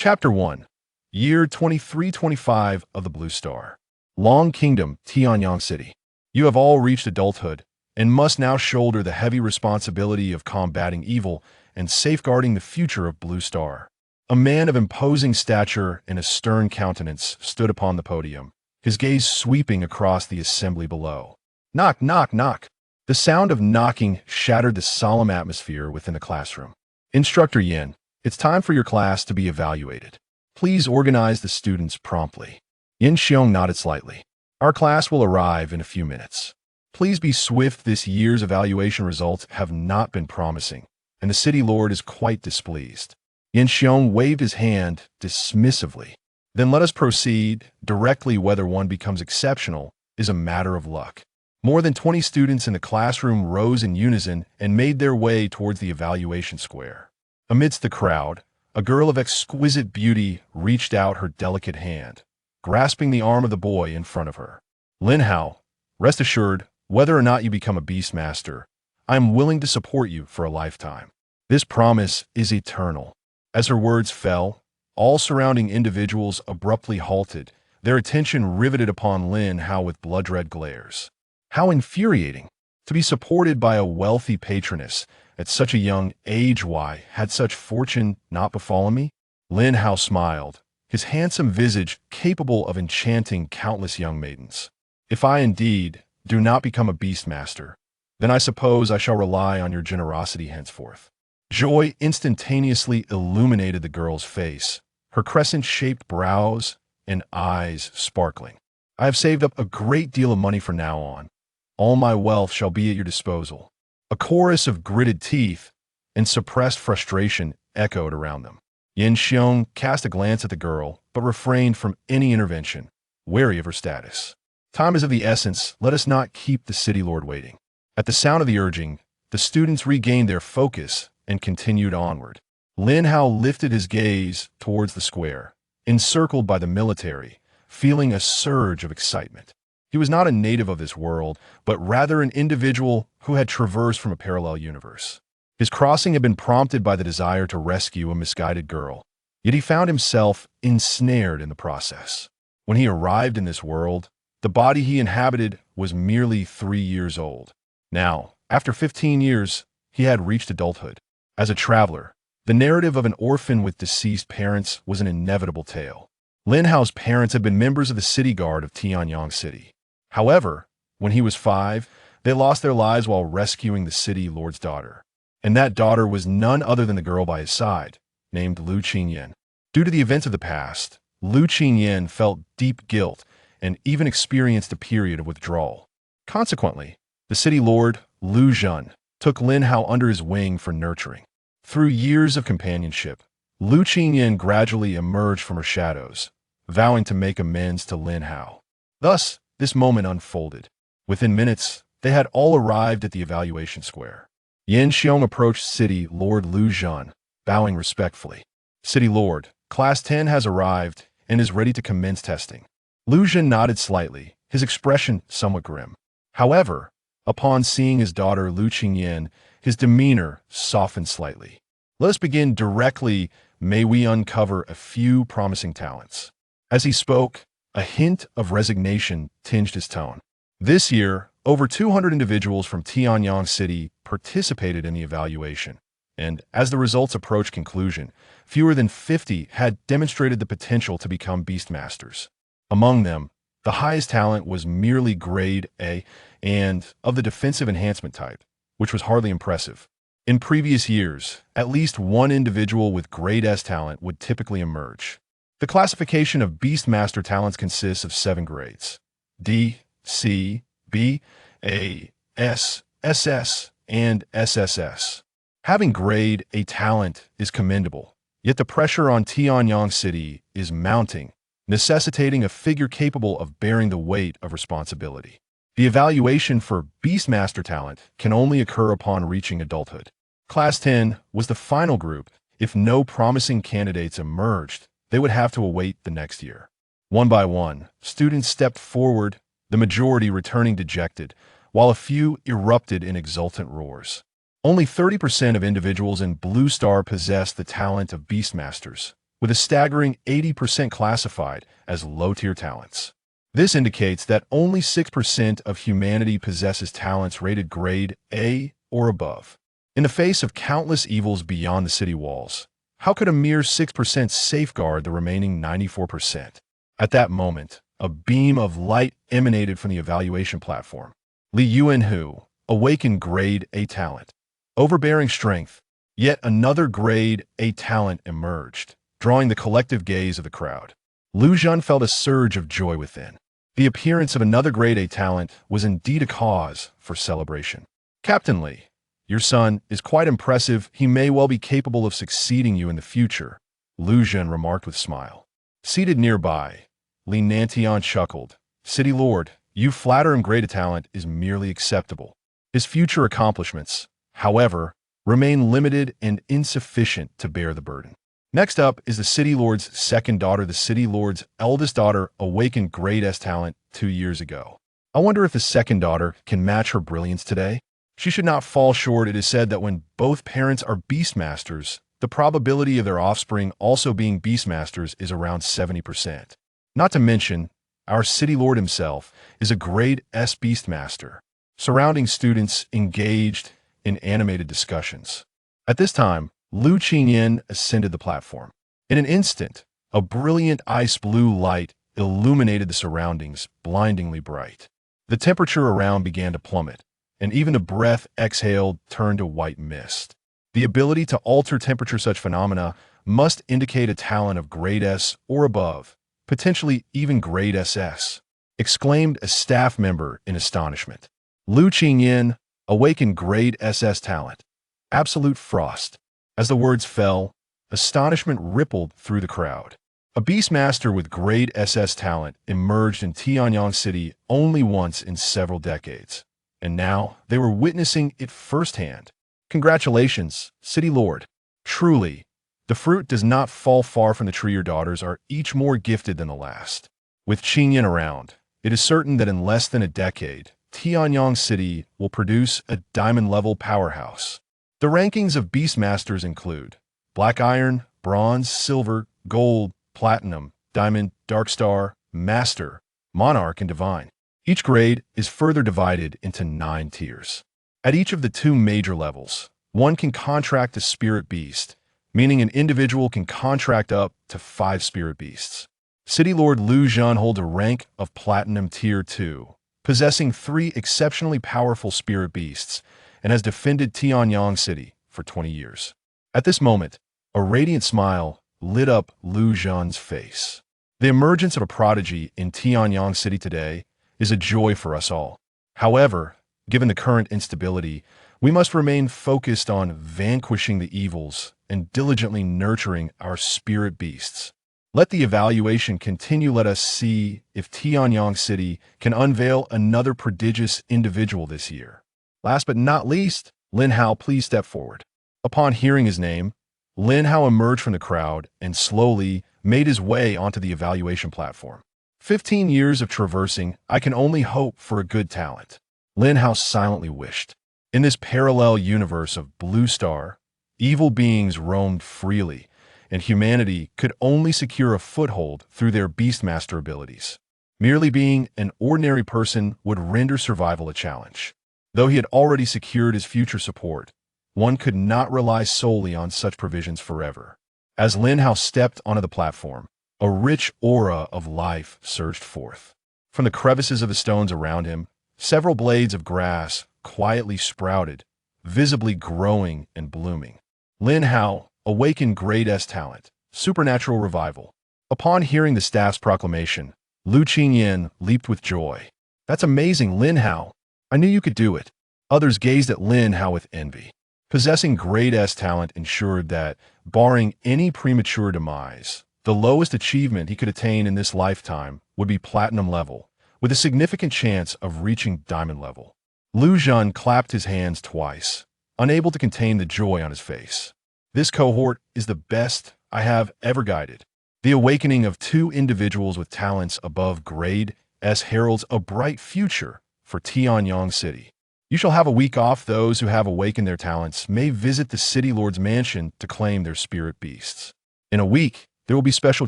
Chapter 1. Year 2325 of the Blue Star. Long Kingdom, Tianyang City. You have all reached adulthood and must now shoulder the heavy responsibility of combating evil and safeguarding the future of Blue Star. A man of imposing stature and a stern countenance stood upon the podium, his gaze sweeping across the assembly below. Knock, knock, knock. The sound of knocking shattered the solemn atmosphere within the classroom. Instructor Yin, it's time for your class to be evaluated. Please organize the students promptly. Yin Xiong nodded slightly. Our class will arrive in a few minutes. Please be swift. This year's evaluation results have not been promising, and the city lord is quite displeased. Yin Xiong waved his hand dismissively. Then let us proceed. Directly, whether one becomes exceptional is a matter of luck. More than 20 students in the classroom rose in unison and made their way towards the evaluation square. Amidst the crowd, a girl of exquisite beauty reached out her delicate hand, grasping the arm of the boy in front of her. Lin Hao, rest assured, whether or not you become a Beastmaster, I am willing to support you for a lifetime. This promise is eternal. As her words fell, all surrounding individuals abruptly halted, their attention riveted upon Lin Hao with blood-red glares. How infuriating! To be supported by a wealthy patroness at such a young age. Why had such fortune not befallen me? Lin Hao smiled, his handsome visage capable of enchanting countless young maidens. If I indeed do not become a Beastmaster, then I suppose I shall rely on your generosity henceforth. Joy instantaneously illuminated the girl's face, her crescent-shaped brows and eyes sparkling. I have saved up a great deal of money from now on. All my wealth shall be at your disposal. A chorus of gritted teeth and suppressed frustration echoed around them. Yin Xiong cast a glance at the girl, but refrained from any intervention, wary of her status. Time is of the essence. Let us not keep the city lord waiting. At the sound of the urging, the students regained their focus and continued onward. Lin Hao lifted his gaze towards the square, encircled by the military, feeling a surge of excitement. He was not a native of this world, but rather an individual who had traversed from a parallel universe. His crossing had been prompted by the desire to rescue a misguided girl, yet he found himself ensnared in the process. When he arrived in this world, the body he inhabited was merely 3 years old. Now, after 15 years, he had reached adulthood. As a traveler, the narrative of an orphan with deceased parents was an inevitable tale. Lin Hao's parents had been members of the city guard of Tianyang City. However, when he was 5, they lost their lives while rescuing the city lord's daughter. And that daughter was none other than the girl by his side, named Lu Qingyan. Due to the events of the past, Lu Qingyan felt deep guilt and even experienced a period of withdrawal. Consequently, the city lord, Lu Zhen, took Lin Hao under his wing for nurturing. Through years of companionship, Lu Qingyan gradually emerged from her shadows, vowing to make amends to Lin Hao. Thus, this moment unfolded. Within minutes, they had all arrived at the evaluation square. Yin Xiong approached City Lord Lu Zhen, bowing respectfully. City Lord, Class 10 has arrived and is ready to commence testing. Lu Zhen nodded slightly, his expression somewhat grim. However, upon seeing his daughter Lu Qingyan, his demeanor softened slightly. Let us begin directly. May we uncover a few promising talents. As he spoke, a hint of resignation tinged his tone. This year, over 200 individuals from Tianyang City participated in the evaluation, and as the results approached conclusion, fewer than 50 had demonstrated the potential to become Beastmasters. Among them, the highest talent was merely grade A and of the defensive enhancement type, which was hardly impressive. In previous years, at least one individual with grade S talent would typically emerge. The classification of Beastmaster talents consists of 7 grades: D, C, B, A, S, SS, and SSS. Having grade A talent is commendable, yet the pressure on Tianyang City is mounting, necessitating a figure capable of bearing the weight of responsibility. The evaluation for Beastmaster talent can only occur upon reaching adulthood. Class 10 was the final group. If no promising candidates emerged, they would have to await the next year. One by one, students stepped forward, the majority returning dejected, while a few erupted in exultant roars. Only 30% of individuals in Blue Star possessed the talent of Beastmasters, with a staggering 80% classified as low-tier talents. This indicates that only 6% of humanity possesses talents rated grade A or above. In the face of countless evils beyond the city walls, how could a mere 6% safeguard the remaining 94%? At that moment, a beam of light emanated from the evaluation platform. Li Yuanhu, awakened grade A talent. Overbearing strength. Yet another grade A talent emerged, drawing the collective gaze of the crowd. Lu Zhan felt a surge of joy within. The appearance of another grade A talent was indeed a cause for celebration. Captain Li, your son is quite impressive. He may well be capable of succeeding you in the future, Lu Zhan remarked with a smile. Seated nearby, Li Nantian chuckled. City Lord, you flatter him. Great talent is merely acceptable. His future accomplishments, however, remain limited and insufficient to bear the burden. Next up is the City Lord's second daughter. The City Lord's eldest daughter awakened grade S talent 2 years ago. I wonder if the second daughter can match her brilliance today? She should not fall short. It is said that when both parents are Beastmasters, the probability of their offspring also being Beastmasters is around 70%. Not to mention, our City Lord himself is a grade S Beastmaster, surrounding students engaged in animated discussions. At this time, Lu Qingyan ascended the platform. In an instant, a brilliant ice blue light illuminated the surroundings, blindingly bright. The temperature around began to plummet, and even the breath exhaled turned to white mist. The ability to alter temperature. Such phenomena must indicate a talent of grade S or above, potentially even grade SS, exclaimed a staff member in astonishment. Lu Qingyan awakened grade SS talent. Absolute frost. As the words fell, astonishment rippled through the crowd. A Beastmaster with grade SS talent emerged in Tianyang City only once in several decades, and now they were witnessing it firsthand. Congratulations, City Lord. Truly, the fruit does not fall far from the tree. Your daughters are each more gifted than the last. With Qingyan around, it is certain that in less than a decade, Tianyang City will produce a diamond-level powerhouse. The rankings of Beastmasters include Black Iron, Bronze, Silver, Gold, Platinum, Diamond, Dark Star, Master, Monarch, and Divine. Each grade is further divided into 9 tiers. At each of the 2 major levels, one can contract a Spirit Beast, meaning an individual can contract up to 5 Spirit Beasts. City Lord Lu Zhan holds a rank of Platinum Tier 2, possessing 3 exceptionally powerful Spirit Beasts, and has defended Tianyang City for 20 years. At this moment, a radiant smile lit up Lu Zhan's face. The emergence of a prodigy in Tianyang City today is a joy for us all. However, given the current instability, we must remain focused on vanquishing the evils and diligently nurturing our spirit beasts. Let the evaluation continue. Let us see if Tianyang City can unveil another prodigious individual this year. Last but not least, Lin Hao, please step forward. Upon hearing his name, Lin Hao emerged from the crowd and slowly made his way onto the evaluation platform. 15 years of traversing, I can only hope for a good talent, Lin Hao silently wished. In this parallel universe of Blue Star, evil beings roamed freely, and humanity could only secure a foothold through their Beastmaster abilities. Merely being an ordinary person would render survival a challenge. Though he had already secured his future support, one could not rely solely on such provisions forever. As Lin Hao stepped onto the platform, a rich aura of life surged forth. From the crevices of the stones around him, several blades of grass quietly sprouted, visibly growing and blooming. Lin Hao awakened grade S talent, supernatural revival. Upon hearing the staff's proclamation, Lu Qingyan leaped with joy. That's amazing, Lin Hao. I knew you could do it. Others gazed at Lin Hao with envy. Possessing grade S talent ensured that, barring any premature demise, the lowest achievement he could attain in this lifetime would be platinum level, with a significant chance of reaching diamond level. Lu Zhan clapped his hands twice, unable to contain the joy on his face. This cohort is the best I have ever guided. The awakening of 2 individuals with talents above grade S heralds a bright future for Tianyang City. You shall have a week off. Those who have awakened their talents may visit the City Lord's mansion to claim their spirit beasts. In a week, There will be special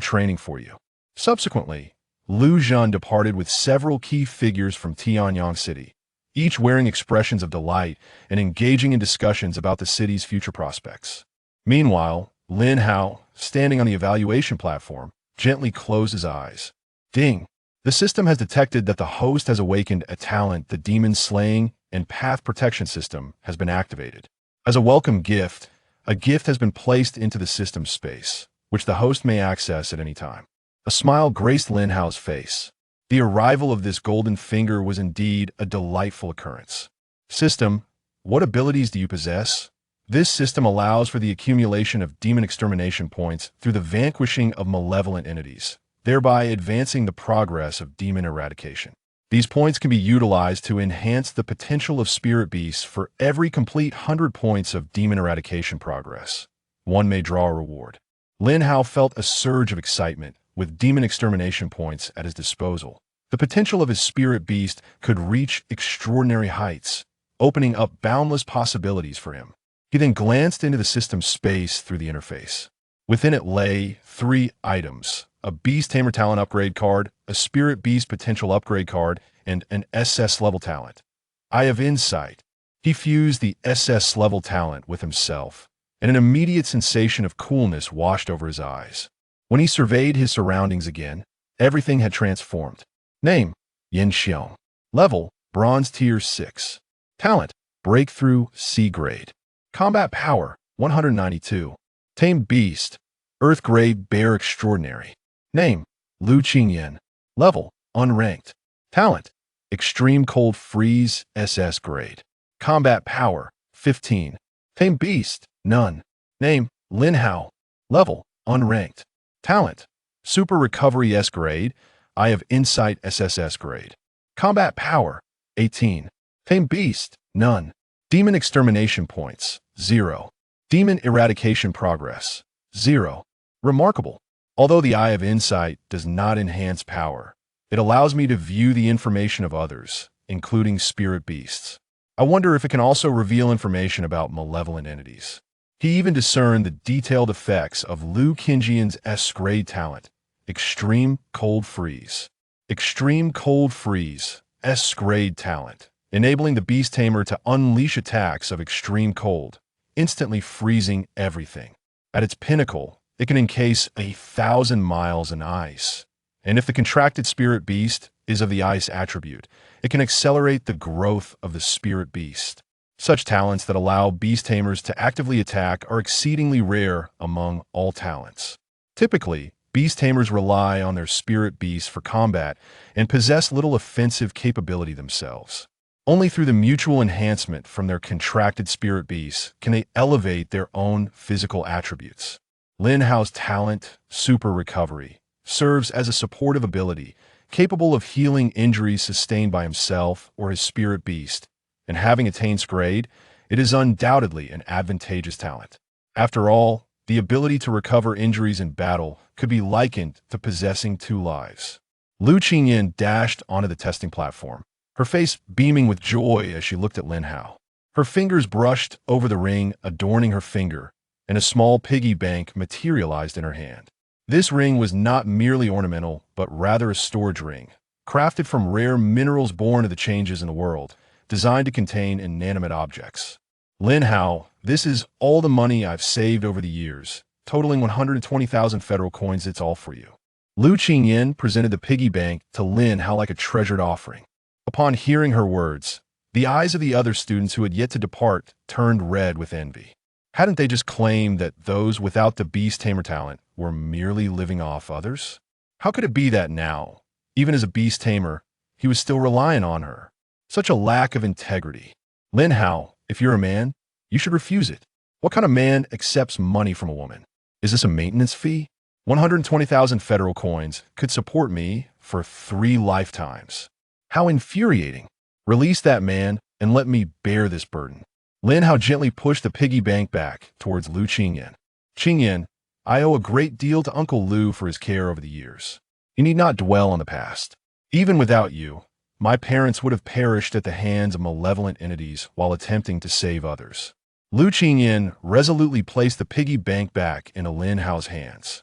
training for you. Subsequently, Lu Zhan departed with several key figures from Tianyang City, each wearing expressions of delight and engaging in discussions about the city's future prospects. Meanwhile, Lin Hao, standing on the evaluation platform, gently closed his eyes. Ding! The system has detected that the host has awakened a talent. The demon slaying and path protection system has been activated. As a welcome gift, a gift has been placed into the system space, which the host may access at any time. A smile graced Lin Hao's face. The arrival of this golden finger was indeed a delightful occurrence. System, what abilities do you possess? This system allows for the accumulation of demon extermination points through the vanquishing of malevolent entities, thereby advancing the progress of demon eradication. These points can be utilized to enhance the potential of spirit beasts. For every complete 100 points of demon eradication progress, one may draw a reward. Lin Hao felt a surge of excitement. With demon extermination points at his disposal, the potential of his spirit beast could reach extraordinary heights, opening up boundless possibilities for him. He then glanced into the system space through the interface. Within it lay 3 items: a Beast Tamer talent upgrade card, a Spirit Beast potential upgrade card, and an SS level talent. Eye of Insight. He fused the SS level talent with himself, and an immediate sensation of coolness washed over his eyes. When he surveyed his surroundings again, everything had transformed. Name: Yin Xiong. Level: Bronze Tier 6. Talent: Breakthrough C grade. Combat Power: 192. Tame Beast. Earth Grade Bear Extraordinary. Name: Lu Qingyan. Level: Unranked. Talent: Extreme Cold Freeze SS grade. Combat Power: 15. Tame Beast: None. Name: Lin Hao. Level: Unranked. Talent: Super Recovery S grade. Eye of Insight SSS grade. Combat Power: 18. Tame Beast: None. Demon Extermination Points: 0. Demon Eradication Progress: 0. Remarkable. Although the Eye of Insight does not enhance power, it allows me to view the information of others, including spirit beasts. I wonder if it can also reveal information about malevolent entities. He even discerned the detailed effects of Lu Qingyan's S-grade talent, Extreme Cold Freeze. Extreme Cold Freeze, S-grade talent, enabling the Beast Tamer to unleash attacks of extreme cold, instantly freezing everything. At its pinnacle, it can encase 1,000 miles in ice. And if the contracted spirit beast is of the ice attribute, it can accelerate the growth of the spirit beast. Such talents that allow beast tamers to actively attack are exceedingly rare among all talents. Typically, beast tamers rely on their spirit beasts for combat and possess little offensive capability themselves. Only through the mutual enhancement from their contracted spirit beasts can they elevate their own physical attributes. Lin Hao's talent, Super Recovery, serves as a supportive ability capable of healing injuries sustained by himself or his spirit beast, and having attained grade, it is undoubtedly an advantageous talent. After all, the ability to recover injuries in battle could be likened to possessing 2 lives. Lu Qingyan dashed onto the testing platform, her face beaming with joy as she looked at Lin Hao. Her fingers brushed over the ring adorning her finger, and a small piggy bank materialized in her hand. This ring was not merely ornamental, but rather a storage ring, crafted from rare minerals born of the changes in the world, designed to contain inanimate objects. Lin Hao, this is all the money I've saved over the years, totaling 120,000 federal coins. It's all for you. Lu Qingyan presented the piggy bank to Lin Hao like a treasured offering. Upon hearing her words, the eyes of the other students who had yet to depart turned red with envy. Hadn't they just claimed that those without the Beast Tamer talent were merely living off others? How could it be that now, even as a Beast Tamer, he was still relying on her? Such a lack of integrity. Lin Hao, if you're a man, you should refuse it. What kind of man accepts money from a woman? Is this a maintenance fee? 120,000 federal coins could support me for 3 lifetimes. How infuriating. Release that man and let me bear this burden. Lin Hao gently pushed the piggy bank back towards Lu Qingyan. Qingyan, I owe a great deal to Uncle Lu for his care over the years. You need not dwell on the past. Even without you, my parents would have perished at the hands of malevolent entities while attempting to save others. Lu Qingyan resolutely placed the piggy bank back into Lin Hao's hands.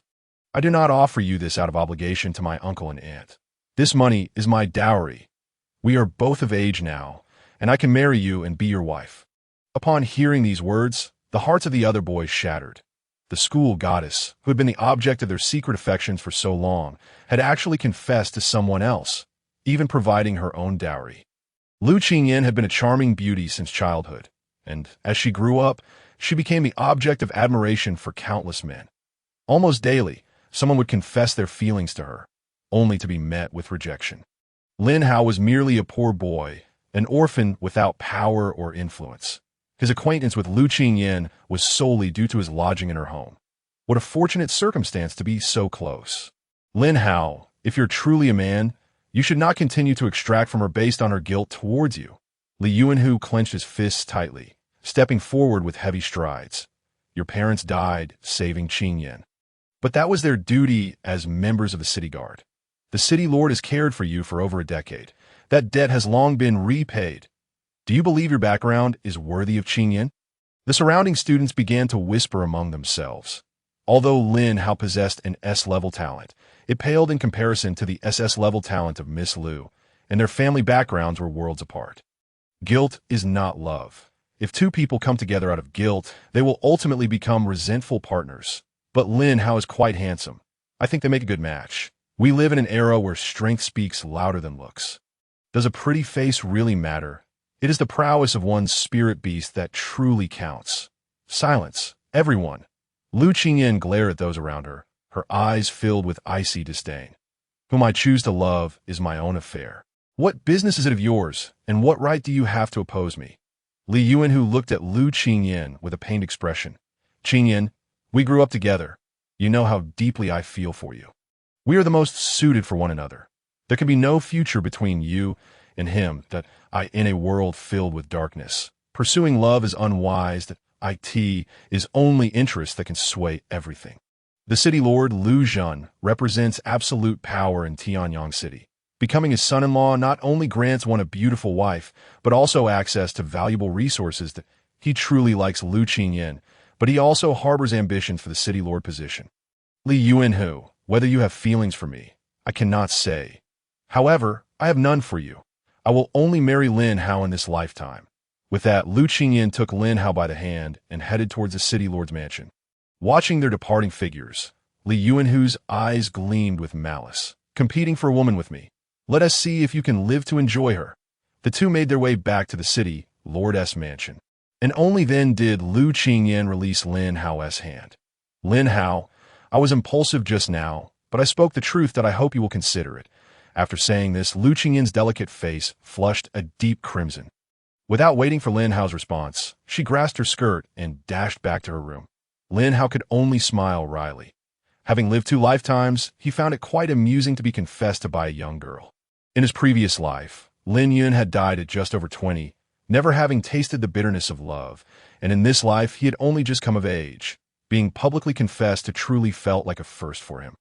I do not offer you this out of obligation to my uncle and aunt. This money is my dowry. We are both of age now, and I can marry you and be your wife." Upon hearing these words, the hearts of the other boys shattered. The school goddess, who had been the object of their secret affections for so long, had actually confessed to someone else, even providing her own dowry. Lu Qingyan had been a charming beauty since childhood, and as she grew up, she became the object of admiration for countless men. Almost daily, someone would confess their feelings to her, only to be met with rejection. Lin Hao was merely a poor boy, an orphan without power or influence. His acquaintance with Lu Qingyan was solely due to his lodging in her home. What a fortunate circumstance to be so close. Lin Hao, if you're truly a man, you should not continue to extract from her based on her guilt towards you. Li Yuanhu clenched his fists tightly, stepping forward with heavy strides. Your parents died, saving Qingyan. But that was their duty as members of the city guard. The city lord has cared for you for over a decade. That debt has long been repaid. Do you believe your background is worthy of Qingyan? The surrounding students began to whisper among themselves. Although Lin Hao possessed an S-level talent, it paled in comparison to the SS-level talent of Miss Lu, and their family backgrounds were worlds apart. Guilt is not love. If two people come together out of guilt, they will ultimately become resentful partners. But Lin Hao is quite handsome. I think they make a good match. We live in an era where strength speaks louder than looks. Does a pretty face really matter? It is the prowess of one's spirit beast that truly counts. Silence, everyone. Lu Qingyan glared at those around her, her eyes filled with icy disdain. Whom I choose to love is my own affair. What business is it of yours, and what right do you have to oppose me? Li Yuanhu looked at Lu Qingyan with a pained expression. Qingyan, we grew up together. You know how deeply I feel for you. We are the most suited for one another. There can be no future between you and him that in a world filled with darkness. Pursuing love is unwise, that it is only interest that can sway everything. The city lord, Lu Zhen, represents absolute power in Tianyang City. Becoming his son-in-law not only grants one a beautiful wife, but also access to valuable resources. That he truly likes Lu Qingyan, but he also harbors ambitions for the city lord position. Li Yuanhu, whether you have feelings for me, I cannot say. However, I have none for you. I will only marry Lin Hao in this lifetime. With that, Lu Qingyan took Lin Hao by the hand and headed towards the city lord's mansion. Watching their departing figures, Li Yuanhu's eyes gleamed with malice. Competing for a woman with me. Let us see if you can live to enjoy her. The two made their way back to the city lord's mansion. And only then did Lu Qingyan release Lin Hao's hand. Lin Hao, I was impulsive just now, but I spoke the truth that I hope you will consider it. After saying this, Lu Qingyan's delicate face flushed a deep crimson. Without waiting for Lin Hao's response, she grasped her skirt and dashed back to her room. Lin Hao could only smile wryly. Having lived 2 lifetimes, he found it quite amusing to be confessed to by a young girl. In his previous life, Lin Yun had died at just over 20, never having tasted the bitterness of love, and in this life he had only just come of age. Being publicly confessed to truly felt like a first for him.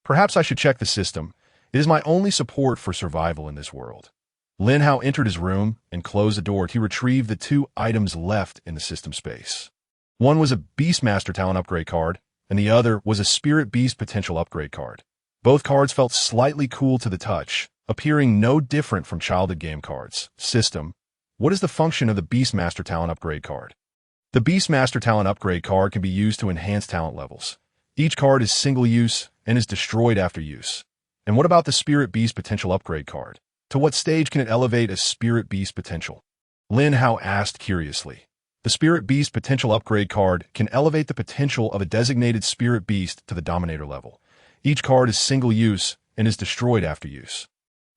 Perhaps I should check the system. It is my only support for survival in this world. Lin Hao entered his room and closed the door to retrieve the 2 items left in the system space. One was a Beastmaster talent upgrade card, and the other was a Spirit Beast potential upgrade card. Both cards felt slightly cool to the touch, appearing no different from childhood game cards. System. What is the function of the Beastmaster talent upgrade card? The Beastmaster talent upgrade card can be used to enhance talent levels. Each card is single use and is destroyed after use. And what about the Spirit Beast potential upgrade card? To what stage can it elevate a Spirit Beast potential? Lin Hao asked curiously. The Spirit Beast potential upgrade card can elevate the potential of a designated Spirit Beast to the Dominator level. Each card is single use and is destroyed after use.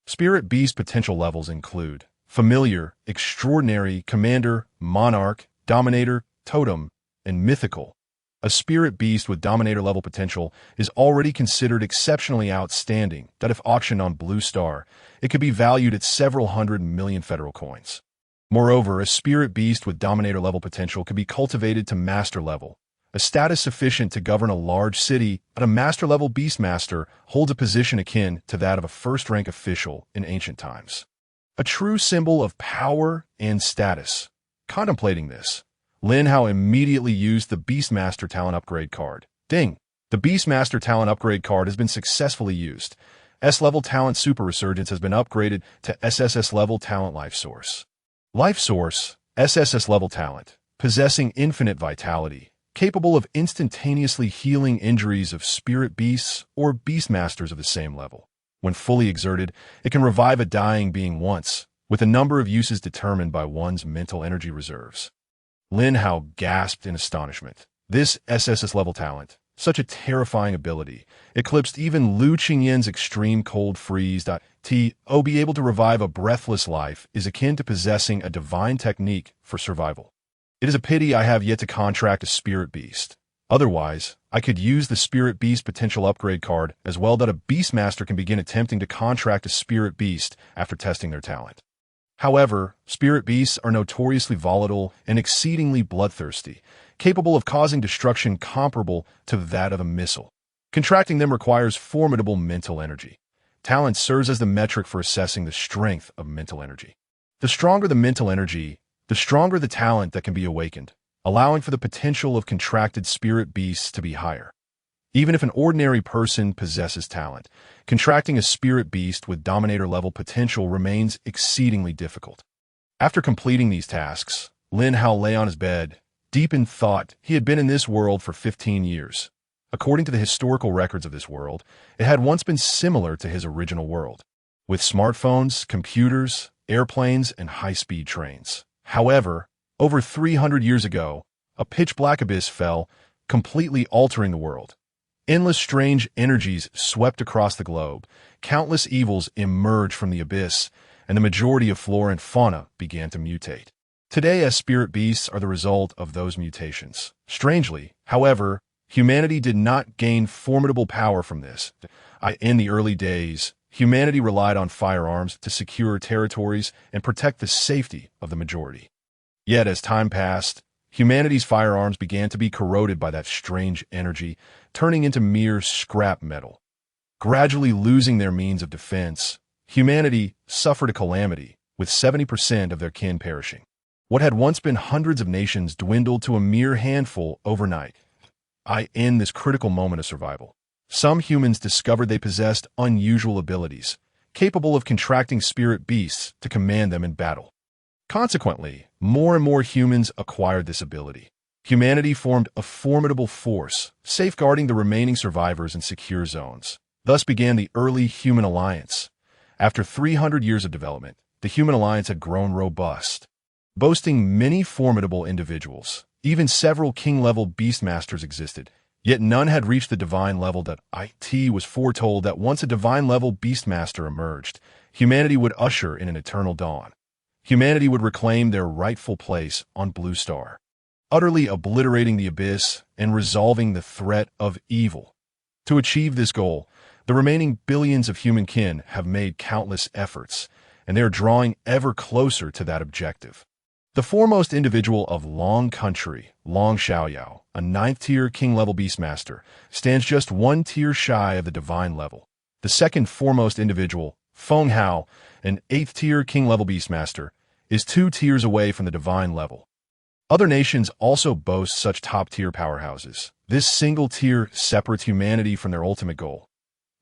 Spirit Beast potential levels include Familiar, Extraordinary, Commander, Monarch, Dominator, Totem, and Mythical. A Spirit Beast with Dominator level potential is already considered exceptionally outstanding that if auctioned on Blue Star, it could be valued at several 100 million federal coins. Moreover, a Spirit Beast with Dominator level potential could be cultivated to Master level, a status sufficient to govern a large city, but a Master level Beastmaster holds a position akin to that of a first-rank official in ancient times. A true symbol of power and status. Contemplating this, Lin Hao immediately used the Beastmaster talent upgrade card. Ding! The The Beastmaster talent upgrade card has been successfully used. S-level talent Super Resurgence has been upgraded to SSS level talent Life Source. Life Source, SSS level talent, possessing infinite vitality, capable of instantaneously healing injuries of spirit beasts or beastmasters of the same level. When fully exerted, it can revive a dying being once, with a number of uses determined by one's mental energy reserves. Lin Hao gasped in astonishment. This SSS level talent, such a terrifying ability, eclipsed even Lu Qingyan's extreme cold freeze. Be able to revive a breathless life is akin to possessing a divine technique for survival. It is a pity I have yet to contract a spirit beast. Otherwise, I could use the spirit beast potential upgrade card as well that a beastmaster can begin attempting to contract a spirit beast after testing their talent. However, spirit beasts are notoriously volatile and exceedingly bloodthirsty, capable of causing destruction comparable to that of a missile. Contracting them requires formidable mental energy. Talent serves as the metric for assessing the strength of mental energy. The stronger the mental energy, the stronger the talent that can be awakened, allowing for the potential of contracted spirit beasts to be higher. Even if an ordinary person possesses talent, contracting a spirit beast with dominator-level potential remains exceedingly difficult. After completing these tasks, Lin Hao lay on his bed, deep in thought. He had been in this world for 15 years. According to the historical records of this world, it had once been similar to his original world, with smartphones, computers, airplanes, and high-speed trains. However, over 300 years ago, a pitch-black abyss fell, completely altering the world. Endless strange energies swept across the globe, countless evils emerged from the abyss, and the majority of flora and fauna began to mutate. Today, as spirit beasts are the result of those mutations. Strangely, however, humanity did not gain formidable power from this. In the early days, humanity relied on firearms to secure territories and protect the safety of the majority. Yet, as time passed, humanity's firearms began to be corroded by that strange energy, turning into mere scrap metal. Gradually losing their means of defense, humanity suffered a calamity, with 70% of their kin perishing. What had once been hundreds of nations dwindled to a mere handful overnight. In this critical moment of survival, some humans discovered they possessed unusual abilities, capable of contracting spirit beasts to command them in battle. Consequently, more and more humans acquired this ability. Humanity formed a formidable force, safeguarding the remaining survivors in secure zones. Thus began the early human alliance. After 300 years of development, the human alliance had grown robust, boasting many formidable individuals. Even several king-level beastmasters existed, yet none had reached the divine level. It was foretold that once a divine-level beastmaster emerged, humanity would usher in an eternal dawn. Humanity would reclaim their rightful place on Blue Star, utterly obliterating the abyss and resolving the threat of evil. To achieve this goal, the remaining billions of humankind have made countless efforts, and they are drawing ever closer to that objective. The foremost individual of Long Country, Long Xiaoyao, a 9th-tier king-level beastmaster, stands just 1 tier shy of the divine level. The second foremost individual, Feng Hao, an 8th-tier king-level beastmaster, is 2 tiers away from the divine level. Other nations also boast such top-tier powerhouses. This single tier separates humanity from their ultimate goal.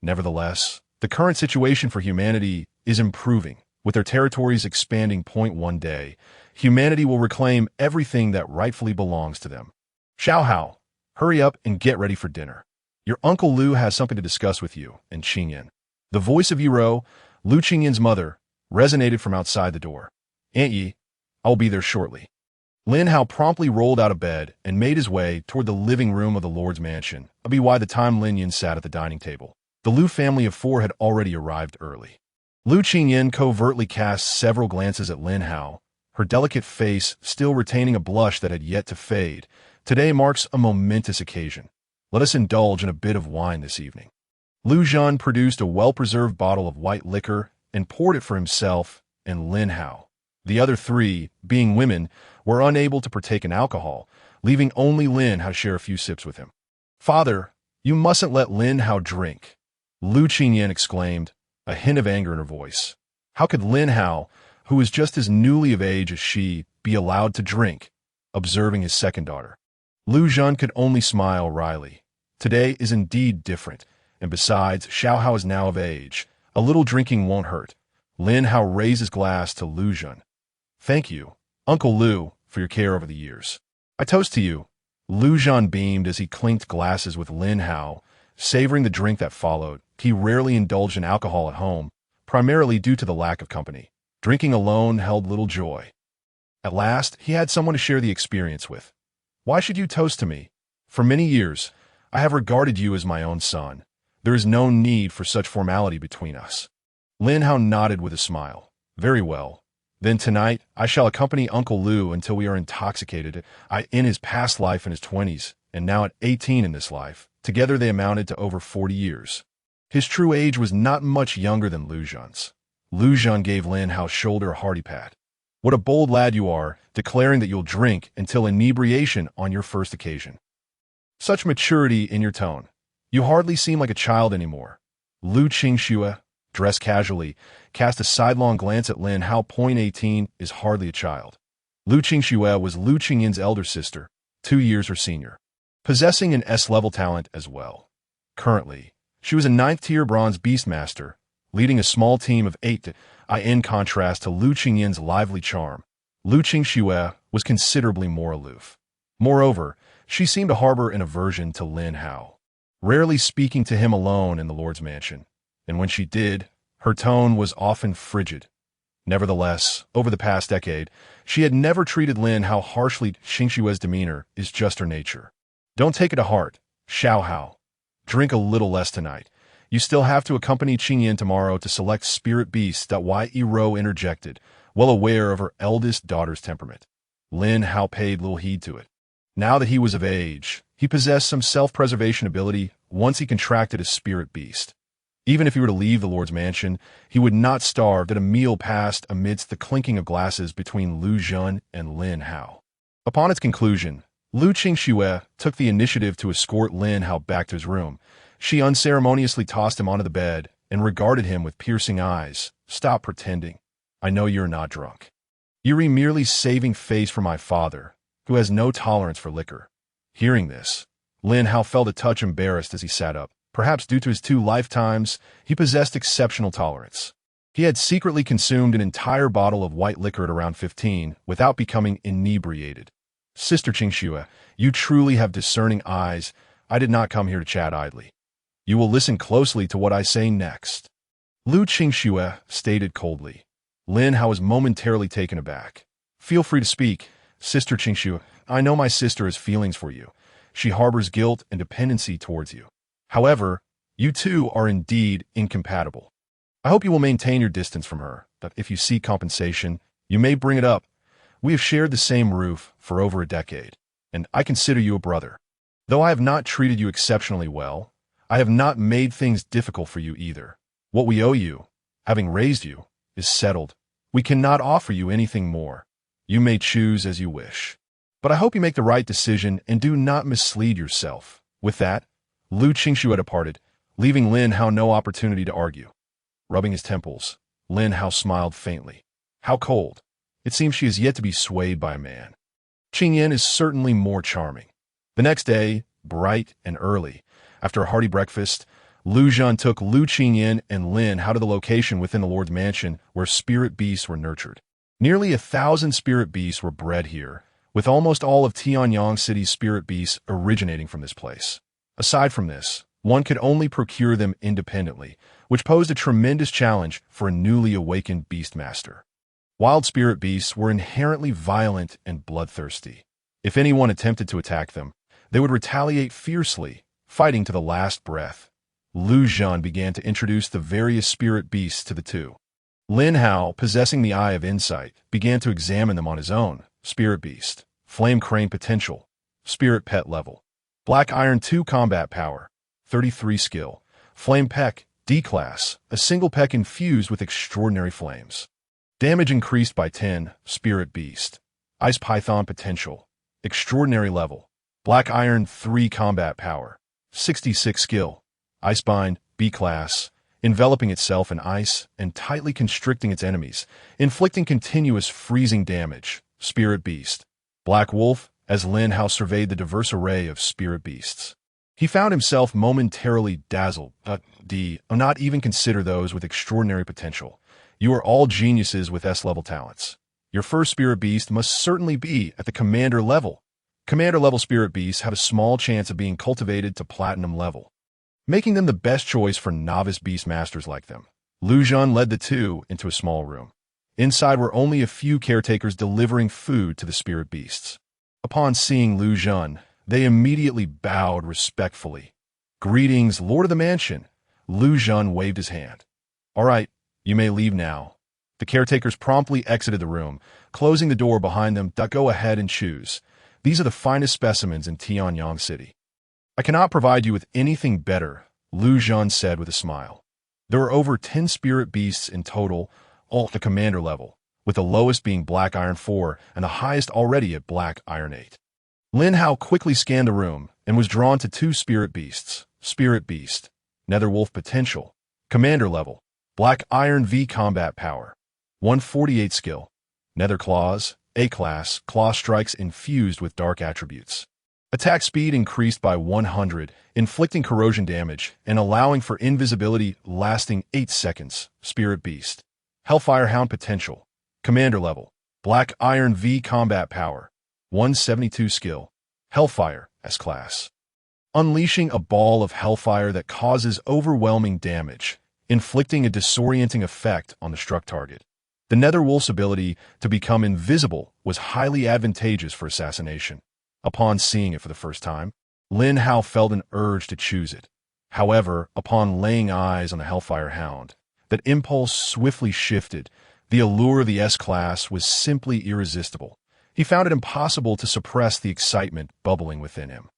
Nevertheless, the current situation for humanity is improving. With their territories expanding one day, humanity will reclaim everything that rightfully belongs to them. Xiao Hao, hurry up and get ready for dinner. Your Uncle Lu has something to discuss with you and Qingyan. The voice of Yiro, Lu Qingyan's mother, resonated from outside the door. Aunt Yi, I will be there shortly. Lin Hao promptly rolled out of bed and made his way toward the living room of the Lord's mansion, by the time Lin Yin sat at the dining table. The Lu family of 4 had already arrived early. Lu Qingyan covertly cast several glances at Lin Hao, her delicate face still retaining a blush that had yet to fade. Today marks a momentous occasion. Let us indulge in a bit of wine this evening. Lu Zhan produced a well-preserved bottle of white liquor and poured it for himself and Lin Hao. The other 3, being women, were unable to partake in alcohol, leaving only Lin Hao to share a few sips with him. Father, you mustn't let Lin Hao drink, Lu Qingyan exclaimed, a hint of anger in her voice. How could Lin Hao, who was just as newly of age as she, be allowed to drink? Observing his second daughter, Lu Zhan could only smile wryly. Today is indeed different, and besides, Xiao Hao is now of age. A little drinking won't hurt. Lin Hao raised his glass to Lu Jun. Thank you, Uncle Lu, for your care over the years. I toast to you. Lu Jun beamed as he clinked glasses with Lin Hao, savoring the drink that followed. He rarely indulged in alcohol at home, primarily due to the lack of company. Drinking alone held little joy. At last, he had someone to share the experience with. Why should you toast to me? For many years, I have regarded you as my own son. There is no need for such formality between us. Lin Hao nodded with a smile. Very well. Then tonight, I shall accompany Uncle Lu until we are intoxicated. In his past life in his 20s, and now at 18 in this life. Together they amounted to over 40 years. His true age was not much younger than Lu Jun's. Lu Jun gave Lin Hao's shoulder a hearty pat. What a bold lad you are, declaring that you'll drink until inebriation on your first occasion. Such maturity in your tone. You hardly seem like a child anymore. Lu Qingxue, dressed casually, cast a sidelong glance at Lin Hao. 18 is hardly a child. Lu Qingxue was Lu Qingyin's elder sister, 2 years her senior, possessing an S-level talent as well. Currently, she was a 9th-tier bronze beastmaster, leading a small team of 8. In contrast to Lu Qingyin's lively charm, Lu Qingxue was considerably more aloof. Moreover, she seemed to harbor an aversion to Lin Hao, rarely speaking to him alone in the Lord's mansion, and when she did, her tone was often frigid. Nevertheless, over the past decade, she had never treated Lin Hao harshly. Qingxue's demeanor is just her nature. Don't take it to heart, Xiao Hao. Drink a little less tonight. You still have to accompany Qingyin tomorrow to select spirit beasts. Yi Ro interjected, well aware of her eldest daughter's temperament. Lin Hao paid little heed to it. Now that he was of age, he possessed some self-preservation ability once he contracted a spirit beast. Even if he were to leave the Lord's mansion, he would not starve. That a meal passed amidst the clinking of glasses between Lu Jun and Lin Hao. Upon its conclusion, Lu Qingxue took the initiative to escort Lin Hao back to his room. She unceremoniously tossed him onto the bed and regarded him with piercing eyes. Stop pretending. I know you're not drunk. You're merely saving face for my father, who has no tolerance for liquor. Hearing this, Lin Hao felt a touch embarrassed as he sat up. Perhaps due to his 2 lifetimes, he possessed exceptional tolerance. He had secretly consumed an entire bottle of white liquor at around 15 without becoming inebriated. Sister Qingxue, you truly have discerning eyes. I did not come here to chat idly. You will listen closely to what I say next. Lu Qingxue stated coldly. Lin Hao was momentarily taken aback. Feel free to speak, Sister Qingxue. I know my sister has feelings for you. She harbors guilt and dependency towards you. However, you two are indeed incompatible. I hope you will maintain your distance from her, but if you seek compensation, you may bring it up. We have shared the same roof for over a decade, and I consider you a brother. Though I have not treated you exceptionally well, I have not made things difficult for you either. What we owe you, having raised you, is settled. We cannot offer you anything more. You may choose as you wish. But I hope you make the right decision and do not mislead yourself. With that, Lu Qingxue departed, leaving Lin Hao no opportunity to argue. Rubbing his temples, Lin Hao smiled faintly. How cold. It seems she is yet to be swayed by a man. Qingyin is certainly more charming. The next day, bright and early, after a hearty breakfast, Lu Jun took Lu Qingyin and Lin Hao to the location within the Lord's mansion where spirit beasts were nurtured. Nearly 1,000 spirit beasts were bred here, with almost all of Tianyang City's spirit beasts originating from this place. Aside from this, one could only procure them independently, which posed a tremendous challenge for a newly awakened beastmaster. Wild spirit beasts were inherently violent and bloodthirsty. If anyone attempted to attack them, they would retaliate fiercely, fighting to the last breath. Lu Jun began to introduce the various spirit beasts to the two. Lin Hao, possessing the eye of insight, began to examine them on his own. Spirit beast, flame crane potential, spirit pet level, black iron 2 combat power, 33 skill, flame peck, D class, a single peck infused with extraordinary flames. Damage increased by 10, spirit beast, ice python potential, extraordinary level, black iron 3 combat power, 66 skill, ice bind, B class, enveloping itself in ice and tightly constricting its enemies, inflicting continuous freezing damage. Spirit beast, black wolf, as Lin Hao surveyed the diverse array of spirit beasts. He found himself momentarily dazzled. Not even consider those with extraordinary potential. You are all geniuses with S-level talents. Your first spirit beast must certainly be at the commander level. Commander-level spirit beasts have a small chance of being cultivated to platinum level, making them the best choice for novice beast masters like them. Lu Zhan led the two into a small room. Inside were only a few caretakers delivering food to the spirit beasts. Upon seeing Lu Zhan, they immediately bowed respectfully. "Greetings, Lord of the Mansion." Lu Zhan waved his hand. "All right, you may leave now." The caretakers promptly exited the room, closing the door behind them. "Go ahead and choose. These are the finest specimens in Tianyang City." "I cannot provide you with anything better," Lu Zhan said with a smile. There are over 10 spirit beasts in total, all at the commander level, with the lowest being Black Iron 4 and the highest already at Black Iron 8. Lin Hao quickly scanned the room and was drawn to 2 spirit beasts. Spirit Beast, Netherwolf Potential, Commander Level, Black Iron V Combat Power, 148 Skill, Nether Claws, A-Class, Claw Strikes infused with dark attributes. Attack speed increased by 100, inflicting corrosion damage and allowing for invisibility lasting 8 seconds. Spirit Beast, Hellfire Hound Potential, Commander Level, Black Iron V Combat Power, 172 Skill, Hellfire, S-Class. Unleashing a ball of hellfire that causes overwhelming damage, inflicting a disorienting effect on the struck target. The Netherwolf's ability to become invisible was highly advantageous for assassination. Upon seeing it for the first time, Lin Hao felt an urge to choose it. However, upon laying eyes on the Hellfire Hound, that impulse swiftly shifted. The allure of the S-Class was simply irresistible. He found it impossible to suppress the excitement bubbling within him.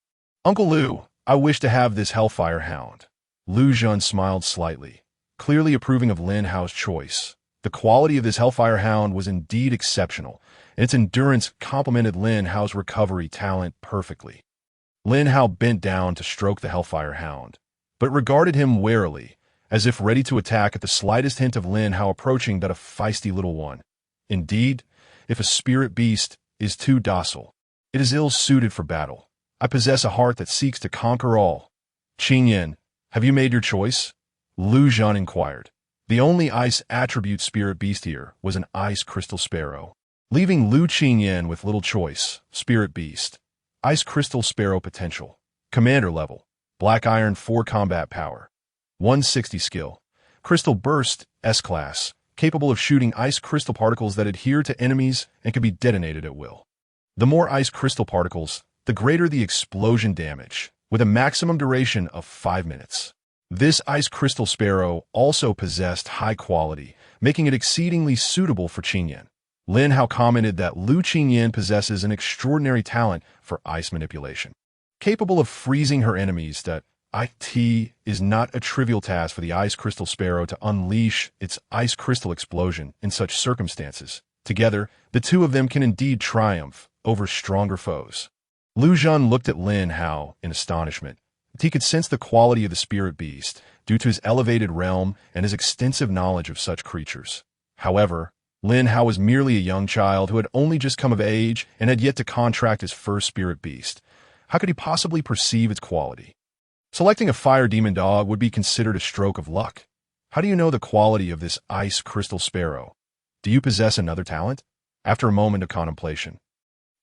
"Uncle Lu, I wish to have this Hellfire Hound." Lu Zhan smiled slightly, clearly approving of Lin Hao's choice. The quality of this Hellfire Hound was indeed exceptional, and its endurance complemented Lin Hao's recovery talent perfectly. Lin Hao bent down to stroke the Hellfire Hound, but regarded him warily, as if ready to attack at the slightest hint of Lin Hao approaching that a feisty little one. Indeed, if a spirit beast is too docile, it is ill-suited for battle. I possess a heart that seeks to conquer all. "Qingyan, have you made your choice?" Lu Zhan inquired. The only ice attribute spirit beast here was an ice crystal sparrow, leaving Lu Qingyan with little choice. Spirit beast, Ice Crystal Sparrow Potential, Commander Level, Black Iron 4 Combat Power, 160 Skill, Crystal Burst, S-Class, capable of shooting ice crystal particles that adhere to enemies and can be detonated at will. The more ice crystal particles, the greater the explosion damage, with a maximum duration of 5 minutes. This ice crystal sparrow also possessed high quality, making it exceedingly suitable for Qingyan. Lin Hao commented that Lu Qingyan possesses an extraordinary talent for ice manipulation, capable of freezing her enemies. That it is not a trivial task for the ice crystal sparrow to unleash its ice crystal explosion in such circumstances. Together, the two of them can indeed triumph over stronger foes. Lu Zhan looked at Lin Hao in astonishment. He could sense the quality of the spirit beast due to his elevated realm and his extensive knowledge of such creatures. However, Lin Hao was merely a young child who had only just come of age and had yet to contract his first spirit beast. How could he possibly perceive its quality? Selecting a fire demon dog would be considered a stroke of luck. How do you know the quality of this ice crystal sparrow? Do you possess another talent? After a moment of contemplation,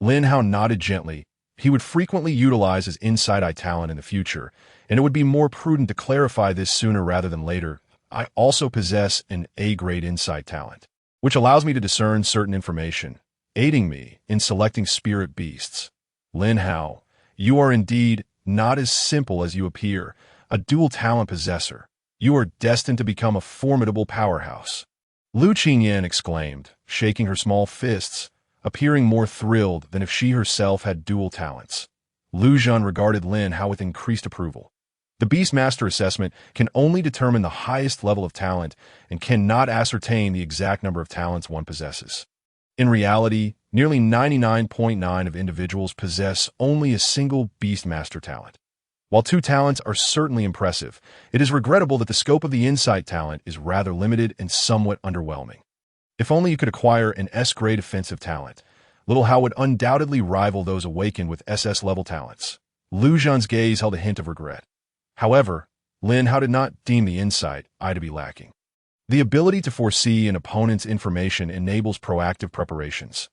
Lin Hao nodded gently. He would frequently utilize his inside eye talent in the future, and it would be more prudent to clarify this sooner rather than later. I also possess an A-grade insight talent, which allows me to discern certain information, aiding me in selecting spirit beasts. Lin Hao, you are indeed not as simple as you appear, a dual talent possessor. You are destined to become a formidable powerhouse. Lu Qingyan exclaimed, shaking her small fists, appearing more thrilled than if she herself had dual talents. Lu Zhan regarded Lin Hao with increased approval. The Beastmaster assessment can only determine the highest level of talent and cannot ascertain the exact number of talents one possesses. In reality, nearly 99.9% of individuals possess only a single Beastmaster talent. While 2 talents are certainly impressive, it is regrettable that the scope of the insight talent is rather limited and somewhat underwhelming. If only you could acquire an S-grade offensive talent, Little Hao would undoubtedly rival those awakened with SS-level talents. Lu Zhan's gaze held a hint of regret. However, Lin Hao did not deem the insight to be lacking. The ability to foresee an opponent's information enables proactive preparations,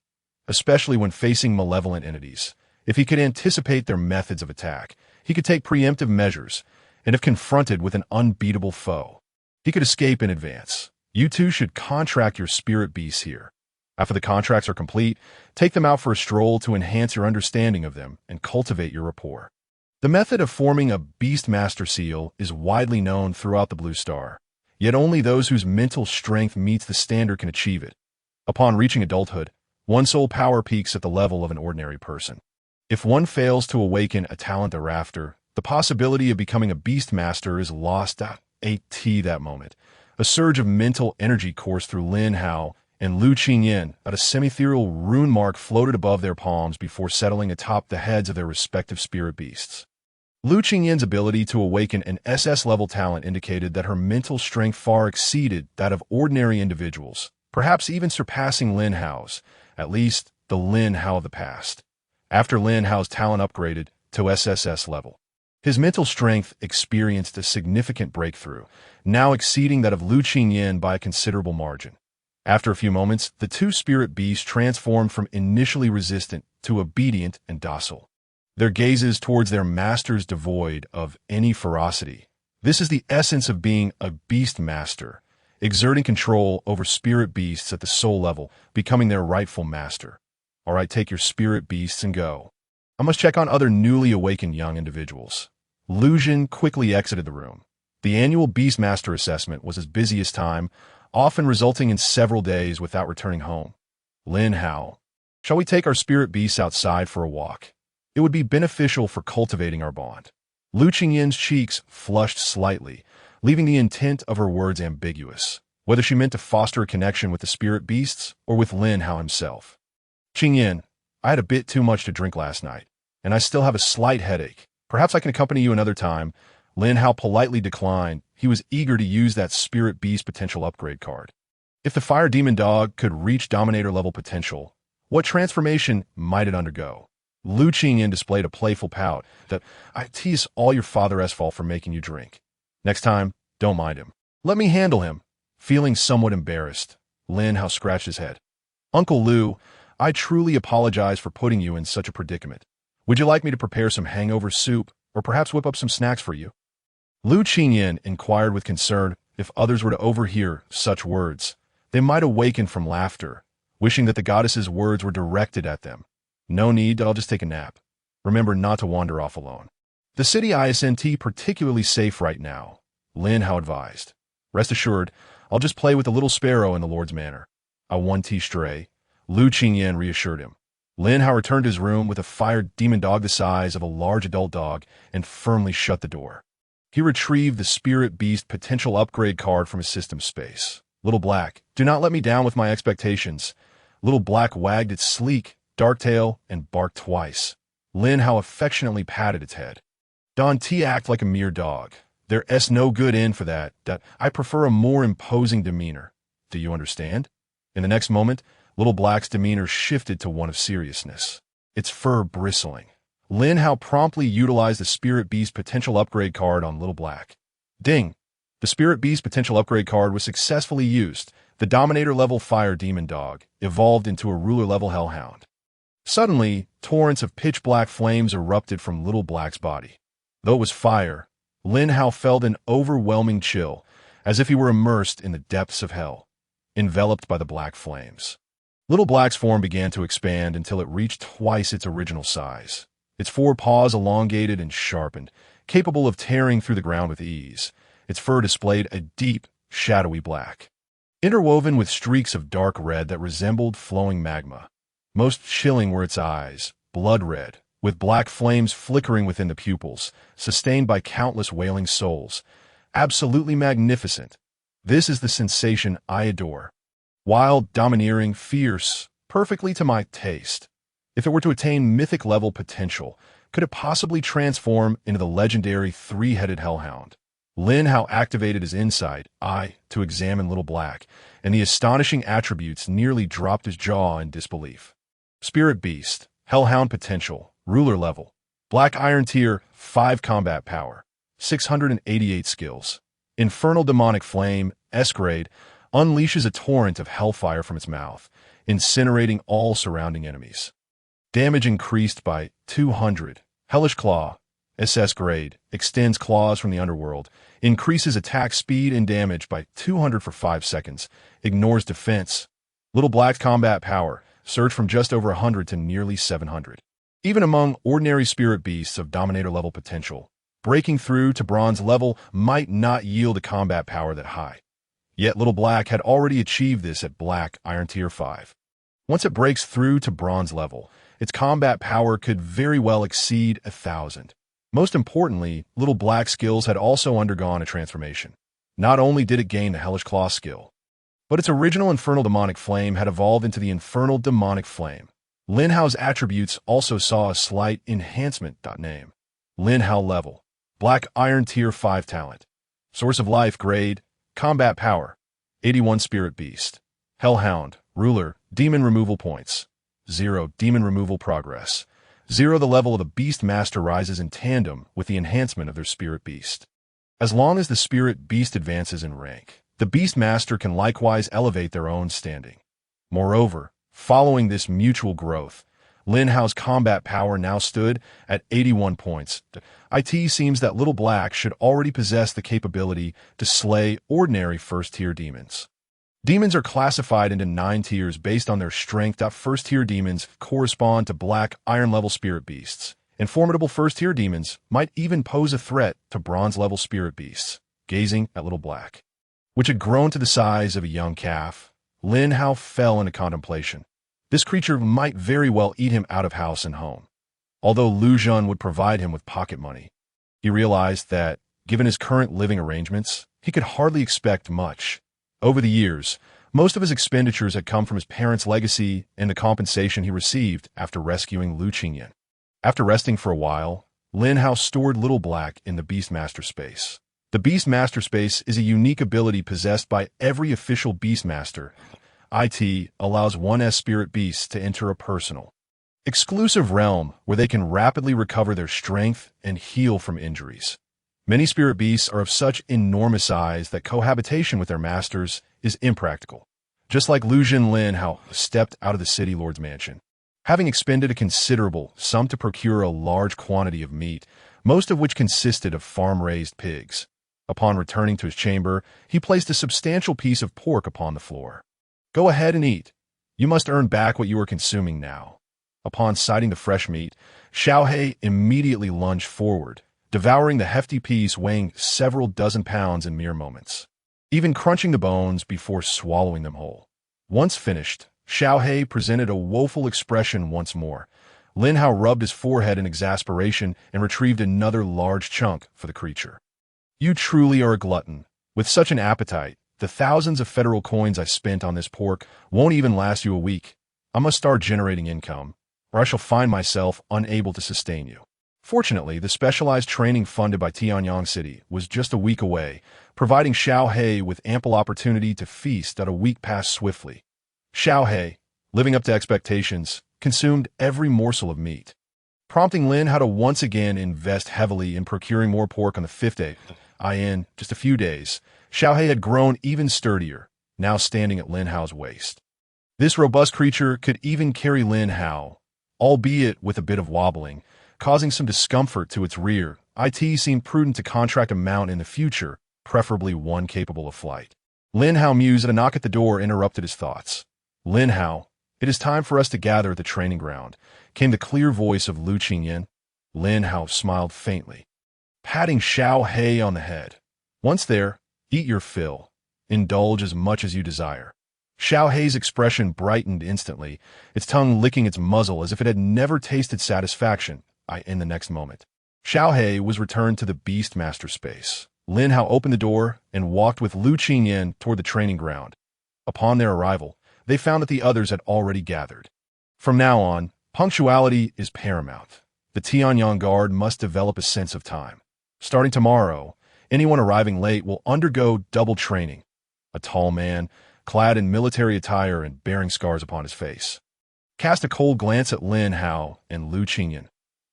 especially when facing malevolent entities. If he could anticipate their methods of attack, he could take preemptive measures, and if confronted with an unbeatable foe, he could escape in advance. You two should contract your spirit beasts here. After the contracts are complete, take them out for a stroll to enhance your understanding of them and cultivate your rapport. The method of forming a Beast Master Seal is widely known throughout the Blue Star, yet only those whose mental strength meets the standard can achieve it. Upon reaching adulthood, one's soul power peaks at the level of an ordinary person. If one fails to awaken a talent thereafter, the possibility of becoming a Beast Master is lost at that moment. A surge of mental energy coursed through Lin Hao and Lu Qingyan at a semi-ethereal rune mark floated above their palms before settling atop the heads of their respective spirit beasts. Lu Qingyan's ability to awaken an SS-level talent indicated that her mental strength far exceeded that of ordinary individuals, perhaps even surpassing Lin Hao's, at least the Lin Hao of the past. After Lin Hao's talent upgraded to SSS level, his mental strength experienced a significant breakthrough, now exceeding that of Lu Qingyan by a considerable margin. After a few moments, the two spirit beasts transformed from initially resistant to obedient and docile, their gazes towards their masters devoid of any ferocity. This is the essence of being a beast master, exerting control over spirit beasts at the soul level, becoming their rightful master. All right, take your spirit beasts and go. I must check on other newly awakened young individuals. Lu Zhan quickly exited the room. The annual Beastmaster assessment was his busiest time, often resulting in several days without returning home. Lin Hao, shall we take our spirit beasts outside for a walk? It would be beneficial for cultivating our bond. Lu Qingyan's cheeks flushed slightly, leaving the intent of her words ambiguous, whether she meant to foster a connection with the spirit beasts or with Lin Hao himself. Qingyan, I had a bit too much to drink last night, and I still have a slight headache. Perhaps I can accompany you another time. Lin Hao politely declined. He was eager to use that spirit beast potential upgrade card. If the fire demon dog could reach dominator level potential, what transformation might it undergo? Lu Qingyan displayed a playful pout that I tease all your father-esque fault for making you drink. Next time, don't mind him. Let me handle him. Feeling somewhat embarrassed, Lin Hao scratched his head. Uncle Lu, I truly apologize for putting you in such a predicament. Would you like me to prepare some hangover soup, or perhaps whip up some snacks for you? Lu Qingyan inquired with concern. If others were to overhear such words, they might awaken from laughter, wishing that the goddess's words were directed at them. No need, I'll just take a nap. Remember not to wander off alone. The city isn't particularly safe right now, Lin Hao advised. Rest assured, I'll just play with the little sparrow in the Lord's manor. A 1T stray, Lu Qingyan reassured him. Lin Hao returned to his room with a fire demon dog the size of a large adult dog and firmly shut the door. He retrieved the spirit beast potential upgrade card from his system space. Little Black, do not let me down with my expectations. Little Black wagged its sleek, dark tail and barked twice. Lin Hao affectionately patted its head. Don't act like a mere dog. There's no good in for that. I prefer a more imposing demeanor. Do you understand? In the next moment, Little Black's demeanor shifted to one of seriousness, its fur bristling. Lin Hao promptly utilized the Spirit Beast potential upgrade card on Little Black. Ding! The Spirit Beast potential upgrade card was successfully used. The Dominator-level Fire Demon Dog evolved into a Ruler-level Hellhound. Suddenly, torrents of pitch-black flames erupted from Little Black's body. Though it was fire, Lin Hao felt an overwhelming chill, as if he were immersed in the depths of hell, enveloped by the black flames. Little Black's form began to expand until it reached twice its original size. Its four paws elongated and sharpened, capable of tearing through the ground with ease. Its fur displayed a deep, shadowy black, interwoven with streaks of dark red that resembled flowing magma. Most chilling were its eyes, blood red, with black flames flickering within the pupils, sustained by countless wailing souls. Absolutely magnificent. This is the sensation I adore. Wild, domineering, fierce, perfectly to my taste. If it were to attain mythic level potential, could it possibly transform into the legendary three-headed hellhound? Lin Hao activated his insight eye to examine Little Black, and the astonishing attributes nearly dropped his jaw in disbelief. Spirit Beast, Hellhound potential, Ruler level. Black Iron Tier, 5 combat power, 688 skills. Infernal Demonic Flame, S grade, unleashes a torrent of hellfire from its mouth, incinerating all surrounding enemies. Damage increased by 200. Hellish Claw, SS grade, extends claws from the underworld, increases attack speed and damage by 200 for 5 seconds, ignores defense. Little Black's combat power, surged from just over 100 to nearly 700. Even among ordinary spirit beasts of Dominator level potential, breaking through to bronze level might not yield a combat power that high. Yet Little Black had already achieved this at Black Iron Tier 5. Once it breaks through to bronze level, its combat power could very well exceed 1,000. Most importantly, Little Black's skills had also undergone a transformation. Not only did it gain the Hellish Claw skill, but its original Infernal Demonic Flame had evolved into the Infernal Demonic Flame. Lin Hao's attributes also saw a slight enhancement. Name: Lin Hao level, Black Iron Tier 5 talent. Source of Life grade, combat power, 81 Spirit Beast. Hellhound, ruler, demon removal points, 0 demon removal progress. 0 The level of the Beast Master rises in tandem with the enhancement of their Spirit Beast. As long as the Spirit Beast advances in rank, the Beast Master can likewise elevate their own standing. Moreover, following this mutual growth, Lin Hao's combat power now stood at 81 points. It seems that Little Black should already possess the capability to slay ordinary first-tier demons. Demons are classified into 9 tiers based on their strength. First-tier demons correspond to Black Iron-level spirit beasts, and formidable first-tier demons might even pose a threat to bronze-level spirit beasts. Gazing at Little Black, which had grown to the size of a young calf, Lin Hao fell into contemplation. This creature might very well eat him out of house and home. Although Lu Zhen would provide him with pocket money, he realized that, given his current living arrangements, he could hardly expect much. Over the years, most of his expenditures had come from his parents' legacy and the compensation he received after rescuing Lu Qingyan. After resting for a while, Lin Hao stored Little Black in the Beastmaster Space. The Beastmaster Space is a unique ability possessed by every official Beastmaster. It allows 1S spirit beasts to enter a personal, exclusive realm where they can rapidly recover their strength and heal from injuries. Many spirit beasts are of such enormous size that cohabitation with their masters is impractical. Just like Lu Zhen, Lin Hao stepped out of the city lord's mansion. Having expended a considerable sum to procure a large quantity of meat, most of which consisted of farm-raised pigs. Upon returning to his chamber, he placed a substantial piece of pork upon the floor. Go ahead and eat. You must earn back what you are consuming now. Upon sighting the fresh meat, Xiaohei immediately lunged forward, devouring the hefty piece weighing several dozen pounds in mere moments, even crunching the bones before swallowing them whole. Once finished, Xiaohei presented a woeful expression once more. Lin Hao rubbed his forehead in exasperation and retrieved another large chunk for the creature. You truly are a glutton. With such an appetite, the thousands of federal coins I spent on this pork won't even last you a week. I must start generating income, or I shall find myself unable to sustain you. Fortunately, the specialized training funded by Tianyang City was just a week away, providing Xiaohei with ample opportunity to feast. A week passed swiftly. Xiaohei, living up to expectations, consumed every morsel of meat, prompting Lin Hao to once again invest heavily in procuring more pork on the 5th day. In just a few days, Xiaohei had grown even sturdier, now standing at Lin Hao's waist. This robust creature could even carry Lin Hao, albeit with a bit of wobbling, causing some discomfort to its rear. It seemed prudent to contract a mount in the future, preferably one capable of flight. Lin Hao mused, and a knock at the door interrupted his thoughts. Lin Hao, it is time for us to gather at the training ground, came the clear voice of Lu Qingyan. Lin Hao smiled faintly, patting Xiaohei on the head. Once there, eat your fill. Indulge as much as you desire. Xiaohei's expression brightened instantly, its tongue licking its muzzle as if it had never tasted satisfaction. In the next moment, Xiaohei was returned to the Beastmaster Space. Lin Hao opened the door and walked with Lu Qingyan toward the training ground. Upon their arrival, they found that the others had already gathered. From now on, punctuality is paramount. The Tianyang Guard must develop a sense of time. Starting tomorrow, anyone arriving late will undergo double training. A tall man, clad in military attire and bearing scars upon his face, cast a cold glance at Lin Hao and Lu Qingyan.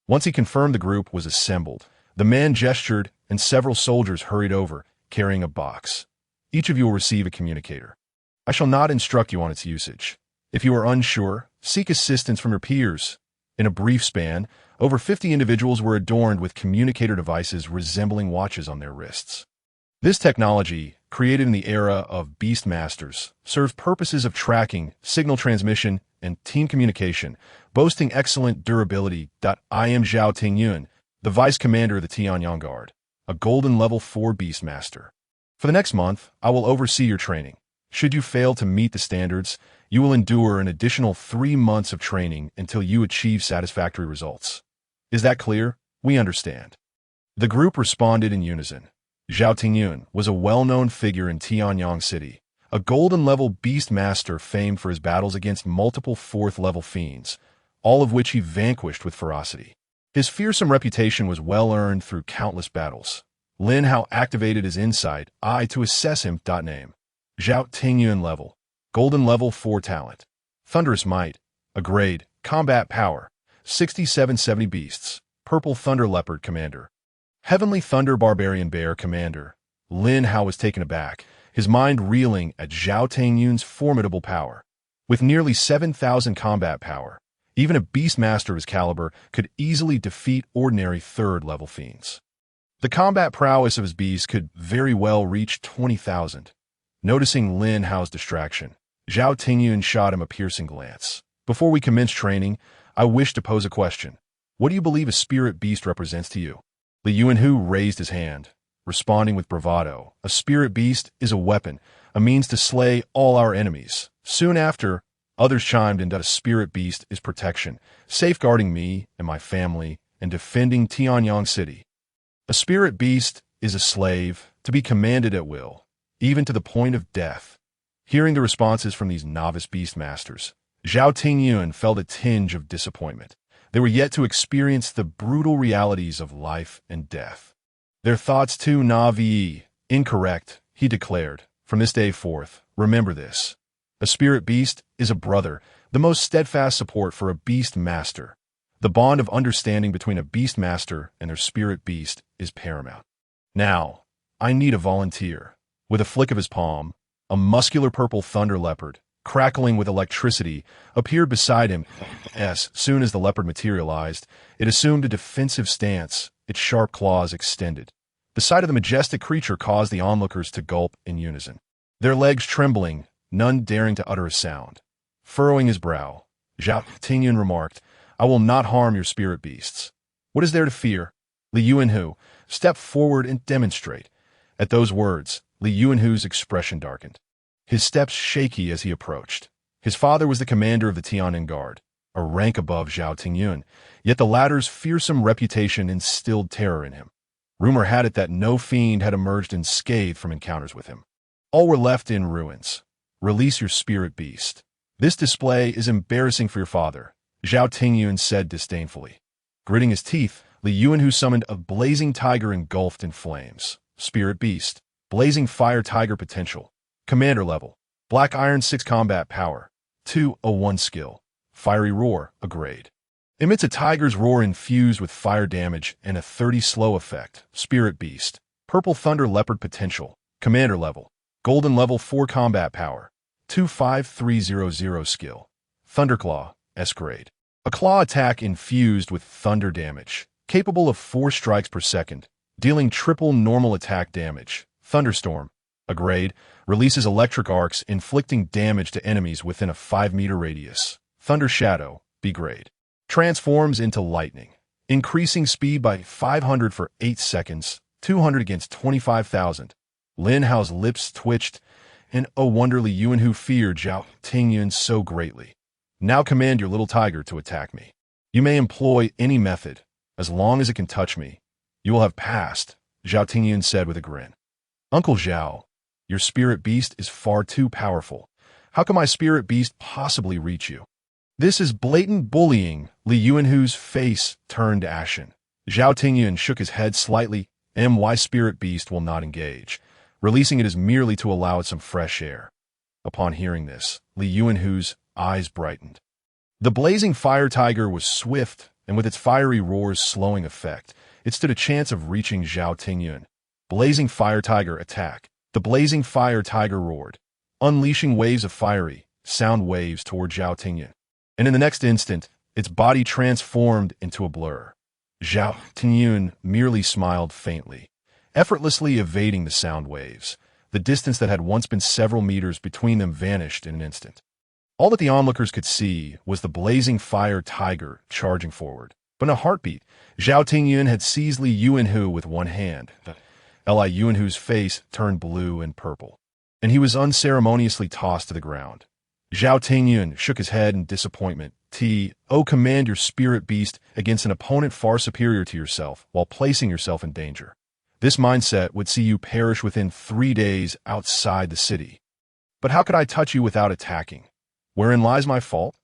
Once he confirmed the group was assembled, the man gestured and several soldiers hurried over, carrying a box. Each of you will receive a communicator. I shall not instruct you on its usage. If you are unsure, seek assistance from your peers. In a brief span, over 50 individuals were adorned with communicator devices resembling watches on their wrists. This technology, created in the era of Beastmasters, serves purposes of tracking, signal transmission, and team communication, boasting excellent durability. I am Zhao Tingyun, the Vice Commander of the Tianyang Guard, a Golden Level 4 Beastmaster. For the next month, I will oversee your training. Should you fail to meet the standards, you will endure an additional 3 months of training until you achieve satisfactory results. Is that clear? We understand. The group responded in unison. Zhao Tingyun was a well-known figure in Tianyang City, a golden-level beastmaster famed for his battles against multiple 4th-level fiends, all of which he vanquished with ferocity. His fearsome reputation was well-earned through countless battles. Lin Hao activated his insight eye to assess him. Name: Zhao Tingyun level, Golden Level 4 talent, Thunderous Might, a grade, Combat Power, 6770 Beasts, Purple Thunder Leopard Commander, Heavenly Thunder Barbarian Bear Commander. Lin Hao was taken aback, his mind reeling at Zhao Tingyun's formidable power. With nearly 7,000 combat power, even a Beastmaster of his caliber could easily defeat ordinary 3rd-level fiends. The combat prowess of his beast could very well reach 20,000. Noticing Lin Hao's distraction, Zhao Tingyun shot him a piercing glance. Before we commence training, I wish to pose a question. What do you believe a spirit beast represents to you? Li Yuanhu raised his hand, responding with bravado. A spirit beast is a weapon, a means to slay all our enemies. Soon after, others chimed in that a spirit beast is protection, safeguarding me and my family and defending Tianyang City. A spirit beast is a slave, to be commanded at will, even to the point of death. Hearing the responses from these novice beastmasters, Zhao Tingyun felt a tinge of disappointment. They were yet to experience the brutal realities of life and death. Their thoughts too navi, incorrect, he declared. From this day forth, remember this. A spirit beast is a brother, the most steadfast support for a beast master. The bond of understanding between a beast master and their spirit beast is paramount. Now, I need a volunteer. With a flick of his palm, a muscular purple thunder leopard, crackling with electricity, appeared beside him. As soon as the leopard materialized, it assumed a defensive stance, its sharp claws extended. The sight of the majestic creature caused the onlookers to gulp in unison. Their legs trembling, none daring to utter a sound. Furrowing his brow, Zhao Tingyun remarked, I will not harm your spirit beasts. What is there to fear? Li Yuanhu, step forward and demonstrate. At those words, Li Yuanhu's expression darkened. His steps shaky as he approached. His father was the commander of the Tianyang Guard, a rank above Zhao Tingyun, yet the latter's fearsome reputation instilled terror in him. Rumor had it that no fiend had emerged unscathed from encounters with him. All were left in ruins. Release your spirit beast. This display is embarrassing for your father, Zhao Tingyun said disdainfully. Gritting his teeth, Li Yuanhu summoned a blazing tiger engulfed in flames. Spirit beast, blazing fire tiger potential. Commander level, Black Iron 6 combat power, 201 skill, Fiery Roar, a grade. Emits a tiger's roar infused with fire damage and a 30 slow effect. Spirit Beast, Purple Thunder Leopard potential, Commander level, Golden Level 4 combat power, 25300 skill, Thunderclaw, S grade. A claw attack infused with thunder damage, capable of 4 strikes per second, dealing triple normal attack damage. Thunderstorm, a grade, releases electric arcs inflicting damage to enemies within a 5-meter radius. Thunder Shadow, B grade. Transforms into lightning, increasing speed by 500 for 8 seconds, 200 against 25,000. Lin Hao's lips twitched, and oh wonder Li Yuanhu feared Zhao Tingyun so greatly. Now command your little tiger to attack me. You may employ any method, as long as it can touch me. You will have passed, Zhao Tingyun said with a grin. Uncle Zhao, your spirit beast is far too powerful. How can my spirit beast possibly reach you? This is blatant bullying. Li Yuanhu's face turned ashen. Zhao Tingyun shook his head slightly. My spirit beast will not engage. Releasing it is merely to allow it some fresh air. Upon hearing this, Li Yuanhu's eyes brightened. The blazing fire tiger was swift, and with its fiery roar's slowing effect, it stood a chance of reaching Zhao Tingyun. Blazing Fire Tiger attack. The blazing fire tiger roared, unleashing waves of fiery sound waves toward Zhao Tingyun. And in the next instant, its body transformed into a blur. Zhao Tingyun merely smiled faintly, effortlessly evading the sound waves. The distance that had once been several meters between them vanished in an instant. All that the onlookers could see was the blazing fire tiger charging forward. But in a heartbeat, Zhao Tingyun had seized Li Yuanhu with one hand. Li Yuanhu's face turned blue and purple, and he was unceremoniously tossed to the ground. Zhao Tingyun shook his head in disappointment. Command your spirit beast against an opponent far superior to yourself while placing yourself in danger. This mindset would see you perish within 3 days outside the city. But how could I touch you without attacking? Wherein lies my fault?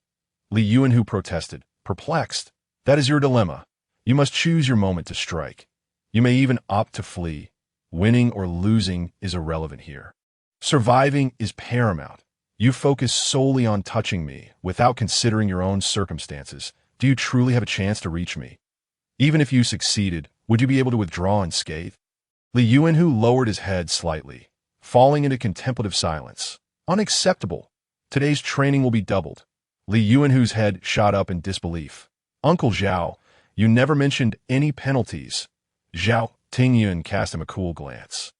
Li Yuanhu protested, perplexed. That is your dilemma. You must choose your moment to strike. You may even opt to flee. Winning or losing is irrelevant here. Surviving is paramount. You focus solely on touching me without considering your own circumstances. Do you truly have a chance to reach me? Even if you succeeded, would you be able to withdraw unscathed? Li Yuanhu lowered his head slightly, falling into contemplative silence. Unacceptable. Today's training will be doubled. Li Yuanhu's head shot up in disbelief. Uncle Zhao, you never mentioned any penalties. Zhao Tingyun cast him a cool glance.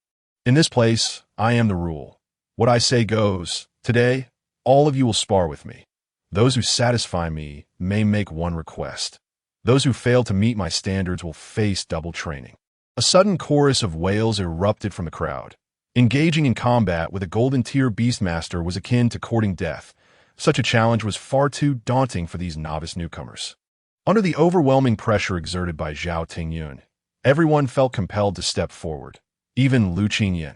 In this place, I am the rule. What I say goes. Today, all of you will spar with me. Those who satisfy me may make one request. Those who fail to meet my standards will face double training. A sudden chorus of wails erupted from the crowd. Engaging in combat with a golden tier beastmaster was akin to courting death. Such a challenge was far too daunting for these novice newcomers. Under the overwhelming pressure exerted by Zhao Tingyun, everyone felt compelled to step forward, even Lu Qingyan.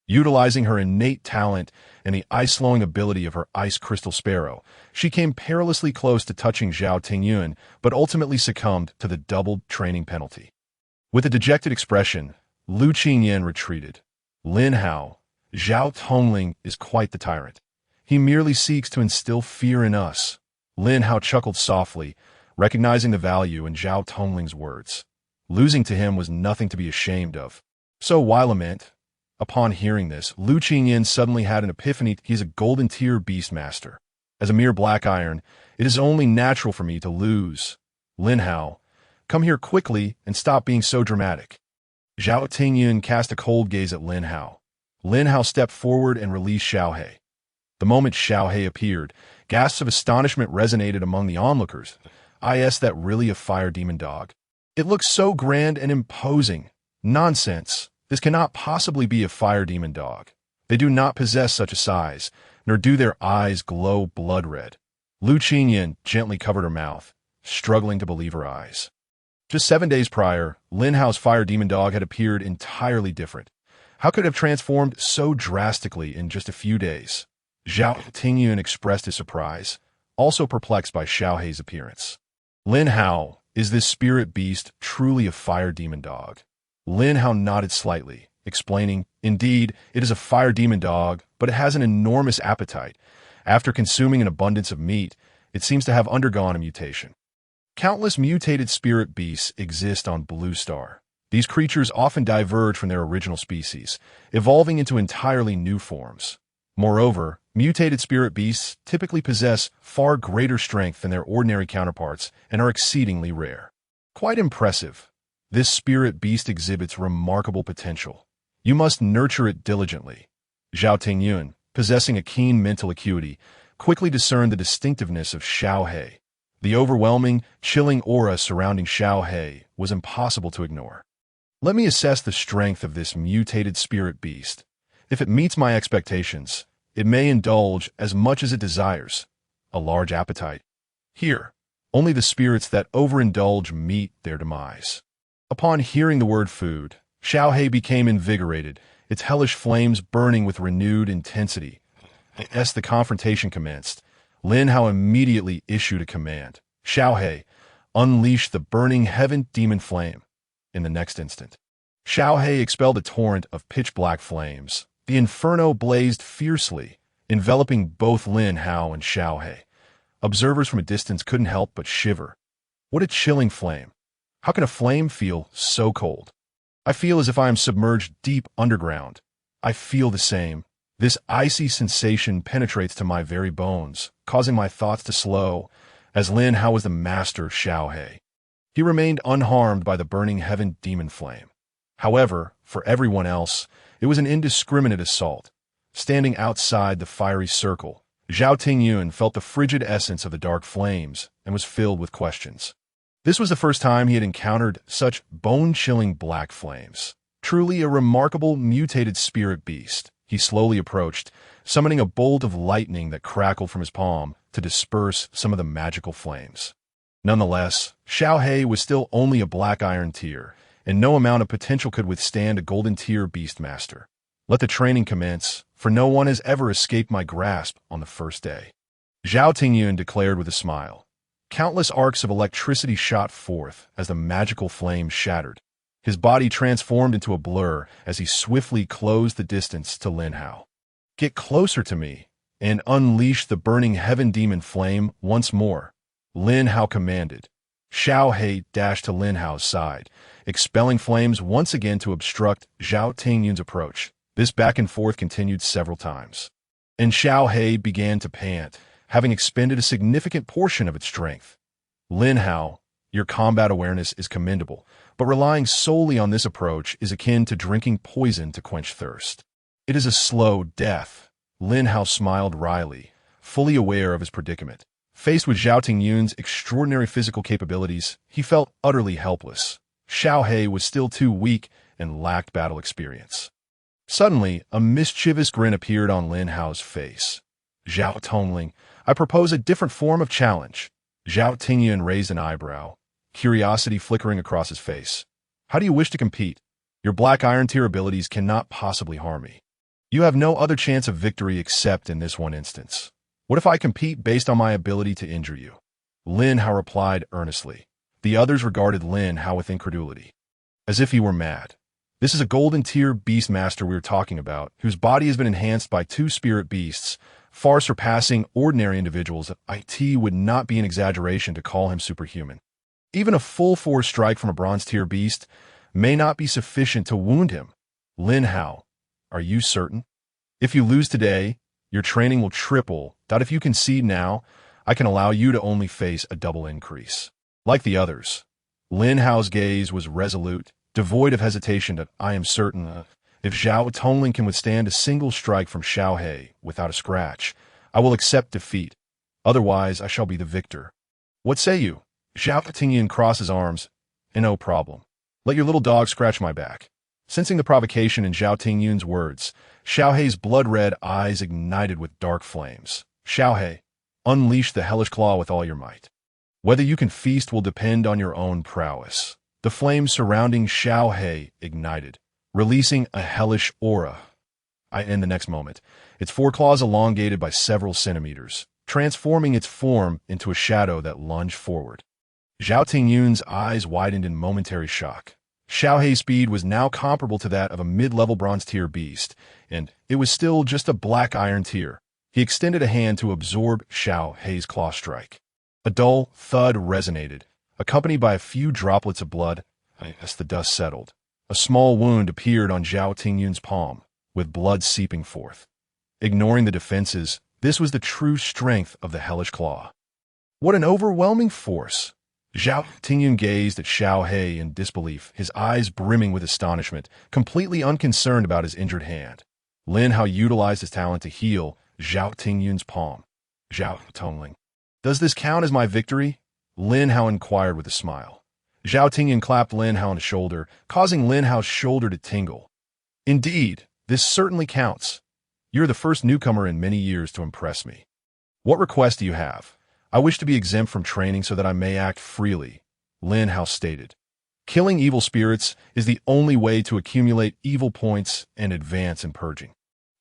Utilizing her innate talent and the ice-slowing ability of her ice crystal sparrow, she came perilously close to touching Zhao Tingyun, but ultimately succumbed to the doubled training penalty. With a dejected expression, Lu Qingyan retreated. Lin Hao, Zhao Tongling is quite the tyrant. He merely seeks to instill fear in us. Lin Hao chuckled softly, recognizing the value in Zhao Tongling's words. Losing to him was nothing to be ashamed of. So why lament? Upon hearing this, Lu Qingyan suddenly had an epiphany. He's a golden tier beastmaster. As a mere black iron, it is only natural for me to lose. Lin Hao, come here quickly and stop being so dramatic. Zhao Tingyun cast a cold gaze at Lin Hao. Lin Hao stepped forward and released Xiaohe. The moment Xiaohe appeared, gasps of astonishment resonated among the onlookers. Is that really a fire demon dog? It looks so grand and imposing. Nonsense. This cannot possibly be a fire demon dog. They do not possess such a size, nor do their eyes glow blood red. Lu Qingyan gently covered her mouth, struggling to believe her eyes. Just 7 days prior, Lin Hao's fire demon dog had appeared entirely different. How could it have transformed so drastically in just a few days? Zhao Tingyun expressed his surprise, also perplexed by Xiaohe's appearance. Lin Hao, is this spirit beast truly a fire demon dog? Lin Hao nodded slightly, explaining, indeed, it is a fire demon dog, but it has an enormous appetite. After consuming an abundance of meat, it seems to have undergone a mutation. Countless mutated spirit beasts exist on Blue Star. These creatures often diverge from their original species, evolving into entirely new forms. Moreover, mutated spirit beasts typically possess far greater strength than their ordinary counterparts and are exceedingly rare. Quite impressive. This spirit beast exhibits remarkable potential. You must nurture it diligently. Zhao Tingyun, possessing a keen mental acuity, quickly discerned the distinctiveness of Xiaohe. The overwhelming, chilling aura surrounding Xiaohe was impossible to ignore. Let me assess the strength of this mutated spirit beast. If it meets my expectations, it may indulge as much as it desires. A large appetite. Here, only the spirits that overindulge meet their demise. Upon hearing the word food, Xiaohe became invigorated, its hellish flames burning with renewed intensity. As the confrontation commenced, Lin Hao immediately issued a command. Xiaohe, unleash the burning heaven demon flame. In the next instant, Xiaohe expelled a torrent of pitch-black flames. The inferno blazed fiercely, enveloping both Lin Hao and Xiaohe. Observers from a distance couldn't help but shiver. What a chilling flame. How can a flame feel so cold? I feel as if I am submerged deep underground. I feel the same. This icy sensation penetrates to my very bones, causing my thoughts to slow, as Lin Hao was the master Xiao He. He remained unharmed by the burning heaven demon flame. However, for everyone else, it was an indiscriminate assault. Standing outside the fiery circle, Zhao Tingyun felt the frigid essence of the dark flames and was filled with questions. This was the first time he had encountered such bone-chilling black flames. Truly a remarkable mutated spirit beast. He slowly approached, summoning a bolt of lightning that crackled from his palm to disperse some of the magical flames. Nonetheless, Xiao He was still only a black iron tier, and no amount of potential could withstand a golden tier beastmaster. Let the training commence, for no one has ever escaped my grasp on the first day. Zhao Tingyun declared with a smile. Countless arcs of electricity shot forth as the magical flames shattered. His body transformed into a blur as he swiftly closed the distance to Lin Hao. Get closer to me and unleash the burning heaven demon flame once more, Lin Hao commanded. Xiao He dashed to Lin Hao's side, expelling flames once again to obstruct Zhao Tingyun's approach. This back and forth continued several times. And Xiao He began to pant, having expended a significant portion of its strength. Lin Hao, your combat awareness is commendable, but relying solely on this approach is akin to drinking poison to quench thirst. It is a slow death. Lin Hao smiled wryly, fully aware of his predicament. Faced with Zhao Tingyun's extraordinary physical capabilities, he felt utterly helpless. Xiao He was still too weak and lacked battle experience. Suddenly, a mischievous grin appeared on Lin Hao's face. Zhao Tongling, I propose a different form of challenge. Zhao Tingyun raised an eyebrow, curiosity flickering across his face. How do you wish to compete? Your black iron tier abilities cannot possibly harm me. You have no other chance of victory except in this one instance. What if I compete based on my ability to injure you? Lin Hao replied earnestly. The others regarded Lin Hao with incredulity, as if he were mad. This is a golden tier beastmaster we are talking about, whose body has been enhanced by 2 spirit beasts, far surpassing ordinary individuals. It would not be an exaggeration to call him superhuman. Even a full force strike from a bronze tier beast may not be sufficient to wound him. Lin Hao, are you certain? If you lose today, your training will triple. If you concede now, I can allow you to only face a double increase. Like the others, Lin Hao's gaze was resolute, devoid of hesitation. I am certain if Zhao Tongling can withstand a single strike from Xiao He without a scratch, I will accept defeat. Otherwise, I shall be the victor. What say you? Zhao Tingyun crossed his arms. No problem. Let your little dog scratch my back. Sensing the provocation in Zhao Tingyun's words, Xiao He's blood-red eyes ignited with dark flames. Xiao He, unleash the hellish claw with all your might. Whether you can feast will depend on your own prowess. The flames surrounding Xiao He ignited, releasing a hellish aura. In the next moment, its foreclaws elongated by several centimeters, transforming its form into a shadow that lunged forward. Zhao Tingyun's eyes widened in momentary shock. Xiao He's speed was now comparable to that of a mid-level bronze tier beast, and it was still just a black iron tier. He extended a hand to absorb Xiao He's claw strike. A dull thud resonated, accompanied by a few droplets of blood. As the dust settled, a small wound appeared on Zhao Tingyun's palm, with blood seeping forth. Ignoring the defenses, this was the true strength of the hellish claw. What an overwhelming force! Zhao Tingyun gazed at Xiao He in disbelief, his eyes brimming with astonishment, completely unconcerned about his injured hand. Lin Hao utilized his talent to heal Zhao Tingyun's palm. Zhao Tongling, does this count as my victory? Lin Hao inquired with a smile. Zhao Tingyun clapped Lin Hao on the shoulder, causing Lin Hao's shoulder to tingle. Indeed, this certainly counts. You're the first newcomer in many years to impress me. What request do you have? I wish to be exempt from training so that I may act freely, Lin Hao stated. Killing evil spirits is the only way to accumulate evil points and advance in purging.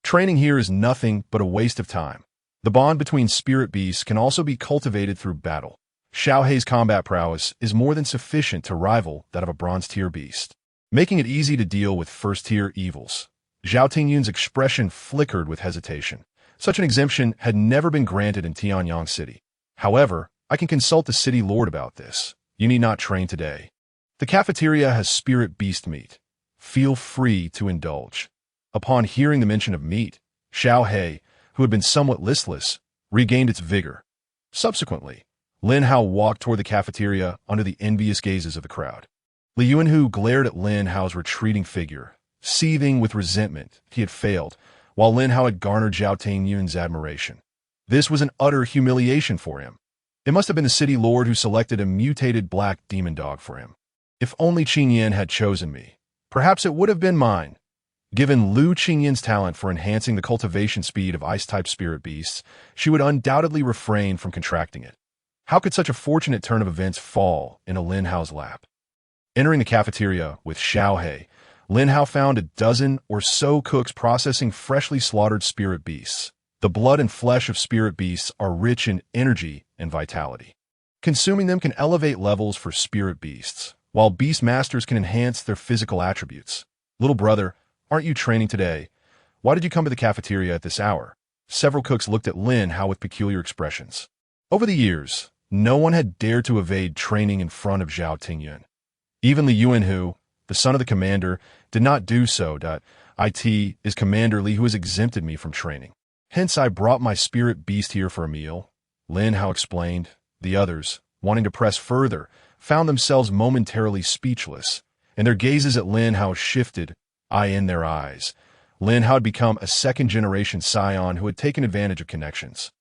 Training here is nothing but a waste of time. The bond between spirit beasts can also be cultivated through battle. Xiao He's combat prowess is more than sufficient to rival that of a bronze-tier beast, making it easy to deal with first-tier evils. Zhao Tingyun's expression flickered with hesitation. Such an exemption had never been granted in Tianyang City. However, I can consult the city lord about this. You need not train today. The cafeteria has spirit beast meat. Feel free to indulge." Upon hearing the mention of meat, Xiao He, who had been somewhat listless, regained its vigor. Subsequently, Lin Hao walked toward the cafeteria under the envious gazes of the crowd. Li Yuanhu glared at Lin Hao's retreating figure, seething with resentment. He had failed, while Lin Hao had garnered Zhao Tingyun's admiration. This was an utter humiliation for him. It must have been the city lord who selected a mutated black demon dog for him. If only Qingyan had chosen me, perhaps it would have been mine. Given Lu Qingyan's talent for enhancing the cultivation speed of ice-type spirit beasts, she would undoubtedly refrain from contracting it. How could such a fortunate turn of events fall in a Lin Hao's lap? Entering the cafeteria with Xiao He, Lin Hao found a dozen or so cooks processing freshly slaughtered spirit beasts. The blood and flesh of spirit beasts are rich in energy and vitality. Consuming them can elevate levels for spirit beasts, while beast masters can enhance their physical attributes. Little brother, aren't you training today? Why did you come to the cafeteria at this hour? Several cooks looked at Lin Hao with peculiar expressions. Over the years, no one had dared to evade training in front of Zhao Tingyun. Even Li Yuanhu, the son of the commander, did not do so. It is Commander Li who has exempted me from training. Hence I brought my spirit beast here for a meal, Lin Hao explained. The others, wanting to press further, found themselves momentarily speechless, and their gazes at Lin Hao shifted, eye in their eyes. Lin Hao had become a second-generation scion who had taken advantage of connections.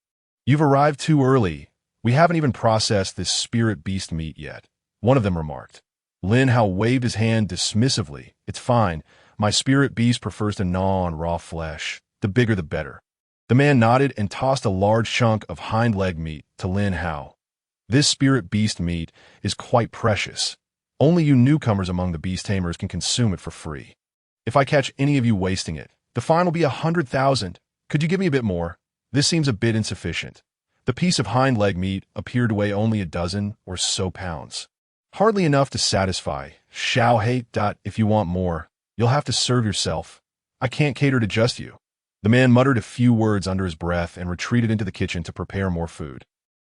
"You've arrived too early. We haven't even processed this spirit beast meat yet," one of them remarked. Lin Hao waved his hand dismissively. "It's fine. My spirit beast prefers to gnaw on raw flesh. The bigger the better." The man nodded and tossed a large chunk of hind leg meat to Lin Hao. "This spirit beast meat is quite precious. Only you newcomers among the beast tamers can consume it for free. If I catch any of you wasting it, the fine will be 100,000. Could you give me a bit more? This seems a bit insufficient." The piece of hind leg meat appeared to weigh only a dozen or so pounds. "Hardly enough to satisfy. Xiao He. If you want more, you'll have to serve yourself. I can't cater to just you." The man muttered a few words under his breath and retreated into the kitchen to prepare more food.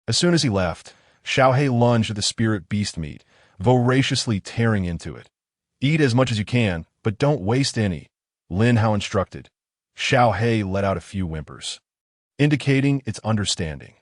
As soon as he left, Xiao He lunged at the spirit beast meat, voraciously tearing into it. "Eat as much as you can, but don't waste any," Lin Hao instructed. Xiao He let out a few whimpers, indicating its understanding.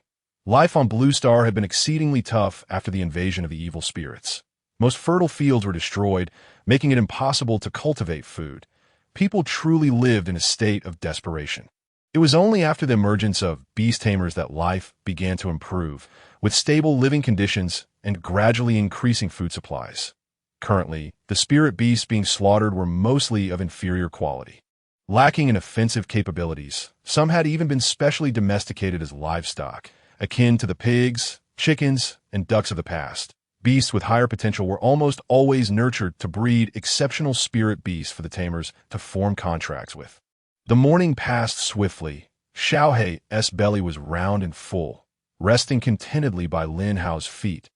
Life on Blue Star had been exceedingly tough after the invasion of the evil spirits. Most fertile fields were destroyed, making it impossible to cultivate food. People truly lived in a state of desperation. It was only after the emergence of beast tamers that life began to improve, with stable living conditions and gradually increasing food supplies. Currently, the spirit beasts being slaughtered were mostly of inferior quality. Lacking in offensive capabilities, some had even been specially domesticated as livestock, akin to the pigs, chickens, and ducks of the past. Beasts with higher potential were almost always nurtured to breed exceptional spirit beasts for the tamers to form contracts with. The morning passed swiftly. Xiao He's belly was round and full, resting contentedly by Lin Hao's feet.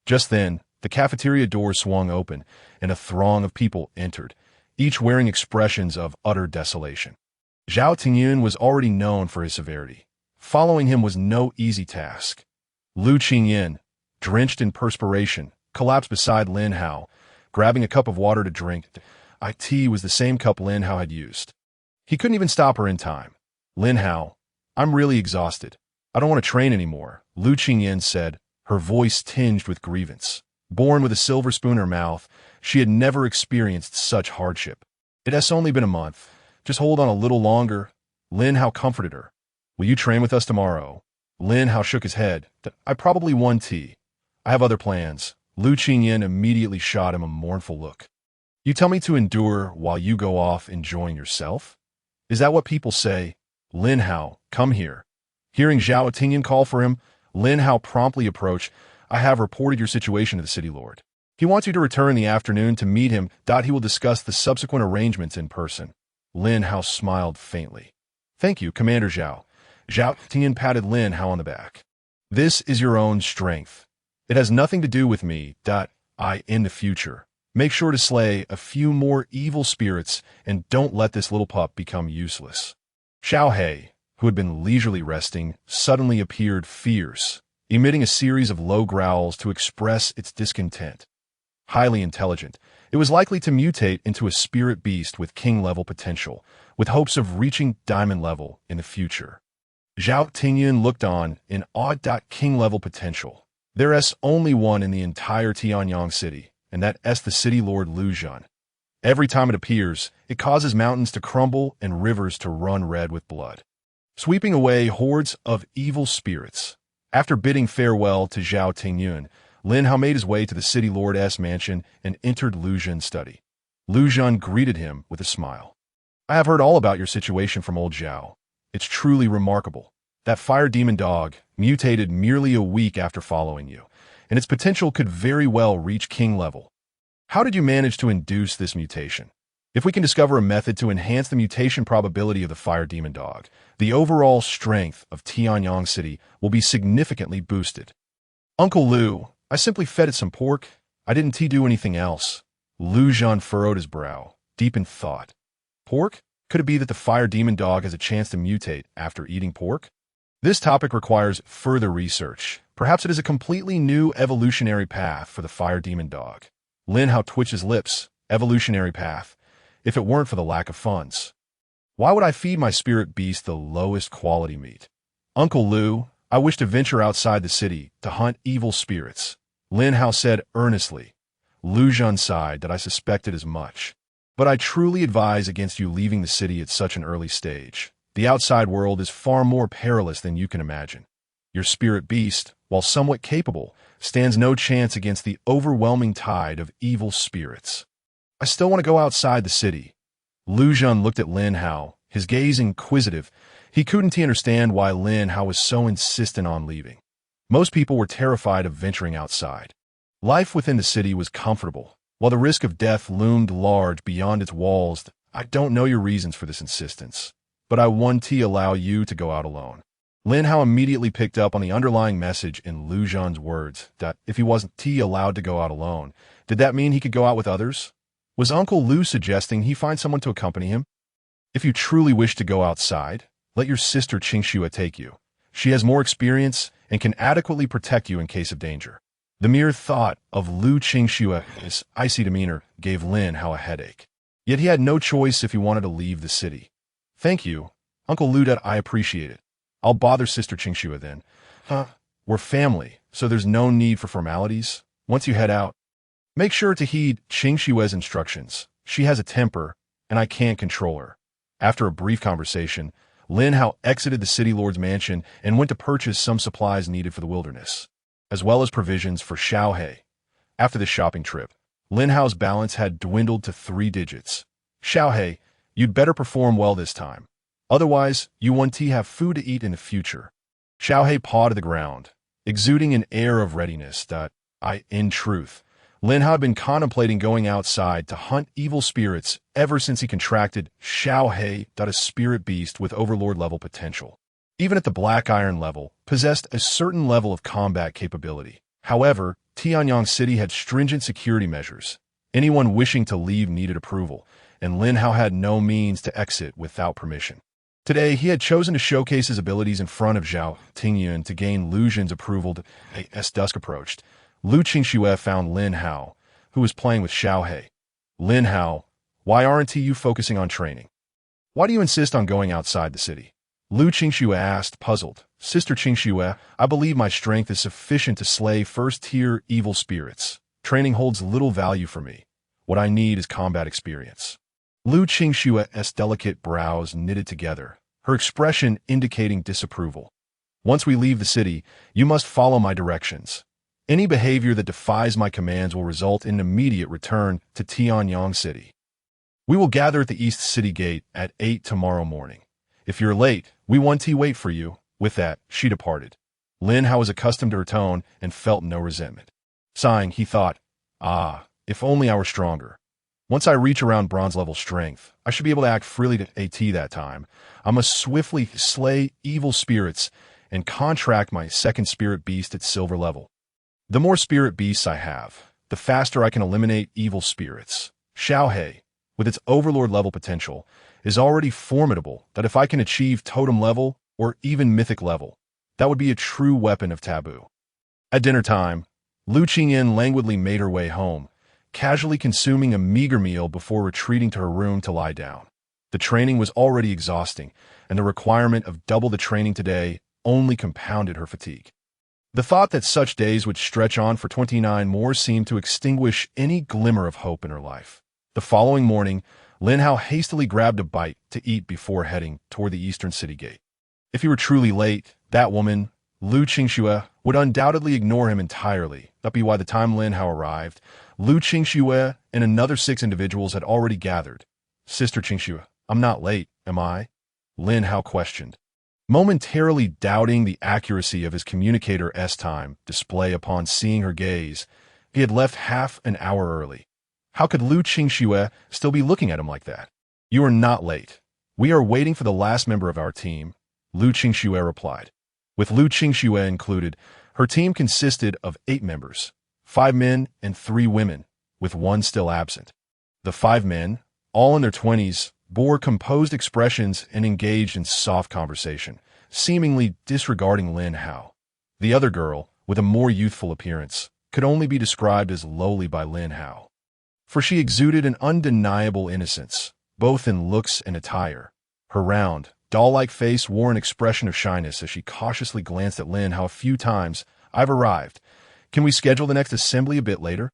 Just then, the cafeteria door swung open, and a throng of people entered, each wearing expressions of utter desolation. Zhao Tingyun was already known for his severity. Following him was no easy task. Lu Qingyan, drenched in perspiration, collapsed beside Lin Hao, grabbing a cup of water to drink. It was the same cup Lin Hao had used. He couldn't even stop her in time. "Lin Hao, I'm really exhausted. I don't want to train anymore," Lu Qingyan said, her voice tinged with grievance. Born with a silver spoon in her mouth, she had never experienced such hardship. "It has only been a month. Just hold on a little longer," Lin Hao comforted her. "Will you train with us tomorrow?" Lin Hao shook his head. "I probably won't. I have other plans." Lu Qingyan immediately shot him a mournful look. "You tell me to endure while you go off enjoying yourself? Is that what people say? Lin Hao, come here." Hearing Zhao Tingyun call for him, Lin Hao promptly approached. "I have reported your situation to the city lord. He wants you to return in the afternoon to meet him. He will discuss the subsequent arrangements in person." Lin Hao smiled faintly. "Thank you, Commander Zhao." Zhao Tingyun patted Lin Hao on the back. "This is your own strength. It has nothing to do with me. In the future, make sure to slay a few more evil spirits and don't let this little pup become useless." Xiao He, who had been leisurely resting, suddenly appeared fierce. emitting a series of low growls to express its discontent. Highly intelligent, it was likely to mutate into a spirit beast with king-level potential, with hopes of reaching diamond level in the future. Zhao Tingyun looked on in awed. King-level potential. There's only one in the entire Tianyang city, and that's the city lord Lu Zhan. Every time it appears, it causes mountains to crumble and rivers to run red with blood, sweeping away hordes of evil spirits. After bidding farewell to Zhao Tingyun, Lin Hao made his way to the city lord's mansion and entered Lu Zhan's study. Lu Zhan greeted him with a smile. I have heard all about your situation from old Zhao. It's truly remarkable. That fire demon dog mutated merely a week after following you, and its potential could very well reach king level. How did you manage to induce this mutation? If we can discover a method to enhance the mutation probability of the fire demon dog, the overall strength of Tianyang City will be significantly boosted. Uncle Lu, I simply fed it some pork. I didn't do anything else. Lu Zhan furrowed his brow, deep in thought. Pork? Could it be that the fire demon dog has a chance to mutate after eating pork? This topic requires further research. Perhaps it is a completely new evolutionary path for the fire demon dog. Lin Hao twitched his lips. Evolutionary path. If it weren't for the lack of funds. Why would I feed my spirit beast the lowest quality meat? Uncle Lu, I wish to venture outside the city to hunt evil spirits. Lin Hao said earnestly. Lu Zhan sighed that I suspected as much. But I truly advise against you leaving the city at such an early stage. The outside world is far more perilous than you can imagine. Your spirit beast, while somewhat capable, stands no chance against the overwhelming tide of evil spirits. I still want to go outside the city. Lu Zhan looked at Lin Hao, his gaze inquisitive. He couldn't understand why Lin Hao was so insistent on leaving. Most people were terrified of venturing outside. Life within the city was comfortable, while the risk of death loomed large beyond its walls. I don't know your reasons for this insistence, but I want to allow you to go out alone. Lin Hao immediately picked up on the underlying message in Lu Zhan's words, that if he wasn't allowed to go out alone, did that mean he could go out with others? Was Uncle Lu suggesting he find someone to accompany him? If you truly wish to go outside, let your sister Qingxue take you. She has more experience and can adequately protect you in case of danger. The mere thought of Lu Qingxue's icy demeanor gave Lin Hao a headache. Yet he had no choice if he wanted to leave the city. Thank you, Uncle Lu, I appreciate it. I'll bother Sister Qingxue then. We're family, so there's no need for formalities. Once you head out, make sure to heed Qingxue's instructions. She has a temper, and I can't control her. After a brief conversation, Lin Hao exited the city lord's mansion and went to purchase some supplies needed for the wilderness, as well as provisions for Xiaohe. After the shopping trip, Lin Hao's balance had dwindled to 3 digits. Xiaohe, you'd better perform well this time. Otherwise, you want to have food to eat in the future. Xiaohe pawed the ground, exuding an air of readiness. In truth, Lin Hao had been contemplating going outside to hunt evil spirits ever since he contracted Xiaohe, a spirit beast with overlord-level potential. Even at the Black Iron level, possessed a certain level of combat capability. However, Tianyang City had stringent security measures. Anyone wishing to leave needed approval, and Lin Hao had no means to exit without permission. Today, he had chosen to showcase his abilities in front of Zhao Tingyun to gain Lu Zhan's approval. As dusk approached, Lu Qingxue found Lin Hao, who was playing with Xiaohe. Lin Hao, why aren't you focusing on training? Why do you insist on going outside the city? Lu Qingxue asked, puzzled. Sister Qingxue, I believe my strength is sufficient to slay first-tier evil spirits. Training holds little value for me. What I need is combat experience. Lu Qingxue's delicate brows knitted together, her expression indicating disapproval. Once we leave the city, you must follow my directions. Any behavior that defies my commands will result in an immediate return to Tianyang City. We will gather at the East City Gate at 8 tomorrow morning. If you're late, we want to wait for you. With that, she departed. Lin Hao was accustomed to her tone and felt no resentment. Sighing, he thought, if only I were stronger. Once I reach around bronze-level strength, I should be able to act freely to AT that time. I must swiftly slay evil spirits and contract my second spirit beast at silver level. The more spirit beasts I have, the faster I can eliminate evil spirits. Xiaohe, with its overlord-level potential, is already formidable. That if I can achieve totem level or even mythic level, that would be a true weapon of taboo. At dinner time, Lu Qingyan languidly made her way home, casually consuming a meager meal before retreating to her room to lie down. The training was already exhausting, and the requirement of double the training today only compounded her fatigue. The thought that such days would stretch on for 29 more seemed to extinguish any glimmer of hope in her life. The following morning, Lin Hao hastily grabbed a bite to eat before heading toward the eastern city gate. If he were truly late, that woman, Lu Qingxue, would undoubtedly ignore him entirely. But by the time Lin Hao arrived, Lu Qingxue and another 6 individuals had already gathered. "Sister Qingxue, I'm not late, am I?" Lin Hao questioned, momentarily doubting the accuracy of his communicator's time display upon seeing her gaze. He had left half an hour early. How could Lu Qingxue still be looking at him like that? "You are not late. We are waiting for the last member of our team," Lu Qingxue replied. With Lu Qingxue included, her team consisted of 8 members, 5 men and 3 women, with 1 still absent. The 5 men, all in their 20s, bore composed expressions and engaged in soft conversation, seemingly disregarding Lin Hao. The other girl, with a more youthful appearance, could only be described as lowly by Lin Hao, for she exuded an undeniable innocence, both in looks and attire. Her round, doll-like face wore an expression of shyness as she cautiously glanced at Lin Hao a few times. "I've arrived. Can we schedule the next assembly a bit later?"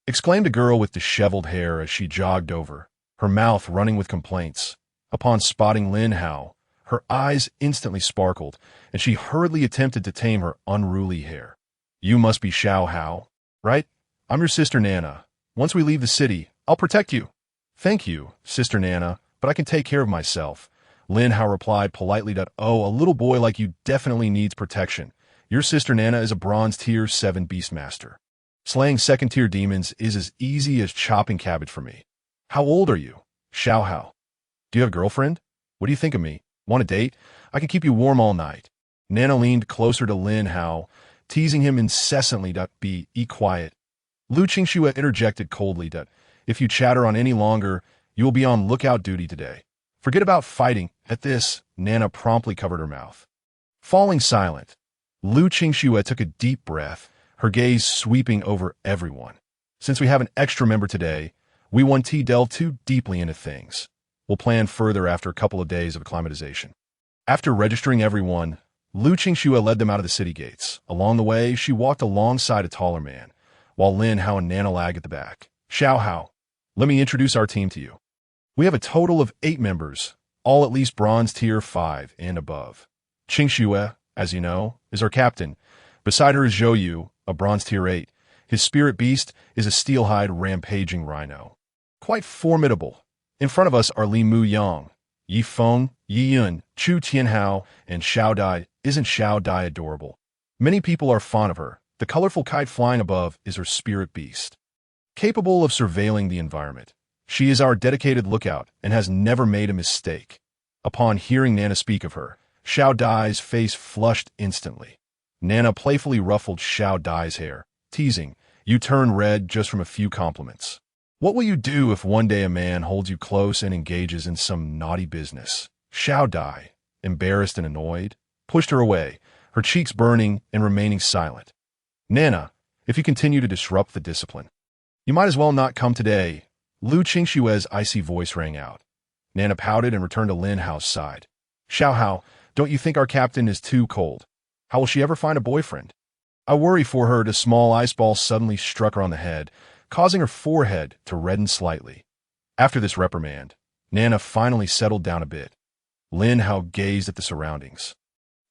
exclaimed a girl with disheveled hair as she jogged over, her mouth running with complaints. Upon spotting Lin Hao, her eyes instantly sparkled, and she hurriedly attempted to tame her unruly hair. "You must be Xiao Hao, right? I'm your sister Nana. Once we leave the city, I'll protect you." "Thank you, Sister Nana, but I can take care of myself," Lin Hao replied politely. "Oh, a little boy like you definitely needs protection. Your sister Nana is a bronze tier 7 beastmaster. Slaying second-tier demons is as easy as chopping cabbage for me." "How old are you, Xiao Hao? Do you have a girlfriend? What do you think of me? Want a date? I can keep you warm all night." Nana leaned closer to Lin Hao, teasing him incessantly. Be quiet," Lu Qingxue interjected coldly. "If you chatter on any longer, you will be on lookout duty today. Forget about fighting." At this, Nana promptly covered her mouth. Falling silent, Lu Qingxue took a deep breath, her gaze sweeping over everyone. "Since we have an extra member today, we won't delve too deeply into things. We'll plan further after a couple of days of acclimatization." After registering everyone, Lu Qingxue led them out of the city gates. Along the way, she walked alongside a taller man, while Lin Hao and Nana lagged at the back. "Xiao Hao, let me introduce our team to you. We have a total of 8 members, all at least bronze tier 5 and above. Qingxue, as you know, is our captain. Beside her is Zhou Yu, a bronze tier 8. His spirit beast is a steel-hide rampaging rhino. Quite formidable. In front of us are Li Mu Yang, Yi Feng, Yi Yun, Chu Tianhao, and Xiao Dai. Isn't Xiao Dai adorable? Many people are fond of her. The colorful kite flying above is her spirit beast. Capable of surveilling the environment, she is our dedicated lookout and has never made a mistake." Upon hearing Nana speak of her, Xiao Dai's face flushed instantly. Nana playfully ruffled Xiao Dai's hair, teasing, "You turn red just from a few compliments. What will you do if one day a man holds you close and engages in some naughty business?" Xiao Dai, embarrassed and annoyed, pushed her away, her cheeks burning and remaining silent. "Nana, if you continue to disrupt the discipline, you might as well not come today." Lu Qingxue's icy voice rang out. Nana pouted and returned to Lin Hao's side. "Xiao Hao, don't you think our captain is too cold? How will she ever find a boyfriend? I worry for her." A small ice ball suddenly struck her on the head, causing her forehead to redden slightly. After this reprimand, Nana finally settled down a bit. Lin Hao gazed at the surroundings,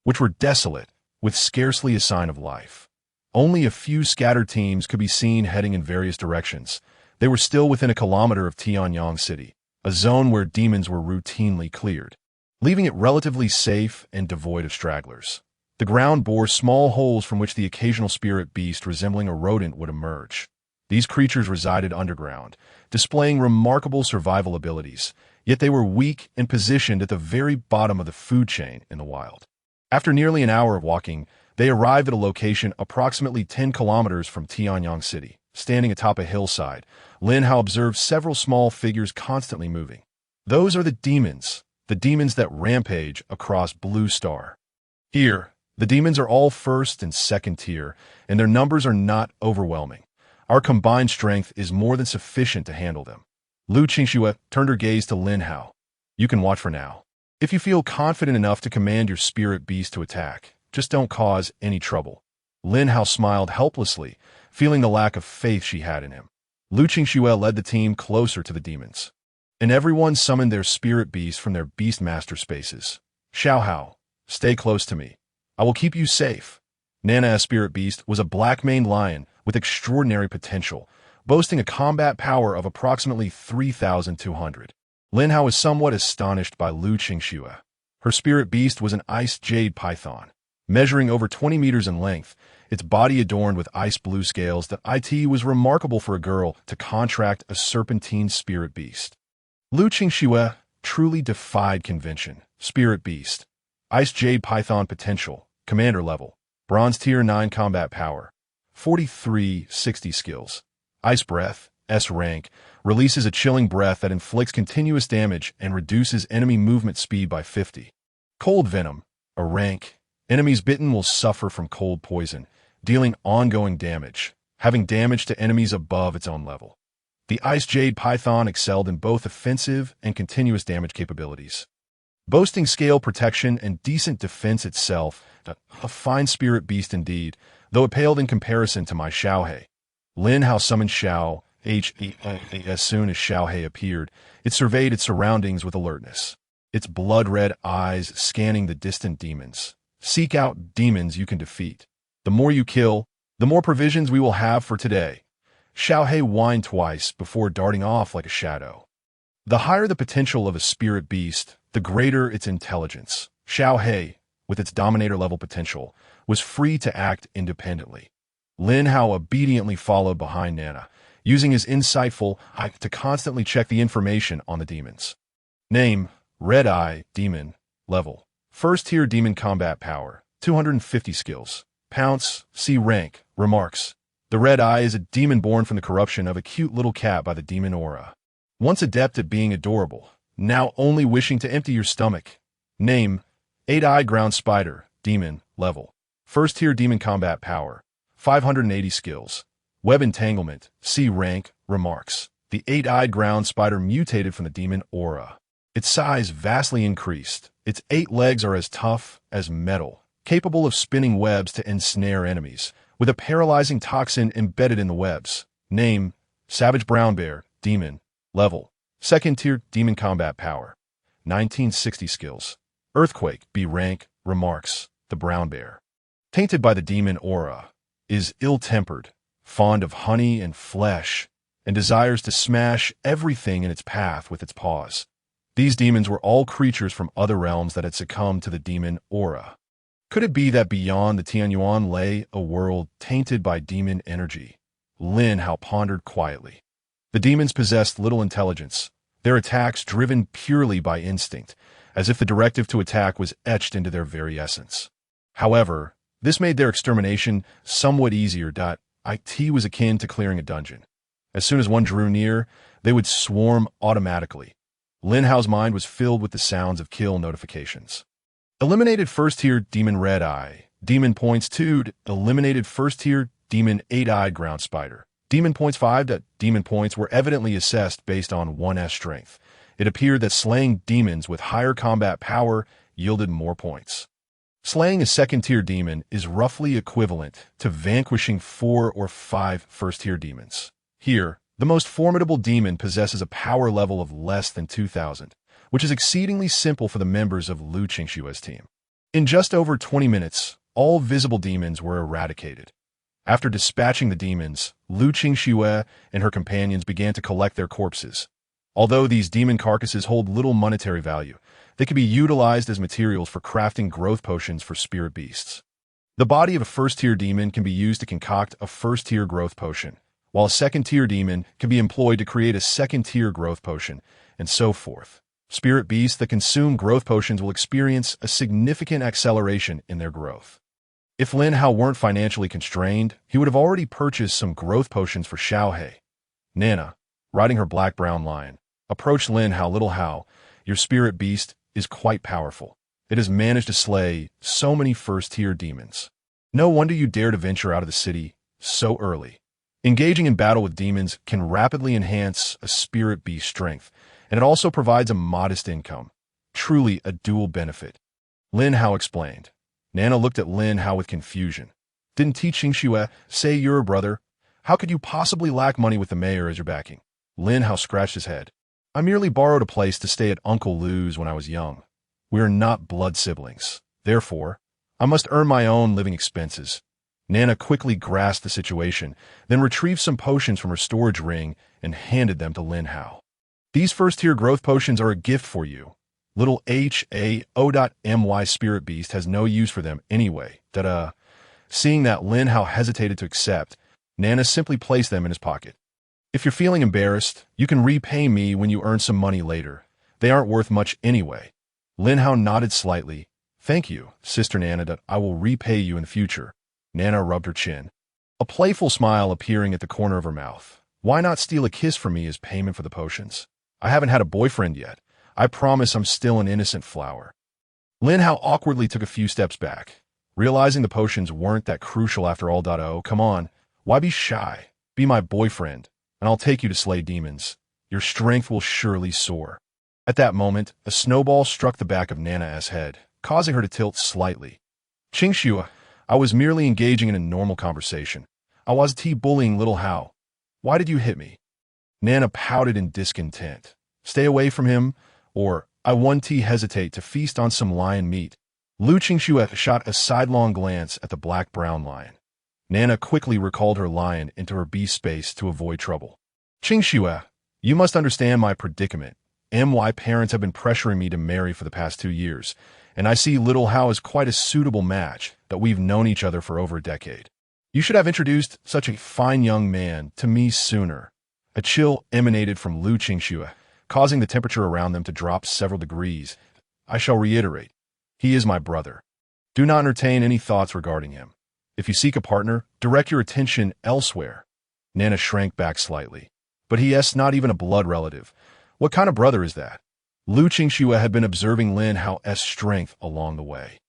which were desolate, with scarcely a sign of life. Only a few scattered teams could be seen heading in various directions. They were still within a kilometer of Tianyang City, a zone where demons were routinely cleared, leaving it relatively safe and devoid of stragglers. The ground bore small holes from which the occasional spirit beast resembling a rodent would emerge. These creatures resided underground, displaying remarkable survival abilities, yet they were weak and positioned at the very bottom of the food chain in the wild. After nearly an hour of walking, they arrived at a location approximately 10 kilometers from Tianyang City. Standing atop a hillside, Lin Hao observed several small figures constantly moving. "Those are the demons that rampage across Blue Star. Here, The demons are all first and second tier, and their numbers are not overwhelming. Our combined strength is more than sufficient to handle them. Lu Qingxue turned her gaze to Lin Hao. You can watch for now. If you feel confident enough to command your spirit beast to attack, just don't cause any trouble. Lin Hao smiled helplessly, feeling the lack of faith she had in him. Lu Qingxue led the team closer to the demons, and everyone summoned their spirit beasts from their beastmaster spaces. Xiao Hao, stay close to me. I will keep you safe. Nana's spirit beast was a black-maned lion with extraordinary potential, boasting a combat power of approximately 3,200. Lin Hao was somewhat astonished by Lu Qingxue. Her spirit beast was an ice jade python, measuring over 20 meters in length, its body adorned with ice blue scales. That it was remarkable for a girl to contract a serpentine spirit beast. Lu Qingxue truly defied convention. Spirit beast, ice jade python potential, commander level, bronze tier 9 combat power, 4360 skills. Ice breath, S rank, releases a chilling breath that inflicts continuous damage and reduces enemy movement speed by 50. Cold venom, a rank, enemies bitten will suffer from cold poison, dealing ongoing damage, having damage to enemies above its own level. The ice jade python excelled in both offensive and continuous damage capabilities, boasting scale protection and decent defense itself. A fine spirit beast indeed, though it paled in comparison to my Xiaohe. Lin Hao summoned Xiao He. As soon as Xiaohe appeared, it surveyed its surroundings with alertness, its blood-red eyes scanning the distant demons. Seek out demons you can defeat. The more you kill, the more provisions we will have for today. Xiaohe whined twice before darting off like a shadow. The higher the potential of a spirit beast, the greater its intelligence. Xiaohe, with its dominator-level potential, was free to act independently. Lin Hao obediently followed behind Nana, using his insightful eye to constantly check the information on the demons. Name, Red Eye, Demon, Level, First Tier Demon Combat Power, 250 skills. Pounce, C rank, Remarks. The Red Eye is a demon born from the corruption of a cute little cat by the demon aura. Once adept at being adorable, now only wishing to empty your stomach. Name, Eight-Eyed Ground Spider, Demon, Level, First Tier Demon Combat Power, 580 skills. Web Entanglement, C rank, Remarks. The eight-eyed ground spider mutated from the demon aura. Its size vastly increased. Its 8 legs are as tough as metal, capable of spinning webs to ensnare enemies, with a paralyzing toxin embedded in the webs. Name, Savage Brown Bear, Demon, Level, Second Tier Demon Combat Power, 1960 skills. Earthquake, B rank, Remarks. The brown bear, tainted by the demon aura, is ill-tempered, fond of honey and flesh, and desires to smash everything in its path with its paws. These demons were all creatures from other realms that had succumbed to the demon aura. Could it be that beyond the Tianyuan lay a world tainted by demon energy? Lin Hao pondered quietly. The demons possessed little intelligence, their attacks driven purely by instinct, as if the directive to attack was etched into their very essence. However, this made their extermination somewhat easier. It was akin to clearing a dungeon. As soon as one drew near, they would swarm automatically. Lin Hao's mind was filled with the sounds of kill notifications. Eliminated first-tier Demon Red Eye. Demon points 2. Eliminated first-tier Demon Eight-Eyed Ground Spider. Demon points 5. Demon points were evidently assessed based on 1S strength. It appeared that slaying demons with higher combat power yielded more points. Slaying a second-tier demon is roughly equivalent to vanquishing 4 or 5 first-tier demons. Here, the most formidable demon possesses a power level of less than 2,000, which is exceedingly simple for the members of Lu Qingxue's team. In just over 20 minutes, all visible demons were eradicated. After dispatching the demons, Lu Qingxue and her companions began to collect their corpses. Although these demon carcasses hold little monetary value, they can be utilized as materials for crafting growth potions for spirit beasts. The body of a first-tier demon can be used to concoct a first-tier growth potion, while a second-tier demon can be employed to create a second-tier growth potion, and so forth. Spirit beasts that consume growth potions will experience a significant acceleration in their growth. If Lin Hao weren't financially constrained, he would have already purchased some growth potions for Xiaohe. Nana, riding her black-brown lion, approached Lin Hao. Little Hao, your spirit beast is quite powerful. It has managed to slay so many first-tier demons. No wonder you dare to venture out of the city so early. Engaging in battle with demons can rapidly enhance a spirit beast's strength, and it also provides a modest income. Truly a dual benefit. Lin Hao explained. Nana looked at Lin Hao with confusion. Didn't Qing Xue say you're a brother? How could you possibly lack money with the mayor as your backing? Lin Hao scratched his head. I merely borrowed a place to stay at Uncle Lou's when I was young. We are not blood siblings. Therefore, I must earn my own living expenses. Nana quickly grasped the situation, then retrieved some potions from her storage ring and handed them to Lin Hao. These first-tier growth potions are a gift for you. Little H.A.O.My spirit beast has no use for them anyway. Seeing that Lin Hao hesitated to accept, Nana simply placed them in his pocket. If you're feeling embarrassed, you can repay me when you earn some money later. They aren't worth much anyway. Lin Hao nodded slightly. Thank you, Sister Nana. I will repay you in the future. Nana rubbed her chin, a playful smile appearing at the corner of her mouth. Why not steal a kiss from me as payment for the potions? I haven't had a boyfriend yet. I promise I'm still an innocent flower. Lin Hao awkwardly took a few steps back, realizing the potions weren't that crucial after all. Oh, come on. Why be shy? Be my boyfriend, and I'll take you to slay demons. Your strength will surely soar. At that moment, a snowball struck the back of Nana's head, causing her to tilt slightly. Qing Xue, I was merely engaging in a normal conversation. I was bullying little Hao. Why did you hit me? Nana pouted in discontent. Stay away from him, or I won't hesitate to feast on some lion meat. Lu Qingxue shot a sidelong glance at the black-brown lion. Nana quickly recalled her lion into her beast space to avoid trouble. Qingxue, you must understand my predicament. My parents have been pressuring me to marry for the past 2 years, and I see little Hao as quite a suitable match that we've known each other for over a decade. You should have introduced such a fine young man to me sooner. A chill emanated from Lu Qingxue, causing the temperature around them to drop several degrees. I shall reiterate, he is my brother. Do not entertain any thoughts regarding him. If you seek a partner, direct your attention elsewhere. Nana shrank back slightly. But he is not even a blood relative. What kind of brother is that? Lu Qingxue had been observing Lin Hao's strength along the way.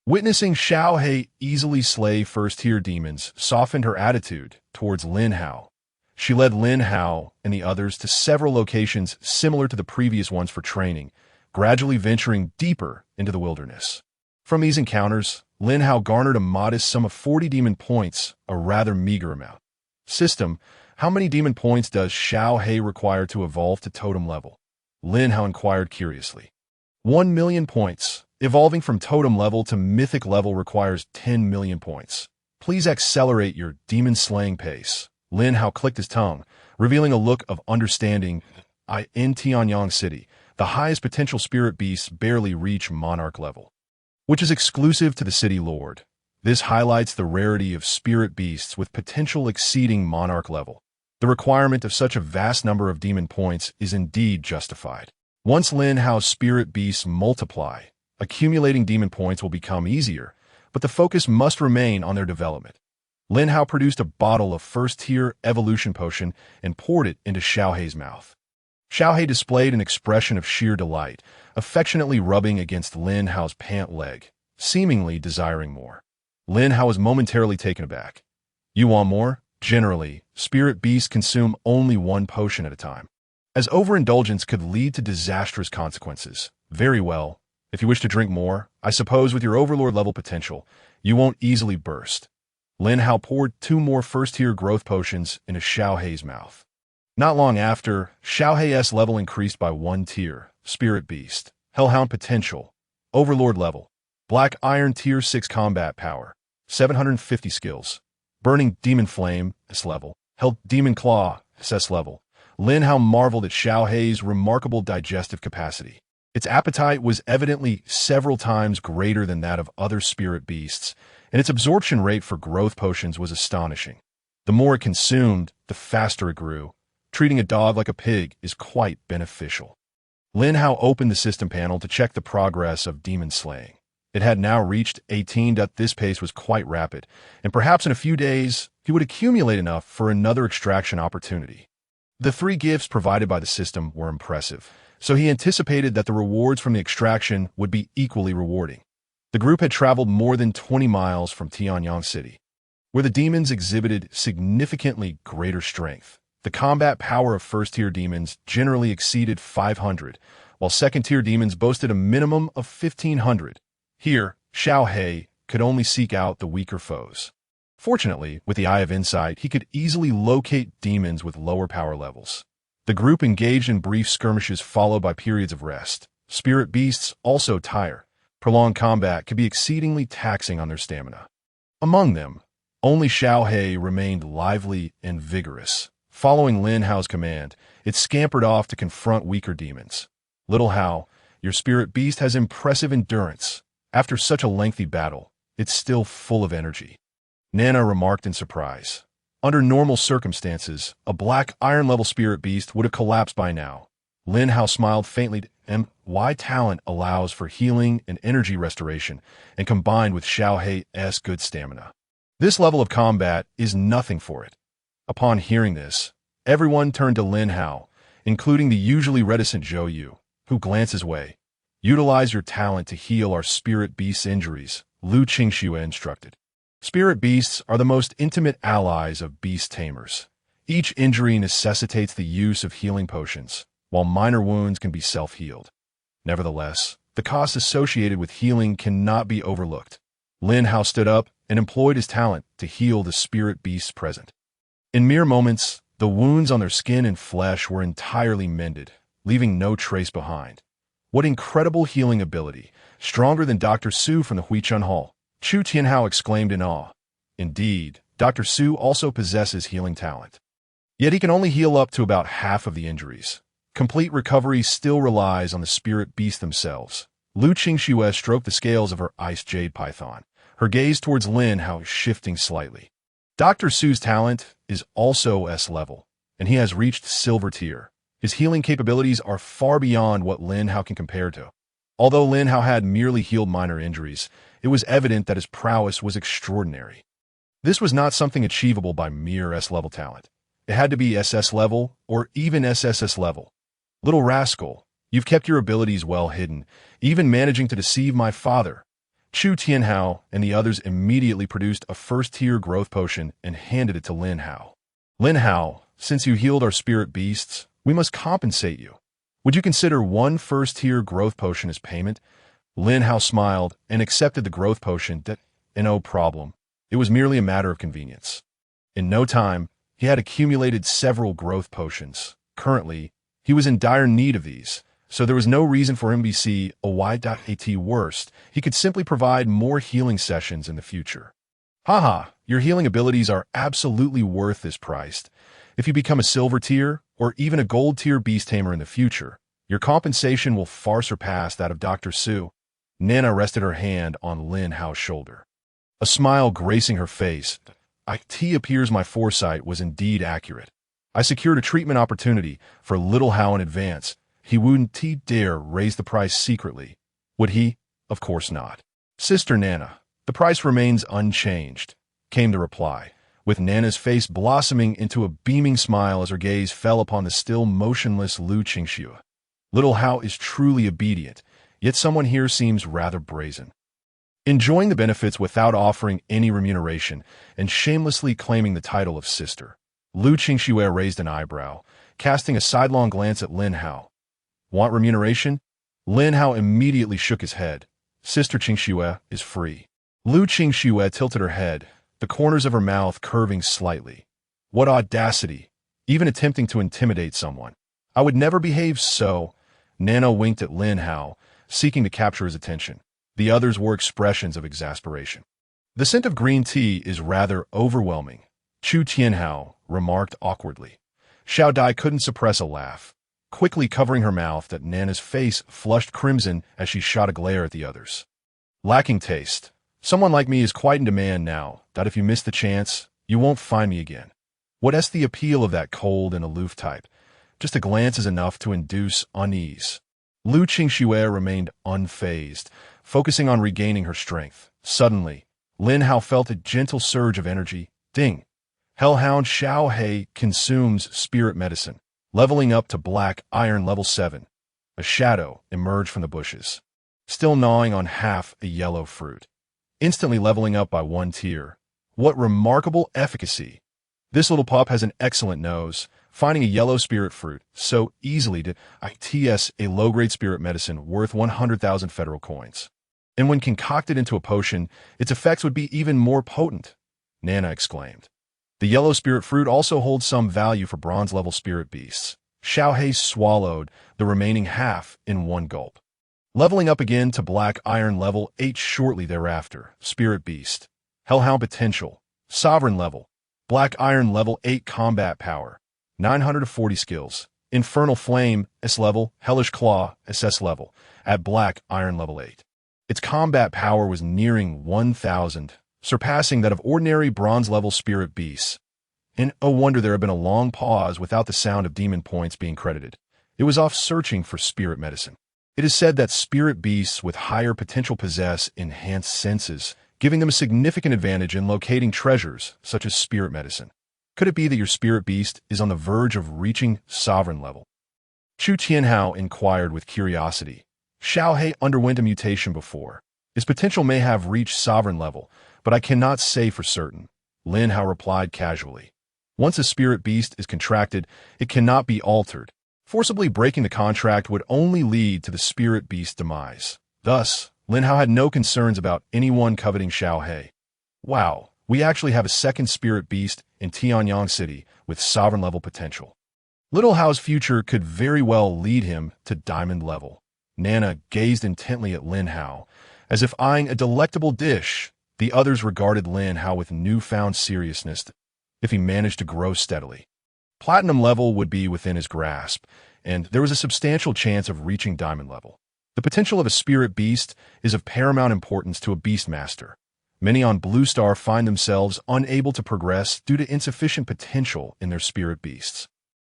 Witnessing Xiao He easily slay first-tier demons softened her attitude towards Lin Hao. She led Lin Hao and the others to several locations similar to the previous ones for training, gradually venturing deeper into the wilderness. From these encounters, Lin Hao garnered a modest sum of 40 demon points, a rather meager amount. System, how many demon points does Xiao He require to evolve to totem level? Lin Hao inquired curiously. 1 million points. Evolving from totem level to mythic level requires 10 million points. Please accelerate your demon slaying pace. Lin Hao clicked his tongue, revealing a look of understanding. In Tianyang City, the highest potential spirit beasts barely reach monarch level, which is exclusive to the city lord. This highlights the rarity of spirit beasts with potential exceeding monarch level. The requirement of such a vast number of demon points is indeed justified. Once Lin Hao's spirit beasts multiply, accumulating demon points will become easier, but the focus must remain on their development. Lin Hao produced a bottle of first-tier evolution potion and poured it into Xiao He's mouth. Xiao He displayed an expression of sheer delight, affectionately rubbing against Lin Hao's pant leg, seemingly desiring more. Lin Hao was momentarily taken aback. You want more? Generally, spirit beasts consume only one potion at a time, as overindulgence could lead to disastrous consequences. Very well. If you wish to drink more, I suppose with your overlord level potential, you won't easily burst. Lin Hao poured 2 more first-tier growth potions into Xiao He's mouth. Not long after, Xiao He's level increased by 1 tier, Spirit Beast, Hellhound Potential, Overlord level, Black Iron Tier 6 Combat Power, 750 skills, Burning Demon Flame, S level, Hell Demon Claw, SS level. Lin Hao marveled at Xiao He's remarkable digestive capacity. Its appetite was evidently several times greater than that of other spirit beasts, and its absorption rate for growth potions was astonishing. The more it consumed, the faster it grew. Treating a dog like a pig is quite beneficial. Lin Hao opened the system panel to check the progress of demon slaying. It had now reached 18. This pace was quite rapid, and perhaps in a few days, he would accumulate enough for another extraction opportunity. The 3 gifts provided by the system were impressive. so he anticipated that the rewards from the extraction would be equally rewarding. The group had traveled more than 20 miles from Tianyang City, where the demons exhibited significantly greater strength. The combat power of first-tier demons generally exceeded 500, while second-tier demons boasted a minimum of 1,500. Here, Xiao He could only seek out the weaker foes. Fortunately, with the Eye of Insight, he could easily locate demons with lower power levels. The group engaged in brief skirmishes followed by periods of rest. Spirit beasts also tire. Prolonged combat could be exceedingly taxing on their stamina. Among them, only Xiao He remained lively and vigorous. Following Lin Hao's command, it scampered off to confront weaker demons. Little Hao, your spirit beast has impressive endurance. After such a lengthy battle, it's still full of energy. Nana remarked in surprise. Under normal circumstances, a black iron-level spirit beast would have collapsed by now. Lin Hao smiled faintly, and Y talent allows for healing and energy restoration, and combined with Xiao Hei's good stamina. This level of combat is nothing for it. Upon hearing this, everyone turned to Lin Hao, including the usually reticent Zhou Yu, who glances away. Utilize your talent to heal our spirit beast's injuries, Lu Qingxue instructed. Spirit beasts are the most intimate allies of beast tamers. Each injury necessitates the use of healing potions, while minor wounds can be self-healed. Nevertheless, the costs associated with healing cannot be overlooked. Lin Hao stood up and employed his talent to heal the spirit beasts present. In mere moments, the wounds on their skin and flesh were entirely mended, leaving no trace behind. What incredible healing ability, stronger than Dr. Su from the Huichun Hall, Chu Tianhao exclaimed in awe. Indeed, Dr. Su also possesses healing talent. Yet he can only heal up to about half of the injuries. Complete recovery still relies on the spirit beasts themselves. Lu Qingxue stroked the scales of her ice jade python, her gaze towards Lin Hao shifting slightly. Dr. Su's talent is also S-level, and he has reached silver tier. His healing capabilities are far beyond what Lin Hao can compare to. Although Lin Hao had merely healed minor injuries, it was evident that his prowess was extraordinary. This was not something achievable by mere S-level talent. It had to be SS level or even SSS level. Little rascal, you've kept your abilities well hidden, even managing to deceive my father. Chu Tianhao and the others immediately produced a first-tier growth potion and handed it to Lin Hao. Lin Hao, since you healed our spirit beasts, we must compensate you. Would you consider one first-tier growth potion as payment? Lin Hao smiled and accepted the growth potion. No problem. It was merely a matter of convenience. In no time, he had accumulated several growth potions. Currently, he was in dire need of these, so there was no reason for him to see a Y.AT worst. He could simply provide more healing sessions in the future. Haha, your healing abilities are absolutely worth this price. If you become a silver tier or even a gold tier beast tamer in the future, your compensation will far surpass that of Dr. Su. Nana rested her hand on Lin Hao's shoulder. A smile gracing her face. It appears my foresight was indeed accurate. I secured a treatment opportunity for Little Hao in advance. He wouldn't dare raise the price secretly. Would he? Of course not. Sister Nana, the price remains unchanged, came the reply, with Nana's face blossoming into a beaming smile as her gaze fell upon the still motionless Lu Qingxue. Little Hao is truly obedient, yet someone here seems rather brazen. Enjoying the benefits without offering any remuneration and shamelessly claiming the title of sister. Lu Qingxue raised an eyebrow, casting a sidelong glance at Lin Hao. Want remuneration? Lin Hao immediately shook his head. Sister Qingxue is free. Lu Qingxue tilted her head, the corners of her mouth curving slightly. What audacity, even attempting to intimidate someone. I would never behave so. Nana winked at Lin Hao, seeking to capture his attention. The others wore expressions of exasperation. The scent of green tea is rather overwhelming, Chu Tianhao remarked awkwardly. Xiao Dai couldn't suppress a laugh, quickly covering her mouth that Nana's face flushed crimson as she shot a glare at the others. Lacking taste. Someone like me is quite in demand now, that if you miss the chance, you won't find me again. What's the appeal of that cold and aloof type? Just a glance is enough to induce unease. Lu Qingxue remained unfazed, focusing on regaining her strength. Suddenly, Lin Hao felt a gentle surge of energy. Ding! Hellhound Xiao He consumes spirit medicine, leveling up to black iron level 7. A shadow emerged from the bushes, still gnawing on half a yellow fruit, instantly leveling up by 1 tier. What remarkable efficacy! This little pup has an excellent nose, finding a yellow spirit fruit so easily to its a low-grade spirit medicine worth 100,000 federal coins. And when concocted into a potion, its effects would be even more potent, Nana exclaimed. The yellow spirit fruit also holds some value for bronze-level spirit beasts. Xiaohei swallowed the remaining half in one gulp. Leveling up again to black iron level 8 shortly thereafter. Spirit beast. Hellhound potential. Sovereign level. Black iron level 8 combat power. 940 skills. Infernal flame S level. Hellish claw SS level. At black iron level 8. Its combat power was nearing 1,000, surpassing that of ordinary bronze-level spirit beasts. And oh wonder there had been a long pause without the sound of demon points being credited. It was off searching for spirit medicine. It is said that spirit beasts with higher potential possess enhanced senses, giving them a significant advantage in locating treasures, such as spirit medicine. Could it be that your spirit beast is on the verge of reaching sovereign level? Chu Tianhao inquired with curiosity. Xiaohei underwent a mutation before. His potential may have reached sovereign level, but I cannot say for certain, Lin Hao replied casually. Once a spirit beast is contracted, it cannot be altered. Forcibly breaking the contract would only lead to the spirit beast's demise. Thus, Lin Hao had no concerns about anyone coveting Xiaohei. Wow, we actually have a second spirit beast in Tianyang City with sovereign-level potential. Little Hao's future could very well lead him to diamond level. Nana gazed intently at Lin Hao, as if eyeing a delectable dish. The others regarded Lin Hao with newfound seriousness if he managed to grow steadily. Platinum level would be within his grasp, and there was a substantial chance of reaching diamond level. The potential of a spirit beast is of paramount importance to a beastmaster. Many on Blue Star find themselves unable to progress due to insufficient potential in their spirit beasts.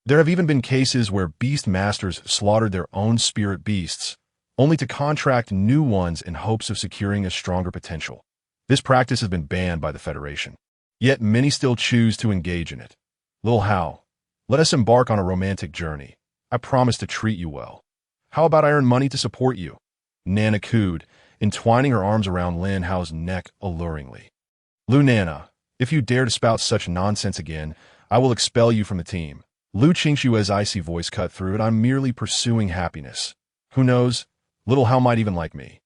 There have even been cases where beast masters slaughtered their own spirit beasts, only to contract new ones in hopes of securing a stronger potential. This practice has been banned by the Federation. Yet many still choose to engage in it. Lil Hao, let us embark on a romantic journey. I promise to treat you well. How about I earn money to support you? Nana cooed, entwining her arms around Lin Hao's neck alluringly. Lu Nana, if you dare to spout such nonsense again, I will expel you from the team. Lu Qingshue's icy voice cut through it. I'm merely pursuing happiness. Who knows? Little Hao might even like me.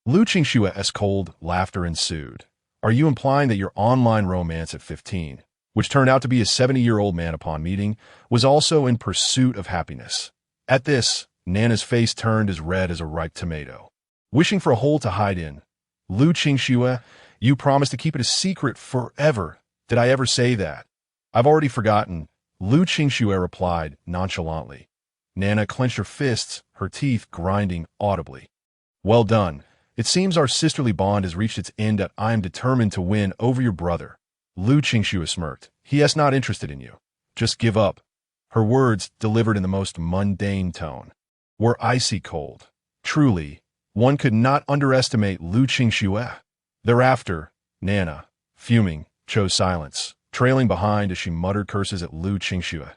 Lu Qingshue's cold laughter ensued. Are you implying that your online romance at 15, which turned out to be a 70-year-old man upon meeting, was also in pursuit of happiness? At this, Nana's face turned as red as a ripe tomato. Wishing for a hole to hide in, Lu Qingxue, you promised to keep it a secret forever. Did I ever say that? I've already forgotten, Lu Qingxue replied nonchalantly. Nana clenched her fists, her teeth grinding audibly. Well done. It seems our sisterly bond has reached its end and I am determined to win over your brother. Lu Qingxue smirked. He is not interested in you. Just give up. Her words, delivered in the most mundane tone, were icy cold. Truly, one could not underestimate Lu Qingxue. Thereafter, Nana, fuming, chose silence, trailing behind as she muttered curses at Lu Qingxue.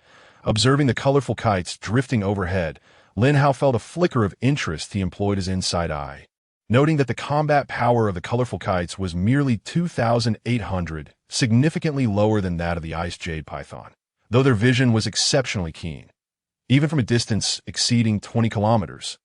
Observing the colorful kites drifting overhead, Lin Hao felt a flicker of interest. He employed his inside eye, noting that the combat power of the colorful kites was merely 2,800, significantly lower than that of the ice jade python, though their vision was exceptionally keen. Even from a distance exceeding 20 kilometers,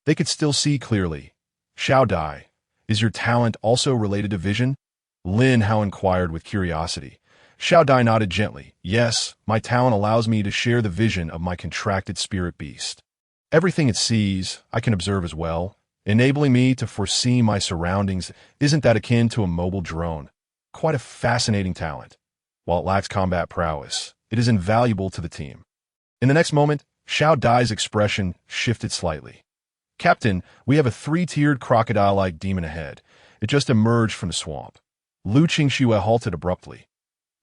they could still see clearly. Xiao Dai, is your talent also related to vision? Lin Hao inquired with curiosity. Xiao Dai nodded gently. Yes, my talent allows me to share the vision of my contracted spirit beast. Everything it sees, I can observe as well, enabling me to foresee my surroundings. Isn't that akin to a mobile drone? Quite a fascinating talent. While it lacks combat prowess, it is invaluable to the team. In the next moment, Xiao Dai's expression shifted slightly. Captain, we have a 3-tiered crocodile-like demon ahead. It just emerged from the swamp. Lu Qingxue halted abruptly.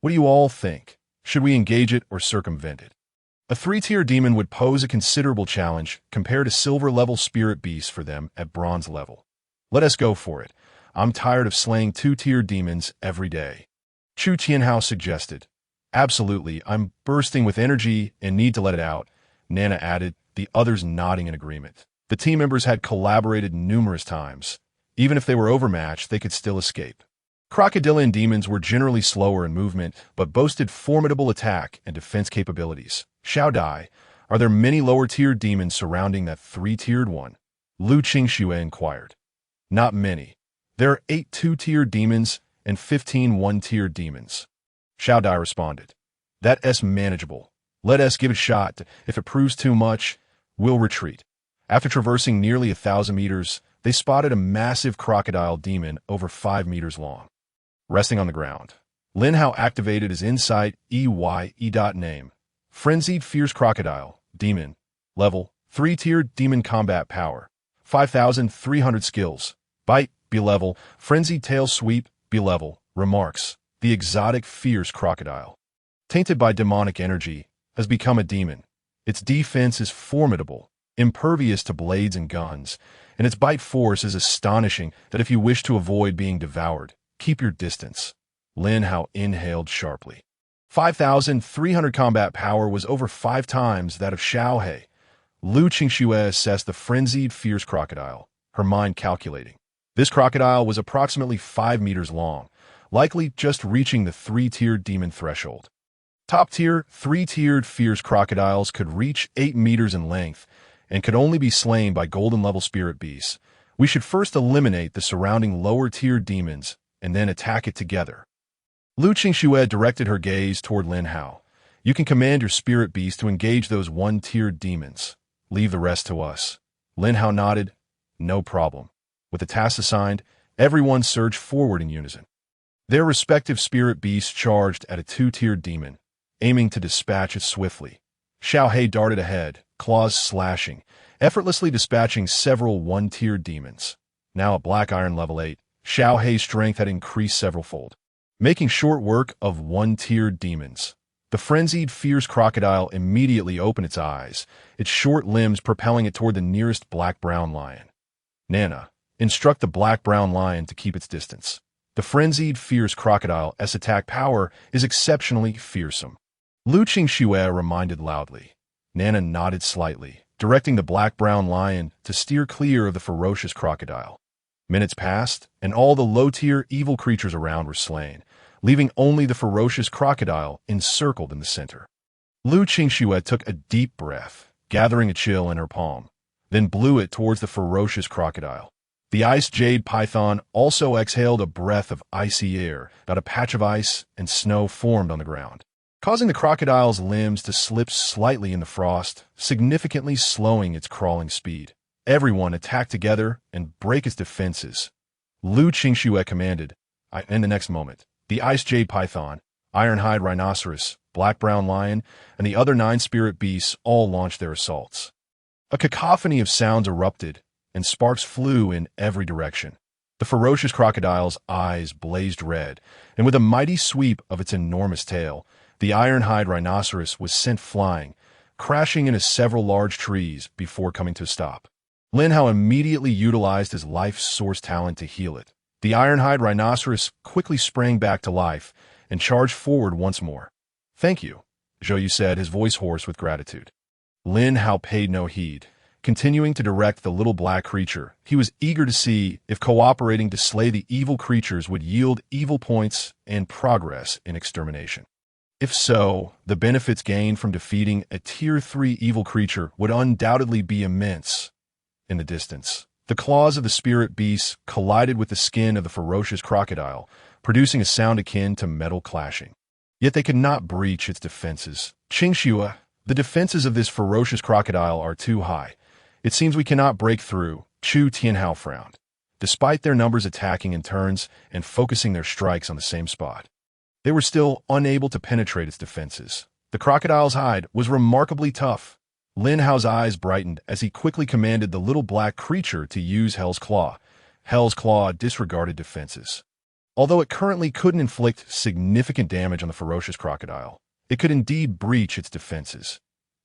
What do you all think? Should we engage it or circumvent it? A 3-tier demon would pose a considerable challenge compared to silver-level spirit beasts for them at bronze level. Let us go for it. I'm tired of slaying 2-tier demons every day. Chu Tianhao suggested. Absolutely, I'm bursting with energy and need to let it out, Nana added, the others nodding in agreement. The team members had collaborated numerous times. Even if they were overmatched, they could still escape. Crocodilian demons were generally slower in movement, but boasted formidable attack and defense capabilities. Xiao Dai, are there many lower-tiered demons surrounding that three-tiered one? Lu Qingxue inquired. Not many. There are 8 two-tiered demons and 15 one-tiered demons. Xiao Dai responded. That's manageable. Let us give it a shot. If it proves too much, we'll retreat. After traversing nearly 1,000 meters, they spotted a massive crocodile demon over 5 meters long. Resting on the ground, Lin Hao activated his Insight name. Frenzied Fierce Crocodile, Demon. Level, 3-tiered Demon Combat Power. 5,300 skills. Bite, B-level. Frenzied Tail Sweep, B-level. Remarks. The exotic fierce crocodile, tainted by demonic energy, has become a demon. Its defense is formidable, impervious to blades and guns, and its bite force is astonishing that if you wish to avoid being devoured, keep your distance. Lin Hao inhaled sharply. 5,300 combat power was over 5 times that of Xiao He. Lu Qingxue assessed the frenzied fierce crocodile, her mind calculating. This crocodile was approximately 5 meters long, likely just reaching the 3-tiered demon threshold. Top-tier, 3-tiered fierce crocodiles could reach 8 meters in length and could only be slain by golden-level spirit beasts. We should first eliminate the surrounding lower-tiered demons and then attack it together. Lu Qingxue directed her gaze toward Lin Hao. You can command your spirit beast to engage those 1-tiered demons. Leave the rest to us. Lin Hao nodded. No problem. With the task assigned, everyone surged forward in unison. Their respective spirit beasts charged at a 2-tiered demon, aiming to dispatch it swiftly. Xiao He darted ahead, claws slashing, effortlessly dispatching several 1-tiered demons. Now at Black Iron level 8, Xiao He's strength had increased several-fold, making short work of 1-tiered demons. The frenzied, fierce crocodile immediately opened its eyes, its short limbs propelling it toward the nearest black-brown lion. Nana, instruct the black-brown lion to keep its distance. The frenzied, fierce crocodile's attack power is exceptionally fearsome. Lu Qingxue reminded loudly. Nana nodded slightly, directing the black-brown lion to steer clear of the ferocious crocodile. Minutes passed, and all the low-tier evil creatures around were slain, leaving only the ferocious crocodile encircled in the center. Lu Qingxue took a deep breath, gathering a chill in her palm, then blew it towards the ferocious crocodile. The ice jade python also exhaled a breath of icy air, not a patch of ice and snow formed on the ground, causing the crocodile's limbs to slip slightly in the frost, significantly slowing its crawling speed. Everyone attack together and break its defenses. Lu Qingxue commanded. In the next moment, the ice jade python, ironhide rhinoceros, black-brown lion, and the other 9 spirit beasts all launched their assaults. A cacophony of sounds erupted, and sparks flew in every direction. The ferocious crocodile's eyes blazed red, and with a mighty sweep of its enormous tail, the ironhide rhinoceros was sent flying, crashing into several large trees before coming to a stop. Lin Hao immediately utilized his life source talent to heal it. The ironhide rhinoceros quickly sprang back to life and charged forward once more. Thank you, Zhou Yu said, his voice hoarse with gratitude. Lin Hao paid no heed, continuing to direct the little black creature. He was eager to see if cooperating to slay the evil creatures would yield evil points and progress in extermination. If so, the benefits gained from defeating a Tier 3 evil creature would undoubtedly be immense. In the distance, the claws of the spirit beast collided with the skin of the ferocious crocodile, producing a sound akin to metal clashing. Yet they could not breach its defenses. Qingxue, the defenses of this ferocious crocodile are too high. It seems we cannot break through. Chu Tianhao frowned. Despite their numbers attacking in turns and focusing their strikes on the same spot, they were still unable to penetrate its defenses. The crocodile's hide was remarkably tough. Lin Hao's eyes brightened as he quickly commanded the little black creature to use Hell's Claw. Hell's Claw disregarded defenses. Although it currently couldn't inflict significant damage on the ferocious crocodile, it could indeed breach its defenses.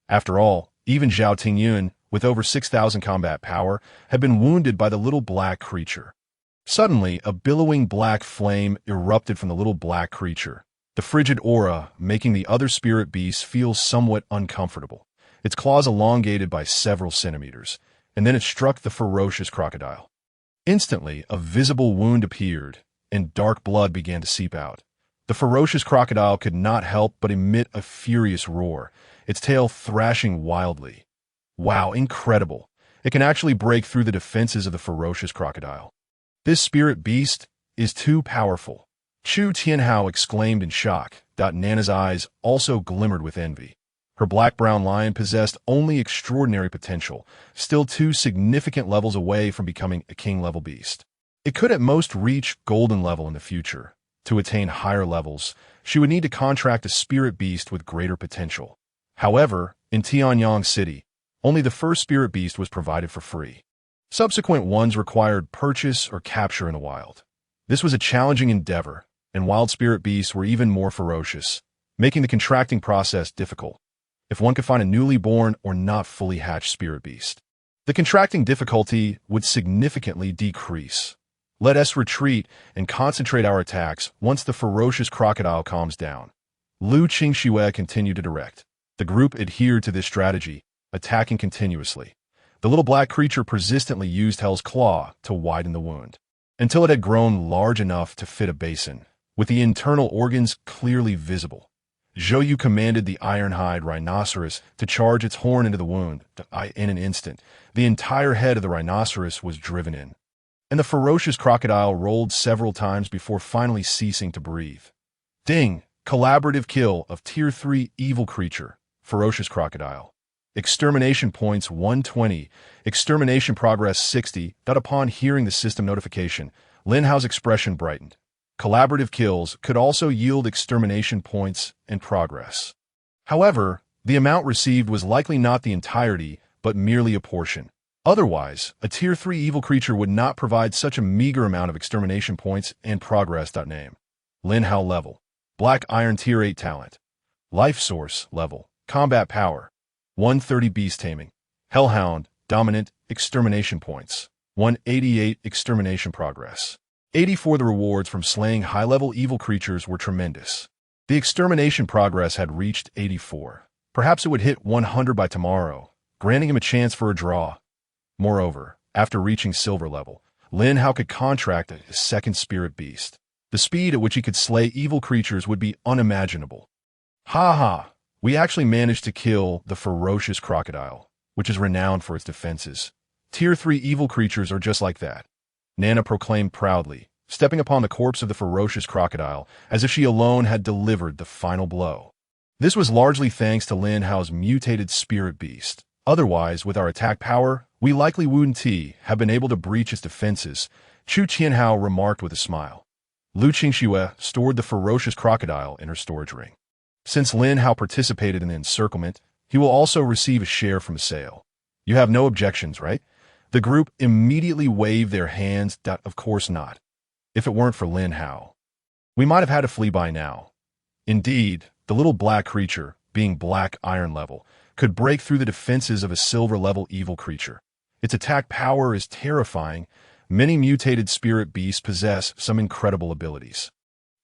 After all, even Zhao Tingyun, with over 6,000 combat power, had been wounded by the little black creature. Suddenly, a billowing black flame erupted from the little black creature, the frigid aura making the other spirit beasts feel somewhat uncomfortable. Its claws elongated by several centimeters, and then it struck the ferocious crocodile. Instantly, a visible wound appeared, and dark blood began to seep out. The ferocious crocodile could not help but emit a furious roar, its tail thrashing wildly. Wow, incredible! It can actually break through the defenses of the ferocious crocodile. This spirit beast is too powerful. Chu Tianhao exclaimed in shock. Nana's eyes also glimmered with envy. Her black-brown lion possessed only extraordinary potential, still 2 significant levels away from becoming a king-level beast. It could at most reach golden level in the future. To attain higher levels, she would need to contract a spirit beast with greater potential. However, in Tianyang City, only the first spirit beast was provided for free. Subsequent ones required purchase or capture in the wild. This was a challenging endeavor, and wild spirit beasts were even more ferocious, making the contracting process difficult if one could find a newly born or not fully hatched spirit beast. The contracting difficulty would significantly decrease. Let us retreat and concentrate our attacks once the ferocious crocodile calms down. Lu Qingxue continued to direct. The group adhered to this strategy, attacking continuously. The little black creature persistently used Hell's Claw to widen the wound, until it had grown large enough to fit a basin, with the internal organs clearly visible. Zhou Yu commanded the iron-hide rhinoceros to charge its horn into the wound. In an instant, the entire head of the rhinoceros was driven in, and the ferocious crocodile rolled several times before finally ceasing to breathe. Ding! Collaborative kill of Tier 3 evil creature, ferocious crocodile. Extermination points 120, extermination progress 60. Upon hearing the system notification, Lin Hao's expression brightened. Collaborative kills could also yield extermination points and progress. However, the amount received was likely not the entirety, but merely a portion. Otherwise, a Tier 3 evil creature would not provide such a meager amount of extermination points and progress. Name: Lin Hao level. Black Iron Tier 8 talent. Life Source level. Combat power 130 beast taming. Hellhound dominant extermination points 188 extermination progress. 84. The rewards from slaying high-level evil creatures were tremendous. The extermination progress had reached 84. Perhaps it would hit 100 by tomorrow, granting him a chance for a draw. Moreover, after reaching silver level, Lin Hao could contract a second spirit beast. The speed at which he could slay evil creatures would be unimaginable. Ha ha! We actually managed to kill the ferocious crocodile, which is renowned for its defenses. Tier 3 evil creatures are just like that. Nana proclaimed proudly, stepping upon the corpse of the ferocious crocodile as if she alone had delivered the final blow. This was largely thanks to Lin Hao's mutated spirit beast. Otherwise, with our attack power, we likely wouldn't have been able to breach its defenses, Chu Tianhao remarked with a smile. Lu Qingxue stored the ferocious crocodile in her storage ring. Since Lin Hao participated in the encirclement, he will also receive a share from the sale. You have no objections, right? The group immediately waved their hands. Of course not. If it weren't for Lin Hao, we might have had to flee by now. Indeed, the little black creature, being black iron level, could break through the defenses of a silver level evil creature. Its attack power is terrifying. Many mutated spirit beasts possess some incredible abilities.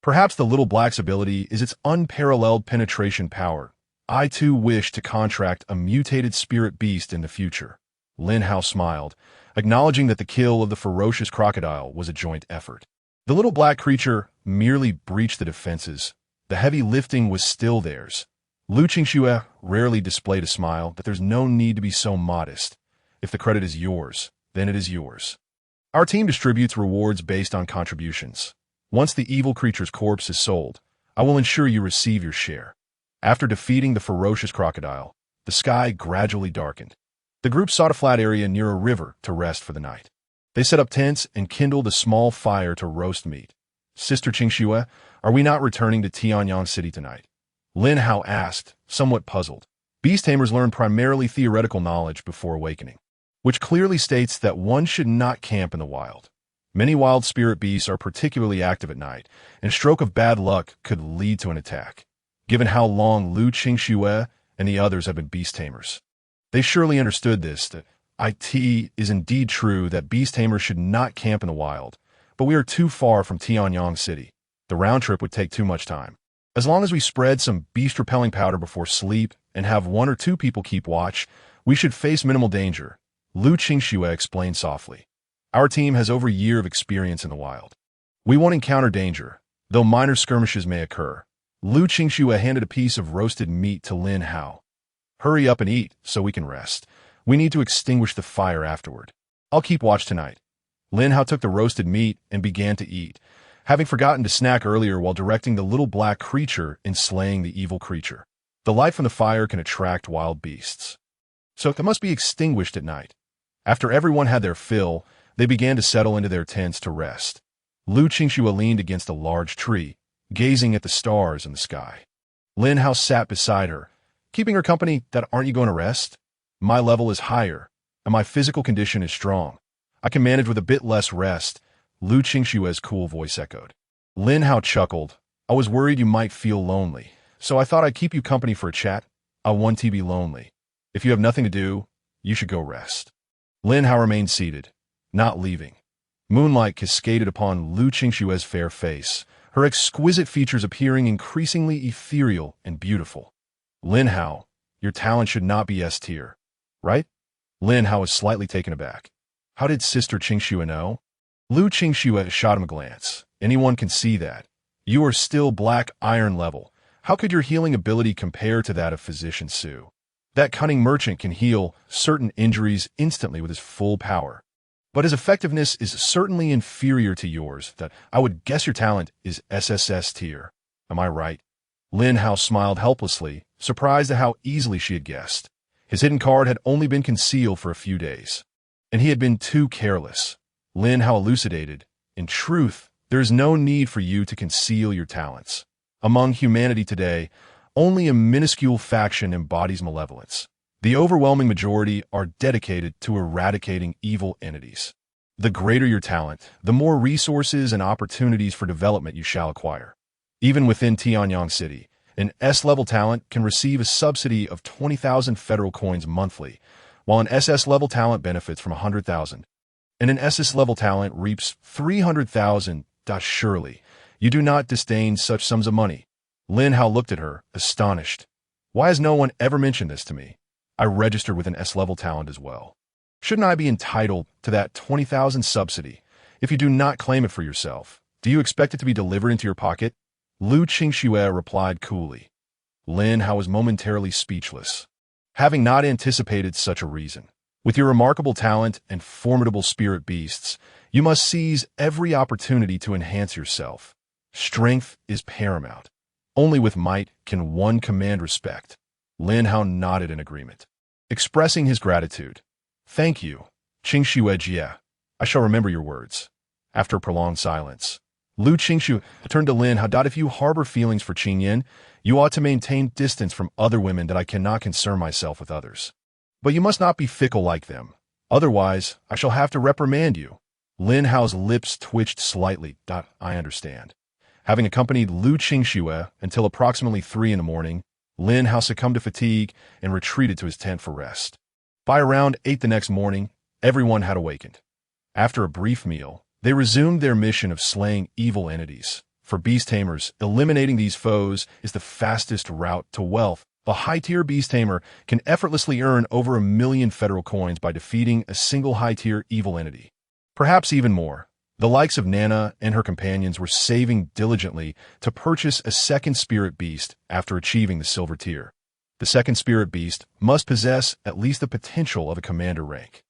Perhaps the little black's ability is its unparalleled penetration power. I too wish to contract a mutated spirit beast in the future. Lin Hao smiled, acknowledging that the kill of the ferocious crocodile was a joint effort. The little black creature merely breached the defenses. The heavy lifting was still theirs. Lu Qingxue rarely displayed a smile. That there's no need to be so modest. If the credit is yours, then it is yours. Our team distributes rewards based on contributions. Once the evil creature's corpse is sold, I will ensure you receive your share. After defeating the ferocious crocodile, the sky gradually darkened. The group sought a flat area near a river to rest for the night. They set up tents and kindled a small fire to roast meat. Sister Qingxue, are we not returning to Tianyang City tonight? Lin Hao asked, somewhat puzzled. Beast tamers learn primarily theoretical knowledge before awakening, which clearly states that one should not camp in the wild. Many wild spirit beasts are particularly active at night, and a stroke of bad luck could lead to an attack. Given how long Lu Qingxue and the others have been beast tamers, they surely understood this, that it is indeed true that beast tamers should not camp in the wild, but we are too far from Tianyang City. The round trip would take too much time. As long as we spread some beast-repelling powder before sleep and have 1 or 2 people keep watch, we should face minimal danger. Lu Qingxue explained softly. Our team has over a year of experience in the wild. We won't encounter danger, though minor skirmishes may occur. Lu Qingxue handed a piece of roasted meat to Lin Hao. Hurry up and eat, so we can rest. We need to extinguish the fire afterward. I'll keep watch tonight. Lin Hao took the roasted meat and began to eat, having forgotten to snack earlier while directing the little black creature in slaying the evil creature. The light from the fire can attract wild beasts, so it must be extinguished at night. After everyone had their fill, they began to settle into their tents to rest. Lu Qingxue leaned against a large tree, gazing at the stars in the sky. Lin Hao sat beside her, keeping her company. That aren't you going to rest? My level is higher, and my physical condition is strong. I can manage with a bit less rest, Lu Qingxue's cool voice echoed. Lin Hao chuckled. I was worried you might feel lonely, so I thought I'd keep you company for a chat. I want to be lonely. If you have nothing to do, you should go rest. Lin Hao remained seated, not leaving. Moonlight cascaded upon Lu Qingxue's fair face, her exquisite features appearing increasingly ethereal and beautiful. Lin Hao, your talent should not be S tier, right? Lin Hao was slightly taken aback. How did Sister Qingxue know? Lu Qingxue shot him a glance. Anyone can see that. You are still black iron level. How could your healing ability compare to that of Physician Su? That cunning merchant can heal certain injuries instantly with his full power. But his effectiveness is certainly inferior to yours. That I would guess your talent is SSS tier. Am I right? Lin Hao smiled helplessly, surprised at how easily she had guessed. His hidden card had only been concealed for a few days, and he had been too careless. Lin Hao elucidated, in truth, there is no need for you to conceal your talents. Among humanity today, only a minuscule faction embodies malevolence. The overwhelming majority are dedicated to eradicating evil entities. The greater your talent, the more resources and opportunities for development you shall acquire. Even within Tianyang City, an S-level talent can receive a subsidy of 20,000 federal coins monthly, while an SS-level talent benefits from 100,000. And an SS-level talent reaps 300,000. Surely, you do not disdain such sums of money. Lin Hao looked at her, astonished. Why has no one ever mentioned this to me? I registered with an S-level talent as well. Shouldn't I be entitled to that 20,000 subsidy? If you do not claim it for yourself, do you expect it to be delivered into your pocket? Lu Qingxue replied coolly. Lin Hao was momentarily speechless, having not anticipated such a reason. With your remarkable talent and formidable spirit beasts, you must seize every opportunity to enhance yourself. Strength is paramount. Only with might can one command respect. Lin Hao nodded in agreement, expressing his gratitude. Thank you, Qingxue Jie. I shall remember your words. After a prolonged silence, Lu Qingxue turned to Lin Hao. If you harbor feelings for Qingyan, you ought to maintain distance from other women. That I cannot concern myself with others. But you must not be fickle like them. Otherwise, I shall have to reprimand you. Lin Hao's lips twitched slightly. I understand. Having accompanied Lu Qingxue until approximately 3 in the morning, Lin Hao succumbed to fatigue and retreated to his tent for rest. By around 8 the next morning, everyone had awakened. After a brief meal, they resumed their mission of slaying evil entities. For beast tamers, eliminating these foes is the fastest route to wealth. A high-tier beast tamer can effortlessly earn over 1 million federal coins by defeating a single high-tier evil entity. Perhaps even more. The likes of Nana and her companions were saving diligently to purchase a second spirit beast after achieving the silver tier. The second spirit beast must possess at least the potential of a commander rank.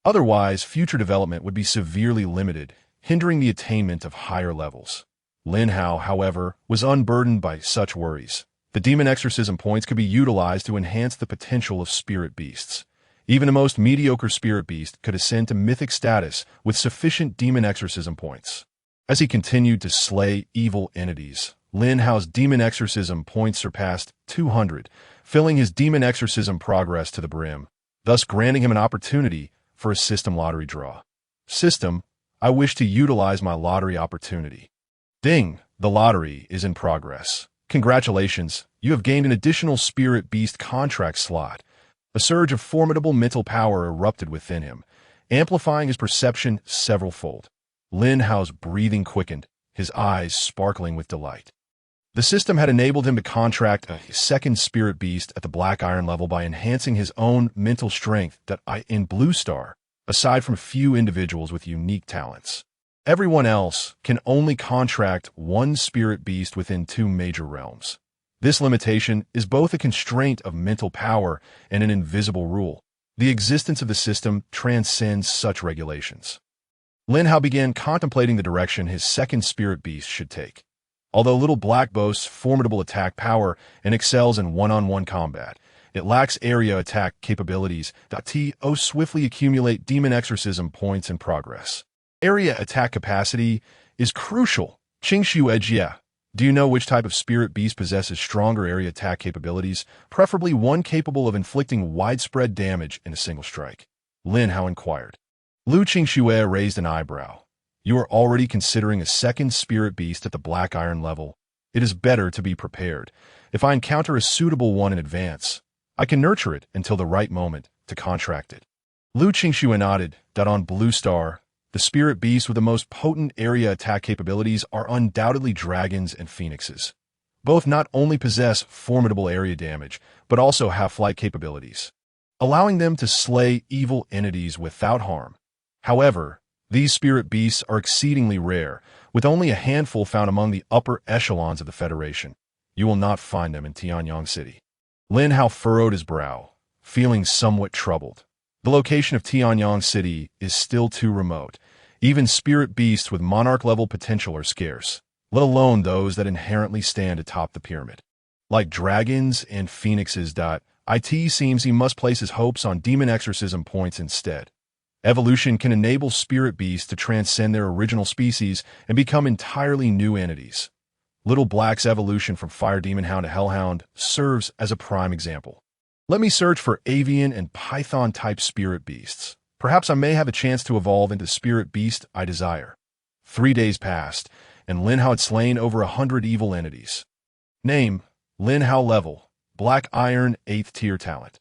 Otherwise, future development would be severely limited, hindering the attainment of higher levels. Lin Hao, however, was unburdened by such worries. The demon exorcism points could be utilized to enhance the potential of spirit beasts. Even the most mediocre spirit beast could ascend to mythic status with sufficient demon exorcism points. As he continued to slay evil entities, Lin Hao's demon exorcism points surpassed 200, filling his demon exorcism progress to the brim, thus granting him an opportunity for a system lottery draw. System, I wish to utilize my lottery opportunity. Ding, the lottery is in progress. Congratulations, you have gained an additional spirit beast contract slot. A surge of formidable mental power erupted within him, amplifying his perception several-fold. Lin Hao's breathing quickened, his eyes sparkling with delight. The system had enabled him to contract a second spirit beast at the Black Iron level by enhancing his own mental strength in Blue Star, aside from a few individuals with unique talents. Everyone else can only contract one spirit beast within two major realms. This limitation is both a constraint of mental power and an invisible rule. The existence of the system transcends such regulations. Lin Hao began contemplating the direction his second spirit beast should take. Although Little Black boasts formidable attack power and excels in one-on-one combat, it lacks area attack capabilities. To swiftly accumulate demon exorcism points in progress. Area attack capacity is crucial. Qingshu Ejia. Do you know which type of spirit beast possesses stronger area attack capabilities, preferably one capable of inflicting widespread damage in a single strike? Lin Hao inquired. Lu Qingxue raised an eyebrow. You are already considering a second spirit beast at the Black Iron level. It is better to be prepared. If I encounter a suitable one in advance, I can nurture it until the right moment to contract it. Lu Qingxue nodded. On Blue Star, the spirit beasts with the most potent area attack capabilities are undoubtedly dragons and phoenixes. Both not only possess formidable area damage, but also have flight capabilities, allowing them to slay evil entities without harm. However, these spirit beasts are exceedingly rare, with only a handful found among the upper echelons of the Federation. You will not find them in Tianyang City. Lin Hao furrowed his brow, feeling somewhat troubled. The location of Tianyang City is still too remote. Even spirit beasts with monarch-level potential are scarce, let alone those that inherently stand atop the pyramid. Like dragons and phoenixes. It seems he must place his hopes on demon exorcism points instead. Evolution can enable spirit beasts to transcend their original species and become entirely new entities. Little Black's evolution from Fire Demon Hound to Hellhound serves as a prime example. Let me search for avian and python-type spirit beasts. Perhaps I may have a chance to evolve into the spirit beast I desire. 3 days passed, and Lin Hao had slain over 100 evil entities. Name: Lin Hao. Level: Black Iron 8th tier talent.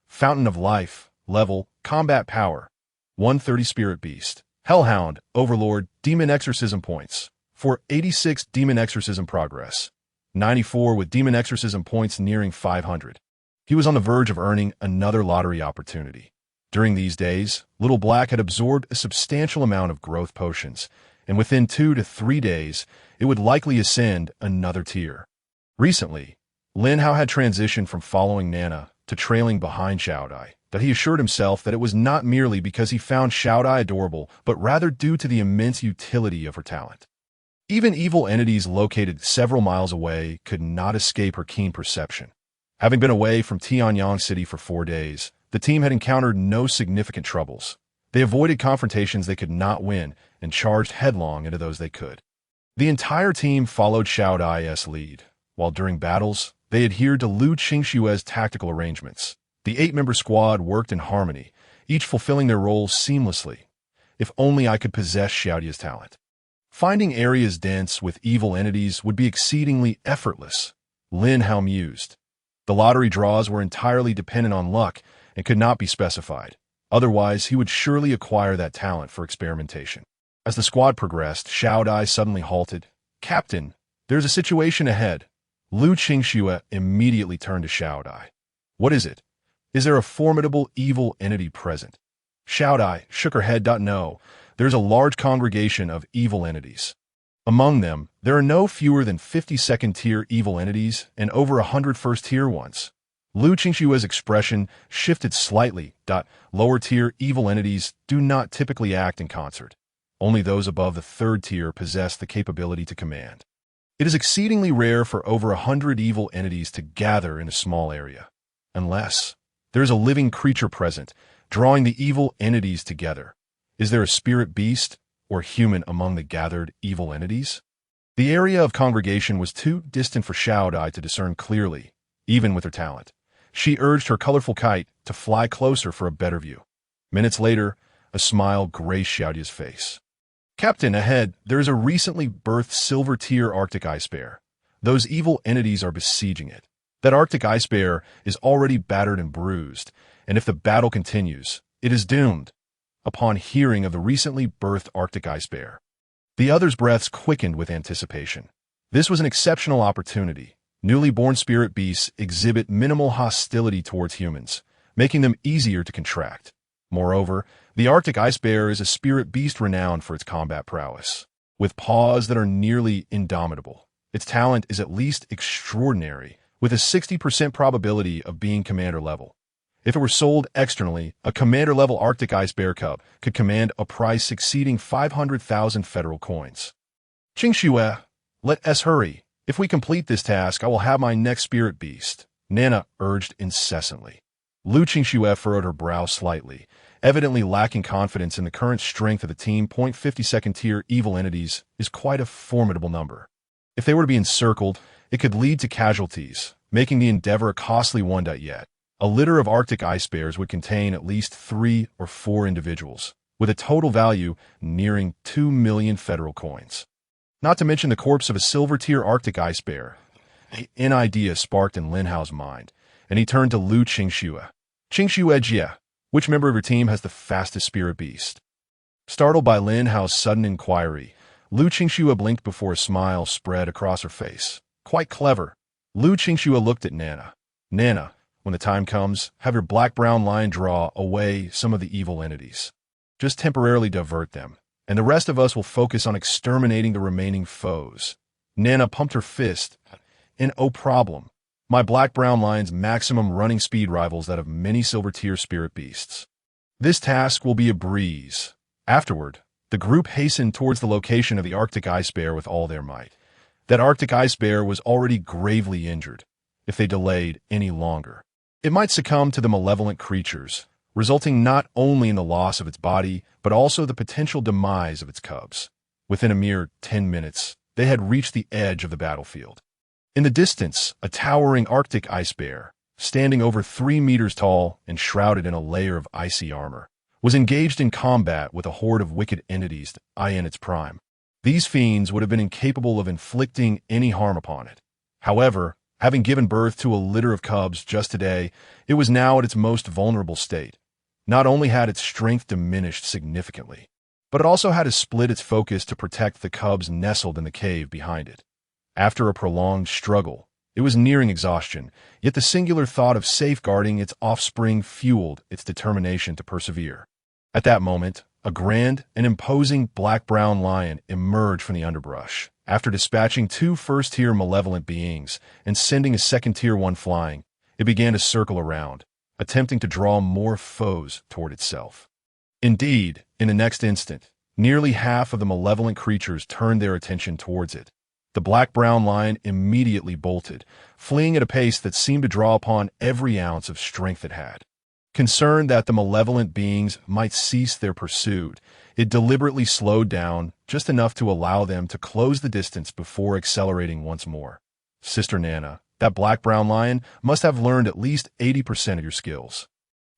Fountain of Life. Level: Combat Power 130. Spirit Beast: Hellhound, Overlord. Demon Exorcism points: 486. Demon Exorcism progress: 94, with Demon Exorcism points nearing 500. He was on the verge of earning another lottery opportunity. During these days, Little Black had absorbed a substantial amount of growth potions, and within 2 to 3 days, it would likely ascend another tier. Recently, Lin Hao had transitioned from following Nana to trailing behind Xiaodai. That he assured himself that it was not merely because he found Xiaodai adorable, but rather due to the immense utility of her talent. Even evil entities located several miles away could not escape her keen perception. Having been away from Tianyang City for 4 days, the team had encountered no significant troubles. They avoided confrontations they could not win and charged headlong into those they could. The entire team followed Xiaodai's lead, while during battles, they adhered to Lu Qingxue's tactical arrangements. The 8-member squad worked in harmony, each fulfilling their roles seamlessly. If only I could possess Xiaodia's talent. Finding areas dense with evil entities would be exceedingly effortless, Lin Hao mused. The lottery draws were entirely dependent on luck and could not be specified. Otherwise, he would surely acquire that talent for experimentation. As the squad progressed, Xiaodai suddenly halted. Captain, there's a situation ahead. Lu Qingxue immediately turned to Xiaodai. What is it? Is there a formidable evil entity present? Xiaodai shook her head. No, there's a large congregation of evil entities. Among them, there are no fewer than 50 second-tier evil entities and over 100 first-tier ones. Lu Qingxue's expression shifted slightly. Lower-tier evil entities do not typically act in concert. Only those above the 3rd tier possess the capability to command. It is exceedingly rare for over 100 evil entities to gather in a small area, unless there is a living creature present, drawing the evil entities together. Is there a spirit beast or human among the gathered evil entities? The area of congregation was too distant for Xiaodai to discern clearly, even with her talent. She urged her colorful kite to fly closer for a better view. Minutes later, a smile graced Xiaodia's face. Captain, ahead, there is a recently birthed silver-tier Arctic ice bear. Those evil entities are besieging it. That Arctic ice bear is already battered and bruised, and if the battle continues, it is doomed. Upon hearing of the recently birthed Arctic ice bear, the others' breaths quickened with anticipation. This was an exceptional opportunity. Newly born spirit beasts exhibit minimal hostility towards humans, making them easier to contract. Moreover, the Arctic ice bear is a spirit beast renowned for its combat prowess. With paws that are nearly indomitable, its talent is at least extraordinary, with a 60% probability of being commander level. If it were sold externally, a commander-level Arctic ice bear cub could command a price exceeding 500,000 federal coins. Qingxue, let us hurry. If we complete this task, I will have my next spirit beast, Nana urged incessantly. Lu Qingxue furrowed her brow slightly, evidently lacking confidence in the current strength of the team. 52nd tier evil entities is quite a formidable number. If they were to be encircled, it could lead to casualties, making the endeavor a costly one. Yet, a litter of Arctic ice bears would contain at least 3 or 4 individuals, with a total value nearing 2 million federal coins. Not to mention the corpse of a silver-tier Arctic ice bear. An idea sparked in Lin Hao's mind, and he turned to Lu Qingxue. Qingxue Jie, which member of your team has the fastest spirit beast? Startled by Lin Hao's sudden inquiry, Lu Qingxue blinked before a smile spread across her face. Quite clever. Lu Qingxue looked at Nana. Nana, when the time comes, have your black-brown lion draw away some of the evil entities. Just temporarily divert them, and the rest of us will focus on exterminating the remaining foes. Nana pumped her fist. No problem. My black-brown lion's maximum running speed rivals that of many silver-tier spirit beasts. This task will be a breeze. Afterward, the group hastened towards the location of the Arctic ice bear with all their might. That Arctic ice bear was already gravely injured. If they delayed any longer, it might succumb to the malevolent creatures, resulting not only in the loss of its body, but also the potential demise of its cubs. Within a mere 10 minutes, they had reached the edge of the battlefield. In the distance, a towering Arctic ice bear, standing over 3 meters tall and shrouded in a layer of icy armor, was engaged in combat with a horde of wicked entities in its prime. These fiends would have been incapable of inflicting any harm upon it. However, having given birth to a litter of cubs just today, it was now at its most vulnerable state. Not only had its strength diminished significantly, but it also had to split its focus to protect the cubs nestled in the cave behind it. After a prolonged struggle, it was nearing exhaustion, yet the singular thought of safeguarding its offspring fueled its determination to persevere. At that moment, a grand and imposing black-brown lion emerged from the underbrush. After dispatching 2 first-tier malevolent beings and sending a second-tier one flying, it began to circle around, attempting to draw more foes toward itself. Indeed, in the next instant, nearly half of the malevolent creatures turned their attention towards it. The black-brown lion immediately bolted, fleeing at a pace that seemed to draw upon every ounce of strength it had. Concerned that the malevolent beings might cease their pursuit, it deliberately slowed down just enough to allow them to close the distance before accelerating once more. Sister Nana, that black-brown lion must have learned at least 80% of your skills.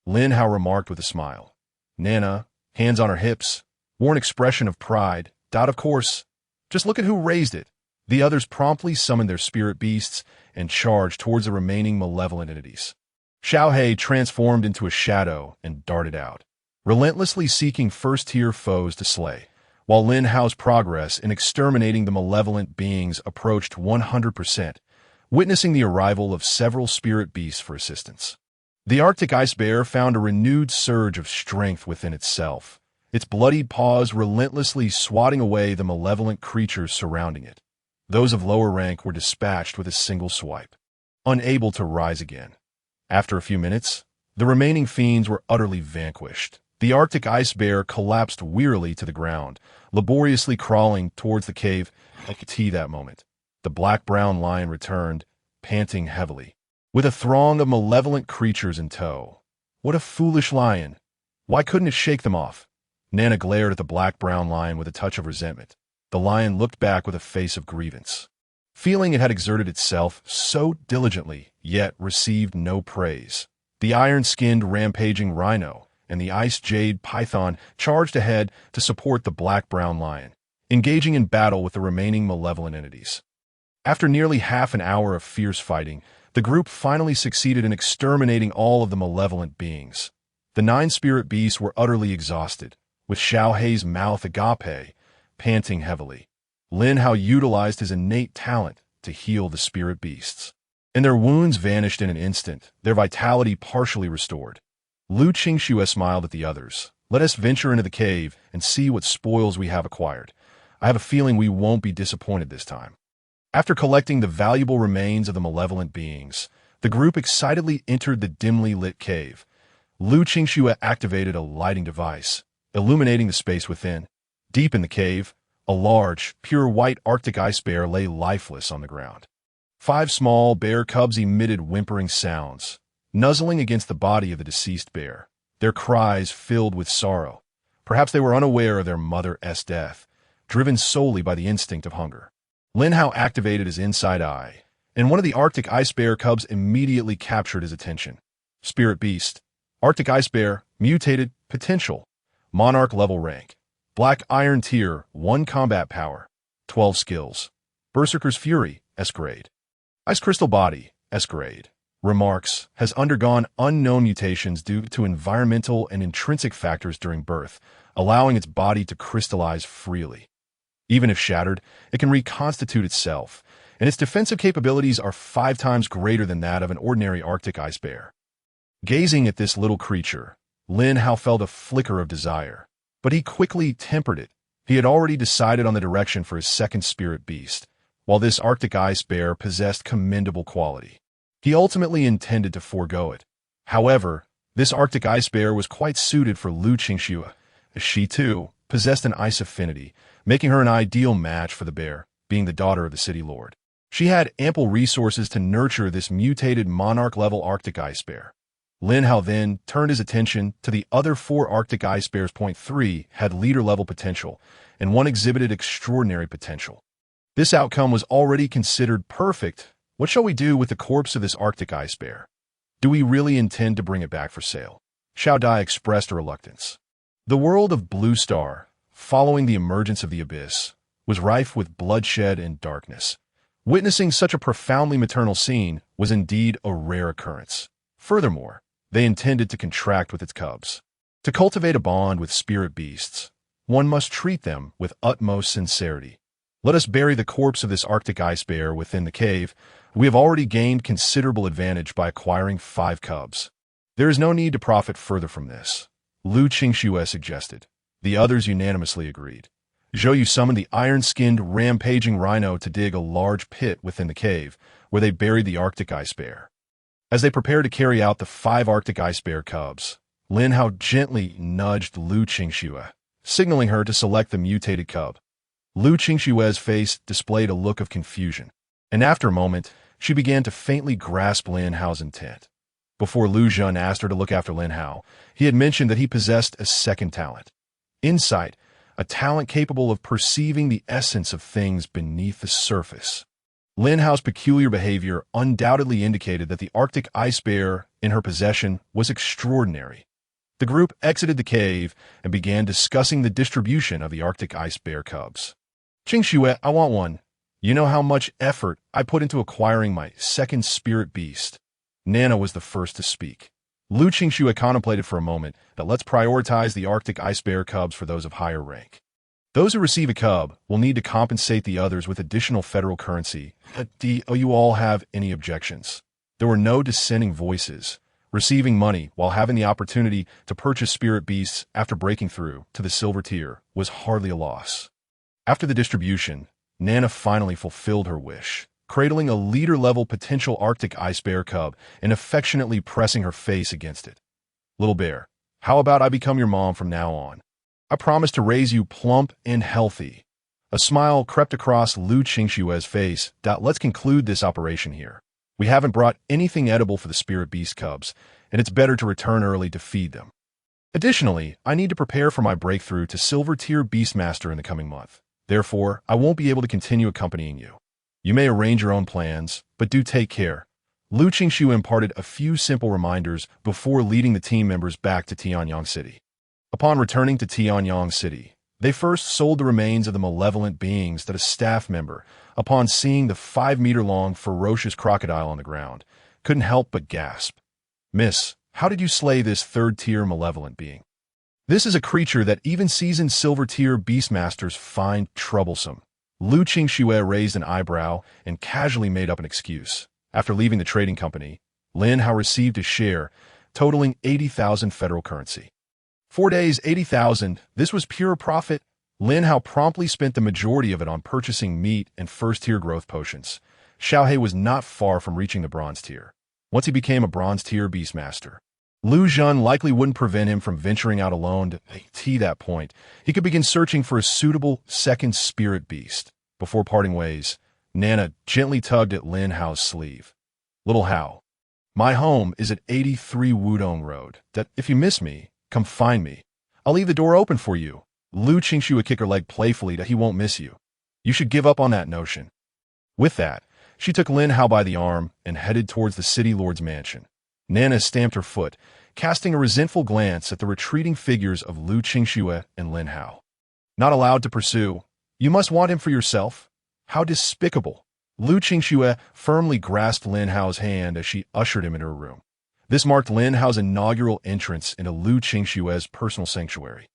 Lin Hao remarked with a smile. Nana, hands on her hips, wore an expression of pride. Of course. Just look at who raised it. The others promptly summoned their spirit beasts and charged towards the remaining malevolent entities. Xiaohei transformed into a shadow and darted out, relentlessly seeking first-tier foes to slay, while Lin Hao's progress in exterminating the malevolent beings approached 100%, witnessing the arrival of several spirit beasts for assistance. The Arctic ice bear found a renewed surge of strength within itself, its bloodied paws relentlessly swatting away the malevolent creatures surrounding it. Those of lower rank were dispatched with a single swipe, unable to rise again. After a few minutes, the remaining fiends were utterly vanquished. The Arctic ice bear collapsed wearily to the ground, laboriously crawling towards the cave. That moment, the black-brown lion returned, panting heavily, with a throng of malevolent creatures in tow. What a foolish lion! Why couldn't it shake them off? Nana glared at the black-brown lion with a touch of resentment. The lion looked back with a face of grievance, feeling it had exerted itself so diligently, yet received no praise. The iron-skinned rampaging rhino and the ice-jade python charged ahead to support the black-brown lion, engaging in battle with the remaining malevolent entities. After nearly half an hour of fierce fighting, the group finally succeeded in exterminating all of the malevolent beings. The 9 spirit beasts were utterly exhausted, with Xiaohei's mouth agape, panting heavily. Lin Hao utilized his innate talent to heal the spirit beasts, and their wounds vanished in an instant, their vitality partially restored. Lu Qingxue smiled at the others. Let us venture into the cave and see what spoils we have acquired. I have a feeling we won't be disappointed this time. After collecting the valuable remains of the malevolent beings, the group excitedly entered the dimly lit cave. Lu Qingxue activated a lighting device, illuminating the space within. Deep in the cave, a large, pure white Arctic ice bear lay lifeless on the ground. 5 small bear cubs emitted whimpering sounds, nuzzling against the body of the deceased bear, their cries filled with sorrow. Perhaps they were unaware of their mother's death, driven solely by the instinct of hunger. Lin Hao activated his inside eye, and one of the Arctic ice bear cubs immediately captured his attention. Spirit beast, Arctic ice bear, mutated, potential, monarch level rank, black iron tier, 1 combat power, 12 skills, berserker's fury, S grade, ice crystal body, S grade. Remarks, has undergone unknown mutations due to environmental and intrinsic factors during birth, allowing its body to crystallize freely. Even if shattered, it can reconstitute itself, and its defensive capabilities are 5 times greater than that of an ordinary Arctic ice bear. Gazing at this little creature, Lin Hao felt a flicker of desire, but he quickly tempered it. He had already decided on the direction for his second spirit beast, while this Arctic ice bear possessed commendable quality. He ultimately intended to forego it. However, this Arctic ice bear was quite suited for Lu Qingxue, as she, too, possessed an ice affinity, making her an ideal match for the bear, being the daughter of the city lord. She had ample resources to nurture this mutated monarch-level Arctic ice bear. Lin Hao then turned his attention to the other 4 Arctic ice bears. 3 had leader-level potential, and 1 exhibited extraordinary potential. This outcome was already considered perfect. What shall we do with the corpse of this Arctic ice bear? Do we really intend to bring it back for sale? Xiao Dai expressed a reluctance. The world of Blue Star, following the emergence of the Abyss, was rife with bloodshed and darkness. Witnessing such a profoundly maternal scene was indeed a rare occurrence. Furthermore, they intended to contract with its cubs. To cultivate a bond with spirit beasts, one must treat them with utmost sincerity. Let us bury the corpse of this Arctic ice bear within the cave. We have already gained considerable advantage by acquiring 5 cubs. There is no need to profit further from this, Lu Qingxue suggested. The others unanimously agreed. Zhou Yu summoned the iron-skinned, rampaging rhino to dig a large pit within the cave, where they buried the Arctic ice bear. As they prepared to carry out the 5 Arctic ice bear cubs, Lin Hao gently nudged Lu Qingxue, signaling her to select the mutated cub. Lu Qingxue's face displayed a look of confusion, and after a moment, she began to faintly grasp Lin Hao's intent. Before Lu Zhen asked her to look after Lin Hao, he had mentioned that he possessed a second talent. Insight, a talent capable of perceiving the essence of things beneath the surface. Lin Hao's peculiar behavior undoubtedly indicated that the Arctic ice bear in her possession was extraordinary. The group exited the cave and began discussing the distribution of the Arctic ice bear cubs. Qingxue, I want one. You know how much effort I put into acquiring my second spirit beast. Nana was the first to speak. Lu Qingxue contemplated for a moment that let's prioritize the Arctic ice bear cubs for those of higher rank. Those who receive a cub will need to compensate the others with additional federal currency. Do you all have any objections? There were no dissenting voices. Receiving money while having the opportunity to purchase spirit beasts after breaking through to the silver tier was hardly a loss. After the distribution, Nana finally fulfilled her wish, cradling a leader-level potential Arctic ice bear cub and affectionately pressing her face against it. Little bear, how about I become your mom from now on? I promise to raise you plump and healthy. A smile crept across Lu Qingxue's face. Let's conclude this operation here. We haven't brought anything edible for the spirit beast cubs, and it's better to return early to feed them. Additionally, I need to prepare for my breakthrough to Silver Tier Beastmaster in the coming month. Therefore, I won't be able to continue accompanying you. You may arrange your own plans, but do take care. Lu Qingxue imparted a few simple reminders before leading the team members back to Tianyang City. Upon returning to Tianyang City, they first sold the remains of the malevolent beings that a staff member, upon seeing the 5-meter-long ferocious crocodile on the ground, couldn't help but gasp. Miss, how did you slay this 3rd-tier malevolent being? This is a creature that even seasoned silver-tier beastmasters find troublesome. Lu Qingxue raised an eyebrow and casually made up an excuse. After leaving the trading company, Lin Hao received his share, totaling 80,000 federal currency. 4 days, 80,000, this was pure profit. Lin Hao promptly spent the majority of it on purchasing meat and first-tier growth potions. Xiaohei was not far from reaching the bronze tier. Once he became a bronze-tier beastmaster, Lu Zhan likely wouldn't prevent him from venturing out alone to that point. He could begin searching for a suitable second spirit beast. Before parting ways, Nana gently tugged at Lin Hao's sleeve. "Little Hao, my home is at 83 Wudong Road. That if you miss me, come find me. I'll leave the door open for you." Lu Qingxue kicked her leg playfully that he won't miss you. "You should give up on that notion." With that, she took Lin Hao by the arm and headed towards the city lord's mansion. Nana stamped her foot, casting a resentful glance at the retreating figures of Lu Qingxue and Lin Hao. "Not allowed to pursue. You must want him for yourself. How despicable." Lu Qingxue firmly grasped Lin Hao's hand as she ushered him into her room. This marked Lin Hao's inaugural entrance into Lu Qingxue's personal sanctuary.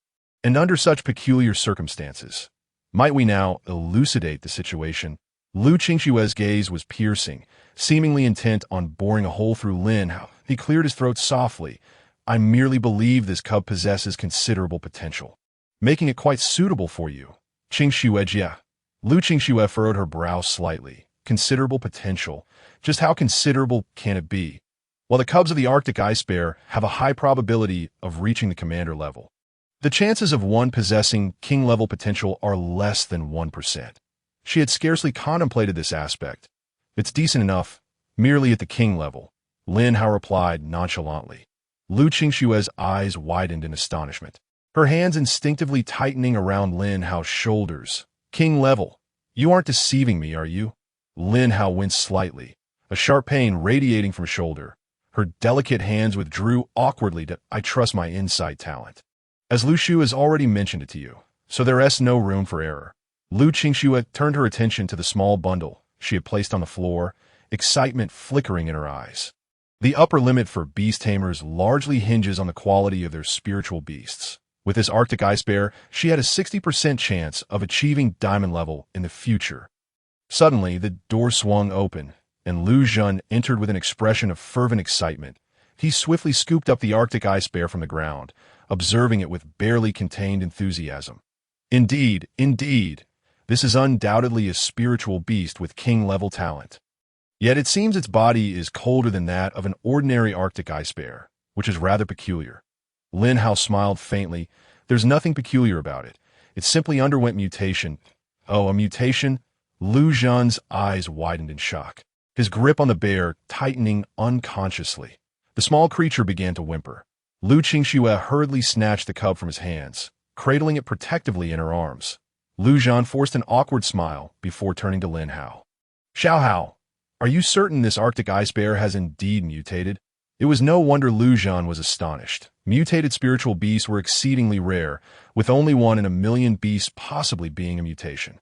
And under such peculiar circumstances, might we now elucidate the situation? Lu Qingxue's gaze was piercing, seemingly intent on boring a hole through Lin Hao. He cleared his throat softly. "I merely believe this cub possesses considerable potential, making it quite suitable for you." Qingxue Jia. Lu Qingxue furrowed her brow slightly. Considerable potential. Just how considerable can it be? While the cubs of the Arctic ice bear have a high probability of reaching the commander level, the chances of one possessing king-level potential are less than 1%. She had scarcely contemplated this aspect. "It's decent enough, merely at the king level," Lin Hao replied nonchalantly. Lu Qingxue's eyes widened in astonishment, her hands instinctively tightening around Lin Hao's shoulders. "King level? You aren't deceiving me, are you?" Lin Hao winced slightly, a sharp pain radiating from shoulder. Her delicate hands withdrew awkwardly to "I trust my insight talent. As Lu Shu has already mentioned it to you, so there is no room for error." Lu Qingxue turned her attention to the small bundle she had placed on the floor, excitement flickering in her eyes. The upper limit for beast tamers largely hinges on the quality of their spiritual beasts. With this Arctic ice bear, she had a 60% chance of achieving diamond level in the future. Suddenly, the door swung open, and Lu Zhan entered with an expression of fervent excitement. He swiftly scooped up the Arctic ice bear from the ground, observing it with barely contained enthusiasm. Indeed, this is undoubtedly a spiritual beast with king-level talent. Yet it seems its body is colder than that of an ordinary Arctic ice bear, which is rather peculiar. Lin Hao smiled faintly. "There's nothing peculiar about it. It simply underwent mutation." "Oh, a mutation?" Lu Zhan's eyes widened in shock, his grip on the bear tightening unconsciously. The small creature began to whimper. Lu Qingxue hurriedly snatched the cub from his hands, cradling it protectively in her arms. Lu Zhan forced an awkward smile before turning to Lin Hao. "Xiao Hao, are you certain this Arctic ice bear has indeed mutated?" It was no wonder Lu Zhan was astonished. Mutated spiritual beasts were exceedingly rare, with only 1 in a million beasts possibly being a mutation.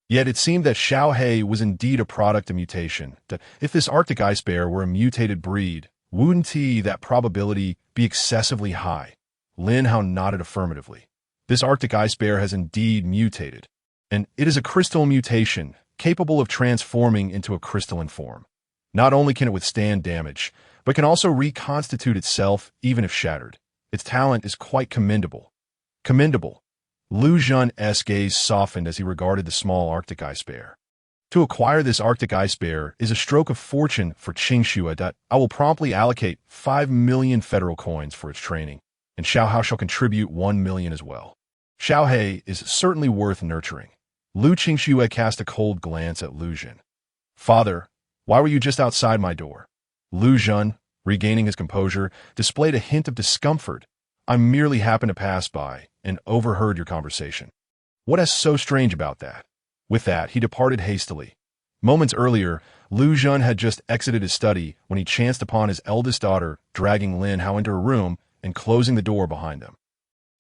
Yet it seemed that Xiaohei was indeed a product of mutation, that if this Arctic ice bear were a mutated breed, wouldn't that probability be excessively high? Lin Hao nodded affirmatively. This Arctic ice bear has indeed mutated, and it is a crystal mutation, capable of transforming into a crystalline form. Not only can it withstand damage, but can also reconstitute itself even if shattered. Its talent is quite commendable. Commendable. Lu Zhan's gaze softened as he regarded the small Arctic ice bear. To acquire this Arctic ice bear is a stroke of fortune for Qingxue. I will promptly allocate 5 million federal coins for its training, and Xiao Hao shall contribute 1 million as well. Xiaohei is certainly worth nurturing. Lu Qingxue cast a cold glance at Lu Zhan. "Father, why were you just outside my door?" Lu Zhan, regaining his composure, displayed a hint of discomfort. "I merely happened to pass by and overheard your conversation." "What is so strange about that?" With that, he departed hastily. Moments earlier, Lu Zhan had just exited his study when he chanced upon his eldest daughter dragging Lin Hao into her room and closing the door behind them.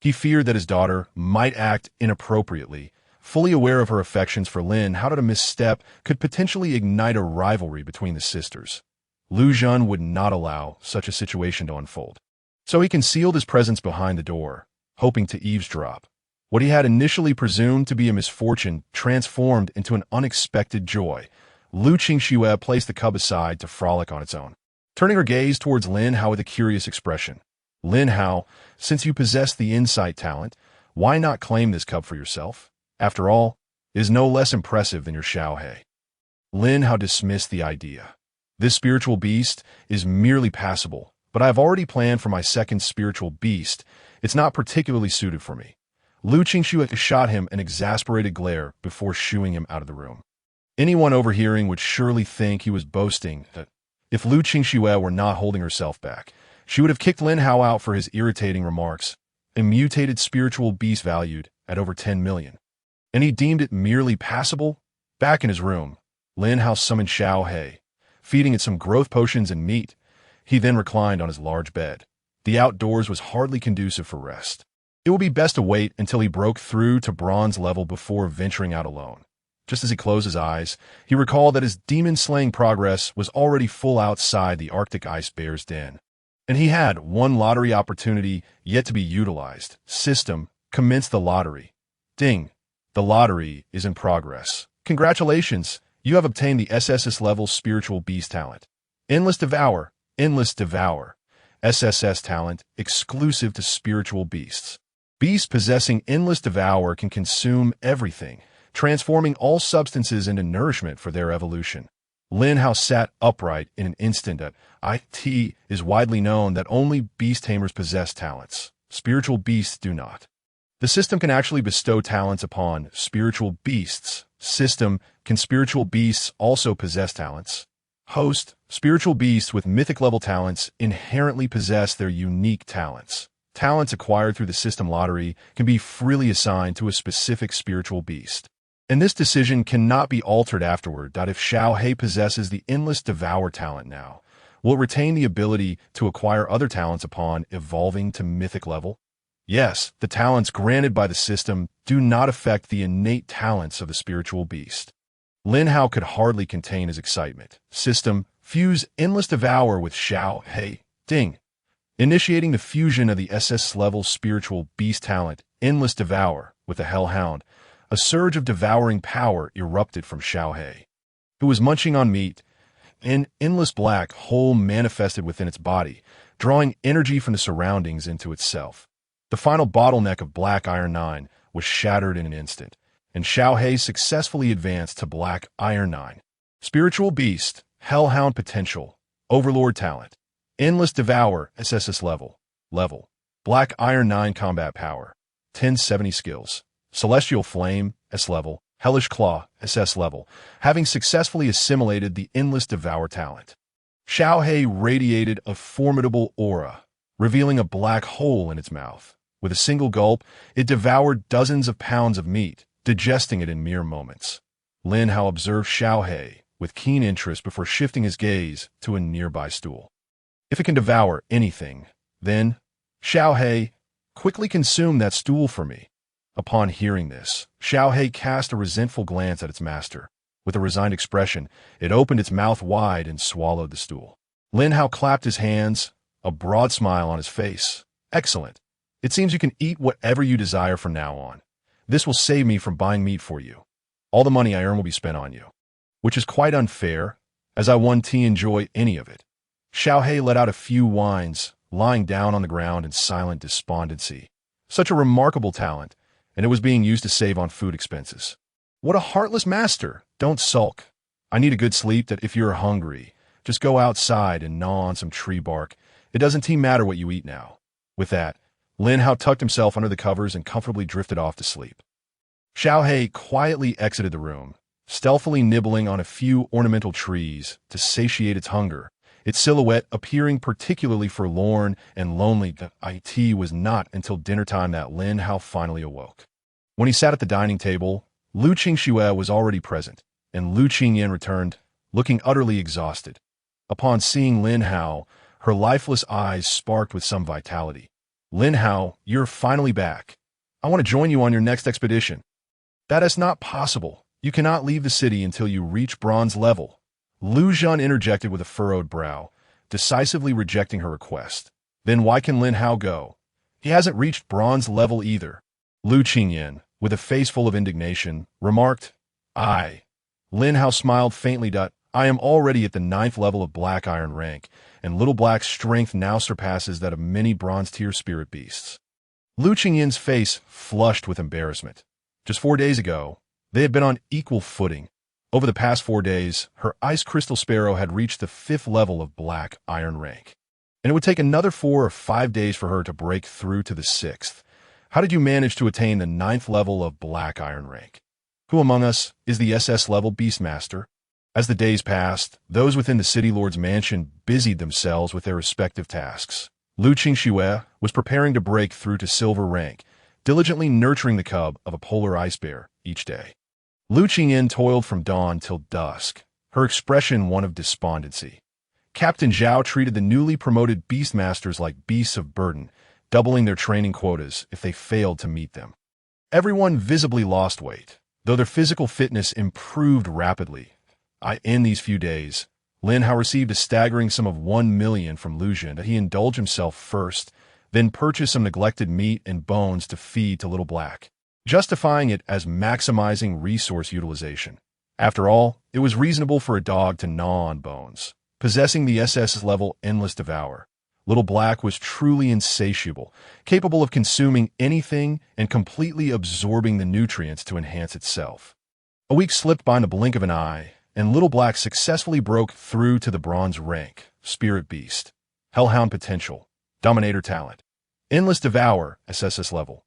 He feared that his daughter might act inappropriately. Fully aware of her affections for Lin Hao, that a misstep could potentially ignite a rivalry between the sisters. Lu Zhan would not allow such a situation to unfold, so he concealed his presence behind the door, hoping to eavesdrop. What he had initially presumed to be a misfortune transformed into an unexpected joy. Lu Qingxue placed the cub aside to frolic on its own, turning her gaze towards Lin Hao with a curious expression. Lin Hao, since you possess the insight talent, why not claim this cub for yourself? After all, it is no less impressive than your Xiaohei. Lin Hao dismissed the idea. This spiritual beast is merely passable, but I have already planned for my second spiritual beast. It's not particularly suited for me. Lu Qingxue shot him an exasperated glare before shooing him out of the room. Anyone overhearing would surely think he was boasting that if Lu Qingxue were not holding herself back, she would have kicked Lin Hao out for his irritating remarks. A mutated spiritual beast valued at over 10 million. And he deemed it merely passable? Back in his room, Lin Hao summoned Xiaohei, feeding it some growth potions and meat. He then reclined on his large bed. The outdoors was hardly conducive for rest. It would be best to wait until he broke through to bronze level before venturing out alone. Just as he closed his eyes, he recalled that his demon-slaying progress was already full outside the Arctic ice bear's den. And he had one lottery opportunity yet to be utilized. System, commence the lottery. Ding. The lottery is in progress. Congratulations, you have obtained the SSS level spiritual beast talent. Endless Devour, Endless Devour. SSS talent, exclusive to spiritual beasts. Beasts possessing Endless Devour can consume everything, transforming all substances into nourishment for their evolution. Lin Hao sat upright in an instant. It is widely known that only beast tamers possess talents. Spiritual beasts do not. The system can actually bestow talents upon spiritual beasts. System, can spiritual beasts also possess talents? Host, spiritual beasts with mythic level talents inherently possess their unique talents. Talents acquired through the system lottery can be freely assigned to a specific spiritual beast. And this decision cannot be altered afterward. If Xiaohei possesses the Endless Devour talent now, will it retain the ability to acquire other talents upon evolving to mythic level? Yes, the talents granted by the system do not affect the innate talents of the spiritual beast. Lin Hao could hardly contain his excitement. System, fuse Endless Devour with Xiaohei. Ding. Initiating the fusion of the SS level spiritual beast talent, Endless Devour, with the Hellhound, a surge of devouring power erupted from Xiaohei, who was munching on meat. An endless black hole manifested within its body, drawing energy from the surroundings into itself. The final bottleneck of Black Iron 9 was shattered in an instant, and Xiaohei successfully advanced to Black Iron 9. Spiritual Beast, Hellhound Potential, Overlord Talent, Endless Devour, SSS level. Black Iron 9 Combat Power, 1070 Skills, Celestial Flame, S level, Hellish Claw, SS level, having successfully assimilated the Endless Devour talent. Xiaohei radiated a formidable aura, revealing a black hole in its mouth. With a single gulp, it devoured dozens of pounds of meat, digesting it in mere moments. Lin Hao observed Xiaohei with keen interest before shifting his gaze to a nearby stool. If it can devour anything, then, Xiaohei, quickly consume that stool for me. Upon hearing this, Xiaohei cast a resentful glance at its master. With a resigned expression, it opened its mouth wide and swallowed the stool. Lin Hao clapped his hands, a broad smile on his face. Excellent. It seems you can eat whatever you desire from now on. This will save me from buying meat for you. All the money I earn will be spent on you. Which is quite unfair, as I won't enjoy any of it. Xiaohei let out a few whines, lying down on the ground in silent despondency. Such a remarkable talent, and it was being used to save on food expenses. What a heartless master! Don't sulk. I need a good sleep. That if you're hungry, just go outside and gnaw on some tree bark. It doesn't matter what you eat now. With that, Lin Hao tucked himself under the covers and comfortably drifted off to sleep. Xiaohei quietly exited the room, stealthily nibbling on a few ornamental trees to satiate its hunger, its silhouette appearing particularly forlorn and lonely. It was not until dinner time that Lin Hao finally awoke. When he sat at the dining table, Lu Qingxue was already present, and Lu Qingyan returned, looking utterly exhausted. Upon seeing Lin Hao, her lifeless eyes sparked with some vitality. Lin Hao, you're finally back. I want to join you on your next expedition. That is not possible. You cannot leave the city until you reach bronze level. Lu Zhan interjected with a furrowed brow, decisively rejecting her request. Then why can Lin Hao go? He hasn't reached bronze level either. Lu Qingyan, with a face full of indignation, remarked. "I." Lin Hao smiled faintly. "I am already at the 9th level of Black Iron rank, and Little Black's strength now surpasses that of many bronze-tier spirit beasts." Lu Qingyan's face flushed with embarrassment. Just 4 days ago, they had been on equal footing. Over the past 4 days, her Ice Crystal Sparrow had reached the 5th level of Black Iron rank, and it would take another 4 or 5 days for her to break through to the 6th. How did you manage to attain the 9th level of Black Iron rank? Who among us is the SS-level Beastmaster? As the days passed, those within the City Lord's mansion busied themselves with their respective tasks. Lu Qingxue was preparing to break through to silver rank, diligently nurturing the cub of a polar ice bear each day. Lu Qingyan toiled from dawn till dusk, her expression one of despondency. Captain Zhao treated the newly promoted Beastmasters like beasts of burden, doubling their training quotas if they failed to meet them. Everyone visibly lost weight, though their physical fitness improved rapidly. In these few days, Lin Hao received a staggering sum of 1 million from Lu Zhen that he indulged himself first, then purchased some neglected meat and bones to feed to Little Black, justifying it as maximizing resource utilization. After all, it was reasonable for a dog to gnaw on bones. Possessing the SS-level Endless Devour, Little Black was truly insatiable, capable of consuming anything and completely absorbing the nutrients to enhance itself. A week slipped by in the blink of an eye, and Little Black successfully broke through to the bronze rank, Spirit Beast, Hellhound Potential, Dominator Talent, Endless Devour, SSS level,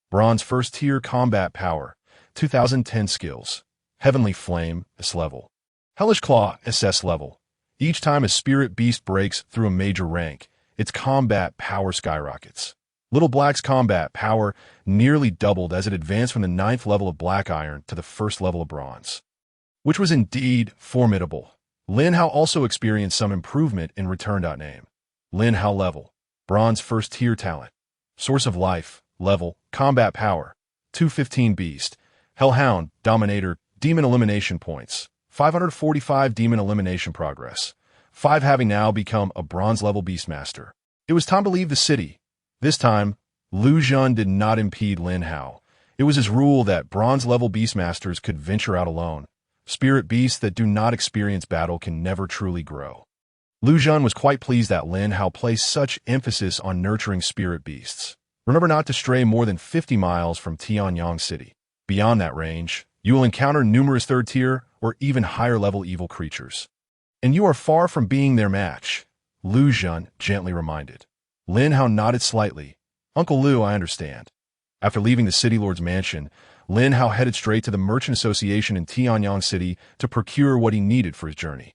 Bronze First Tier Combat Power, 2010 Skills, Heavenly Flame, S level, Hellish Claw, SS level. Each time a Spirit Beast breaks through a major rank, its combat power skyrockets. Little Black's combat power nearly doubled as it advanced from the 9th level of Black Iron to the 1st level of Bronze, which was indeed formidable. Lin Hao also experienced some improvement in return.name. Lin Hao level, Bronze First Tier Talent, Source of Life, level, Combat Power, 215 Beast, Hellhound, Dominator, Demon Elimination Points, 545 Demon Elimination Progress, 5 having now become a Bronze-level Beastmaster. It was time to leave the city. This time, Lu Zhen did not impede Lin Hao. It was his rule that Bronze-level Beastmasters could venture out alone. Spirit beasts that do not experience battle can never truly grow. Lu Zhen was quite pleased that Lin Hao placed such emphasis on nurturing spirit beasts. Remember not to stray more than 50 miles from Tianyang City. Beyond that range, you will encounter numerous third-tier or even higher-level evil creatures. And you are far from being their match, Lu Zhen gently reminded. Lin Hao nodded slightly. Uncle Lu, I understand. After leaving the City Lord's mansion, Lin Hao headed straight to the Merchant Association in Tianyang City to procure what he needed for his journey.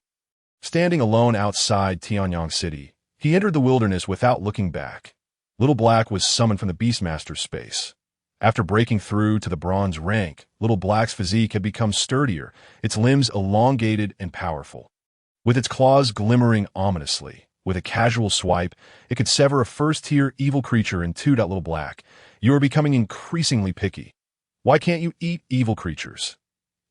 Standing alone outside Tianyang City, he entered the wilderness without looking back. Little Black was summoned from the Beastmaster's space. After breaking through to the bronze rank, Little Black's physique had become sturdier, its limbs elongated and powerful. With its claws glimmering ominously, with a casual swipe, it could sever a first-tier evil creature in two. Little Black, you are becoming increasingly picky. Why can't you eat evil creatures?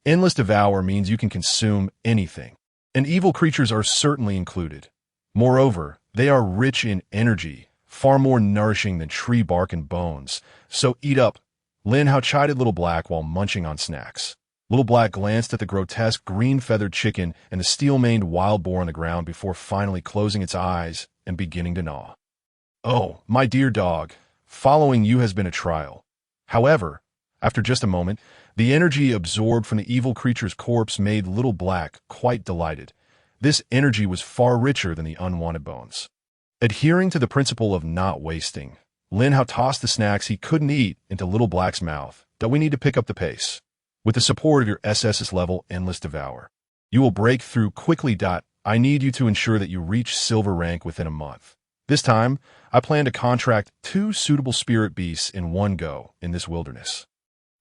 Endless Devour means you can consume anything, and evil creatures are certainly included. Moreover, they are rich in energy, far more nourishing than tree bark and bones, so eat up. Lin Hao chided Little Black while munching on snacks. Little Black glanced at the grotesque green-feathered chicken and the steel-maned wild boar on the ground before finally closing its eyes and beginning to gnaw. Oh, my dear dog, following you has been a trial. However, after just a moment, the energy absorbed from the evil creature's corpse made Little Black quite delighted. This energy was far richer than the unwanted bones. Adhering to the principle of not wasting, Lin Hao tossed the snacks he couldn't eat into Little Black's mouth. We need to pick up the pace. With the support of your SSS level Endless Devour, you will break through quickly. I need you to ensure that you reach silver rank within a month. This time, I plan to contract 2 suitable spirit beasts in one go in this wilderness.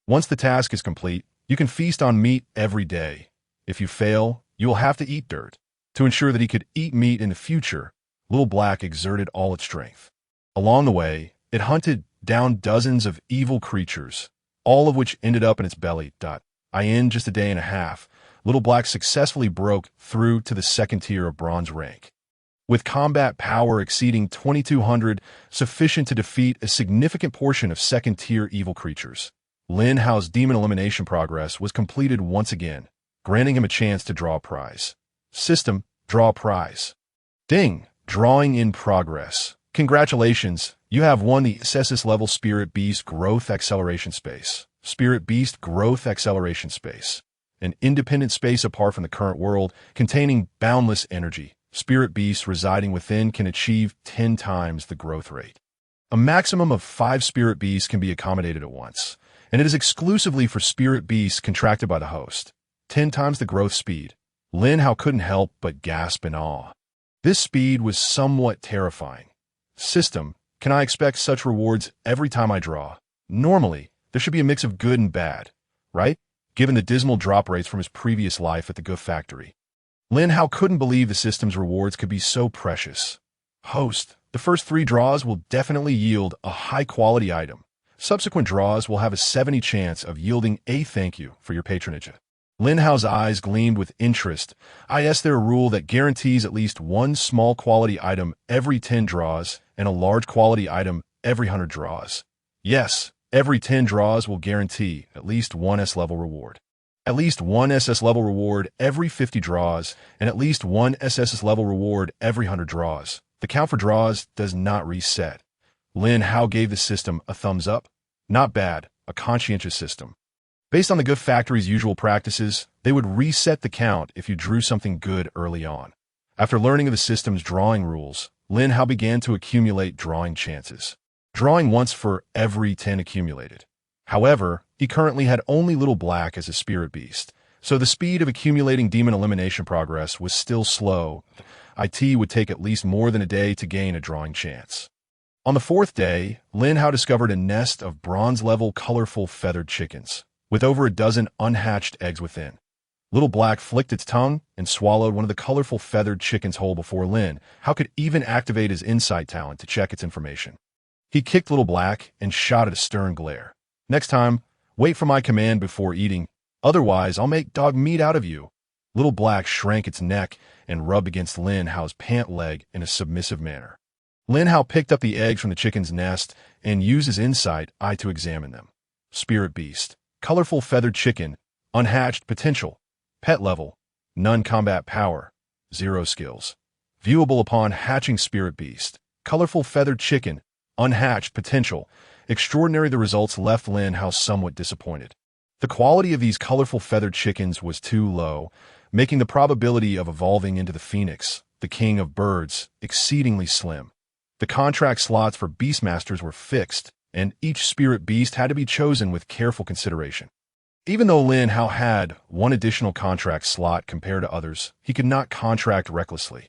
Once the task is complete, you can feast on meat every day. If you fail, you will have to eat dirt. To ensure that he could eat meat in the future, Little Black exerted all its strength. Along the way, it hunted down dozens of evil creatures, all of which ended up in its belly. In just a day and a half, Little Black successfully broke through to the 2nd tier of bronze rank. with combat power exceeding 2200, sufficient to defeat a significant portion of second-tier evil creatures. Lin Hao's demon elimination progress was completed once again, granting him a chance to draw a prize. System, draw a prize. Ding, drawing in progress. Congratulations, you have won the SS level Spirit Beast Growth Acceleration Space. Spirit Beast Growth Acceleration Space. An independent space apart from the current world, containing boundless energy. Spirit beasts residing within can achieve 10 times the growth rate. A maximum of 5 spirit beasts can be accommodated at once, and it is exclusively for spirit beasts contracted by the host. 10 times the growth speed. Lin Hao couldn't help but gasp in awe. This speed was somewhat terrifying. System, can I expect such rewards every time I draw? Normally, there should be a mix of good and bad, right? Given the dismal drop rates from his previous life at the Goof Factory. Lin Hao couldn't believe the system's rewards could be so precious. Host, the first 3 draws will definitely yield a high-quality item. Subsequent draws will have a 70% chance of yielding a thank you for your patronage. Lin Hao's eyes gleamed with interest. Is there a rule that guarantees at least 1 small quality item every 10 draws and a large quality item every 100 draws? Yes, every 10 draws will guarantee at least 1 S-level reward. At least 1 SS level reward every 50 draws, and at least 1 SS level reward every 100 draws. The count for draws does not reset. Lin Hao gave the system a thumbs up. Not bad, a conscientious system. Based on the Goof Factory's usual practices, they would reset the count if you drew something good early on. After learning of the system's drawing rules, Lin Hao began to accumulate drawing chances. Drawing once for every 10 accumulated. However, he currently had only Little Black as a spirit beast, so the speed of accumulating demon elimination progress was still slow. It would take at least more than a day to gain a drawing chance. On the 4th day, Lin Hao discovered a nest of bronze-level colorful feathered chickens, with over a dozen unhatched eggs within. Little Black flicked its tongue and swallowed one of the colorful feathered chickens whole before Lin Hao could even activate his insight talent to check its information. He kicked Little Black and shot at a stern glare. Next time, wait for my command before eating, otherwise I'll make dog meat out of you. Little Black shrank its neck and rubbed against Lin Hao's pant leg in a submissive manner. Lin Hao picked up the eggs from the chicken's nest and used his insight eye to examine them. Spirit Beast, colorful feathered chicken, unhatched potential, pet level, none combat power, 0 skills. Viewable upon hatching Spirit Beast, colorful feathered chicken, unhatched potential. Extraordinary. The results left Lin Hao somewhat disappointed. The quality of these colorful feathered chickens was too low, making the probability of evolving into the phoenix, the king of birds, exceedingly slim. The contract slots for beastmasters were fixed, and each spirit beast had to be chosen with careful consideration. Even though Lin Hao had 1 additional contract slot compared to others, he could not contract recklessly.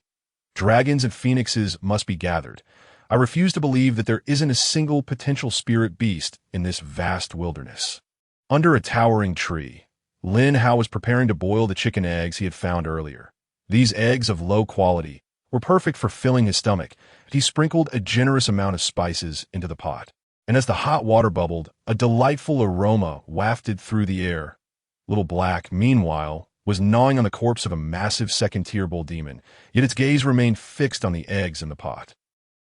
Dragons and phoenixes must be gathered. I refuse to believe that there isn't a single potential spirit beast in this vast wilderness. Under a towering tree, Lin Hao was preparing to boil the chicken eggs he had found earlier. These eggs of low quality were perfect for filling his stomach. He sprinkled a generous amount of spices into the pot, and as the hot water bubbled, a delightful aroma wafted through the air. Little Black, meanwhile, was gnawing on the corpse of a massive second-tier bull demon, yet its gaze remained fixed on the eggs in the pot.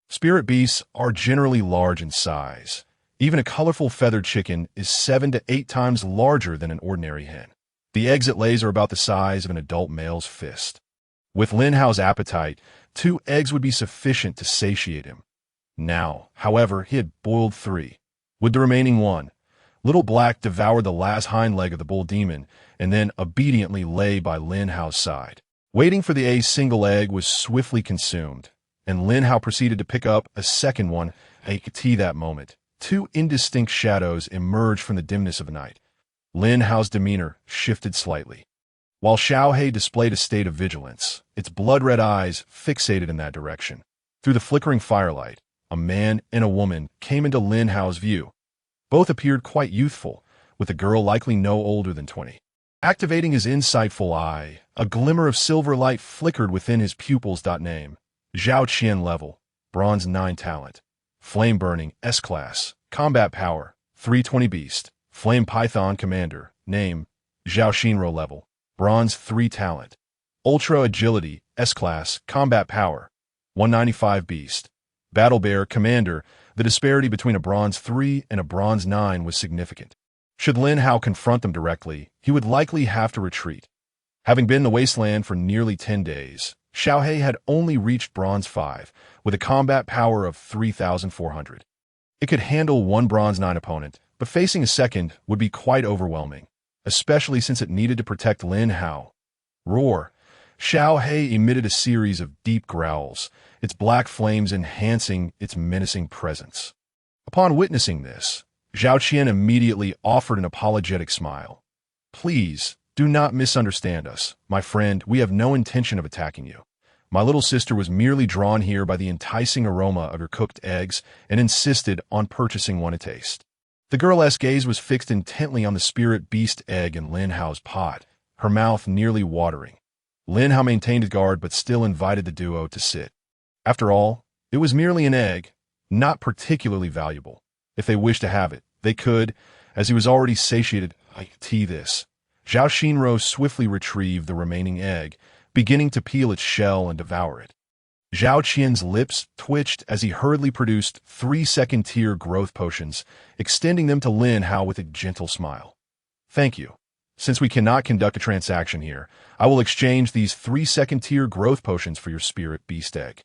Spirit beasts are generally large in size. Even a colorful feathered chicken is 7 to 8 times larger than an ordinary hen. The eggs it lays are about the size of an adult male's fist. With Lin Hao's appetite, 2 eggs would be sufficient to satiate him. Now, however, he had boiled 3. With the remaining 1, Little Black devoured the last hind leg of the bull demon and then obediently lay by Lin Hao's side. Waiting for the single egg was swiftly consumed, and Lin Hao proceeded to pick up a second one. That moment, 2 indistinct shadows emerged from the dimness of the night. Lin Hao's demeanor shifted slightly. While Xiaohei displayed a state of vigilance, its blood-red eyes fixated in that direction. Through the flickering firelight, a man and a woman came into Lin Hao's view. Both appeared quite youthful, with the girl likely no older than 20. Activating his insightful eye, a glimmer of silver light flickered within his pupils. Name: Zhao Qian level, Bronze 9 talent. Flame Burning, S-Class, Combat Power, 320 Beast. Flame Python Commander, name: Zhao Shinro level, Bronze 3 talent. Ultra Agility, S-Class, Combat Power, 195 Beast. Battle Bear, Commander, the disparity between a Bronze 3 and a Bronze 9 was significant. Should Lin Hao confront them directly, he would likely have to retreat. Having been in the wasteland for nearly 10 days, Xiao He had only reached Bronze 5, with a combat power of 3,400. It could handle one Bronze 9 opponent, but facing a second would be quite overwhelming, especially since it needed to protect Lin Hao. Roar! Xiao He emitted a series of deep growls, its black flames enhancing its menacing presence. Upon witnessing this, Zhao Qian immediately offered an apologetic smile. "Please, do not misunderstand us, my friend. We have no intention of attacking you. My little sister was merely drawn here by the enticing aroma of your cooked eggs and insisted on purchasing one to taste." The girl's gaze was fixed intently on the spirit beast egg in Lin Hao's pot, her mouth nearly watering. Lin Hao maintained his guard but still invited the duo to sit. After all, it was merely an egg, not particularly valuable. If they wished to have it, they could, as he was already satiated. This. Zhao Xinro swiftly retrieved the remaining egg, beginning to peel its shell and devour it. Zhao Qian's lips twitched as he hurriedly produced 3 second-tier growth potions, extending them to Lin Hao with a gentle smile. "Thank you. Since we cannot conduct a transaction here, I will exchange these 3 second-tier growth potions for your spirit beast egg."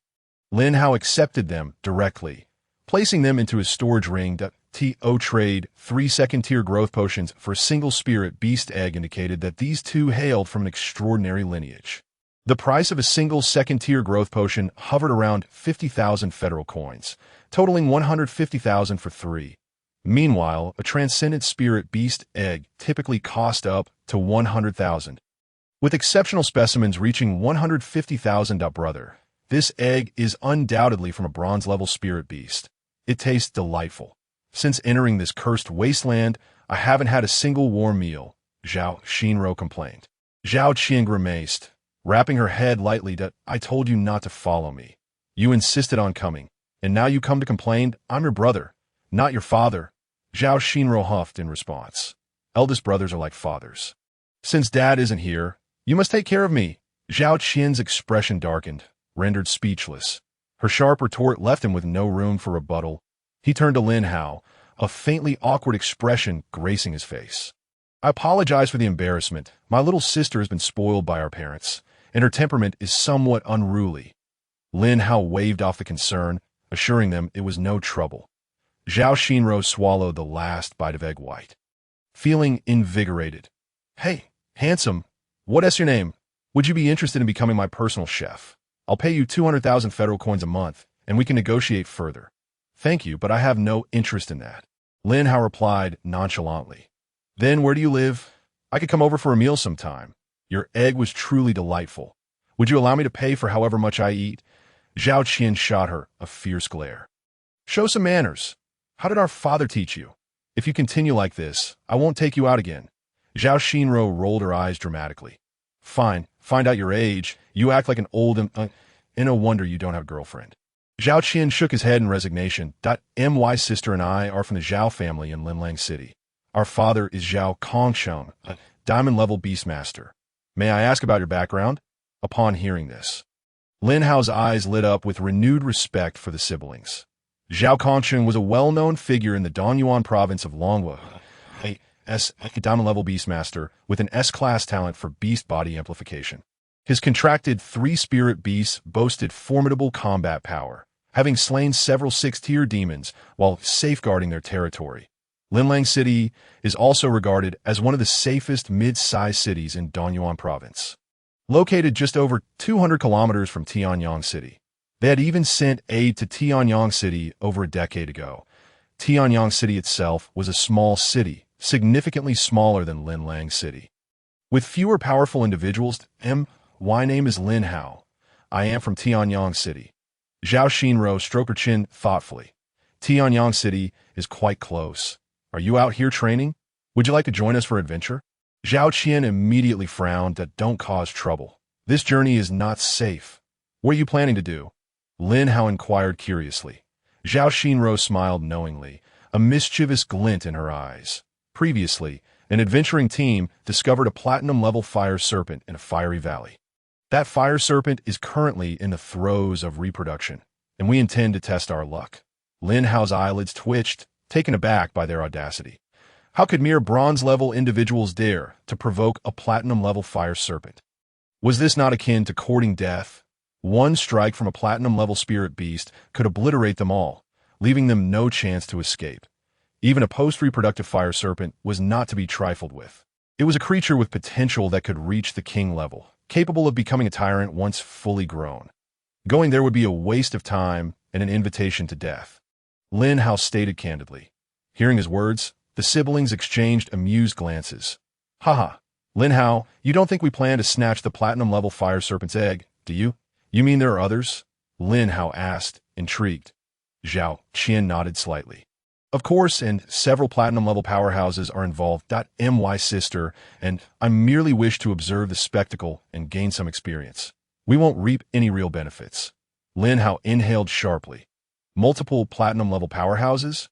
Lin Hao accepted them directly, placing them into his storage ring. To trade 3 second-tier growth potions for a single spirit beast egg indicated that these two hailed from an extraordinary lineage. The price of a single second-tier growth potion hovered around 50,000 federal coins, totaling 150,000 for 3. Meanwhile, a transcendent spirit beast egg typically cost up to 100,000. With exceptional specimens reaching 150,000. Brother, this egg is undoubtedly from a bronze-level spirit beast. It tastes delightful. Since entering this cursed wasteland, I haven't had a single warm meal, Zhao Xinro complained. Zhao Qian grimaced, wrapping her head lightly. "I told you not to follow me. You insisted on coming, and now you come to complain? I'm your brother, not your father." Zhao Xinro huffed in response. "Eldest brothers are like fathers. Since Dad isn't here, you must take care of me." Zhao Qian's expression darkened, rendered speechless. Her sharp retort left him with no room for rebuttal. He turned to Lin Hao, a faintly awkward expression gracing his face. "I apologize for the embarrassment. My little sister has been spoiled by our parents, and her temperament is somewhat unruly." Lin Hao waved off the concern, assuring them it was no trouble. Zhao Xinro swallowed the last bite of egg white. Feeling invigorated. "Hey, handsome, what's your name? Would you be interested in becoming my personal chef? I'll pay you 200,000 federal coins a month, and we can negotiate further." "Thank you, but I have no interest in that," Lin Hao replied nonchalantly. "Then where do you live? I could come over for a meal sometime. Your egg was truly delightful. Would you allow me to pay for however much I eat?" Zhao Qian shot her a fierce glare. "Show some manners. How did our father teach you? If you continue like this, I won't take you out again." Zhao Xinro rolled her eyes dramatically. "Fine, find out your age. You act like an old and no wonder you don't have a girlfriend." Zhao Qian shook his head in resignation. "My sister and I are from the Zhao family in Linlang City. Our father is Zhao Kongsheng, a diamond-level beastmaster. May I ask about your background?" Upon hearing this, Lin Hao's eyes lit up with renewed respect for the siblings. Zhao Kongsheng was a well-known figure in the Donyuan province of Longhua, a diamond-level beastmaster with an S-class talent for beast body amplification. His contracted 3 spirit beasts boasted formidable combat power, having slain several 6-tier demons while safeguarding their territory. Linlang City is also regarded as one of the safest mid-sized cities in Donyuan province. Located just over 200 kilometers from Tianyang City. They had even sent aid to Tianyang City over a decade ago. Tianyang City itself was a small city, significantly smaller than Linlang City. With fewer powerful individuals, my name is Lin Hao. I am from Tianyang City. Zhao Xinro stroked her chin thoughtfully. Tianyang City is quite close. Are you out here training? Would you like to join us for adventure? Zhao Qian immediately frowned. Don't cause trouble. This journey is not safe. What are you planning to do? Lin Hao inquired curiously. Zhao Xinro smiled knowingly, a mischievous glint in her eyes. Previously, an adventuring team discovered a platinum-level fire serpent in a fiery valley. That fire serpent is currently in the throes of reproduction, and we intend to test our luck. Lin Hao's eyelids twitched, taken aback by their audacity. How could mere bronze-level individuals dare to provoke a platinum-level fire serpent? Was this not akin to courting death? One strike from a platinum-level spirit beast could obliterate them all, leaving them no chance to escape. Even a post-reproductive fire serpent was not to be trifled with. It was a creature with potential that could reach the king level, capable of becoming a tyrant once fully grown. Going there would be a waste of time and an invitation to death. Lin Hao stated candidly. Hearing his words, the siblings exchanged amused glances. Haha, Lin Hao, you don't think we plan to snatch the platinum-level fire serpent's egg, do you? You mean there are others? Lin Hao asked, intrigued. Zhao Qian nodded slightly. Of course, and several platinum-level powerhouses are involved. My sister, and I merely wish to observe the spectacle and gain some experience. We won't reap any real benefits. Lin Hao inhaled sharply. Multiple platinum-level powerhouses?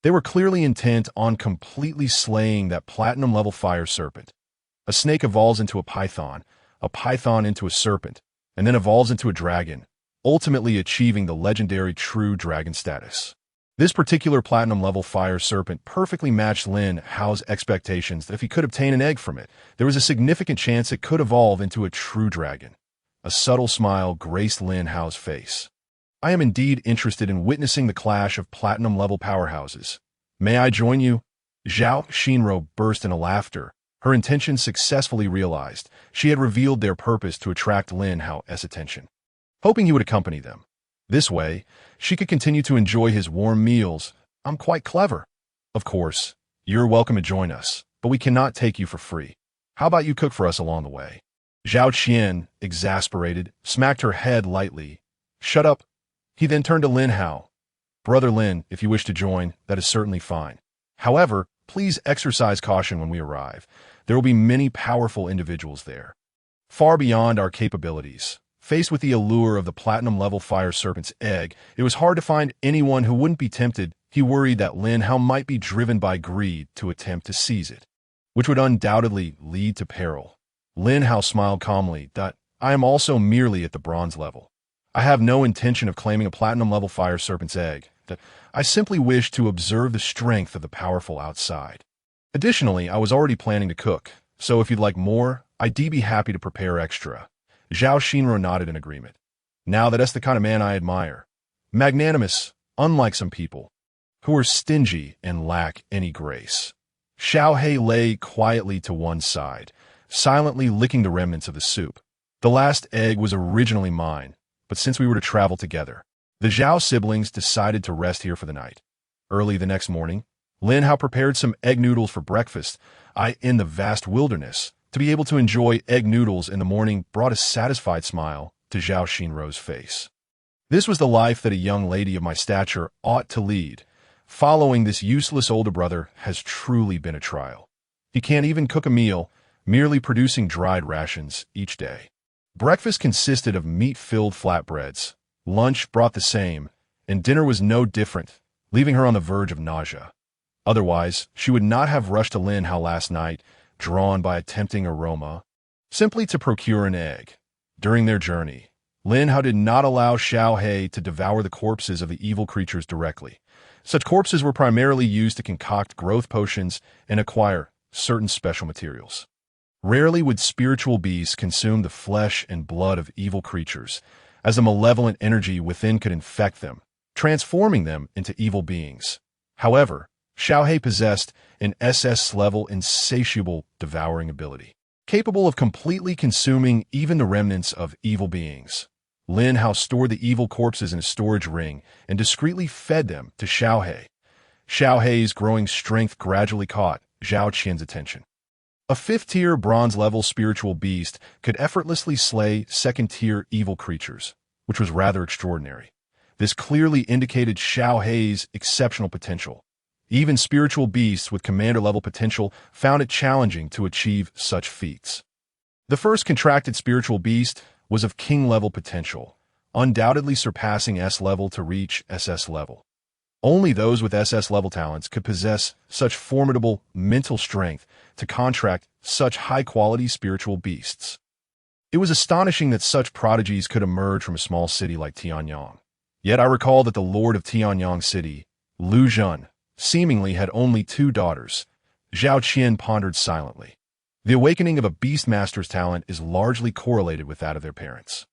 They were clearly intent on completely slaying that platinum-level fire serpent. A snake evolves into a python into a serpent, and then evolves into a dragon, ultimately achieving the legendary true dragon status. This particular platinum-level fire serpent perfectly matched Lin Hao's expectations that if he could obtain an egg from it, there was a significant chance it could evolve into a true dragon. A subtle smile graced Lin Hao's face. I am indeed interested in witnessing the clash of platinum-level powerhouses. May I join you? Zhao Xinro burst into laughter. Her intention successfully realized. She had revealed their purpose to attract Lin Hao's attention, hoping he would accompany them. This way, she could continue to enjoy his warm meals. I'm quite clever. Of course, you're welcome to join us, but we cannot take you for free. How about you cook for us along the way? Zhao Qian, exasperated, smacked her head lightly. Shut up. He then turned to Lin Hao. Brother Lin, if you wish to join, that is certainly fine. However, please exercise caution when we arrive. There will be many powerful individuals there, far beyond our capabilities. Faced with the allure of the platinum-level fire serpent's egg, it was hard to find anyone who wouldn't be tempted. He worried that Lin Hao might be driven by greed to attempt to seize it, which would undoubtedly lead to peril. Lin Hao smiled calmly. I am also merely at the bronze level. I have no intention of claiming a platinum-level fire serpent's egg. I simply wish to observe the strength of the powerful outside. Additionally, I was already planning to cook, so if you'd like more, I'd be happy to prepare extra. Zhao Xinro nodded in agreement. Now that's the kind of man I admire. Magnanimous, unlike some people, who are stingy and lack any grace. Xiao He lay quietly to one side, silently licking the remnants of the soup. The last egg was originally mine, but since we were to travel together, the Zhao siblings decided to rest here for the night. Early the next morning, Lin Hao prepared some egg noodles for breakfast. In the vast wilderness, to be able to enjoy egg noodles in the morning brought a satisfied smile to Zhao Xinro's face. This was the life that a young lady of my stature ought to lead. Following this useless older brother has truly been a trial. He can't even cook a meal, merely producing dried rations each day. Breakfast consisted of meat-filled flatbreads. Lunch brought the same, and dinner was no different, leaving her on the verge of nausea. Otherwise, she would not have rushed to Lin Hao last night, drawn by a tempting aroma, simply to procure an egg. During their journey, Lin Hao did not allow Xiao He to devour the corpses of the evil creatures directly. Such corpses were primarily used to concoct growth potions and acquire certain special materials. Rarely would spiritual beasts consume the flesh and blood of evil creatures, as the malevolent energy within could infect them, transforming them into evil beings. However, Xiao He possessed an SS-level insatiable devouring ability, capable of completely consuming even the remnants of evil beings. Lin Hao stored the evil corpses in a storage ring and discreetly fed them to Xiao He. Xiao He's growing strength gradually caught Zhao Qian's attention. A fifth-tier bronze-level spiritual beast could effortlessly slay second-tier evil creatures, which was rather extraordinary. This clearly indicated Xiao He's exceptional potential. Even spiritual beasts with commander-level potential found it challenging to achieve such feats. The first contracted spiritual beast was of king-level potential, undoubtedly surpassing S-level to reach SS-level. Only those with SS-level talents could possess such formidable mental strength to contract such high-quality spiritual beasts. It was astonishing that such prodigies could emerge from a small city like Tianyang. Yet I recall that the lord of Tianyang City, Lu Jun, seemingly had only 2 daughters. Zhao Qian pondered silently. The awakening of a beastmaster's talent is largely correlated with that of their parents.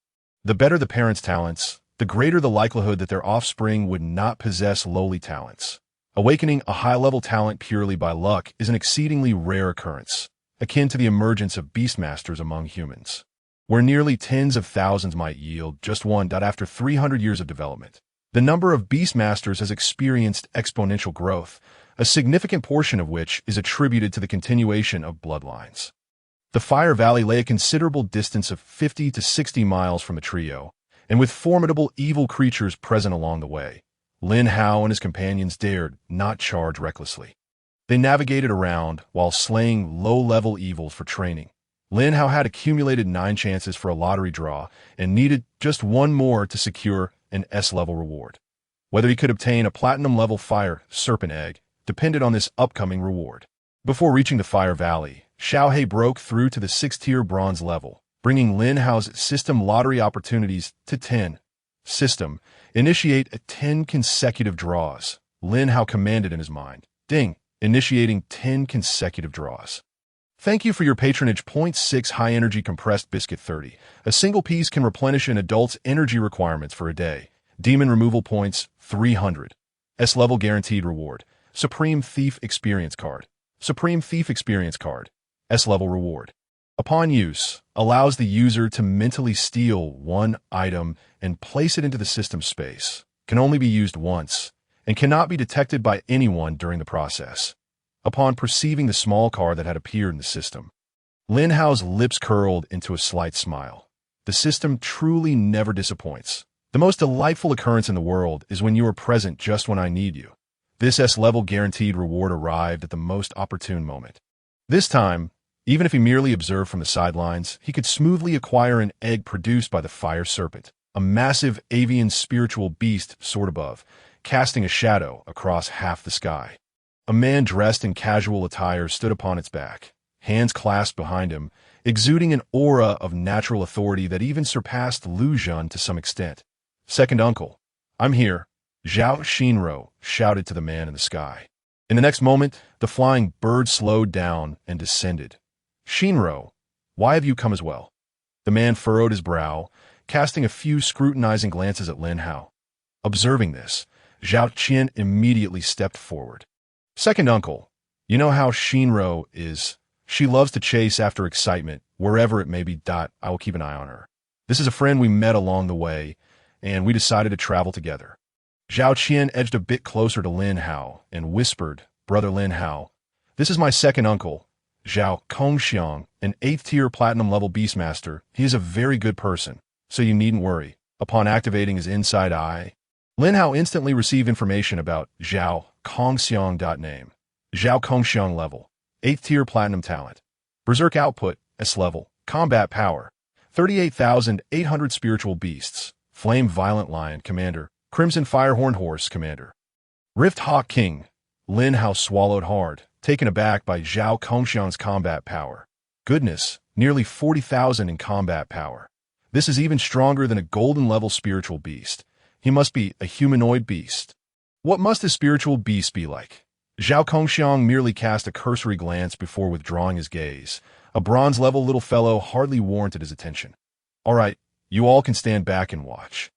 The better the parents' talents, the greater the likelihood that their offspring would not possess lowly talents. Awakening a high-level talent purely by luck is an exceedingly rare occurrence, akin to the emergence of beastmasters among humans, where nearly tens of thousands might yield just one. After 300 years of development, the number of beastmasters has experienced exponential growth, a significant portion of which is attributed to the continuation of bloodlines. The Fire Valley lay a considerable distance of 50 to 60 miles from the trio, and with formidable evil creatures present along the way, Lin Hao and his companions dared not charge recklessly. They navigated around while slaying low-level evils for training. Lin Hao had accumulated 9 chances for a lottery draw and needed just 1 more to secure an S-level reward. Whether he could obtain a platinum-level fire serpent egg depended on this upcoming reward. Before reaching the Fire Valley, Xiaohei broke through to the 6th-tier bronze level, bringing Lin Hao's system lottery opportunities to 10. System, initiate 10 consecutive draws. Lin Hao commanded in his mind. Ding, initiating 10 consecutive draws. Thank you for your patronage. 0.6 high-energy compressed biscuit 30. A single piece can replenish an adult's energy requirements for a day. Demon removal points, 300. S-level guaranteed reward. Supreme Thief Experience Card. Supreme Thief Experience Card. S-level reward. Upon use, allows the user to mentally steal 1 item and place it into the system space. Can only be used once, and cannot be detected by anyone during the process. Upon perceiving the small card that had appeared in the system, Lin Hao's lips curled into a slight smile. The system truly never disappoints. The most delightful occurrence in the world is when you are present just when I need you. This S-level guaranteed reward arrived at the most opportune moment. This time, even if he merely observed from the sidelines, he could smoothly acquire an egg produced by the fire serpent, a massive avian spiritual beast soared above, casting a shadow across half the sky. A man dressed in casual attire stood upon its back, hands clasped behind him, exuding an aura of natural authority that even surpassed Lu Jun to some extent. Second uncle, I'm here, Zhao Shinro shouted to the man in the sky. In the next moment, the flying bird slowed down and descended. Shinro, why have you come as well? The man furrowed his brow, casting a few scrutinizing glances at Lin Hao. Observing this, Zhao Qian immediately stepped forward. Second uncle, you know how Shinro is. She loves to chase after excitement, wherever it may be. I will keep an eye on her. This is a friend we met along the way, and we decided to travel together. Zhao Qian edged a bit closer to Lin Hao and whispered, Brother Lin Hao, this is my second uncle, Zhao Kongxiang, an 8th-tier platinum-level beastmaster. He is a very good person, so you needn't worry. Upon activating his inside eye, Lin Hao instantly received information about Zhao Kongxiang. Name, Zhao Kongxiang level, 8th-tier platinum talent. Berserk output, S-level, combat power, 38,800 spiritual beasts, Flame Violent Lion, Commander, Crimson Firehorn Horse, Commander. Rift Hawk King. Lin Hao swallowed hard, taken aback by Zhao Kongxiang's combat power. Goodness, nearly 40,000 in combat power. This is even stronger than a golden-level spiritual beast. He must be a humanoid beast. What must a spiritual beast be like? Zhao Kongxiang merely cast a cursory glance before withdrawing his gaze. A bronze-level little fellow hardly warranted his attention. All right, you all can stand back and watch.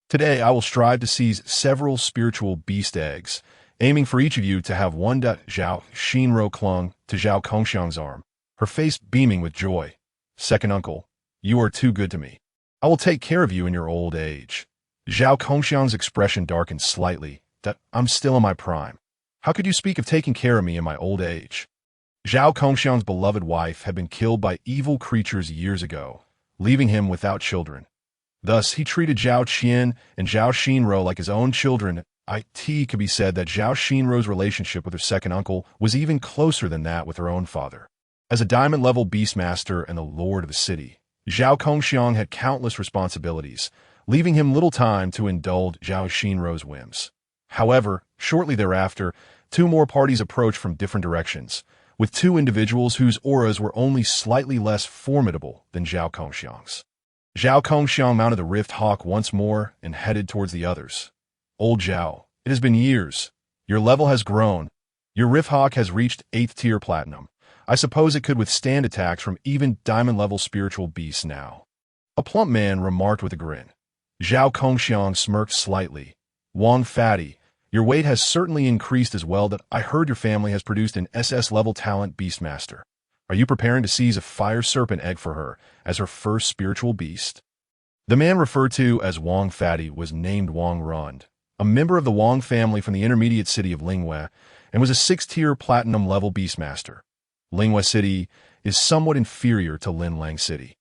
Today, I will strive to seize several spiritual beast eggs, aiming for each of you to have one. Zhao Shinro clung to Zhao Kongxiang's arm, her face beaming with joy. Second uncle, you are too good to me. I will take care of you in your old age. Zhao Kongxiang's expression darkened slightly. I'm still in my prime. How could you speak of taking care of me in my old age? Zhao Kongxiang's beloved wife had been killed by evil creatures years ago, leaving him without children. Thus, he treated Zhao Qian and Zhao Shinro like his own children. It could be said that Zhao Shinro's relationship with her second uncle was even closer than that with her own father. As a diamond-level beastmaster and the lord of the city, Zhao Kongxiang had countless responsibilities, leaving him little time to indulge Zhao Shinro's whims. However, shortly thereafter, 2 more parties approached from different directions, with two individuals whose auras were only slightly less formidable than Zhao Kongxiang's. Zhao Kongxiang mounted the Rift Hawk once more and headed towards the others. Old Zhao, it has been years. Your level has grown. Your Rift Hawk has reached 8th tier platinum. I suppose it could withstand attacks from even diamond-level spiritual beasts now. A plump man remarked with a grin. Zhao Kongxiang smirked slightly. Wang Fatty, your weight has certainly increased as well that I heard your family has produced an SS-level talent Beastmaster. Are you preparing to seize a fire serpent egg for her as her first spiritual beast? The man referred to as Wang Fatty was named Wang Rund, a member of the Wang family from the intermediate city of Lingwei, and was a 6th-tier platinum-level Beastmaster. Lingwei City is somewhat inferior to Linlang City,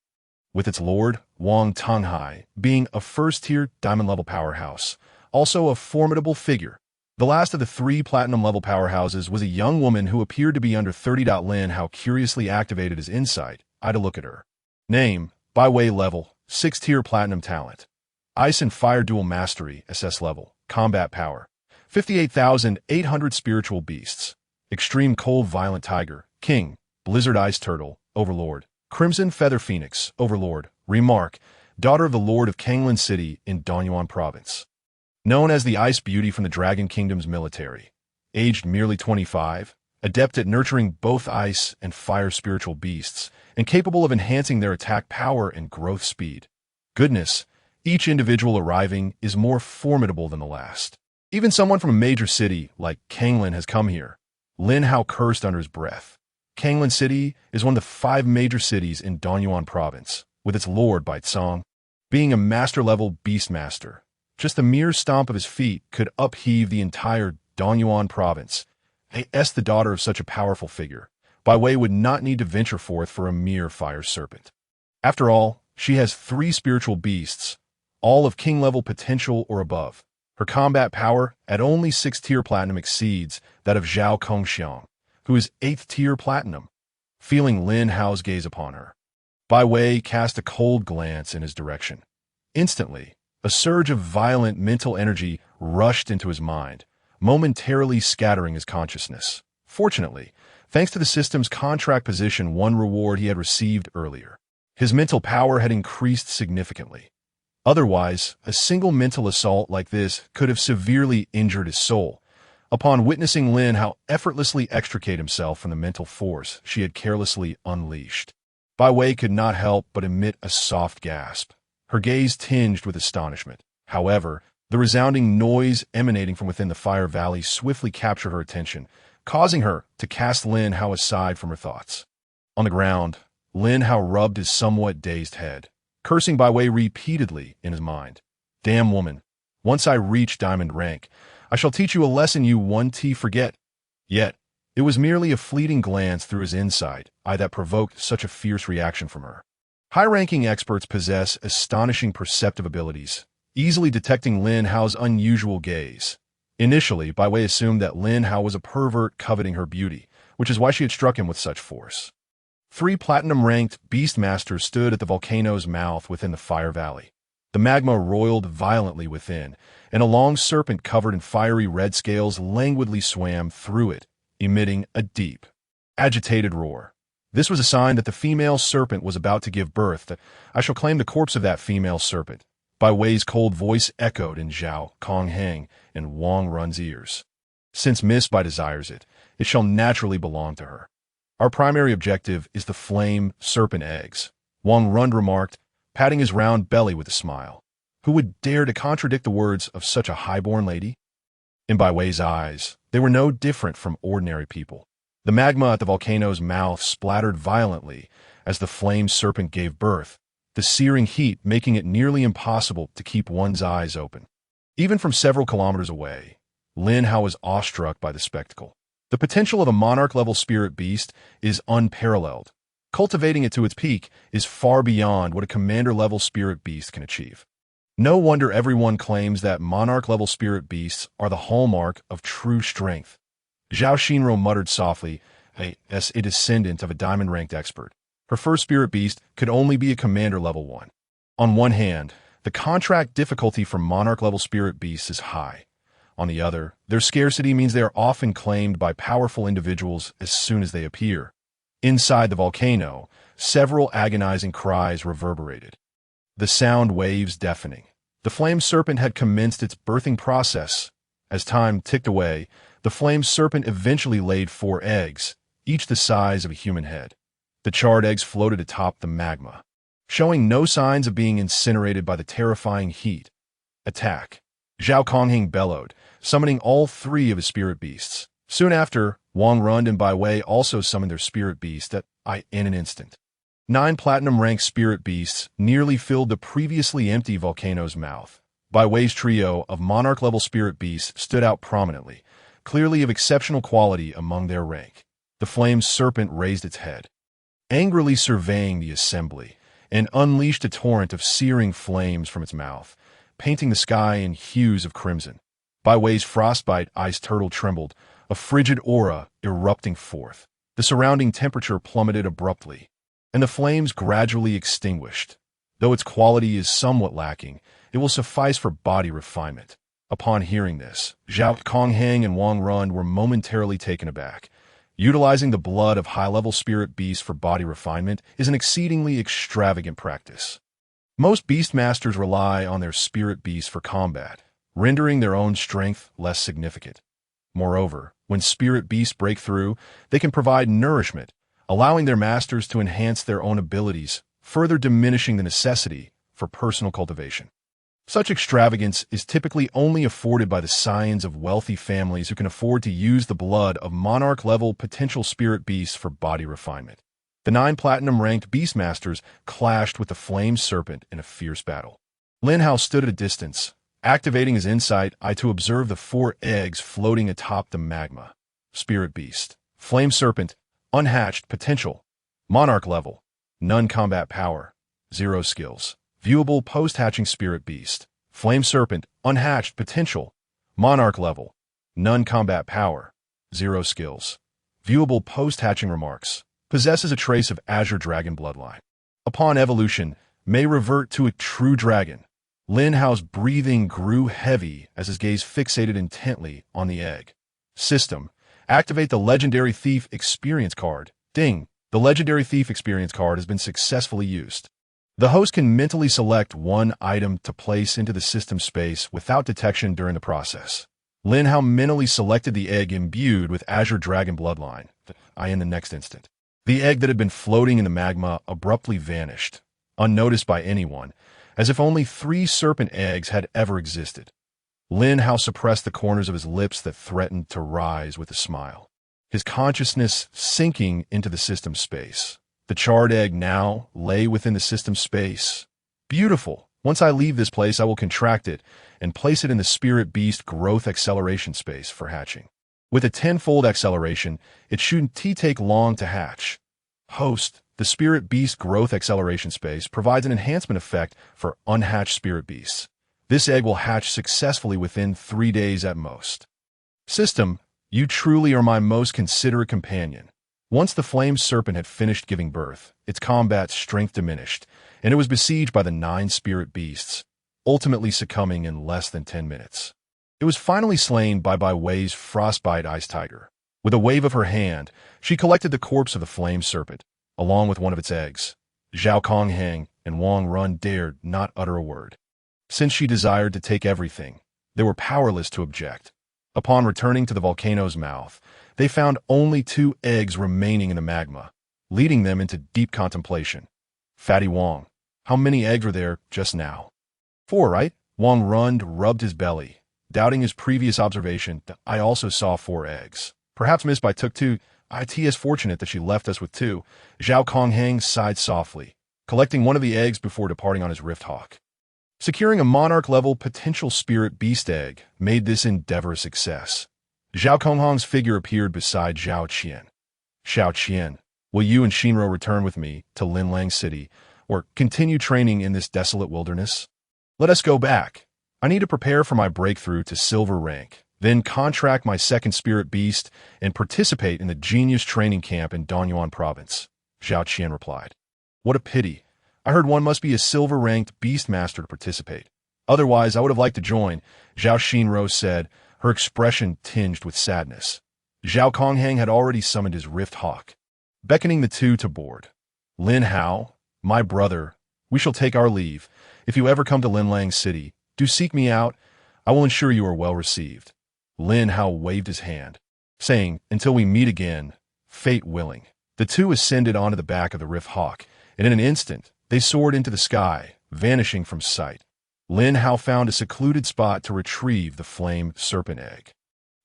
with its lord, Wang Tonghai, being a 1st-tier diamond-level powerhouse, also a formidable figure. The last of the 3 platinum-level powerhouses was a young woman who appeared to be under 30. Lin How curiously activated his insight. I had to look at her. Name, by way level, 6th-tier platinum talent. Ice and Fire Dual Mastery, SS level. Combat power, 58,800 spiritual beasts. Extreme Cold Violent Tiger, King. Blizzard Ice Turtle, Overlord. Crimson Feather Phoenix, Overlord. Remark, daughter of the Lord of Kanglin City in Donyuan Province. Known as the Ice Beauty from the Dragon Kingdom's military. Aged merely 25, adept at nurturing both ice and fire spiritual beasts, and capable of enhancing their attack power and growth speed. Goodness, each individual arriving is more formidable than the last. Even someone from a major city like Kanglin has come here. Lin Hao cursed under his breath. Kanglin City is one of the 5 major cities in Donyuan Province, with its lord Baitsong being a master-level beastmaster. Just the mere stomp of his feet could upheave the entire Donyuan Province. The daughter of such a powerful figure, Bai Wei would not need to venture forth for a mere fire serpent. After all, she has 3 spiritual beasts, all of king-level potential or above. Her combat power at only 6th-tier platinum exceeds that of Zhao Kongxiang, who is 8th-tier platinum. Feeling Lin Hao's gaze upon her, Bai Wei cast a cold glance in his direction. Instantly, a surge of violent mental energy rushed into his mind, momentarily scattering his consciousness. Fortunately, thanks to the system's contract position, one reward he had received earlier, his mental power had increased significantly. Otherwise, a single mental assault like this could have severely injured his soul. Upon witnessing Lin Hao effortlessly extricate himself from the mental force she had carelessly unleashed, Bai Wei could not help but emit a soft gasp, her gaze tinged with astonishment. However, the resounding noise emanating from within the Fire Valley swiftly captured her attention, causing her to cast Lin Hao aside from her thoughts. On the ground, Lin Hao rubbed his somewhat dazed head, cursing Bai Wei repeatedly in his mind. Damn woman, once I reach diamond rank, I shall teach you a lesson you 1T forget. Yet, it was merely a fleeting glance through his inside eye that provoked such a fierce reaction from her. High-ranking experts possess astonishing perceptive abilities, easily detecting Lin Hao's unusual gaze. Initially, Bai Wei assumed that Lin Hao was a pervert coveting her beauty, which is why she had struck him with such force. 3 platinum-ranked Beastmasters stood at the volcano's mouth within the Fire Valley. The magma roiled violently within, and a long serpent covered in fiery red scales languidly swam through it, emitting a deep, agitated roar. This was a sign that the female serpent was about to give birth. I shall claim the corpse of that female serpent. Bai Wei's cold voice echoed in Zhao Kongheng and Wang Run's ears. Since Miss Bai desires it, it shall naturally belong to her. Our primary objective is the flame serpent eggs, Wang Run remarked, patting his round belly with a smile. Who would dare to contradict the words of such a high-born lady? In Bai Wei's eyes, they were no different from ordinary people. The magma at the volcano's mouth splattered violently as the flame serpent gave birth, the searing heat making it nearly impossible to keep one's eyes open. Even from several kilometers away, Lin Hao was awestruck by the spectacle. The potential of a monarch-level spirit beast is unparalleled. Cultivating it to its peak is far beyond what a commander-level spirit beast can achieve. No wonder everyone claims that monarch-level spirit beasts are the hallmark of true strength. Zhao Xinro muttered softly, as a descendant of a diamond-ranked expert. Her first spirit beast could only be a commander-level one. On one hand, the contract difficulty for monarch-level spirit beasts is high. On the other, their scarcity means they are often claimed by powerful individuals as soon as they appear. Inside the volcano, several agonizing cries reverberated. The sound waves deafening. The flame serpent had commenced its birthing process. As time ticked away, the flame serpent eventually laid 4 eggs, each the size of a human head. The charred eggs floated atop the magma, showing no signs of being incinerated by the terrifying heat. Attack! Zhao Kongheng bellowed, summoning all 3 of his spirit beasts. Soon after, Wang Rund and Bai Wei also summoned their spirit beasts in an instant. 9 platinum-ranked spirit beasts nearly filled the previously empty volcano's mouth. Bai Wei's trio of monarch-level spirit beasts stood out prominently, clearly of exceptional quality among their rank. The flame serpent raised its head, angrily surveying the assembly, and unleashed a torrent of searing flames from its mouth, painting the sky in hues of crimson. Bai Wei's frostbite ice turtle trembled, a frigid aura erupting forth. The surrounding temperature plummeted abruptly, and the flames gradually extinguished. Though its quality is somewhat lacking, it will suffice for body refinement. Upon hearing this, Zhao Kongheng and Wang Rund were momentarily taken aback. Utilizing the blood of high-level spirit beasts for body refinement is an exceedingly extravagant practice. Most beastmasters rely on their spirit beasts for combat, rendering their own strength less significant. Moreover, when spirit beasts break through, they can provide nourishment, allowing their masters to enhance their own abilities, further diminishing the necessity for personal cultivation. Such extravagance is typically only afforded by the scions of wealthy families who can afford to use the blood of monarch-level potential spirit beasts for body refinement. The 9 platinum-ranked beastmasters clashed with the flame serpent in a fierce battle. Lin Hao stood at a distance, activating his insight eye to observe the 4 eggs floating atop the magma. Spirit beast, flame serpent, unhatched potential, monarch level, none combat power, 0 skills. Viewable post-hatching spirit beast, flame serpent, unhatched potential, monarch level, none combat power, 0 skills. Viewable post-hatching remarks, possesses a trace of azure dragon bloodline. Upon evolution, may revert to a true dragon. Lin Hao's breathing grew heavy as his gaze fixated intently on the egg. System, activate the legendary thief experience card. Ding, the legendary thief experience card has been successfully used. The host can mentally select 1 item to place into the system space without detection during the process. Lin Hao mentally selected the egg imbued with Azure Dragon Bloodline, in the next instant. The egg that had been floating in the magma abruptly vanished, unnoticed by anyone, as if only 3 serpent eggs had ever existed. Lin Hao suppressed the corners of his lips that threatened to rise with a smile, his consciousness sinking into the system space. The charred egg now lay within the system space. Beautiful. Once I leave this place, I will contract it and place it in the spirit beast growth acceleration space for hatching. With a 10-fold acceleration, it shouldn't take long to hatch. Host, the spirit beast growth acceleration space provides an enhancement effect for unhatched spirit beasts. This egg will hatch successfully within 3 days at most. System, you truly are my most considerate companion. Once the flame serpent had finished giving birth, its combat strength diminished, and it was besieged by the 9 spirit beasts, ultimately succumbing in less than 10 minutes. It was finally slain by Bai Wei's frostbite ice tiger. With a wave of her hand, she collected the corpse of the flame serpent, along with one of its eggs. Zhao Kongheng and Wang Rund dared not utter a word. Since she desired to take everything, they were powerless to object. Upon returning to the volcano's mouth, they found only 2 eggs remaining in the magma, leading them into deep contemplation. Fatty Wang, how many eggs were there just now? 4, right? Wang Rund rubbed his belly, doubting his previous observation that I also saw 4 eggs. Perhaps Miss Bai took 2. It is fortunate that she left us with 2. Zhao Kongheng sighed softly, collecting one of the eggs before departing on his rift hawk. Securing a monarch-level potential spirit beast egg made this endeavor a success. Zhao Kongheng's figure appeared beside Zhao Qian. Xiao Qian, will you and Shinro return with me to Linlang City, or continue training in this desolate wilderness? Let us go back. I need to prepare for my breakthrough to silver rank, then contract my 2nd spirit beast and participate in the genius training camp in Danyuan province, Zhao Qian replied. What a pity. I heard one must be a silver-ranked beastmaster to participate. Otherwise, I would have liked to join, Zhao Shinro said, her expression tinged with sadness. Zhao Konghang had already summoned his Rift Hawk, beckoning the two to board. Lin Hao, my brother, we shall take our leave. If you ever come to Linlang City, do seek me out. I will ensure you are well received. Lin Hao waved his hand, saying, until we meet again, fate willing. The two ascended onto the back of the Rift Hawk, and in an instant, they soared into the sky, vanishing from sight. Lin Hao found a secluded spot to retrieve the flame serpent egg.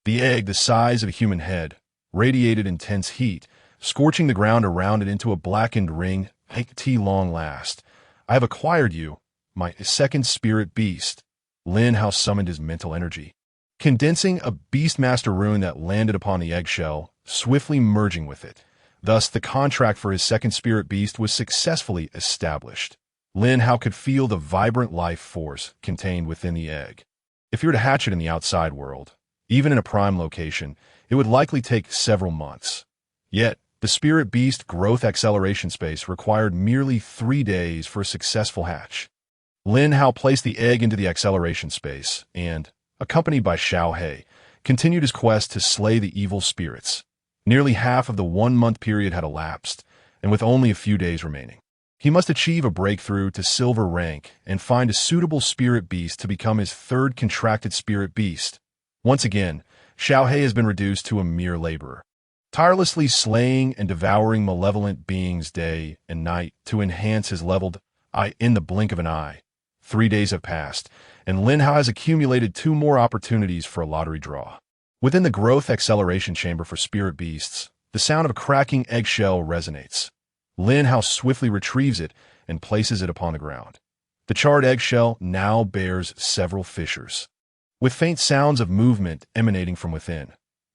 The egg, the size of a human head, radiated intense heat, scorching the ground around it into a blackened ring. At long last, I have acquired you, my second spirit beast. Lin Hao summoned his mental energy, condensing a Beastmaster rune that landed upon the eggshell, swiftly merging with it. Thus, the contract for his second spirit beast was successfully established. Lin Hao could feel the vibrant life force contained within the egg. If you were to hatch it in the outside world, even in a prime location, it would likely take several months. Yet, the spirit beast growth acceleration space required merely 3 days for a successful hatch. Lin Hao placed the egg into the acceleration space and, accompanied by Xiao He, continued his quest to slay the evil spirits. Nearly half of the 1-month period had elapsed, and with only a few days remaining, he must achieve a breakthrough to silver rank and find a suitable spirit beast to become his third contracted spirit beast. Once again, Xiao He has been reduced to a mere laborer, tirelessly slaying and devouring malevolent beings day and night to enhance his leveled eye in the blink of an eye. 3 days have passed, and Lin Hao has accumulated 2 more opportunities for a lottery draw. Within the growth acceleration chamber for spirit beasts, the sound of a cracking eggshell resonates. Lin Hao swiftly retrieves it and places it upon the ground. The charred eggshell now bears several fissures, with faint sounds of movement emanating from within.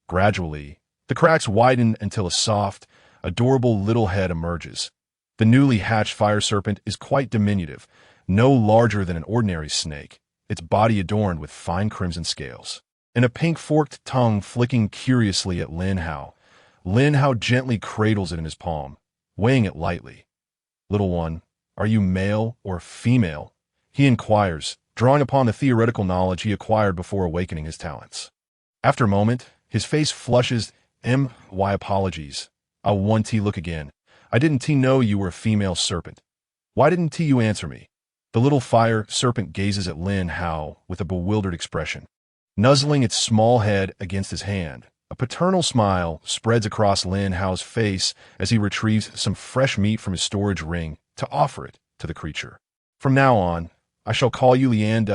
Gradually, the cracks widen until a soft, adorable little head emerges. The newly hatched fire serpent is quite diminutive, no larger than an ordinary snake, its body adorned with fine crimson scales, and a pink forked tongue flicking curiously at Lin Hao. Lin Hao gently cradles it in his palm, weighing it lightly. Little one, are you male or female? He inquires, drawing upon the theoretical knowledge he acquired before awakening his talents. After a moment, his face flushes. My apologies. I want to look again. I didn't know you were a female serpent. Why didn't you answer me? The little fire serpent gazes at Lin Hao with a bewildered expression, nuzzling its small head against his hand. A paternal smile spreads across Lin Hao's face as he retrieves some fresh meat from his storage ring to offer it to the creature. From now on, I shall call you Lian.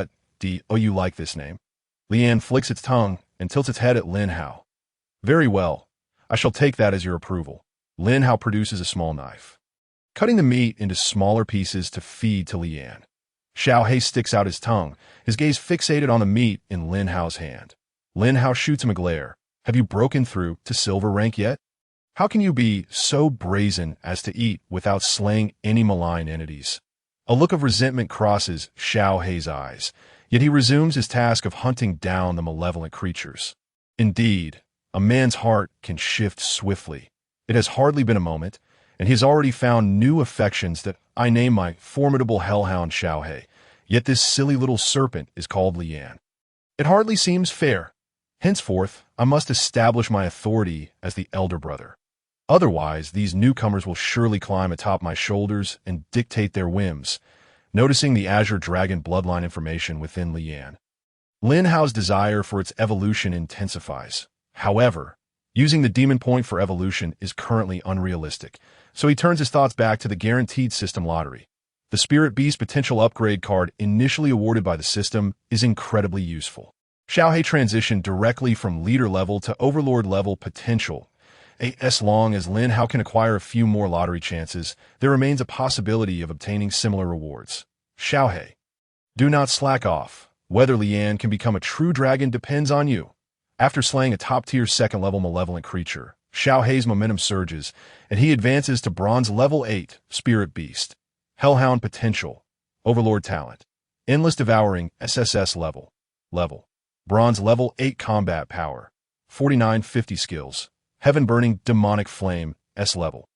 Oh, you like this name? Lian flicks its tongue and tilts its head at Lin Hao. Very well. I shall take that as your approval. Lin Hao produces a small knife, cutting the meat into smaller pieces to feed to Lian. Xiao He sticks out his tongue, his gaze fixated on the meat in Lin Hao's hand. Lin Hao shoots him a glare. Have you broken through to silver rank yet? How can you be so brazen as to eat without slaying any malign entities? A look of resentment crosses Xiao He's eyes, yet he resumes his task of hunting down the malevolent creatures. Indeed, a man's heart can shift swiftly. It has hardly been a moment, and he has already found new affections that I name my formidable hellhound Xiao He, yet this silly little serpent is called Lian. It hardly seems fair. Henceforth, I must establish my authority as the elder brother. Otherwise, these newcomers will surely climb atop my shoulders and dictate their whims. Noticing the Azure Dragon bloodline information within Lian, Lin Hao's desire for its evolution intensifies. However, using the demon point for evolution is currently unrealistic, so he turns his thoughts back to the guaranteed system lottery. The Spirit Beast potential upgrade card initially awarded by the system is incredibly useful. Xiao He transitioned directly from leader level to overlord level potential. As long as Lin Hao can acquire a few more lottery chances, there remains a possibility of obtaining similar rewards. Xiao He, do not slack off. Whether Lian can become a true dragon depends on you. After slaying a top-tier second-level malevolent creature, Xiao He's momentum surges, and he advances to Bronze Level 8, Spirit Beast. Hellhound Potential, Overlord Talent, Endless Devouring, SSS Level. Bronze Level 8 Combat Power, 4950 Skills, Heaven Burning Demonic Flame, S Level.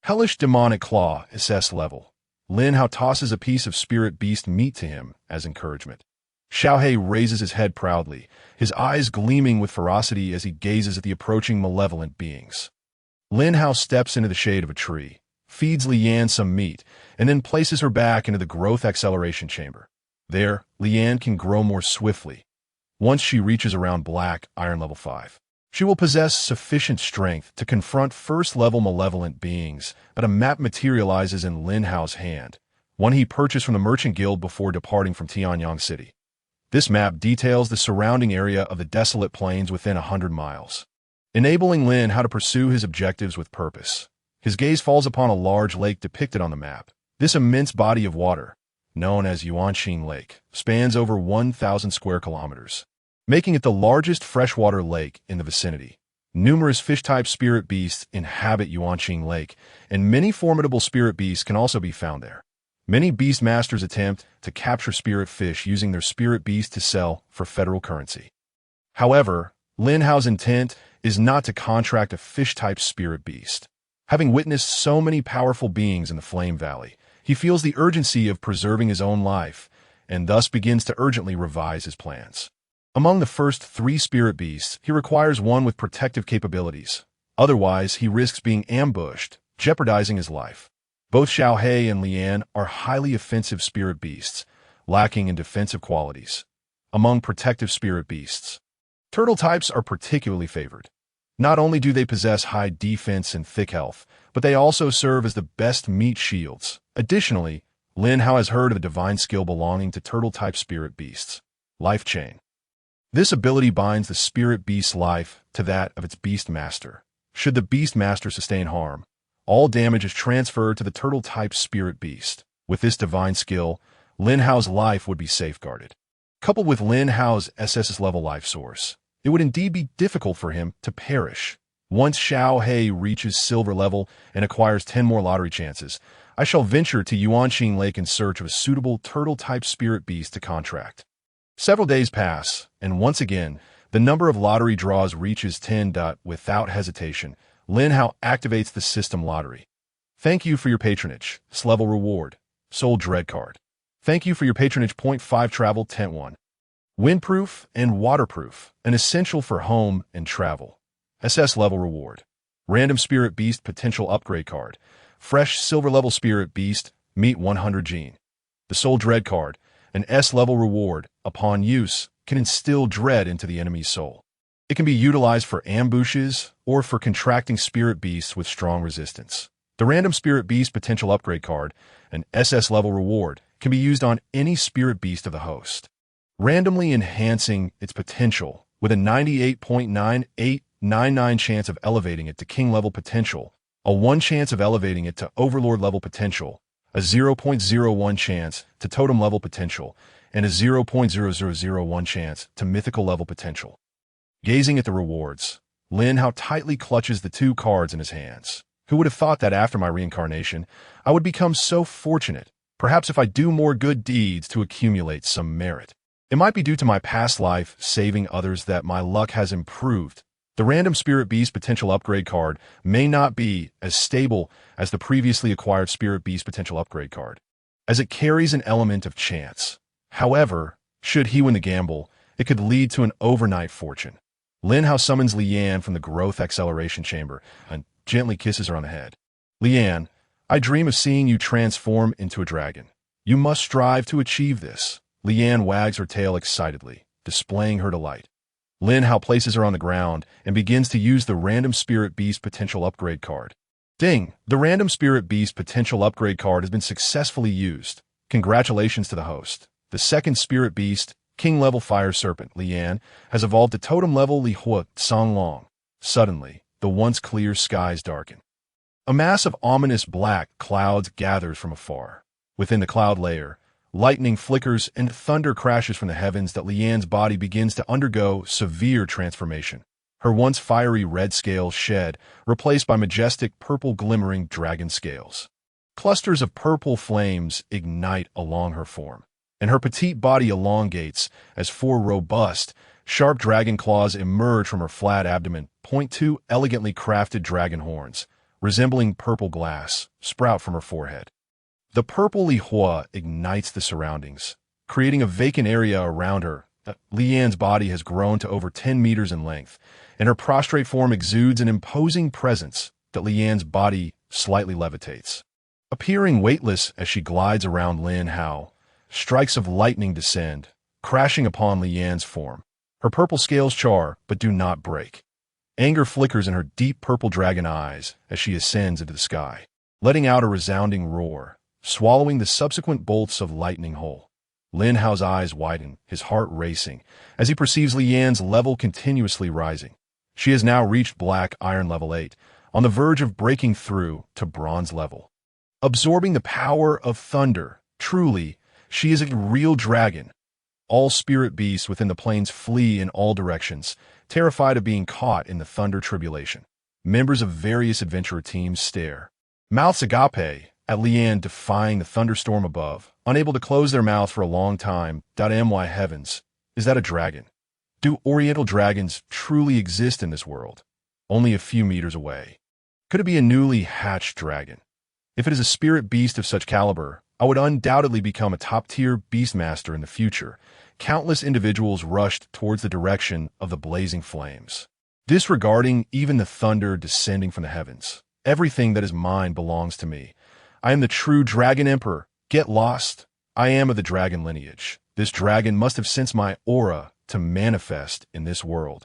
Hellish Demonic Claw, SS Level. Lin Hao tosses a piece of Spirit Beast meat to him as encouragement. Xiaohei raises his head proudly, his eyes gleaming with ferocity as he gazes at the approaching malevolent beings. Lin Hao steps into the shade of a tree, feeds Lian some meat, and then places her back into the growth acceleration chamber. There, Lian can grow more swiftly. Once she reaches around black iron level 5, she will possess sufficient strength to confront first-level malevolent beings, but a map materializes in Lin Hao's hand, one he purchased from the Merchant Guild before departing from Tianyang City. This map details the surrounding area of the desolate plains within 100 miles, enabling Lin Hao to pursue his objectives with purpose. His gaze falls upon a large lake depicted on the map. This immense body of water, known as Yuanxing Lake, spans over 1,000 square kilometers, making it the largest freshwater lake in the vicinity. Numerous fish-type spirit beasts inhabit Yuanxing Lake, and many formidable spirit beasts can also be found there. Many beast masters attempt to capture spirit fish using their spirit beast to sell for federal currency. However, Lin Hao's intent is not to contract a fish-type spirit beast. Having witnessed so many powerful beings in the Flame Valley, he feels the urgency of preserving his own life, and thus begins to urgently revise his plans. Among the first 3 spirit beasts, he requires one with protective capabilities. Otherwise, he risks being ambushed, jeopardizing his life. Both Xiaohei and Lian are highly offensive spirit beasts, lacking in defensive qualities. Among protective spirit beasts, turtle types are particularly favored. Not only do they possess high defense and thick health, but they also serve as the best meat shields. Additionally, Lin Hao has heard of a divine skill belonging to turtle-type spirit beasts, Life Chain. This ability binds the spirit beast's life to that of its beast master. Should the beast master sustain harm, all damage is transferred to the turtle-type spirit beast. With this divine skill, Lin Hao's life would be safeguarded. Coupled with Lin Hao's SS-level life source, it would indeed be difficult for him to perish. Once Xiaohei reaches silver level and acquires 10 more lottery chances, I shall venture to Yuanxing Lake in search of a suitable turtle-type spirit beast to contract. Several days pass, and once again, the number of lottery draws reaches 10. Without hesitation, Lin Hao activates the system lottery. Thank you for your patronage. S-level reward. Soul Dread card. Thank you for your patronage. 0.5 Travel Tent 1. Windproof and waterproof, an essential for home and travel. SS level reward. Random Spirit Beast potential upgrade card. Fresh silver level Spirit Beast, meet 100 gene. The Soul Dread card, an S level reward, upon use, can instill dread into the enemy's soul. It can be utilized for ambushes or for contracting spirit beasts with strong resistance. The Random Spirit Beast potential upgrade card, an SS level reward, can be used on any spirit beast of the host, randomly enhancing its potential with a 98.9899 chance of elevating it to king level potential, a 1 chance of elevating it to overlord level potential, a 0.01 chance to totem level potential, and a 0.0001 chance to mythical level potential. Gazing at the rewards, Lin Hao tightly clutches the 2 cards in his hands. Who would have thought that after my reincarnation, I would become so fortunate, perhaps if I do more good deeds to accumulate some merit. It might be due to my past life saving others that my luck has improved. The Random Spirit Beast potential upgrade card may not be as stable as the previously acquired Spirit Beast potential upgrade card, as it carries an element of chance. However, should he win the gamble, it could lead to an overnight fortune. Lin Hao summons Lian from the growth acceleration chamber and gently kisses her on the head. Lian, I dream of seeing you transform into a dragon. You must strive to achieve this. Lian wags her tail excitedly, displaying her delight. Lin Hao places her on the ground and begins to use the Random Spirit Beast potential upgrade card. Ding! The Random Spirit Beast potential upgrade card has been successfully used. Congratulations to the host. The second Spirit Beast, King level Fire Serpent, Lian, has evolved to totem level Li Hua Songlong. Suddenly, the once clear skies darken. A mass of ominous black clouds gathers from afar. Within the cloud layer, lightning flickers and thunder crashes from the heavens that Lian's body begins to undergo severe transformation. Her once fiery red scales shed, replaced by majestic purple glimmering dragon scales. Clusters of purple flames ignite along her form, and her petite body elongates as 4 robust, sharp dragon claws emerge from her flat abdomen. 2 elegantly crafted dragon horns, resembling purple glass, sprout from her forehead. The purple Li Hua ignites the surroundings, creating a vacant area around her. Lian's body has grown to over 10 meters in length, and her prostrate form exudes an imposing presence that Lian's body slightly levitates. Appearing weightless as she glides around Lin Hao, strikes of lightning descend, crashing upon Lian's form. Her purple scales char, but do not break. Anger flickers in her deep purple dragon eyes as she ascends into the sky, letting out a resounding roar, swallowing the subsequent bolts of lightning whole. Lin Hao's eyes widen, his heart racing, as he perceives Lian's level continuously rising. She has now reached Black Iron level 8, on the verge of breaking through to Bronze level. Absorbing the power of thunder, truly, she is a real dragon. All spirit beasts within the plains flee in all directions, terrified of being caught in the thunder tribulation. Members of various adventurer teams stare, mouths agape, at Lian defying the thunderstorm above, unable to close their mouth for a long time. My heavens, is that a dragon? Do oriental dragons truly exist in this world? Only a few meters away. Could it be a newly hatched dragon? If it is a spirit beast of such caliber, I would undoubtedly become a top-tier beastmaster in the future. Countless individuals rushed towards the direction of the blazing flames, disregarding even the thunder descending from the heavens. Everything that is mine belongs to me. I am the true Dragon Emperor. Get lost. I am of the dragon lineage. This dragon must have sensed my aura to manifest in this world.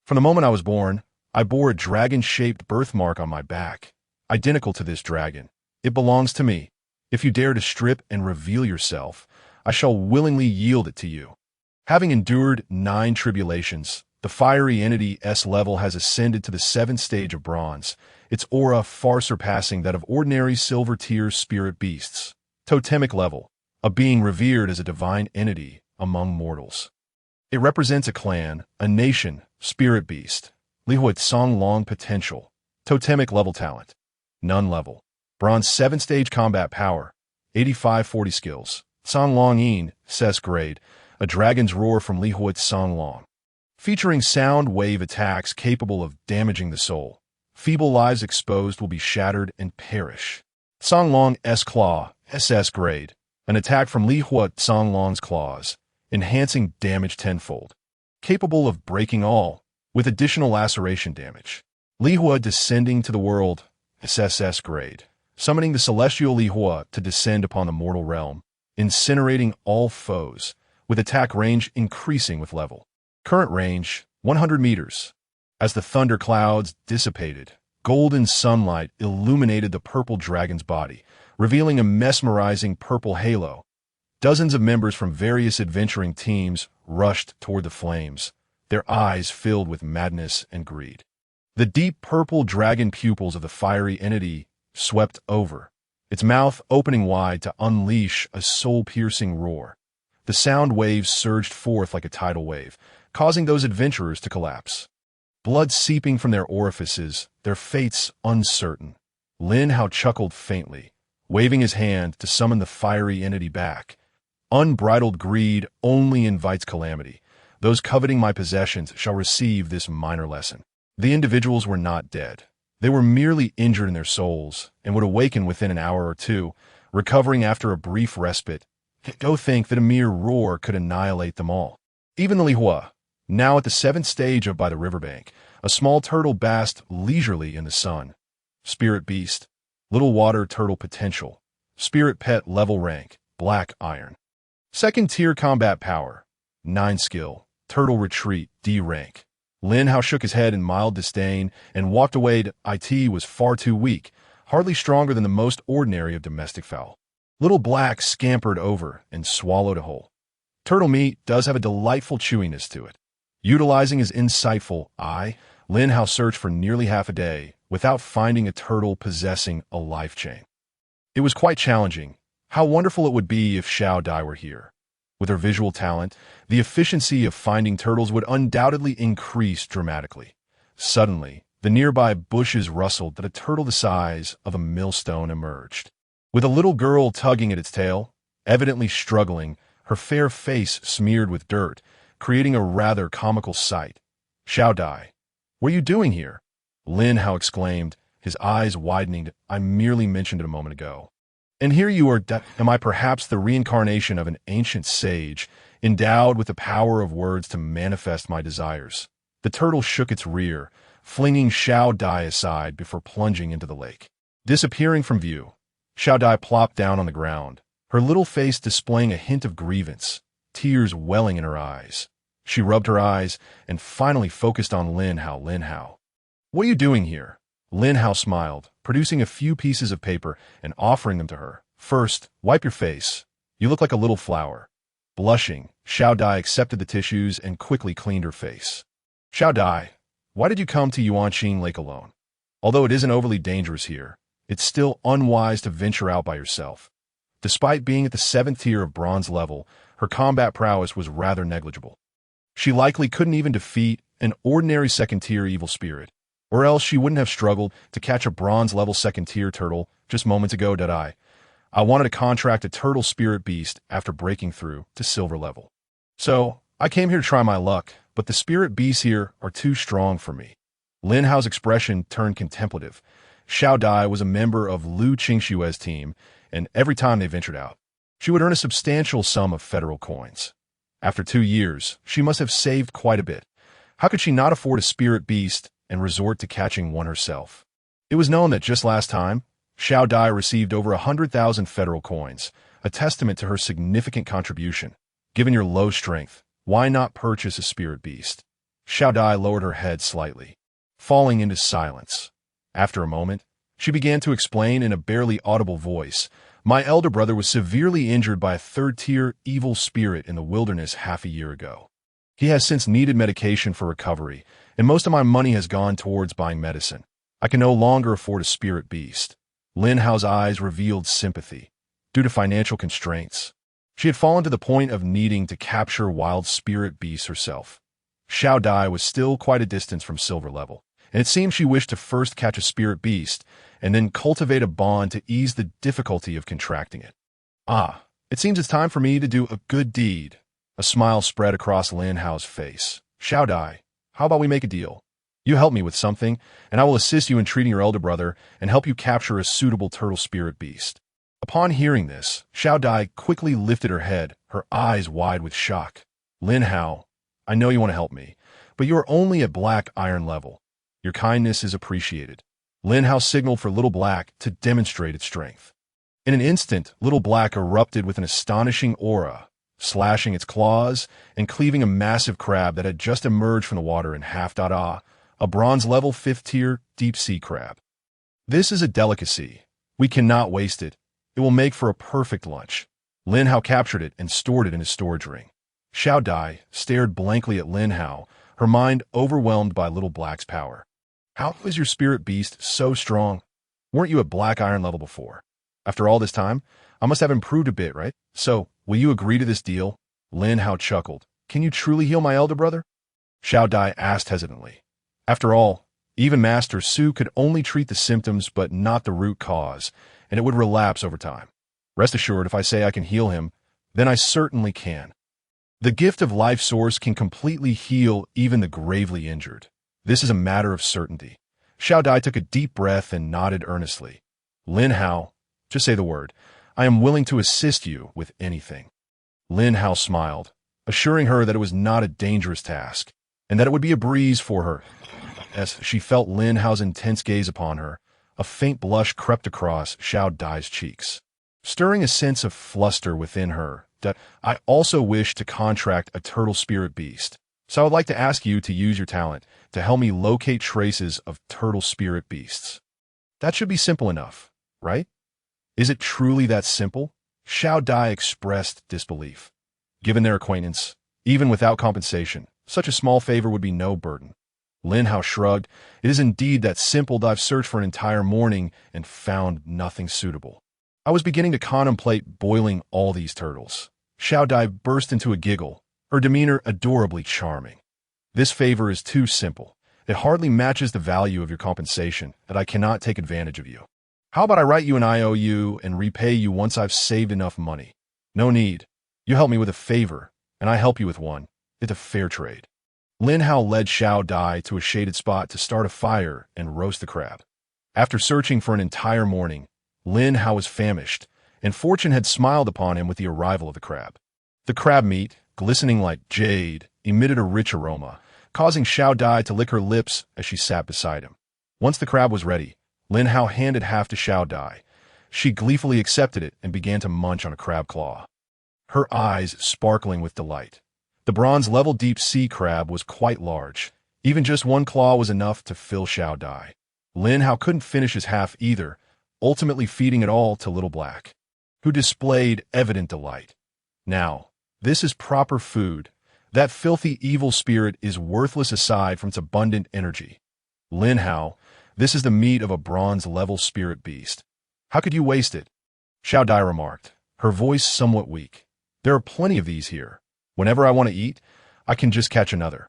From the moment I was born, I bore a dragon-shaped birthmark on my back, identical to this dragon. It belongs to me. If you dare to strip and reveal yourself, I shall willingly yield it to you. Having endured 9 tribulations, the fiery entity S level has ascended to the 7th stage of bronze, its aura far surpassing that of ordinary silver-tier spirit beasts. Totemic level, a being revered as a divine entity among mortals. It represents a clan, a nation, spirit beast. Lihuat Song Long potential. Totemic level talent. None level. Bronze 7th stage combat power. 85-40 skills. Song Long Yin, Ses grade, a dragon's roar from Lihuat Song Long. Featuring sound wave attacks capable of damaging the soul. Feeble lives exposed will be shattered and perish. Song Long S Claw, SS grade, an attack from Lihuat Song Long's claws, enhancing damage tenfold. Capable of breaking all, with additional laceration damage. Lihua descending to the world, SS grade, summoning the celestial Lihua to descend upon the mortal realm, incinerating all foes, with attack range increasing with level. Current range, 100 meters. As the thunder clouds dissipated, golden sunlight illuminated the purple dragon's body, revealing a mesmerizing purple halo. Dozens of members from various adventuring teams rushed toward the flames, their eyes filled with madness and greed. The deep purple dragon pupils of the fiery entity swept over, its mouth opening wide to unleash a soul-piercing roar. The sound waves surged forth like a tidal wave, causing those adventurers to collapse. Blood seeping from their orifices, their fates uncertain. Lin Hao chuckled faintly, waving his hand to summon the fiery entity back. Unbridled greed only invites calamity. Those coveting my possessions shall receive this minor lesson. The individuals were not dead. They were merely injured in their souls and would awaken within an hour or two, recovering after a brief respite. Go think that a mere roar could annihilate them all. Even the Lihua, now at the 7th stage of by the riverbank, a small turtle basked leisurely in the sun. Spirit beast, little water turtle potential. Spirit pet level rank, Black Iron. 2nd tier combat power, 9 skill, turtle retreat, D rank. Lin Hao shook his head in mild disdain and walked away. It was far too weak, hardly stronger than the most ordinary of domestic fowl. Little Black scampered over and swallowed a whole. Turtle meat does have a delightful chewiness to it. Utilizing his insightful eye, Lin Hao searched for nearly half a day without finding a turtle possessing a life chain. It was quite challenging. How wonderful it would be if Xiao Dai were here. With her visual talent, the efficiency of finding turtles would undoubtedly increase dramatically. Suddenly, the nearby bushes rustled that a turtle the size of a millstone emerged. With a little girl tugging at its tail, evidently struggling, her fair face smeared with dirt, creating a rather comical sight. Xiao Dai, what are you doing here? Lin Hao exclaimed, his eyes widening. I merely mentioned it a moment ago. And here you are, am I perhaps the reincarnation of an ancient sage, endowed with the power of words to manifest my desires? The turtle shook its rear, flinging Xiao Dai aside before plunging into the lake. Disappearing from view, Xiao Dai plopped down on the ground, her little face displaying a hint of grievance, tears welling in her eyes. She rubbed her eyes and finally focused on Lin Hao. Lin Hao, what are you doing here? Lin Hao smiled, producing a few pieces of paper and offering them to her. First, wipe your face. You look like a little flower. Blushing, Xiao Dai accepted the tissues and quickly cleaned her face. Xiao Dai, why did you come to Yuanqing Lake alone? Although it isn't overly dangerous here, it's still unwise to venture out by yourself. Despite being at the 7th tier of bronze level, her combat prowess was rather negligible. She likely couldn't even defeat an ordinary 2nd tier evil spirit, or else she wouldn't have struggled to catch a bronze level 2nd tier turtle just moments ago. I wanted to contract a turtle spirit beast after breaking through to silver level. So, I came here to try my luck, but the spirit beasts here are too strong for me. Lin Hao's expression turned contemplative. Xiao Dai was a member of Lu Qingshue's team, and every time they ventured out, she would earn a substantial sum of federal coins. After 2 years, she must have saved quite a bit. How could she not afford a spirit beast and resort to catching one herself? It was known that just last time, Xiao Dai received over 100,000 federal coins, a testament to her significant contribution. Given your low strength, why not purchase a spirit beast? Xiao Dai lowered her head slightly, falling into silence. After a moment, she began to explain in a barely audible voice, my elder brother was severely injured by a 3rd-tier evil spirit in the wilderness half a year ago. He has since needed medication for recovery, and most of my money has gone towards buying medicine. I can no longer afford a spirit beast. Lin Hao's eyes revealed sympathy. Due to financial constraints, she had fallen to the point of needing to capture wild spirit beasts herself. Xiao Dai was still quite a distance from silver level, and it seemed she wished to first catch a spirit beast and then cultivate a bond to ease the difficulty of contracting it. Ah, it seems it's time for me to do a good deed. A smile spread across Lin Hao's face. Xiao Dai, how about we make a deal? You help me with something, and I will assist you in treating your elder brother and help you capture a suitable turtle spirit beast. Upon hearing this, Xiao Dai quickly lifted her head, her eyes wide with shock. Lin Hao, I know you want to help me, but you are only at black iron level. Your kindness is appreciated. Lin Hao signaled for Little Black to demonstrate its strength. In an instant, Little Black erupted with an astonishing aura, slashing its claws and cleaving a massive crab that had just emerged from the water in half. A bronze-level 5th-tier deep-sea crab. This is a delicacy. We cannot waste it. It will make for a perfect lunch. Lin Hao captured it and stored it in his storage ring. Xiao Dai stared blankly at Lin Hao, her mind overwhelmed by Little Black's power. How is your spirit beast so strong? Weren't you at black iron level before? After all this time, I must have improved a bit, right? So, will you agree to this deal? Lin Hao chuckled. Can you truly heal my elder brother? Xiao Dai asked hesitantly. After all, even Master Su could only treat the symptoms but not the root cause, and it would relapse over time. Rest assured, if I say I can heal him, then I certainly can. The gift of life source can completely heal even the gravely injured. This is a matter of certainty. Xiao Dai took a deep breath and nodded earnestly. Lin Hao, just say the word. I am willing to assist you with anything. Lin Hao smiled, assuring her that it was not a dangerous task, and that it would be a breeze for her. As she felt Lin Hao's intense gaze upon her, a faint blush crept across Xiao Dai's cheeks, stirring a sense of fluster within her. I also wish to contract a turtle spirit beast, so I would like to ask you to use your talent to help me locate traces of turtle spirit beasts. That should be simple enough, right? Is it truly that simple? Xiao Dai expressed disbelief. Given their acquaintance, even without compensation, such a small favor would be no burden. Lin Hao shrugged. It is indeed that simple. I've searched for an entire morning and found nothing suitable. I was beginning to contemplate boiling all these turtles. Xiao Dai burst into a giggle, her demeanor adorably charming. This favor is too simple. It hardly matches the value of your compensation, and I cannot take advantage of you. How about I write you an IOU and repay you once I've saved enough money? No need. You help me with a favor, and I help you with one. It's a fair trade. Lin Hao led Xiao Dai to a shaded spot to start a fire and roast the crab. After searching for an entire morning, Lin Hao was famished, and fortune had smiled upon him with the arrival of the crab. The crab meat, glistening like jade, emitted a rich aroma, causing Xiao Dai to lick her lips as she sat beside him. Once the crab was ready, Lin Hao handed half to Xiao Dai. She gleefully accepted it and began to munch on a crab claw, her eyes sparkling with delight. The bronze-level deep-sea crab was quite large. Even just one claw was enough to fill Xiao Dai. Lin Hao couldn't finish his half either, ultimately feeding it all to Little Black, who displayed evident delight. Now, this is proper food. That filthy evil spirit is worthless aside from its abundant energy. Lin Hao, this is the meat of a bronze-level spirit beast. How could you waste it? Xiao Dai remarked, her voice somewhat weak. There are plenty of these here. Whenever I want to eat, I can just catch another.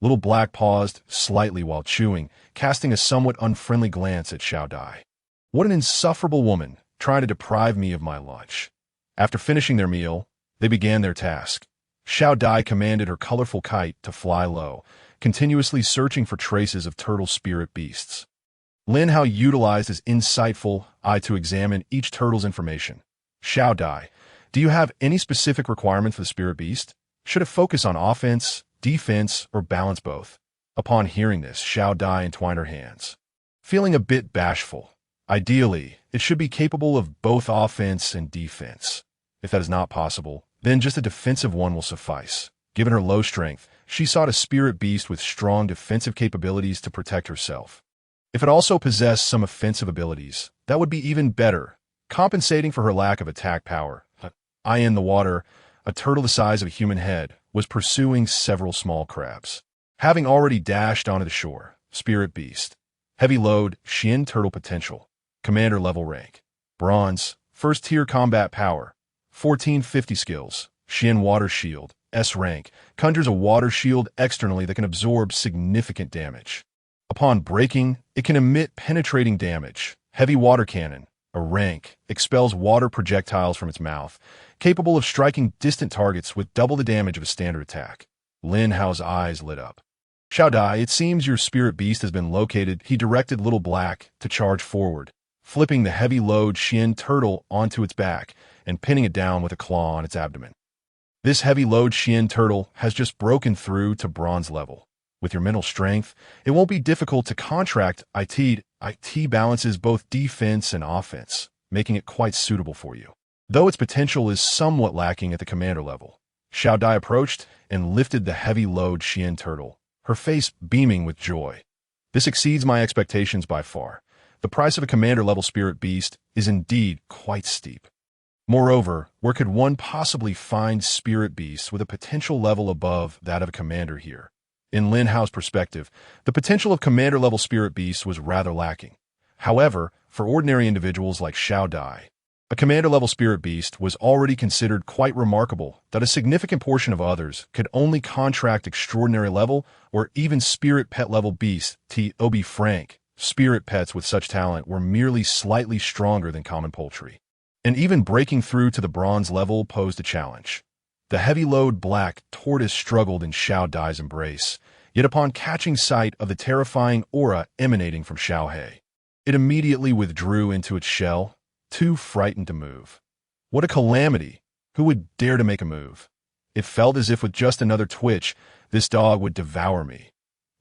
Little Black paused slightly while chewing, casting a somewhat unfriendly glance at Xiao Dai. What an insufferable woman, trying to deprive me of my lunch. After finishing their meal, they began their task. Xiao Dai commanded her colorful kite to fly low, continuously searching for traces of turtle spirit beasts. Lin Hao utilized his insightful eye to examine each turtle's information. Xiao Dai, do you have any specific requirement for the spirit beast? Should it focus on offense, defense, or balance both? Upon hearing this, Xiao Dai entwined her hands, feeling a bit bashful. Ideally, it should be capable of both offense and defense. If that is not possible, then just a defensive one will suffice. Given her low strength, she sought a spirit beast with strong defensive capabilities to protect herself. If it also possessed some offensive abilities, that would be even better, compensating for her lack of attack power. Eye in the water, a turtle the size of a human head, was pursuing several small crabs. Having already dashed onto the shore, spirit beast. Heavy load, Xian turtle potential. Commander level rank. Bronze, first tier combat power. 1450 skills. Xian water shield, S rank, conjures a water shield externally that can absorb significant damage. Upon breaking, it can emit penetrating damage. Heavy water cannon, a rank, expels water projectiles from its mouth, capable of striking distant targets with double the damage of a standard attack. Lin Hao's eyes lit up. Xiao Dai, it seems your spirit beast has been located. He directed Little Black to charge forward, flipping the heavy load Xian turtle onto its back and pinning it down with a claw on its abdomen. This heavy load Xian turtle has just broken through to bronze level. With your mental strength, it won't be difficult to contract IT. IT balances both defense and offense, making it quite suitable for you. Though its potential is somewhat lacking at the commander level. Xiao Dai approached and lifted the heavy load Xian turtle, her face beaming with joy. This exceeds my expectations by far. The price of a commander-level spirit beast is indeed quite steep. Moreover, where could one possibly find spirit beasts with a potential level above that of a commander here? In Lin Hao's perspective, the potential of commander-level spirit beasts was rather lacking. However, for ordinary individuals like Xiao Dai, a commander-level spirit beast was already considered quite remarkable that a significant portion of others could only contract extraordinary level or even spirit pet level beasts. To be frank, spirit pets with such talent were merely slightly stronger than common poultry. And even breaking through to the bronze level posed a challenge. The heavy load black tortoise struggled in Xiao Dai's embrace, yet upon catching sight of the terrifying aura emanating from Xiao He, it immediately withdrew into its shell, too frightened to move. What a calamity! Who would dare to make a move? It felt as if with just another twitch, this dog would devour me.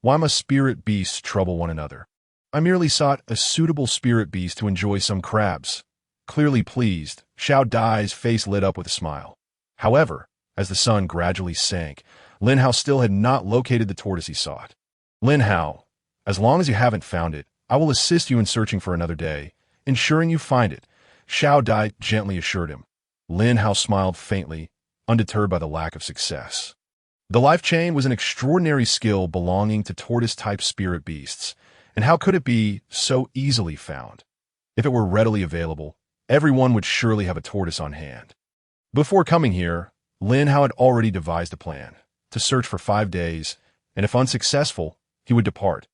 Why must spirit beasts trouble one another? I merely sought a suitable spirit beast to enjoy some crabs. Clearly pleased, Xiao Dai's face lit up with a smile. However, as the sun gradually sank, Lin Hao still had not located the tortoise he sought. Lin Hao, as long as you haven't found it, I will assist you in searching for another day, ensuring you find it, Xiao Dai gently assured him. Lin Hao smiled faintly, undeterred by the lack of success. The life chain was an extraordinary skill belonging to tortoise-type spirit beasts, and how could it be so easily found? If it were readily available, everyone would surely have a tortoise on hand. Before coming here, Lin Hao had already devised a plan to search for 5 days, and if unsuccessful, he would depart.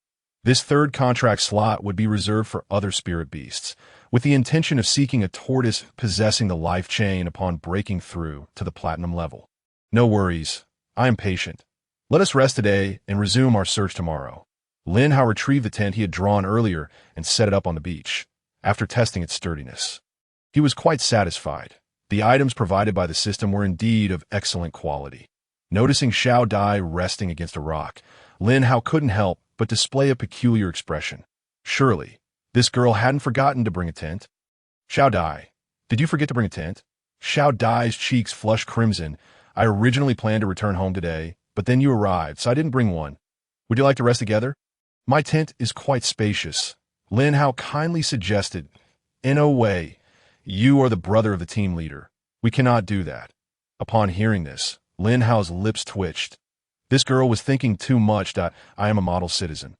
This third contract slot would be reserved for other spirit beasts, with the intention of seeking a tortoise possessing the life chain upon breaking through to the platinum level. No worries, I am patient. Let us rest today and resume our search tomorrow. Lin Hao retrieved the tent he had drawn earlier and set it up on the beach, after testing its sturdiness. He was quite satisfied. The items provided by the system were indeed of excellent quality. Noticing Xiao Dai resting against a rock, Lin Hao couldn't help but display a peculiar expression. Surely, this girl hadn't forgotten to bring a tent. Xiao Dai, did you forget to bring a tent? Xiao Dai's cheeks flushed crimson. I originally planned to return home today, but then you arrived, so I didn't bring one. Would you like to rest together? My tent is quite spacious, Lin Hao kindly suggested. In a way, you are the brother of the team leader. We cannot do that. Upon hearing this, Lin Hao's lips twitched. This girl was thinking too much. I am a model citizen.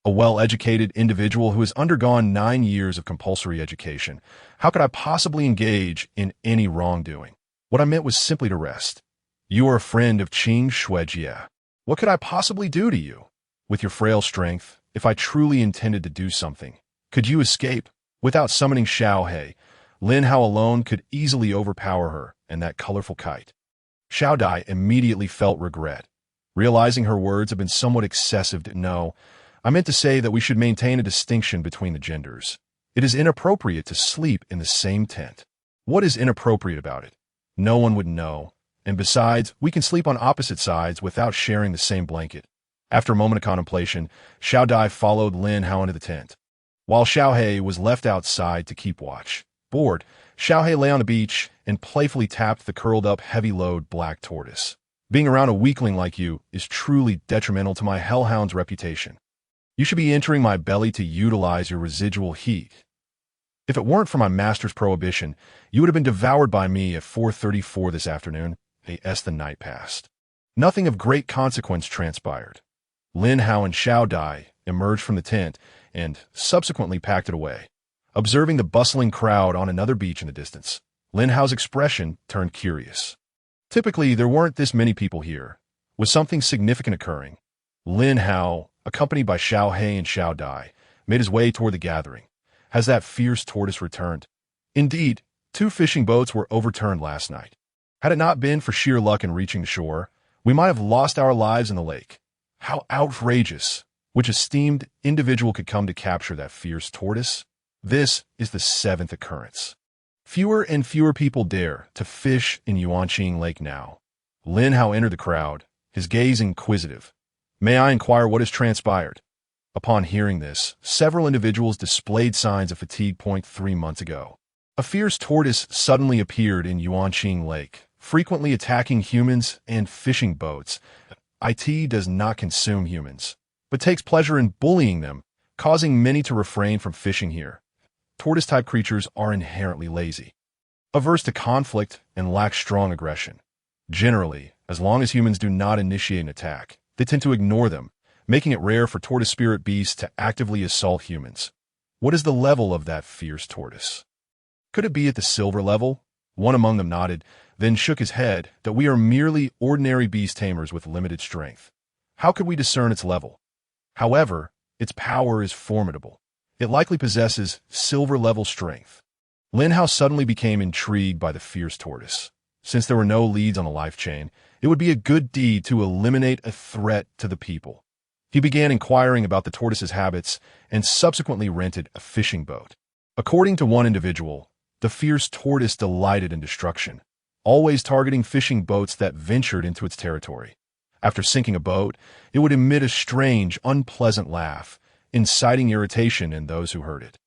A well-educated individual who has undergone 9 years of compulsory education. How could I possibly engage in any wrongdoing? What I meant was simply to rest. You are a friend of Qing Shuejie. What could I possibly do to you? With your frail strength, if I truly intended to do something, could you escape? Without summoning Xiao He, Lin Hao alone could easily overpower her and that colorful kite. Xiao Dai immediately felt regret, realizing her words had been somewhat excessive. No, I meant to say that we should maintain a distinction between the genders. It is inappropriate to sleep in the same tent. What is inappropriate about it? No one would know. And besides, we can sleep on opposite sides without sharing the same blanket. After a moment of contemplation, Xiao Dai followed Lin Hao into the tent, while Xiao He was left outside to keep watch. Bored, Xiao He lay on the beach and playfully tapped the curled-up, heavy-load black tortoise. Being around a weakling like you is truly detrimental to my hellhound's reputation. You should be entering my belly to utilize your residual heat. If it weren't for my master's prohibition, you would have been devoured by me at 4:34 this afternoon. As the night passed, nothing of great consequence transpired. Lin Hao and Xiao Dai emerged from the tent and subsequently packed it away. Observing the bustling crowd on another beach in the distance, Lin Hao's expression turned curious. Typically, there weren't this many people here. Was something significant occurring? Lin Hao, accompanied by Xiao He and Xiao Dai, made his way toward the gathering. Has that fierce tortoise returned? Indeed, 2 fishing boats were overturned last night. Had it not been for sheer luck in reaching the shore, we might have lost our lives in the lake. How outrageous! Which esteemed individual could come to capture that fierce tortoise? This is the 7th occurrence. Fewer and fewer people dare to fish in Yuanqing Lake now. Lin Hao entered the crowd, his gaze inquisitive. May I inquire what has transpired? Upon hearing this, several individuals displayed signs of fatigue. 3 months ago, a fierce tortoise suddenly appeared in Yuanqing Lake, frequently attacking humans and fishing boats. It does not consume humans, but takes pleasure in bullying them, causing many to refrain from fishing here. Tortoise-type creatures are inherently lazy, averse to conflict, and lack strong aggression. Generally, as long as humans do not initiate an attack, they tend to ignore them, making it rare for tortoise spirit beasts to actively assault humans. What is the level of that fierce tortoise? Could it be at the silver level? One among them nodded, then shook his head that we are merely ordinary beast tamers with limited strength. How could we discern its level? However, its power is formidable. It likely possesses silver-level strength. Lin Hao suddenly became intrigued by the fierce tortoise. Since there were no leads on the life chain, it would be a good deed to eliminate a threat to the people. He began inquiring about the tortoise's habits and subsequently rented a fishing boat. According to one individual, the fierce tortoise delighted in destruction, always targeting fishing boats that ventured into its territory. After sinking a boat, it would emit a strange, unpleasant laugh, inciting irritation in those who heard it.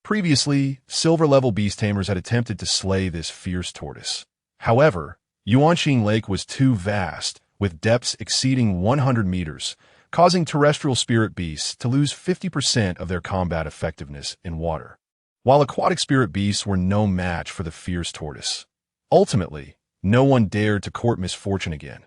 Previously, silver-level beast tamers had attempted to slay this fierce tortoise. However, Yuanqing Lake was too vast, with depths exceeding 100 meters, causing terrestrial spirit beasts to lose 50% of their combat effectiveness in water, while aquatic spirit beasts were no match for the fierce tortoise. Ultimately, no one dared to court misfortune again.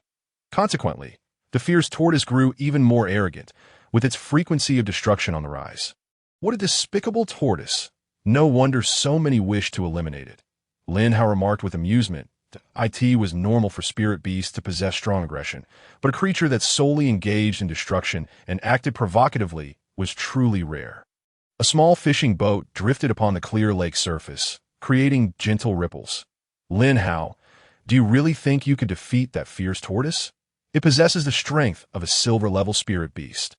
Consequently, the fierce tortoise grew even more arrogant, with its frequency of destruction on the rise. What a despicable tortoise! No wonder so many wished to eliminate it. Lin Hao remarked with amusement that it was normal for spirit beasts to possess strong aggression, but a creature that solely engaged in destruction and acted provocatively was truly rare. A small fishing boat drifted upon the clear lake surface, creating gentle ripples. Lin Hao, do you really think you could defeat that fierce tortoise? It possesses the strength of a silver-level spirit beast,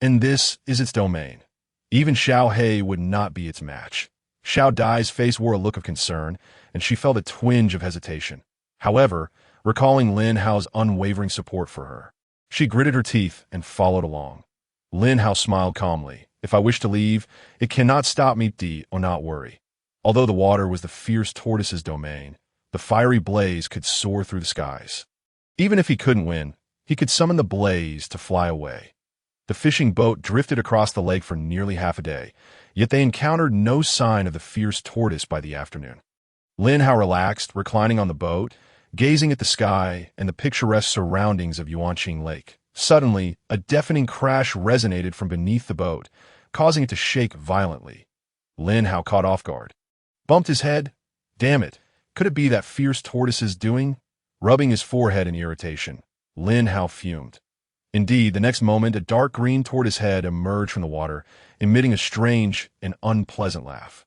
and this is its domain. Even Xiao He would not be its match. Xiao Dai's face wore a look of concern, and she felt a twinge of hesitation. However, recalling Lin Hao's unwavering support for her, she gritted her teeth and followed along. Lin Hao smiled calmly. If I wish to leave, it cannot stop me, do not worry. Although the water was the fierce tortoise's domain, the fiery blaze could soar through the skies. Even if he couldn't win, he could summon the blaze to fly away. The fishing boat drifted across the lake for nearly half a day, yet they encountered no sign of the fierce tortoise by the afternoon. Lin Hao relaxed, reclining on the boat, gazing at the sky and the picturesque surroundings of Yuanqing Lake. Suddenly, a deafening crash resonated from beneath the boat, causing it to shake violently. Lin Hao, caught off guard, bumped his head. Damn it, could it be that fierce tortoise's doing? Rubbing his forehead in irritation, Lin Hao fumed. Indeed, the next moment, a dark green tortoise head emerged from the water, emitting a strange and unpleasant laugh.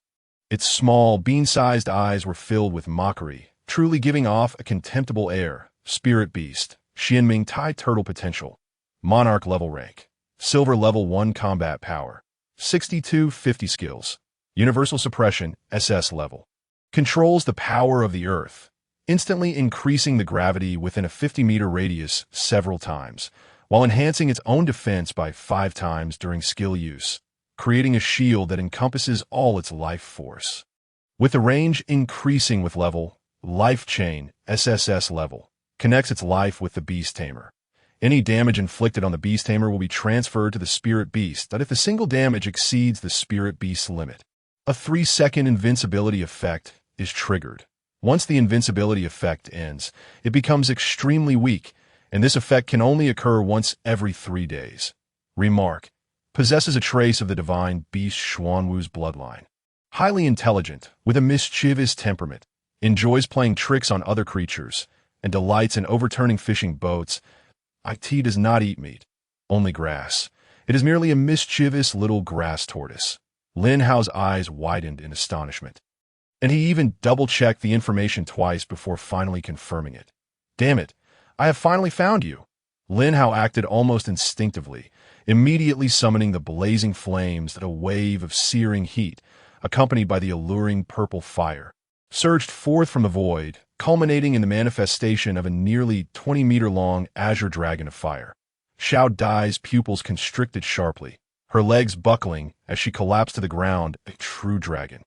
Its small, bean-sized eyes were filled with mockery, truly giving off a contemptible air. Spirit beast, Xianming Tai turtle potential, monarch level rank, silver level 1 combat power, 6250 skills, universal suppression SS level. Controls the power of the earth, instantly increasing the gravity within a 50-meter radius several times, while enhancing its own defense by 5 times during skill use, creating a shield that encompasses all its life force. With the range increasing with level, life chain, SSS level, connects its life with the beast tamer. Any damage inflicted on the beast tamer will be transferred to the spirit beast, that if the single damage exceeds the spirit beast's limit, a 3-second invincibility effect is triggered. Once the invincibility effect ends, it becomes extremely weak, and this effect can only occur once every 3 days. Remark: possesses a trace of the divine beast Xuanwu's bloodline. Highly intelligent, with a mischievous temperament, enjoys playing tricks on other creatures, and delights in overturning fishing boats. IT does not eat meat, only grass. It is merely a mischievous little grass tortoise. Lin Hao's eyes widened in astonishment, and he even double-checked the information twice before finally confirming it. Damn it, I have finally found you. Lin Hao acted almost instinctively, immediately summoning the blazing flames that a wave of searing heat, accompanied by the alluring purple fire, surged forth from the void, culminating in the manifestation of a nearly 20-meter-long azure dragon of fire. Xiao Dai's pupils constricted sharply, her legs buckling as she collapsed to the ground, a true dragon.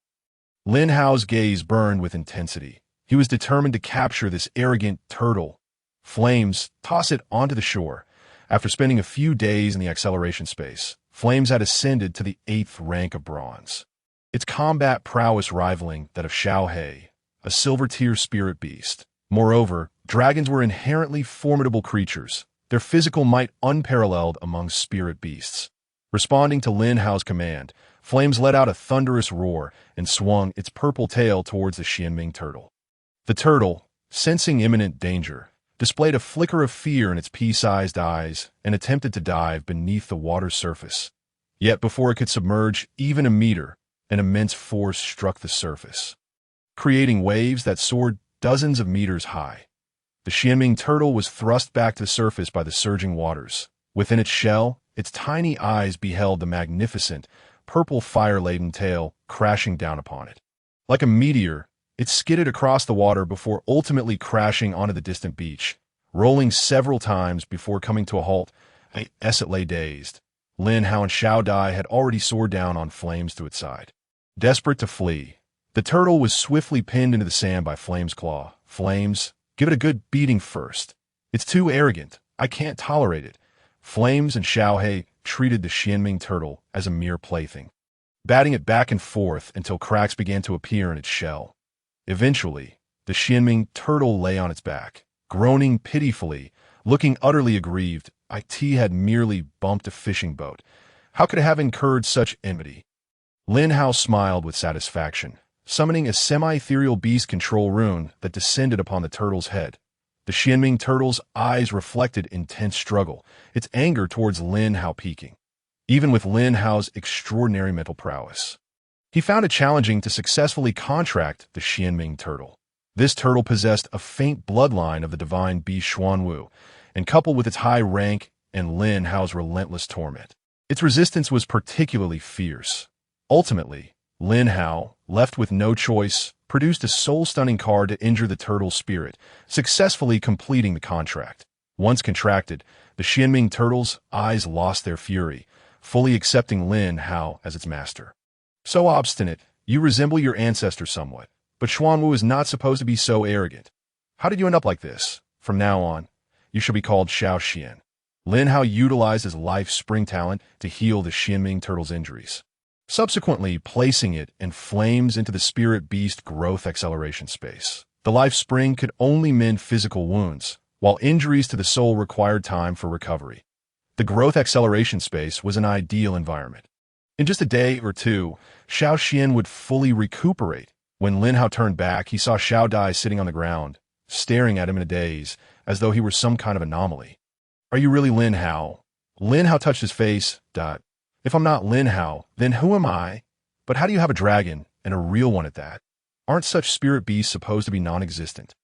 Lin Hao's gaze burned with intensity. He was determined to capture this arrogant turtle. Flames, toss it onto the shore. After spending a few days in the acceleration space, Flames had ascended to the 8th rank of bronze, its combat prowess rivaling that of Xiao He, a silver-tier spirit beast. Moreover, dragons were inherently formidable creatures, their physical might unparalleled among spirit beasts. Responding to Lin Hao's command, Flames let out a thunderous roar and swung its purple tail towards the Xianming turtle. The turtle, sensing imminent danger, displayed a flicker of fear in its pea-sized eyes and attempted to dive beneath the water's surface. Yet before it could submerge even a meter, an immense force struck the surface, creating waves that soared dozens of meters high. The Xianming turtle was thrust back to the surface by the surging waters. Within its shell, its tiny eyes beheld the magnificent, purple fire-laden tail crashing down upon it. Like a meteor, it skidded across the water before ultimately crashing onto the distant beach, rolling several times before coming to a halt. As it lay dazed, Lin Hao and Xiao Dai had already soared down on Flames to its side. Desperate to flee, the turtle was swiftly pinned into the sand by Flames' claw. Flames, give it a good beating first. It's too arrogant. I can't tolerate it. Flames and Xiao He treated the Xianming turtle as a mere plaything, batting it back and forth until cracks began to appear in its shell. Eventually, the Xianming turtle lay on its back, groaning pitifully, looking utterly aggrieved. IT had merely bumped a fishing boat. How could it have incurred such enmity? Lin Hao smiled with satisfaction, summoning a semi-ethereal beast control rune that descended upon the turtle's head. The Xianming turtle's eyes reflected intense struggle, its anger towards Lin Hao peaking, even with Lin Hao's extraordinary mental prowess. He found it challenging to successfully contract the Xianming turtle. This turtle possessed a faint bloodline of the divine beast Xuanwu, and coupled with its high rank and Lin Hao's relentless torment, its resistance was particularly fierce. Ultimately, Lin Hao, left with no choice, produced a soul-stunning card to injure the turtle's spirit, successfully completing the contract. Once contracted, the Xianming turtle's eyes lost their fury, fully accepting Lin Hao as its master. So obstinate, you resemble your ancestor somewhat, but Xuanwu is not supposed to be so arrogant. How did you end up like this? From now on, you shall be called Xiao Xian. Lin Hao utilized his life spring talent to heal the Xianming turtle's injuries, subsequently placing it in flames into the spirit beast growth acceleration space. The life spring could only mend physical wounds, while injuries to the soul required time for recovery. The growth acceleration space was an ideal environment. In just a day or two, Xiao Xian would fully recuperate. When Lin Hao turned back, he saw Xiao Dai sitting on the ground, staring at him in a daze, as though he were some kind of anomaly. Are you really Lin Hao? Lin Hao touched his face. If I'm not Lin Hao, then who am I? But how do you have a dragon, and a real one at that? Aren't such spirit beasts supposed to be non-existent?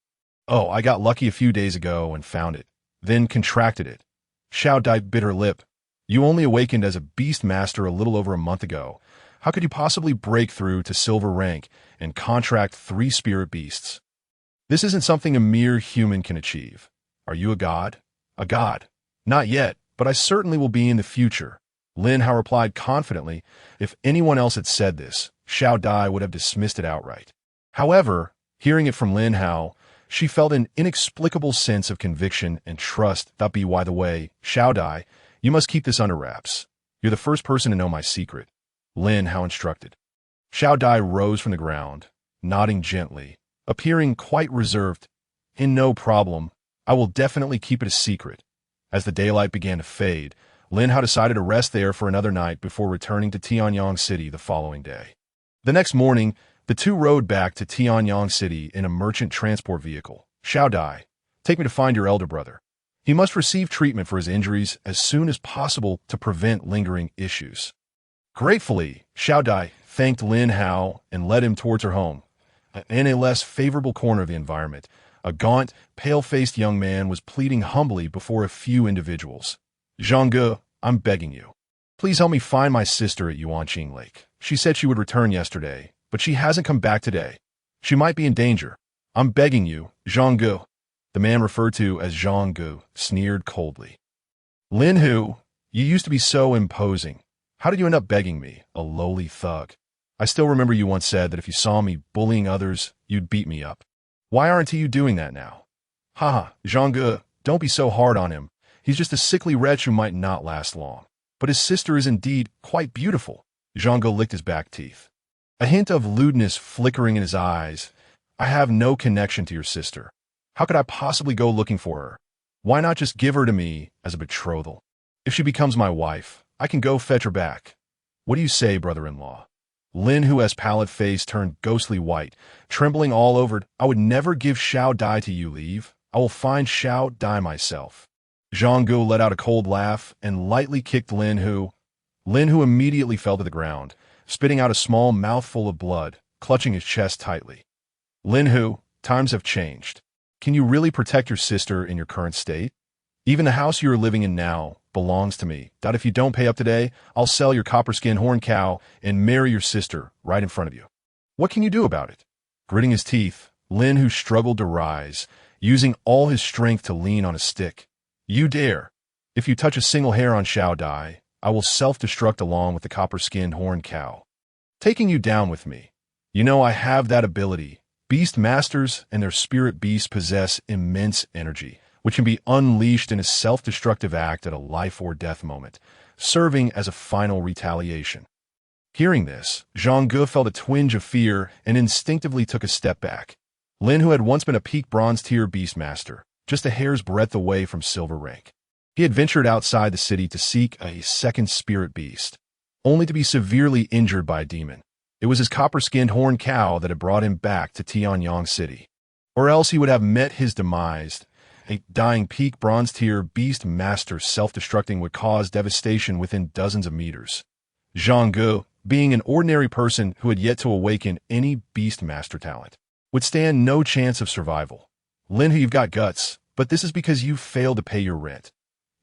Oh, I got lucky a few days ago and found it, then contracted it. Xiao Dai bit her lip. You only awakened as a beast master a little over a month ago. How could you possibly break through to silver rank and contract 3 spirit beasts? This isn't something a mere human can achieve. Are you a god? A god? Not yet, but I certainly will be in the future. Lin Hao replied confidently. If anyone else had said this, Xiao Dai would have dismissed it outright. However, hearing it from Lin Hao, she felt an inexplicable sense of conviction and trust. By the way, Xiao Dai, you must keep this under wraps. You're the first person to know my secret. Lin Hao instructed. Xiao Dai rose from the ground, nodding gently, appearing quite reserved. No problem. I will definitely keep it a secret. As the daylight began to fade, Lin Hao decided to rest there for another night before returning to Tianyang City the following day. The next morning, the two rode back to Tianyang City in a merchant transport vehicle. Xiao Dai, take me to find your elder brother. He must receive treatment for his injuries as soon as possible to prevent lingering issues. Gratefully, Xiao Dai thanked Lin Hao and led him towards her home. In a less favorable corner of the environment, a gaunt, pale-faced young man was pleading humbly before a few individuals. Zhangge, I'm begging you. Please help me find my sister at Yuanqing Lake. She said she would return yesterday, but she hasn't come back today. She might be in danger. I'm begging you, Zhangge. The man referred to as Zhangge sneered coldly. Lin Hu, you used to be so imposing. How did you end up begging me, a lowly thug? I still remember you once said that if you saw me bullying others, you'd beat me up. Why aren't you doing that now? Haha, Zhangge, don't be so hard on him. He's just a sickly wretch who might not last long. But his sister is indeed quite beautiful. Zhangge licked his back teeth, a hint of lewdness flickering in his eyes. I have no connection to your sister. How could I possibly go looking for her? Why not just give her to me as a betrothal? If she becomes my wife, I can go fetch her back. What do you say, brother-in-law? Lin Hu's pallid face turned ghostly white, trembling all over. I would never give Xiao Dai to you, Leave. I will find Xiao Dai myself. Zhangge let out a cold laugh and lightly kicked Lin Hu. Lin Hu immediately fell to the ground, spitting out a small mouthful of blood, clutching his chest tightly. Lin Hu, times have changed. Can you really protect your sister in your current state? Even the house you are living in now belongs to me. If you don't pay up today, I'll sell your copper-skin horn cow and marry your sister right in front of you. What can you do about it? Gritting his teeth, Lin Hu struggled to rise, using all his strength to lean on a stick. You dare. If you touch a single hair on Xiao Dai, I will self-destruct along with the copper-skinned horn cow, taking you down with me. You know I have that ability. Beast masters and their spirit beasts possess immense energy, which can be unleashed in a self-destructive act at a life-or-death moment, serving as a final retaliation. Hearing this, Zhangge felt a twinge of fear and instinctively took a step back. Lin Hu had once been a peak bronze-tier beastmaster, just a hair's breadth away from silver rank. He had ventured outside the city to seek a second spirit beast, only to be severely injured by a demon. It was his copper-skinned horn cow that had brought him back to Tianyang City. Or else he would have met his demise. A dying peak bronze-tier beast master self-destructing would cause devastation within dozens of meters. Zhangge, being an ordinary person who had yet to awaken any beast master talent, would stand no chance of survival. Lin Hu, you've got guts, but this is because you failed to pay your rent.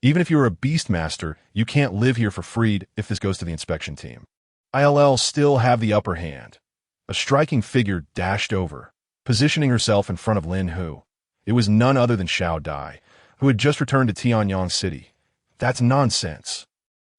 Even if you're a beast master, you can't live here for free if this goes to the inspection team. ILL still have the upper hand. A striking figure dashed over, positioning herself in front of Lin Hu. It was none other than Xiao Dai, who had just returned to Tianyang City. That's nonsense.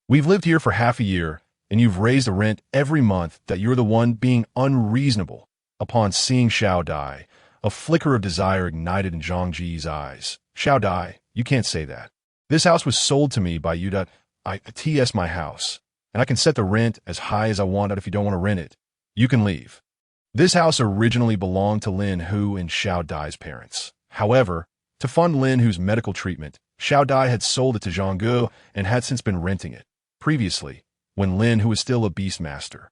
We've lived here for half a year, and you've raised the rent every month that you're the one being unreasonable. Upon seeing Xiao Dai, a flicker of desire ignited in Zhang Ji's eyes. Xiao Dai, you can't say that. This house was sold to me by you. It's my house, and I can set the rent as high as I want if you don't want to rent it. You can leave. This house originally belonged to Lin Hu and Xiao Dai's parents. However, to fund Lin Hu's medical treatment, Xiao Dai had sold it to Zhang Gu and had since been renting it. Previously, when Lin Hu was still a beastmaster,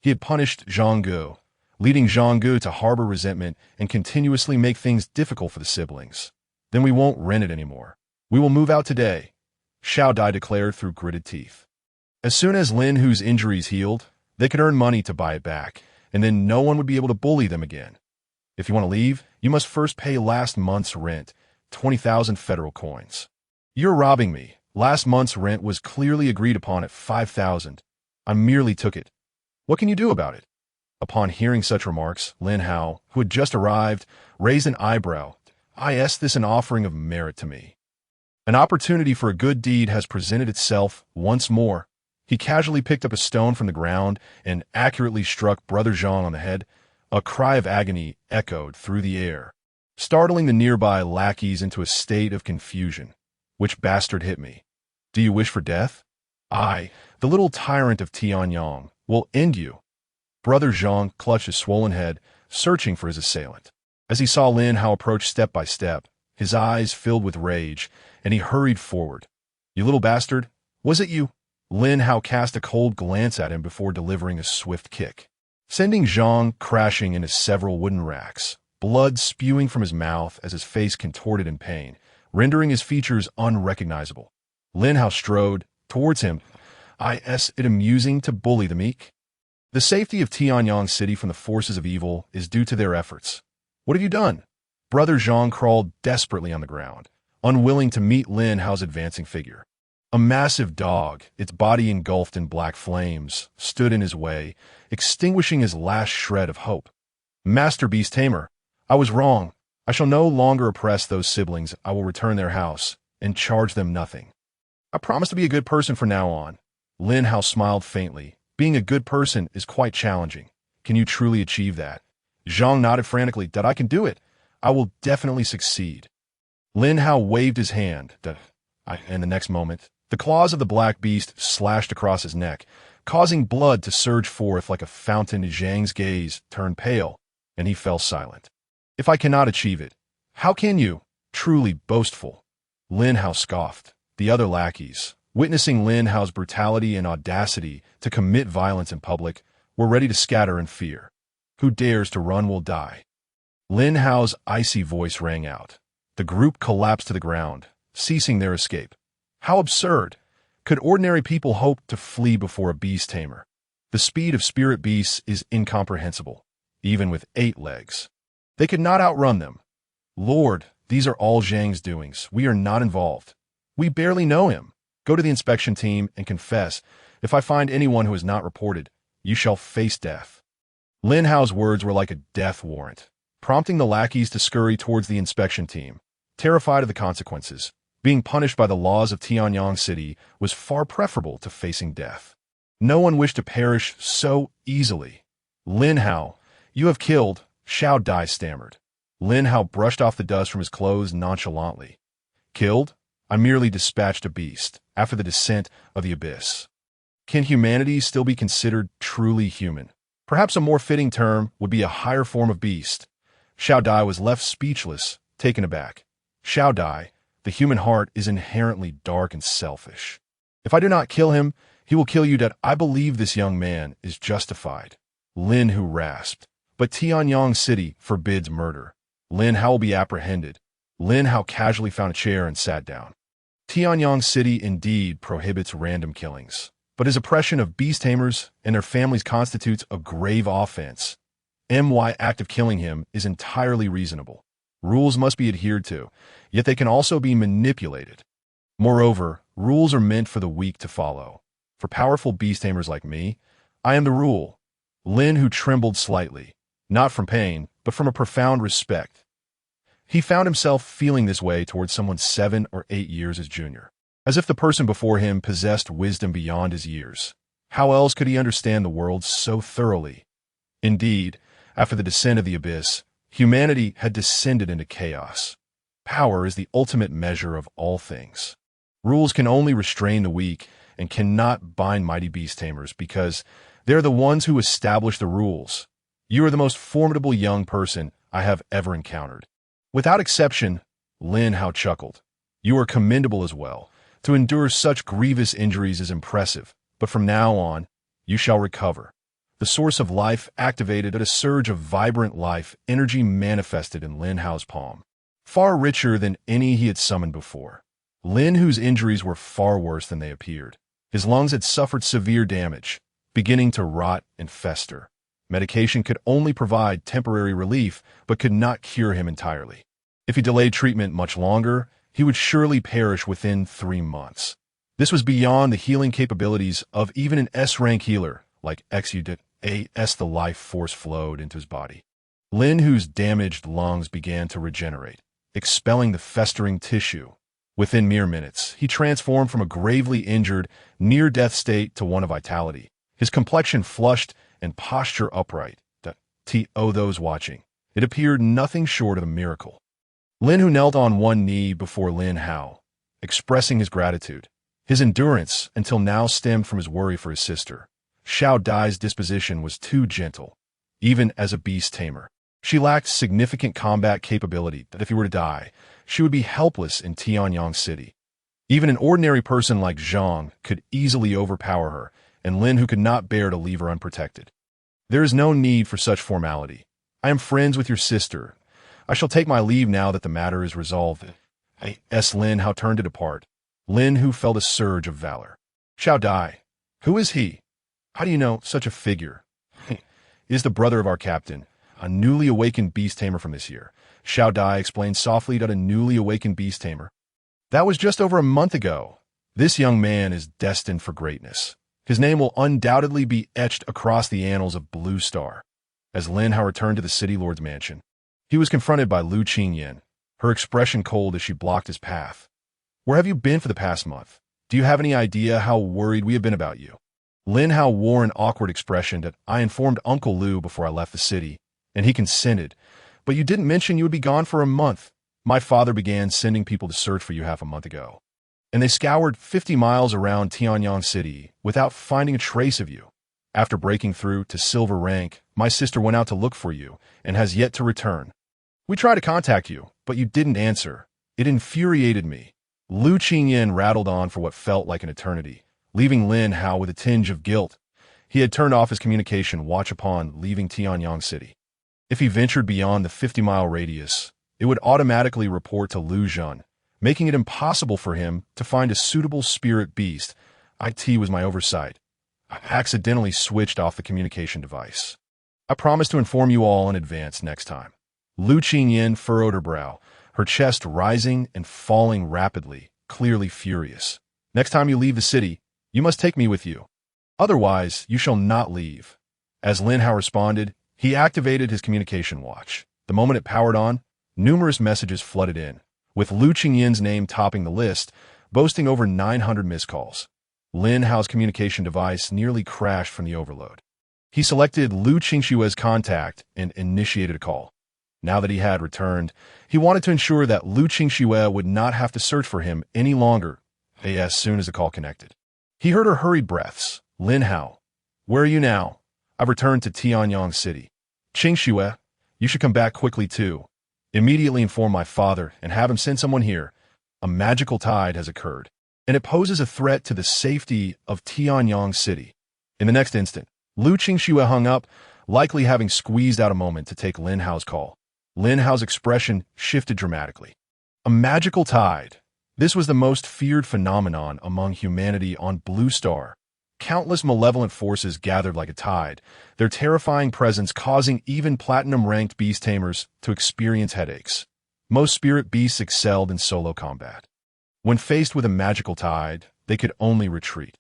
he had punished Zhang Gu, leading Zhang Gu to harbor resentment and continuously make things difficult for the siblings. Then we won't rent it anymore. We will move out today, Xiao Dai declared through gritted teeth. As soon as Lin Hu's injuries healed, they could earn money to buy it back, and then no one would be able to bully them again. If you want to leave, you must first pay last month's rent, 20,000 federal coins. You're robbing me. Last month's rent was clearly agreed upon at 5,000. I merely took it. What can you do about it? Upon hearing such remarks, Lin Hao, who had just arrived, raised an eyebrow. Is this an offering of merit to me? An opportunity for a good deed has presented itself once more. He casually picked up a stone from the ground and accurately struck Brother Zhang on the head. A cry of agony echoed through the air, startling the nearby lackeys into a state of confusion. Which bastard hit me? Do you wish for death? I, the little tyrant of Tianyang, will end you. Brother Zhang clutched his swollen head, searching for his assailant. As he saw Lin Hao approach step by step, his eyes filled with rage, and he hurried forward. You little bastard, was it you? Lin Hao cast a cold glance at him before delivering a swift kick, sending Zhang crashing into several wooden racks, blood spewing from his mouth as his face contorted in pain, rendering his features unrecognizable. Lin Hao strode towards him. Is it amusing to bully the meek? The safety of Tianyang City from the forces of evil is due to their efforts. What have you done? Brother Zhang crawled desperately on the ground, unwilling to meet Lin Hao's advancing figure. A massive dog, its body engulfed in black flames, stood in his way, extinguishing his last shred of hope. Master Beast Tamer, I was wrong. I shall no longer oppress those siblings. I will return their house and charge them nothing. I promise to be a good person from now on. Lin Hao smiled faintly. Being a good person is quite challenging. Can you truly achieve that? Zhang nodded frantically. That I can do it. I will definitely succeed. Lin Hao waved his hand. In the next moment, the claws of the black beast slashed across his neck, causing blood to surge forth like a fountain. Zhang's gaze turned pale, and he fell silent. If I cannot achieve it, how can you? Truly boastful. Lin Hao scoffed. The other lackeys, witnessing Lin Hao's brutality and audacity to commit violence in public, were ready to scatter in fear. Who dares to run will die. Lin Hao's icy voice rang out. The group collapsed to the ground, ceasing their escape. How absurd! Could ordinary people hope to flee before a beast tamer? The speed of spirit beasts is incomprehensible, even with 8 legs. They could not outrun them. Lord, these are all Zhang's doings. We are not involved. We barely know him. Go to the inspection team and confess. If I find anyone who has not reported, you shall face death. Lin Hao's words were like a death warrant, prompting the lackeys to scurry towards the inspection team. Terrified of the consequences, being punished by the laws of Tianyang City was far preferable to facing death. No one wished to perish so easily. Lin Hao, you have killed, Xiao Dai stammered. Lin Hao brushed off the dust from his clothes nonchalantly. Killed? I merely dispatched a beast, after the descent of the abyss. Can humanity still be considered truly human? Perhaps a more fitting term would be a higher form of beast. Xiao Dai was left speechless, taken aback. Xiao Dai, the human heart is inherently dark and selfish. If I do not kill him, he will kill you. That I believe this young man is justified. Lin Hu rasped. But Tianyang City forbids murder. Lin Hao will be apprehended. Lin Hao casually found a chair and sat down. Tianyang City indeed prohibits random killings, but his oppression of beast tamers and their families constitutes a grave offense. My act of killing him is entirely reasonable. Rules must be adhered to, yet they can also be manipulated. Moreover, rules are meant for the weak to follow. For powerful beast tamers like me, I am the rule. Lin, who trembled slightly, not from pain, but from a profound respect. He found himself feeling this way towards someone 7 or 8 years his junior, as if the person before him possessed wisdom beyond his years. How else could he understand the world so thoroughly? Indeed, after the descent of the abyss, humanity had descended into chaos. Power is the ultimate measure of all things. Rules can only restrain the weak and cannot bind mighty beast tamers because they're the ones who establish the rules. You are the most formidable young person I have ever encountered. Without exception, Lin Hao chuckled. You are commendable as well. To endure such grievous injuries is impressive, but from now on, you shall recover. The source of life activated at a surge of vibrant life energy manifested in Lin Hao's palm, far richer than any he had summoned before. Lin, whose injuries were far worse than they appeared. His lungs had suffered severe damage, beginning to rot and fester. Medication could only provide temporary relief, but could not cure him entirely. If he delayed treatment much longer, he would surely perish within 3 months. This was beyond the healing capabilities of even an S-rank healer like Exudit as the life force flowed into his body. Lin, whose damaged lungs began to regenerate, expelling the festering tissue. Within mere minutes, he transformed from a gravely injured, near-death state to one of vitality, his complexion flushed and posture upright. To those watching, it appeared nothing short of a miracle. Lin, who knelt on one knee before Lin Hao, expressing his gratitude. His endurance until now stemmed from his worry for his sister. Xiao Dai's disposition was too gentle, even as a beast tamer. She lacked significant combat capability that if he were to die, she would be helpless in Tianyang City. Even an ordinary person like Zhang could easily overpower her, and Lin, who could not bear to leave her unprotected. There is no need for such formality. I am friends with your sister. I shall take my leave now that the matter is resolved. Lin Hao turned to depart. Lin, who felt a surge of valor. Xiao Dai. Who is he? How do you know such a figure? Is the brother of our captain, a newly awakened beast tamer from this year. Xiao Dai explained softly that a newly awakened beast tamer. That was just over a month ago. This young man is destined for greatness. His name will undoubtedly be etched across the annals of Blue Star. As Lin Hao returned to the city lord's mansion, he was confronted by Lu Qingyan, her expression cold as she blocked his path. Where have you been for the past month? Do you have any idea how worried we have been about you? Lin Hao wore an awkward expression that I informed Uncle Lu before I left the city, and he consented. But you didn't mention you would be gone for a month. My father began sending people to search for you half a month ago, and they scoured 50 miles around Tianyang City without finding a trace of you. After breaking through to silver rank, my sister went out to look for you and has yet to return. We tried to contact you, but you didn't answer. It infuriated me. Lu Qingyan rattled on for what felt like an eternity, leaving Lin Hao with a tinge of guilt. He had turned off his communication watch upon leaving Tianyang City. If he ventured beyond the 50-mile radius, it would automatically report to Lu Zhen, making it impossible for him to find a suitable spirit beast. It was my oversight. I accidentally switched off the communication device. I promise to inform you all in advance next time. Lu Qingyan furrowed her brow, her chest rising and falling rapidly, clearly furious. Next time you leave the city, you must take me with you. Otherwise, you shall not leave. As Lin Hao responded, he activated his communication watch. The moment it powered on, numerous messages flooded in, with Lu Qingyan's name topping the list, boasting over 900 missed calls. Lin Hao's communication device nearly crashed from the overload. He selected Lu Qingshue's contact and initiated a call. Now that he had returned, he wanted to ensure that Lu Qingxue would not have to search for him any longer. As soon as the call connected, he heard her hurried breaths. Lin Hao, where are you now? I've returned to Tianyang City. Qingxue, you should come back quickly too. Immediately inform my father and have him send someone here. A magical tide has occurred, and it poses a threat to the safety of Tianyang City. In the next instant, Lu Qingxue hung up, likely having squeezed out a moment to take Lin Hao's call. Lin Hao's expression shifted dramatically. A magical tide. This was the most feared phenomenon among humanity on Blue Star. Countless malevolent forces gathered like a tide, their terrifying presence causing even platinum-ranked beast tamers to experience headaches. Most spirit beasts excelled in solo combat. When faced with a magical tide, they could only retreat.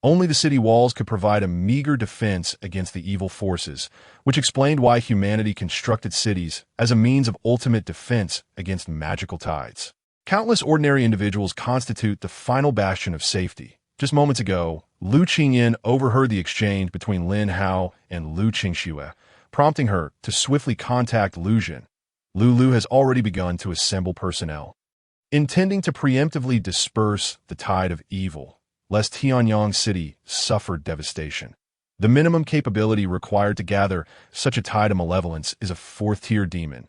Only the city walls could provide a meager defense against the evil forces, which explained why humanity constructed cities as a means of ultimate defense against magical tides. Countless ordinary individuals constitute the final bastion of safety. Just moments ago, Lu Qingyan overheard the exchange between Lin Hao and Lu Qingxue, prompting her to swiftly contact Lu Jin. Lu has already begun to assemble personnel, intending to preemptively disperse the tide of evil, lest Tianyang City suffered devastation. The minimum capability required to gather such a tide of malevolence is a fourth-tier demon.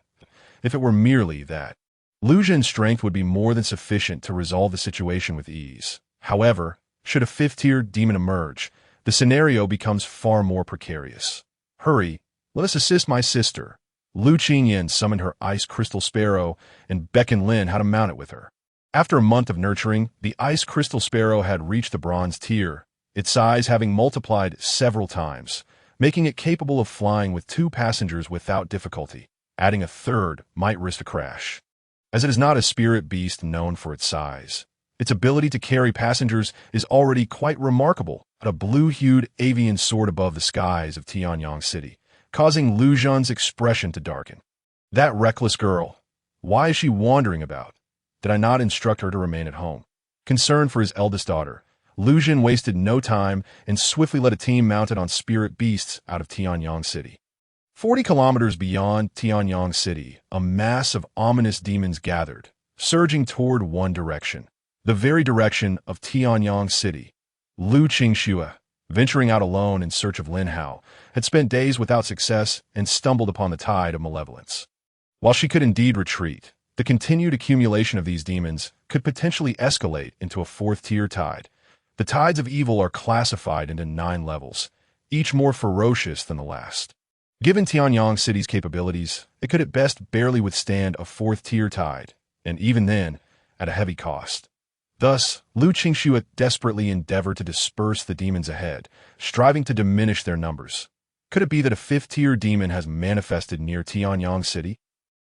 If it were merely that, Lu Jin's strength would be more than sufficient to resolve the situation with ease. However, should a fifth-tier demon emerge, the scenario becomes far more precarious. Hurry, let us assist my sister. Lu Qingyan summoned her ice crystal sparrow and beckoned Lin how to mount it with her. After a month of nurturing, the ice crystal sparrow had reached the bronze tier, its size having multiplied several times, making it capable of flying with 2 passengers without difficulty. Adding a third might risk a crash. As it is not a spirit beast known for its size, its ability to carry passengers is already quite remarkable. A blue-hued avian soared above the skies of Tianyang City, causing Lu Zhan's expression to darken. That reckless girl. Why is she wandering about? Did I not instruct her to remain at home? Concerned for his eldest daughter, Lu Zhan wasted no time and swiftly led a team mounted on spirit beasts out of Tianyang City. 40 kilometers beyond Tianyang City, a mass of ominous demons gathered, surging toward one direction, the very direction of Tianyang City. Lu Qingxue, venturing out alone in search of Lin Hao, had spent days without success and stumbled upon the tide of malevolence. While she could indeed retreat, the continued accumulation of these demons could potentially escalate into a fourth-tier tide. The tides of evil are classified into 9 levels, each more ferocious than the last. Given Tianyang City's capabilities, it could at best barely withstand a fourth-tier tide, and even then, at a heavy cost. Thus, Lu Qingxue desperately endeavored to disperse the demons ahead, striving to diminish their numbers. Could it be that a fifth-tier demon has manifested near Tianyang City?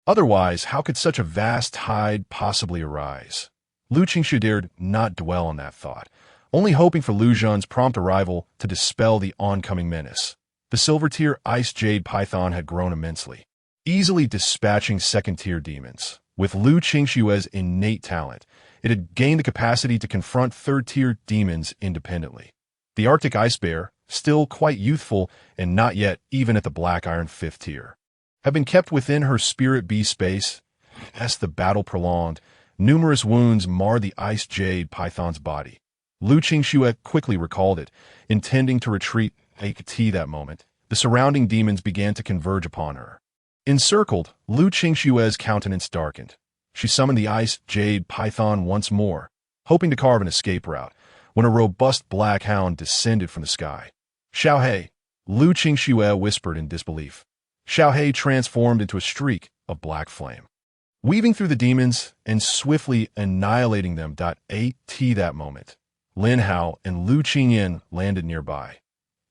Otherwise, how could such a vast tide possibly arise? Lu Qingxue dared not dwell on that thought, only hoping for Lu Zhan's prompt arrival to dispel the oncoming menace. The silver-tier ice jade python had grown immensely, easily dispatching second-tier demons. With Lu Qingxue's innate talent, it had gained the capacity to confront third-tier demons independently. The Arctic ice bear, still quite youthful and not yet even at the black iron 5th tier, had been kept within her spirit beast space. As the battle prolonged, numerous wounds marred the ice jade python's body. Lu Qingxue quickly recalled it, intending to retreat. That moment, the surrounding demons began to converge upon her. Encircled, Lu Qingxue's countenance darkened. She summoned the ice jade python once more, hoping to carve an escape route, when a robust black hound descended from the sky. Xiaohei, Lu Qingxue whispered in disbelief. Xiaohei transformed into a streak of black flame, weaving through the demons and swiftly annihilating them. That moment, Lin Hao and Lu Qingyan landed nearby.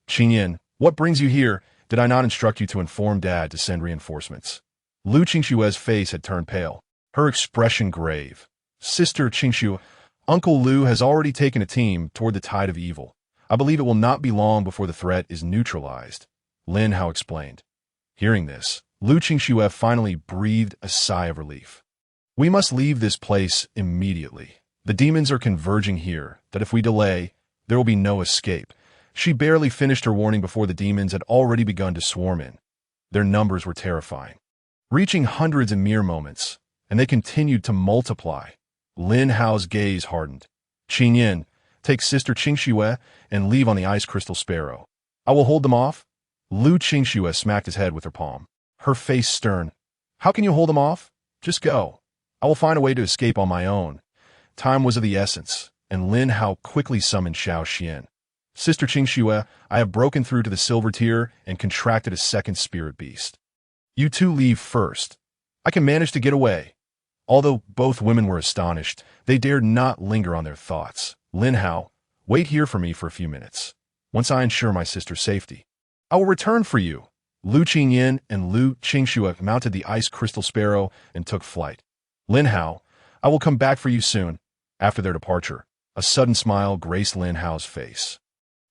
Qingyan, what brings you here? Did I not instruct you to inform Dad to send reinforcements? Lu Qingxue's face had turned pale, her expression grave. Sister Qingxue, Uncle Lu has already taken a team toward the tide of evil. I believe it will not be long before the threat is neutralized, Lin Hao explained. Hearing this, Lu Qingxue finally breathed a sigh of relief. We must leave this place immediately. The demons are converging here, that if we delay, there will be no escape. She barely finished her warning before the demons had already begun to swarm in. Their numbers were terrifying, reaching hundreds in mere moments, and they continued to multiply. Lin Hao's gaze hardened. Qingyan, take Sister Qingxue and leave on the ice crystal sparrow. I will hold them off. Lu Qingxue smacked his head with her palm, her face stern. How can you hold them off? Just go. I will find a way to escape on my own. Time was of the essence, and Lin Hao quickly summoned Xiao Xian. Sister Qingxue, I have broken through to the silver tier and contracted a second spirit beast. You two leave first. I can manage to get away. Although both women were astonished, they dared not linger on their thoughts. Lin Hao, wait here for me for a few minutes. Once I ensure my sister's safety, I will return for you. Lu Qingyan and Lu Qingxue mounted the ice crystal sparrow and took flight. Lin Hao, I will come back for you soon. After their departure, a sudden smile graced Lin Hao's face.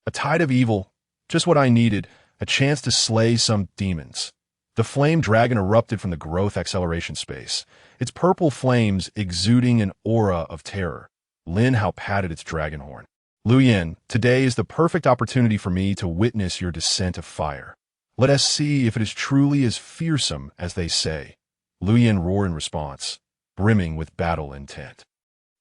A tide of evil, just what I needed, a chance to slay some demons. The flame dragon erupted from the growth acceleration space, its purple flames exuding an aura of terror. Lin Hao patted its dragon horn. Lu Yin, today is the perfect opportunity for me to witness your descent of fire. Let us see if it is truly as fearsome as they say. Lu Yin roared in response, brimming with battle intent.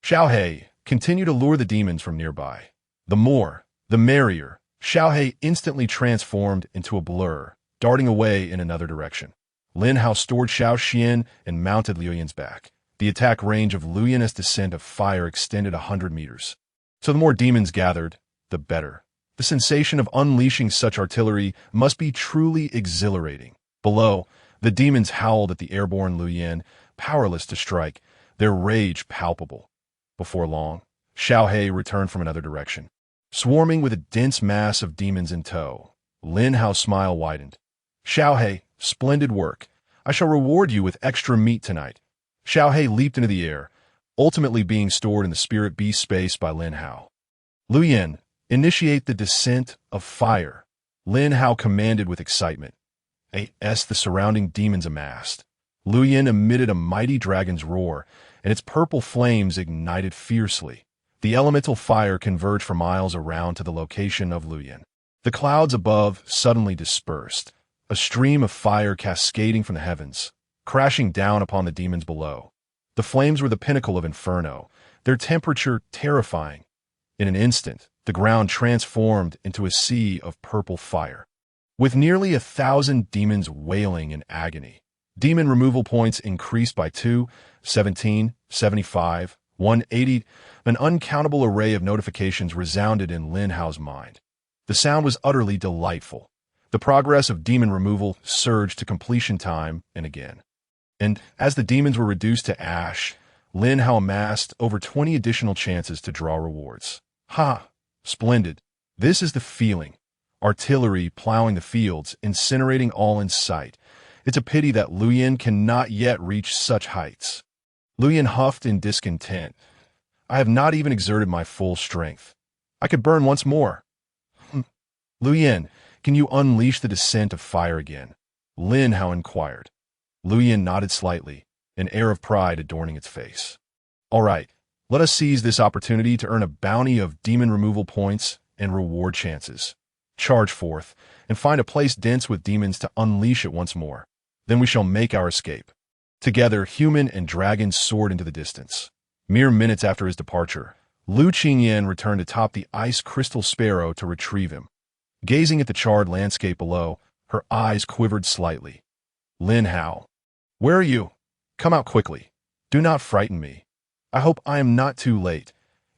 Xiao He, continue to lure the demons from nearby. The more, the merrier. Xiao He instantly transformed into a blur, darting away in another direction. Lin Hao stored Xiao Xian and mounted Liu Yin's back. The attack range of Liu Yin's descent of fire extended 100 meters. So the more demons gathered, the better. The sensation of unleashing such artillery must be truly exhilarating. Below, the demons howled at the airborne Liu Yin, powerless to strike, their rage palpable. Before long, Xiao He returned from another direction. Swarming with a dense mass of demons in tow, Lin Hao's smile widened. Xiao He, splendid work. I shall reward you with extra meat tonight. Xiao He leaped into the air, ultimately being stored in the spirit beast space by Lin Hao. Liu Yin, initiate the descent of fire. Lin Hao commanded with excitement. As the surrounding demons amassed, Liu Yin emitted a mighty dragon's roar, and its purple flames ignited fiercely. The elemental fire converged for miles around to the location of Liu Yin. The clouds above suddenly dispersed, a stream of fire cascading from the heavens, crashing down upon the demons below. The flames were the pinnacle of inferno, their temperature terrifying. In an instant, the ground transformed into a sea of purple fire. With nearly 1,000 demons wailing in agony, demon removal points increased by 2, 17, 75, 180. An uncountable array of notifications resounded in Lin Hao's mind. The sound was utterly delightful. The progress of demon removal surged to completion time and again. And as the demons were reduced to ash, Lin Hao amassed over 20 additional chances to draw rewards. Ha! Splendid. This is the feeling. Artillery plowing the fields, incinerating all in sight. It's a pity that Liu Yin cannot yet reach such heights. Liu Yin huffed in discontent. I have not even exerted my full strength. I could burn once more. Liu Yin, can you unleash the descent of fire again? Lin Hao inquired. Liu Yin nodded slightly, an air of pride adorning its face. All right, let us seize this opportunity to earn a bounty of demon removal points and reward chances. Charge forth, and find a place dense with demons to unleash it once more. Then we shall make our escape. Together, human and dragon soared into the distance. Mere minutes after his departure, Lu Qingyan returned atop the ice crystal sparrow to retrieve him. Gazing at the charred landscape below, her eyes quivered slightly. Lin Hao, where are you? Come out quickly. Do not frighten me. I hope I am not too late.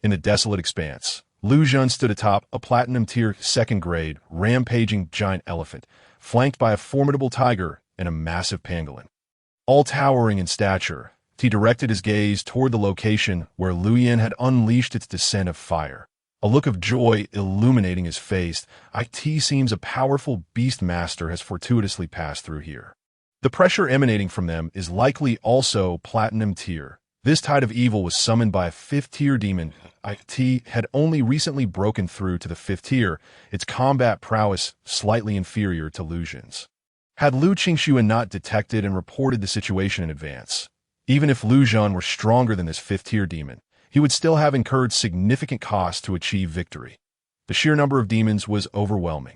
In the desolate expanse, Lu Zhen stood atop a platinum-tier second-grade, rampaging giant elephant, flanked by a formidable tiger and a massive pangolin. All towering in stature, he directed his gaze toward the location where Liu Yin had unleashed its descent of fire. A look of joy illuminating his face. It seems a powerful beast master has fortuitously passed through here. The pressure emanating from them is likely also platinum tier. This tide of evil was summoned by a 5th-tier demon. It had only recently broken through to the 5th tier, its combat prowess slightly inferior to Lu Zhen's. Had Lu Qingxuan not detected and reported the situation in advance, even if Lu Zhen were stronger than this 5th-tier demon, he would still have incurred significant costs to achieve victory. The sheer number of demons was overwhelming.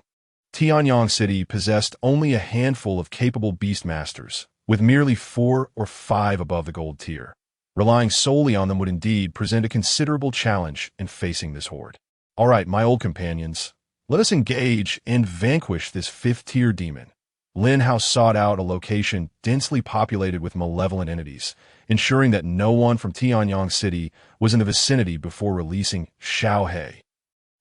Tianyang City possessed only a handful of capable beastmasters, with merely 4 or 5 above the gold tier. Relying solely on them would indeed present a considerable challenge in facing this horde. All right, my old companions, let us engage and vanquish this 5th-tier demon. Lin Hao sought out a location densely populated with malevolent entities, ensuring that no one from Tianyang City was in the vicinity before releasing Xiao He.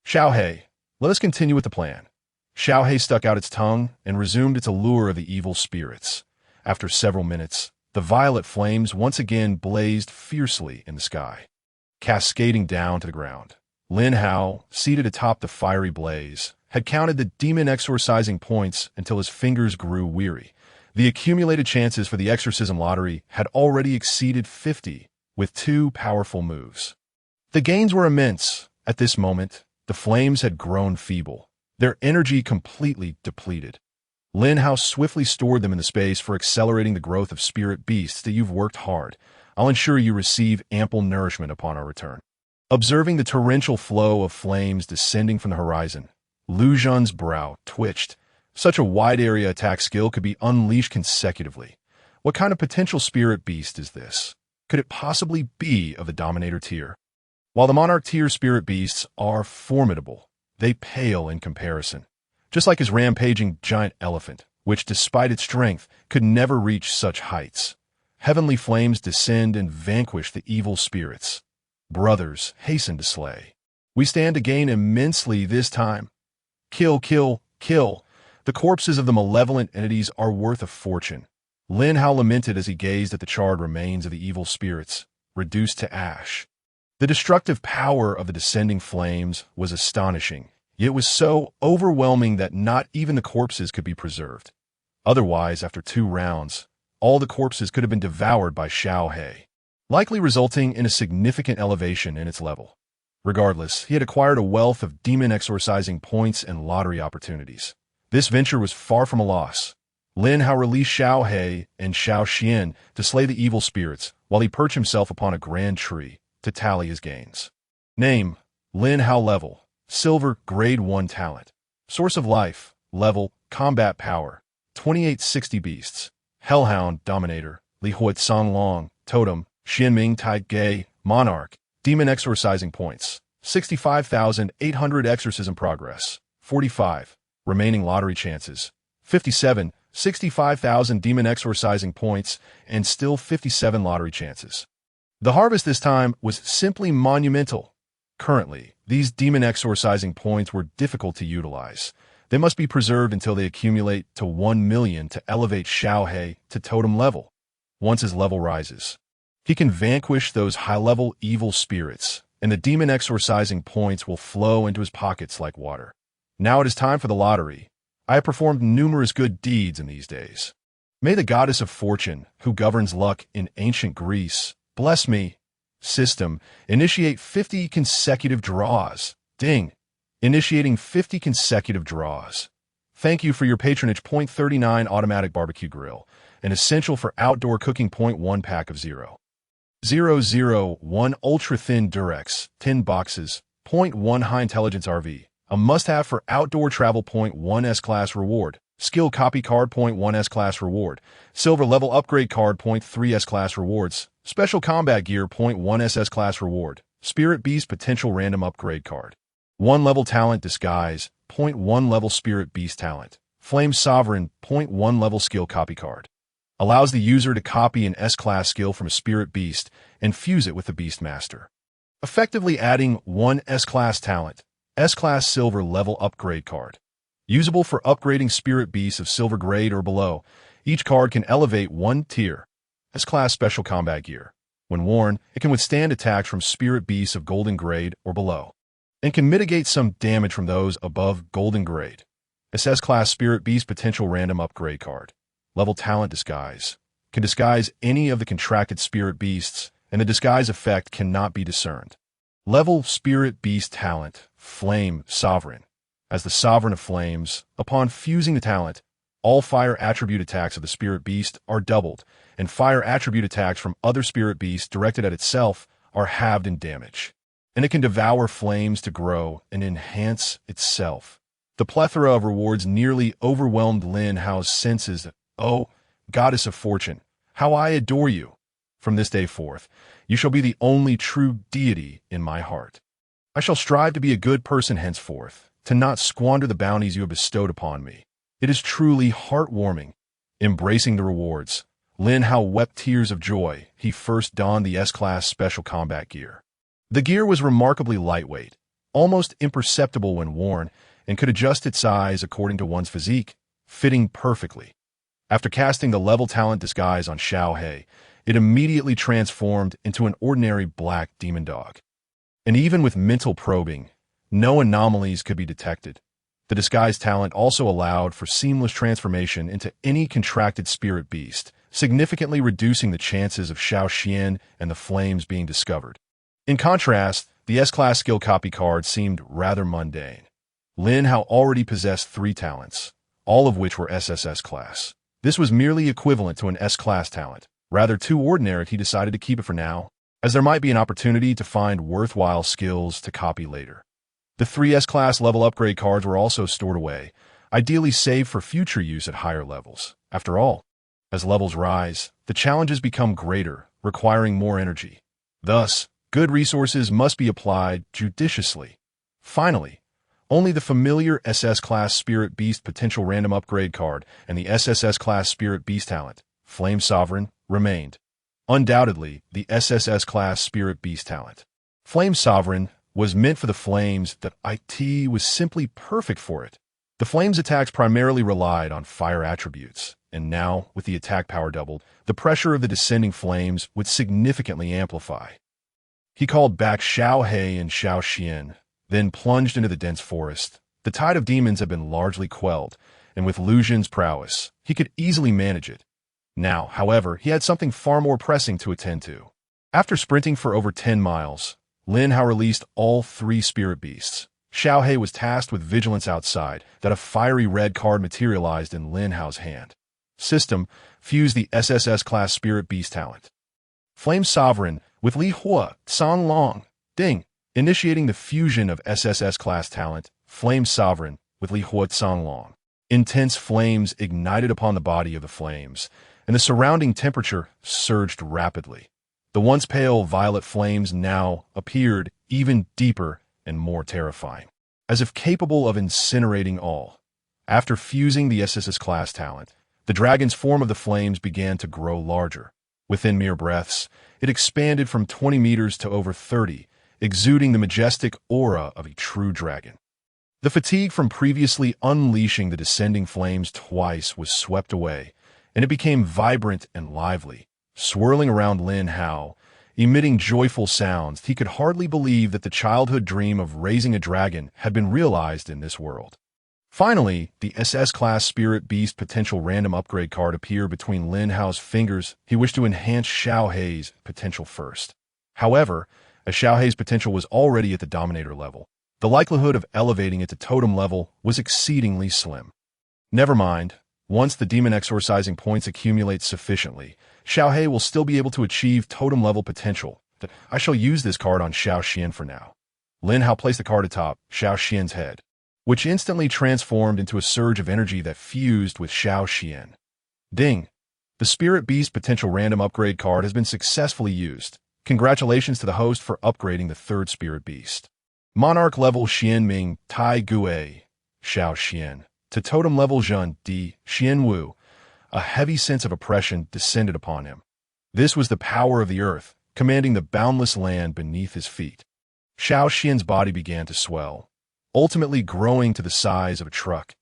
Xiao He, let us continue with the plan. Xiao He stuck out its tongue and resumed its allure of the evil spirits. After several minutes, the violet flames once again blazed fiercely in the sky, cascading down to the ground. Lin Hao, seated atop the fiery blaze, had counted the demon exorcising points until his fingers grew weary. The accumulated chances for the exorcism lottery had already exceeded 50, with 2 powerful moves. The gains were immense. At this moment, The flames had grown feeble, their energy completely depleted. Lin Hao swiftly stored them in the space for accelerating the growth of spirit beasts that you've worked hard. I'll ensure you receive ample nourishment upon our return. Observing the torrential flow of flames descending from the horizon, Lu Zhan's brow twitched. Such a wide-area attack skill could be unleashed consecutively. What kind of potential spirit beast is this? Could it possibly be of the Dominator tier? While the Monarch tier spirit beasts are formidable, they pale in comparison. Just like his rampaging giant elephant, which despite its strength could never reach such heights. Heavenly flames descend and vanquish the evil spirits. Brothers, hasten to slay. We stand to gain immensely this time. Kill, kill, kill. The corpses of the malevolent entities are worth a fortune. Lin Hao lamented as he gazed at the charred remains of the evil spirits, reduced to ash. The destructive power of the descending flames was astonishing, yet was so overwhelming that not even the corpses could be preserved. Otherwise, after 2 rounds, all the corpses could have been devoured by Xiao He, likely resulting in a significant elevation in its level. Regardless, he had acquired a wealth of demon exorcising points and lottery opportunities. This venture was far from a loss. Lin Hao released Xiao He and Xiao Xian to slay the evil spirits, while he perched himself upon a grand tree to tally his gains. Name: Lin Hao. Level: Silver, Grade 1 talent. Source of life: Level: Combat power: 2860 beasts. Hellhound, Dominator: Li Huat Song Long. Totem: Xianming Tai Ge. Monarch: Demon exorcising points: 65,800. Exorcism progress: 45. Remaining lottery chances: 57. 65,000 demon exorcising points, and still 57 lottery chances. The harvest this time was simply monumental. Currently, these demon exorcising points were difficult to utilize. They must be preserved until they accumulate to 1 million to elevate Xiao He to totem level. Once his level rises, he can vanquish those high-level evil spirits, and the demon exorcising points will flow into his pockets like water. Now it is time for the lottery. I have performed numerous good deeds in these days. May the goddess of fortune, who governs luck in ancient Greece, bless me. System: initiate 50 consecutive draws. Ding. Initiating 50 consecutive draws. Thank you for your patronage. Point 39 automatic barbecue grill, an essential for outdoor cooking. Point 1 pack of 0.001 ultra-thin Durex, 10 boxes. Point 1 high intelligence RV, a must-have for outdoor travel. Point 1 S-Class reward. Skill copy card. Point 1 S-Class reward. Silver level upgrade card. Point 3 S-Class rewards. Special combat gear. Point 1 SS-Class reward. Spirit Beast potential random upgrade card. 1 level talent disguise. Point 1 level Spirit Beast talent. Flame Sovereign. Point 1 level skill copy card. Allows the user to copy an S-Class skill from a Spirit Beast and fuse it with the Beast Master, effectively adding 1 S-Class talent. S-Class Silver level upgrade card. Usable for upgrading Spirit Beasts of Silver grade or below. Each card can elevate 1 tier. S-Class Special Combat Gear. When worn, it can withstand attacks from Spirit Beasts of Golden grade or below, and can mitigate some damage from those above Golden grade. S-Class Spirit Beast potential random upgrade card. Level Talent Disguise. Can disguise any of the contracted Spirit Beasts, and the disguise effect cannot be discerned. Level Spirit Beast Talent. Flame Sovereign. As the Sovereign of Flames, upon fusing the talent, all fire attribute attacks of the Spirit Beast are doubled, and fire attribute attacks from other Spirit Beasts directed at itself are halved in damage. And it can devour flames to grow and enhance itself. The plethora of rewards nearly overwhelmed Lin Hao's senses. Oh, goddess of fortune, how I adore you! From this day forth, you shall be the only true deity in my heart. I shall strive to be a good person henceforth, to not squander the bounties you have bestowed upon me. It is truly heartwarming. Embracing the rewards, Lin Hao wept tears of joy. He first donned the S-Class Special Combat Gear. The gear was remarkably lightweight, almost imperceptible when worn, and could adjust its size according to one's physique, fitting perfectly. After casting the level talent disguise on Xiao He, it immediately transformed into an ordinary black demon dog. And even with mental probing, no anomalies could be detected. The disguise talent also allowed for seamless transformation into any contracted spirit beast, significantly reducing the chances of Xiao Xian and the flames being discovered. In contrast, The S-Class skill copy card seemed rather mundane. Lin Hao already possessed 3 talents, all of which were SSS class. This was merely equivalent to an S-Class talent. Rather too ordinary, he decided to keep it for now, as there might be an opportunity to find worthwhile skills to copy later. The 3 S-Class level upgrade cards were also stored away, ideally saved for future use at higher levels. After all, as levels rise, the challenges become greater, requiring more energy. Thus, good resources must be applied judiciously. Finally, only the familiar SS-Class Spirit Beast potential random upgrade card and the SSS-Class Spirit Beast talent, Flame Sovereign, remained. Undoubtedly, the SSS-Class Spirit Beast talent. Flame Sovereign was meant for the flames that IT was simply perfect for it. The flames attacks primarily relied on fire attributes, and now, with the attack power doubled, the pressure of the descending flames would significantly amplify. He called back Xiao He and Xiao Xian, then plunged into the dense forest. The tide of demons had been largely quelled, and with Lu Xun's prowess, he could easily manage it. Now, however, he had something far more pressing to attend to. After sprinting for over 10 miles, Lin Hao released all 3 spirit beasts. Xiao He was tasked with vigilance outside, that a fiery red card materialized in Lin Hao's hand. System, fuse the SSS-Class Spirit Beast talent. Flame Sovereign, with Li Hua, San Long, Ding, initiating the fusion of SSS-Class talent, Flame Sovereign, with Li Hua San Long. Intense flames ignited upon the body of the flames, and the surrounding temperature surged rapidly. The once pale violet flames now appeared even deeper and more terrifying, as if capable of incinerating all. After fusing the SSS-Class talent, the dragon's form of the flames began to grow larger. Within mere breaths, it expanded from 20 meters to over 30, exuding the majestic aura of a true dragon. The fatigue from previously unleashing the descending flames twice was swept away, and it became vibrant and lively, swirling around Lin Hao, emitting joyful sounds. He could hardly believe that the childhood dream of raising a dragon had been realized in this world. Finally, the SS-Class Spirit Beast potential random upgrade card appeared between Lin Hao's fingers. He wished to enhance Xiao He's potential first. However, as Xiao He's potential was already at the Dominator level, the likelihood of elevating it to Totem level was exceedingly slim. Never mind, once the demon exorcising points accumulate sufficiently, Xiao He will still be able to achieve Totem level potential. I shall use this card on Xiao Xian for now. Lin Hao placed the card atop Xiao Xian's head, which instantly transformed into a surge of energy that fused with Xiao Xian. Ding! The Spirit Beast potential random upgrade card has been successfully used. Congratulations to the host for upgrading the 3rd Spirit Beast. Monarch level Xian Ming Tai Gue Xiao Xian to Totem level Zhen Di Xian Wu. A heavy sense of oppression descended upon him. This was the power of the earth, commanding the boundless land beneath his feet. Xiao Xian's body began to swell, ultimately growing to the size of a truck.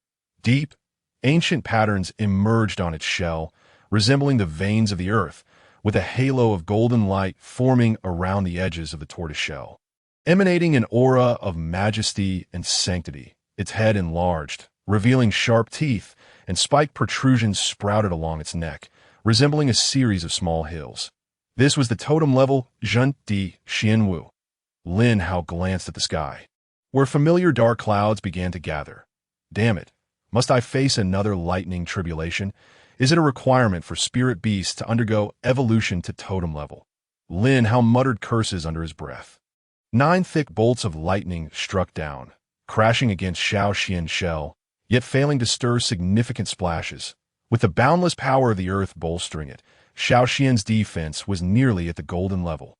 Deep, ancient patterns emerged on its shell, resembling the veins of the earth, with a halo of golden light forming around the edges of the tortoiseshell. Emanating an aura of majesty and sanctity, its head enlarged, revealing sharp teeth, and spiked protrusions sprouted along its neck, resembling a series of small hills. This was the Totem level Zhen Di Xianwu. Lin Hao glanced at the sky, where familiar dark clouds began to gather. Damn it, must I face another lightning tribulation? Is it a requirement for spirit beasts to undergo evolution to Totem level? Lin Hao muttered curses under his breath. 9 thick bolts of lightning struck down, crashing against Xiao Xian's shell, yet failing to stir significant splashes. With the boundless power of the earth bolstering it, Xiao Xian's defense was nearly at the golden level.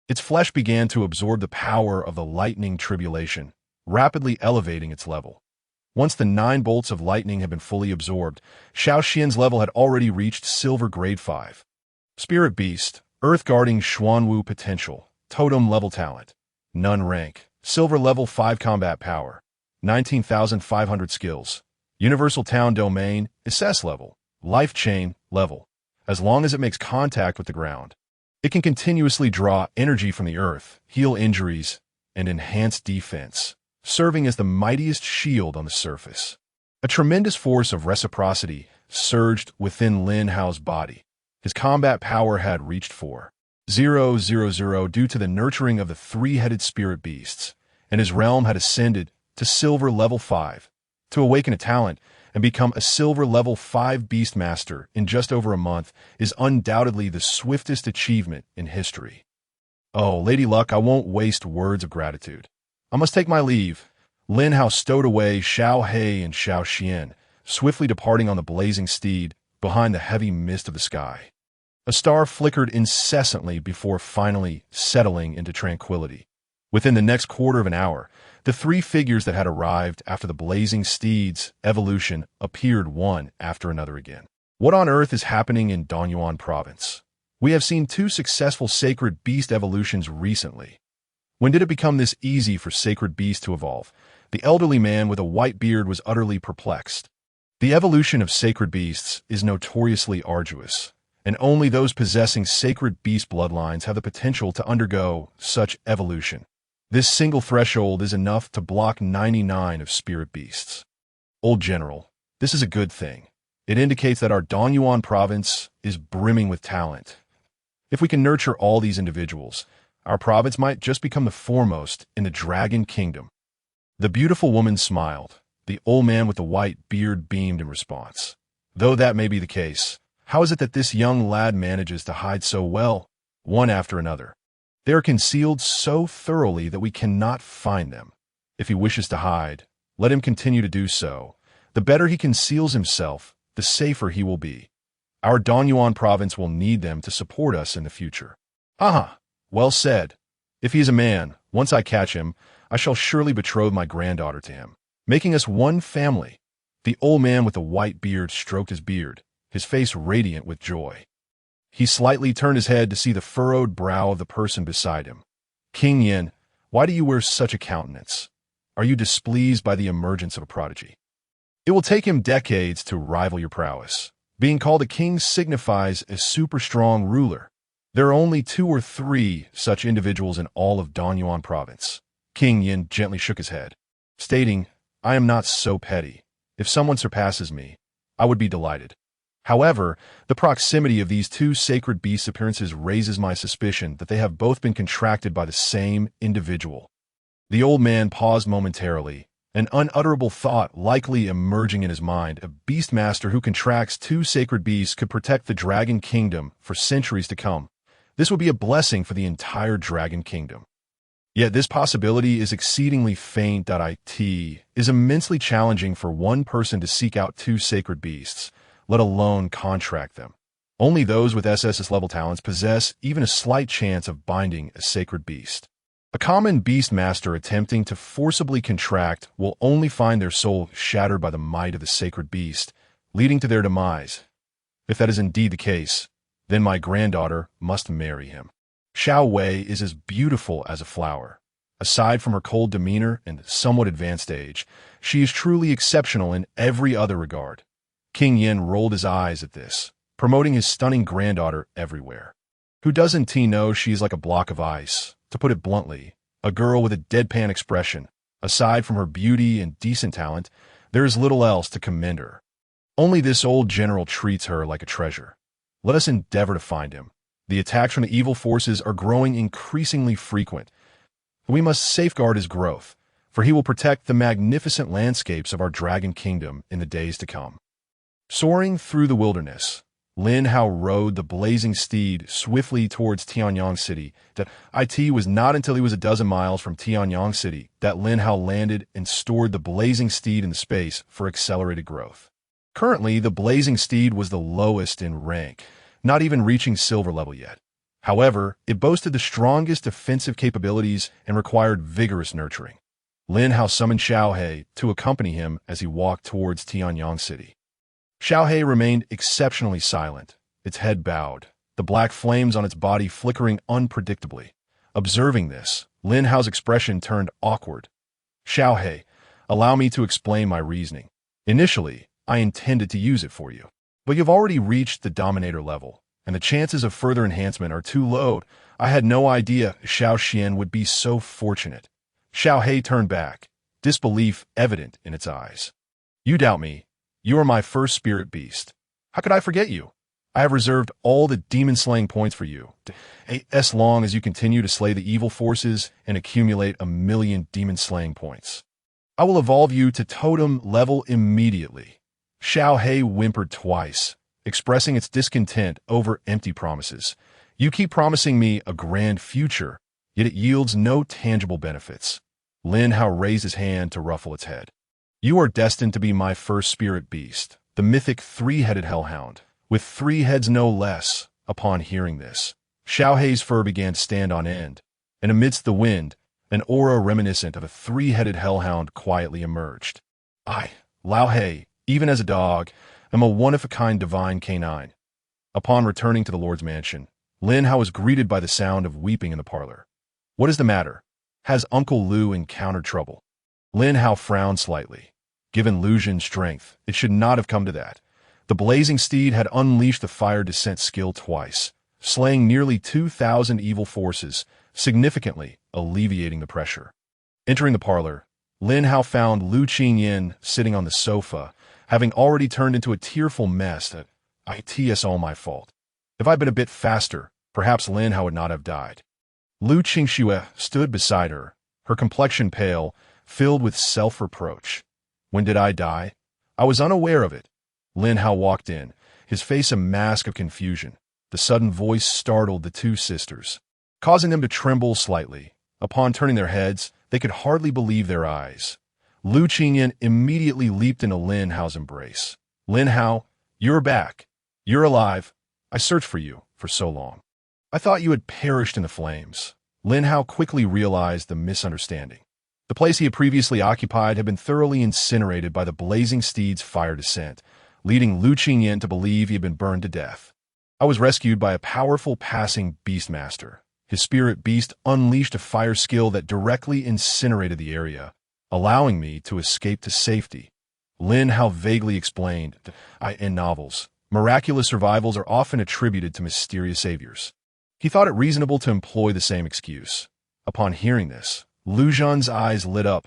Its flesh began to absorb the power of the lightning tribulation, rapidly elevating its level. Once the 9 bolts of lightning had been fully absorbed, Xiao Xian's level had already reached Silver Grade 5. Spirit Beast, Earth Guarding Xuanwu Potential, Totem Level Talent, None Rank, Silver Level 5 Combat Power, 19,500 Skills, Universal Town Domain, SS Level, Life Chain Level. As long as it makes contact with the ground, it can continuously draw energy from the earth, heal injuries, and enhance defense, serving as the mightiest shield on the surface. A tremendous force of reciprocity surged within Lin Hao's body. His combat power had reached 4. 000 due to the nurturing of the three-headed spirit beasts, and his realm had ascended to silver level 5. To awaken a talent and become a silver level 5 beast master in just over a month is undoubtedly the swiftest achievement in history. Oh, Lady Luck, I won't waste words of gratitude. I must take my leave. Lin Hao stowed away Xiao He and Xiao Xian, swiftly departing on the blazing steed behind the heavy mist of the sky. A star flickered incessantly before finally settling into tranquility. Within the next quarter of an hour, the three figures that had arrived after the blazing steed's evolution appeared one after another again. What on earth is happening in Danyuan province? We have seen 2 successful sacred beast evolutions recently. When did it become this easy for sacred beasts to evolve? The elderly man with a white beard was utterly perplexed. The evolution of sacred beasts is notoriously arduous, and only those possessing sacred beast bloodlines have the potential to undergo such evolution. This single threshold is enough to block 99 of spirit beasts. Old General, this is a good thing. It indicates that our Danyuan province is brimming with talent. If we can nurture all these individuals, our province might just become the foremost in the Dragon Kingdom. The beautiful woman smiled. The old man with the white beard beamed in response. Though that may be the case, how is it that this young lad manages to hide so well, one after another? They are concealed so thoroughly that we cannot find them. If he wishes to hide, let him continue to do so. The better he conceals himself, the safer he will be. Our Danyuan province will need them to support us in the future. Aha! Well said. If he is a man, once I catch him, I shall surely betroth my granddaughter to him, making us one family. The old man with the white beard stroked his beard, his face radiant with joy. He slightly turned his head to see the furrowed brow of the person beside him. King Yin, why do you wear such a countenance? Are you displeased by the emergence of a prodigy? It will take him decades to rival your prowess. Being called a king signifies a super-strong ruler. There are only 2 or 3 such individuals in all of Danyuan province. King Yin gently shook his head, stating, I am not so petty. If someone surpasses me, I would be delighted. However, the proximity of these 2 sacred beast appearances raises my suspicion that they have both been contracted by the same individual. The old man paused momentarily, an unutterable thought likely emerging in his mind. A beastmaster who contracts 2 sacred beasts could protect the Dragon Kingdom for centuries to come. This would be a blessing for the entire Dragon Kingdom. Yet this possibility is exceedingly faint. It is immensely challenging for one person to seek out 2 sacred beasts, let alone contract them. Only those with SSS-level talents possess even a slight chance of binding a sacred beast. A common beast master attempting to forcibly contract will only find their soul shattered by the might of the sacred beast, leading to their demise. If that is indeed the case, then my granddaughter must marry him. Xiao Wei is as beautiful as a flower. Aside from her cold demeanor and somewhat advanced age, she is truly exceptional in every other regard. King Yin rolled his eyes at this, promoting his stunning granddaughter everywhere. Who doesn't know she is like a block of ice? To put it bluntly, a girl with a deadpan expression. Aside from her beauty and decent talent, there is little else to commend her. Only this old general treats her like a treasure. Let us endeavor to find him. The attacks from the evil forces are growing increasingly frequent. We must safeguard his growth, for he will protect the magnificent landscapes of our Dragon Kingdom in the days to come. Soaring through the wilderness, Lin Hao rode the blazing steed swiftly towards Tianyang City. It was not until he was a dozen miles from Tianyang City that Lin Hao landed and stored the blazing steed in space for accelerated growth. Currently, the blazing steed was the lowest in rank, not even reaching silver level yet. However, it boasted the strongest defensive capabilities and required vigorous nurturing. Lin Hao summoned Xiao He to accompany him as he walked towards Tianyang City. Xiao He remained exceptionally silent, its head bowed, the black flames on its body flickering unpredictably. Observing this, Lin Hao's expression turned awkward. Xiao He, allow me to explain my reasoning. Initially, I intended to use it for you, but you've already reached the Dominator level, and the chances of further enhancement are too low. I had no idea Xiao Xian would be so fortunate. Xiao He turned back, disbelief evident in its eyes. You doubt me. You are my first spirit beast. How could I forget you? I have reserved all the demon-slaying points for you, as long as you continue to slay the evil forces and accumulate 1,000,000 demon-slaying points. I will evolve you to totem level immediately. Xiao Hei whimpered twice, expressing its discontent over empty promises. You keep promising me a grand future, yet it yields no tangible benefits. Lin Hao raised his hand to ruffle its head. You are destined to be my first spirit beast, the mythic three-headed hellhound, with 3 heads no less. Upon hearing this, Xiao Hei's fur began to stand on end, and amidst the wind, an aura reminiscent of a 3-headed hellhound quietly emerged. I, Lao Hei, even as a dog, am a one-of-a-kind divine canine. Upon returning to the Lord's mansion, Lin Hao was greeted by the sound of weeping in the parlor. What is the matter? Has Uncle Lu encountered trouble? Lin Hao frowned slightly. Given Lu Zhen's strength, it should not have come to that. The blazing steed had unleashed the fire descent skill twice, slaying nearly 2,000 evil forces, significantly alleviating the pressure. Entering the parlor, Lin Hao found Lu Qingyan sitting on the sofa, having already turned into a tearful mess that, "It's all my fault. If I'd been a bit faster, perhaps Lin Hao would not have died." Lu Qingxue stood beside her, her complexion pale, filled with self-reproach. "When did I die? I was unaware of it." Lin Hao walked in, his face a mask of confusion. The sudden voice startled the two sisters, causing them to tremble slightly. Upon turning their heads, they could hardly believe their eyes. Lu Qingyan immediately leaped into Lin Hao's embrace. "Lin Hao, you're back. You're alive. I searched for you for so long. I thought you had perished in the flames." Lin Hao quickly realized the misunderstanding. The place he had previously occupied had been thoroughly incinerated by the blazing steed's fire descent, leading Lu Qingyan to believe he had been burned to death. "I was rescued by a powerful passing beastmaster. His spirit beast unleashed a fire skill that directly incinerated the area, allowing me to escape to safety." Lin Hao vaguely explained, "In novels, miraculous survivals are often attributed to mysterious saviors." He thought it reasonable to employ the same excuse. Upon hearing this, Lu Zhen's eyes lit up.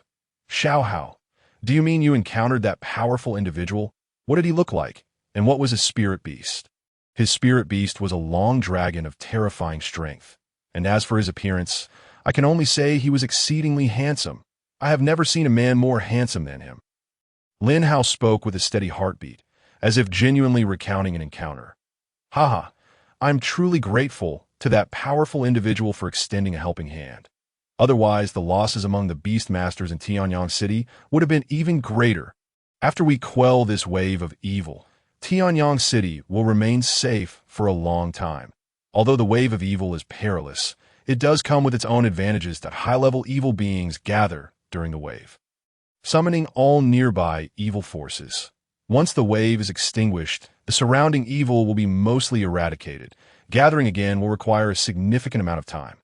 "Xiao Hao, do you mean you encountered that powerful individual? What did he look like, and what was his spirit beast?" His spirit beast was a long dragon of terrifying strength, and as for his appearance, I can only say he was exceedingly handsome. I have never seen a man more handsome than him. Lin Hao spoke with a steady heartbeat, as if genuinely recounting an encounter. "Haha, I'm truly grateful to that powerful individual for extending a helping hand. Otherwise, the losses among the beast masters in Tianyang City would have been even greater. After we quell this wave of evil, Tianyang City will remain safe for a long time. Although the wave of evil is perilous, it does come with its own advantages that high-level evil beings gather during the wave, summoning all nearby evil forces. Once the wave is extinguished, the surrounding evil will be mostly eradicated. Gathering again will require a significant amount of time.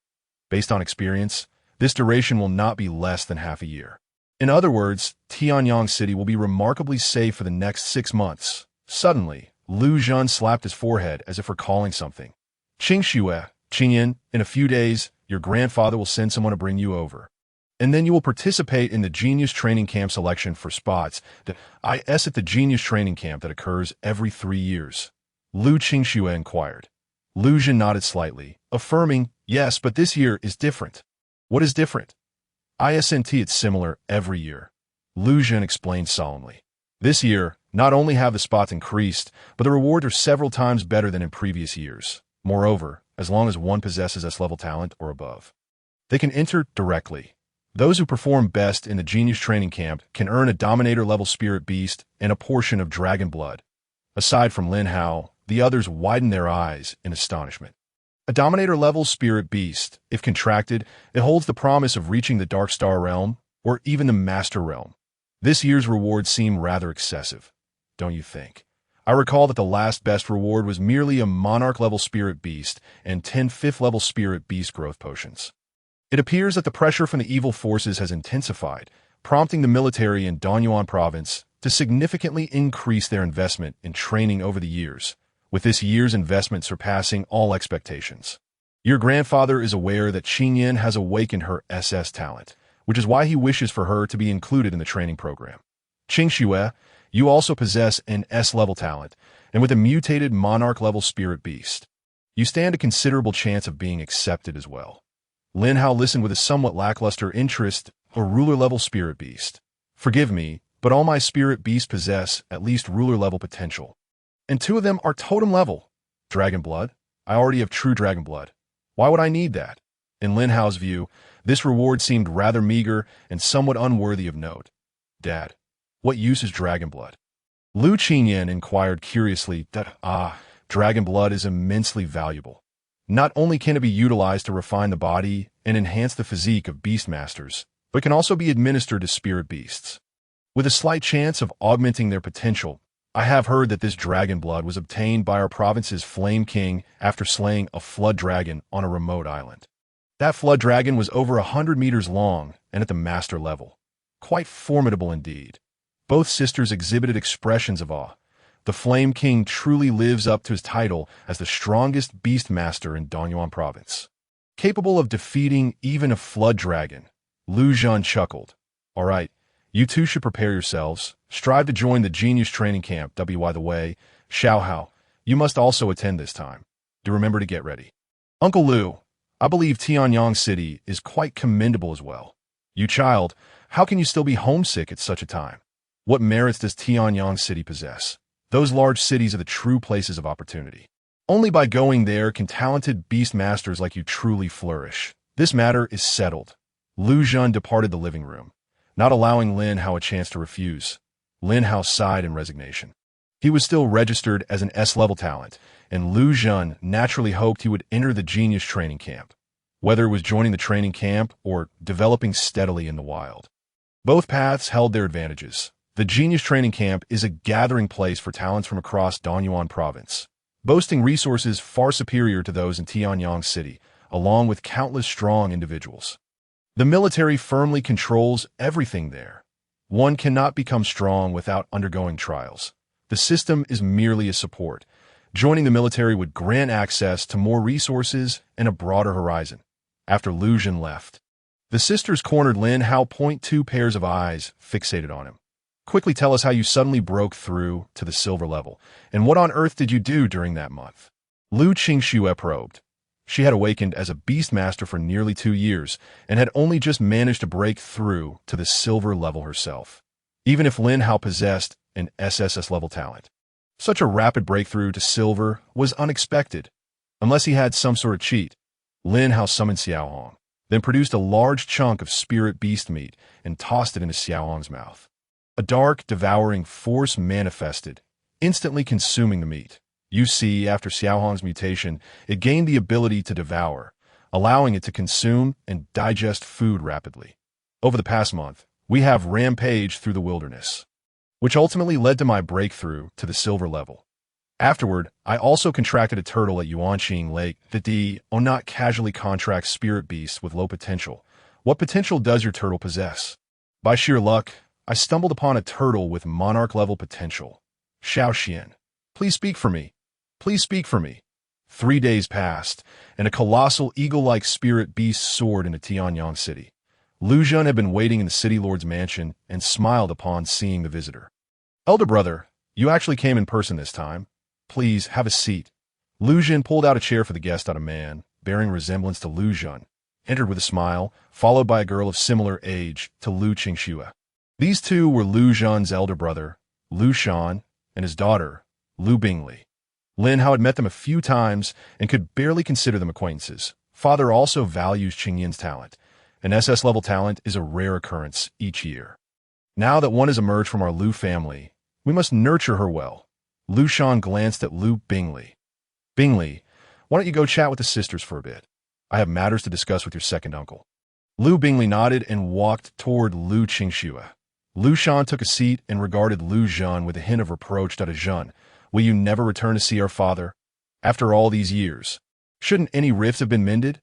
Based on experience, this duration will not be less than half a year. In other words, Tianyang City will be remarkably safe for the next 6 months." Suddenly, Lu Zhen slapped his forehead as if recalling something. "Qingxue, Qingyan, in a few days, your grandfather will send someone to bring you over. And then you will participate in the Genius Training Camp selection for spots at the Genius Training Camp that occurs every 3 years. Lu Qingxue inquired. Lu Zhen nodded slightly, affirming, "Yes, but this year is different." "What is different?" "Isn't it's similar every year," Lu Zhen explained solemnly. "This year, not only have the spots increased, but the rewards are several times better than in previous years. Moreover, as long as one possesses S-level talent or above, they can enter directly. Those who perform best in the Genius Training Camp can earn a Dominator-level Spirit Beast and a portion of Dragon Blood." Aside from Lin Hao, the others widened their eyes in astonishment. A Dominator-level Spirit Beast, if contracted, it holds the promise of reaching the Dark Star Realm, or even the Master Realm. This year's rewards seem rather excessive, don't you think? I recall that the last best reward was merely a Monarch-level Spirit Beast and 10 5th-level Spirit Beast growth potions. It appears that the pressure from the evil forces has intensified, prompting the military in Danyuan Province to significantly increase their investment in training over the years, with this year's investment surpassing all expectations. Your grandfather is aware that Qingyan has awakened her SS talent, which is why he wishes for her to be included in the training program. Qingxue, you also possess an S-level talent, and with a mutated monarch-level spirit beast, you stand a considerable chance of being accepted as well. Lin Hao listened with a somewhat lackluster interest. A ruler-level spirit beast. Forgive me, but all my spirit beasts possess at least ruler-level potential. And 2 of them are totem level. Dragon blood? I already have true dragon blood. Why would I need that? In Lin Hao's view, this reward seemed rather meager and somewhat unworthy of note. Dad, what use is dragon blood? Lu Qingyan inquired curiously that, dragon blood is immensely valuable. Not only can it be utilized to refine the body and enhance the physique of beastmasters, but can also be administered to spirit beasts. With a slight chance of augmenting their potential, I have heard that this dragon blood was obtained by our province's Flame King after slaying a flood dragon on a remote island. That flood dragon was over 100 meters long and at the master level. Quite formidable indeed. Both sisters exhibited expressions of awe. The Flame King truly lives up to his title as the strongest beastmaster in Dongyuan province. Capable of defeating even a flood dragon, Lu Zhan chuckled. All right, you two should prepare yourselves. Strive to join the Genius Training Camp. By the way, Xiao Hao, you must also attend this time. Do remember to get ready. Uncle Lu, I believe Tianyang City is quite commendable as well. You child, how can you still be homesick at such a time? What merits does Tianyang City possess? Those large cities are the true places of opportunity. Only by going there can talented beastmasters like you truly flourish. This matter is settled. Lu Zhan departed the living room, not allowing Lin Hao a chance to refuse. Lin Hao sighed in resignation. He was still registered as an S-level talent, and Lu Zhan naturally hoped he would enter the Genius Training Camp, whether it was joining the training camp or developing steadily in the wild. Both paths held their advantages. The Genius Training Camp is a gathering place for talents from across Dongyuan province, boasting resources far superior to those in Tianyang City, along with countless strong individuals. The military firmly controls everything there. One cannot become strong without undergoing trials. The system is merely a support. Joining the military would grant access to more resources and a broader horizon. After Lu Zhan left, the sisters cornered Lin Hao. 2 pairs of eyes fixated on him. Quickly tell us how you suddenly broke through to the silver level, and what on earth did you do during that month? Lu Qingxue probed. She had awakened as a beastmaster for nearly 2 years and had only just managed to break through to the silver level herself, even if Lin Hao possessed an SSS-level talent. Such a rapid breakthrough to silver was unexpected, unless he had some sort of cheat. Lin Hao summoned Xiao Hong, then produced a large chunk of spirit beast meat and tossed it into Xiao Hong's mouth. A dark, devouring force manifested, instantly consuming the meat. You see, after Xiao Hong's mutation, it gained the ability to devour, allowing it to consume and digest food rapidly. Over the past month, we have rampaged through the wilderness, which ultimately led to my breakthrough to the silver level. Afterward, I also contracted a turtle at Yuanqing Lake. The D O not casually contracts spirit beasts with low potential. What potential does your turtle possess? By sheer luck, I stumbled upon a turtle with monarch-level potential. Xiao Xian, please speak for me. Please speak for me. 3 days passed, and a colossal eagle-like spirit beast soared into Tianyang City. Lu Zhan had been waiting in the city lord's mansion and smiled upon seeing the visitor. Elder brother, you actually came in person this time. Please, have a seat. Lu Zhan pulled out a chair for the guest. A man, bearing resemblance to Lu Zhan, entered with a smile, followed by a girl of similar age to Lu Qingxue. These two were Lu Zhan's elder brother, Lu Shan, and his daughter, Lu Bingli. Lin Hao had met them a few times and could barely consider them acquaintances. Father also values Qingyan's talent. An SS-level talent is a rare occurrence each year. Now that one has emerged from our Lu family, we must nurture her well. Lu Shan glanced at Lu Bingli. Bingli, why don't you go chat with the sisters for a bit? I have matters to discuss with your second uncle. Lu Bingli nodded and walked toward Lu Qingxue. Lu Shan took a seat and regarded Lu Zhan with a hint of reproach. Zhan, will you never return to see our father? After all these years, shouldn't any rifts have been mended?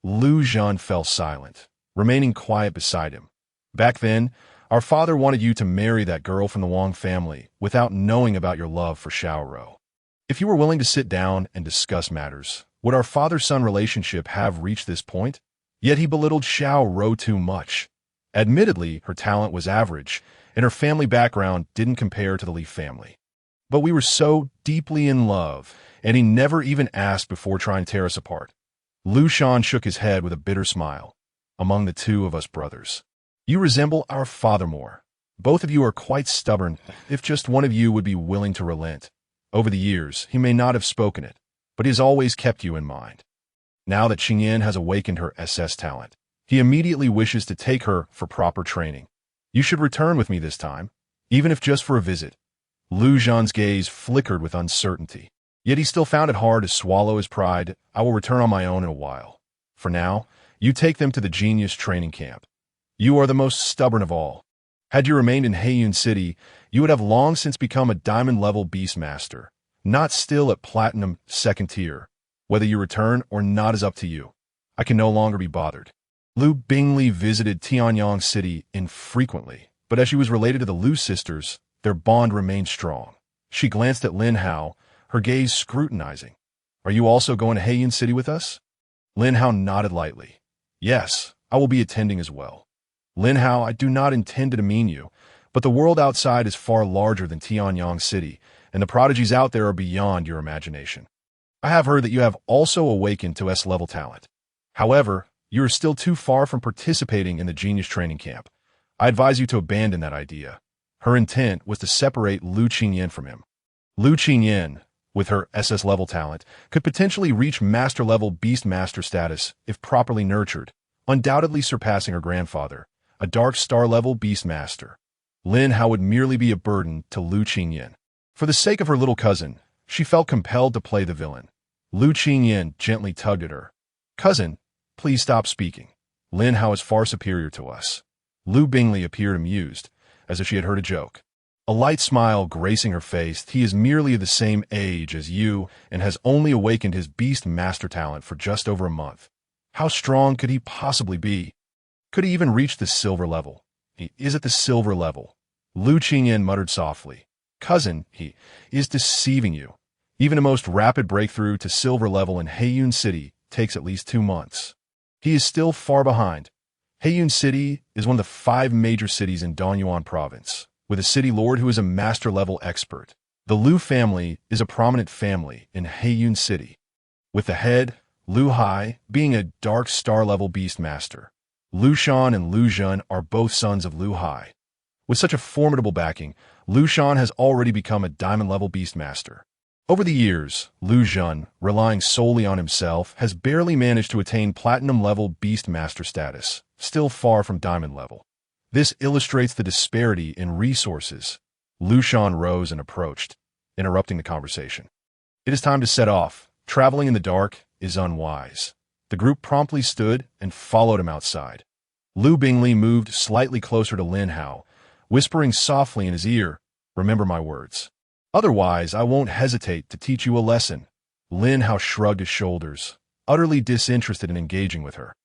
Lu Zhan fell silent, remaining quiet beside him. Back then, our father wanted you to marry that girl from the Wang family without knowing about your love for Xiao Rou. If you were willing to sit down and discuss matters, would our father-son relationship have reached this point? Yet he belittled Xiao Rou too much. Admittedly, her talent was average, and her family background didn't compare to the Li family. But we were so deeply in love, and he never even asked before trying to tear us apart. Lu Shan shook his head with a bitter smile. Among the two of us brothers, you resemble our father more. Both of you are quite stubborn, if just one of you would be willing to relent. Over the years, he may not have spoken it, but he has always kept you in mind. Now that Qingyan has awakened her SS talent, he immediately wishes to take her for proper training. You should return with me this time, even if just for a visit. Lu Zhan's gaze flickered with uncertainty. Yet he still found it hard to swallow his pride. I will return on my own in a while. For now, you take them to the genius training camp. You are the most stubborn of all. Had you remained in Heiyun City, you would have long since become a diamond-level beastmaster, not still at platinum second tier. Whether you return or not is up to you. I can no longer be bothered. Lu Bingley visited Tianyang City infrequently, but as she was related to the Lu sisters, their bond remained strong. She glanced at Lin Hao, her gaze scrutinizing. Are you also going to Heiyun City with us? Lin Hao nodded lightly. Yes, I will be attending as well. Lin Hao, I do not intend to demean you, but the world outside is far larger than Tianyang City, and the prodigies out there are beyond your imagination. I have heard that you have also awakened to S-level talent. However, you are still too far from participating in the genius training camp. I advise you to abandon that idea. Her intent was to separate Lu Qingyan from him. Lu Qingyan, with her SS-level talent, could potentially reach master-level beastmaster status if properly nurtured, undoubtedly surpassing her grandfather, a dark star-level beastmaster. Lin Hao would merely be a burden to Lu Qingyan. For the sake of her little cousin, she felt compelled to play the villain. Lu Qingyan gently tugged at her. Cousin, please stop speaking. Lin Hao is far superior to us. Lu Bingley appeared amused, as if she had heard a joke. A light smile gracing her face. He is merely the same age as you and has only awakened his beast master talent for just over a month. How strong could he possibly be? Could he even reach the silver level? He is at the silver level. Lu Qingyan muttered softly. Cousin, he is deceiving you. Even the most rapid breakthrough to silver level in Heiyun City takes at least 2 months. He is still far behind. Heiyun City is one of the 5 major cities in Danyuan province, with a city lord who is a master-level expert. The Lu family is a prominent family in Heiyun City, with the head, Lu Hai, being a dark star-level beastmaster. Lu Shan and Lu Zhen are both sons of Lu Hai. With such a formidable backing, Lu Shan has already become a diamond-level beastmaster. Over the years, Lu Zhen, relying solely on himself, has barely managed to attain platinum-level beastmaster status, still far from diamond level. This illustrates the disparity in resources. Lu Shan rose and approached, interrupting the conversation. It is time to set off. Traveling in the dark is unwise. The group promptly stood and followed him outside. Lu Bingley moved slightly closer to Lin Hao, whispering softly in his ear, "Remember my words. Otherwise, I won't hesitate to teach you a lesson." Lin Hao shrugged his shoulders, utterly disinterested in engaging with her.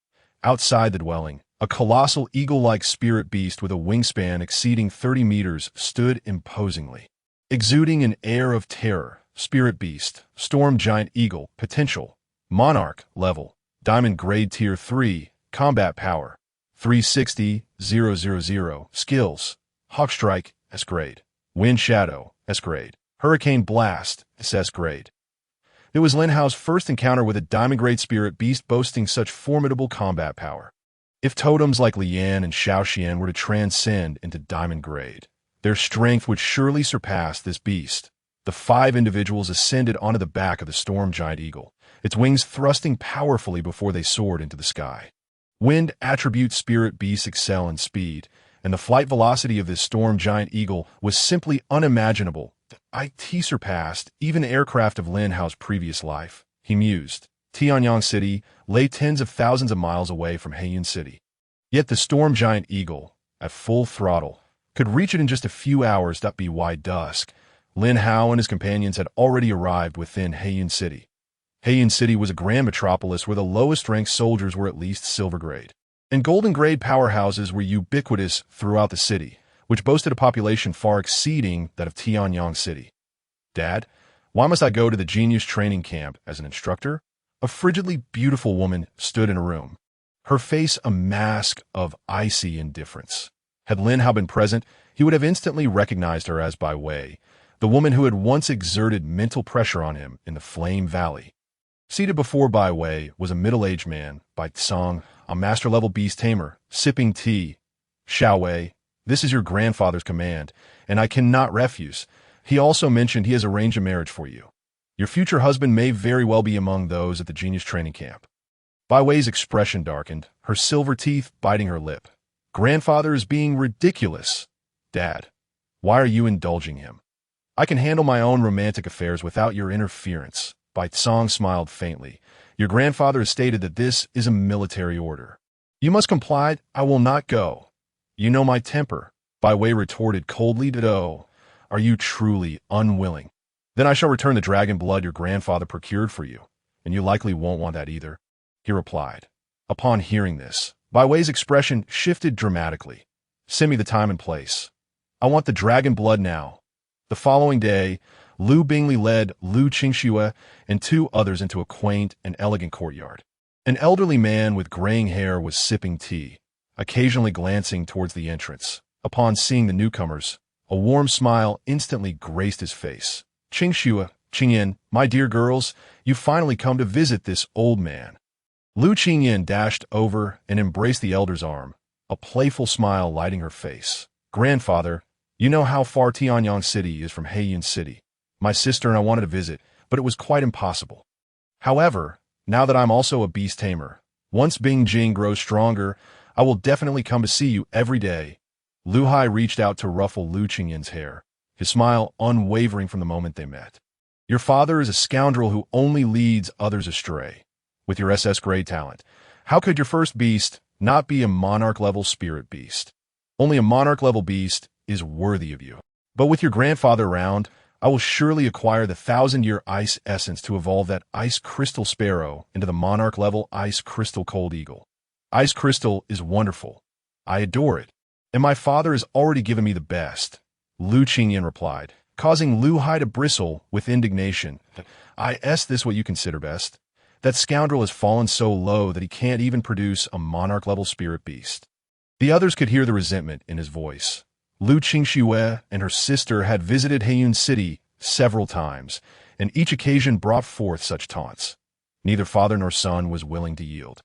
Outside the dwelling, a colossal eagle-like spirit beast with a wingspan exceeding 30 meters stood imposingly. Exuding an air of terror, spirit beast, storm giant eagle, potential, monarch, level, diamond grade tier 3, combat power, 360,000, skills, hawk strike, S grade, wind shadow, S grade, hurricane blast, SS grade. It was Lin Hao's first encounter with a diamond-grade spirit beast boasting such formidable combat power. If totems like Lian and Xiaoxian were to transcend into diamond grade, their strength would surely surpass this beast. The 5 individuals ascended onto the back of the storm giant eagle, its wings thrusting powerfully before they soared into the sky. Wind attribute spirit beasts excel in speed, and the flight velocity of this storm giant eagle was simply unimaginable. IT surpassed even the aircraft of Lin Hao's previous life, he mused. Tianyang City lay tens of thousands of miles away from Heiyun City. Yet the storm giant eagle, at full throttle, could reach it in just a few hours. By dusk, Lin Hao and his companions had already arrived within Heiyun City. Heiyun City was a grand metropolis where the lowest-ranked soldiers were at least silver grade, and golden grade powerhouses were ubiquitous throughout the city, which boasted a population far exceeding that of Tianyang City. Dad, why must I go to the genius training camp as an instructor? A frigidly beautiful woman stood in a room, her face a mask of icy indifference. Had Lin Hao been present, he would have instantly recognized her as Bai Wei, the woman who had once exerted mental pressure on him in the Flame Valley. Seated before Bai Wei was a middle-aged man, Bai Tsang, a master-level beast tamer, sipping tea. Xiao Wei, this is your grandfather's command, and I cannot refuse. He also mentioned he has arranged a marriage for you. Your future husband may very well be among those at the genius training camp. Bai Wei's expression darkened, her silver teeth biting her lip. Grandfather is being ridiculous. Dad, why are you indulging him? I can handle my own romantic affairs without your interference. Bai Tsang smiled faintly. Your grandfather has stated that this is a military order. You must comply. I will not go. You know my temper. Bai Wei retorted coldly. Oh, are you truly unwilling? Then I shall return the dragon blood your grandfather procured for you, and you likely won't want that either, he replied. Upon hearing this, Bai Wei's expression shifted dramatically. Send me the time and place. I want the dragon blood now. The following day, Lu Bingley led Lu Qingxue and two others into a quaint and elegant courtyard. An elderly man with graying hair was sipping tea, occasionally glancing towards the entrance. Upon seeing the newcomers, a warm smile instantly graced his face. Qingxue, Qingyan, my dear girls, you finally come to visit this old man. Lu Qingyan dashed over and embraced the elder's arm, a playful smile lighting her face. Grandfather, you know how far Tianyang City is from Heiyun City. My sister and I wanted to visit, but it was quite impossible. However, now that I'm also a beast tamer, once Bing Jing grows stronger, I will definitely come to see you every day. Lu Hai reached out to ruffle Lu Qingyan's hair, his smile unwavering from the moment they met. Your father is a scoundrel who only leads others astray. With your SS grade talent, how could your first beast not be a monarch-level spirit beast? Only a monarch-level beast is worthy of you. But with your grandfather around, I will surely acquire the 1,000-year ice essence to evolve that ice crystal sparrow into the monarch-level ice crystal cold eagle. Ice crystal is wonderful. I adore it. And my father has already given me the best. Lu Qingyan replied, causing Lu Hai to bristle with indignation. Is this what you consider best? That scoundrel has fallen so low that he can't even produce a monarch-level spirit beast. The others could hear the resentment in his voice. Lu Qingxue and her sister had visited Heiyun City several times, and each occasion brought forth such taunts. Neither father nor son was willing to yield.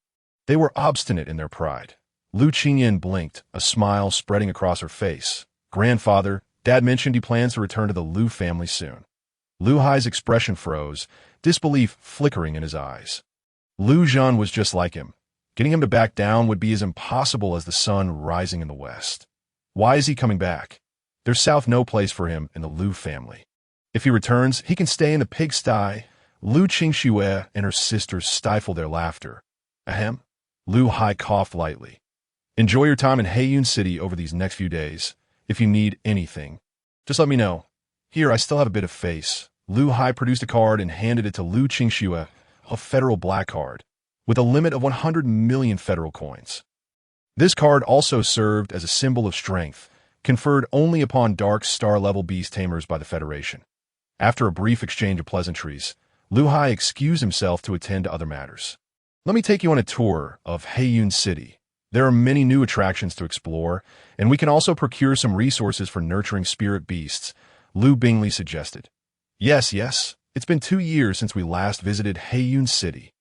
They were obstinate in their pride. Lu Qingyan blinked, a smile spreading across her face. Grandfather, Dad mentioned he plans to return to the Lu family soon. Lu Hai's expression froze, disbelief flickering in his eyes. Lu Zhan was just like him. Getting him to back down would be as impossible as the sun rising in the west. Why is he coming back? There's south no place for him in the Lu family. If he returns, he can stay in the pigsty. Lu Qingxue and her sisters stifled their laughter. Ahem. Lu Hai coughed lightly. Enjoy your time in Heiyun City over these next few days. If you need anything, just let me know. Here, I still have a bit of face. Lu Hai produced a card and handed it to Lu Qingxue, a federal black card, with a limit of 100 million federal coins. This card also served as a symbol of strength, conferred only upon Dark Star-level beast tamers by the Federation. After a brief exchange of pleasantries, Lu Hai excused himself to attend to other matters. Let me take you on a tour of Heiyun City. There are many new attractions to explore, and we can also procure some resources for nurturing spirit beasts, Lu Bingley suggested. Yes, it's been 2 years since we last visited Heiyun City.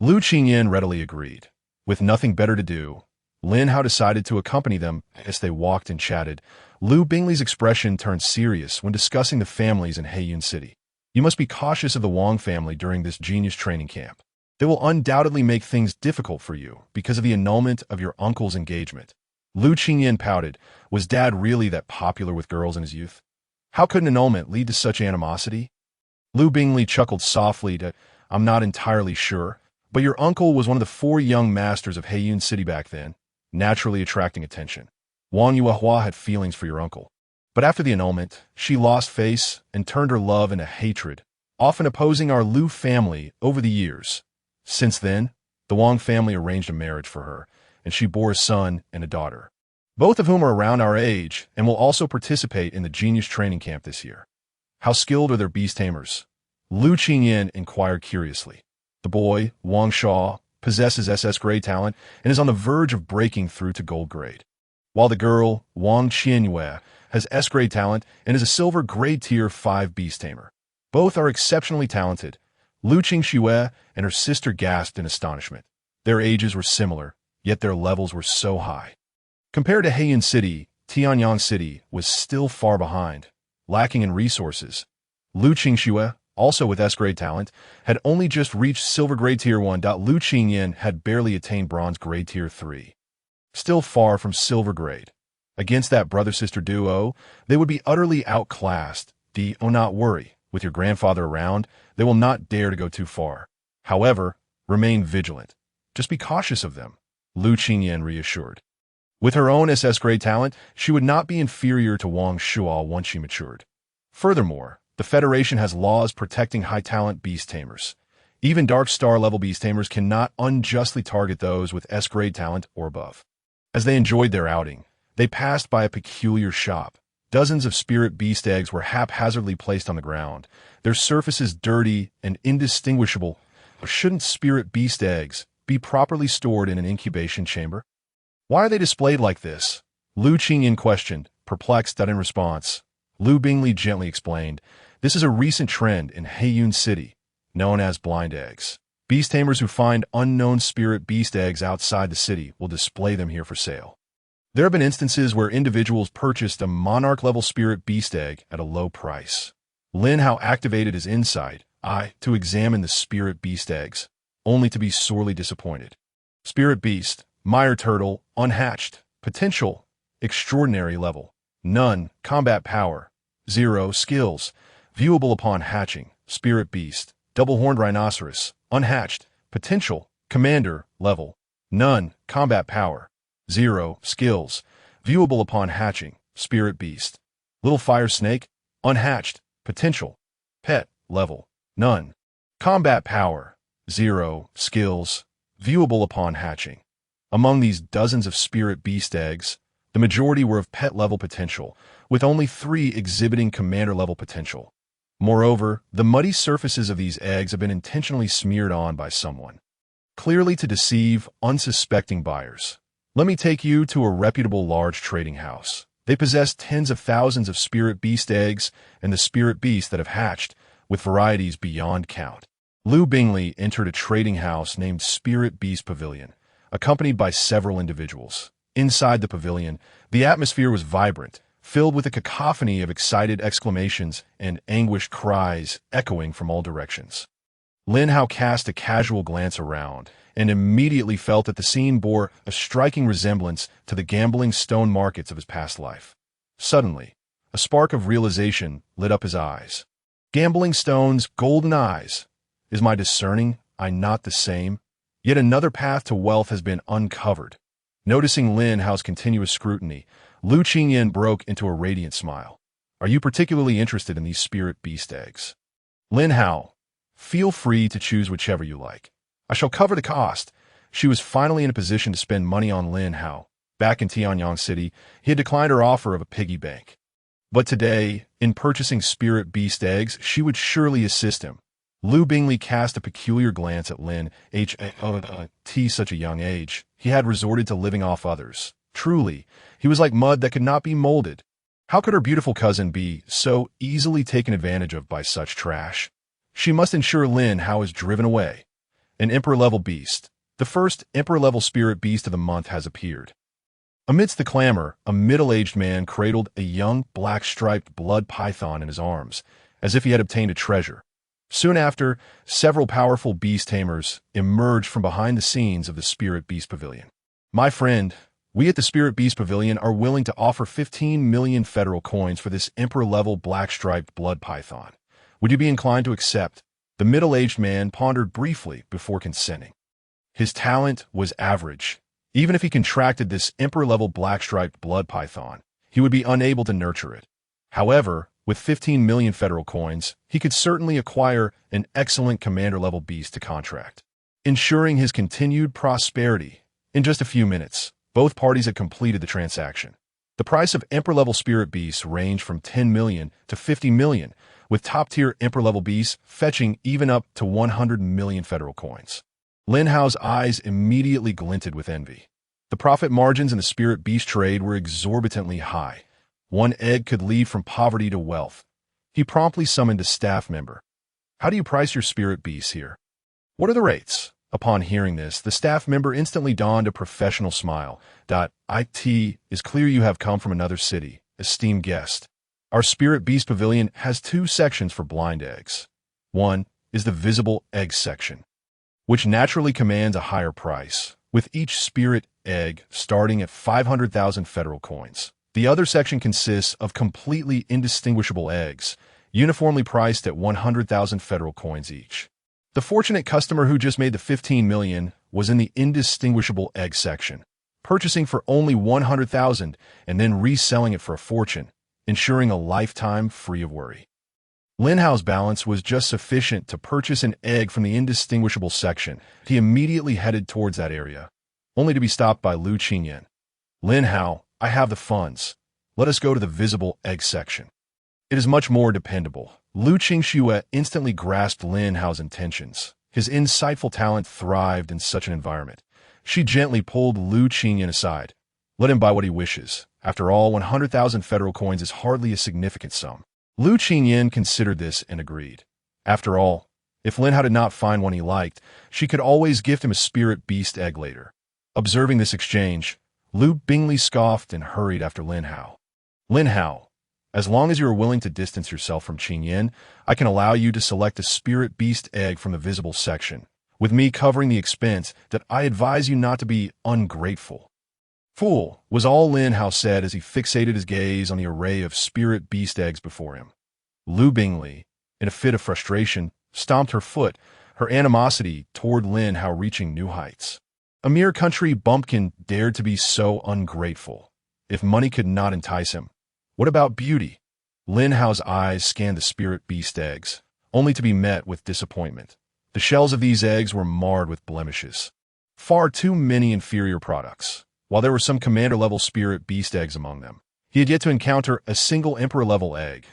Lu Qingyan readily agreed. With nothing better to do, Lin Hao decided to accompany them as they walked and chatted. Lu Bingley's expression turned serious when discussing the families in Heiyun City. You must be cautious of the Wang family during this genius training camp. They will undoubtedly make things difficult for you because of the annulment of your uncle's engagement. Lu Qingyan pouted. Was Dad really that popular with girls in his youth? How could an annulment lead to such animosity? Lu Bingley chuckled softly. I'm not entirely sure, but your uncle was one of the 4 young masters of Heiyun City back then, naturally attracting attention. Wang Yuehua had feelings for your uncle. But after the annulment, she lost face and turned her love into hatred, often opposing our Lu family over the years. Since then, the Wang family arranged a marriage for her, and she bore a son and a daughter, both of whom are around our age and will also participate in the genius training camp this year. How skilled are their beast tamers? Lu Qingyan inquired curiously. The boy, Wang Shaw, possesses SS grade talent and is on the verge of breaking through to gold grade. while the girl, Wang Qianyue, has S-grade talent and is a silver grade tier 5 beast tamer. Both are exceptionally talented. Lu Qingxue and her sister gasped in astonishment. Their ages were similar, yet their levels were so high. Compared to Heiyun City, Tianyang City was still far behind, lacking in resources. Lu Qingxue, also with S-grade talent, had only just reached silver grade tier 1. Lu Qingyan had barely attained bronze grade tier 3. Still far from silver grade. Against that brother-sister duo, they would be utterly outclassed. Do not worry. With your grandfather around, they will not dare to go too far. However, remain vigilant. Just be cautious of them, Lu Qingyan reassured. With her own SS-grade talent, she would not be inferior to Wang Shuo once she matured. Furthermore, the Federation has laws protecting high-talent beast tamers. Even Dark Star-level beast tamers cannot unjustly target those with S-grade talent or above. As they enjoyed their outing, they passed by a peculiar shop. Dozens of spirit beast eggs were haphazardly placed on the ground, their surfaces dirty and indistinguishable. Shouldn't spirit beast eggs be properly stored in an incubation chamber? Why are they displayed like this? Lu Qingyan questioned, perplexed that in response. Lu Bingli gently explained, this is a recent trend in Heiyun City, known as blind eggs. Beast tamers who find unknown spirit beast eggs outside the city will display them here for sale. There have been instances where individuals purchased a monarch-level spirit beast egg at a low price. Lin Hao activated his insight eye to examine the spirit beast eggs, only to be sorely disappointed. Spirit beast, mire turtle, unhatched, potential, extraordinary level, none, combat power, 0, skills, viewable upon hatching, spirit beast, double-horned rhinoceros, unhatched, potential, commander, level, none, combat power, 0, skills, viewable upon hatching, spirit beast, little fire snake, unhatched, potential, pet, level, none, combat power, 0, skills, viewable upon hatching. Among these dozens of spirit beast eggs, the majority were of pet-level potential, with only 3 exhibiting commander-level potential. Moreover, the muddy surfaces of these eggs have been intentionally smeared on by someone, clearly to deceive unsuspecting buyers. Let me take you to a reputable large trading house. They possess tens of thousands of spirit beast eggs and the spirit beasts that have hatched, with varieties beyond count. Lu Bingli entered a trading house named Spirit Beast Pavilion, accompanied by several individuals. Inside the pavilion, the atmosphere was vibrant, filled with a cacophony of excited exclamations and anguished cries echoing from all directions. Lin Hao cast a casual glance around and immediately felt that the scene bore a striking resemblance to the gambling stone markets of his past life. Suddenly, a spark of realization lit up his eyes. Gambling stones, golden eyes. Is my discerning eye not the same? Yet another path to wealth has been uncovered. Noticing Lin Hao's continuous scrutiny, Lu Qingyan broke into a radiant smile. Are you particularly interested in these spirit beast eggs? Lin Hao, feel free to choose whichever you like. I shall cover the cost. She was finally in a position to spend money on Lin Hao. Back in Tianyang City, he had declined her offer of a piggy bank. But today, in purchasing spirit beast eggs, she would surely assist him. Lu Bingli cast a peculiar glance at Lin Hao. Such a young age, he had resorted to living off others. Truly, he was like mud that could not be molded. How could her beautiful cousin be so easily taken advantage of by such trash? She must ensure Lin Hao is driven away. An Emperor-level beast. The first Emperor-level spirit beast of the month has appeared. Amidst the clamor, a middle-aged man cradled a young, black-striped blood python in his arms, as if he had obtained a treasure. Soon after, several powerful beast tamers emerged from behind the scenes of the Spirit Beast Pavilion. My friend, we at the Spirit Beast Pavilion are willing to offer 15 million federal coins for this Emperor-level black-striped blood python. Would you be inclined to accept? The middle-aged man pondered briefly before consenting. His talent was average. Even if he contracted this Emperor-level black-striped blood python, he would be unable to nurture it. However, with 15 million federal coins, he could certainly acquire an excellent commander-level beast to contract, ensuring his continued prosperity. In just a few minutes, both parties had completed the transaction. The price of Emperor-level spirit beasts ranged from 10 million to 50 million, with top-tier Emperor-level beasts fetching even up to 100 million federal coins. Lin Hao's eyes immediately glinted with envy. The profit margins in the spirit beast trade were exorbitantly high. One egg could lead from poverty to wealth. He promptly summoned a staff member. "How do you price your spirit beasts here? What are the rates?" Upon hearing this, the staff member instantly donned a professional smile. "It is clear you have come from another city, esteemed guest. Our spirit beast pavilion has two sections for blind eggs. One is the visible egg section, which naturally commands a higher price, with each spirit egg starting at 500,000 federal coins. The other section consists of completely indistinguishable eggs, uniformly priced at 100,000 federal coins each. The fortunate customer who just made the 15 million was in the indistinguishable egg section, purchasing for only 100,000 and then reselling it for a fortune, ensuring a lifetime free of worry. Lin Hao's balance was just sufficient to purchase an egg from the indistinguishable section. He immediately headed towards that area, only to be stopped by Lu Qingyan. "Lin Hao, I have the funds. Let us go to the visible egg section. It is much more dependable." Lu Qingxue instantly grasped Lin Hao's intentions. His insightful talent thrived in such an environment. She gently pulled Lu Qingyan aside. "Let him buy what he wishes. After all, 100,000 federal coins is hardly a significant sum." Lu Qingyan considered this and agreed. After all, if Lin Hao did not find one he liked, she could always gift him a spirit beast egg later. Observing this exchange, Lu Bingley scoffed and hurried after Lin Hao. "Lin Hao, as long as you are willing to distance yourself from Qingyan, I can allow you to select a spirit beast egg from the visible section, with me covering the expense. That I advise you not to be ungrateful." "Fool," was all Lin Hao said as he fixated his gaze on the array of spirit beast eggs before him. Lu Bingley, in a fit of frustration, stomped her foot, her animosity toward Lin Hao reaching new heights. A mere country bumpkin dared to be so ungrateful. If money could not entice him, what about beauty? Lin Hao's eyes scanned the spirit beast eggs, only to be met with disappointment. The shells of these eggs were marred with blemishes. Far too many inferior products. While there were some commander-level spirit beast eggs among them, he had yet to encounter a single emperor-level egg.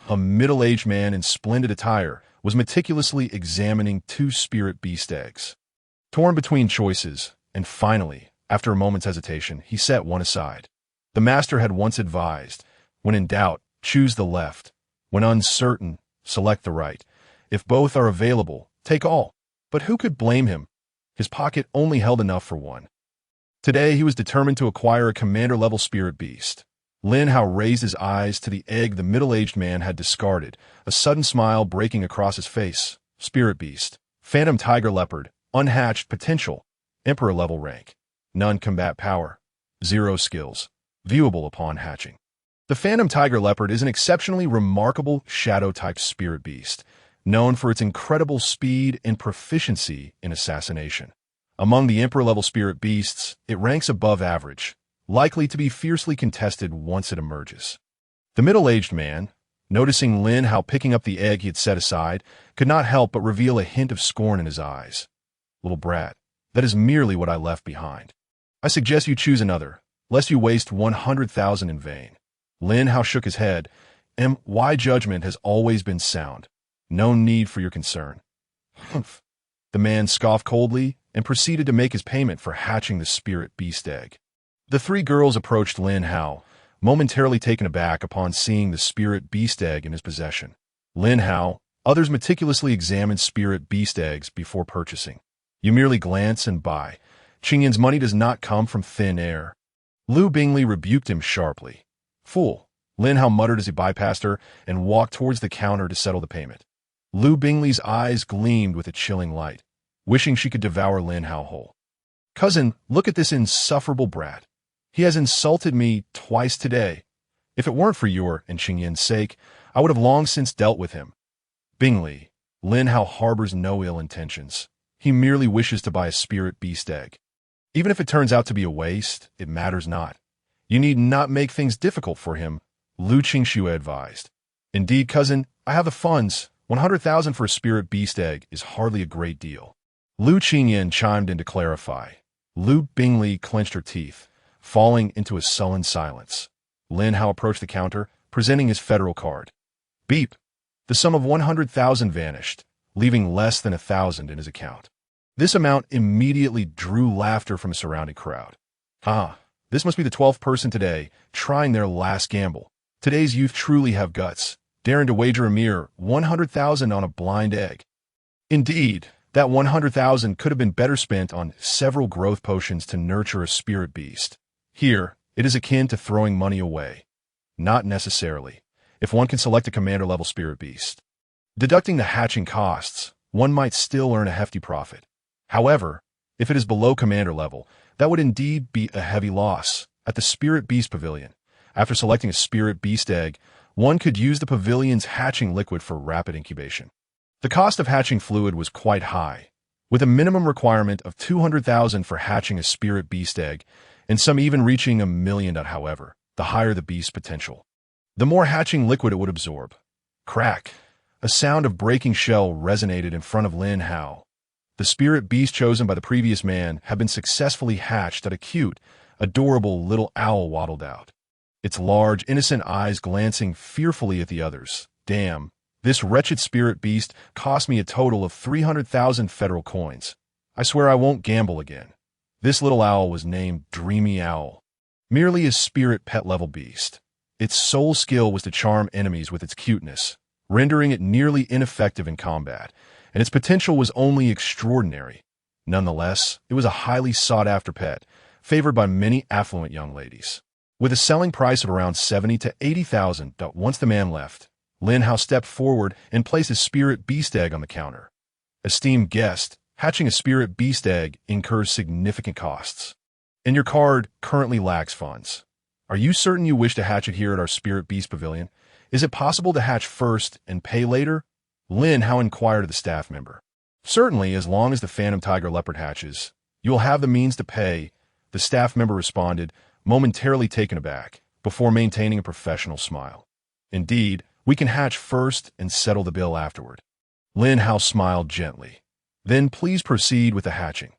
A middle-aged man in splendid attire was meticulously examining two spirit beast eggs. Torn between choices, and finally, after a moment's hesitation, he set one aside. The master had once advised, "When in doubt, choose the left. When uncertain, select the right. If both are available, take all." But who could blame him? His pocket only held enough for one. Today he was determined to acquire a commander-level spirit beast. Lin Hao raised his eyes to the egg the middle-aged man had discarded, a sudden smile breaking across his face. Spirit beast. Phantom tiger leopard. Unhatched potential. Emperor-level rank. None combat power. 0 skills. Viewable upon hatching. The Phantom Tiger Leopard is an exceptionally remarkable shadow-type spirit beast, known for its incredible speed and proficiency in assassination. Among the Emperor-level spirit beasts, it ranks above average, likely to be fiercely contested once it emerges. The middle-aged man, noticing Lin Hao picking up the egg he had set aside, could not help but reveal a hint of scorn in his eyes. "Little brat, that is merely what I left behind. I suggest you choose another, lest you waste 100,000 in vain." Lin Hao shook his head. "My judgment has always been sound. No need for your concern." "Humph." The man scoffed coldly and proceeded to make his payment for hatching the spirit beast egg. The three girls approached Lin Hao, momentarily taken aback upon seeing the spirit beast egg in his possession. Lin Hao, others meticulously examined spirit beast eggs before purchasing. You merely glance and buy. Qingyan's money does not come from thin air. Lu Bingley rebuked him sharply. "Fool," Lin Hao muttered as he bypassed her and walked towards the counter to settle the payment. Lu Bingley's eyes gleamed with a chilling light, wishing she could devour Lin Hao whole. "Cousin, look at this insufferable brat. He has insulted me twice today. If it weren't for your and Qingyan's sake, I would have long since dealt with him." "Bingley, Lin Hao harbors no ill intentions. He merely wishes to buy a spirit beast egg. Even if it turns out to be a waste, it matters not. You need not make things difficult for him," Lu Qingxue advised. "Indeed, cousin, I have the funds. 100,000 for a spirit beast egg is hardly a great deal." Lu Qingyan chimed in to clarify. Lu Bingley clenched her teeth, falling into a sullen silence. Lin Hao approached the counter, presenting his federal card. Beep! The sum of 100,000 vanished, leaving less than 1,000 in his account. This amount immediately drew laughter from a surrounding crowd. Ah, this must be the 12th person today, trying their last gamble. Today's youth truly have guts, daring to wager a mere 100,000 on a blind egg. Indeed, that 100,000 could have been better spent on several growth potions to nurture a spirit beast. Here, it is akin to throwing money away. Not necessarily, if one can select a commander-level spirit beast. Deducting the hatching costs, one might still earn a hefty profit. However, if it is below commander level, that would indeed be a heavy loss. At the Spirit Beast Pavilion, after selecting a Spirit Beast egg, one could use the pavilion's hatching liquid for rapid incubation. The cost of hatching fluid was quite high, with a minimum requirement of 200,000 for hatching a Spirit Beast egg, and some even reaching $1 million. However, the higher the beast's potential, the more hatching liquid it would absorb. Crack! A sound of breaking shell resonated in front of Lin Hao. The spirit beast chosen by the previous man had been successfully hatched at a cute, adorable little owl waddled out, its large, innocent eyes glancing fearfully at the others. Damn, this wretched spirit beast cost me a total of 300,000 federal coins. I swear I won't gamble again. This little owl was named Dreamy Owl, merely a spirit pet-level beast. Its sole skill was to charm enemies with its cuteness, rendering it nearly ineffective in combat, and its potential was only extraordinary. Nonetheless, it was a highly sought-after pet, favored by many affluent young ladies. With a selling price of around 70 to 80,000, once the man left, Lin Hao stepped forward and placed his spirit beast egg on the counter. Esteemed guest, hatching a spirit beast egg incurs significant costs, and your card currently lacks funds. Are you certain you wish to hatch it here at our Spirit Beast Pavilion? Is it possible to hatch first and pay later? Lin Hao inquired of the staff member. Certainly, as long as the Phantom Tiger Leopard hatches, you will have the means to pay, the staff member responded, momentarily taken aback, before maintaining a professional smile. Indeed, we can hatch first and settle the bill afterward. Lin Hao smiled gently. Then please proceed with the hatching.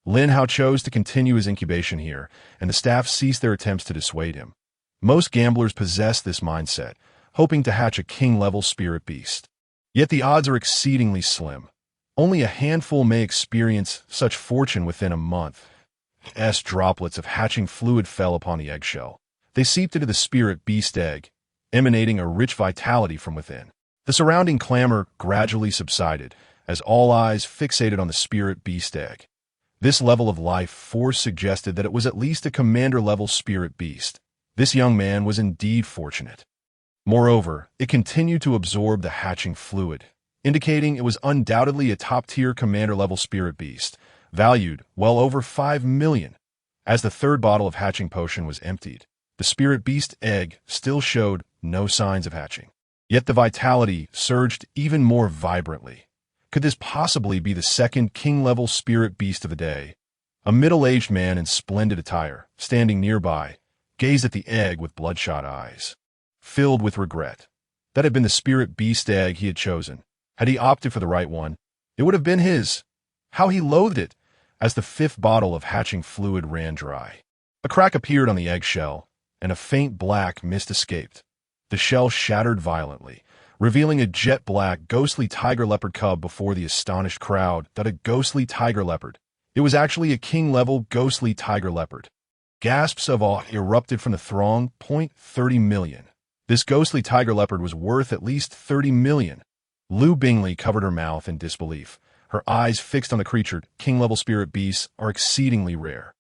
Lin Hao chose to continue his incubation here, and the staff ceased their attempts to dissuade him. Most gamblers possess this mindset, hoping to hatch a king-level spirit beast. Yet the odds are exceedingly slim. Only a handful may experience such fortune within a month. Droplets of hatching fluid fell upon the eggshell. They seeped into the spirit beast egg, emanating a rich vitality from within. The surrounding clamor gradually subsided, as all eyes fixated on the spirit beast egg. This level of life force suggested that it was at least a commander-level spirit beast. This young man was indeed fortunate. Moreover, it continued to absorb the hatching fluid, indicating it was undoubtedly a top-tier commander-level spirit beast, valued well over 5 million. As the third bottle of hatching potion was emptied, the spirit beast egg still showed no signs of hatching. Yet the vitality surged even more vibrantly. Could this possibly be the second king-level spirit beast of the day? A middle-aged man in splendid attire, standing nearby, gazed at the egg with bloodshot eyes, filled with regret. That had been the spirit beast egg he had chosen. Had he opted for the right one, it would have been his. How he loathed it, as the fifth bottle of hatching fluid ran dry. A crack appeared on the eggshell, and a faint black mist escaped. The shell shattered violently, revealing a jet-black, ghostly tiger leopard cub before the astonished crowd. That a ghostly tiger leopard. It was actually a king-level ghostly tiger leopard. Gasps of awe erupted from the throng. 30 million. This ghostly tiger leopard was worth at least 30 million. Lu Bingley covered her mouth in disbelief, her eyes fixed on the creature. King-level spirit beasts are exceedingly rare,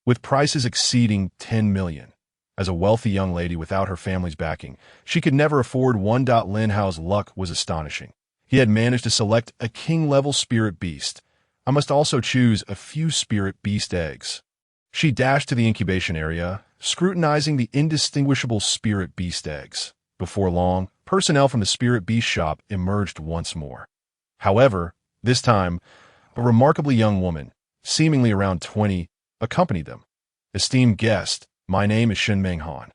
with prices exceeding 10 million. As a wealthy young lady without her family's backing, she could never afford one. Lin Hao's luck was astonishing. He had managed to select a king-level spirit beast. I must also choose a few spirit beast eggs. She dashed to the incubation area, scrutinizing the indistinguishable spirit beast eggs. Before long, personnel from the spirit beast shop emerged once more. However, this time, a remarkably young woman, seemingly around 20, accompanied them. Esteemed guest, my name is Shen Menghan,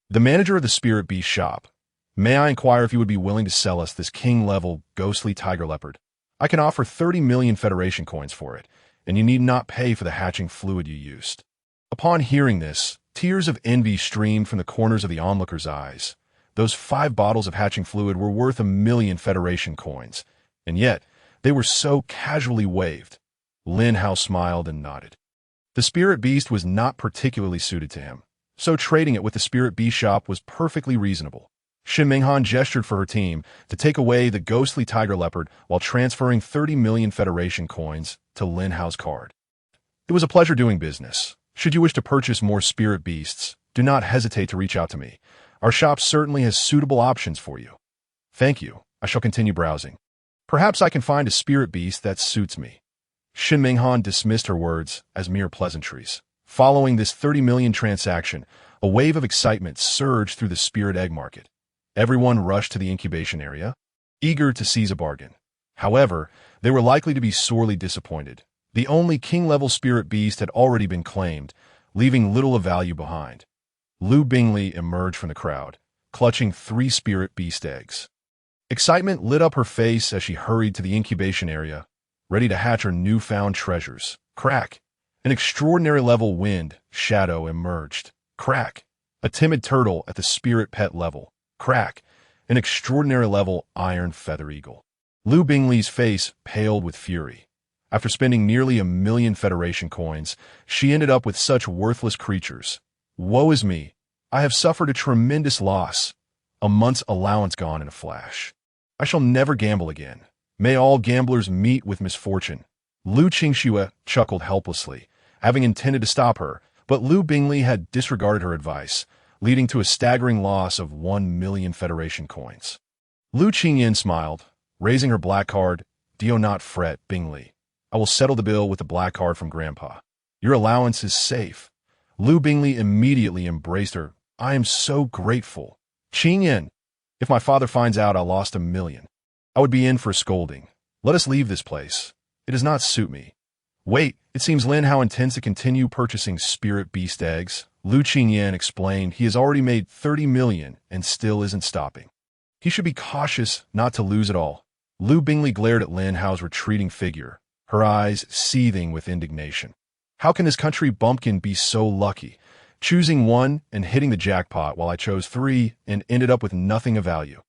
the manager of the Spirit Beast shop. May I inquire if you would be willing to sell us this king-level ghostly tiger leopard? I can offer 30 million Federation coins for it, and you need not pay for the hatching fluid you used. Upon hearing this, tears of envy streamed from the corners of the onlookers' eyes. Those 5 bottles of hatching fluid were worth 1 million Federation coins, and yet they were so casually waived. Lin Hao smiled and nodded. The spirit beast was not particularly suited to him, so trading it with the spirit beast shop was perfectly reasonable. Shin Minghan gestured for her team to take away the ghostly tiger leopard while transferring 30 million Federation coins to Lin Hao's card. It was a pleasure doing business. Should you wish to purchase more spirit beasts, do not hesitate to reach out to me. Our shop certainly has suitable options for you. Thank you. I shall continue browsing. Perhaps I can find a spirit beast that suits me. Shin Minghan dismissed her words as mere pleasantries. Following this 30 million transaction, a wave of excitement surged through the spirit egg market. Everyone rushed to the incubation area, eager to seize a bargain. However, they were likely to be sorely disappointed. The only king-level spirit beast had already been claimed, leaving little of value behind. Lu Bingli emerged from the crowd, clutching 3 spirit beast eggs. Excitement lit up her face as she hurried to the incubation area, ready to hatch her newfound treasures. Crack! An extraordinary level wind shadow emerged. Crack! A timid turtle at the spirit pet level. Crack! An extraordinary level iron feather eagle. Lu Bingli's face paled with fury. After spending nearly 1 million Federation coins, she ended up with such worthless creatures. Woe is me! I have suffered a tremendous loss. A month's allowance gone in a flash. I shall never gamble again. May all gamblers meet with misfortune. Lu Qingxue chuckled helplessly, having intended to stop her, but Lu Bingli had disregarded her advice, leading to a staggering loss of 1 million Federation coins. Lu Qingyin smiled, raising her black card. Do not fret, Bingli. I will settle the bill with the black card from Grandpa. Your allowance is safe. Lu Bingli immediately embraced her. I am so grateful. Qingyin, if my father finds out I lost 1 million, I would be in for a scolding. Let us leave this place. It does not suit me. Wait, it seems Lin Hao intends to continue purchasing spirit beast eggs. Lu Qingyan explained he has already made 30 million and still isn't stopping. He should be cautious not to lose it all. Lu Bingli glared at Lin Hao's retreating figure, her eyes seething with indignation. How can this country bumpkin be so lucky, choosing 1 and hitting the jackpot while I chose 3 and ended up with nothing of value?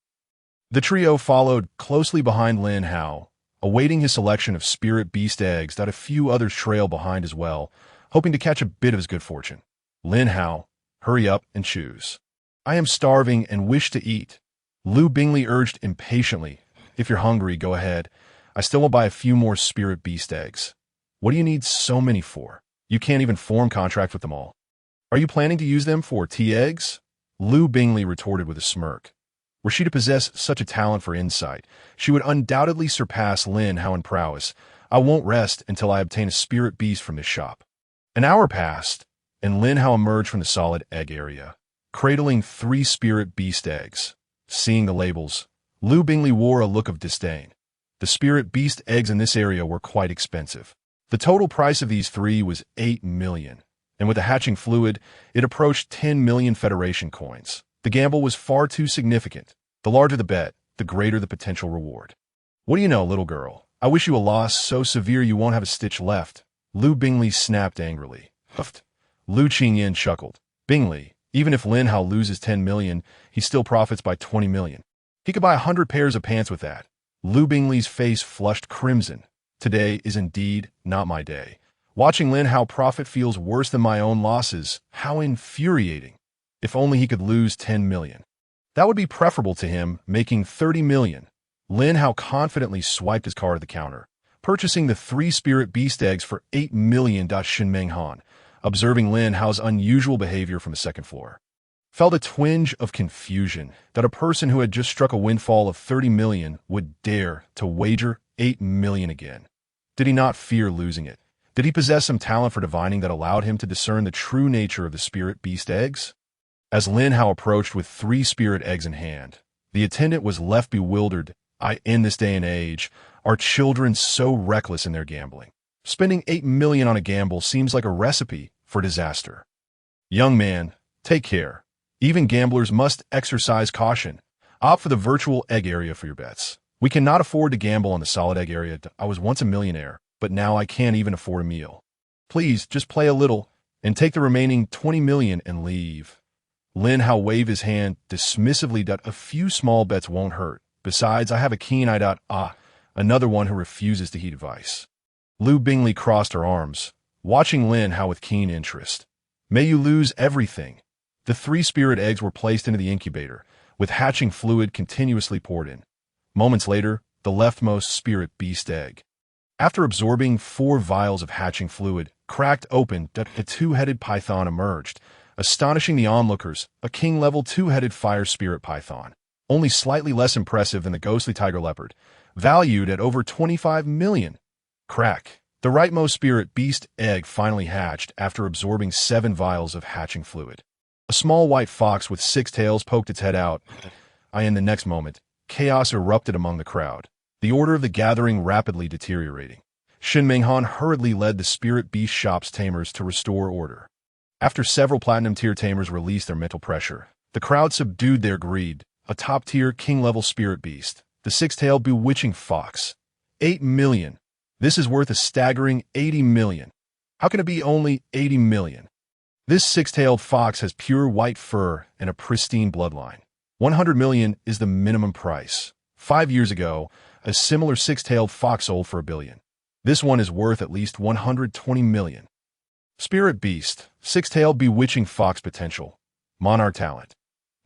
The trio followed closely behind Lin Hao, awaiting his selection of spirit beast eggs that a few others trailed behind as well, hoping to catch a bit of his good fortune. Lin Hao, hurry up and choose. I am starving and wish to eat. Lu Bingli urged impatiently. If you're hungry, go ahead. I still will buy a few more spirit beast eggs. What do you need so many for? You can't even form contract with them all. Are you planning to use them for tea eggs? Lu Bingli retorted with a smirk. Were she to possess such a talent for insight, she would undoubtedly surpass Lin Hao in prowess. I won't rest until I obtain a spirit beast from this shop. An hour passed, and Lin Hao emerged from the solid egg area, cradling 3 spirit beast eggs. Seeing the labels, Lu Bingli wore a look of disdain. The spirit beast eggs in this area were quite expensive. The total price of these 3 was 8 million, and with the hatching fluid, it approached 10 million Federation coins. The gamble was far too significant. The larger the bet, the greater the potential reward. What do you know, little girl? I wish you a loss so severe you won't have a stitch left. Lu Bingli snapped angrily. Huffed. Lu Qingyan chuckled. Bingli, even if Lin Hao loses 10 million, he still profits by 20 million. He could buy 100 pairs of pants with that. Lu Bingli's face flushed crimson. Today is indeed not my day. Watching Lin Hao profit feels worse than my own losses. How infuriating. If only he could lose 10 million. That would be preferable to him making 30 million. Lin Hao confidently swiped his card at the counter, purchasing the 3 spirit beast eggs for 8 million. Shin Minghan, observing Lin Hao's unusual behavior from the second floor, felt a twinge of confusion that a person who had just struck a windfall of 30 million would dare to wager 8 million again. Did he not fear losing it? Did he possess some talent for divining that allowed him to discern the true nature of the spirit beast eggs? As Lin Hao approached with 3 spirit eggs in hand, the attendant was left bewildered. In this day and age, are children so reckless in their gambling? Spending 8 million on a gamble seems like a recipe for disaster. Young man, take care. Even gamblers must exercise caution. Opt for the virtual egg area for your bets. We cannot afford to gamble on the solid egg area. I was once a millionaire, but now I can't even afford a meal. Please, just play a little, and take the remaining 20 million and leave. Lin Hao waved his hand dismissively. A few small bets won't hurt. Besides, I have a keen eye. Another one who refuses to heed advice. Lu Bingli crossed her arms. watching Lin Hao with keen interest. May you lose everything. The 3 spirit eggs were placed into the incubator, with hatching fluid continuously poured in. Moments later, the leftmost spirit beast egg, after absorbing 4 vials of hatching fluid, cracked open, a 2-headed python emerged, astonishing the onlookers, a king-level 2-headed fire spirit python, only slightly less impressive than the ghostly tiger leopard, valued at over 25 million. Crack. The rightmost spirit beast egg finally hatched after absorbing 7 vials of hatching fluid. A small white fox with 6 tails poked its head out. In the next moment, chaos erupted among the crowd, the order of the gathering rapidly deteriorating. Shin Minghan hurriedly led the spirit beast shop's tamers to restore order. After several platinum-tier tamers released their mental pressure, the crowd subdued their greed. A top-tier king-level spirit beast, the 6-tailed bewitching fox. 8 million. This is worth a staggering 80 million. How can it be only 80 million? This 6-tailed fox has pure white fur and a pristine bloodline. 100 million is the minimum price. 5 years ago, a similar 6-tailed fox sold for $1 billion. This one is worth at least 120 million. Spirit beast, 6-tailed bewitching fox potential. Monarch talent.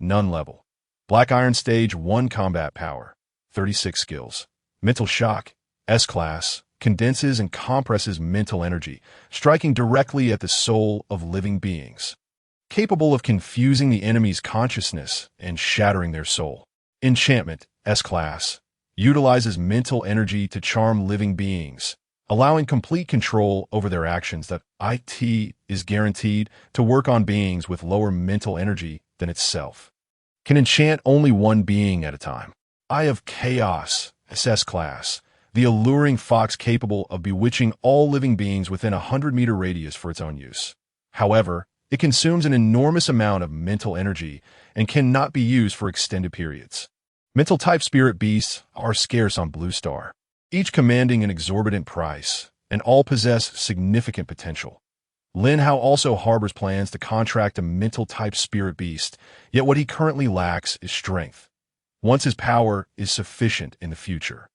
None level. Black Iron Stage 1 combat power. 36 skills. Mental shock. S-class. Condenses and compresses mental energy, striking directly at the soul of living beings. Capable of confusing the enemy's consciousness and shattering their soul. Enchantment, S-class. Utilizes mental energy to charm living beings, allowing complete control over their actions. That IT is guaranteed to work on beings with lower mental energy than itself. Can enchant only one being at a time. Eye of Chaos, S-class. The alluring fox capable of bewitching all living beings within a 100-meter radius for its own use. However, it consumes an enormous amount of mental energy and cannot be used for extended periods. Mental-type spirit beasts are scarce on Blue Star, each commanding an exorbitant price, and all possess significant potential. Lin Hao also harbors plans to contract a mental-type spirit beast, yet what he currently lacks is strength. Once his power is sufficient in the future,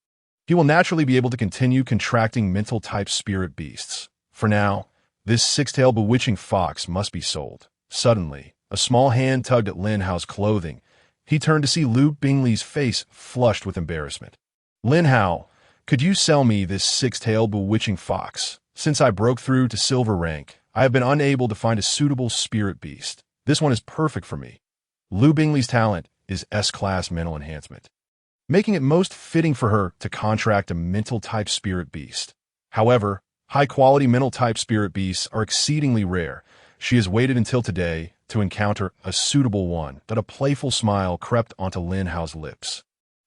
he will naturally be able to continue contracting mental-type spirit beasts. For now, this 6-tailed bewitching fox must be sold. Suddenly, a small hand tugged at Lin Hao's clothing. He turned to see Lu Bingli's face flushed with embarrassment. Lin Hao, could you sell me this 6-tailed bewitching fox? Since I broke through to silver rank, I have been unable to find a suitable spirit beast. This one is perfect for me. Lu Bingli's talent is S-class mental enhancement, making it most fitting for her to contract a mental-type spirit beast. However, high-quality mental-type spirit beasts are exceedingly rare. She has waited until today to encounter a suitable one. That a playful smile crept onto Lin Hao's lips.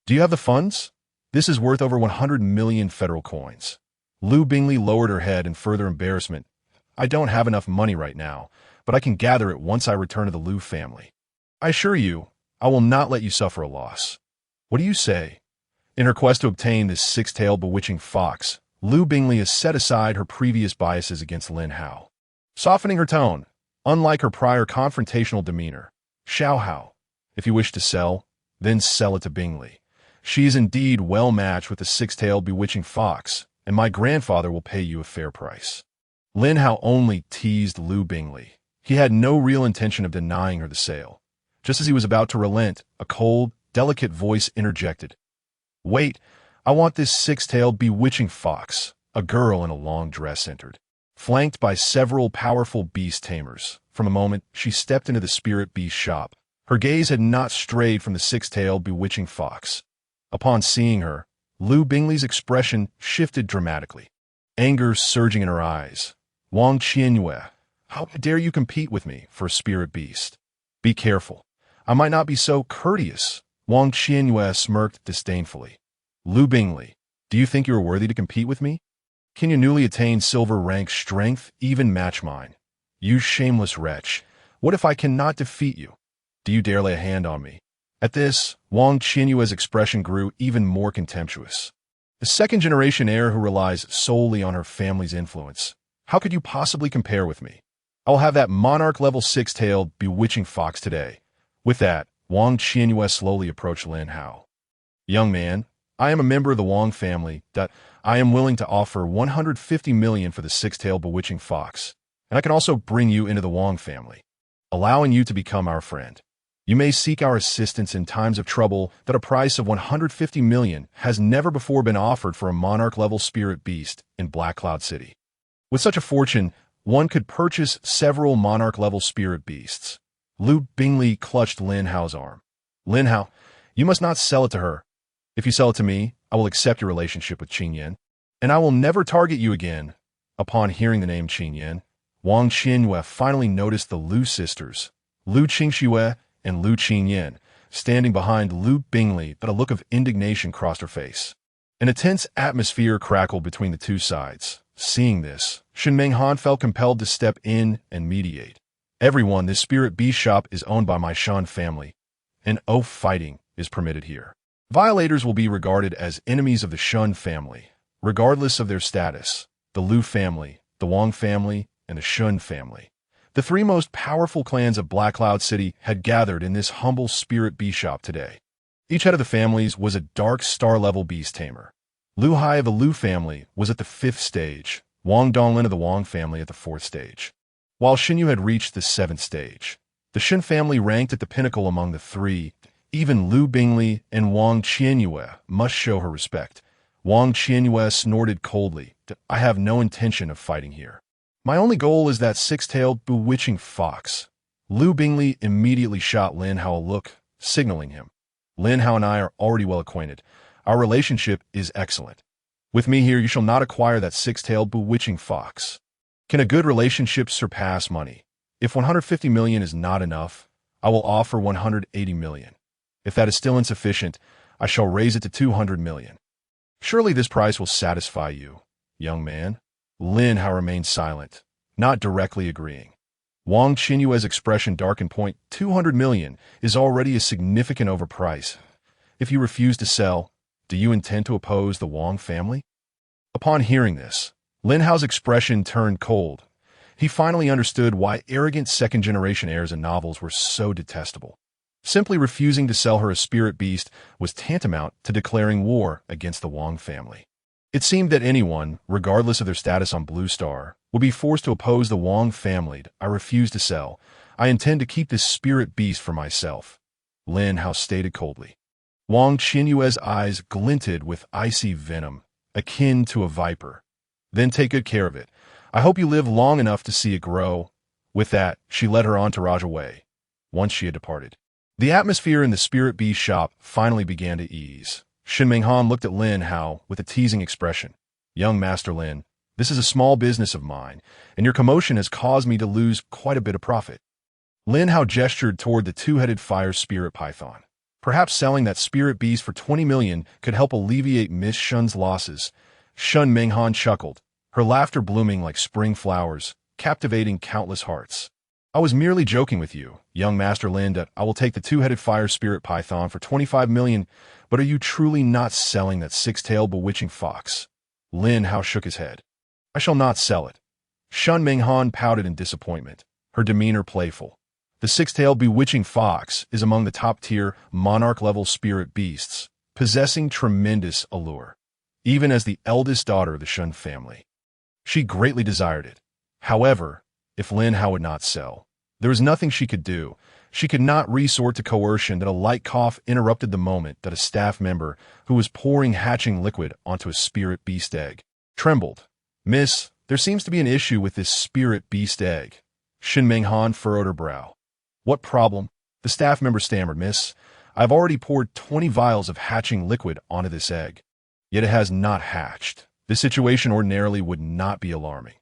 Do you have the funds? This is worth over 100 million federal coins. Lu Bingli lowered her head in further embarrassment. I don't have enough money right now, but I can gather it once I return to the Lu family. I assure you, I will not let you suffer a loss. What do you say? In her quest to obtain this 6-tailed bewitching fox, Lu Bingli has set aside her previous biases against Lin Hao, softening her tone, unlike her prior confrontational demeanor. Xiao Hao, if you wish to sell, then sell it to Bingli. She is indeed well matched with the 6-tailed bewitching fox, and my grandfather will pay you a fair price. Lin Hao only teased Lu Bingli. He had no real intention of denying her the sale. Just as he was about to relent, a cold, delicate voice interjected. Wait, I want this 6-tailed bewitching fox. A girl in a long dress entered, flanked by several powerful beast tamers. From a moment, she stepped into the spirit beast shop. Her gaze had not strayed from the 6-tailed bewitching fox. Upon seeing her, Lu Bingli's expression shifted dramatically, anger surging in her eyes. Wang Qianyue, how dare you compete with me for a spirit beast? Be careful. I might not be so courteous. Wang Qianyue smirked disdainfully. Lu Bingli, do you think you are worthy to compete with me? Can your newly attained silver rank strength even match mine? You shameless wretch, what if I cannot defeat you? Do you dare lay a hand on me? At this, Wang Qianyue's expression grew even more contemptuous. The second-generation heir who relies solely on her family's influence. How could you possibly compare with me? I will have that monarch-level 6-tailed bewitching fox today. With that, Wang Qianyue slowly approached Lin Hao. Young man, I am a member of the Wong family. I am willing to offer 150 million for the six-tailed bewitching fox, and I can also bring you into the Wong family, allowing you to become our friend. You may seek our assistance in times of trouble. That a price of 150 million has never before been offered for a monarch-level spirit beast in Black Cloud City. With such a fortune, one could purchase several monarch-level spirit beasts. Lu Bingley clutched Lin Hao's arm. Lin Hao, you must not sell it to her. If you sell it to me, I will accept your relationship with Qin Yan, and I will never target you again. Upon hearing the name Qin Yan, Wang Qinyue finally noticed the Lu sisters, Lu Qingxue and Lu Qinyan, standing behind Lu Bingley, but a look of indignation crossed her face. An intense atmosphere crackled between the two sides. Seeing this, Shen Menghan felt compelled to step in and mediate. Everyone, this spirit beast shop is owned by my Shan family, and fighting is permitted here. Violators will be regarded as enemies of the Shun family, regardless of their status. The Lu family, the Wang family, and the Shun family, the three most powerful clans of Black Cloud City, had gathered in this humble spirit beast shop today. Each head of the families was a dark star-level beast tamer. Lu Hai of the Lu family was at the 5th stage, Wang Donglin of the Wang family at the 4th stage, while Xinyu had reached the 7th stage. The Shen family ranked at the pinnacle among the three. Even Lu Bingley and Wang Qianyue must show her respect. Wang Qianyue snorted coldly. I have no intention of fighting here. My only goal is that six-tailed bewitching fox. Lu Bingley immediately shot Lin Hao a look, signaling him. Lin Hao and I are already well acquainted. Our relationship is excellent. With me here, you shall not acquire that six-tailed bewitching fox. Can a good relationship surpass money? If 150 million is not enough, I will offer 180 million. If that is still insufficient, I shall raise it to 200 million. Surely this price will satisfy you, young man. Lin Hao remained silent, not directly agreeing. Wang Qinyue's expression darkened. 200 million is already a significant overprice. If you refuse to sell, do you intend to oppose the Wang family? Upon hearing this, Lin Hao's expression turned cold. He finally understood why arrogant second-generation heirs in novels were so detestable. Simply refusing to sell her a spirit beast was tantamount to declaring war against the Wang family. It seemed that anyone, regardless of their status on Blue Star, would be forced to oppose the Wang family. I refuse to sell. I intend to keep this spirit beast for myself, Lin Hao stated coldly. Wang Qinyue's eyes glinted with icy venom, akin to a viper. Then take good care of it. I hope you live long enough to see it grow. With that, she led her entourage away. Once she had departed, the atmosphere in the spirit beast shop finally began to ease. Shen Menghan looked at Lin Hao with a teasing expression. Young Master Lin, this is a small business of mine, and your commotion has caused me to lose quite a bit of profit. Lin Hao gestured toward the two-headed fire spirit python. Perhaps selling that spirit beast for 20 million could help alleviate Miss Shun's losses. Shen Menghan chuckled, her laughter blooming like spring flowers, captivating countless hearts. I was merely joking with you, young Master Lin. I will take the two-headed fire spirit python for 25 million, but are you truly not selling that six-tailed bewitching fox? Lin Hao shook his head. I shall not sell it. Shen Menghan pouted in disappointment, her demeanor playful. The six-tailed bewitching fox is among the top-tier monarch-level spirit beasts, possessing tremendous allure, even as the eldest daughter of the Shen family. She greatly desired it. However, if Lin Hao would not sell, there was nothing she could do. She could not resort to coercion. That a light cough interrupted the moment that a staff member who was pouring hatching liquid onto a spirit beast egg trembled. Miss, there seems to be an issue with this spirit beast egg. Shen Menghan furrowed her brow. What problem? The staff member stammered. Miss, I've already poured 20 vials of hatching liquid onto this egg, yet it has not hatched. This situation ordinarily would not be alarming.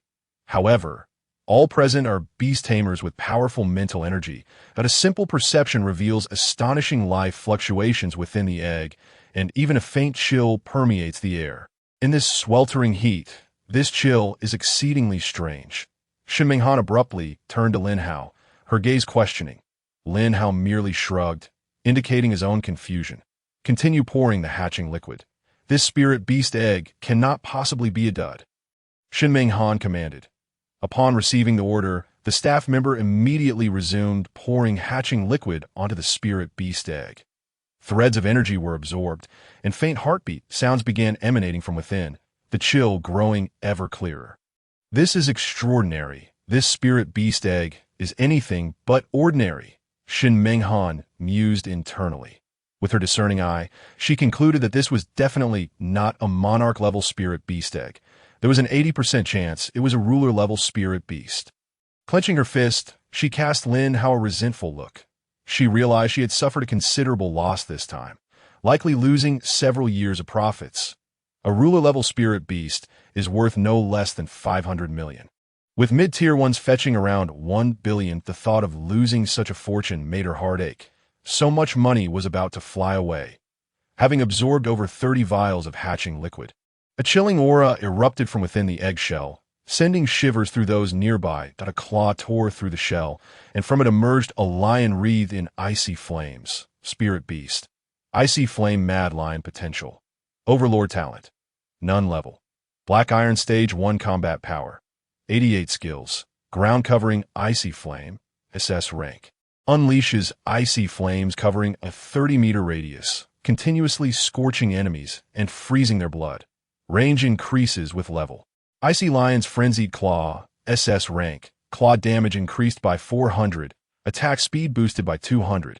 However, all present are beast tamers with powerful mental energy, that a simple perception reveals astonishing life fluctuations within the egg, and even a faint chill permeates the air. In this sweltering heat, this chill is exceedingly strange. Shen Menghan abruptly turned to Lin Hao, her gaze questioning. Lin Hao merely shrugged, indicating his own confusion. Continue pouring the hatching liquid. This spirit beast egg cannot possibly be a dud. Shen Menghan commanded. Upon receiving the order, the staff member immediately resumed pouring hatching liquid onto the spirit beast egg. Threads of energy were absorbed, and faint heartbeat sounds began emanating from within, the chill growing ever clearer. This is extraordinary. This spirit beast egg is anything but ordinary, Shin Menghan mused internally. With her discerning eye, she concluded that this was definitely not a monarch-level spirit beast egg. There was an 80% chance it was a ruler-level spirit beast. Clenching her fist, she cast Lin Hao a resentful look. She realized she had suffered a considerable loss this time, likely losing several years of profits. A ruler-level spirit beast is worth no less than 500 million. With mid-tier ones fetching around 1 billion, the thought of losing such a fortune made her heart ache. So much money was about to fly away. Having absorbed over 30 vials of hatching liquid, a chilling aura erupted from within the eggshell, sending shivers through those nearby. A claw tore through the shell, and from it emerged a lion wreathed in icy flames. Spirit beast. Icy flame mad lion potential. Overlord talent. None level. Black Iron Stage 1 combat power. 88 skills. Ground covering icy flame. SS rank. Unleashes icy flames covering a 30-meter radius, continuously scorching enemies and freezing their blood. Range increases with level. Icy Lion's Frenzied Claw. SS rank. Claw damage increased by 400. Attack speed boosted by 200.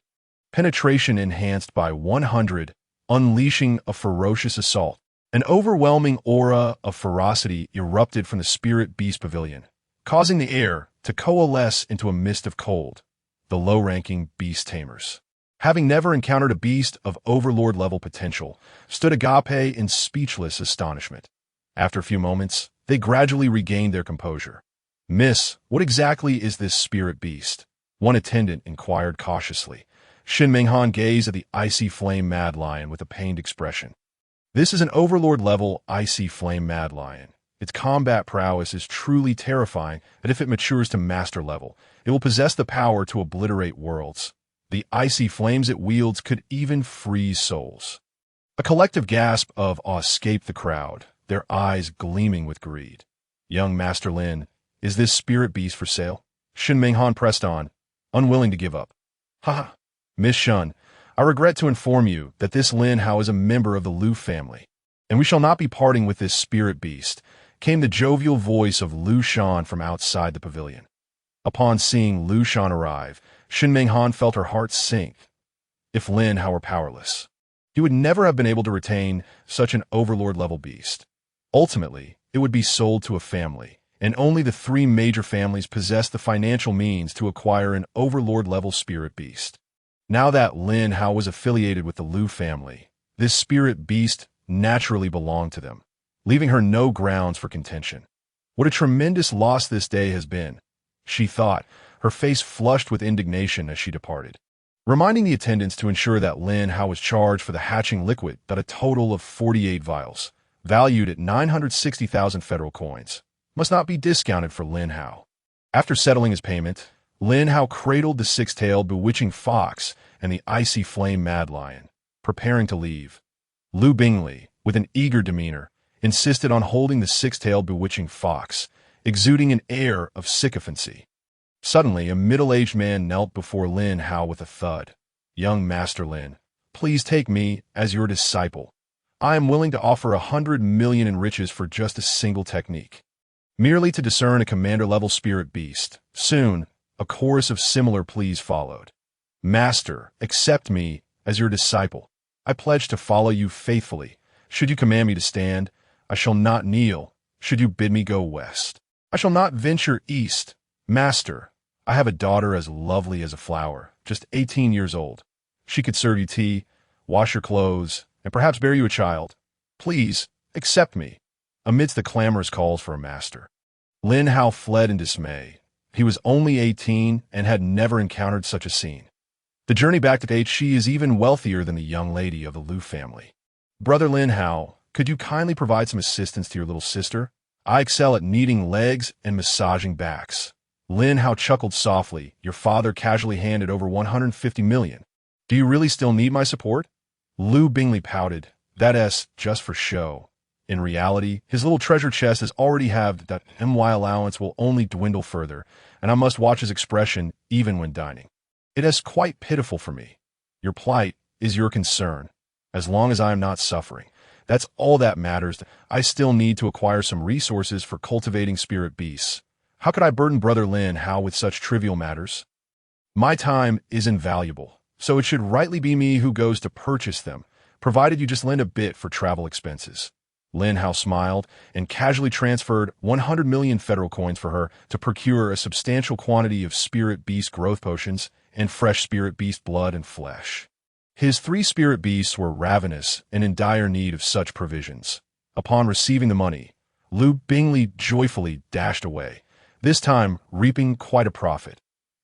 Penetration enhanced by 100. Unleashing a ferocious assault. An overwhelming aura of ferocity erupted from the Spirit Beast Pavilion, causing the air to coalesce into a mist of cold. The low-ranking beast tamers, having never encountered a beast of overlord-level potential, stood agape in speechless astonishment. After a few moments, they gradually regained their composure. "Miss, what exactly is this spirit beast?" one attendant inquired cautiously. Shin Menghan gazed at the icy flame mad lion with a pained expression. This is an overlord-level icy flame mad lion. Its combat prowess is truly terrifying, and if it matures to master level, it will possess the power to obliterate worlds. The icy flames it wields could even freeze souls. A collective gasp of awe escaped the crowd, their eyes gleaming with greed. "Young Master Lin, is this spirit beast for sale?" Shin Menghan pressed on, unwilling to give up. "Ha! Miss Shun, I regret to inform you that this Lin Hao is a member of the Lu family, and we shall not be parting with this spirit beast," came the jovial voice of Lu Shan from outside the pavilion. Upon seeing Lu Shan arrive, Shin Menghan felt her heart sink. If Lin Hao were powerless, he would never have been able to retain such an overlord-level beast. Ultimately, it would be sold to a family, and only the 3 major families possessed the financial means to acquire an overlord-level spirit beast. Now that Lin Hao was affiliated with the Lu family, this spirit beast naturally belonged to them, leaving her no grounds for contention. What a tremendous loss this day has been, she thought, her face flushed with indignation as she departed. Reminding the attendants to ensure that Lin Hao was charged for the hatching liquid, that a total of 48 vials, valued at 960,000 federal coins, must not be discounted for Lin Hao. After settling his payment, Lin Hao cradled the 6-tailed bewitching fox and the icy flame mad lion, preparing to leave. Lu Bingley, with an eager demeanor, insisted on holding the 6-tailed bewitching fox, exuding an air of sycophancy. Suddenly, a middle-aged man knelt before Lin Hao with a thud. "Young Master Lin, please take me as your disciple. I am willing to offer 100 million in riches for just a single technique, merely to discern a commander-level spirit beast." Soon, a chorus of similar pleas followed. "Master, accept me as your disciple. I pledge to follow you faithfully. Should you command me to stand, I shall not kneel. Should you bid me go west, I shall not venture east. Master, I have a daughter as lovely as a flower, just 18 years old. She could serve you tea, wash your clothes, and perhaps bear you a child. Please, accept me." Amidst the clamorous calls for a master, Lin Hao fled in dismay. He was only 18 and had never encountered such a scene. The journey back to date, she is even wealthier than the young lady of the Lu family. "Brother Lin Hao, could you kindly provide some assistance to your little sister? I excel at kneading legs and massaging backs." Lin Hao chuckled softly. "Your father casually handed over 150 million. Do you really still need my support?" Lu Bingley pouted. "That's just for show. In reality, his little treasure chest has already halved. That my allowance will only dwindle further, and I must watch his expression even when dining. It is quite pitiful for me. Your plight is your concern. As long as I am not suffering, that's all that matters. I still need to acquire some resources for cultivating spirit beasts. How could I burden Brother Lin Hao with such trivial matters? My time is invaluable, so it should rightly be me who goes to purchase them, provided you just lend a bit for travel expenses. Lin Hao smiled and casually transferred 100 million federal coins for her to procure a substantial quantity of spirit beast growth potions and fresh spirit beast blood and flesh. His 3 spirit beasts were ravenous and in dire need of such provisions. Upon receiving the money, Lu Bingley joyfully dashed away, this time reaping quite a profit.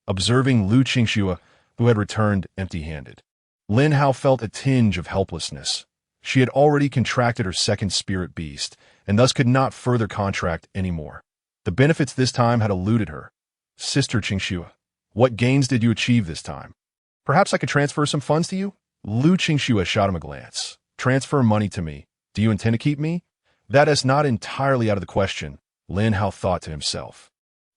Observing Lu Qingxue, who had returned empty-handed, Lin Hao felt a tinge of helplessness. She had already contracted her second spirit beast, and thus could not further contract any more. The benefits this time had eluded her. Sister Qingxue, what gains did you achieve this time? Perhaps I could transfer some funds to you? Lu Qingxue shot him a glance. Transfer money to me. Do you intend to keep me? That is not entirely out of the question, Lin Hao thought to himself.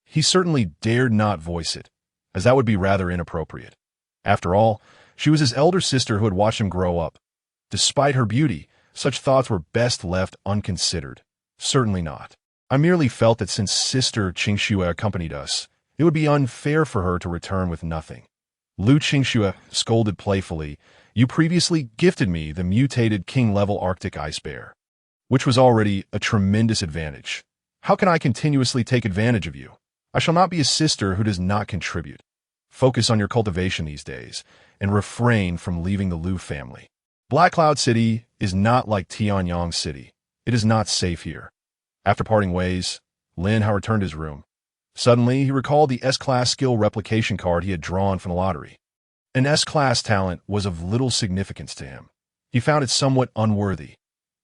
He certainly dared not voice it, as that would be rather inappropriate. After all, she was his elder sister who had watched him grow up. Despite her beauty, such thoughts were best left unconsidered. Certainly not. I merely felt that since Sister Qingxue accompanied us, it would be unfair for her to return with nothing. Lu Qingxue scolded playfully, you previously gifted me the mutated king-level Arctic ice bear, which was already a tremendous advantage. How can I continuously take advantage of you? I shall not be a sister who does not contribute. Focus on your cultivation these days, and refrain from leaving the Lu family. Black Cloud City is not like Tianyang City. It is not safe here. After parting ways, Lin Hao returned to his room. Suddenly, he recalled the S-Class skill replication card he had drawn from the lottery. An S-Class talent was of little significance to him. He found it somewhat unworthy.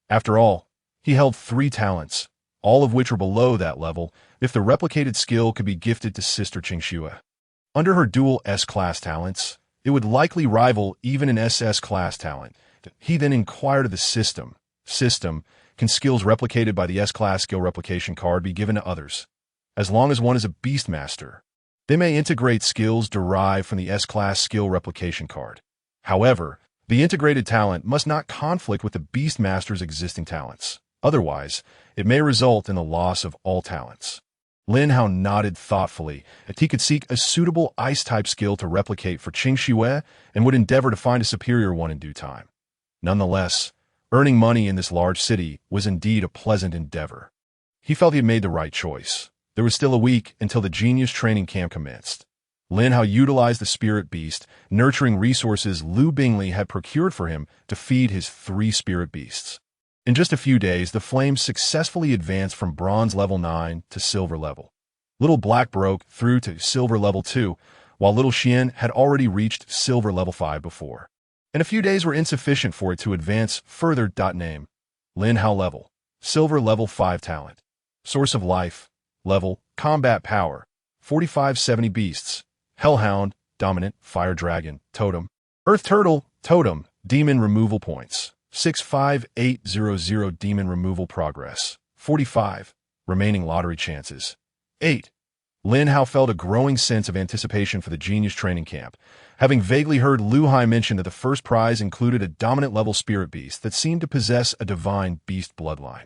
After all, he held 3 talents, all of which were below that level, if the replicated skill could be gifted to Sister Qingxue. Under her dual S-Class talents, it would likely rival even an SS-Class talent. He then inquired of the system. Can skills replicated by the S-Class skill replication card be given to others? As long as one is a Beastmaster, they may integrate skills derived from the S-Class skill replication card. However, the integrated talent must not conflict with the Beastmaster's existing talents. Otherwise, it may result in the loss of all talents. Lin Hao nodded thoughtfully that he could seek a suitable ice-type skill to replicate for Qingxue and would endeavor to find a superior one in due time. Nonetheless, earning money in this large city was indeed a pleasant endeavor. He felt he had made the right choice. There was still a week until the genius training camp commenced. Lin Hao utilized the spirit beast, nurturing resources Lu Bingley had procured for him to feed his 3 spirit beasts. In just a few days, the flames successfully advanced from bronze level 9 to silver level. Little Black broke through to silver level 2, while Little Xian had already reached silver level 5 before. And a few days were insufficient for it to advance further. Name: Lin Hao level, silver level 5 talent. Source of life, level, combat power, 4570 beasts, Hellhound, dominant, fire dragon, totem, earth turtle, totem, demon removal points, 65800 demon removal progress, 45, remaining lottery chances, 8. Lin Hao felt a growing sense of anticipation for the genius training camp, having vaguely heard Lu Hai mention that the first prize included a dominant level spirit beast that seemed to possess a divine beast bloodline.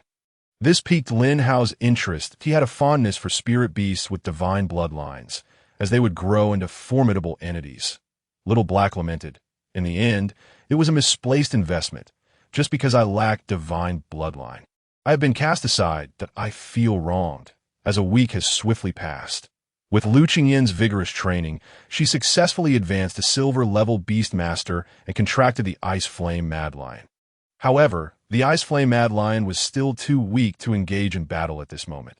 This piqued Lin Hao's interest. He had a fondness for spirit beasts with divine bloodlines, as they would grow into formidable entities. Little Black lamented, in the end, it was a misplaced investment, just because I lacked divine bloodline. I have been cast aside that I feel wronged, as a week has swiftly passed. With Lu Qingyin's vigorous training, she successfully advanced to silver-level Beastmaster and contracted the Ice Flame Madline. However, the Ice Flame Madline was still too weak to engage in battle at this moment.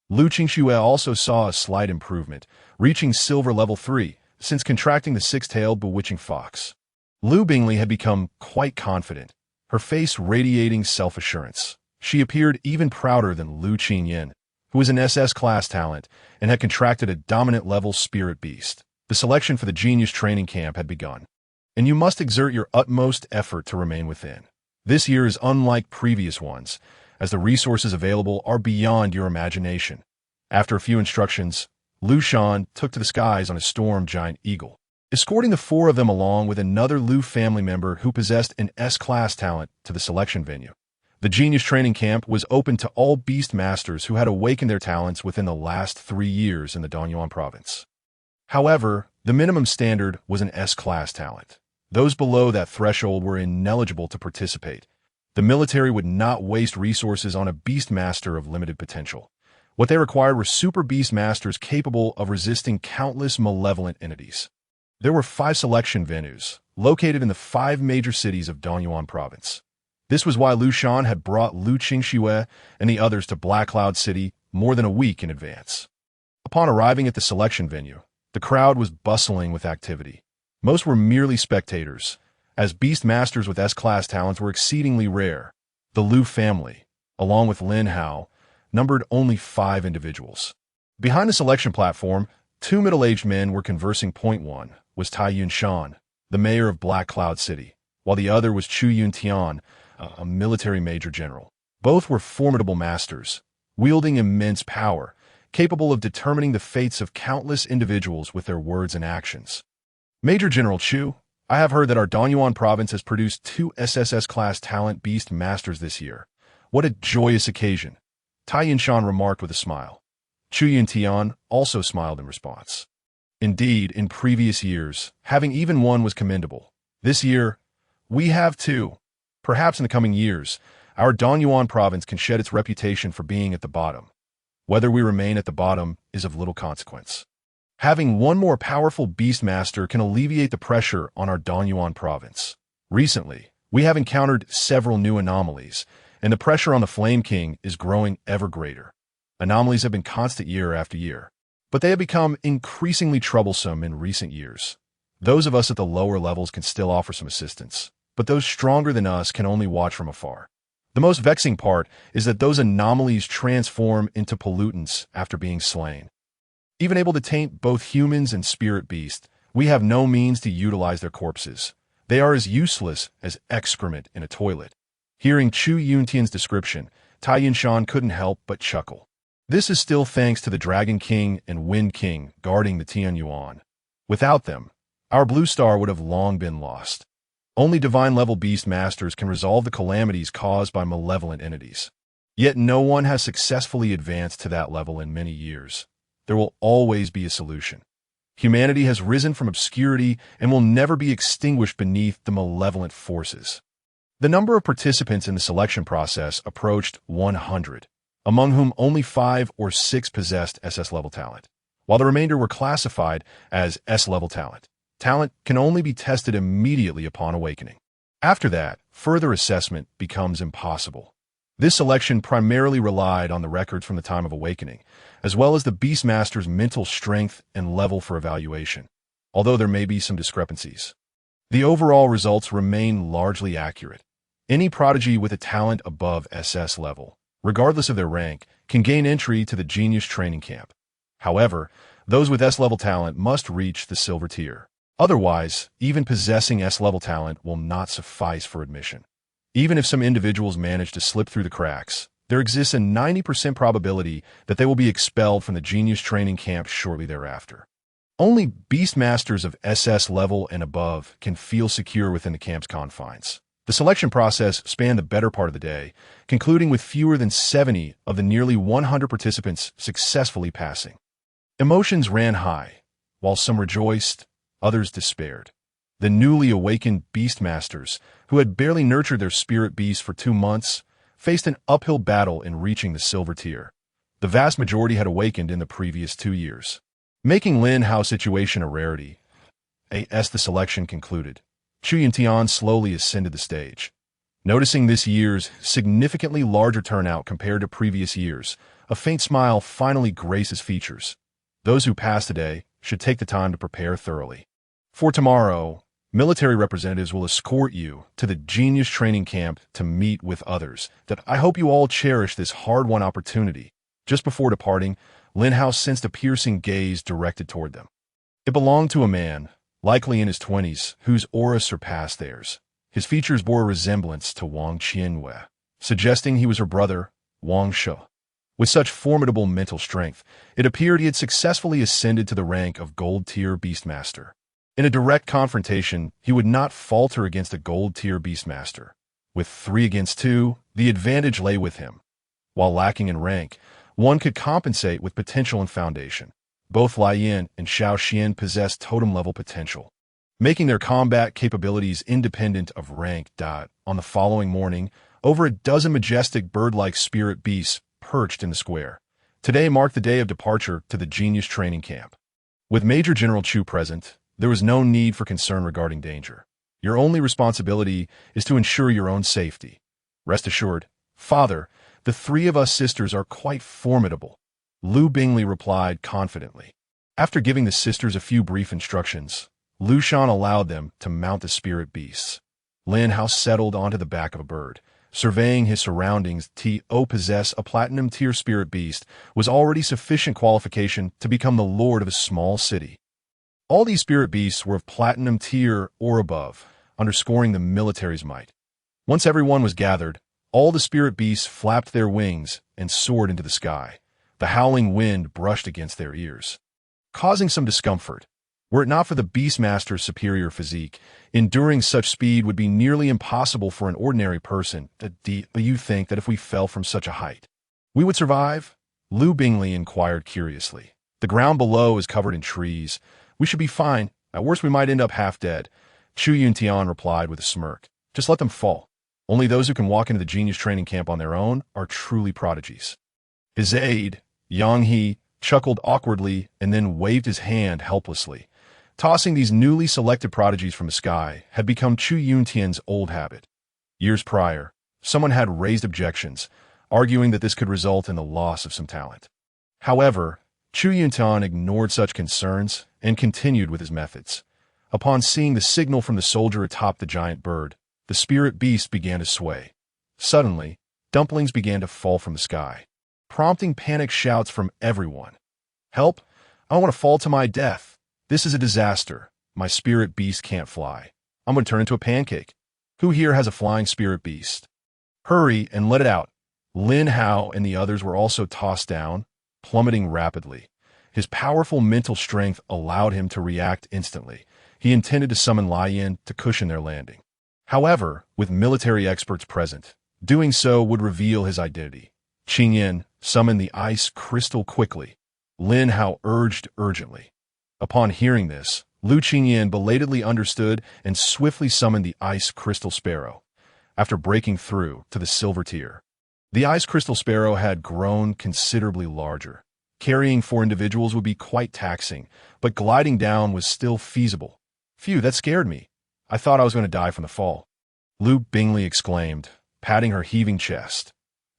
Lu Qingxue also saw a slight improvement, reaching silver level 3, since contracting the 6-tailed bewitching fox. Lu Bingley had become quite confident, her face radiating self-assurance. She appeared even prouder than Lu Qingyin, who was an SS-class talent and had contracted a dominant-level spirit beast. The selection for the genius training camp had begun, and you must exert your utmost effort to remain within. This year is unlike previous ones, as the resources available are beyond your imagination. After a few instructions, Lu Shan took to the skies on a storm giant eagle. escorting the four of them along with another Lu family member who possessed an S-class talent to the selection venue. The Genius Training Camp was open to all beast masters who had awakened their talents within the last 3 years in the Danyuan province. However, the minimum standard was an S-class talent. Those below that threshold were ineligible to participate. The military would not waste resources on a beast master of limited potential. What they required were super beast masters capable of resisting countless malevolent entities. There were 5 selection venues, located in the 5 major cities of Danyuan province. This was why Lu Shan had brought Lu Qingxue and the others to Black Cloud City more than a week in advance. Upon arriving at the selection venue, the crowd was bustling with activity. Most were merely spectators, as beast masters with S-class talents were exceedingly rare. The Lu family, along with Lin Hao, numbered only 5 individuals. Behind the selection platform, 2 middle-aged men were conversing. Point one was Tai Yunshan, the mayor of Black Cloud City, while the other was Chu Yuntian, a military major general. Both were formidable masters, wielding immense power, capable of determining the fates of countless individuals with their words and actions. Major General Chu, I have heard that our Danyuan province has produced 2 SSS-class talent beast masters this year. What a joyous occasion, Tai Yunshan remarked with a smile. Chu Yuntian also smiled in response. Indeed, in previous years, having even one was commendable. This year, we have 2. Perhaps in the coming years, our Danyuan province can shed its reputation for being at the bottom. Whether we remain at the bottom is of little consequence. Having one more powerful beast master can alleviate the pressure on our Danyuan province. Recently, we have encountered several new anomalies, and the pressure on the Flame King is growing ever greater. Anomalies have been constant year after year, but they have become increasingly troublesome in recent years. Those of us at the lower levels can still offer some assistance, but those stronger than us can only watch from afar. The most vexing part is that those anomalies transform into pollutants after being slain. Even able to taint both humans and spirit beasts, we have no means to utilize their corpses. They are as useless as excrement in a toilet. Hearing Chu Yuntian's description, Tai Yunshan couldn't help but chuckle. This is still thanks to the Dragon King and Wind King guarding the Tianyuan. Without them, our Blue Star would have long been lost. Only divine-level beast masters can resolve the calamities caused by malevolent entities. Yet no one has successfully advanced to that level in many years. There will always be a solution. Humanity has risen from obscurity and will never be extinguished beneath the malevolent forces. The number of participants in the selection process approached 100, among whom only 5 or 6 possessed SS-level talent, while the remainder were classified as S-level talent. Talent can only be tested immediately upon awakening. After that, further assessment becomes impossible. This selection primarily relied on the records from the time of awakening, as well as the Beastmaster's mental strength and level for evaluation, although there may be some discrepancies. The overall results remain largely accurate. Any prodigy with a talent above SS level, regardless of their rank, can gain entry to the Genius Training Camp. However, those with S-level talent must reach the silver tier. Otherwise, even possessing S-level talent will not suffice for admission. Even if some individuals manage to slip through the cracks, there exists a 90% probability that they will be expelled from the Genius Training Camp shortly thereafter. Only Beastmasters of SS level and above can feel secure within the camp's confines. The selection process spanned the better part of the day, concluding with fewer than 70 of the nearly 100 participants successfully passing. Emotions ran high. While some rejoiced, others despaired. The newly awakened Beastmasters, who had barely nurtured their spirit beasts for 2 months, faced an uphill battle in reaching the silver tier. The vast majority had awakened in the previous 2 years, making Lin Hao's situation a rarity. As the selection concluded, Chu Yuntian slowly ascended the stage. Noticing this year's significantly larger turnout compared to previous years, a faint smile finally graced his features. Those who pass today should take the time to prepare thoroughly. For tomorrow, military representatives will escort you to the Genius Training Camp to meet with others. That I hope you all cherish this hard-won opportunity. Just before departing, Lin Hao sensed a piercing gaze directed toward them. It belonged to a man, likely in his 20s, whose aura surpassed theirs. His features bore a resemblance to Wang Qianwei, suggesting he was her brother, Wang Shi. With such formidable mental strength, it appeared he had successfully ascended to the rank of Gold-tier Beastmaster. In a direct confrontation, he would not falter against a gold-tier beastmaster. With 3 against 2, the advantage lay with him. While lacking in rank, one could compensate with potential and foundation. Both Lai Yin and Xiao Xian possessed totem-level potential, making their combat capabilities independent of rank. On the following morning, over a dozen majestic bird-like spirit beasts perched in the square. Today marked the day of departure to the Genius Training Camp. With Major General Chu present, there was no need for concern regarding danger. Your only responsibility is to ensure your own safety. Rest assured, Father, the 3 of us sisters are quite formidable, Lu Bingley replied confidently. After giving the sisters a few brief instructions, Lu Shan allowed them to mount the spirit beasts. Lin Hao settled onto the back of a bird. Surveying his surroundings, to possess a platinum-tier spirit beast was already sufficient qualification to become the lord of a small city. All these spirit beasts were of platinum tier or above, underscoring the military's might. Once everyone was gathered, all the spirit beasts flapped their wings and soared into the sky. The howling wind brushed against their ears, causing some discomfort. Were it not for the Beastmaster's superior physique, enduring such speed would be nearly impossible for an ordinary person. But you think that if we fell from such a height, we would survive? Lu Bingley inquired curiously. The ground below is covered in trees. We should be fine. At worst, we might end up half dead. Chu Yuntian replied with a smirk. Just let them fall. Only those who can walk into the Genius Training Camp on their own are truly prodigies. His aide, Yang He, chuckled awkwardly and then waved his hand helplessly. Tossing these newly selected prodigies from the sky had become Chu Yuntian's old habit. Years prior, someone had raised objections, arguing that this could result in the loss of some talent. However, Chu Yuntian ignored such concerns and continued with his methods. Upon seeing the signal from the soldier atop the giant bird, the spirit beast began to sway. Suddenly, dumplings began to fall from the sky, prompting panic shouts from everyone. Help! I want to fall to my death. This is a disaster. My spirit beast can't fly. I'm going to turn into a pancake. Who here has a flying spirit beast? Hurry and let it out. Lin Hao and the others were also tossed down, plummeting rapidly. His powerful mental strength allowed him to react instantly. He intended to summon Lai Yin to cushion their landing. However, with military experts present, doing so would reveal his identity. Qing Yin summoned the ice crystal quickly. Lin Hao urged urgently. Upon hearing this, Lu Qingyan belatedly understood and swiftly summoned the ice crystal sparrow. After breaking through to the silver tier, the ice crystal sparrow had grown considerably larger. Carrying 4 individuals would be quite taxing, but gliding down was still feasible. Phew, that scared me. I thought I was going to die from the fall. Lu Bingley exclaimed, patting her heaving chest.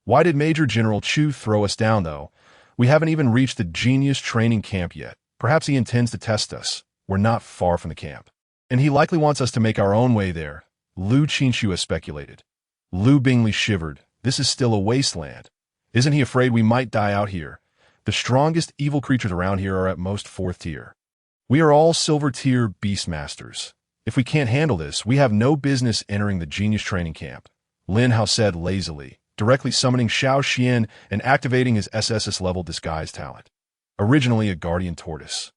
Why did Major General Chu throw us down, though? We haven't even reached the Genius Training Camp yet. Perhaps he intends to test us. We're not far from the camp. And he likely wants us to make our own way there, Lu Qinxue speculated. Lu Bingley shivered. This is still a wasteland. Isn't he afraid we might die out here? The strongest evil creatures around here are at most 4th tier. We are all silver tier beastmasters. If we can't handle this, we have no business entering the Genius Training Camp, Lin Hao said lazily, directly summoning Xiao Xian and activating his SSS-level disguise talent. Originally a guardian tortoise,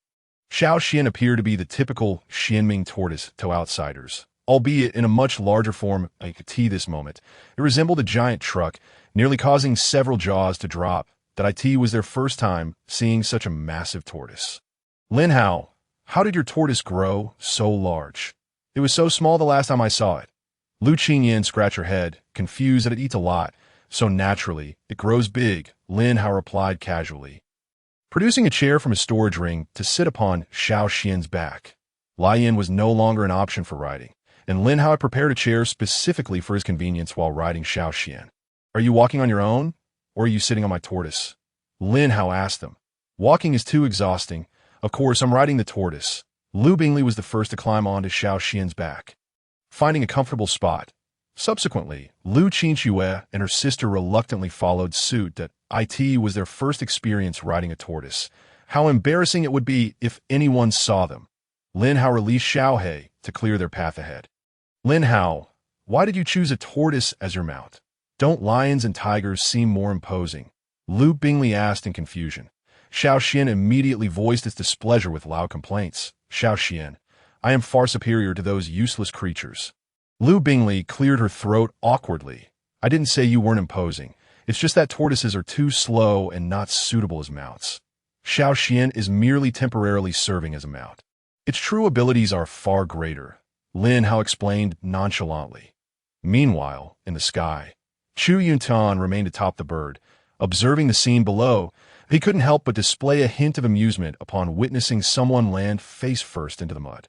Xiao Xian appeared to be the typical Xianming tortoise to outsiders, albeit in a much larger form. I could see this moment. It resembled a giant truck, nearly causing several jaws to drop. That was their first time seeing such a massive tortoise. Lin Hao, how did your tortoise grow so large? It was so small the last time I saw it. Lu Qingyan scratched her head, confused that it eats a lot, so naturally, it grows big, Lin Hao replied casually, producing a chair from a storage ring to sit upon Xiao Xian's back. Lai Yin was no longer an option for riding, and Lin Hao had prepared a chair specifically for his convenience while riding Xiao Xian. Are you walking on your own, or are you sitting on my tortoise? Lin Hao asked them. Walking is too exhausting. Of course, I'm riding the tortoise. Lu Bingley was the first to climb onto Xiao Xian's back, finding a comfortable spot. Subsequently, Lu Qinxue and her sister reluctantly followed suit. That was their first experience riding a tortoise. How embarrassing it would be if anyone saw them. Lin Hao released Xiao He to clear their path ahead. Lin Hao, why did you choose a tortoise as your mount? Don't lions and tigers seem more imposing? Lu Bingley asked in confusion. Xiao Xian immediately voiced its displeasure with loud complaints. Xiao Xian, I am far superior to those useless creatures. Lu Bingley cleared her throat awkwardly. I didn't say you weren't imposing. It's just that tortoises are too slow and not suitable as mounts. Xiao Xian is merely temporarily serving as a mount. Its true abilities are far greater, Lin Hao explained nonchalantly. Meanwhile, in the sky, Chu Yuntian remained atop the bird. Observing the scene below, he couldn't help but display a hint of amusement upon witnessing someone land face first into the mud.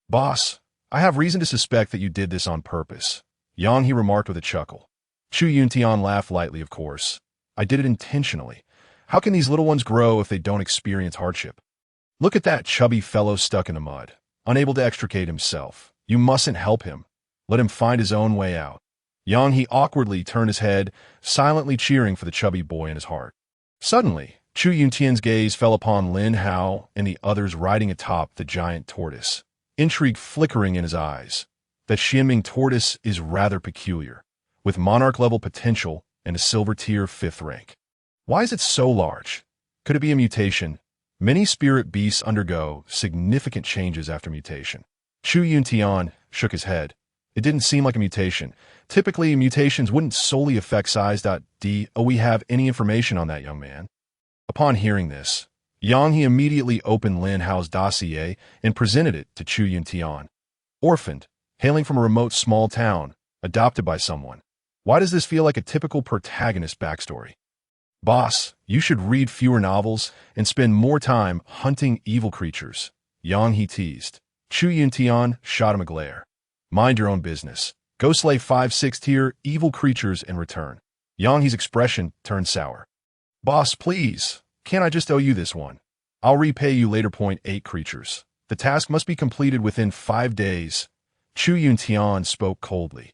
Boss, I have reason to suspect that you did this on purpose, Yang He remarked with a chuckle. Chu Yuntian laughed lightly, of course. I did it intentionally. How can these little ones grow if they don't experience hardship? Look at that chubby fellow stuck in the mud, unable to extricate himself. You mustn't help him. Let him find his own way out. Yang He awkwardly turned his head, silently cheering for the chubby boy in his heart. Suddenly, Chu Yuntian's gaze fell upon Lin Hao and the others riding atop the giant tortoise, intrigue flickering in his eyes. That Xianming tortoise is rather peculiar, with monarch-level potential and a silver tier 5th rank. Why is it so large? Could it be a mutation? Many spirit beasts undergo significant changes after mutation. Chu Yuntian shook his head. It didn't seem like a mutation. Typically, mutations wouldn't solely affect size. Do we have any information on that, young man? Upon hearing this, Yang He immediately opened Lin Hao's dossier and presented it to Chu Yuntian. Orphaned, hailing from a remote small town, adopted by someone. Why does this feel like a typical protagonist backstory? Boss, you should read fewer novels and spend more time hunting evil creatures, Yang He teased. Chu Yuntian shot him a glare. Mind your own business. Go slay 5-6 tier evil creatures in return. Yang He's expression turned sour. Boss, please. Can't I just owe you this one? I'll repay you later. 8 creatures. The task must be completed within 5 days. Chu Yuntian spoke coldly.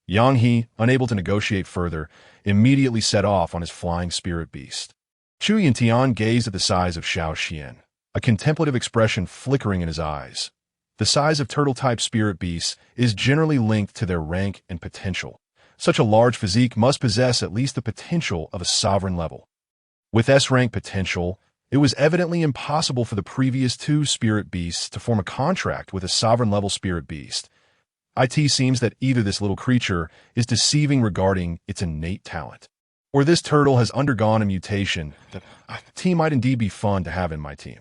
Yang He, unable to negotiate further, immediately set off on his flying spirit beast. Chu Yuntian gazed at the size of Xiao Xian, a contemplative expression flickering in his eyes. The size of turtle-type spirit beasts is generally linked to their rank and potential. Such a large physique must possess at least the potential of a sovereign level. With S-rank potential, it was evidently impossible for the previous 2 spirit beasts to form a contract with a sovereign-level spirit beast. It seems that either this little creature is deceiving regarding its innate talent, or this turtle has undergone a mutation that might indeed be fun to have in my team.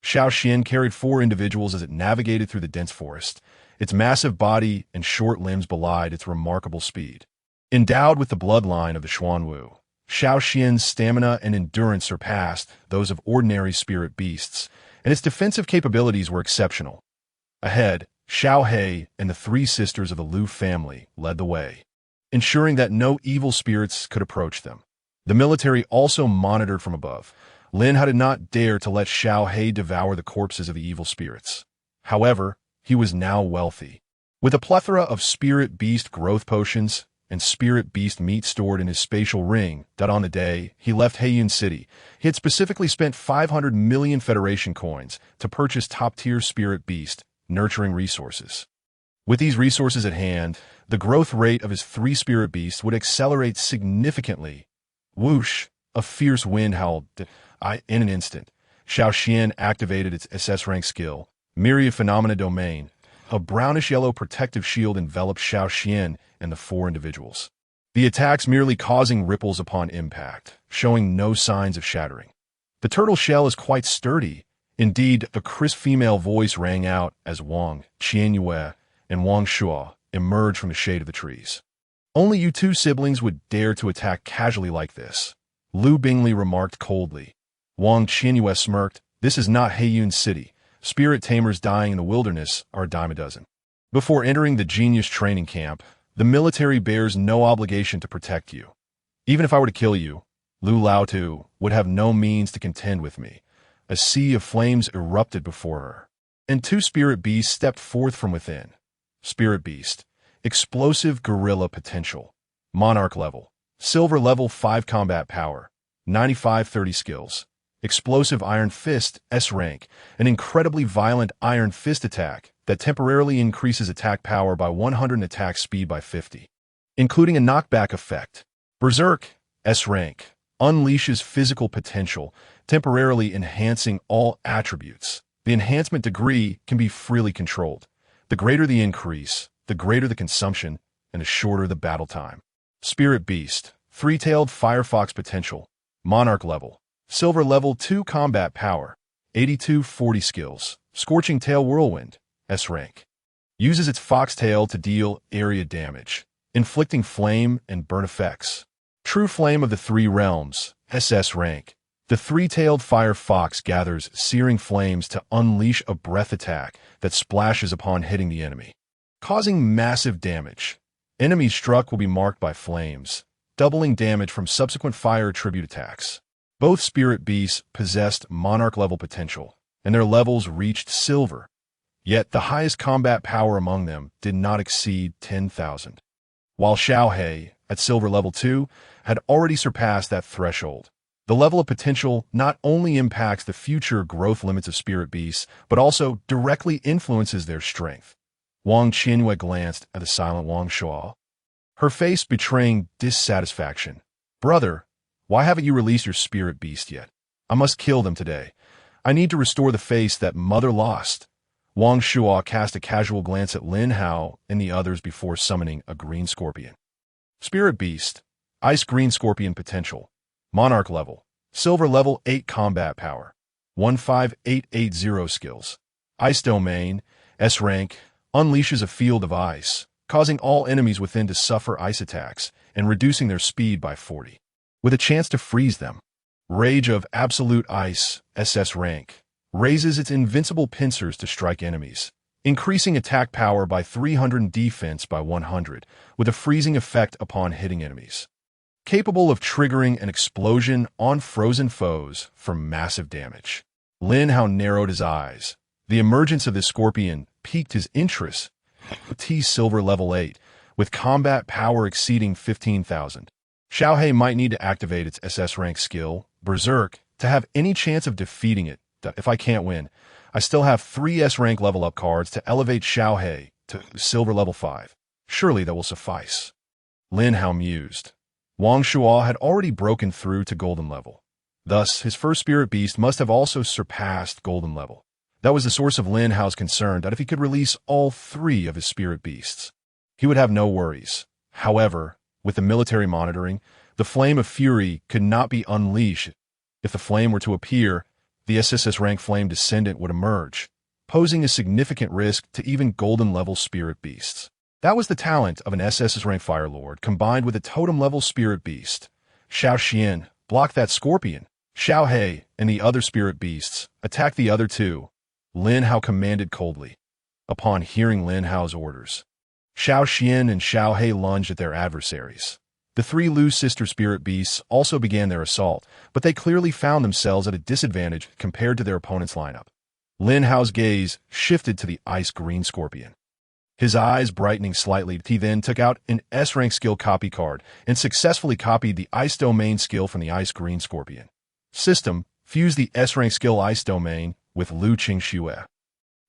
Xiao Xian carried 4 individuals as it navigated through the dense forest. Its massive body and short limbs belied its remarkable speed. Endowed with the bloodline of the Xuanwu, Xiao Xian's stamina and endurance surpassed those of ordinary spirit beasts, and its defensive capabilities were exceptional. Ahead, Xiao He and the 3 sisters of the Lu family led the way, ensuring that no evil spirits could approach them. The military also monitored from above. Lin Hao did not dare to let Xiao He devour the corpses of the evil spirits. However, he was now wealthy. With a plethora of spirit beast growth potions and spirit beast meat stored in his spatial ring, that on the day he left Heiyun City, he had specifically spent 500 million Federation coins to purchase top-tier spirit beast nurturing resources. With these resources at hand, the growth rate of his 3 spirit beasts would accelerate significantly. Whoosh! A fierce wind howled. In an instant, Xiao Xian activated its SS rank skill, Myriad Phenomena Domain. A brownish-yellow protective shield enveloped Xiao Xian and the 4 individuals. The attacks merely causing ripples upon impact, showing no signs of shattering. The turtle shell is quite sturdy. Indeed, a crisp female voice rang out as Wang Qianyue and Wang Shuo emerged from the shade of the trees. Only you 2 siblings would dare to attack casually like this, Lu Bingley remarked coldly. Wang Qianyue smirked. This is not Heiyun City. Spirit tamers dying in the wilderness are a dime a dozen. Before entering the genius training camp, the military bears no obligation to protect you. Even if I were to kill you, Lu Laotu would have no means to contend with me. A sea of flames erupted before her, and 2 spirit beasts stepped forth from within. Spirit beast, explosive gorilla potential, monarch level, silver level 5 combat power, 95-30 skills, explosive iron fist S rank, an incredibly violent iron fist attack that temporarily increases attack power by 100 and attack speed by 50, including a knockback effect. Berserk S rank unleashes physical potential, temporarily enhancing all attributes. The enhancement degree can be freely controlled. The greater the increase, the greater the consumption, and the shorter the battle time. Spirit Beast, Three-Tailed Firefox Potential, Monarch Level, Silver Level 2 Combat Power, 8240 Skills, Scorching Tail Whirlwind, S rank. Uses its foxtail to deal area damage, inflicting flame and burn effects. True Flame of the Three Realms, SS rank. The three-tailed fire fox gathers searing flames to unleash a breath attack that splashes upon hitting the enemy, causing massive damage. Enemies struck will be marked by flames, doubling damage from subsequent fire attribute attacks. Both Spirit Beasts possessed Monarch-level potential, and their levels reached Silver. Yet the highest combat power among them did not exceed 10,000. While Xiaohei, at Silver Level 2, had already surpassed that threshold. The level of potential not only impacts the future growth limits of Spirit Beasts, but also directly influences their strength. Wang Qianyue glanced at the silent Wang Shuo, her face betraying dissatisfaction. Brother, why haven't you released your Spirit Beast yet? I must kill them today. I need to restore the face that Mother lost. Wang Shuo cast a casual glance at Lin Hao and the others before summoning a green scorpion. Spirit Beast, Ice Green Scorpion Potential, Monarch Level, Silver Level 8 Combat Power, 15880 Skills, Ice Domain, S rank, unleashes a field of ice, causing all enemies within to suffer ice attacks and reducing their speed by 40, with a chance to freeze them. Rage of Absolute Ice, SS rank, raises its invincible pincers to strike enemies, increasing attack power by 300 and defense by 100, with a freezing effect upon hitting enemies. Capable of triggering an explosion on frozen foes for massive damage. Lin Hao narrowed his eyes. The emergence of this scorpion piqued his interest. T Silver Level 8, with combat power exceeding 15,000. Xiaohei might need to activate its SS rank skill, Berserk, to have any chance of defeating it. If I can't win, I still have 3 S rank level up cards to elevate Xiaohei to Silver Level 5. Surely that will suffice. Lin Hao mused. Wang Shuo had already broken through to Golden Level. Thus, his first Spirit Beast must have also surpassed Golden Level. That was the source of Lin Hao's concern that if he could release all 3 of his Spirit Beasts, he would have no worries. However, with the military monitoring, the Flame of Fury could not be unleashed. If the flame were to appear, the SSS rank Flame Descendant would emerge, posing a significant risk to even Golden Level Spirit Beasts. That was the talent of an SSS rank Fire Lord combined with a Totem level Spirit Beast. Xiao Xian, block that scorpion. Xiaohei and the other Spirit Beasts attack the other 2. Lin Hao commanded coldly. Upon hearing Lin Hao's orders, Xiao Xian and Xiaohei lunged at their adversaries. The 3 Lu sister Spirit Beasts also began their assault, but they clearly found themselves at a disadvantage compared to their opponent's lineup. Lin Hao's gaze shifted to the Ice Green Scorpion. His eyes brightening slightly, he then took out an S-rank skill copy card and successfully copied the Ice Domain skill from the Ice Green Scorpion. System, fuse the S-rank skill Ice Domain with Lu Qingxue.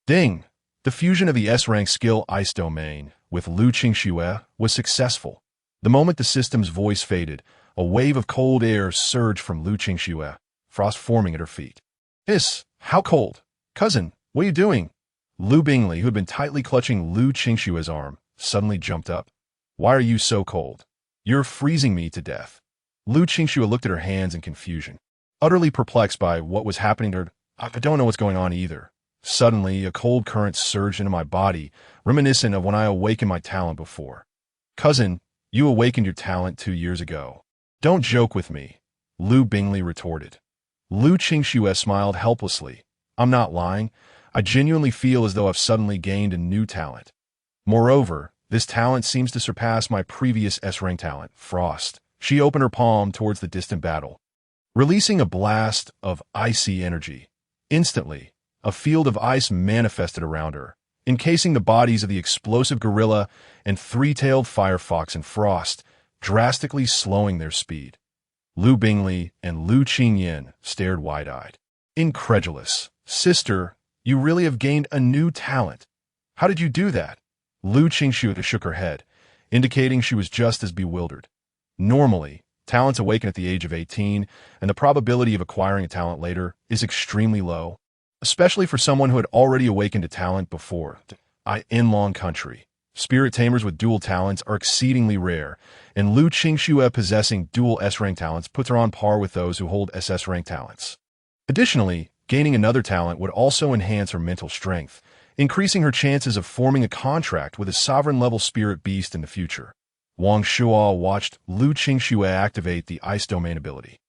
Ding! The fusion of the S-rank skill Ice Domain with Lu Qingxue was successful. The moment the system's voice faded, a wave of cold air surged from Lu Qingxue, frost forming at her feet. How cold? Cousin, what are you doing? Lu Bingli, who had been tightly clutching Lu Qingxue's arm, suddenly jumped up. Why are you so cold? You're freezing me to death. Lu Qingxue looked at her hands in confusion, utterly perplexed by what was happening to her. I don't know what's going on either. Suddenly, a cold current surged into my body, reminiscent of when I awakened my talent before. Cousin, you awakened your talent 2 years ago. Don't joke with me, Lu Bingli retorted. Lu Qingxue smiled helplessly. I'm not lying. I genuinely feel as though I've suddenly gained a new talent. Moreover, this talent seems to surpass my previous S-rank talent, Frost. She opened her palm towards the distant battle, releasing a blast of icy energy. Instantly, a field of ice manifested around her, encasing the bodies of the explosive gorilla and 3-tailed firefox and Frost, drastically slowing their speed. Lu Bingli and Lu Qingyan stared wide-eyed, incredulous. Sister, you really have gained a new talent. How did you do that? Lu Qingxue shook her head, indicating she was just as bewildered. Normally, talents awaken at the age of 18, and the probability of acquiring a talent later is extremely low. especially for someone who had already awakened a talent before. In Long Country, spirit tamers with dual talents are exceedingly rare, and Lu Qingxue possessing dual S-rank talents puts her on par with those who hold SS-rank talents. Additionally, gaining another talent would also enhance her mental strength, increasing her chances of forming a contract with a sovereign-level spirit beast in the future. Wang Shuo watched Lu Qingxue activate the Ice Domain ability.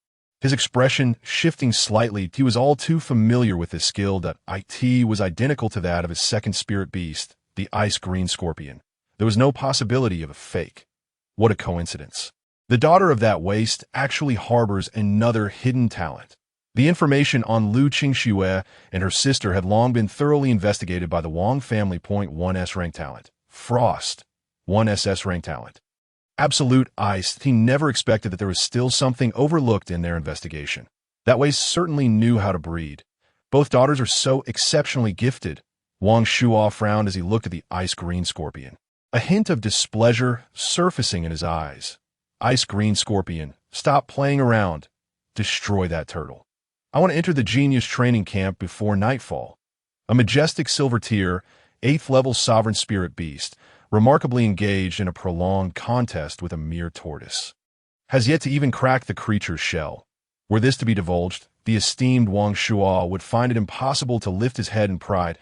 His expression shifting slightly, he was all too familiar with his skill that it was identical to that of his second spirit beast, the Ice Green Scorpion. There was no possibility of a fake. What a coincidence. The daughter of that waste actually harbors another hidden talent. The information on Lu Qingxue and her sister had long been thoroughly investigated by the Wang family. 1 S-rank talent. Frost. 1 SS rank talent. Absolute ice. He never expected that there was still something overlooked in their investigation. That waste certainly knew how to breed. Both daughters are so exceptionally gifted. Wang Shuo frowned as he looked at the Ice Green Scorpion. A hint of displeasure surfacing in his eyes. Ice Green Scorpion, stop playing around. Destroy that turtle. I want to enter the Genius Training Camp before nightfall. A majestic silver tier, 8th level sovereign spirit beast, remarkably engaged in a prolonged contest with a mere tortoise. Has yet to even crack the creature's shell. Were this to be divulged, the esteemed Wang Shuo would find it impossible to lift his head in pride.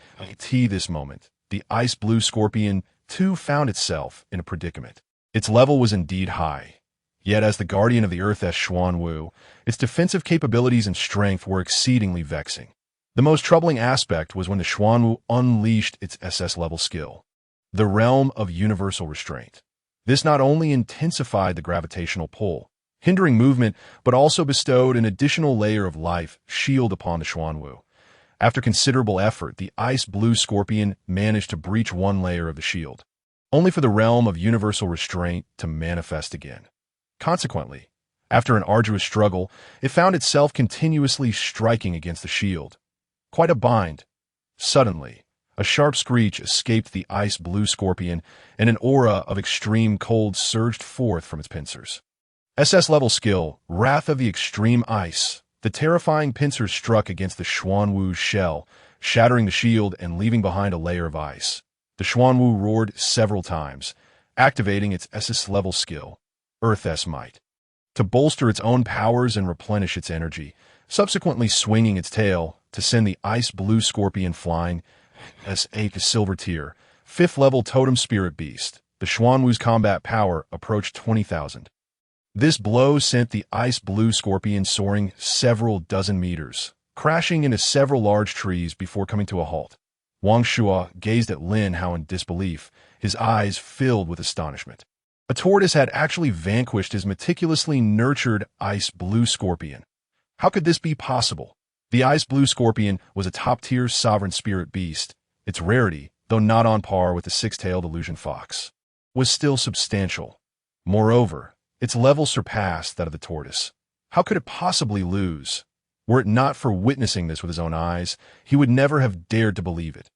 This moment, the ice blue scorpion too found itself in a predicament. Its level was indeed high. Yet as the guardian of the Earth as Xuanwu, its defensive capabilities and strength were exceedingly vexing. The most troubling aspect was when the Xuanwu unleashed its SS-level skill. The realm of universal restraint. This not only intensified the gravitational pull, hindering movement, but also bestowed an additional layer of life shield upon the Xuanwu. After considerable effort, the ice blue scorpion managed to breach one layer of the shield, only for the realm of universal restraint to manifest again. Consequently, after an arduous struggle, it found itself continuously striking against the shield. Quite a bind. Suddenly, a sharp screech escaped the ice blue scorpion, and an aura of extreme cold surged forth from its pincers. SS-level skill, Wrath of the Extreme Ice. The terrifying pincers struck against the Xuanwu's shell, shattering the shield and leaving behind a layer of ice. The Xuanwu roared several times, activating its SS-level skill, Earth-S Might, to bolster its own powers and replenish its energy, subsequently swinging its tail to send the ice blue scorpion flying. S8 to silver tier, 5th level totem spirit beast. The Xuanwu's combat power approached 20,000. This blow sent the ice blue scorpion soaring several dozen meters, crashing into several large trees before coming to a halt. Wang Shuo gazed at Lin Hao in disbelief, his eyes filled with astonishment. A tortoise had actually vanquished his meticulously nurtured ice blue scorpion. How could this be possible? The ice blue scorpion was a top-tier sovereign spirit beast. Its rarity, though not on par with the six-tailed illusion fox, was still substantial. Moreover, its level surpassed that of the tortoise. How could it possibly lose? Were it not for witnessing this with his own eyes, he would never have dared to believe it.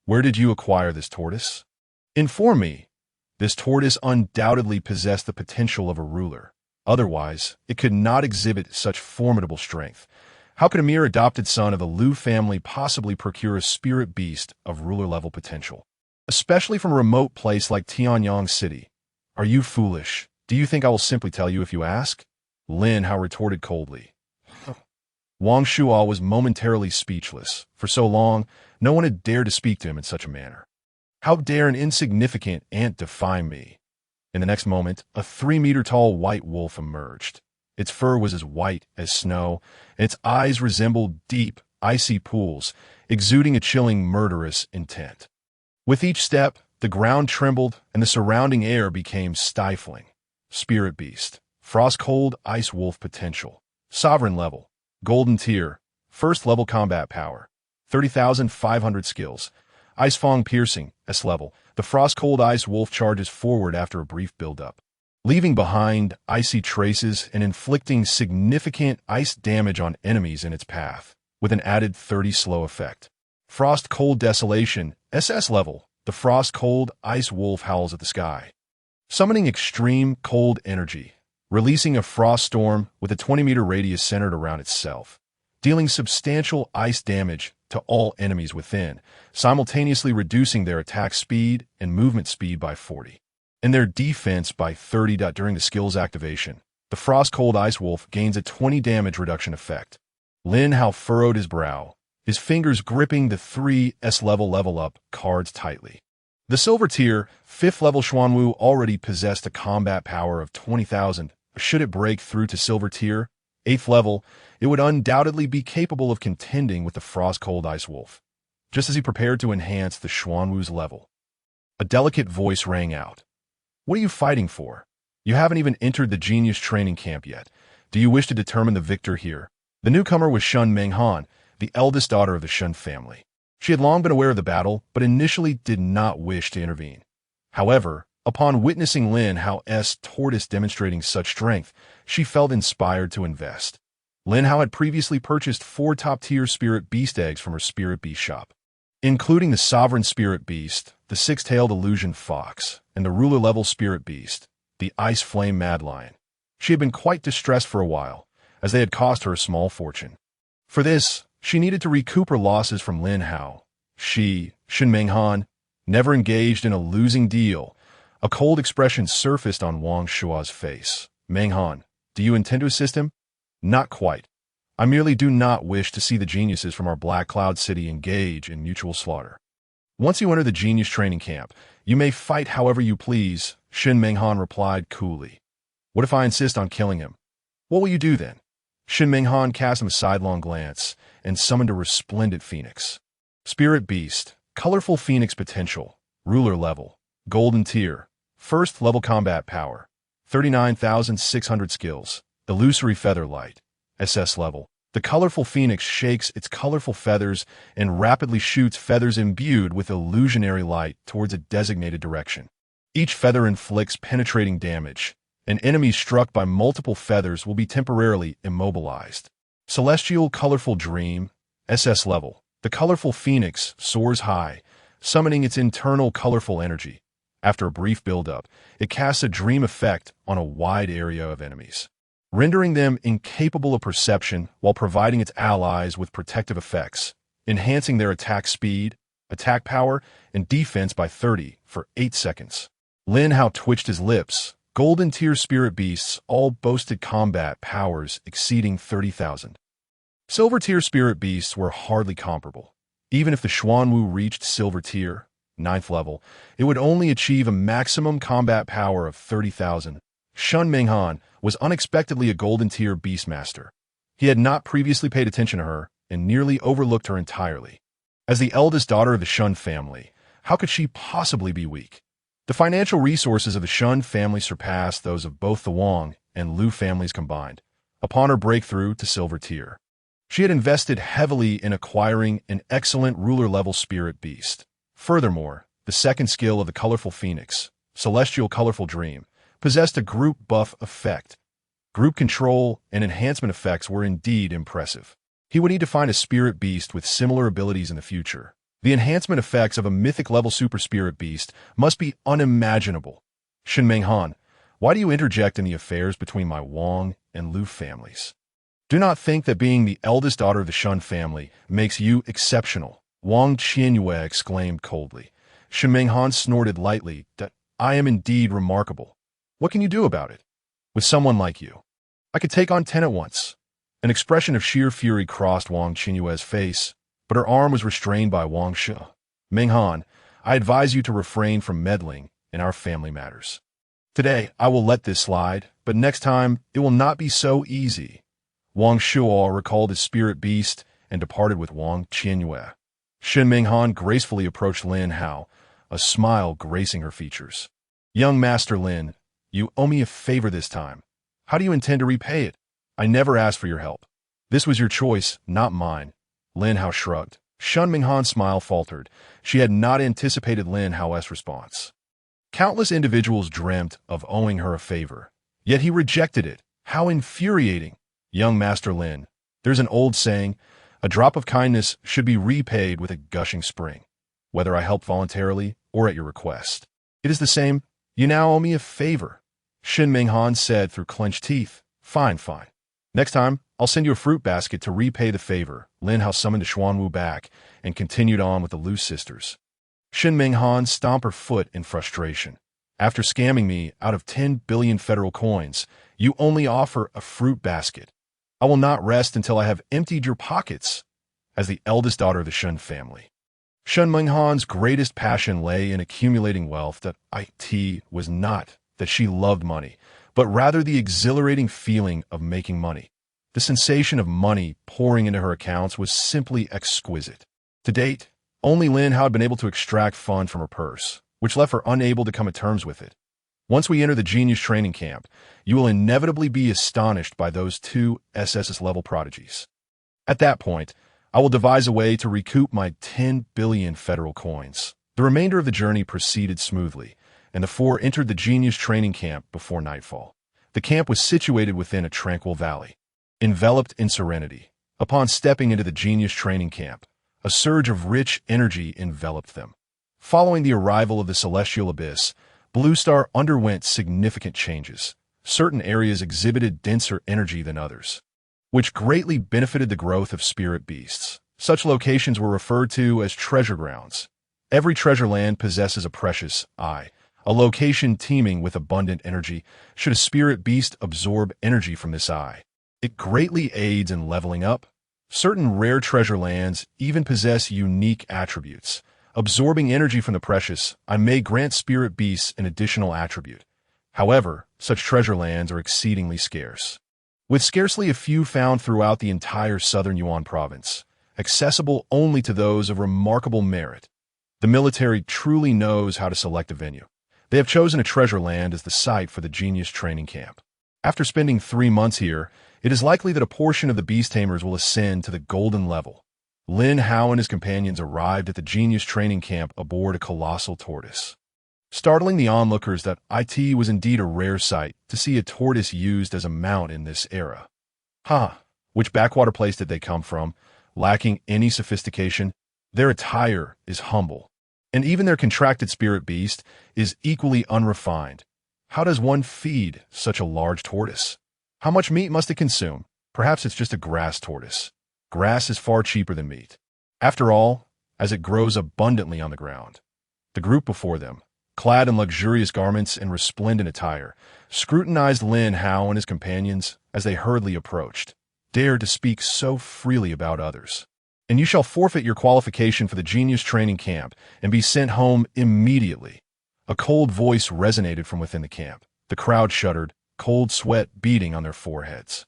Where did you acquire this tortoise? Inform me. This tortoise undoubtedly possessed the potential of a ruler. Otherwise, it could not exhibit such formidable strength. How could a mere adopted son of the Lu family possibly procure a spirit beast of ruler-level potential? Especially from a remote place like Tianyang City. Are you foolish? Do you think I will simply tell you if you ask? Lin Hao retorted coldly. Wang Shuo was momentarily speechless. For so long, no one had dared to speak to him in such a manner. How dare an insignificant ant defy me? In the next moment, a 3-meter-tall white wolf emerged. Its fur was as white as snow, and its eyes resembled deep, icy pools, exuding a chilling, murderous intent. With each step, the ground trembled, and the surrounding air became stifling. Spirit Beast. Frost-cold Ice Wolf potential. Sovereign level. Golden tier. First level combat power. 30,500 skills. Ice Fang piercing. S level. The Frost-cold Ice Wolf charges forward after a brief build-up, leaving behind icy traces and inflicting significant ice damage on enemies in its path, with an added 30 slow effect. Frost-cold Desolation. SS level. The Frost-cold Ice Wolf howls at the sky, summoning extreme cold energy, releasing a frost storm with a 20-meter radius centered around itself, dealing substantial ice damage to all enemies within, simultaneously reducing their attack speed and movement speed by 40, and their defense by 30. During the skill's activation, the Frost-Cold Ice Wolf gains a 20 damage reduction effect. Lin Hao furrowed his brow, his fingers gripping the 3S level up cards tightly. The Silver Tier, 5th level Xuanwu already possessed a combat power of 20,000. Should it break through to Silver Tier, 8th level, it would undoubtedly be capable of contending with the Frost-Cold Ice Wolf. Just as he prepared to enhance the Xuanwu's level, a delicate voice rang out. What are you fighting for? You haven't even entered the genius training camp yet. Do you wish to determine the victor here? The newcomer was Shun Menghan, the eldest daughter of the Shun family. She had long been aware of the battle, but initially did not wish to intervene. However, upon witnessing Lin Hao's tortoise demonstrating such strength, she felt inspired to invest. Lin Hao had previously purchased 4 top-tier spirit beast eggs from her spirit beast shop, including the Sovereign Spirit Beast, the 6-tailed Illusion Fox, and the ruler-level Spirit Beast, the Ice Flame Mad Lion. She had been quite distressed for a while, as they had cost her a small fortune. For this, she needed to recoup her losses from Lin Hao. She, Shun Menghan, never engaged in a losing deal. A cold expression surfaced on Wang Shua's face. Menghan, do you intend to assist him? Not quite. I merely do not wish to see the geniuses from our Black Cloud City engage in mutual slaughter. Once you enter the genius training camp, you may fight however you please, Shun Menghan replied coolly. What if I insist on killing him? What will you do then? Shun Menghan cast him a sidelong glance and summoned a resplendent phoenix. Spirit Beast, colorful phoenix potential, ruler level, golden tier, 1st level combat power, 39,600 skills, illusory feather light, SS level. The colorful phoenix shakes its colorful feathers and rapidly shoots feathers imbued with illusionary light towards a designated direction. Each feather inflicts penetrating damage, and enemies struck by multiple feathers will be temporarily immobilized. Celestial Colorful Dream, SS level. The colorful phoenix soars high, summoning its internal colorful energy. After a brief build-up, it casts a dream effect on a wide area of enemies, rendering them incapable of perception while providing its allies with protective effects, enhancing their attack speed, attack power, and defense by 30 for 8 seconds. Lin Hao twitched his lips. Golden tier spirit beasts all boasted combat powers exceeding 30,000. Silver tier spirit beasts were hardly comparable. Even if the Xuanwu reached silver tier, 9th level, it would only achieve a maximum combat power of 30,000. Shun Menghan was unexpectedly a golden tier beastmaster. He had not previously paid attention to her and nearly overlooked her entirely. As the eldest daughter of the Shun family, how could she possibly be weak? The financial resources of the Shun family surpassed those of both the Wang and Lu families combined. Upon her breakthrough to silver tier, she had invested heavily in acquiring an excellent ruler-level spirit beast. Furthermore, the second skill of the colorful phoenix, Celestial Colorful Dream, possessed a group buff effect. Group control and enhancement effects were indeed impressive. He would need to find a spirit beast with similar abilities in the future. The enhancement effects of a mythic level super spirit beast must be unimaginable. Shun Menghan, why do you interject in the affairs between my Wang and Lu families? Do not think that being the eldest daughter of the Shun family makes you exceptional, Wang Qianyue exclaimed coldly. Shun Menghan snorted lightly. I am indeed remarkable. What can you do about it? With someone like you, I could take on 10 at once. An expression of sheer fury crossed Wang Qianyue's face, but her arm was restrained by Wang Shi. Menghan, I advise you to refrain from meddling in our family matters. Today, I will let this slide, but next time, it will not be so easy. Wang Shuo recalled his spirit beast and departed with Wang Qianyue. Shun Menghan gracefully approached Lin Hao, a smile gracing her features. Young Master Lin, you owe me a favor this time. How do you intend to repay it? I never asked for your help. This was your choice, not mine. Lin Hao shrugged. Shun Menghan's smile faltered. She had not anticipated Lin Hao's response. Countless individuals dreamt of owing her a favor, yet he rejected it. How infuriating! Young Master Lin, there's an old saying, a drop of kindness should be repaid with a gushing spring, whether I help voluntarily or at your request. It is the same. You now owe me a favor. Shun Menghan said through clenched teeth. Fine. Next time, I'll send you a fruit basket to repay the favor. Lin Hao summoned the Xuanwu back and continued on with the Lu sisters. Shen Minghan stomped her foot in frustration. After scamming me out of 10 billion federal coins, you only offer a fruit basket. I will not rest until I have emptied your pockets. As the eldest daughter of the Shen family, Shen Minghan's greatest passion lay in accumulating wealth. That it was not that she loved money, but rather the exhilarating feeling of making money. The sensation of money pouring into her accounts was simply exquisite. To date, only Lin Hao had been able to extract funds from her purse, which left her unable to come to terms with it. Once we enter the genius training camp, you will inevitably be astonished by those two SS-level prodigies. At that point, I will devise a way to recoup my 10 billion federal coins. The remainder of the journey proceeded smoothly, and the four entered the genius training camp before nightfall. The camp was situated within a tranquil valley, enveloped in serenity. Upon stepping into the genius training camp, a surge of rich energy enveloped them. Following the arrival of the celestial abyss, Blue Star underwent significant changes. Certain areas exhibited denser energy than others, which greatly benefited the growth of spirit beasts. Such locations were referred to as treasure grounds. Every treasure land possesses a precious eye, a location teeming with abundant energy. Should a spirit beast absorb energy from this eye, it greatly aids in leveling up. Certain rare treasure lands even possess unique attributes. Absorbing energy from the precious eye may grant spirit beasts an additional attribute. However, such treasure lands are exceedingly scarce, with scarcely a few found throughout the entire southern Yuan province, accessible only to those of remarkable merit. The military truly knows how to select a venue. They have chosen a treasure land as the site for the genius training camp. After spending 3 months here, it is likely that a portion of the beast tamers will ascend to the golden level. Lin Hao and his companions arrived at the genius training camp aboard a colossal tortoise. Startling the onlookers that it was indeed a rare sight to see a tortoise used as a mount in this era. Which backwater place did they come from? Lacking any sophistication, their attire is humble, and even their contracted spirit beast is equally unrefined. How does one feed such a large tortoise? How much meat must it consume? Perhaps it's just a grass tortoise. Grass is far cheaper than meat, after all, as it grows abundantly on the ground. The group before them, clad in luxurious garments and resplendent attire, scrutinized Lin Hao and his companions as they hurriedly approached. Dared to speak so freely about others, and you shall forfeit your qualification for the genius training camp and be sent home immediately. A cold voice resonated from within the camp. The crowd shuddered, cold sweat beading on their foreheads.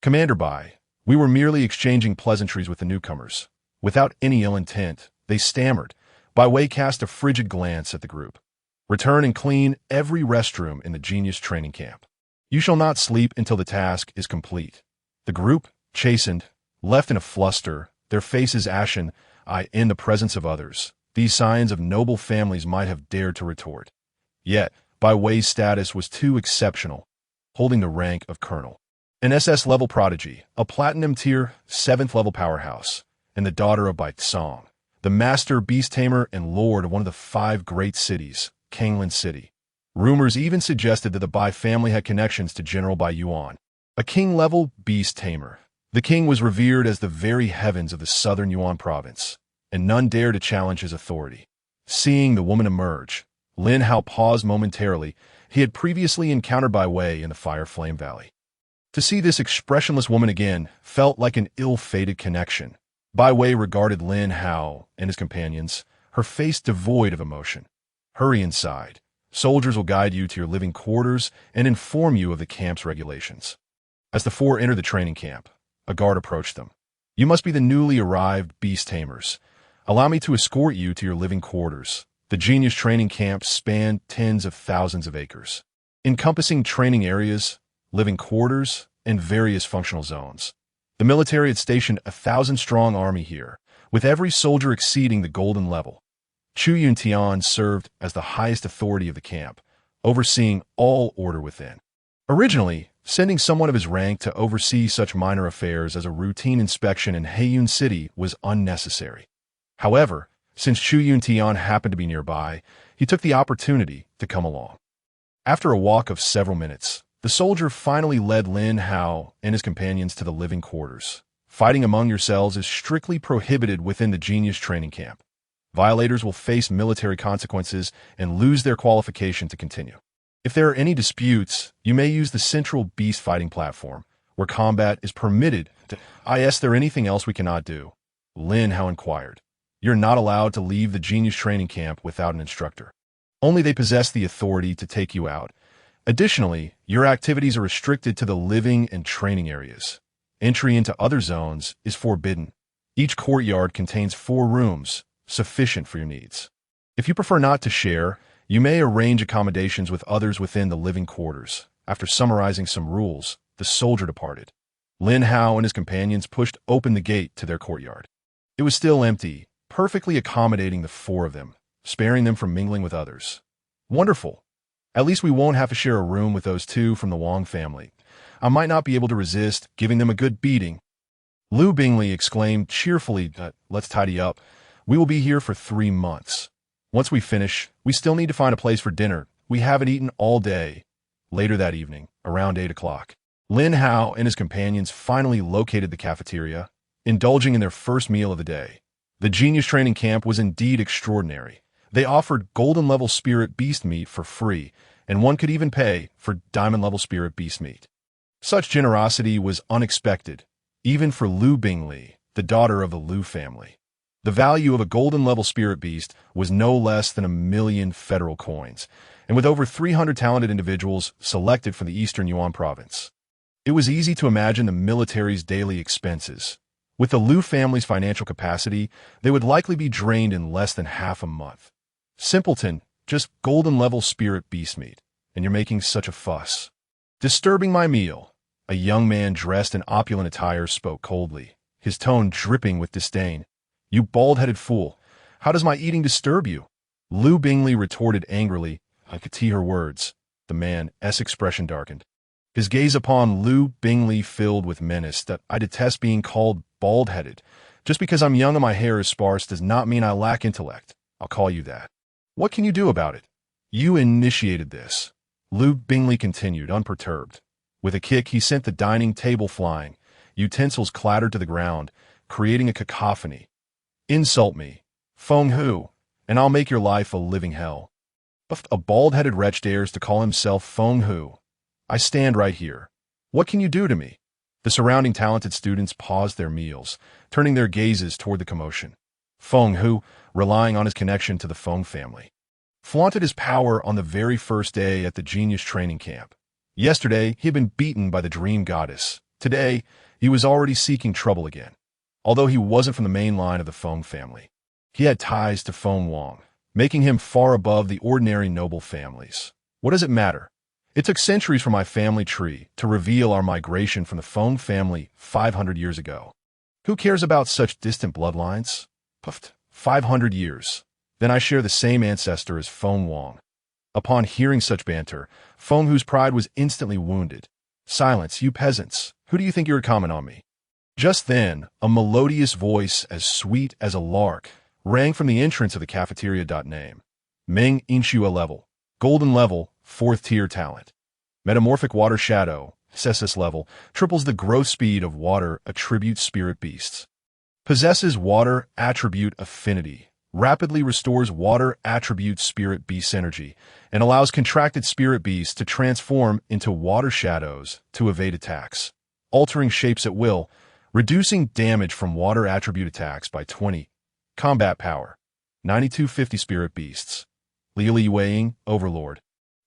Commander Bai, we were merely exchanging pleasantries with the newcomers. Without any ill intent, they stammered. Bai Wei cast a frigid glance at the group. Return and clean every restroom in the genius training camp. You shall not sleep until the task is complete. The group, chastened, left in a fluster, their faces ashen, in the presence of others. These signs of noble families might have dared to retort. Yet, Bai Wei's status was too exceptional, holding the rank of colonel. An SS-level prodigy, a platinum-tier, 7th-level powerhouse, and the daughter of Bai Tsong, the master beast tamer and lord of one of the 5 great cities, Kanglin City. Rumors even suggested that the Bai family had connections to General Bai Yuan, a king-level beast tamer. The king was revered as the very heavens of the southern Yuan province, and none dared to challenge his authority. Seeing the woman emerge, Lin Hao paused momentarily. He had previously encountered Bai Wei in the Fire Flame Valley. To see this expressionless woman again felt like an ill-fated connection. Bai Wei regarded Lin Hao and his companions, her face devoid of emotion. Hurry inside. Soldiers will guide you to your living quarters and inform you of the camp's regulations. As the 4 entered the training camp, a guard approached them. You must be the newly arrived beast tamers. Allow me to escort you to your living quarters. The genius training camp spanned tens of thousands of acres, encompassing training areas, living quarters, and various functional zones. The military had stationed a 1,000-strong army here, with every soldier exceeding the golden level. Chu Yuntian served as the highest authority of the camp, overseeing all order within. Originally, sending someone of his rank to oversee such minor affairs as a routine inspection in Heiyun City was unnecessary. However, since Chu Yuntian happened to be nearby, he took the opportunity to come along. After a walk of several minutes, The soldier finally led Lin Hao and his companions to the living quarters. Fighting among yourselves is strictly prohibited within the genius training camp. Violators will face military consequences and lose their qualification to continue. If there are any disputes, you may use the central beast fighting platform, where combat is permitted. Is there anything else we cannot do? Lin Hao inquired. You're not allowed to leave the genius training camp without an instructor. Only they possess the authority to take you out. Additionally, your activities are restricted to the living and training areas. Entry into other zones is forbidden. Each courtyard contains 4 rooms, sufficient for your needs. If you prefer not to share, you may arrange accommodations with others within the living quarters. After summarizing some rules, the soldier departed. Lin Hao and his companions pushed open the gate to their courtyard. It was still empty, perfectly accommodating the 4 of them, sparing them from mingling with others. Wonderful. At least we won't have to share a room with those 2 from the Wang family. I might not be able to resist giving them a good beating. Lu Bingley exclaimed cheerfully, let's tidy up. We will be here for 3 months. Once we finish, we still need to find a place for dinner. We haven't eaten all day. Later that evening, around 8 o'clock, Lin Hao and his companions finally located the cafeteria, indulging in their first meal of the day. The genius training camp was indeed extraordinary. They offered golden-level spirit beast meat for free, and one could even pay for diamond-level spirit beast meat. Such generosity was unexpected, even for Lu Bingley, the daughter of the Lu family. The value of a golden-level spirit beast was no less than 1,000,000 federal coins, and with over 300 talented individuals selected from the Eastern Yuan province. It was easy to imagine the military's daily expenses. With the Lu family's financial capacity, they would likely be drained in less than half a month. Simpleton, just golden-level spirit beast meat, and you're making such a fuss. Disturbing my meal. A young man dressed in opulent attire spoke coldly, his tone dripping with disdain. You bald-headed fool, how does my eating disturb you? Lu Bingley retorted angrily. I could see her words. The man's expression darkened. His gaze upon Lu Bingley filled with menace. That I detest being called bald-headed. Just because I'm young and my hair is sparse does not mean I lack intellect. I'll call you that. What can you do about it? You initiated this. Lu Bingley continued, unperturbed. With a kick, he sent the dining table flying. Utensils clattered to the ground, creating a cacophony. Insult me, Feng Hu, and I'll make your life a living hell. A bald-headed wretch dares to call himself Feng Hu. I stand right here. What can you do to me? The surrounding talented students paused their meals, turning their gazes toward the commotion. Feng Hu, relying on his connection to the Feng family, flaunted his power on the very first day at the genius training camp. Yesterday, he had been beaten by the dream goddess. Today, he was already seeking trouble again. Although he wasn't from the main line of the Feng family, he had ties to Feng Wang, making him far above the ordinary noble families. What does it matter? It took centuries for my family tree to reveal our migration from the Feng family 500 years ago. Who cares about such distant bloodlines? 500 years. Then I share the same ancestor as Feng Wang. Upon hearing such banter, Feng Hu's pride was instantly wounded. Silence, you peasants. Who do you think you're comment on me? Just then, a melodious voice as sweet as a lark rang from the entrance of the cafeteria. Name. Meng Inshua level. Golden level, 4th tier talent. Metamorphic water shadow, SS level, triples the growth speed of water attribute spirit beasts. Possesses water attribute affinity. Rapidly restores water attribute spirit beast energy, and allows contracted spirit beasts to transform into water shadows to evade attacks. Altering shapes at will, reducing damage from water attribute attacks by 20. Combat power. 9250 spirit beasts. Li Weiing, Overlord.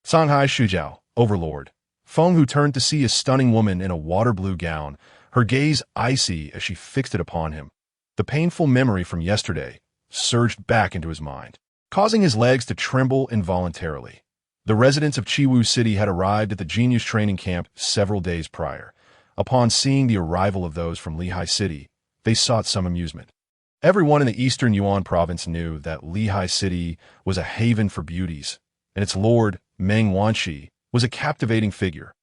Songhai Shujiao, Overlord. Feng Hu turned to see a stunning woman in a water-blue gown, her gaze icy as she fixed it upon him. The painful memory from yesterday surged back into his mind, causing his legs to tremble involuntarily. The residents of Chiwu City had arrived at the genius training camp several days prior. Upon seeing the arrival of those from Lehigh City, they sought some amusement. Everyone in the Eastern Yuan province knew that Lehigh City was a haven for beauties, and its lord, Meng Wanshi, was a captivating figure.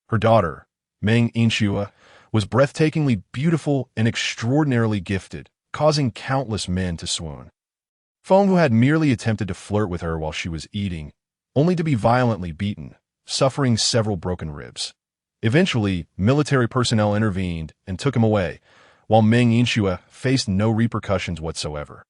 Her daughter, Meng Inshua, was breathtakingly beautiful and extraordinarily gifted, causing countless men to swoon. Feng Hu had merely attempted to flirt with her while she was eating, only to be violently beaten. suffering several broken ribs. Eventually, military personnel intervened and took him away, while Meng Yinxue faced no repercussions whatsoever.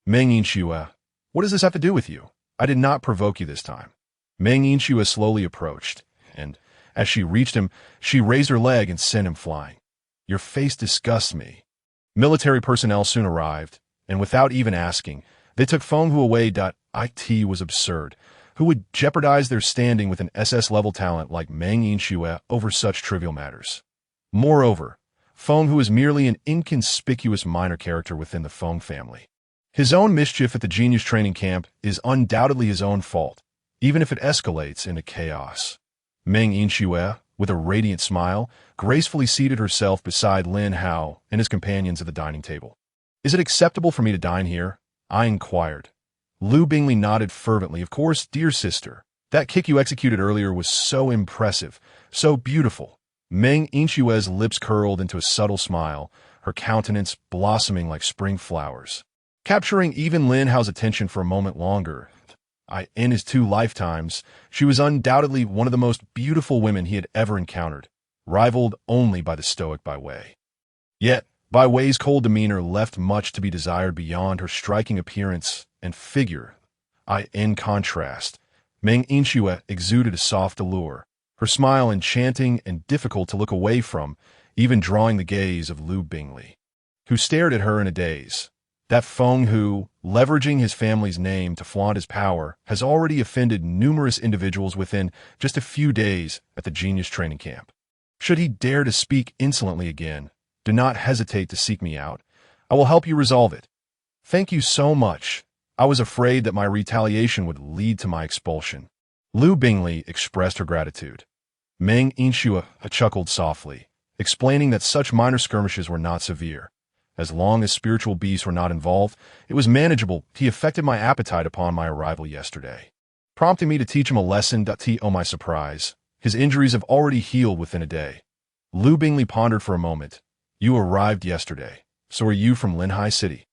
Meng Yinxue, what does this have to do with you? I did not provoke you this time. Meng Yinxue slowly approached, and as she reached him, she raised her leg and sent him flying. Your face disgusts me. Military personnel soon arrived, and without even asking, they took Feng Hu away. It was absurd. Who would jeopardize their standing with an SS-level talent like Meng Yinxue over such trivial matters? Moreover, Feng Hu is merely an inconspicuous minor character within the Feng family. His own mischief at the genius training camp is undoubtedly his own fault, even if it escalates into chaos. Meng Yinxue, with a radiant smile, gracefully seated herself beside Lin Hao and his companions at the dining table. Is it acceptable for me to dine here? I inquired. Lu Bingley nodded fervently. Of course, dear sister. That kick you executed earlier was so impressive, so beautiful. Meng Yinxue's lips curled into a subtle smile, her countenance blossoming like spring flowers. Capturing even Lin Hao's attention for a moment longer, in his 2 lifetimes, she was undoubtedly one of the most beautiful women he had ever encountered, rivaled only by the stoic Bai Wei. Yet, Bai Wei's cold demeanor left much to be desired beyond her striking appearance and figure. In contrast, Meng Yinxue exuded a soft allure, her smile enchanting and difficult to look away from, even drawing the gaze of Lu Bingley, who stared at her in a daze. That Feng Hu, leveraging his family's name to flaunt his power, has already offended numerous individuals within just a few days at the genius training camp. Should he dare to speak insolently again, do not hesitate to seek me out. I will help you resolve it. Thank you so much. I was afraid that my retaliation would lead to my expulsion. Lu Bingley expressed her gratitude. Meng Yinxue chuckled softly, explaining that such minor skirmishes were not severe. As long as spiritual beasts were not involved, it was manageable. He affected my appetite upon my arrival yesterday, prompting me to teach him a lesson. To my surprise, his injuries have already healed within a day. Lu Bingley pondered for a moment. You arrived yesterday. So are you from Linhai City?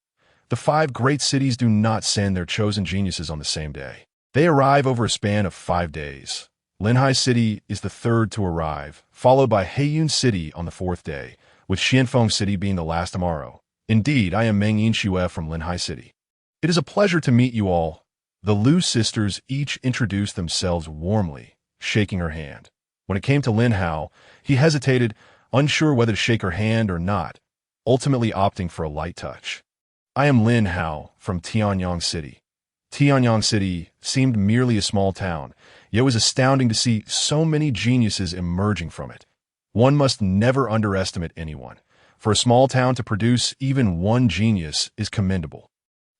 The 5 great cities do not send their chosen geniuses on the same day. They arrive over a span of 5 days. Linhai City is the 3rd to arrive, followed by Heiyun City on the 4th day, with Xianfeng City being the last tomorrow. Indeed, I am Meng Yinxue from Linhai City. It is a pleasure to meet you all. The Lu sisters each introduced themselves warmly, shaking her hand. When it came to Lin Hao, he hesitated, unsure whether to shake her hand or not, ultimately opting for a light touch. I am Lin Hao from Tianyang City. Tianyang City seemed merely a small town, yet it was astounding to see so many geniuses emerging from it. One must never underestimate anyone. For a small town to produce even one genius is commendable.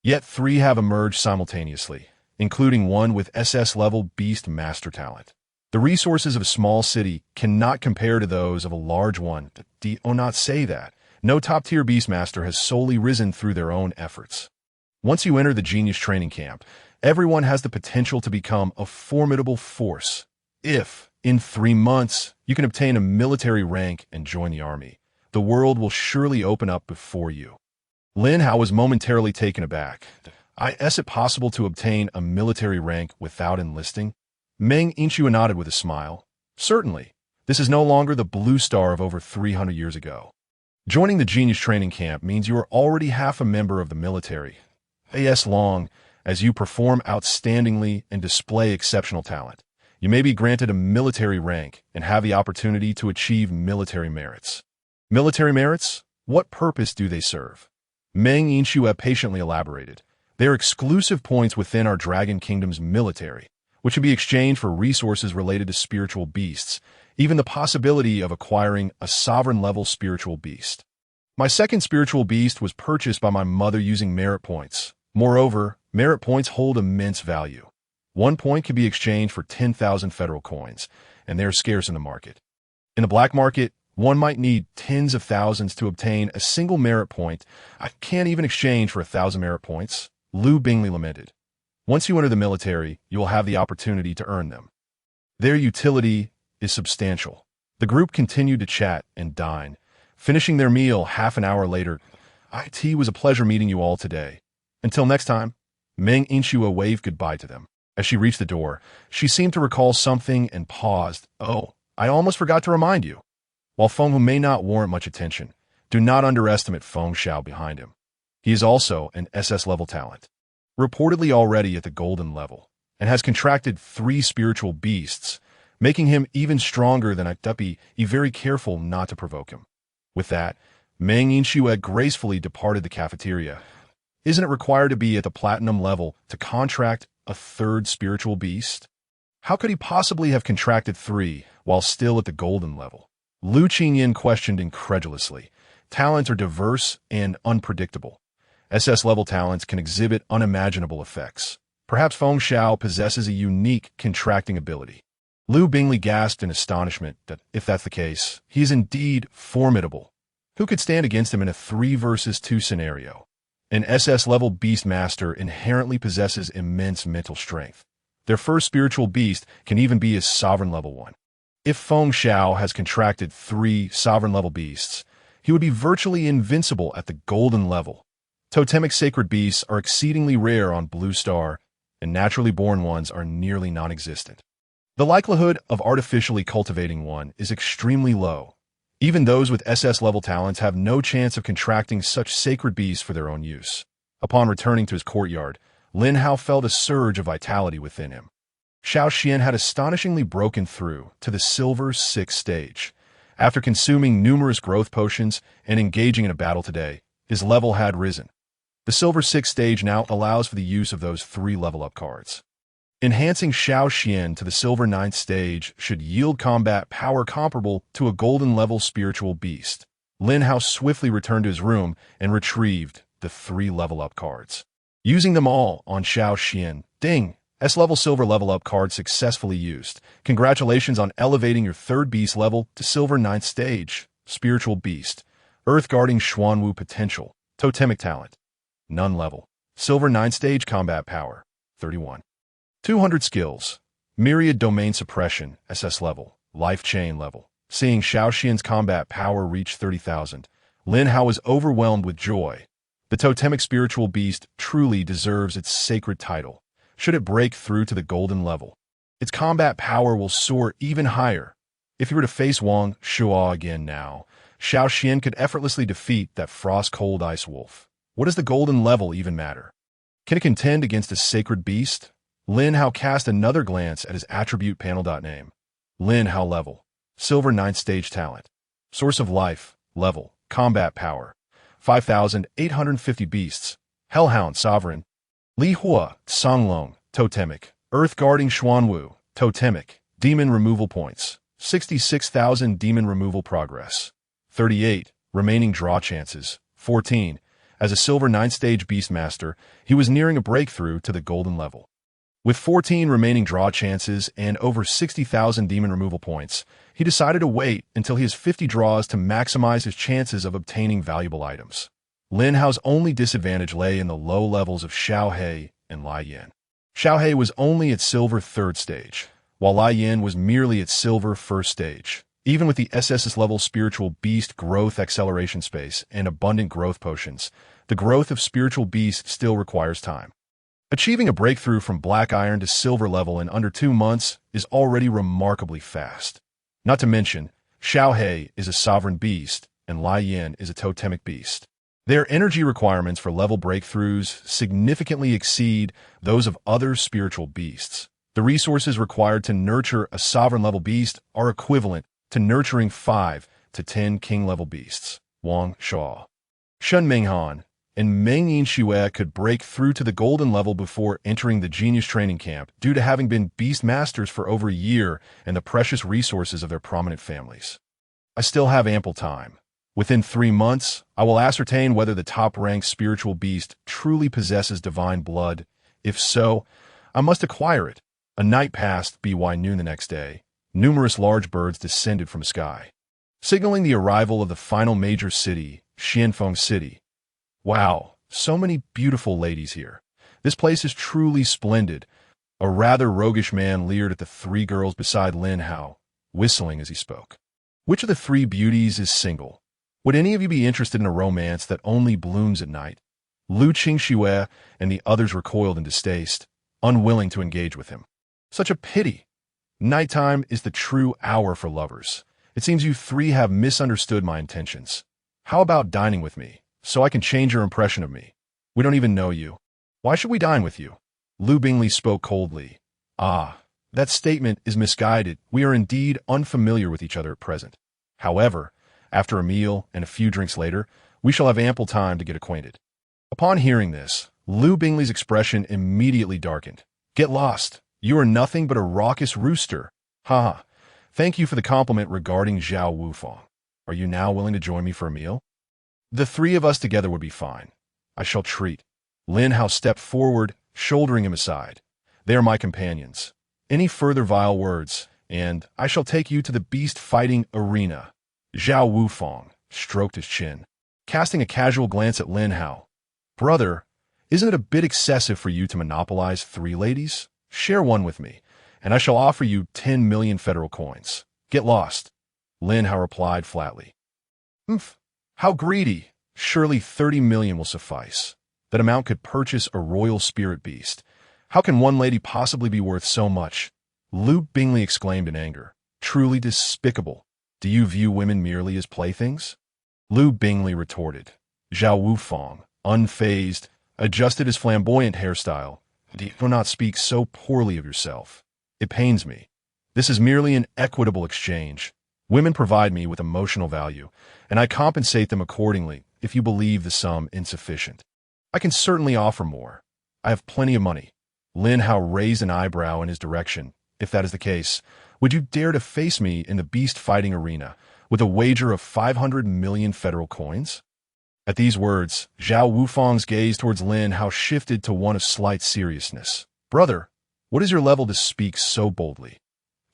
Yet 3 have emerged simultaneously, including one with SS-level beast master talent. The resources of a small city cannot compare to those of a large one. Do not say that. No top-tier beastmaster has solely risen through their own efforts. Once you enter the genius training camp, everyone has the potential to become a formidable force. If, in 3 months, you can obtain a military rank and join the army, the world will surely open up before you. Lin Hao was momentarily taken aback. Is it possible to obtain a military rank without enlisting? Meng Yinxue nodded with a smile. Certainly. This is no longer the Blue Star of over 300 years ago. Joining the genius training camp means you are already half a member of the military. As long as you perform outstandingly and display exceptional talent, you may be granted a military rank and have the opportunity to achieve military merits. Military merits? What purpose do they serve? Meng Yinxue patiently elaborated. They are exclusive points within our Dragon Kingdom's military, which can be exchanged for resources related to spiritual beasts, even the possibility of acquiring a sovereign-level spiritual beast. My second spiritual beast was purchased by my mother using merit points. Moreover, merit points hold immense value. 1 point can be exchanged for 10,000 federal coins, and they are scarce in the market. In the black market, one might need tens of thousands to obtain a single merit point. I can't even exchange for 1,000 merit points, Lu Bingley lamented. Once you enter the military, you will have the opportunity to earn them. Their utility is substantial. The group continued to chat and dine, finishing their meal half an hour later. It was a pleasure meeting you all today. Until next time, Meng Yinxue waved goodbye to them. As she reached the door, she seemed to recall something and paused. "Oh, I almost forgot to remind you." While Feng Hu may not warrant much attention, do not underestimate Feng Xiao behind him. He is also an SS-level talent, reportedly already at the golden level, and has contracted 3 spiritual beasts, making him even stronger than Duppy. Be very careful not to provoke him. With that, Meng Yinxue gracefully departed the cafeteria. Isn't it required to be at the platinum level to contract a 3rd spiritual beast? How could he possibly have contracted 3 while still at the golden level? Lu Qingyin questioned incredulously. Talents are diverse and unpredictable. SS-level talents can exhibit unimaginable effects. Perhaps Feng Xiao possesses a unique contracting ability. Lu Bingley gasped in astonishment that, if that's the case, he is indeed formidable. Who could stand against him in a 3 versus 2 scenario? An SS-level Beastmaster inherently possesses immense mental strength. Their first spiritual beast can even be a sovereign-level one. If Feng Xiao has contracted 3 sovereign-level beasts, he would be virtually invincible at the golden level. Totemic sacred beasts are exceedingly rare on Blue Star, and naturally born ones are nearly non-existent. The likelihood of artificially cultivating one is extremely low. Even those with SS-level talents have no chance of contracting such sacred beasts for their own use. Upon returning to his courtyard, Lin Hao felt a surge of vitality within him. Xiao Xian had astonishingly broken through to the Silver 6th stage. After consuming numerous growth potions and engaging in a battle today, his level had risen. The Silver 6th stage now allows for the use of those 3 level-up cards. Enhancing Xiao Xian to the Silver 9th stage should yield combat power comparable to a golden-level spiritual beast. Lin Hao swiftly returned to his room and retrieved the 3 level-up cards. Using them all on Xiao Xian, ding! S-level silver level-up card successfully used. Congratulations on elevating your 3rd beast level to Silver 9th stage. Spiritual beast. Earth-guarding Xuanwu potential. Totemic talent. None level. Silver 9th stage combat power. 31. 200 skills. Myriad domain suppression. SS level. Life chain level. Seeing Xiao Xian's combat power reach 30,000, Lin Hao was overwhelmed with joy. The totemic spiritual beast truly deserves its sacred title. Should it break through to the golden level, its combat power will soar even higher. If he were to face Wang Shuo again now, Xiao Xian could effortlessly defeat that frost-cold ice wolf. What does the golden level even matter? Can it contend against a sacred beast? Lin Hao cast another glance at his attribute panel. Name. Lin Hao level. Silver 9th stage talent. Source of life. Level. Combat power. 5,850 beasts. Hellhound sovereign. Li Hua, Songlong, totemic. Earth-guarding Xuanwu, totemic. Demon removal points. 66,000 demon removal progress. 38. Remaining draw chances. 14. As a Silver 9th stage Beastmaster, he was nearing a breakthrough to the golden level. With 14 remaining draw chances and over 60,000 demon removal points, he decided to wait until he has 50 draws to maximize his chances of obtaining valuable items. Lin Hao's only disadvantage lay in the low levels of Xiao He and Lai Yan. Xiao He was only at Silver 3rd stage, while Lai Yan was merely at Silver 1st stage. Even with the SS-level spiritual beast growth acceleration space and abundant growth potions, the growth of spiritual beast still requires time. Achieving a breakthrough from Black Iron to Silver level in under 2 months is already remarkably fast. Not to mention, Xiao He is a sovereign beast and Lai Yan is a totemic beast. Their energy requirements for level breakthroughs significantly exceed those of other spiritual beasts. The resources required to nurture a sovereign-level beast are equivalent to nurturing 5 to 10 king-level beasts. Wang Shuo, Shen Menghan, and Meng Yinxue could break through to the golden level before entering the genius training camp due to having been beast masters for over a year and the precious resources of their prominent families. I still have ample time. Within 3 months, I will ascertain whether the top-ranked spiritual beast truly possesses divine blood. If so, I must acquire it. A night passed by noon the next day. Numerous large birds descended from the sky, signaling the arrival of the final major city, Xianfeng City. Wow, so many beautiful ladies here. This place is truly splendid. A rather roguish man leered at the 3 girls beside Lin Hao, whistling as he spoke. Which of the 3 beauties is single? Would any of you be interested in a romance that only blooms at night? Lu Qingxue and the others recoiled in distaste. unwilling to engage with him. Such a pity. Nighttime is the true hour for lovers. It seems you three have misunderstood my intentions. How about dining with me, so I can change your impression of me? We don't even know you. Why should we dine with you? Lu Bingley spoke coldly. Ah, that statement is misguided. We are indeed unfamiliar with each other at present. However, after a meal and a few drinks later, we shall have ample time to get acquainted. Upon hearing this, Lu Bingley's expression immediately darkened. Get lost. You are nothing but a raucous rooster. Ha ha. Thank you for the compliment regarding Zhao Wufang. Are you now willing to join me for a meal? The three of us together would be fine. I shall treat. Lin Hao stepped forward, shouldering him aside. They are my companions. Any further vile words, and I shall take you to the beast-fighting arena. Zhao Wufang stroked his chin, casting a casual glance at Lin Hao. Brother, isn't it a bit excessive for you to monopolize 3 ladies? Share one with me, and I shall offer you 10 million federal coins. Get lost. Lin Hao replied flatly. How greedy. Surely 30 million will suffice. That amount could purchase a royal spirit beast. How can one lady possibly be worth so much? Lu Bingley exclaimed in anger. Truly despicable. Do you view women merely as playthings? Lu Bingley retorted. Zhao Wufang, unfazed, adjusted his flamboyant hairstyle. Do not speak so poorly of yourself. It pains me. This is merely an equitable exchange. Women provide me with emotional value, and I compensate them accordingly if you believe the sum insufficient. I can certainly offer more. I have plenty of money. Lin Hao raised an eyebrow in his direction. If that is the case, would you dare to face me in the beast-fighting arena with a wager of 500 million federal coins? At these words, Zhao Wufang's gaze towards Lin Hao shifted to one of slight seriousness. Brother, what is your level to speak so boldly?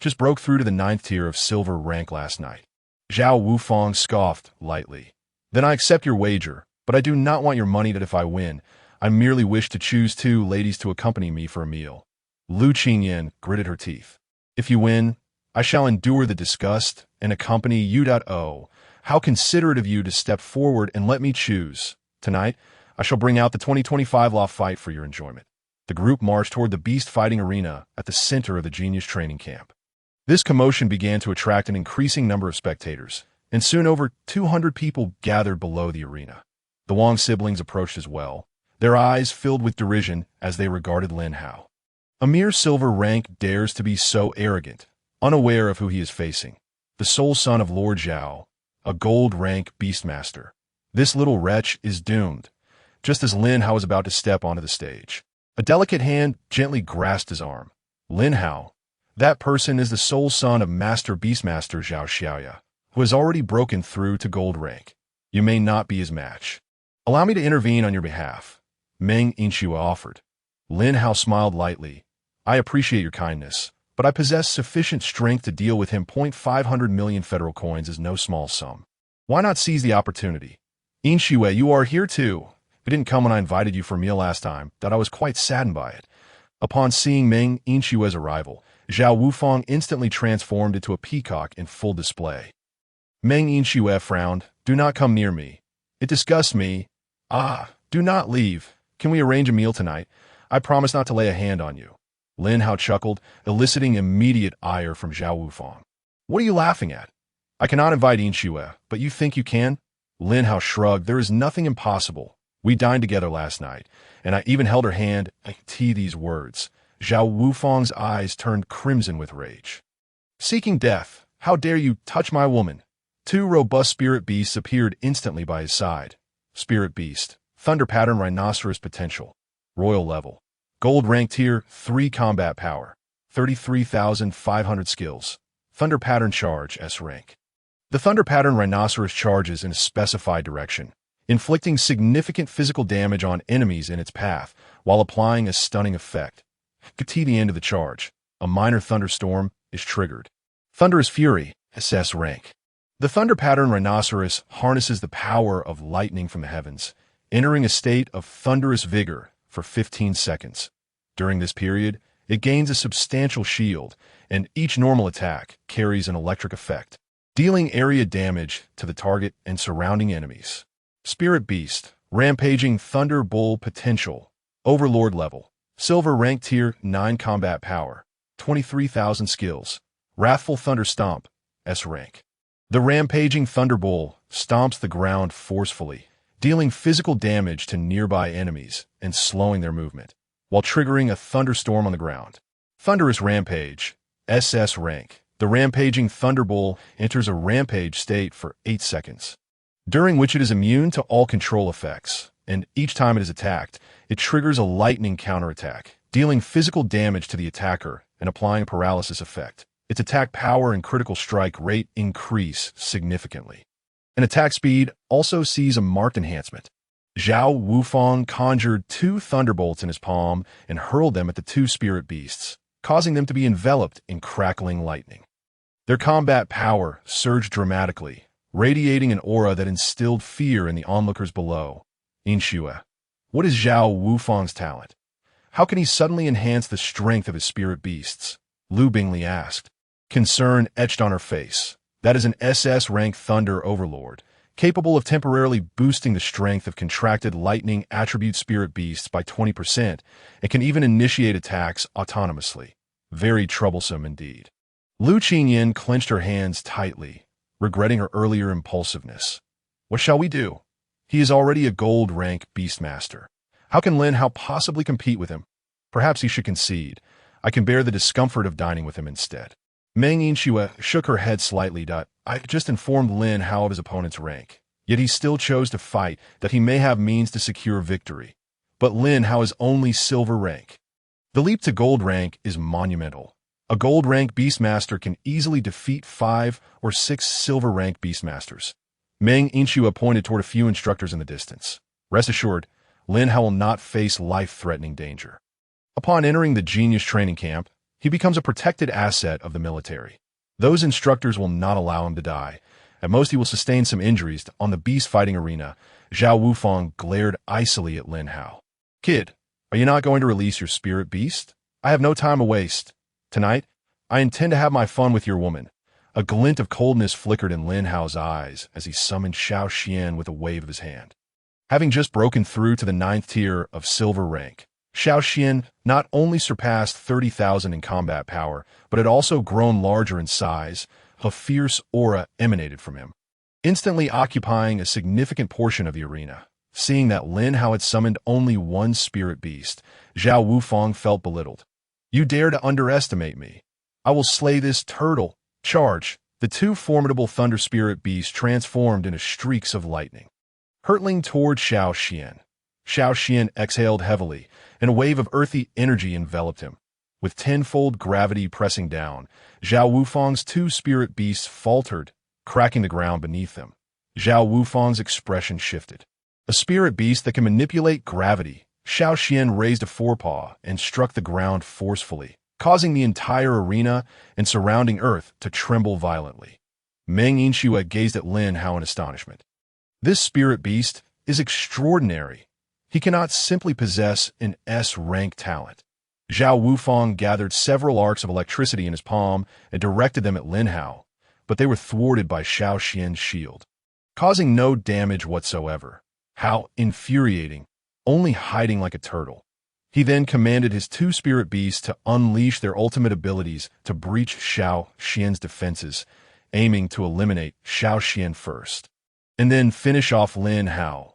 Just broke through to the 9th tier of silver rank last night. Zhao Wufang scoffed lightly. Then I accept your wager, but I do not want your money that if I win, I merely wish to choose 2 ladies to accompany me for a meal. Lu Qingyan gritted her teeth. If you win, I shall endure the disgust and accompany you. Oh, how considerate of you to step forward and let me choose. Tonight, I shall bring out the 2025 law fight for your enjoyment. The group marched toward the beast-fighting arena at the center of the genius training camp. This commotion began to attract an increasing number of spectators, and soon over 200 people gathered below the arena. The Wang siblings approached as well, their eyes filled with derision as they regarded Lin Hao. A mere silver rank dares to be so arrogant, unaware of who he is facing. The sole son of Lord Zhao, a gold rank beastmaster. This little wretch is doomed, just as Lin Hao was about to step onto the stage. A delicate hand gently grasped his arm. Lin Hao, that person is the sole son of Master Beastmaster Zhao Xiaoya, who has already broken through to gold rank. You may not be his match. Allow me to intervene on your behalf. Meng Yinxue offered. Lin Hao smiled lightly. I appreciate your kindness, but I possess sufficient strength to deal with him. 500 million federal coins is no small sum. Why not seize the opportunity? Yinxue, you are here too. If it didn't come when I invited you for a meal last time, that I was quite saddened by it. Upon seeing Meng Yinxue's arrival, Zhao Wufang instantly transformed into a peacock in full display. Meng Yinxue frowned. Do not come near me. It disgusts me. Ah, do not leave. Can we arrange a meal tonight? I promise not to lay a hand on you. Lin Hao chuckled, eliciting immediate ire from Zhao Wufang. What are you laughing at? I cannot invite Yinxue, but you think you can? Lin Hao shrugged. There is nothing impossible. We dined together last night, and I even held her hand. These words. Zhao Wufang's eyes turned crimson with rage. Seeking death, how dare you touch my woman? 2 robust spirit beasts appeared instantly by his side. Spirit beast, thunder pattern rhinoceros potential, royal level, gold rank tier 3 combat power, 33,500 skills, thunder pattern charge S rank. The thunder pattern rhinoceros charges in a specified direction, inflicting significant physical damage on enemies in its path while applying a stunning effect. At the end of the charge, a minor thunderstorm is triggered. Thunderous Fury, SS rank. The thunder pattern rhinoceros harnesses the power of lightning from the heavens, entering a state of thunderous vigor for 15 seconds. During this period, it gains a substantial shield, and each normal attack carries an electric effect, dealing area damage to the target and surrounding enemies. Spirit Beast, Rampaging Thunder Bull Potential, Overlord level, Silver rank tier 9 combat power, 23,000 skills. Wrathful Thunder Stomp, S rank. The rampaging Thunderbolt stomps the ground forcefully, dealing physical damage to nearby enemies and slowing their movement, while triggering a thunderstorm on the ground. Thunderous Rampage, SS rank. The rampaging Thunderbolt enters a rampage state for 8 seconds, during which it is immune to all control effects, and each time it is attacked, it triggers a lightning counterattack, dealing physical damage to the attacker and applying a paralysis effect. Its attack power and critical strike rate increase significantly. And attack speed also sees a marked enhancement. Zhao Wufang conjured 2 thunderbolts in his palm and hurled them at the 2 spirit beasts, causing them to be enveloped in crackling lightning. Their combat power surged dramatically, radiating an aura that instilled fear in the onlookers below. Inshua. What is Zhao Wufang's talent? How can he suddenly enhance the strength of his spirit beasts? Lu Bingley asked. Concern etched on her face. That is an SS rank Thunder Overlord, capable of temporarily boosting the strength of contracted lightning attribute spirit beasts by 20% and can even initiate attacks autonomously. Very troublesome indeed. Lu Qingyan clenched her hands tightly, regretting her earlier impulsiveness. What shall we do? He is already a gold rank beastmaster. How can Lin Hao possibly compete with him? Perhaps he should concede. I can bear the discomfort of dining with him instead. Meng Yinxue shook her head slightly. I just informed Lin Hao of his opponent's rank, yet he still chose to fight that he may have means to secure victory. But Lin Hao is only silver rank. The leap to gold rank is monumental. A gold rank beastmaster can easily defeat 5 or 6 silver rank beastmasters. Meng Yinxue pointed toward a few instructors in the distance. Rest assured, Lin Hao will not face life-threatening danger. Upon entering the genius training camp, he becomes a protected asset of the military. Those instructors will not allow him to die. At most, he will sustain some injuries. On the beast fighting arena, Zhao Wufang glared icily at Lin Hao. Kid, are you not going to release your spirit beast? I have no time to waste. Tonight, I intend to have my fun with your woman. A glint of coldness flickered in Lin Hao's eyes as he summoned Xiao Xian with a wave of his hand. Having just broken through to the 9th tier of silver rank, Xiao Xian not only surpassed 30,000 in combat power, but had also grown larger in size. A fierce aura emanated from him, instantly occupying a significant portion of the arena. Seeing that Lin Hao had summoned only 1 spirit beast, Zhao Wufang felt belittled. You dare to underestimate me. I will slay this turtle. Charge. The 2 formidable thunder spirit beasts transformed into streaks of lightning, hurtling toward Xiao Xian. Xiao Xian exhaled heavily, and a wave of earthy energy enveloped him. With tenfold gravity pressing down, Zhao Wufang's 2 spirit beasts faltered, cracking the ground beneath them. Zhao Wufang's expression shifted. A spirit beast that can manipulate gravity, Xiao Xian raised a forepaw and struck the ground forcefully, causing the entire arena and surrounding earth to tremble violently. Meng Yinxue gazed at Lin Hao in astonishment. This spirit beast is extraordinary. He cannot simply possess an S-rank talent. Zhao Wufang gathered several arcs of electricity in his palm and directed them at Lin Hao, but they were thwarted by Xiao Xian's shield, causing no damage whatsoever. How infuriating, only hiding like a turtle. He then commanded his 2 spirit beasts to unleash their ultimate abilities to breach Xiao Xian's defenses, aiming to eliminate Xiao Xian first, and then finish off Lin Hao.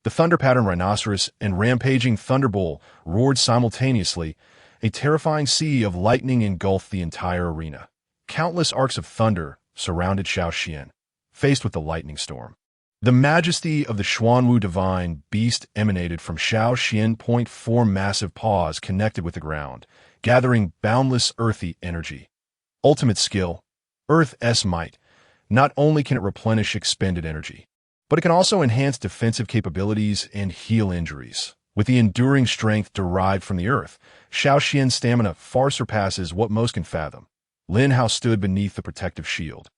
The Thunder Pattern Rhinoceros and Rampaging Thunderbolt roared simultaneously. A terrifying sea of lightning engulfed the entire arena. Countless arcs of thunder surrounded Xiao Xian, faced with the lightning storm. The majesty of the Xuanwu divine beast emanated from Xiao Xian. 4 massive paws connected with the ground, gathering boundless earthy energy. Ultimate skill, Earth S Might. Not only can it replenish expended energy, but it can also enhance defensive capabilities and heal injuries. With the enduring strength derived from the earth, Xiao Xian's stamina far surpasses what most can fathom. Lin Hao stood beneath the protective shield,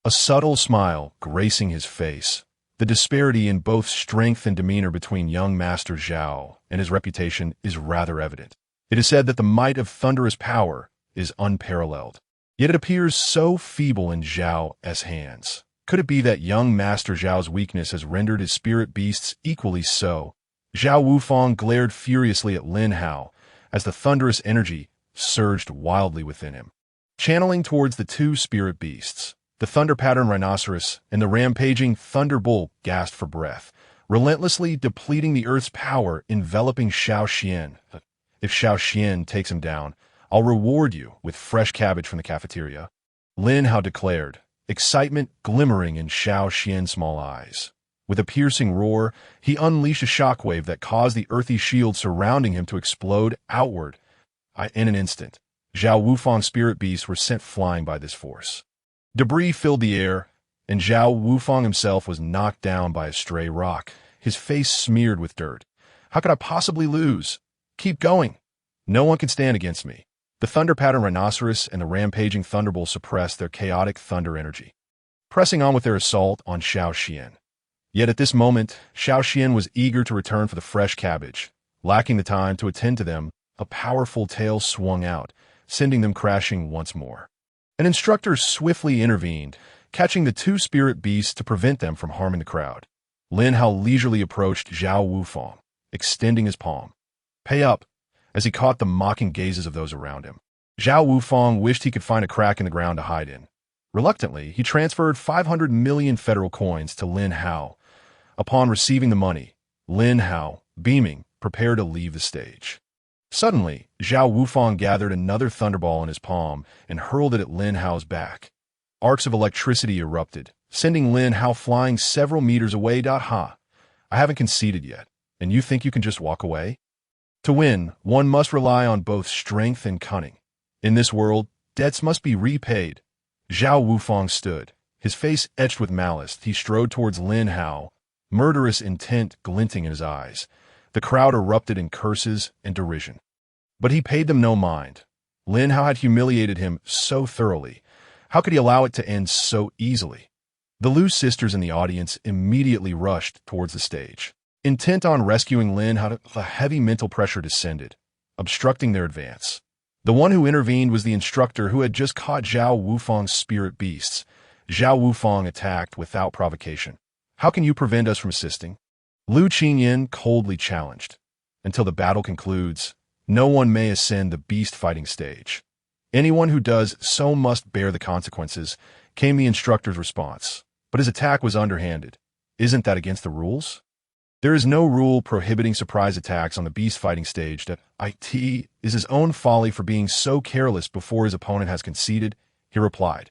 a subtle smile gracing his face. The disparity in both strength and demeanor between young Master Zhao and his reputation is rather evident. It is said that the might of thunderous power is unparalleled, yet it appears so feeble in Zhao's hands. Could it be that young Master Zhao's weakness has rendered his spirit beasts equally so? Zhao Wufang glared furiously at Lin Hao as the thunderous energy surged wildly within him. Channeling towards the two spirit beasts, the thunder-patterned rhinoceros and the rampaging thunder bull gasped for breath, relentlessly depleting the earth's power, enveloping Xiao Xian. If Xiao Xian takes him down, I'll reward you with fresh cabbage from the cafeteria, Lin Hao declared, excitement glimmering in Xiao Xian's small eyes. With a piercing roar, he unleashed a shockwave that caused the earthy shield surrounding him to explode outward. In an instant, Zhao Wufang's spirit beasts were sent flying by this force. Debris filled the air, and Zhao Wufang himself was knocked down by a stray rock, his face smeared with dirt. How could I possibly lose? Keep going. No one can stand against me. The thunder-patterned rhinoceros and the rampaging thunderbolt suppressed their chaotic thunder energy, pressing on with their assault on Xiao Xian. Yet at this moment, Xiao Xian was eager to return for the fresh cabbage. Lacking the time to attend to them, a powerful tail swung out, sending them crashing once more. An instructor swiftly intervened, catching the two spirit beasts to prevent them from harming the crowd. Lin Hao leisurely approached Zhao Wufang, extending his palm. Pay up, as he caught the mocking gazes of those around him. Zhao Wufang wished he could find a crack in the ground to hide in. Reluctantly, he transferred 500 million federal coins to Lin Hao. Upon receiving the money, Lin Hao, beaming, prepared to leave the stage. Suddenly, Zhao Wufang gathered another thunderball in his palm and hurled it at Lin Hao's back. Arcs of electricity erupted, sending Lin Hao flying several meters away. Ha! I haven't conceded yet, and you think you can just walk away? To win, one must rely on both strength and cunning. In this world, debts must be repaid. Zhao Wufang stood, his face etched with malice. He strode towards Lin Hao, murderous intent glinting in his eyes. The crowd erupted in curses and derision. But he paid them no mind. Lin Hao had humiliated him so thoroughly. How could he allow it to end so easily? The Lu sisters in the audience immediately rushed towards the stage. Intent on rescuing Lin Hao, a heavy mental pressure descended, obstructing their advance. The one who intervened was the instructor who had just caught Zhao Wufang's spirit beasts. Zhao Wufang attacked without provocation. How can you prevent us from assisting? Lu Qingyan coldly challenged. Until the battle concludes, no one may ascend the beast-fighting stage. Anyone who does so must bear the consequences, came the instructor's response. But his attack was underhanded. Isn't that against the rules? There is no rule prohibiting surprise attacks on the beast-fighting stage. That it is his own folly for being so careless before his opponent has conceded, he replied.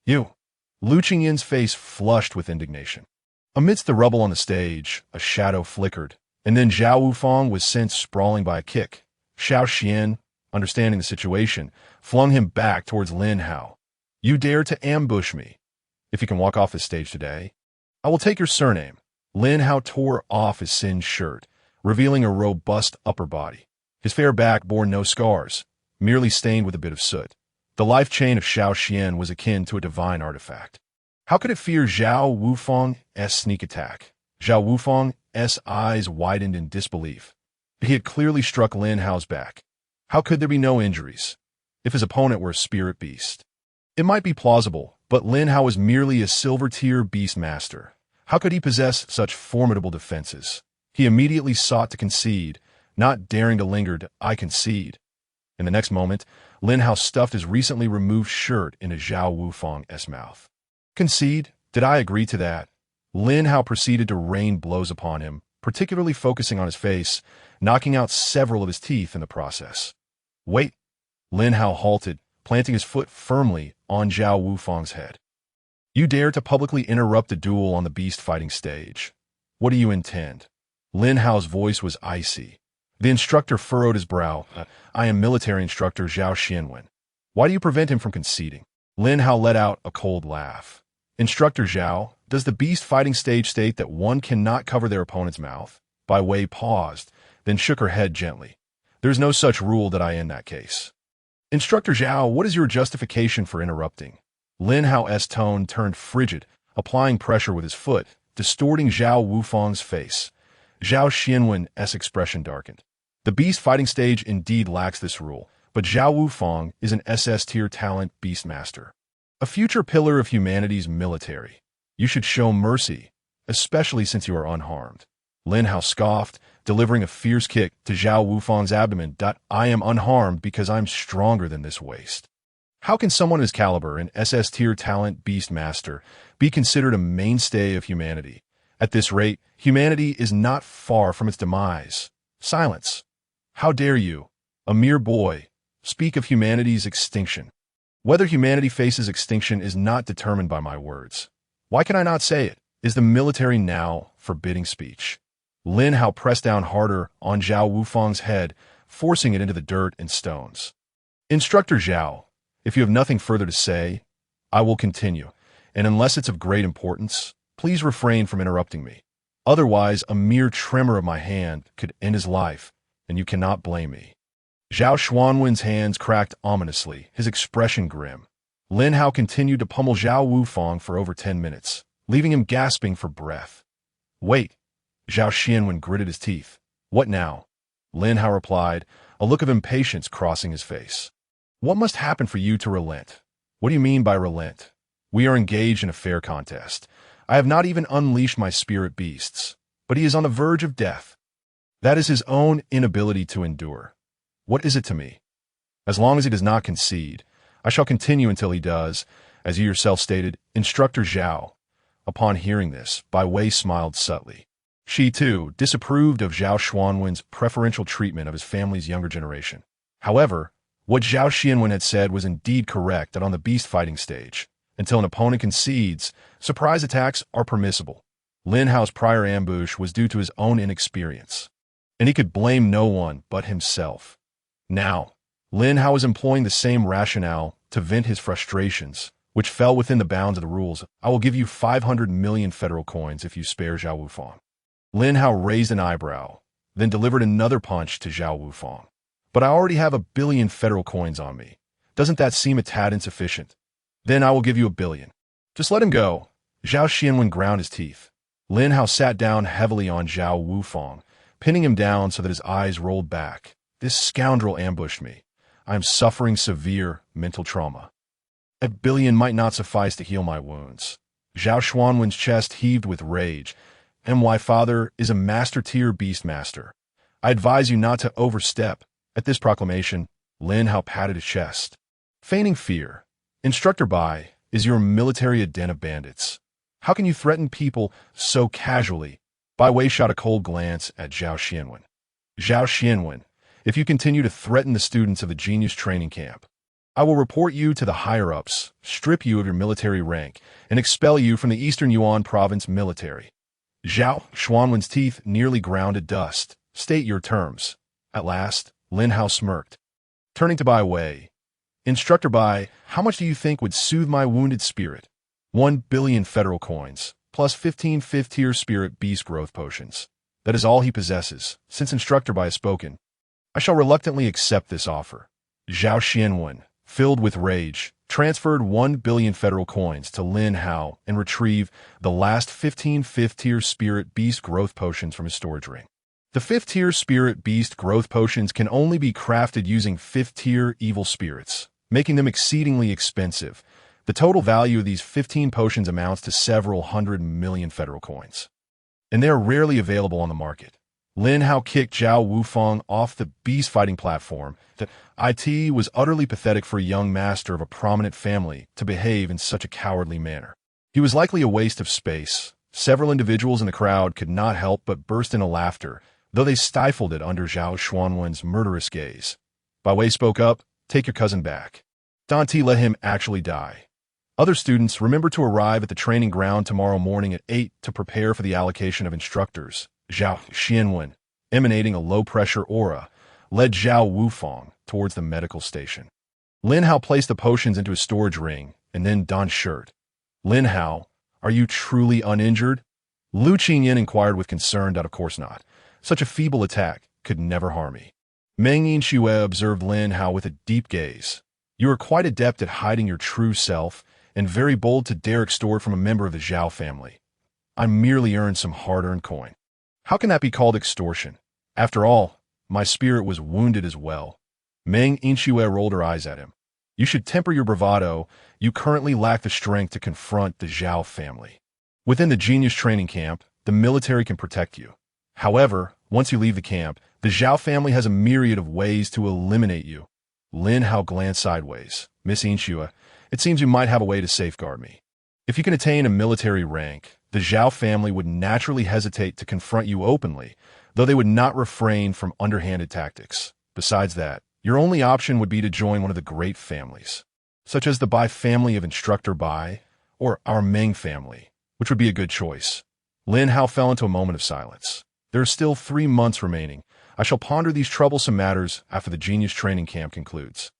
You. Lu Qingyan's face flushed with indignation. Amidst the rubble on the stage, a shadow flickered, and then Zhao Wufang was sent sprawling by a kick. Xiao Xian, understanding the situation, flung him back towards Lin Hao. You dare to ambush me. If you can walk off this stage today, I will take your surname. Lin Hao tore off his singed shirt, revealing a robust upper body. His fair back bore no scars, merely stained with a bit of soot. The life chain of Xiao Xian was akin to a divine artifact. How could it fear Zhao Wufang's sneak attack? Zhao Wufang's eyes widened in disbelief. He had clearly struck Lin Hao's back. How could there be no injuries? If his opponent were a spirit beast. It might be plausible, but Lin Hao was merely a silver-tier beast master. How could he possess such formidable defenses? He immediately sought to concede, not daring to linger. I concede. In the next moment, Lin Hao stuffed his recently removed shirt into Zhao Wufang's mouth. Concede? Did I agree to that? Lin Hao proceeded to rain blows upon him, particularly focusing on his face, knocking out several of his teeth in the process. Wait. Lin Hao halted, planting his foot firmly on Zhao Wufang's head. You dare to publicly interrupt a duel on the beast-fighting stage. What do you intend? Lin Hao's voice was icy. The instructor furrowed his brow. I am military instructor Zhao Xianwen. Why do you prevent him from conceding? Lin Hao let out a cold laugh. Instructor Zhao, does the beast-fighting stage state that one cannot cover their opponent's mouth? Bai Wei paused, then shook her head gently. There's no such rule that I in that case. Instructor Zhao, what is your justification for interrupting? Lin Hao's tone turned frigid, applying pressure with his foot, distorting Zhao Wufang's face. Zhao Xianwen's expression darkened. The beast-fighting stage indeed lacks this rule, but Zhao Wufang is an SS-tier talent beastmaster. A future pillar of humanity's military. You should show mercy, especially since you are unharmed. Lin Hao scoffed, delivering a fierce kick to Zhao Wufang's abdomen. I am unharmed because I'm stronger than this waste. How can someone his caliber, an SS-tier talent beast master, be considered a mainstay of humanity? At this rate, humanity is not far from its demise. Silence. How dare you, a mere boy, speak of humanity's extinction? Whether humanity faces extinction is not determined by my words. Why can I not say it? Is the military now forbidding speech? Lin Hao pressed down harder on Zhao Wufang's head, forcing it into the dirt and stones. Instructor Zhao, if you have nothing further to say, I will continue, and unless it's of great importance, please refrain from interrupting me. Otherwise, a mere tremor of my hand could end his life, and you cannot blame me. Zhao Xuanwen's hands cracked ominously, his expression grim. Lin Hao continued to pummel Zhao Wufang for over 10 minutes, leaving him gasping for breath. Wait, Zhao Xianwen gritted his teeth. What now? Lin Hao replied, a look of impatience crossing his face. What must happen for you to relent? What do you mean by relent? We are engaged in a fair contest. I have not even unleashed my spirit beasts, but he is on the verge of death. That is his own inability to endure. What is it to me? As long as he does not concede, I shall continue until he does, as you yourself stated, Instructor Zhao. Upon hearing this, Bai Wei smiled subtly. She, too, disapproved of Zhao Xuanwen's preferential treatment of his family's younger generation. However, what Zhao Xianwen had said was indeed correct that on the beast fighting stage, until an opponent concedes, surprise attacks are permissible. Lin Hao's prior ambush was due to his own inexperience, and he could blame no one but himself. Now, Lin Hao was employing the same rationale to vent his frustrations, which fell within the bounds of the rules. I will give you 500 million federal coins if you spare Zhao Wufang. Lin Hao raised an eyebrow, then delivered another punch to Zhao Wufang. But I already have 1 billion federal coins on me. Doesn't that seem a tad insufficient? Then I will give you 1 billion. Just let him go. Zhao Xianwen ground his teeth. Lin Hao sat down heavily on Zhao Wufang, pinning him down so that his eyes rolled back. This scoundrel ambushed me. I am suffering severe mental trauma. 1 billion might not suffice to heal my wounds. Zhao Xuanwen's chest heaved with rage. My father is a master-tier beast master. I advise you not to overstep. At this proclamation, Lin Hao patted his chest. Feigning fear. Instructor Bai, is your military a den of bandits? How can you threaten people so casually? Bai Wei shot a cold glance at Zhao Xianwen. Zhao Xianwen, if you continue to threaten the students of the Genius Training Camp, I will report you to the higher-ups, strip you of your military rank, and expel you from the Eastern Yuan Province military. Zhao Xuanwen's teeth nearly ground to dust. State your terms. At last, Lin Hao smirked. Turning to Bai Wei, Instructor Bai, how much do you think would soothe my wounded spirit? 1 billion federal coins, plus 15 fifth-tier spirit beast growth potions. That is all he possesses. Since Instructor Bai has spoken, I shall reluctantly accept this offer. Zhao Xianwen, filled with rage, transferred 1 billion federal coins to Lin Hao and retrieved the last 15 fifth-tier spirit beast growth potions from his storage ring. The 5th-tier spirit beast growth potions can only be crafted using 5th-tier evil spirits, making them exceedingly expensive. The total value of these 15 potions amounts to several 100 million federal coins, and they are rarely available on the market. Lin Hao kicked Zhao Wufang off the beast fighting platform. It was utterly pathetic for a young master of a prominent family to behave in such a cowardly manner. He was likely a waste of space. Several individuals in the crowd could not help but burst into laughter, though they stifled it under Zhao Xuanwen's murderous gaze. Bai Wei spoke up, take your cousin back. Dante, let him actually die. Other students, remember to arrive at the training ground tomorrow morning at 8 to prepare for the allocation of instructors. Zhao Xianwen, emanating a low-pressure aura, led Zhao Wufang towards the medical station. Lin Hao placed the potions into his storage ring and then donned shirt. Lin Hao, are you truly uninjured? Lu Qingyan inquired with concern. Of course not. Such a feeble attack could never harm me. Meng Yinxue observed Lin Hao with a deep gaze. You are quite adept at hiding your true self and very bold to dare extort from a member of the Zhao family. I merely earned some hard-earned coin. How can that be called extortion? After all, my spirit was wounded as well. Meng Yinxue rolled her eyes at him. You should temper your bravado. You currently lack the strength to confront the Zhao family. Within the Genius Training Camp, the military can protect you. However, once you leave the camp, the Zhao family has a myriad of ways to eliminate you. Lin Hao glanced sideways. Miss Inshua, it seems you might have a way to safeguard me. If you can attain a military rank, the Zhao family would naturally hesitate to confront you openly, though they would not refrain from underhanded tactics. Besides that, your only option would be to join one of the great families, such as the Bai family of Instructor Bai, or our Meng family, which would be a good choice. Lin Hao fell into a moment of silence. There are still 3 months remaining. I shall ponder these troublesome matters after the genius training camp concludes.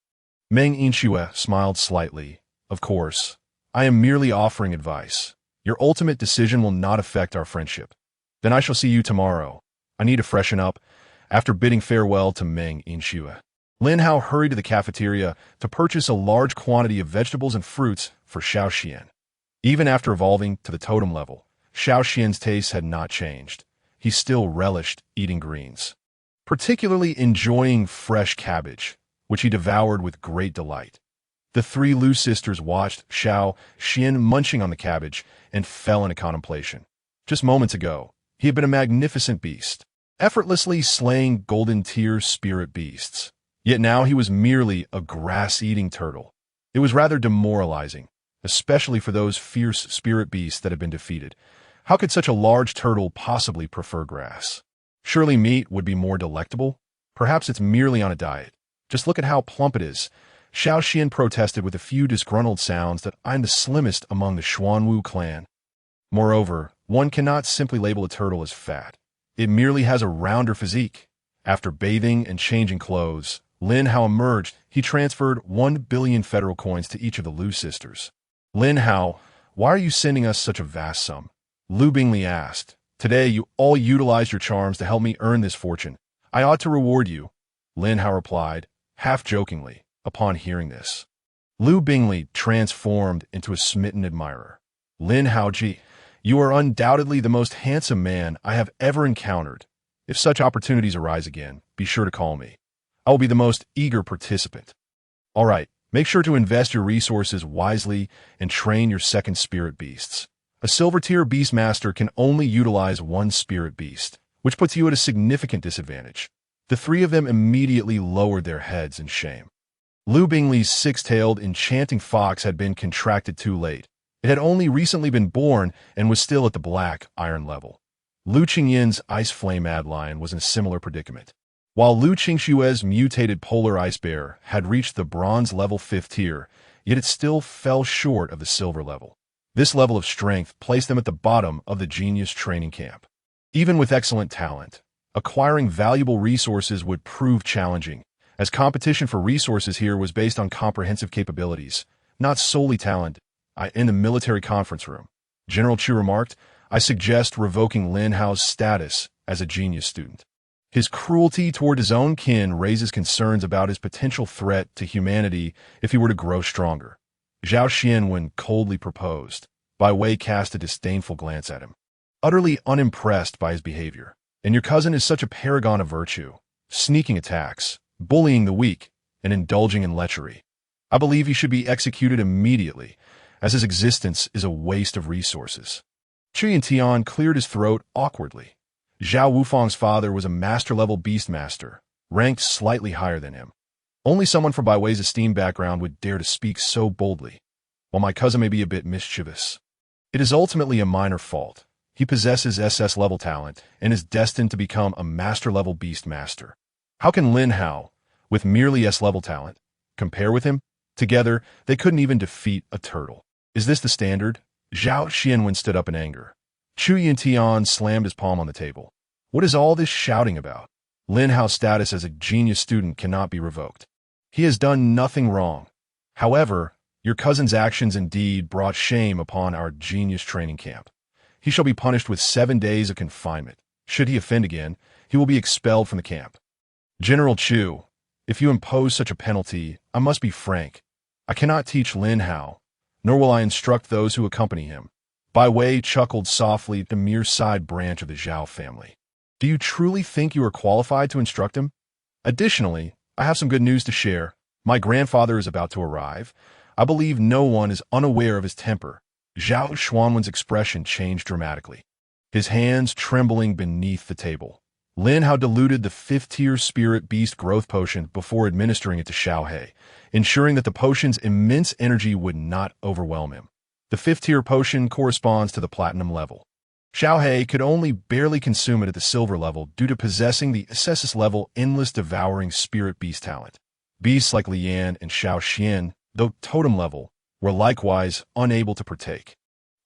Meng Inshua smiled slightly. Of course, I am merely offering advice. Your ultimate decision will not affect our friendship. Then I shall see you tomorrow. I need to freshen up. After bidding farewell to Meng Inshua, Lin Hao hurried to the cafeteria to purchase a large quantity of vegetables and fruits for Xiao Xian. Even after evolving to the totem level, Xiao Xian's taste had not changed. He still relished eating greens, particularly enjoying fresh cabbage, which he devoured with great delight. The 3 Lu sisters watched Xiao Xian munching on the cabbage and fell into contemplation. Just moments ago, he had been a magnificent beast, effortlessly slaying golden tier spirit beasts. Yet now he was merely a grass-eating turtle. It was rather demoralizing, especially for those fierce spirit beasts that had been defeated. How could such a large turtle possibly prefer grass? Surely meat would be more delectable? Perhaps it's merely on a diet. Just look at how plump it is. Xiao Xian protested with a few disgruntled sounds that I'm the slimmest among the Xuanwu clan. Moreover, one cannot simply label a turtle as fat. It merely has a rounder physique. After bathing and changing clothes, Lin Hao emerged. He transferred 1 billion federal coins to each of the Lu sisters. Lin Hao, why are you sending us such a vast sum? Lu Bingli asked. Today you all utilized your charms to help me earn this fortune. I ought to reward you. Lin Hao replied, half jokingly, upon hearing this. Lu Bingli transformed into a smitten admirer. Lin Haoji, you are undoubtedly the most handsome man I have ever encountered. If such opportunities arise again, be sure to call me. I will be the most eager participant. All right, make sure to invest your resources wisely and train your second spirit beasts. A silver tier beast master can only utilize 1 spirit beast, which puts you at a significant disadvantage. The 3 of them immediately lowered their heads in shame. Lu Bingli's 6-tailed enchanting fox had been contracted too late. It had only recently been born and was still at the black iron level. Lu Qingyin's ice flame ad lion was in a similar predicament, while Lu Qingshue's mutated polar ice bear had reached the bronze level 5th tier, yet it still fell short of the silver level. This level of strength placed them at the bottom of the genius training camp. Even with excellent talent, acquiring valuable resources would prove challenging, as competition for resources here was based on comprehensive capabilities, not solely talent. In the military conference room, General Chu remarked, I suggest revoking Lin Hao's status as a genius student. His cruelty toward his own kin raises concerns about his potential threat to humanity if he were to grow stronger. Zhao Xianwen coldly proposed. Bai Wei cast a disdainful glance at him, utterly unimpressed by his behavior. And your cousin is such a paragon of virtue, sneaking attacks, bullying the weak, and indulging in lechery. I believe he should be executed immediately, as his existence is a waste of resources. Chu Yintian cleared his throat awkwardly. Zhao Wufang's father was a master-level beastmaster, ranked slightly higher than him. Only someone from Bai Wei's esteemed background would dare to speak so boldly. While my cousin may be a bit mischievous, it is ultimately a minor fault. He possesses SS-level talent and is destined to become a master-level beastmaster. How can Lin Hao, with merely S-level talent, compare with him? Together, they couldn't even defeat a turtle. Is this the standard? Zhao Xianwen stood up in anger. Chu Yintian slammed his palm on the table. What is all this shouting about? Lin Hao's status as a genius student cannot be revoked. He has done nothing wrong. However, your cousin's actions indeed brought shame upon our genius training camp. He shall be punished with 7 days of confinement. Should he offend again, he will be expelled from the camp. General Chu, if you impose such a penalty, I must be frank. I cannot teach Lin Hao, nor will I instruct those who accompany him. Bai Wei chuckled softly at the mere side branch of the Zhao family. Do you truly think you are qualified to instruct him? Additionally, I have some good news to share. My grandfather is about to arrive. I believe no one is unaware of his temper. Zhao Xuanwen's expression changed dramatically. his hands trembling beneath the table. Lin Hao diluted the 5th-tier Spirit Beast growth potion before administering it to Xiaohei, ensuring that the potion's immense energy would not overwhelm him. The 5th-tier potion corresponds to the Platinum level. Xiaohei could only barely consume it at the Silver level due to possessing the SS level Endless Devouring Spirit Beast talent. Beasts like Lian and Xiao Xian, though Totem level, were likewise unable to partake,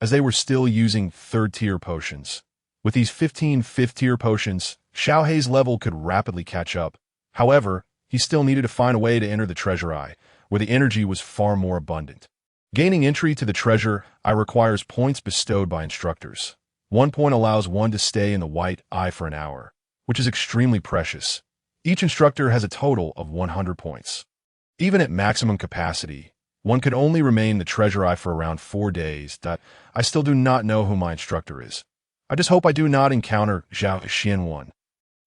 as they were still using 3rd-tier potions. With these 15 5th-tier potions, Xiaohei's level could rapidly catch up. However, he still needed to find a way to enter the Treasure Eye, where the energy was far more abundant. Gaining entry to the Treasure Eye requires points bestowed by instructors. 1 point allows one to stay in the White Eye for an hour, which is extremely precious. Each instructor has a total of 100 points. Even at maximum capacity, one could only remain in the Treasure Eye for around 4 days. I still do not know who my instructor is. I just hope I do not encounter Zhao Xianwen.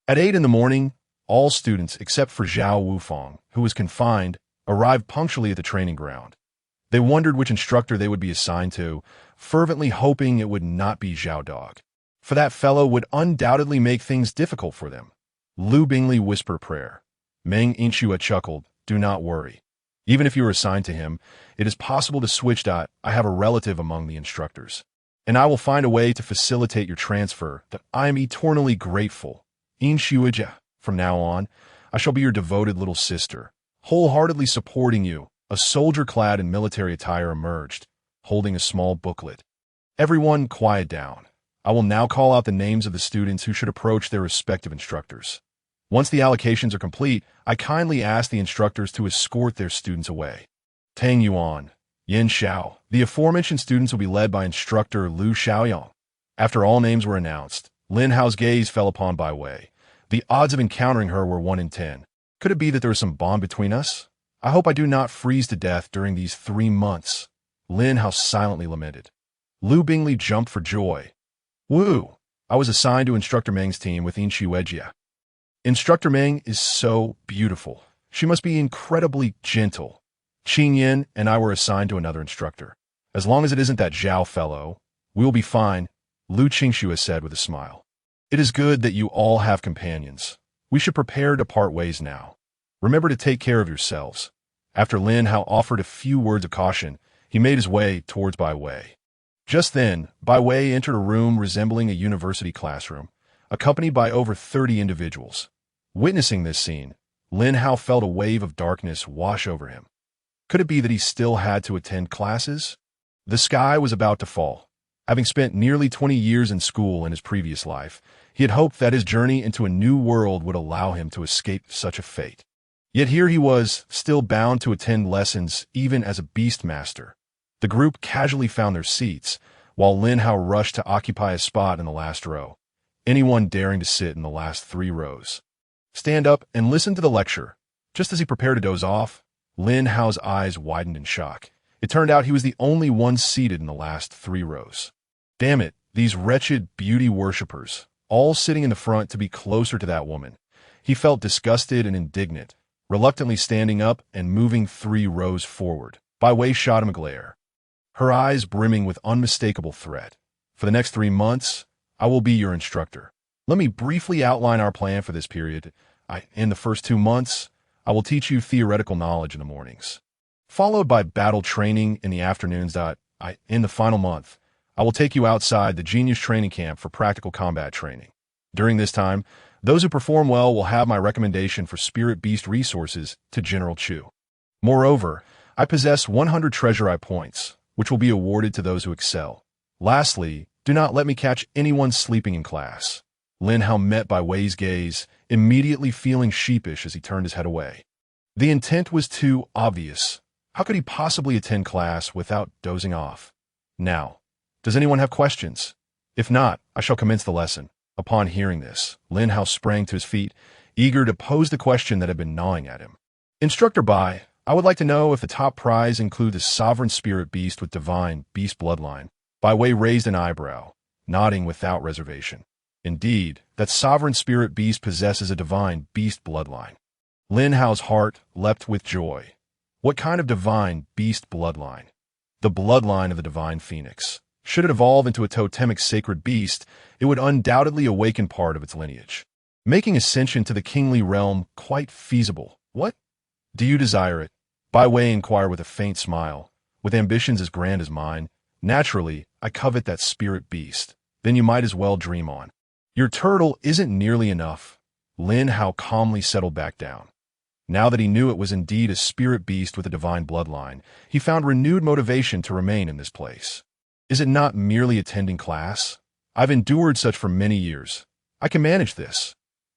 At 8 in the morning, all students except for Zhao Wufang, who was confined, arrived punctually at the training ground. They wondered which instructor they would be assigned to, fervently hoping it would not be Zhao Dog, for that fellow would undoubtedly make things difficult for them. Lu Bingley whispered prayer. Meng Inchua chuckled, "Do not worry. Even if you are assigned to him, it is possible to switch. I have a relative among the instructors, and I will find a way to facilitate your transfer. That I am eternally grateful. Inshuaja, from now on, I shall be your devoted little sister, wholeheartedly supporting you." A soldier clad in military attire emerged, holding a small booklet. "Everyone, quiet down. I will now call out the names of the students who should approach their respective instructors. Once the allocations are complete, I kindly ask the instructors to escort their students away. Tang Yuan, Yin Xiao. The aforementioned students will be led by instructor Lu Xiaoyang." After all names were announced, Lin Hao's gaze fell upon Bai Wei. The odds of encountering her were 1 in 10. Could it be that there was some bond between us? I hope I do not freeze to death during these 3 months. Lin Hao silently lamented. Lu Bingley jumped for joy. "Woo! I was assigned to Instructor Meng's team with Inshu Ejia. Instructor Meng is so beautiful. She must be incredibly gentle. Qing Yin and I were assigned to another instructor. As long as it isn't that Zhao fellow, we will be fine," Lu Qingxue said with a smile. "It is good that you all have companions. We should prepare to part ways now. Remember to take care of yourselves." After Lin Hao offered a few words of caution, he made his way towards Bai Wei. Just then, Bai Wei entered a room resembling a university classroom, accompanied by over 30 individuals. Witnessing this scene, Lin Hao felt a wave of darkness wash over him. Could it be that he still had to attend classes? The sky was about to fall. Having spent nearly 20 years in school in his previous life, he had hoped that his journey into a new world would allow him to escape such a fate. Yet here he was, still bound to attend lessons even as a beast master. The group casually found their seats, while Lin Hao rushed to occupy a spot in the last row. Anyone daring to sit in the last 3 rows. "Stand up and listen to the lecture." Just as he prepared to doze off, Lin Hao's eyes widened in shock. It turned out he was the only one seated in the last 3 rows. Damn it, these wretched beauty worshippers, all sitting in the front to be closer to that woman. He felt disgusted and indignant. Reluctantly standing up and moving 3 rows forward, Bai Wei shot him a glare, her eyes brimming with unmistakable threat. "For the next 3 months, I will be your instructor. Let me briefly outline our plan for this period. In the first 2 months, I will teach you theoretical knowledge in the mornings, followed by battle training in the afternoons. In the final month, I will take you outside the Genius Training Camp for practical combat training. During this time, those who perform well will have my recommendation for Spirit Beast resources to General Chu. Moreover, I possess 100 Treasure Eye points, which will be awarded to those who excel. Lastly, do not let me catch anyone sleeping in class." Lin Hao met Bai Wei's gaze, immediately feeling sheepish as he turned his head away. The intent was too obvious. How could he possibly attend class without dozing off? Now, does anyone have questions? If not, I shall commence the lesson. Upon hearing this, Lin Hao sprang to his feet, eager to pose the question that had been gnawing at him. "Instructor Bai, I would like to know if the top prize includes a sovereign spirit beast with divine beast bloodline." Bai Wei raised an eyebrow, nodding without reservation. Indeed, that sovereign spirit beast possesses a divine beast bloodline. Lin Hao's heart leapt with joy. What kind of divine beast bloodline? The bloodline of the divine phoenix. Should it evolve into a totemic sacred beast, it would undoubtedly awaken part of its lineage, making ascension to the kingly realm quite feasible. What? Do you desire it? Bai Wei inquired with a faint smile. With ambitions as grand as mine, naturally, I covet that spirit beast. Then you might as well dream on. Your turtle isn't nearly enough. Lin Hao calmly settled back down. Now that he knew it was indeed a spirit beast with a divine bloodline, he found renewed motivation to remain in this place. Is it not merely attending class? I've endured such for many years. I can manage this.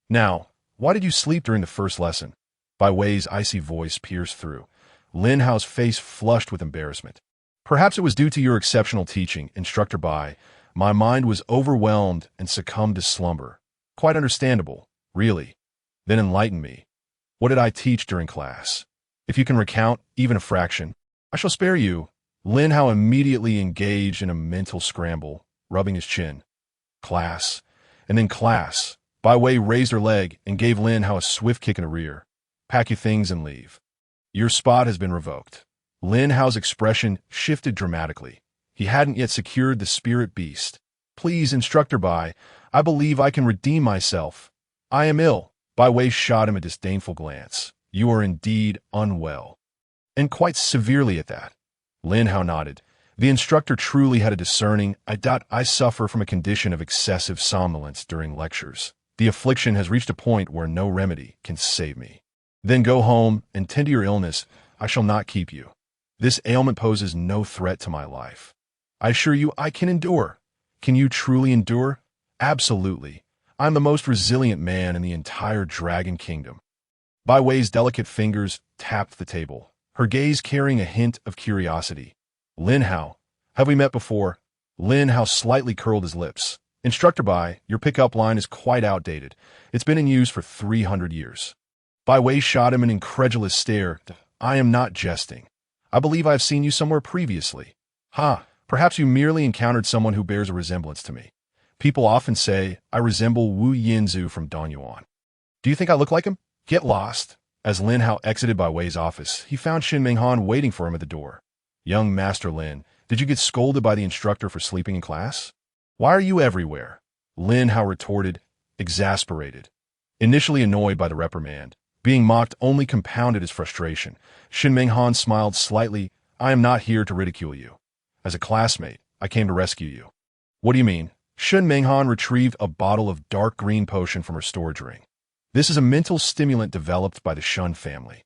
Now, why did you sleep during the first lesson? Bai Wei's icy voice pierced through. Lin Hao's face flushed with embarrassment. Perhaps it was due to your exceptional teaching, Instructor Bai. My mind was overwhelmed and succumbed to slumber. Quite understandable, really. Then enlighten me. What did I teach during class? If you can recount even a fraction, I shall spare you. Lin Hao immediately engaged in a mental scramble, rubbing his chin. Class, and then class. Bai Wei raised her leg and gave Lin Hao a swift kick in the rear. Pack your things and leave. Your spot has been revoked. Lin Hao's expression shifted dramatically. He hadn't yet secured the spirit beast. Please, Instructor Bai, I believe I can redeem myself. I am ill. Bai Wei shot him a disdainful glance. You are indeed unwell. And quite severely at that. Lin Hao nodded. The instructor truly had a discerning, I suffer from a condition of excessive somnolence during lectures. The affliction has reached a point where no remedy can save me. Then go home and tend to your illness. I shall not keep you. This ailment poses no threat to my life. I assure you I can endure. Can you truly endure? Absolutely. I'm the most resilient man in the entire Dragon Kingdom. Bai Wei's delicate fingers tapped the table, her gaze carrying a hint of curiosity. Lin Hao, have we met before? Lin Hao slightly curled his lips. Instructor Bai, your pickup line is quite outdated. It's been in use for 300 years. Bai Wei shot him an incredulous stare. I am not jesting. I believe I have seen you somewhere previously. Ha, perhaps you merely encountered someone who bears a resemblance to me. People often say I resemble Wu Yinzu from Danyuan. Do you think I look like him? Get lost. As Lin Hao exited Bai Wei's office, he found Shin Menghan waiting for him at the door. Young Master Lin, did you get scolded by the instructor for sleeping in class? Why are you everywhere? Lin Hao retorted, exasperated. Initially annoyed by the reprimand, being mocked only compounded his frustration. Shin Menghan smiled slightly. I am not here to ridicule you. As a classmate, I came to rescue you. What do you mean? Shin Menghan retrieved a bottle of dark green potion from her storage ring. This is a mental stimulant developed by the Shun family.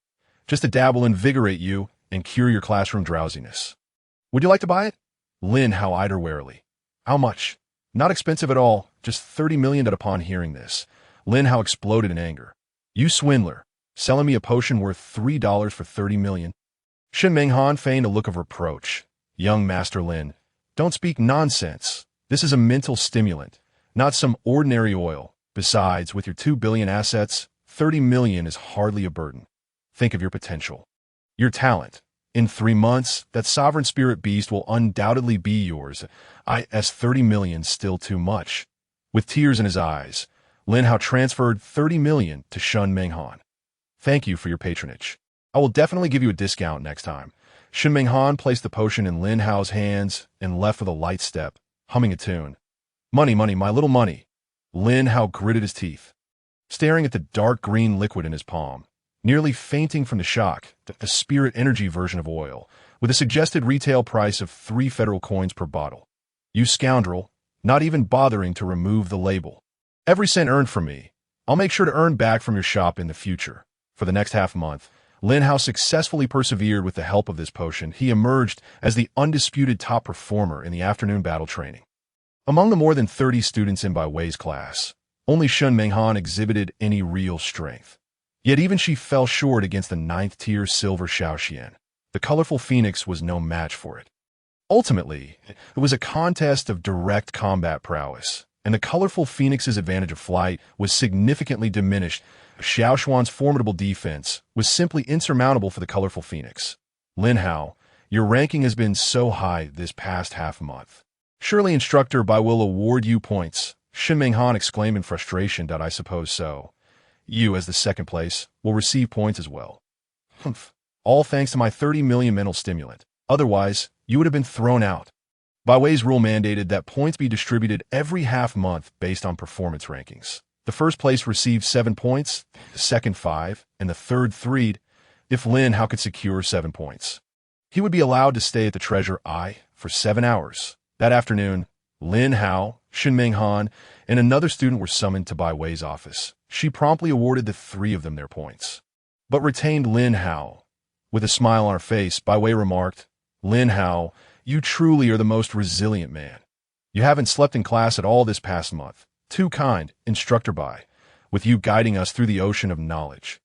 Just a dab will invigorate you and cure your classroom drowsiness. Would you like to buy it? Lin Hao eyed her warily. How much? Not expensive at all, just 30 million. Upon hearing this, Lin Hao exploded in anger. You swindler, selling me a potion worth $3 for 30 million? Shin Menghan feigned a look of reproach. Young Master Lin, don't speak nonsense. This is a mental stimulant, not some ordinary oil. Besides, with your 2 billion assets, 30 million is hardly a burden. Think of your potential. Your talent. In 3 months, that sovereign spirit beast will undoubtedly be yours. 30 million still too much. With tears in his eyes, Lin Hao transferred 30 million to Shun Menghan. Thank you for your patronage. I will definitely give you a discount next time. Shin Menghan placed the potion in Lin Hao's hands and left with a light step, humming a tune. Money, money, my little money. Lin Hao gritted his teeth, staring at the dark green liquid in his palm, nearly fainting from the shock. A spirit energy version of oil, with a suggested retail price of 3 federal coins per bottle. You scoundrel, not even bothering to remove the label. Every cent earned from me, I'll make sure to earn back from your shop in the future. For the next half month, Lin Hao successfully persevered with the help of this potion. He emerged as the undisputed top performer in the afternoon battle training. Among the more than 30 students in Bai Wei's class, only Shun Menghan exhibited any real strength. Yet even she fell short against the 9th-tier silver Shaoxian. The colorful phoenix was no match for it. Ultimately, it was a contest of direct combat prowess, and the colorful phoenix's advantage of flight was significantly diminished. Xiaoshuan's formidable defense was simply insurmountable for the colorful phoenix. Lin Hao, your ranking has been so high this past half month. Surely Instructor Bai will award you points. Shin Menghan exclaimed in frustration. I suppose so. You, as the second place, will receive points as well. Humph. All thanks to my 30 million mental stimulant. Otherwise, you would have been thrown out. Bai Wei's rule mandated that points be distributed every half-month based on performance rankings. The first place received 7 points, the second 5, and the third 3 if Lin Hao could secure 7 points. He would be allowed to stay at the Treasure Eye for 7 hours. That afternoon, Lin Hao, Xin Minghan, and another student were summoned to Bai Wei's office. She promptly awarded the 3 of them their points, but retained Lin Hao. With a smile on her face, Bai Wei remarked, "Lin Hao, you truly are the most resilient man. You haven't slept in class at all this past month. Too kind, Instructor Bai, with you guiding us through the ocean of knowledge.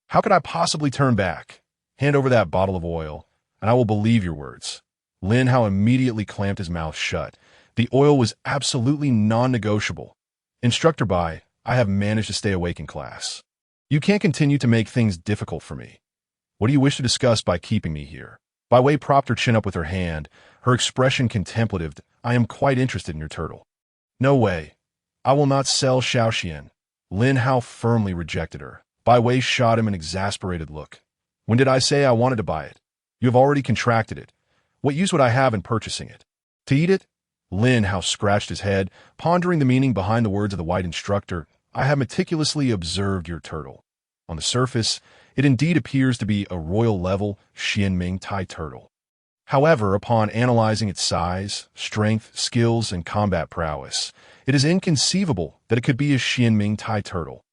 How could I possibly turn back? Hand over that bottle of oil, and I will believe your words." Lin Hao immediately clamped his mouth shut. The oil was absolutely non-negotiable. "Instructor Bai, I have managed to stay awake in class. You can't continue to make things difficult for me. What do you wish to discuss by keeping me here?" Bai Wei propped her chin up with her hand, her expression contemplative. "I am quite interested in your turtle." "No way. I will not sell Xiaoxian." Lin Hao firmly rejected her. Bai Wei shot him an exasperated look. "When did I say I wanted to buy it? You have already contracted it. What use would I have in purchasing it? To eat it?" Lin Hao scratched his head, pondering the meaning behind the words of the white instructor. "I have meticulously observed your turtle. On the surface, it indeed appears to be a royal-level Xianming Tai turtle. However, upon analyzing its size, strength, skills, and combat prowess, it is inconceivable that it could be a Xianming Tai turtle.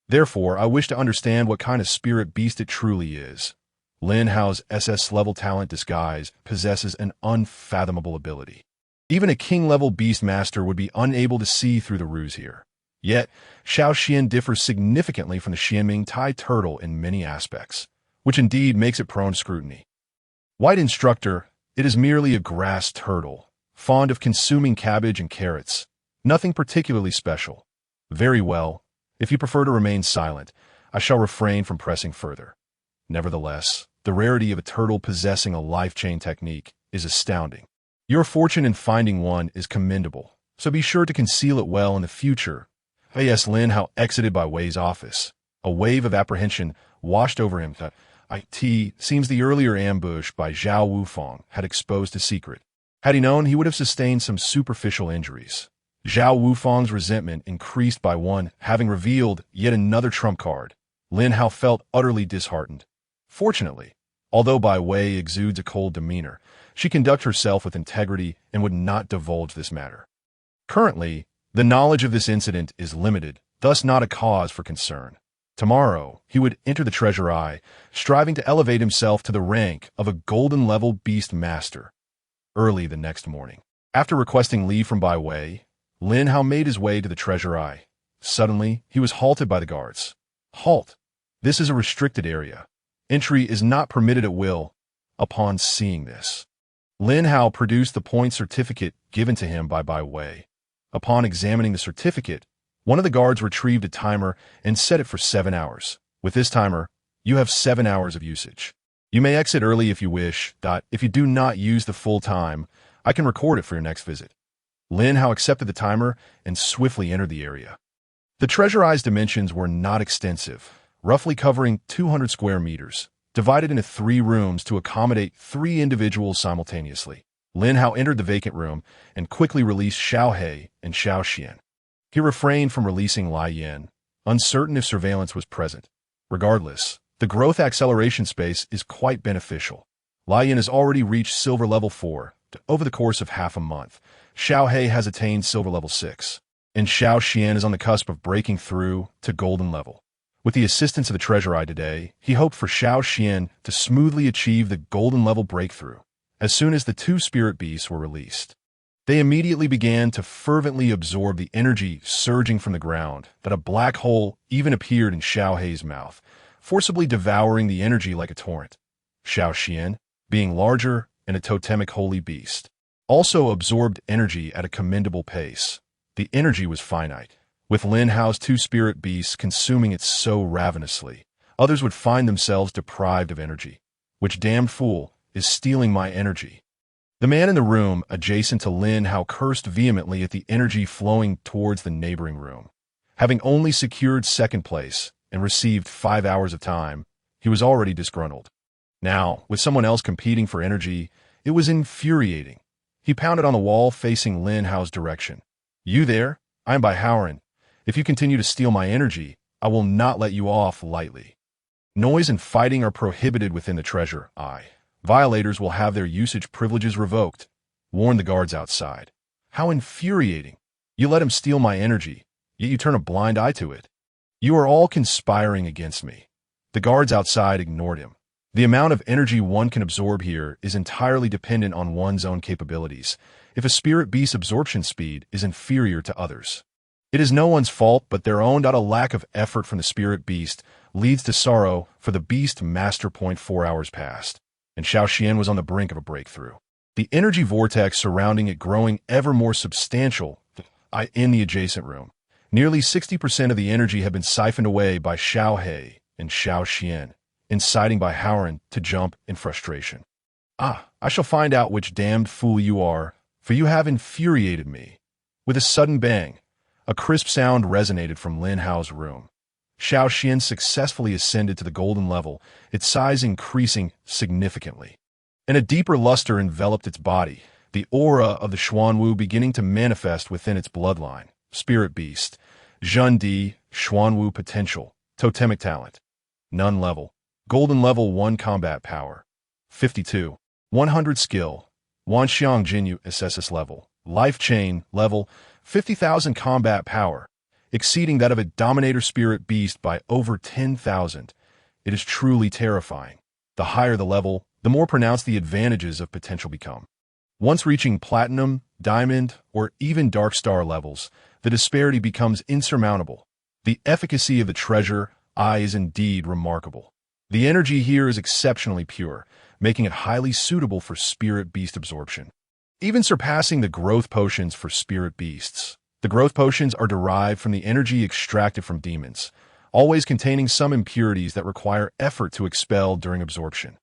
Therefore, I wish to understand what kind of spirit beast it truly is." Lin Hao's SS-level talent disguise possesses an unfathomable ability. Even a king-level beast master would be unable to see through the ruse here. Yet, Xiaoxian differs significantly from the Xianming Tai turtle in many aspects, which indeed makes it prone to scrutiny. "White instructor, it is merely a grass turtle, fond of consuming cabbage and carrots. Nothing particularly special." "Very well. If you prefer to remain silent, I shall refrain from pressing further. Nevertheless, the rarity of a turtle possessing a life chain technique is astounding. Your fortune in finding one is commendable, so be sure to conceal it well in the future." A.S. Lin Hao exited Bai Wei's office. A wave of apprehension washed over him. It seems the earlier ambush by Zhao Wufang had exposed his secret. Had he known, he would have sustained some superficial injuries. Zhao Wufang's resentment increased by one, having revealed yet another trump card. Lin Hao felt utterly disheartened. Fortunately, although Bai Wei exudes a cold demeanor, she conducts herself with integrity and would not divulge this matter. Currently, the knowledge of this incident is limited, thus not a cause for concern. Tomorrow, he would enter the Treasure Eye, striving to elevate himself to the rank of a golden-level beast master. Early the next morning, after requesting leave from Bai Wei, Lin Hao made his way to the Treasure Eye. Suddenly, he was halted by the guards. "Halt! This is a restricted area. Entry is not permitted at will." Upon seeing this, Lin Hao produced the point certificate given to him by Bai Wei. Upon examining the certificate, one of the guards retrieved a timer and set it for 7 hours. "With this timer, you have 7 hours of usage. You may exit early if you wish. If you do not use the full time, I can record it for your next visit." Lin Hao accepted the timer and swiftly entered the area. The Treasure Eye's dimensions were not extensive, roughly covering 200 square meters, divided into 3 rooms to accommodate 3 individuals simultaneously. Lin Hao entered the vacant room and quickly released Xiao He and Xiao Xian. He refrained from releasing Lai Yin, uncertain if surveillance was present. Regardless, the growth acceleration space is quite beneficial. Lai Yin has already reached silver level 4 over the course of half a month. Xiao He has attained silver level 6, and Xiao Xian is on the cusp of breaking through to golden level. With the assistance of the Treasure Eye today, he hoped for Xiao Xian to smoothly achieve the golden level breakthrough. As soon as the 2 spirit beasts were released, they immediately began to fervently absorb the energy surging from the ground, that a black hole even appeared in Xiao He's mouth, forcibly devouring the energy like a torrent. Xiao Xian, being larger and a totemic holy beast, also absorbed energy at a commendable pace. The energy was finite. With Lin Hao's 2 spirit beasts consuming it so ravenously, others would find themselves deprived of energy. Which damned fool is stealing my energy? The man in the room adjacent to Lin Hao cursed vehemently at the energy flowing towards the neighboring room. Having only secured 2nd place and received 5 hours of time, he was already disgruntled. Now, with someone else competing for energy, it was infuriating. He pounded on the wall facing Lin Hao's direction. You there? I am by Howren. If you continue to steal my energy, I will not let you off lightly. Noise and fighting are prohibited within the treasure eye. Violators will have their usage privileges revoked. Warn the guards outside. How infuriating. You let him steal my energy, yet you turn a blind eye to it. You are all conspiring against me. The guards outside ignored him. The amount of energy one can absorb here is entirely dependent on one's own capabilities, if a spirit beast's absorption speed is inferior to others. It is no one's fault but their own. A lack of effort from the spirit beast leads to sorrow for the beast master. 4 hours passed, and Xiao Xian was on the brink of a breakthrough. The energy vortex surrounding it growing ever more substantial in the adjacent room. Nearly 60% of the energy had been siphoned away by Xiao He and Xiao Xian, inciting by Howren to jump in frustration. I shall find out which damned fool you are, for you have infuriated me. With a sudden bang, a crisp sound resonated from Lin Hao's room. Xiao Xian successfully ascended to the golden level, its size increasing significantly. And a deeper luster enveloped its body, the aura of the Xuanwu beginning to manifest within its bloodline. Spirit Beast, Zhen Di, Xuanwu Potential, Totemic Talent, None Level, Golden Level 1 Combat Power, 52, 100 Skill, Wanxiang Jinyu SSS Level, Life Chain Level, 50,000 Combat Power, exceeding that of a Dominator Spirit Beast by over 10,000. It is truly terrifying. The higher the level, the more pronounced the advantages of potential become. Once reaching Platinum, Diamond, or even Dark Star levels, the disparity becomes insurmountable. The efficacy of the treasure eye is indeed remarkable. The energy here is exceptionally pure, making it highly suitable for spirit beast absorption, even surpassing the growth potions for spirit beasts. The growth potions are derived from the energy extracted from demons, always containing some impurities that require effort to expel during absorption.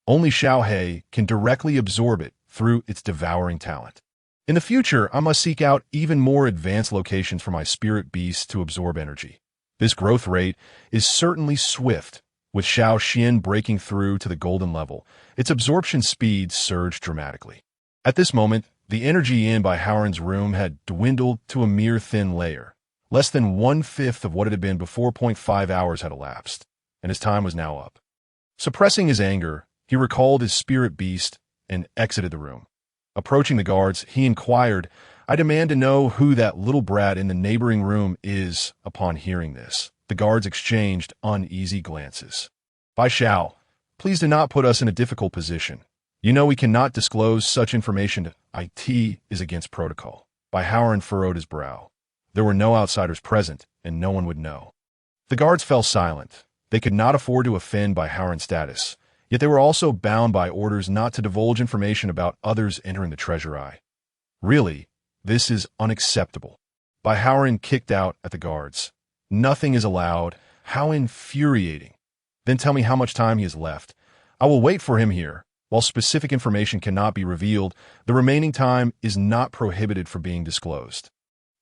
Only Xiao He can directly absorb it through its devouring talent. In the future, I must seek out even more advanced locations for my spirit beasts to absorb energy. This growth rate is certainly swift. With Xiao Xian breaking through to the golden level, its absorption speed surged dramatically. At this moment, the energy in by Howren's room had dwindled to a mere thin layer. Less than 1/5 of what it had been before. 5 hours had elapsed, and his time was now up. Suppressing his anger, he recalled his spirit beast and exited the room. Approaching the guards, he inquired, I demand to know who that little brat in the neighboring room is. Upon hearing this, the guards exchanged uneasy glances. Bai Xiao, please do not put us in a difficult position. You know we cannot disclose such information to IT is against protocol. Bai Howren furrowed his brow. There were no outsiders present, and no one would know. The guards fell silent. They could not afford to offend Bai Howren's status, yet they were also bound by orders not to divulge information about others entering the treasure eye. Really, this is unacceptable. Bai Howren kicked out at the guards. Nothing is allowed. How infuriating. Then tell me how much time he has left. I will wait for him here. While specific information cannot be revealed, the remaining time is not prohibited from being disclosed.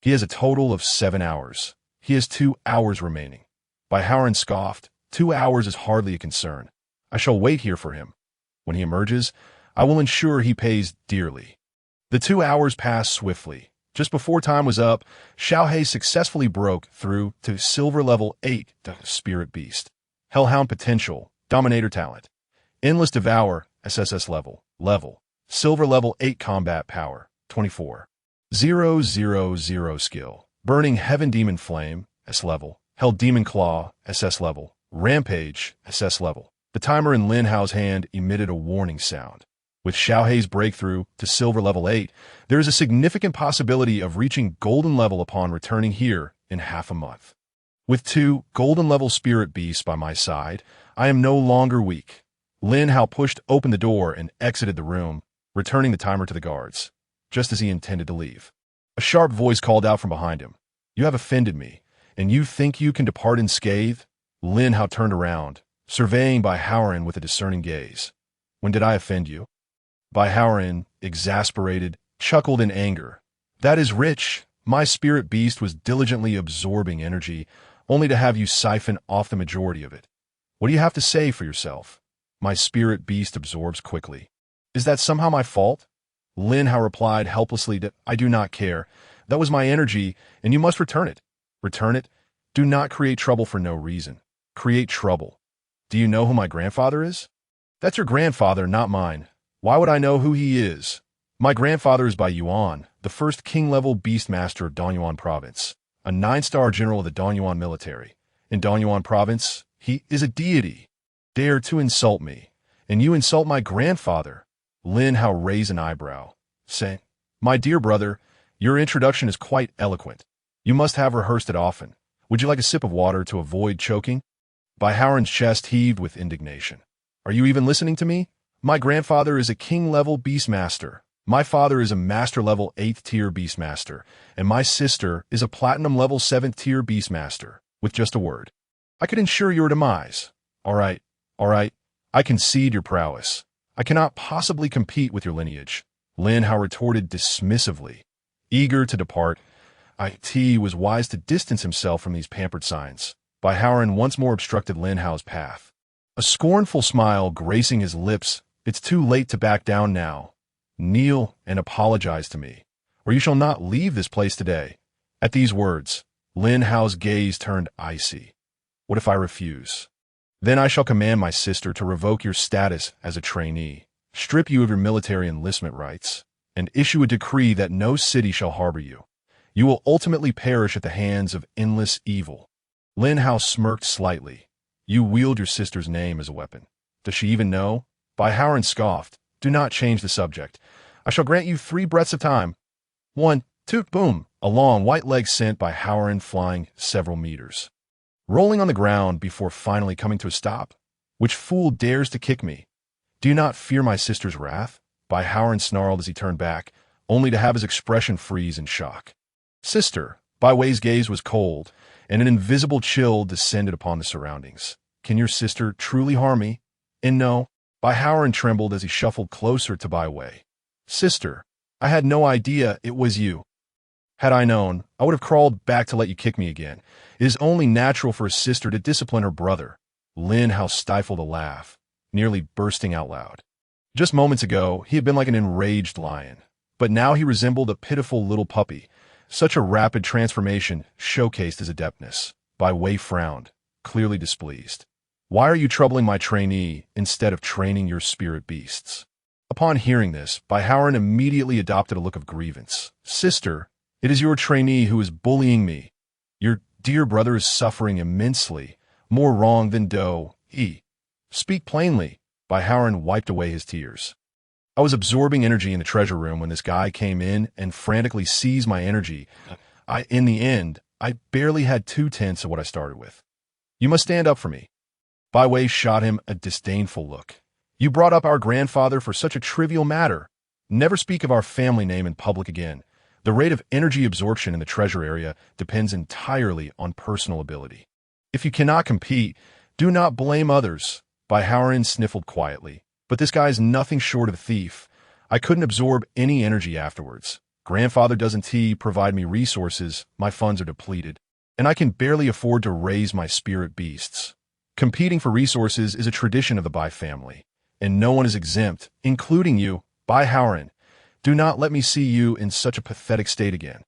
He has a total of 7 hours. He has 2 hours remaining. Bai Howren scoffed. 2 hours is hardly a concern. I shall wait here for him. When he emerges, I will ensure he pays dearly. The 2 hours passed swiftly. Just before time was up, Xiao He successfully broke through to Silver Level 8, the Spirit Beast. Hellhound Potential, Dominator Talent. Endless Devour, SSS Level. Silver Level 8 Combat Power, 24. 000 Skill. Burning Heaven Demon Flame, S Level. Hell Demon Claw, SS Level. Rampage, SS Level. The timer in Lin Hao's hand emitted a warning sound. With Xiao He's breakthrough to Silver Level 8, there is a significant possibility of reaching Golden Level upon returning here in half a month. With 2 Golden Level Spirit Beasts by my side, I am no longer weak. Lin Hao pushed open the door and exited the room, returning the timer to the guards, just as he intended to leave. A sharp voice called out from behind him. You have offended me, and you think you can depart unscathed? Lin Hao turned around, surveying Bai Howren with a discerning gaze. When did I offend you? Bai Howren, exasperated, chuckled in anger. That is rich. My spirit beast was diligently absorbing energy, only to have you siphon off the majority of it. What do you have to say for yourself? My spirit beast absorbs quickly. Is that somehow my fault? Lin Hao replied helplessly that I do not care. That was my energy, and you must return it. Return it? Do not create trouble for no reason. Create trouble. Do you know who my grandfather is? That's your grandfather, not mine. Why would I know who he is? My grandfather is Bai Yuan, the first king-level beastmaster of Donyuan Province, a 9-star general of the Donyuan military. In Donyuan Province, he is a deity. Dare to insult me, and you insult my grandfather. Lin Hao raised an eyebrow, saying, My dear brother, your introduction is quite eloquent. You must have rehearsed it often. Would you like a sip of water to avoid choking? Bai Haoran's chest heaved with indignation. Are you even listening to me? My grandfather is a king-level beastmaster. My father is a master-level 8th-tier beastmaster, and my sister is a platinum-level 7th-tier beastmaster, with just a word. I could ensure your demise. All right, I concede your prowess. I cannot possibly compete with your lineage. Lin Hao retorted dismissively. Eager to depart, IT was wise to distance himself from these pampered signs. Bai Haoran once more obstructed Lin Hao's path. A scornful smile gracing his lips. It's too late to back down now. Kneel and apologize to me, or you shall not leave this place today. At these words, Lin Hao's gaze turned icy. What if I refuse? Then I shall command my sister to revoke your status as a trainee, strip you of your military enlistment rights, and issue a decree that no city shall harbor you. You will ultimately perish at the hands of endless evil. Lin Hao smirked slightly. You wield your sister's name as a weapon. Does she even know? Bai Haoran scoffed. Do not change the subject. I shall grant you 3 breaths of time. 1, 2, boom. A long white leg sent Bai Haoran flying several meters, rolling on the ground before finally coming to a stop. Which fool dares to kick me? Do you not fear my sister's wrath? Bai Haoran snarled as he turned back, only to have his expression freeze in shock. Sister, Bai Wei's gaze was cold, and an invisible chill descended upon the surroundings. Can your sister truly harm me? And no. Bai Haoran trembled as he shuffled closer to Bai Wei. Sister, I had no idea it was you. Had I known, I would have crawled back to let you kick me again. It is only natural for a sister to discipline her brother. Lin Hao stifled a laugh, nearly bursting out loud. Just moments ago, he had been like an enraged lion, but now he resembled a pitiful little puppy. Such a rapid transformation showcased his adeptness. Bai Wei frowned, clearly displeased. Why are you troubling my trainee instead of training your spirit beasts? Upon hearing this, Bai Haoran immediately adopted a look of grievance. Sister, it is your trainee who is bullying me. Your dear brother is suffering immensely, more wrong than do. Speak plainly. Bai Haoran wiped away his tears. I was absorbing energy in the treasure room when this guy came in and frantically seized my energy. In the end, I barely had 2/10 of what I started with. You must stand up for me. Bai Wei shot him a disdainful look. You brought up our grandfather for such a trivial matter. Never speak of our family name in public again. The rate of energy absorption in the treasure area depends entirely on personal ability. If you cannot compete, do not blame others. Bai Haoran sniffled quietly. But this guy is nothing short of a thief. I couldn't absorb any energy afterwards. Grandfather doesn't provide me resources, my funds are depleted, and I can barely afford to raise my spirit beasts. Competing for resources is a tradition of the Bai family, and no one is exempt, including you, Bai Haoran. Do not let me see you in such a pathetic state again.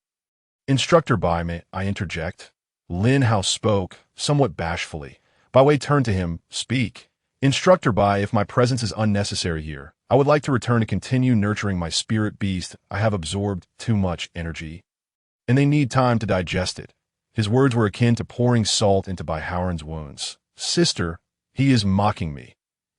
Instructor Bai, may I interject? Lin Hao spoke, somewhat bashfully. Bai Wei turned to him. Speak. Instructor Bai, if my presence is unnecessary here, I would like to return to continue nurturing my spirit beast. I have absorbed too much energy, and they need time to digest it. His words were akin to pouring salt into Bai Haoran's wounds. Sister, he is mocking me.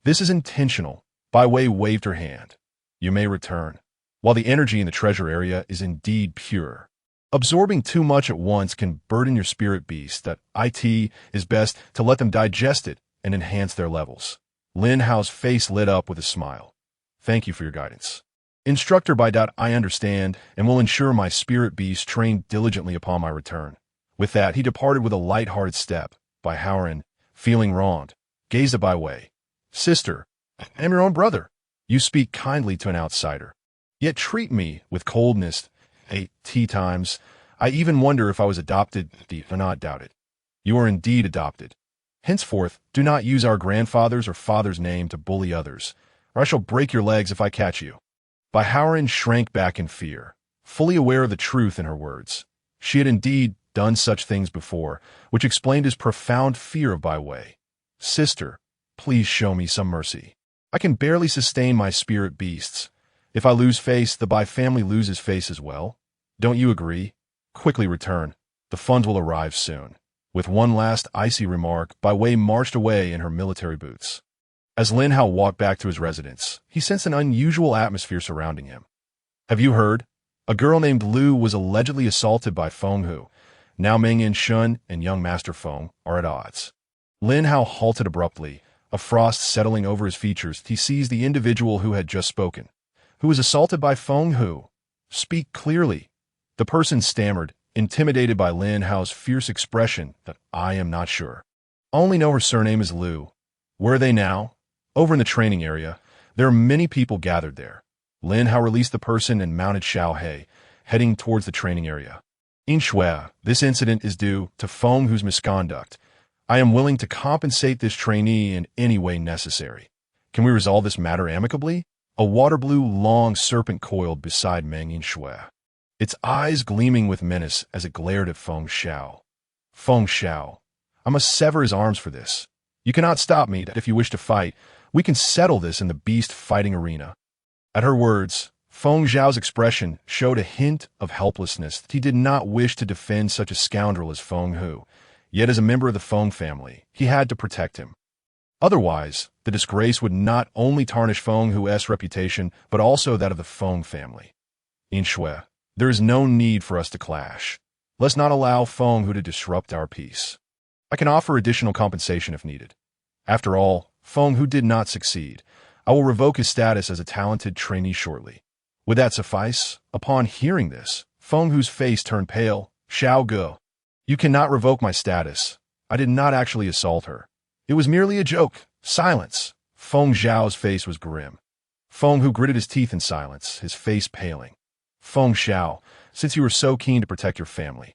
This is intentional. Bai Wei waved her hand. You may return. While the energy in the treasure area is indeed pure, absorbing too much at once can burden your spirit beast. That it is best to let them digest it and enhance their levels. Lin Hao's face lit up with a smile. Thank you for your guidance. Instructor Bai, I understand and will ensure my spirit beast trained diligently upon my return. With that, he departed with a light-hearted step. Bai Haoran, feeling wronged, gazed at Bai Wei. Sister, I am your own brother. You speak kindly to an outsider, yet treat me with coldness. Times, I even wonder if I was adopted. Do not doubt it. You are indeed adopted. Henceforth, do not use our grandfather's or father's name to bully others, or I shall break your legs if I catch you. Bai Haoran shrank back in fear, fully aware of the truth in her words. She had indeed done such things before, which explained his profound fear of Bai Wei. Sister, please show me some mercy. I can barely sustain my spirit beasts. If I lose face, the Bai family loses face as well. Don't you agree? Quickly return. The funds will arrive soon. With one last icy remark, Bai Wei marched away in her military boots. As Lin Hao walked back to his residence, he sensed an unusual atmosphere surrounding him. Have you heard? A girl named Lu was allegedly assaulted by Feng Hu. Now Meng Yanshun and young Master Feng are at odds. Lin Hao halted abruptly, a frost settling over his features. He seized the individual who had just spoken. Who was assaulted by Feng Hu? Speak clearly. The person stammered, intimidated by Lin Hao's fierce expression. That I am not sure. I only know her surname is Lu. Where are they now? Over in the training area. There are many people gathered there. Lin Hao released the person and mounted Xiao He, heading towards the training area. In Shui, this incident is due to Feng Hu's misconduct. I am willing to compensate this trainee in any way necessary. Can we resolve this matter amicably? A water-blue long serpent coiled beside Meng Yinshui, its eyes gleaming with menace as it glared at Feng Xiao. Feng Xiao, I must sever his arms for this. You cannot stop me. If you wish to fight, we can settle this in the beast fighting arena. At her words, Feng Xiao's expression showed a hint of helplessness. He did not wish to defend such a scoundrel as Feng Hu, yet as a member of the Feng family, he had to protect him. Otherwise, the disgrace would not only tarnish Feng Hu's reputation, but also that of the Feng family. In Shui, there is no need for us to clash. Let's not allow Feng Hu to disrupt our peace. I can offer additional compensation if needed. After all, Feng Hu did not succeed. I will revoke his status as a talented trainee shortly. Would that suffice? Upon hearing this, Feng Hu's face turned pale. Xiao Ge, you cannot revoke my status. I did not actually assault her. It was merely a joke. Silence. Feng Xiao's face was grim. Feng Hu gritted his teeth in silence, his face paling. Feng Xiao, since you were so keen to protect your family,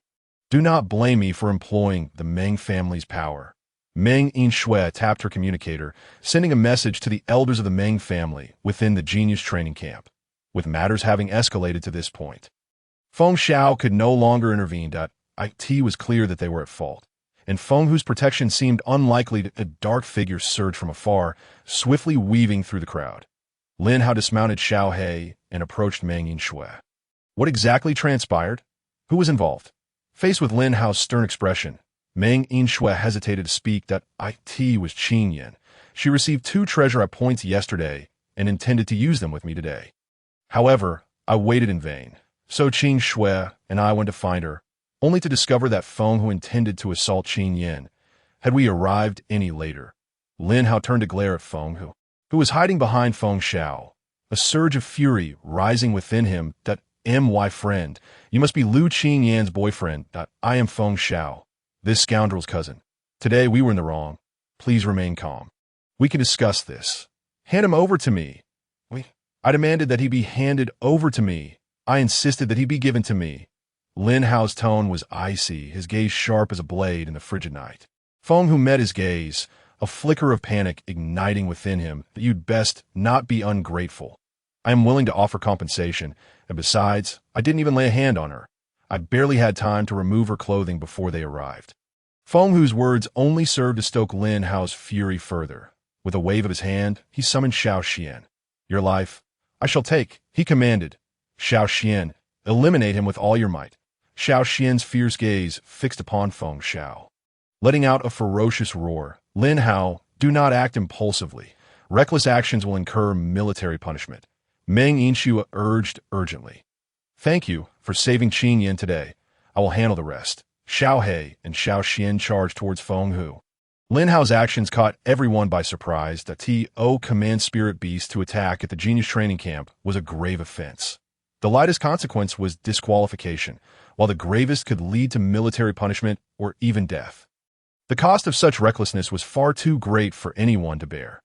do not blame me for employing the Meng family's power. Meng Yinshui tapped her communicator, sending a message to the elders of the Meng family within the genius training camp. With matters having escalated to this point, Feng Xiao could no longer intervene. It was clear that they were at fault, and Feng Hu's protection seemed unlikely. A dark figure surged from afar, swiftly weaving through the crowd. Lin Hao dismounted Xiao He and approached Meng Yinshui. What exactly transpired? Who was involved? Faced with Lin Hao's stern expression, Meng Yinshui hesitated to speak. It was Qin Yan. She received 2 treasure points yesterday and intended to use them with me today. However, I waited in vain. So Qin Shui and I went to find her, only to discover that Feng Hu intended to assault Qin Yan. Had we arrived any later, Lin Hao turned to glare at Feng Hu, who was hiding behind Feng Xiao, a surge of fury rising within him. My friend, you must be Lu Qin Yan's boyfriend. I am Feng Xiao, this scoundrel's cousin. Today we were in the wrong. Please remain calm. We can discuss this. Hand him over to me. I demanded that he be handed over to me. I insisted that he be given to me. Lin Hao's tone was icy, his gaze sharp as a blade in the frigid night. Feng Hu met his gaze, a flicker of panic igniting within him. That you'd best not be ungrateful. I am willing to offer compensation, and besides, I didn't even lay a hand on her. I barely had time to remove her clothing before they arrived. Feng Hu's words only served to stoke Lin Hao's fury further. With a wave of his hand, he summoned Xiao Xian. Your life, I shall take, he commanded. Xiao Xian, eliminate him with all your might. Xiao Xian's fierce gaze fixed upon Feng Xiao. Letting out a ferocious roar, Lin Hao, do not act impulsively. Reckless actions will incur military punishment. Meng Yinshui urged urgently. Thank you for saving Qin Yan today. I will handle the rest. Xiao He and Xiao Xian charged towards Feng Hu. Lin Hao's actions caught everyone by surprise. The command spirit beast to attack at the genius training camp was a grave offense. The lightest consequence was disqualification, while the gravest could lead to military punishment or even death. The cost of such recklessness was far too great for anyone to bear.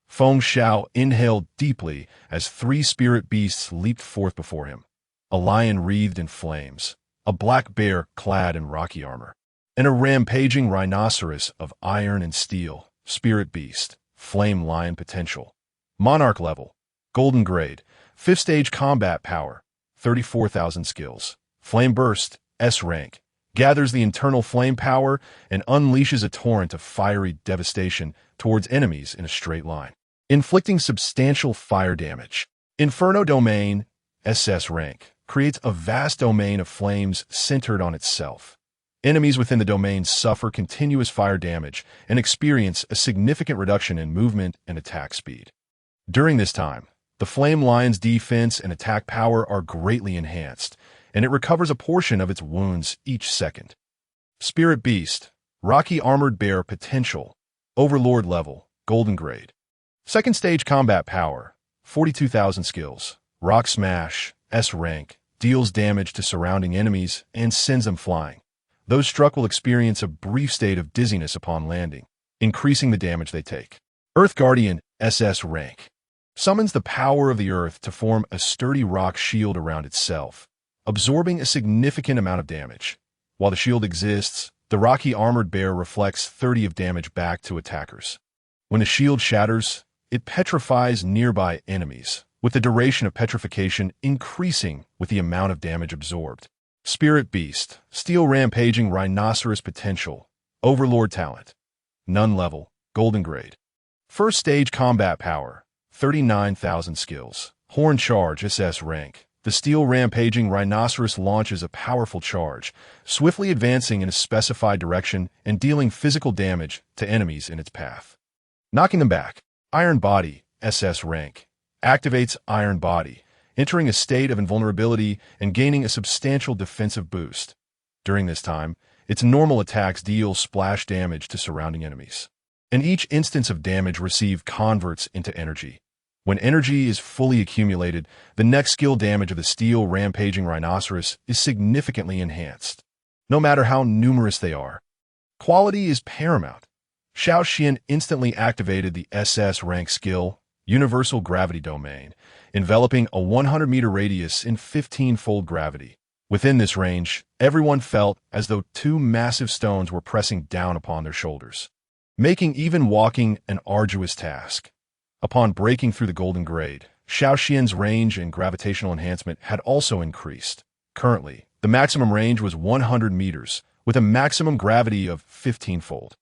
Feng Xiao inhaled deeply as 3 spirit beasts leaped forth before him. A lion wreathed in flames, a black bear clad in rocky armor, and a rampaging rhinoceros of iron and steel, spirit beast, flame lion potential, monarch level, golden grade, 5th stage combat power, 34,000 skills. Flame burst, S rank, gathers the internal flame power and unleashes a torrent of fiery devastation towards enemies in a straight line, inflicting substantial fire damage. Inferno domain, SS rank, creates a vast domain of flames centered on itself. Enemies within the domain suffer continuous fire damage and experience a significant reduction in movement and attack speed. During this time, the Flame Lion's defense and attack power are greatly enhanced, and it recovers a portion of its wounds each second. Spirit Beast, Rocky Armored Bear potential, Overlord level, Golden grade. 2nd stage combat power, 42,000 skills. Rock Smash, S rank, deals damage to surrounding enemies and sends them flying. Those struck will experience a brief state of dizziness upon landing, increasing the damage they take. Earth Guardian, SS rank, summons the power of the earth to form a sturdy rock shield around itself, absorbing a significant amount of damage. While the shield exists, the Rocky Armored Bear reflects 30 of damage back to attackers. When the shield shatters, it petrifies nearby enemies, with the duration of petrification increasing with the amount of damage absorbed. Spirit Beast, Steel Rampaging Rhinoceros potential, Overlord talent, None level, Golden grade. 1st stage combat power, 39,000 skills. Horn Charge, SS rank. The Steel Rampaging Rhinoceros launches a powerful charge, swiftly advancing in a specified direction and dealing physical damage to enemies in its path, knocking them back. Iron Body, SS rank, activates Iron Body, entering a state of invulnerability and gaining a substantial defensive boost. During this time, its normal attacks deal splash damage to surrounding enemies, and each instance of damage received converts into energy. When energy is fully accumulated, the next skill damage of the Steel Rampaging Rhinoceros is significantly enhanced, no matter how numerous they are. Quality is paramount. Xiao Xian instantly activated the SS rank skill, Universal Gravity Domain, enveloping a 100-meter radius in 15-fold gravity. Within this range, everyone felt as though 2 massive stones were pressing down upon their shoulders, making even walking an arduous task. Upon breaking through the Golden grade, Xiao Xian's range and gravitational enhancement had also increased. Currently, the maximum range was 100 meters, with a maximum gravity of 15-fold.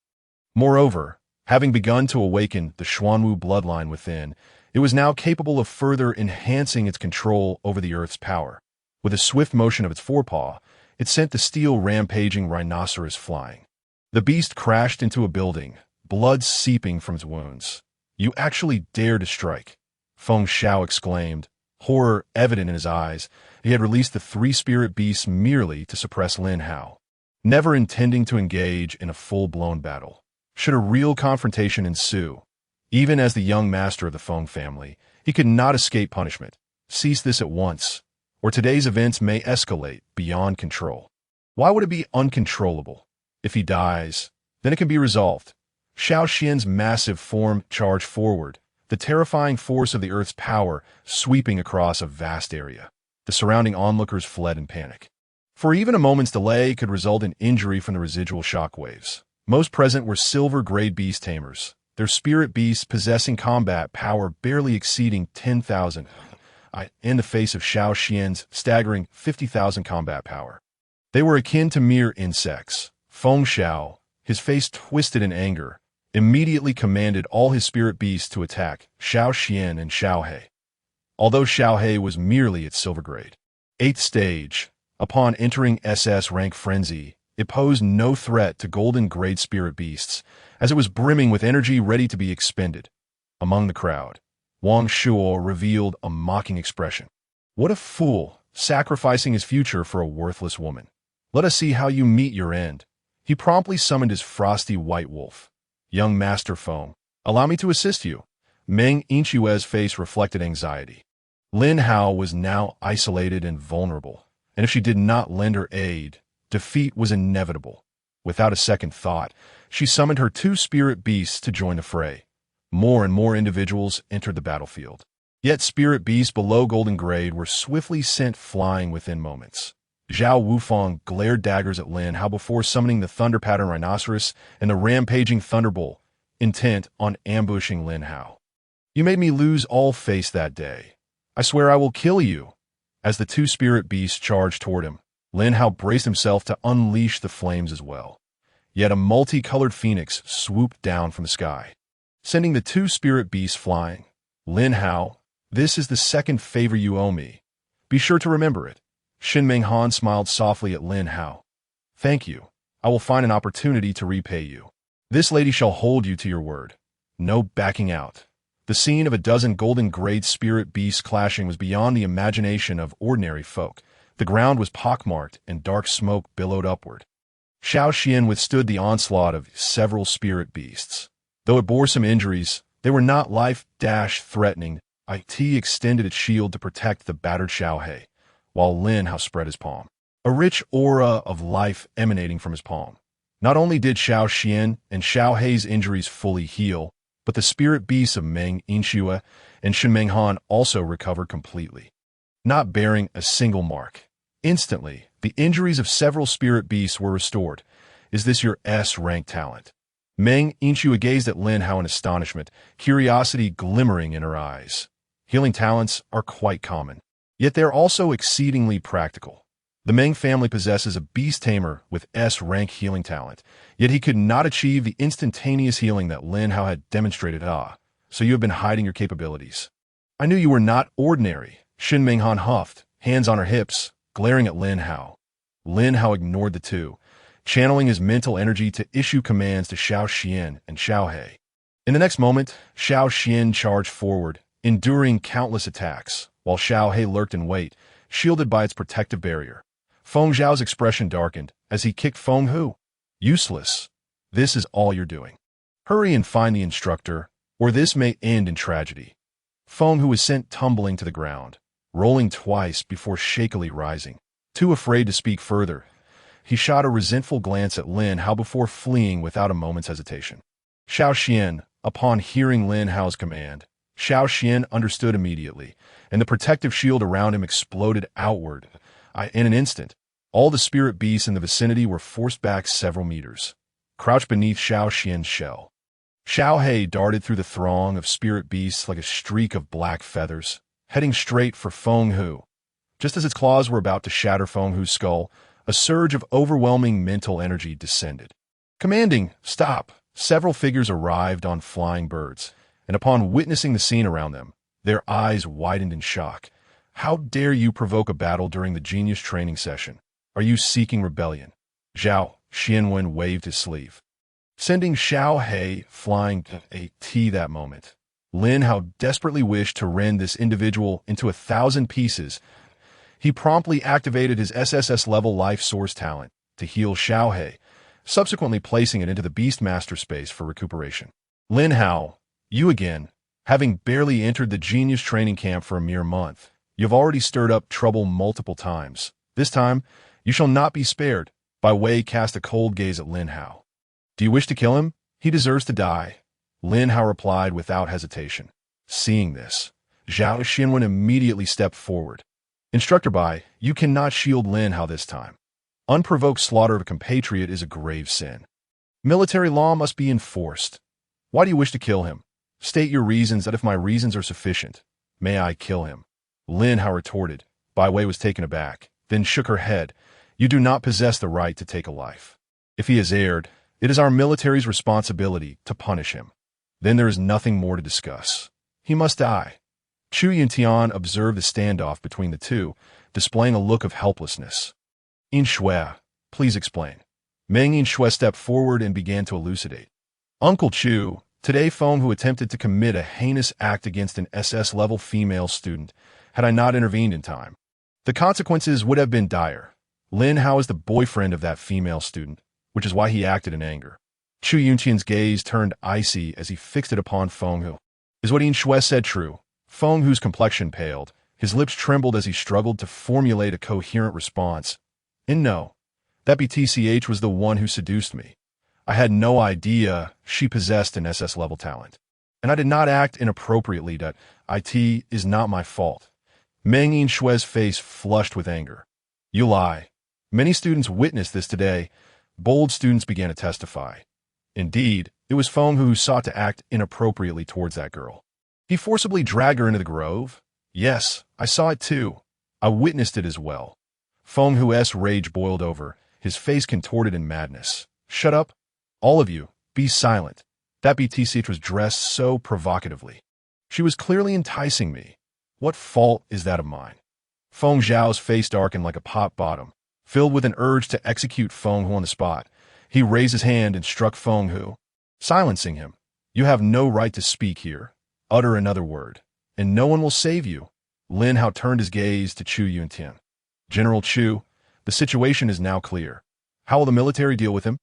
Moreover, having begun to awaken the Xuanwu bloodline within, it was now capable of further enhancing its control over the Earth's power. With a swift motion of its forepaw, it sent the Steel Rampaging Rhinoceros flying. The beast crashed into a building, blood seeping from its wounds. "You actually dare to strike," Feng Xiao exclaimed, horror evident in his eyes. He had released the 3 spirit beasts merely to suppress Lin Hao, never intending to engage in a full-blown battle. Should a real confrontation ensue, even as the young master of the Feng family, he could not escape punishment. Cease this at once, or today's events may escalate beyond control. Why would it be uncontrollable? If he dies, then it can be resolved. Xiao Xian's massive form charged forward, the terrifying force of the Earth's power sweeping across a vast area. The surrounding onlookers fled in panic, for even a moment's delay could result in injury from the residual shockwaves. Most present were silver-grade beast tamers, their spirit beasts possessing combat power barely exceeding 10,000, in the face of Xiao Xian's staggering 50,000 combat power. They were akin to mere insects. Feng Xiao, his face twisted in anger, immediately commanded all his spirit beasts to attack Xiao Xian and Xiao He, although Xiao He was merely at silver grade. 8th stage. Upon entering SS rank frenzy, it posed no threat to golden grade spirit beasts, as it was brimming with energy ready to be expended. Among the crowd, Wang Shuo revealed a mocking expression. "What a fool, sacrificing his future for a worthless woman. Let us see how you meet your end." He promptly summoned his frosty white wolf. "Young Master Feng, allow me to assist you." Meng Yinshue's face reflected anxiety. Lin Hao was now isolated and vulnerable, and if she did not lend her aid, defeat was inevitable. Without a second thought, she summoned her 2 spirit beasts to join the fray. More and more individuals entered the battlefield. Yet spirit beasts below golden grade were swiftly sent flying within moments. Zhao Wufang glared daggers at Lin Hao before summoning the Thunder Pattern Rhinoceros and the Rampaging Thunderbolt, intent on ambushing Lin Hao. "You made me lose all face that day," I swear I will kill you. As the two spirit beasts charged toward him, Lin Hao braced himself to unleash the flames as well. Yet a multicolored phoenix swooped down from the sky, sending the two spirit beasts flying. Lin Hao, this is the second favor you owe me. Be sure to remember it. Shin Meng Han smiled softly at Lin Hao. Thank you. I will find an opportunity to repay you. This lady shall hold you to your word. No backing out. The scene of a dozen golden-grade spirit beasts clashing was beyond the imagination of ordinary folk. The ground was pockmarked and dark smoke billowed upward. Xiao Xian withstood the onslaught of several spirit beasts. Though it bore some injuries, they were not life-threatening. It extended its shield to protect the battered Xiao He, while Lin Hao spread his palm. A rich aura of life emanating from his palm. Not only did Xiao Xian and Xiao Hei's injuries fully heal, but the spirit beasts of Meng Yinxue and Shin Meng Han also recovered completely, not bearing a single mark. Instantly, the injuries of several spirit beasts were restored. Is this your S-rank talent? Meng Yinxue gazed at Lin Hao in astonishment, curiosity glimmering in her eyes. Healing talents are quite common, yet they are also exceedingly practical. The Meng family possesses a beast tamer with S-rank healing talent, yet he could not achieve the instantaneous healing that Lin Hao had demonstrated. So you have been hiding your capabilities. I knew you were not ordinary, Shin Meng Han huffed, hands on her hips, glaring at Lin Hao. Lin Hao ignored the two, channeling his mental energy to issue commands to Xiao Xian and Xiao He. In the next moment, Xiao Xian charged forward, enduring countless attacks, while Xiao He lurked in wait, shielded by its protective barrier. Feng Zhao's expression darkened as he kicked Feng Hu. Useless. This is all you're doing. Hurry and find the instructor, or this may end in tragedy. Feng Hu was sent tumbling to the ground, rolling twice before shakily rising. Too afraid to speak further, he shot a resentful glance at Lin Hao before fleeing without a moment's hesitation. Xiao Xian, upon hearing Lin Hao's command, Xiao Xian understood immediately, and the protective shield around him exploded outward. In an instant, all the spirit beasts in the vicinity were forced back several meters, crouched beneath Xiao Xian's shell. Xiao He darted through the throng of spirit beasts like a streak of black feathers, heading straight for Feng Hu. Just as its claws were about to shatter Feng Hu's skull, a surge of overwhelming mental energy descended. Commanding, stop! Several figures arrived on flying birds, and upon witnessing the scene around them, their eyes widened in shock. How dare you provoke a battle during the genius training session? Are you seeking rebellion? Zhao Xianwen waved his sleeve, sending Xiao He flying to that moment. Lin Hao desperately wished to rend this individual into 1,000 pieces. He promptly activated his SSS-level life source talent to heal Xiao He, subsequently placing it into the Beastmaster space for recuperation. Lin Hao, you again. Having barely entered the genius training camp for a mere month, you've already stirred up trouble multiple times. This time, you shall not be spared. Bai Wei cast a cold gaze at Lin Hao. Do you wish to kill him? He deserves to die. Lin Hao replied without hesitation. Seeing this, Zhao Xinwen immediately stepped forward. Instructor Bai, you cannot shield Lin Hao this time. Unprovoked slaughter of a compatriot is a grave sin. Military law must be enforced. Why do you wish to kill him? State your reasons, that if my reasons are sufficient, may I kill him. Lin Hao retorted. Bai Wei was taken aback, then shook her head. You do not possess the right to take a life. If he has erred, it is our military's responsibility to punish him. Then there is nothing more to discuss. He must die. Chu Yintian observed the standoff between the two, displaying a look of helplessness. Yinxue, please explain. Meng Yinxue stepped forward and began to elucidate. Uncle Chu, today Feng Hu attempted to commit a heinous act against an SS-level female student, had I not intervened in time. The consequences would have been dire. Lin Hao is the boyfriend of that female student, which is why he acted in anger. Chu Yunqian's gaze turned icy as he fixed it upon Feng Hu. Is what Yinxue said true? Feng Hu's complexion paled. His lips trembled as he struggled to formulate a coherent response. And no, that BTCH was the one who seduced me. I had no idea she possessed an SS-level talent. And I did not act inappropriately. That IT is not my fault. Meng Yinxue's face flushed with anger. You lie. Many students witnessed this today. Bold students began to testify. Indeed, it was Feng Hu sought to act inappropriately towards that girl. He forcibly dragged her into the grove. Yes, I saw it too. I witnessed it as well. Feng Hu's rage boiled over, his face contorted in madness. Shut up. All of you, be silent. That BTC was dressed so provocatively. She was clearly enticing me. What fault is that of mine? Feng Zhao's face darkened like a pot bottom. Filled with an urge to execute Feng Hu on the spot, he raised his hand and struck Feng Hu, silencing him. You have no right to speak here. Utter another word, and no one will save you. Lin Hao turned his gaze to Chu Yuntian. General Chu, the situation is now clear. How will the military deal with him?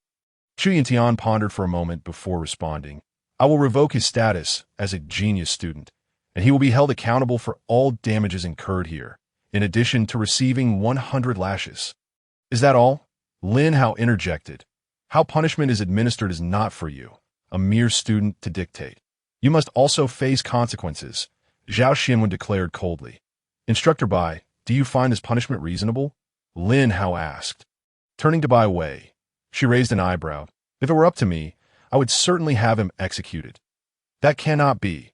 Chu Yuntian pondered for a moment before responding. I will revoke his status as a genius student, and he will be held accountable for all damages incurred here, in addition to receiving 100 lashes. Is that all? Lin Hao interjected. How punishment is administered is not for you, a mere student, to dictate. You must also face consequences, Zhao Xinwen declared coldly. Instructor Bai, do you find this punishment reasonable? Lin Hao asked. Turning to Bai Wei, she raised an eyebrow. If it were up to me, I would certainly have him executed. That cannot be.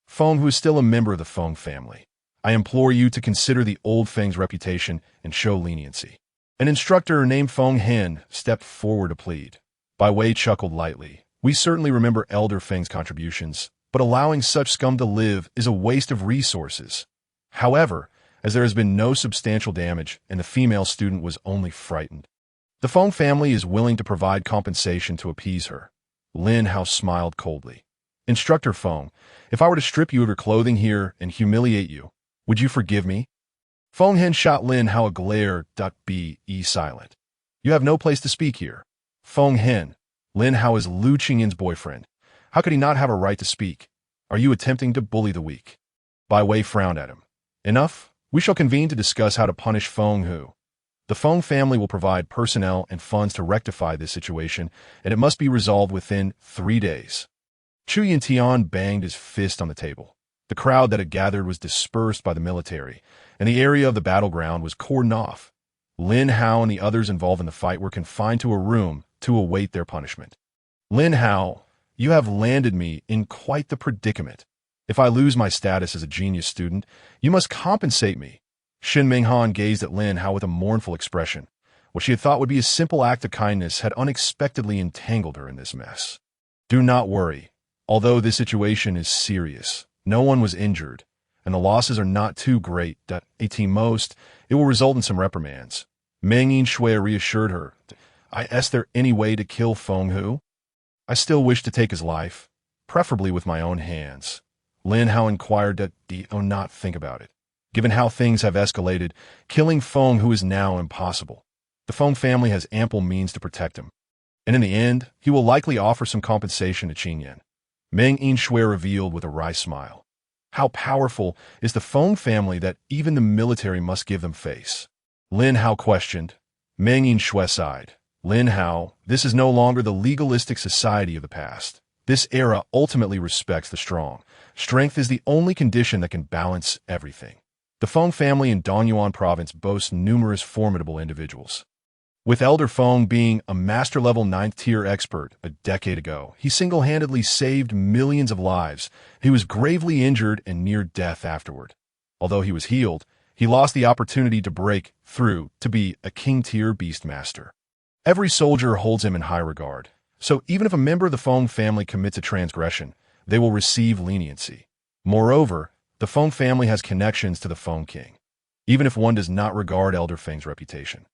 Feng, who is still a member of the Feng family. I implore you to consider the old Feng's reputation and show leniency. An instructor named Feng Hen stepped forward to plead. Bai Wei chuckled lightly. We certainly remember Elder Feng's contributions, but allowing such scum to live is a waste of resources. However, as there has been no substantial damage and the female student was only frightened, the Feng family is willing to provide compensation to appease her. Lin Hao smiled coldly. Instructor Feng, if I were to strip you of your clothing here and humiliate you, would you forgive me? Feng Hen shot Lin Hao a glare. Be silent. You have no place to speak here. Feng Hen, Lin Hao is Lu Qingyin's boyfriend. How could he not have a right to speak? Are you attempting to bully the weak? Bai Wei frowned at him. Enough. We shall convene to discuss how to punish Feng Hu. The Feng family will provide personnel and funds to rectify this situation, and it must be resolved within 3 days. Chu Yintian banged his fist on the table. The crowd that had gathered was dispersed by the military, and the area of the battleground was cordoned off. Lin Hao and the others involved in the fight were confined to a room to await their punishment. Lin Hao, you have landed me in quite the predicament. If I lose my status as a genius student, you must compensate me. Shin Minghan gazed at Lin Hao with a mournful expression. What she had thought would be a simple act of kindness had unexpectedly entangled her in this mess. Do not worry. Although this situation is serious, no one was injured, and the losses are not too great. At most, it will result in some reprimands. Meng Yinshui reassured her. Is there any way to kill Feng Hu? I still wish to take his life, preferably with my own hands. Lin Hao inquired. Not think about it. Given how things have escalated, killing Feng Hu is now impossible. The Feng family has ample means to protect him, and in the end, he will likely offer some compensation to Qinyan. Meng Yinshui revealed with a wry smile. How powerful is the Feng family that even the military must give them face? Lin Hao questioned. Meng Yinshui sighed. Lin Hao, this is no longer the legalistic society of the past. This era ultimately respects the strong. Strength is the only condition that can balance everything. The Feng family in Donyuan province boasts numerous formidable individuals. With Elder Feng being a master-level 9th-tier expert a decade ago, he single-handedly saved millions of lives. He was gravely injured and near death afterward. Although he was healed, he lost the opportunity to break through to be a king-tier beastmaster. Every soldier holds him in high regard, so even if a member of the Feng family commits a transgression, they will receive leniency. Moreover, the Feng family has connections to the Feng king, even if one does not regard Elder Feng's reputation.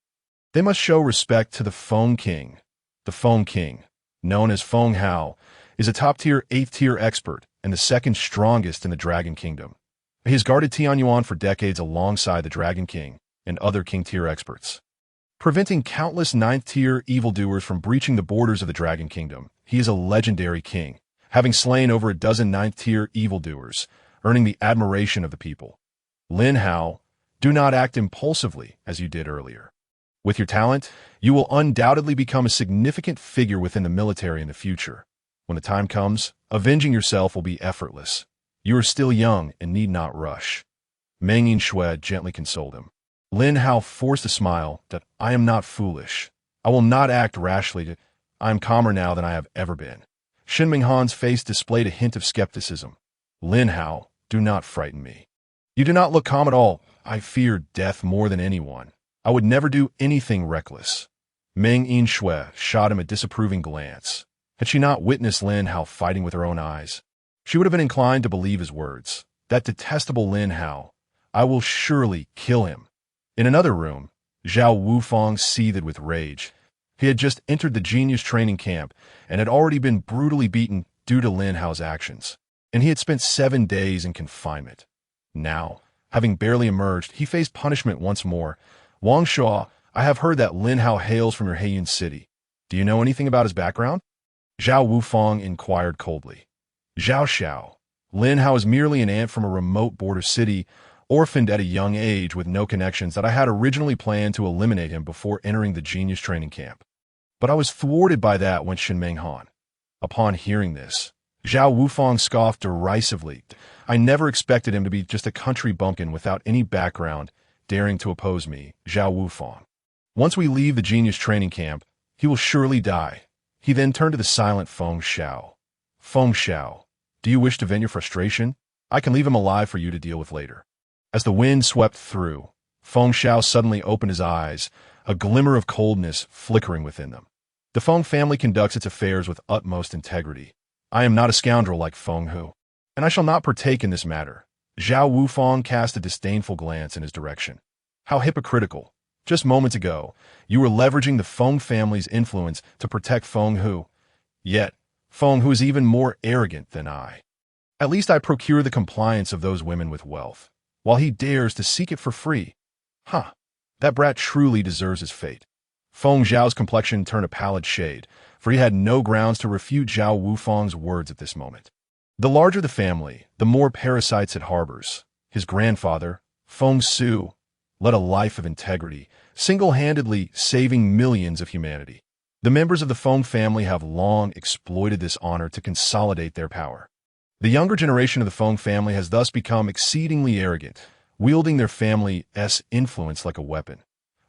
They must show respect to the Feng king. The Feng king, known as Feng Hao, is a top-tier 8th-tier expert and the second strongest in the Dragon Kingdom. He has guarded Tianyuan for decades alongside the Dragon King and other king-tier experts. Preventing countless 9th-tier evildoers from breaching the borders of the Dragon Kingdom, he is a legendary king, having slain over a dozen 9th-tier evildoers, earning the admiration of the people. Lin Hao, do not act impulsively as you did earlier. With your talent, you will undoubtedly become a significant figure within the military in the future. When the time comes, avenging yourself will be effortless. You are still young and need not rush. Meng Yinshui gently consoled him. Lin Hao forced a smile. I am not foolish. I will not act rashly. I am calmer now than I have ever been. Shin Minghan's face displayed a hint of skepticism. Lin Hao, do not frighten me. You do not look calm at all. I fear death more than anyone. I would never do anything reckless. Meng Yinshui shot him a disapproving glance. Had she not witnessed Lin Hao fighting with her own eyes, she would have been inclined to believe his words. That detestable Lin Hao. I will surely kill him. In another room, Zhao Wufang seethed with rage. He had just entered the genius training camp and had already been brutally beaten due to Lin Hao's actions, and he had spent 7 days in confinement. Now, having barely emerged, he faced punishment once more. Wang Shuo, I have heard that Lin Hao hails from your Heiyun city. Do you know anything about his background? Zhao Wufang inquired coldly. Zhao Xiao. Lin Hao is merely an ant from a remote border city, orphaned at a young age with no connections that I had originally planned to eliminate him before entering the genius training camp. But I was thwarted by that when Shinmeng Han. Upon hearing this, Zhao Wufang scoffed derisively. I never expected him to be just a country bumpkin without any background, daring to oppose me, Zhao Wufang. Once we leave the genius training camp, he will surely die. He then turned to the silent Feng Xiao. Feng Xiao, do you wish to vent your frustration? I can leave him alive for you to deal with later. As the wind swept through, Feng Xiao suddenly opened his eyes, a glimmer of coldness flickering within them. The Feng family conducts its affairs with utmost integrity. I am not a scoundrel like Feng Hu, and I shall not partake in this matter. Zhao Wufang cast a disdainful glance in his direction. How hypocritical. Just moments ago, you were leveraging the Feng family's influence to protect Feng Hu. Yet, Feng Hu is even more arrogant than I. At least I procure the compliance of those women with wealth, while he dares to seek it for free. That brat truly deserves his fate. Feng Zhao's complexion turned a pallid shade, for he had no grounds to refute Zhao Wufang's words at this moment. The larger the family, the more parasites it harbors. His grandfather, Feng Su, led a life of integrity, single-handedly saving millions of humanity. The members of the Feng family have long exploited this honor to consolidate their power. The younger generation of the Feng family has thus become exceedingly arrogant, wielding their family's influence like a weapon.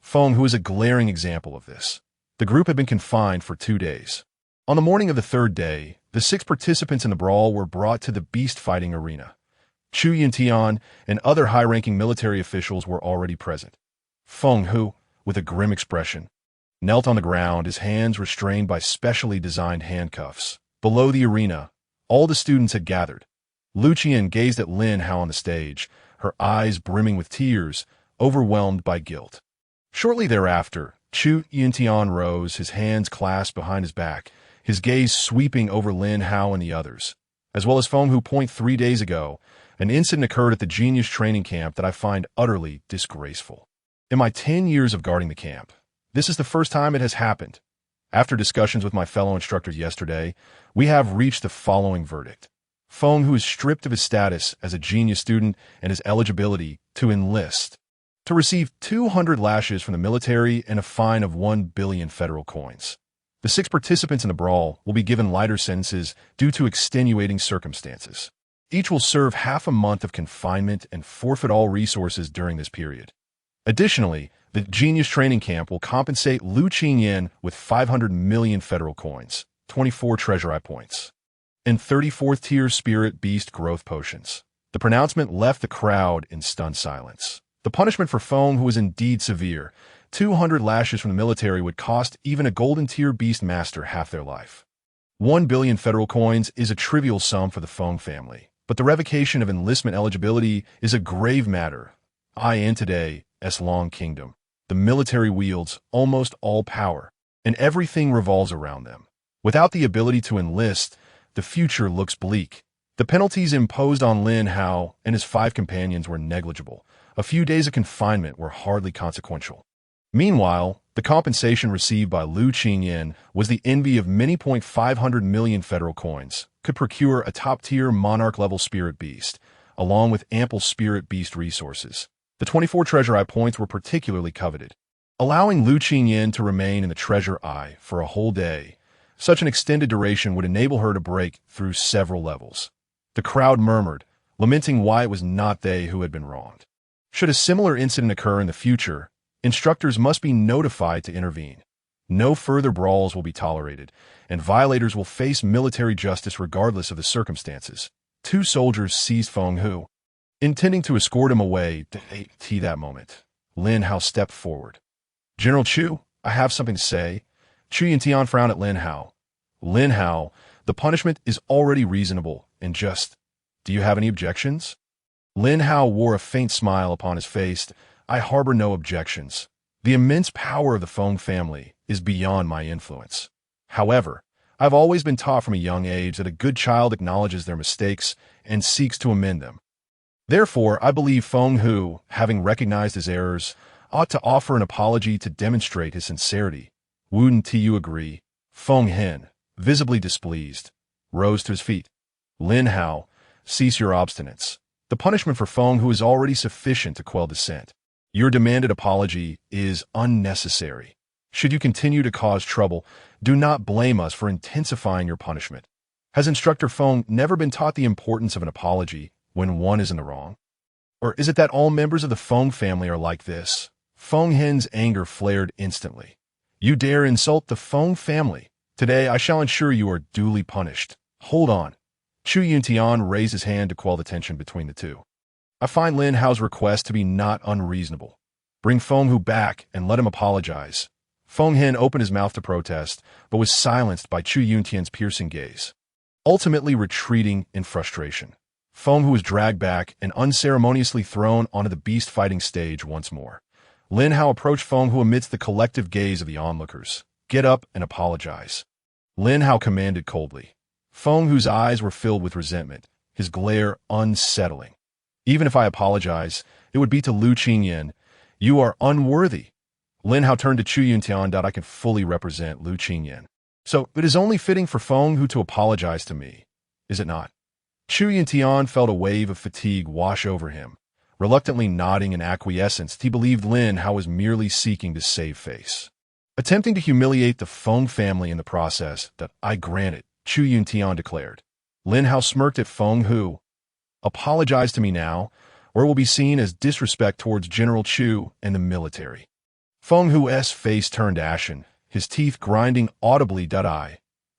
Feng Hu is a glaring example of this. The group had been confined for 2 days. On the morning of the 3rd day, the 6 participants in the brawl were brought to the beast-fighting arena. Chu Yintian and other high-ranking military officials were already present. Feng Hu, with a grim expression, knelt on the ground, his hands restrained by specially designed handcuffs. Below the arena, all the students had gathered. Lu Qian gazed at Lin Hao on the stage, her eyes brimming with tears, overwhelmed by guilt. Shortly thereafter, Chu Yintian rose, his hands clasped behind his back, his gaze sweeping over Lin Hao and the others. As well as Feng Hu. 3 days ago, an incident occurred at the genius training camp that I find utterly disgraceful. In my 10 years of guarding the camp, this is the first time it has happened. After discussions with my fellow instructors yesterday, we have reached the following verdict. Feng Hu is stripped of his status as a genius student and his eligibility to enlist, to receive 200 lashes from the military and a fine of 1 billion federal coins. The 6 participants in the brawl will be given lighter sentences due to extenuating circumstances. Each will serve half a month of confinement and forfeit all resources during this period. Additionally, the genius training camp will compensate Lu Qingyan with 500 million federal coins, 24 treasure eye points, and 34th tier spirit beast growth potions. The pronouncement left the crowd in stunned silence. The punishment for Feng Hu was indeed severe. 200 lashes from the military would cost even a golden tier beast master half their life. 1 billion federal coins is a trivial sum for the Feng family, but the revocation of enlistment eligibility is a grave matter. In today's Long Kingdom, the military wields almost all power, and everything revolves around them. Without the ability to enlist, the future looks bleak. The penalties imposed on Lin Hao and his 5 companions were negligible. A few days of confinement were hardly consequential. Meanwhile, the compensation received by Lu Qingyan was the envy of many. 500 million federal coins could procure a top-tier monarch-level spirit beast, along with ample spirit beast resources. The 24 treasure eye points were particularly coveted. Allowing Lu Qingyan to remain in the treasure eye for a whole day, such an extended duration would enable her to break through several levels. The crowd murmured, lamenting why it was not they who had been wronged. Should a similar incident occur in the future, instructors must be notified to intervene. No further brawls will be tolerated, and violators will face military justice regardless of the circumstances. 2 soldiers seized Feng Hu. Intending to escort him away to that moment, Lin Hao stepped forward. General Chu, I have something to say. Chu Yintian frowned at Lin Hao. Lin Hao, the punishment is already reasonable and just. Do you have any objections? Lin Hao wore a faint smile upon his face. I harbor no objections. The immense power of the Feng family is beyond my influence. However, I've always been taught from a young age that a good child acknowledges their mistakes and seeks to amend them. Therefore, I believe Feng Hu, having recognized his errors, ought to offer an apology to demonstrate his sincerity. Wouldn't you agree? Feng Hen, visibly displeased, rose to his feet. Lin Hao, cease your obstinance. The punishment for Feng Hu is already sufficient to quell dissent. Your demanded apology is unnecessary. Should you continue to cause trouble, do not blame us for intensifying your punishment. Has Instructor Feng never been taught the importance of an apology when one is in the wrong? Or is it that all members of the Feng family are like this? Feng Hen's anger flared instantly. You dare insult the Feng family? Today I shall ensure you are duly punished. Hold on. Chu Yuntian raised his hand to quell the tension between the two. I find Lin Hao's request to be not unreasonable. Bring Feng Hu back and let him apologize. Feng Hen opened his mouth to protest, but was silenced by Chu Yuntian's piercing gaze. Ultimately retreating in frustration, Feng Hu was dragged back and unceremoniously thrown onto the beast-fighting stage once more. Lin Hao approached Feng Hu amidst the collective gaze of the onlookers. Get up and apologize. Lin Hao commanded coldly. Feng Hu's eyes were filled with resentment, his glare unsettling. Even if I apologize, it would be to Lu Qingyan. You are unworthy. Lin Hao turned to Chu Yuntian. I can fully represent Lu Qingyan. So it is only fitting for Feng Hu to apologize to me, is it not? Chu Yuntian felt a wave of fatigue wash over him. Reluctantly nodding in acquiescence, he believed Lin Hao was merely seeking to save face. Attempting to humiliate the Feng family in the process, that I grant it, Chu Yuntian declared. Lin Hao smirked at Feng Hu. Apologize to me now, or it will be seen as disrespect towards General Chu and the military. Feng Hu's face turned ashen, his teeth grinding audibly.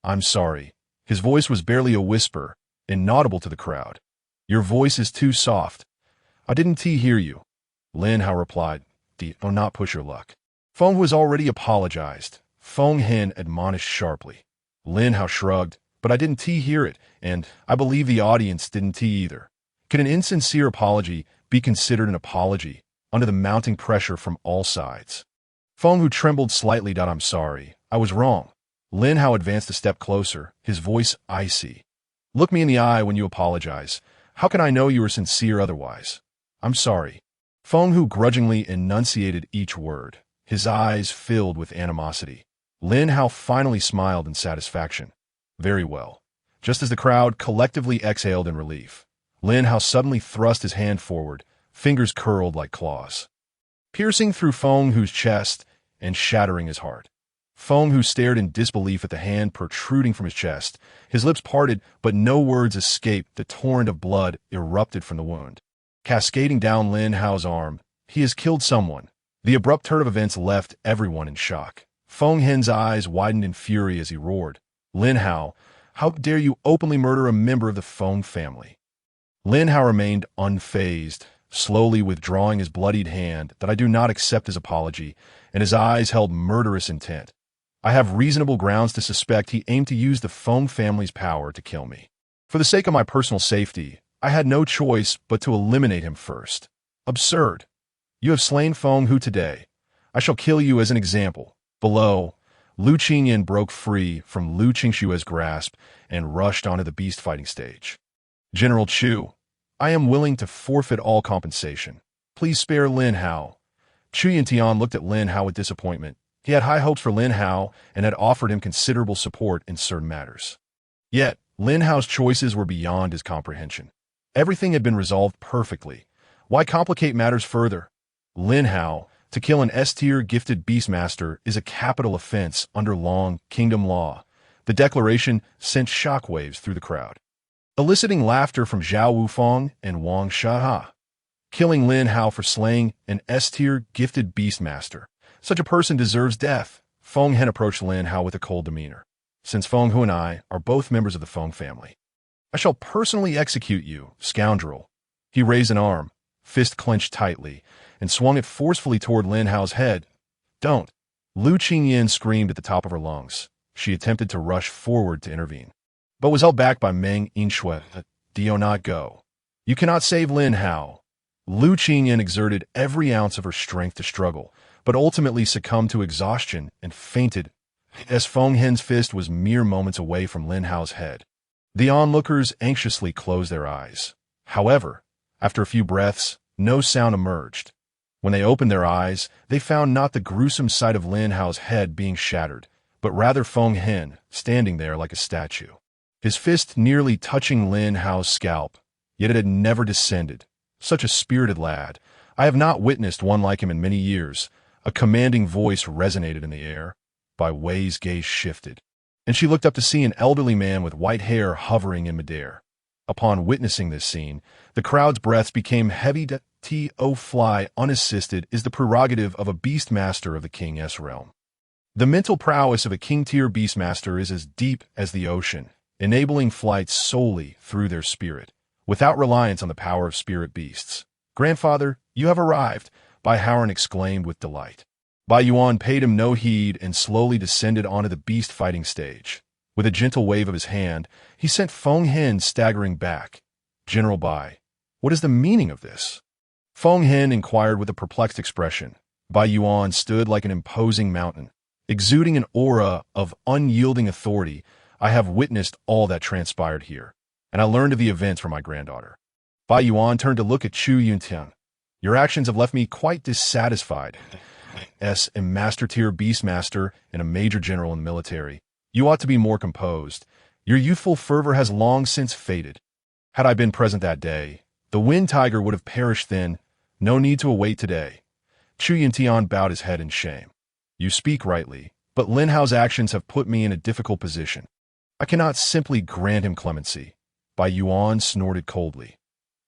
I'm sorry. His voice was barely a whisper, inaudible to the crowd. Your voice is too soft. I didn't hear you. Lin Hao replied. Do not push your luck. Feng Hu has already apologized. Feng Hen admonished sharply. Lin Hao shrugged, but I didn't hear it, and I believe the audience didn't either. Can an insincere apology be considered an apology under the mounting pressure from all sides? Feng Hu trembled slightly. I'm sorry. I was wrong. Lin Hao advanced a step closer, his voice icy. Look me in the eye when you apologize. How can I know you are sincere otherwise? I'm sorry. Feng Hu grudgingly enunciated each word, his eyes filled with animosity. Lin Hao finally smiled in satisfaction. Very well. Just as the crowd collectively exhaled in relief, Lin Hao suddenly thrust his hand forward, fingers curled like claws, piercing through Feng Hu's chest and shattering his heart. Feng Hu stared in disbelief at the hand protruding from his chest. His lips parted, but no words escaped. The torrent of blood erupted from the wound, cascading down Lin Hao's arm. He has killed someone. The abrupt turn of events left everyone in shock. Feng Hen's eyes widened in fury as he roared. Lin Hao, how dare you openly murder a member of the Feng family? Lin Hao remained unfazed, slowly withdrawing his bloodied hand. That I do not accept his apology, and his eyes held murderous intent. I have reasonable grounds to suspect he aimed to use the Feng family's power to kill me. For the sake of my personal safety, I had no choice but to eliminate him first. Absurd. You have slain Feng Hu today. I shall kill you as an example. Below, Lu Qingyan broke free from Lu Qingshue's grasp and rushed onto the beast-fighting stage. General Chu, I am willing to forfeit all compensation. Please spare Lin Hao. Chu Yintian looked at Lin Hao with disappointment. He had high hopes for Lin Hao and had offered him considerable support in certain matters. Yet, Lin Hao's choices were beyond his comprehension. Everything had been resolved perfectly. Why complicate matters further? Lin Hao, to kill an S-tier gifted beastmaster is a capital offense under Long Kingdom law. The declaration sent shockwaves through the crowd, eliciting laughter from Zhao Wufang and Wang Shaha. Killing Lin Hao for slaying an S-tier gifted beastmaster. Such a person deserves death. Feng Hen approached Lin Hao with a cold demeanor. Since Feng Hu and I are both members of the Feng family, I shall personally execute you, scoundrel. He raised an arm, fist clenched tightly, and swung it forcefully toward Lin Hao's head. Don't! Lu Qingyin screamed at the top of her lungs. She attempted to rush forward to intervene, but was held back by Meng Yinshui. Do not go. You cannot save Lin Hao. Lu Qingyin exerted every ounce of her strength to struggle, but ultimately succumbed to exhaustion and fainted as Feng Hen's fist was mere moments away from Lin Hao's head. The onlookers anxiously closed their eyes. However, after a few breaths, no sound emerged. When they opened their eyes, they found not the gruesome sight of Lin Hao's head being shattered, but rather Feng Hen standing there like a statue. His fist nearly touching Lin Hao's scalp, yet it had never descended. Such a spirited lad. I have not witnessed one like him in many years. A commanding voice resonated in the air. Bai Wei's gaze shifted, and she looked up to see an elderly man with white hair hovering in midair. Upon witnessing this scene, the crowd's breaths became heavy. To fly unassisted is the prerogative of a beastmaster of the King's realm. The mental prowess of a king-tier beastmaster is as deep as the ocean, enabling flight solely through their spirit, without reliance on the power of spirit beasts. Grandfather, you have arrived, Bai Howard exclaimed with delight. Bai Yuan paid him no heed and slowly descended onto the beast fighting stage. With a gentle wave of his hand, he sent Feng Hen staggering back. General Bai, what is the meaning of this? Feng Hen inquired with a perplexed expression. Bai Yuan stood like an imposing mountain, exuding an aura of unyielding authority. I have witnessed all that transpired here, and I learned of the events from my granddaughter. Bai Yuan turned to look at Chu Yuntian. Your actions have left me quite dissatisfied. As a master-tier beastmaster and a major general in the military, you ought to be more composed. Your youthful fervor has long since faded. Had I been present that day, the wind tiger would have perished then. No need to await today. Chu Yuntian bowed his head in shame. You speak rightly, but Lin Hao's actions have put me in a difficult position. I cannot simply grant him clemency. Bai Yuan snorted coldly.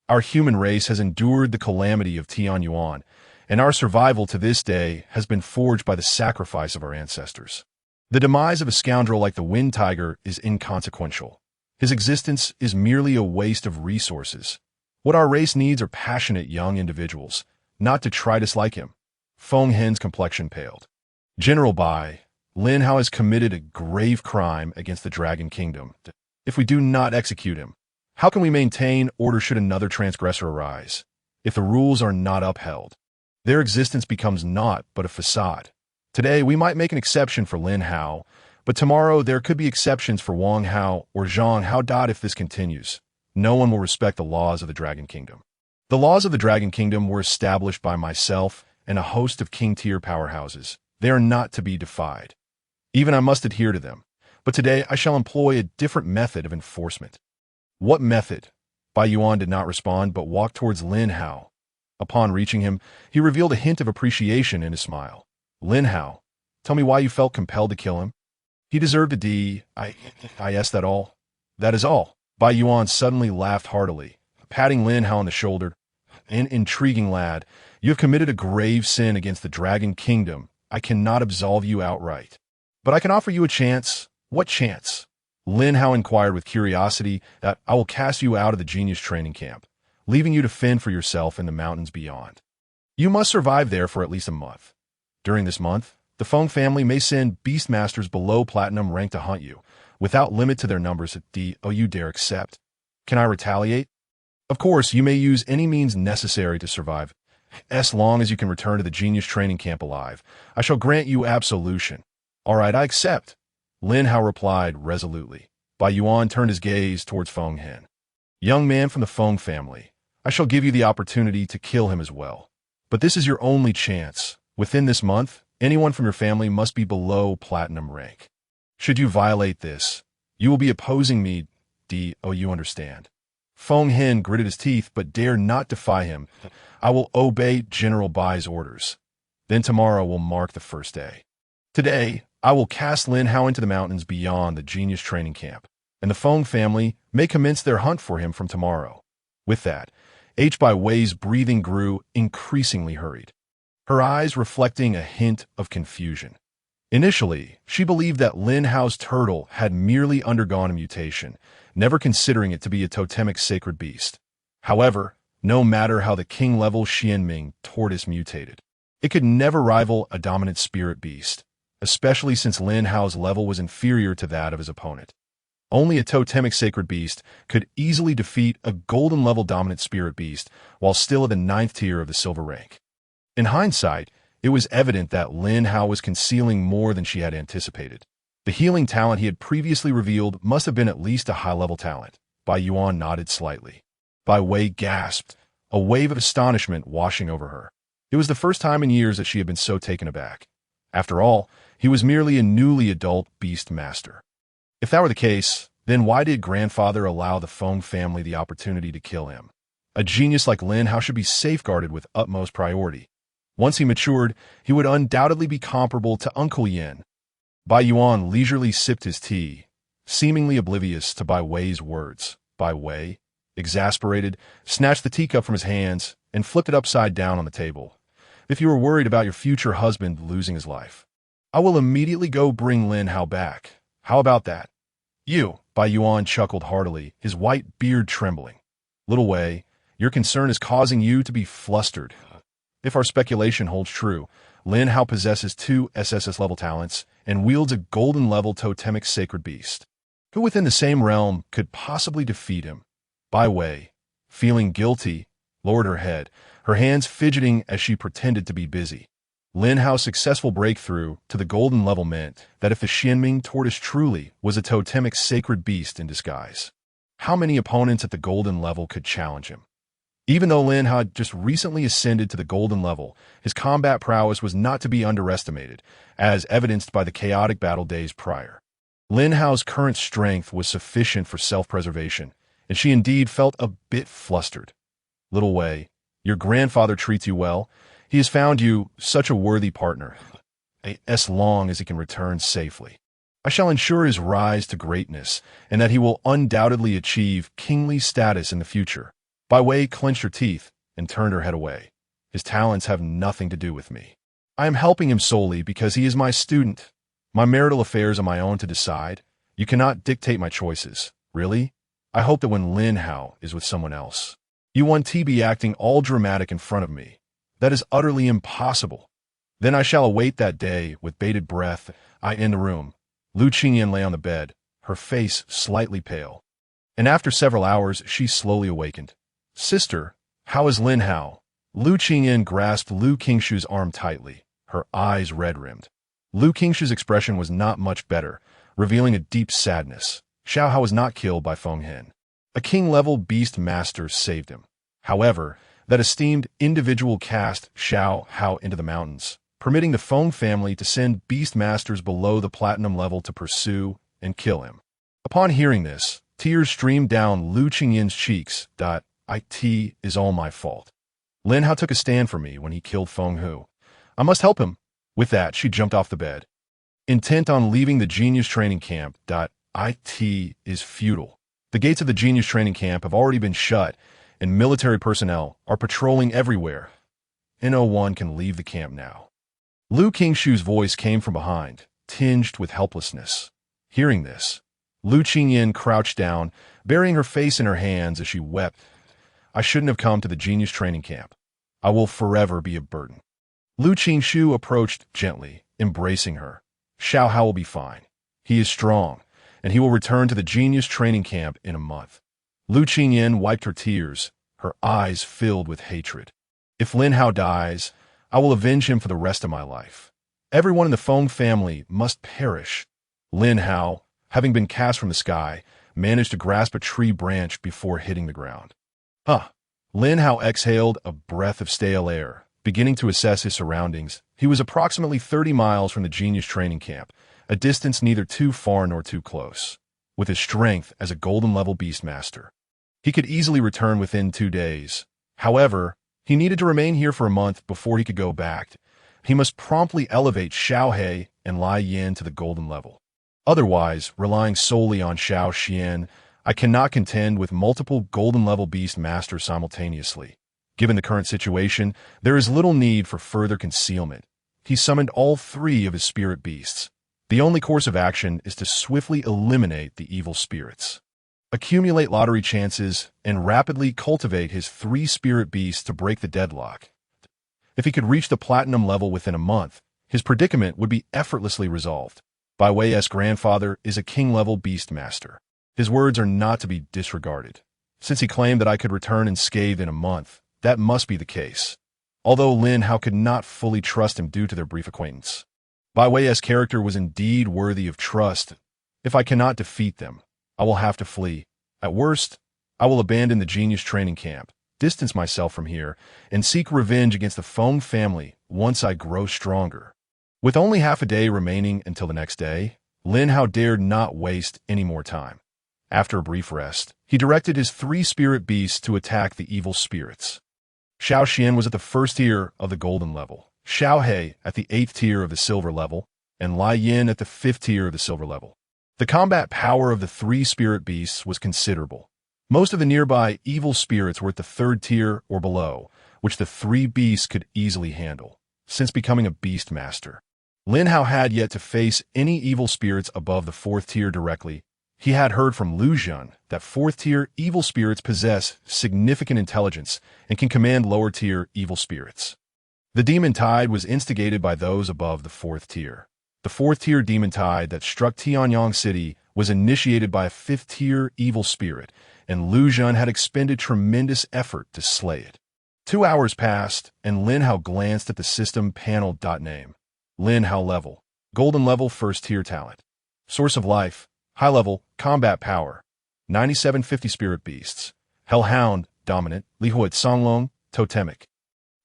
Our human race has endured the calamity of Tian Yuan, and our survival to this day has been forged by the sacrifice of our ancestors. The demise of a scoundrel like the Wind Tiger is inconsequential. His existence is merely a waste of resources. What our race needs are passionate young individuals, not detritus like him. Feng Hen's complexion paled. General Bai, Lin Hao has committed a grave crime against the Dragon Kingdom. If we do not execute him, how can we maintain order should another transgressor arise? If the rules are not upheld, their existence becomes naught but a facade. Today, we might make an exception for Lin Hao, but tomorrow there could be exceptions for Wang Hao or Zhang Hao. If this continues, no one will respect the laws of the Dragon Kingdom. The laws of the Dragon Kingdom were established by myself and a host of king-tier powerhouses. They are not to be defied. Even I must adhere to them, but today I shall employ a different method of enforcement. What method? Bai Yuan did not respond but walked towards Lin Hao. Upon reaching him, he revealed a hint of appreciation in his smile. Lin Hao, tell me why you felt compelled to kill him. He deserved a D. I asked that all. That is all. Bai Yuan suddenly laughed heartily, patting Lin Hao on the shoulder. An intriguing lad, you have committed a grave sin against the Dragon Kingdom. I cannot absolve you outright, but I can offer you a chance. What chance? Lin Hao inquired with curiosity. That I will cast you out of the genius training camp, leaving you to fend for yourself in the mountains beyond. You must survive there for at least a month. During this month, the Feng family may send beastmasters below platinum rank to hunt you, without limit to their numbers. You dare accept? Can I retaliate? Of course, you may use any means necessary to survive. As long as you can return to the genius training camp alive, I shall grant you absolution. All right, I accept. Lin Hao replied resolutely. Bai Yuan turned his gaze towards Feng Hen. Young man from the Feng family, I shall give you the opportunity to kill him as well. But this is your only chance. Within this month, anyone from your family must be below platinum rank. Should you violate this, you will be opposing me. You understand? Feng Hen gritted his teeth but dared not defy him. I will obey General Bai's orders. Then tomorrow will mark the first day. Today, I will cast Lin Hao into the mountains beyond the genius training camp, and the Feng family may commence their hunt for him from tomorrow. With that, Bai Wei's breathing grew increasingly hurried, her eyes reflecting a hint of confusion. Initially, she believed that Lin Hao's turtle had merely undergone a mutation, never considering it to be a totemic sacred beast. However, no matter how the king-level Xianming tortoise mutated. It could never rival a dominant spirit beast, especially since Lin Hao's level was inferior to that of his opponent. Only a totemic sacred beast could easily defeat a golden-level dominant spirit beast while still at the 9th tier of the silver rank. In hindsight, it was evident that Lin Hao was concealing more than she had anticipated. The healing talent he had previously revealed must have been at least a high-level talent. Bai Yuan nodded slightly. Bai Wei gasped, a wave of astonishment washing over her. It was the first time in years that she had been so taken aback. After all, he was merely a newly adult beast master. If that were the case, then why did grandfather allow the Feng family the opportunity to kill him? A genius like Lin Hao should be safeguarded with utmost priority. Once he matured, he would undoubtedly be comparable to Uncle Yin. Bai Yuan leisurely sipped his tea, seemingly oblivious to Bai Wei's words. Bai Wei, exasperated, snatched the teacup from his hands and flipped it upside down on the table. If you were worried about your future husband losing his life, I will immediately go bring Lin Hao back. How about that? You, Bai Yuan chuckled heartily, his white beard trembling. Little Wei, your concern is causing you to be flustered. If our speculation holds true, Lin Hao possesses 2 SSS-level talents and wields a golden-level totemic sacred beast. Who within the same realm could possibly defeat him? Bai Wei, feeling guilty, lowered her head, her hands fidgeting as she pretended to be busy. Lin Hao's successful breakthrough to the golden level meant that if the Xianming tortoise truly was a totemic sacred beast in disguise, how many opponents at the golden level could challenge him? Even though Lin Hao had just recently ascended to the golden level, his combat prowess was not to be underestimated, as evidenced by the chaotic battle days prior. Lin Hao's current strength was sufficient for self-preservation, and she indeed felt a bit flustered. Little Wei, your grandfather treats you well. He has found you such a worthy partner, as long as he can return safely. I shall ensure his rise to greatness, and that he will undoubtedly achieve kingly status in the future. Bai Wei clenched her teeth and turned her head away. His talents have nothing to do with me. I am helping him solely because he is my student. My marital affairs are my own to decide. You cannot dictate my choices. Really? I hope that when Lin Hao is with someone else, you want to be acting all dramatic in front of me. That is utterly impossible. Then I shall await that day with bated breath. I in the room. Lu Qingyan lay on the bed, her face slightly pale. And after several hours, she slowly awakened. Sister, how is Lin Hao? Lu Qingyan grasped Lu Qingshu's arm tightly, her eyes red-rimmed. Lu Qingshu's expression was not much better, revealing a deep sadness. Xiao Hao was not killed by Feng Hen. A king-level beast master saved him. However, that esteemed individual cast Xiao Hao into the mountains, permitting the Feng family to send beast masters below the platinum level to pursue and kill him. Upon hearing this, tears streamed down Lu Qingyan's cheeks. It is all my fault. Lin Hao took a stand for me when he killed Feng Hu. I must help him. With that, she jumped off the bed. Intent on leaving the genius training camp. It is futile. The gates of the genius training camp have already been shut, and military personnel are patrolling everywhere. No one can leave the camp now. Lu Qingshu's voice came from behind, tinged with helplessness. Hearing this, Lu Qingyan crouched down, burying her face in her hands as she wept. I shouldn't have come to the genius training camp. I will forever be a burden. Lu Qingshu approached gently, embracing her. Xiao Hao will be fine. He is strong, and he will return to the genius training camp in a month. Lu Qingyan wiped her tears, her eyes filled with hatred. If Lin Hao dies, I will avenge him for the rest of my life. Everyone in the Feng family must perish. Lin Hao, having been cast from the sky, managed to grasp a tree branch before hitting the ground. Lin Hao exhaled a breath of stale air, beginning to assess his surroundings. He was approximately 30 miles from the genius training camp, a distance neither too far nor too close. With his strength as a golden-level beastmaster, he could easily return within 2 days. However, he needed to remain here for a month before he could go back. He must promptly elevate Xiao He and Lai Yin to the golden level. Otherwise, relying solely on Xiao Xian, I cannot contend with multiple golden-level beast masters simultaneously. Given the current situation, there is little need for further concealment. He summoned all 3 of his spirit beasts. The only course of action is to swiftly eliminate the evil spirits. accumulate lottery chances, and rapidly cultivate his 3 spirit beasts to break the deadlock. If he could reach the platinum level within a month, his predicament would be effortlessly resolved. Bai Wei's grandfather is a king-level beast master. His words are not to be disregarded. Since he claimed that I could return unscathed in a month, that must be the case. Although Lin Hao could not fully trust him due to their brief acquaintance. Bai Wei's character was indeed worthy of trust. If I cannot defeat them, I will have to flee. At worst, I will abandon the genius training camp, distance myself from here, and seek revenge against the Feng family once I grow stronger. With only half a day remaining until the next day, Lin Hao dared not waste any more time. After a brief rest, he directed his 3 spirit beasts to attack the evil spirits. Xiao Xian was at the 1st tier of the golden level, Xiao He at the 8th tier of the silver level, and Lai Yin at the 5th tier of the silver level. The combat power of the 3 spirit beasts was considerable. Most of the nearby evil spirits were at the 3rd tier or below, which the 3 beasts could easily handle. Since becoming a beast master, Lin Hao had yet to face any evil spirits above the 4th tier directly. He had heard from Lu Zhen that 4th-tier evil spirits possess significant intelligence and can command lower-tier evil spirits. The demon tide was instigated by those above the 4th tier. The 4th-tier demon tide that struck Tianyang City was initiated by a 5th-tier evil spirit, and Lu Zhen had expended tremendous effort to slay it. 2 hours passed, and Lin Hao glanced at the system panel. Name: Lin Hao level, golden level 1st-tier talent. Source of life: high level, combat power, 9750 spirit beasts. Hellhound, dominant. Lihuat Songlong, totemic.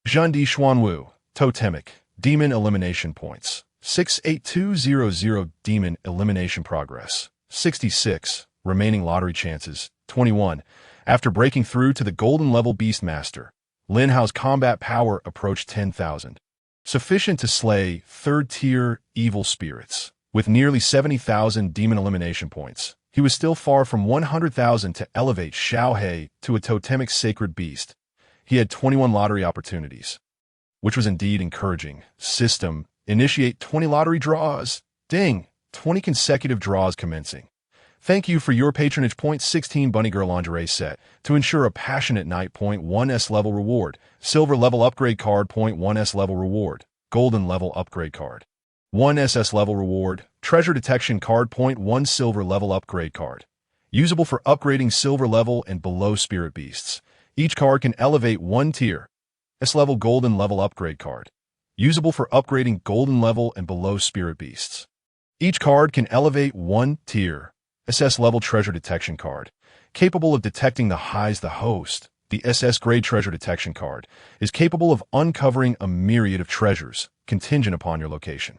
Zhendi Xuanwu, totemic. Demon elimination points: 68200. Demon elimination progress: 66. Remaining lottery chances: 21. After breaking through to the golden level beast master, Lin Hao's combat power approached 10,000. Sufficient to slay 3rd tier evil spirits. With nearly 70,000 demon elimination points, he was still far from 100,000 to elevate Xiao He to a totemic sacred beast. He had 21 lottery opportunities, which was indeed encouraging. System: initiate 20 lottery draws. Ding! 20 consecutive draws commencing. Thank you for your patronage. 16 Bunny Girl Lingerie Set. To ensure a passionate night. 1S level reward. Silver level upgrade card. 1S level reward. Golden level upgrade card. 1 SS level reward, treasure detection card. 1 silver level upgrade card. Usable for upgrading silver level and below spirit beasts. Each card can elevate 1 tier. S level golden level upgrade card. Usable for upgrading golden level and below spirit beasts. Each card can elevate 1 tier. SS level treasure detection card. Capable of detecting the highs. The host, the SS grade treasure detection card, is capable of uncovering a myriad of treasures, contingent upon your location.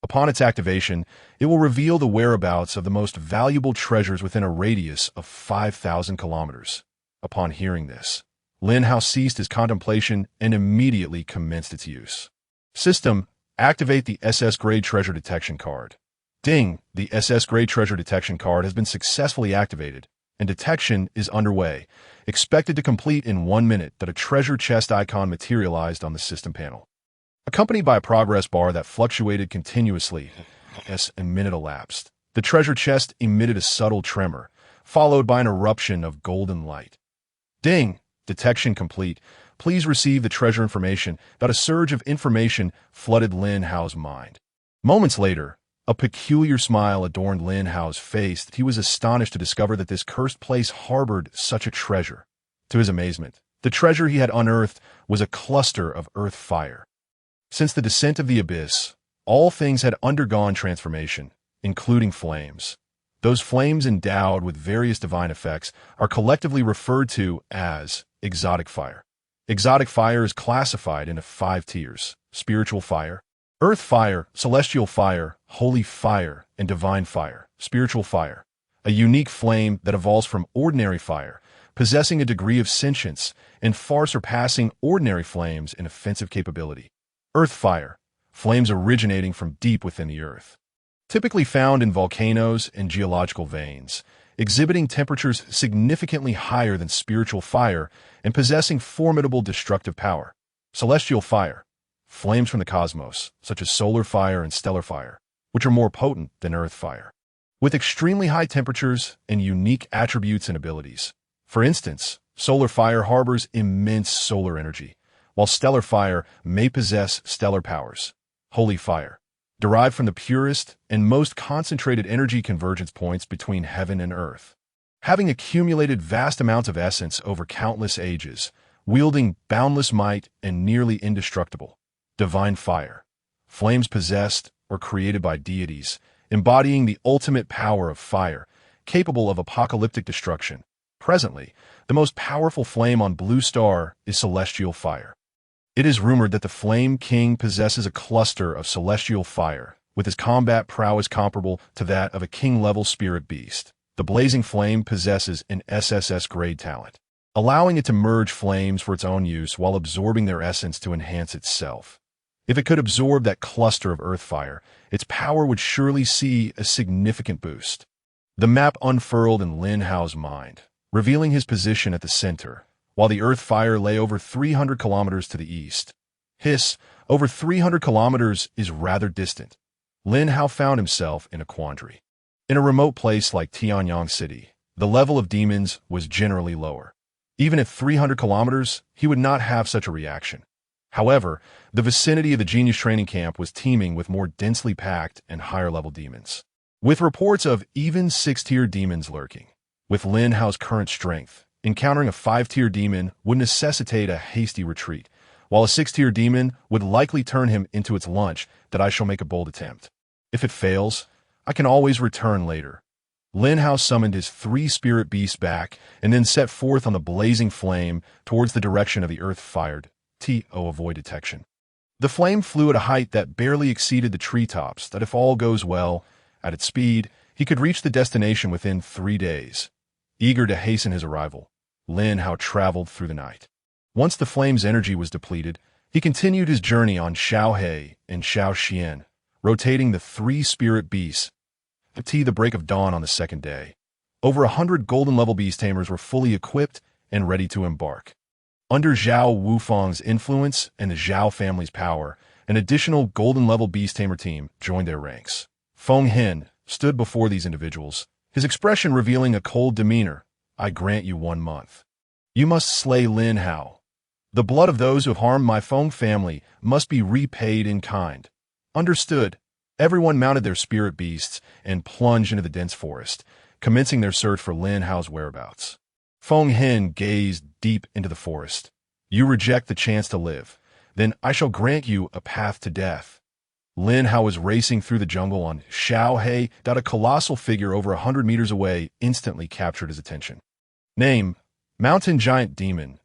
Upon its activation, it will reveal the whereabouts of the most valuable treasures within a radius of 5,000 kilometers. Upon hearing this, Lin Hao ceased his contemplation and immediately commenced its use. System: activate the SS grade treasure detection card. Ding! The SS grade treasure detection card has been successfully activated, and detection is underway, expected to complete in 1 minute. That a treasure chest icon materialized on the system panel, accompanied by a progress bar that fluctuated continuously as a minute elapsed. The treasure chest emitted a subtle tremor, followed by an eruption of golden light. Ding! Detection complete. Please receive the treasure information. That a surge of information flooded Lin Hao's mind. Moments later, a peculiar smile adorned Lin Hao's face. He was astonished to discover that this cursed place harbored such a treasure. To his amazement, the treasure he had unearthed was a cluster of earth fire. Since the descent of the abyss, all things had undergone transformation, including flames. Those flames endowed with various divine effects are collectively referred to as exotic fire. Exotic fire is classified into 5 tiers: spiritual fire, earth fire, celestial fire, holy fire, and divine fire. Spiritual fire: a unique flame that evolves from ordinary fire, possessing a degree of sentience and far surpassing ordinary flames in offensive capability. Earth fire: flames originating from deep within the earth, typically found in volcanoes and geological veins, exhibiting temperatures significantly higher than spiritual fire and possessing formidable destructive power. Celestial fire: flames from the cosmos, such as solar fire and stellar fire, which are more potent than earth fire. with extremely high temperatures and unique attributes and abilities. For instance, solar fire harbors immense solar energy, while stellar fire may possess stellar powers. Holy fire, derived from the purest and most concentrated energy convergence points between heaven and earth. Having accumulated vast amounts of essence over countless ages, wielding boundless might and nearly indestructible. Divine fire, flames possessed or created by deities, embodying the ultimate power of fire, capable of apocalyptic destruction. Presently, the most powerful flame on Blue Star is celestial fire. It is rumored that the Flame King possesses a cluster of celestial fire, with his combat prowess comparable to that of a king-level spirit beast. The blazing flame possesses an SSS-grade talent, allowing it to merge flames for its own use while absorbing their essence to enhance itself. If it could absorb that cluster of earth fire, its power would surely see a significant boost. The map unfurled in Lin Hao's mind, revealing his position at the center, while the earth fire lay over 300 kilometers to the east. Over 300 kilometers is rather distant. Lin Hao found himself in a quandary. In a remote place like Tianyang City, the level of demons was generally lower. Even at 300 kilometers, he would not have such a reaction. However, the vicinity of the Genius Training Camp was teeming with more densely packed and higher-level demons, with reports of even 6-tier demons lurking. With Lin Hao's current strength, encountering a 5-tier demon would necessitate a hasty retreat, while a 6-tier demon would likely turn him into its lunch that I shall make a bold attempt. If it fails, I can always return later. Lin Hao summoned his 3 spirit beasts back and then set forth on the blazing flame towards the direction of the earth-fired to avoid detection. The flame flew at a height that barely exceeded the treetops that if all goes well, at its speed, he could reach the destination within 3 days. Eager to hasten his arrival, Lin Hao traveled through the night. Once the flame's energy was depleted, he continued his journey on Xiaohe and Xiaoxian, rotating the 3 spirit beasts until the break of dawn on the second day. Over 100 golden-level beast tamers were fully equipped and ready to embark. Under Zhao Wufang's influence and the Zhao family's power, an additional golden-level beast tamer team joined their ranks. Feng Hen stood before these individuals, his expression revealing a cold demeanor. I grant you 1 month. You must slay Lin Hao. The blood of those who have harmed my Feng family must be repaid in kind. Understood. Everyone mounted their spirit beasts and plunged into the dense forest, commencing their search for Lin Hao's whereabouts. Feng Hen gazed deep into the forest. You reject the chance to live, then I shall grant you a path to death. Lin Hao was racing through the jungle on Xiaohe that a colossal figure over 100 meters away instantly captured his attention. Name, Mountain Giant Demon,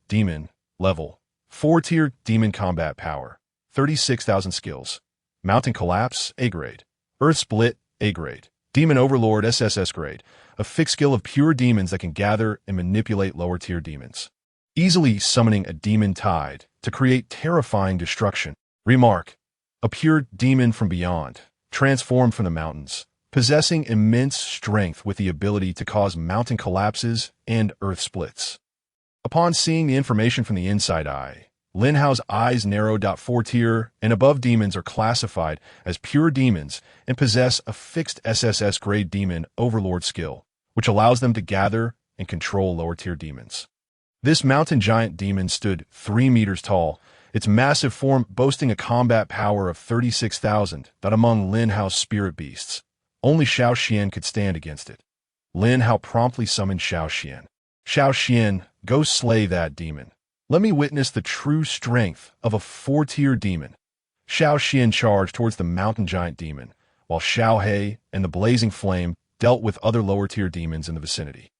level, 4-tier demon combat power, 36,000 skills. Mountain Collapse, A grade. Earth Split, A grade. Demon Overlord, SSS grade. A fixed skill of pure demons that can gather and manipulate lower-tier demons, easily summoning a demon tide to create terrifying destruction. Remark, a pure demon from beyond, transformed from the mountains, possessing immense strength with the ability to cause mountain collapses and earth splits. Upon seeing the information from the inside eye, Lin Hao's eyes narrowed. 4-tier and above demons are classified as pure demons and possess a fixed SSS grade demon overlord skill, which allows them to gather and control lower-tier demons. This mountain giant demon stood 3 meters tall, its massive form boasting a combat power of 36,000 that among Lin Hao's spirit beasts, only Xiaoxian could stand against it. Lin Hao promptly summoned Xiaoxian. Xiaoxian, go slay that demon. Let me witness the true strength of a 4-tier demon. Xiaoxian charged towards the mountain giant demon, while Xiaohe and the blazing flame dealt with other lower-tier demons in the vicinity.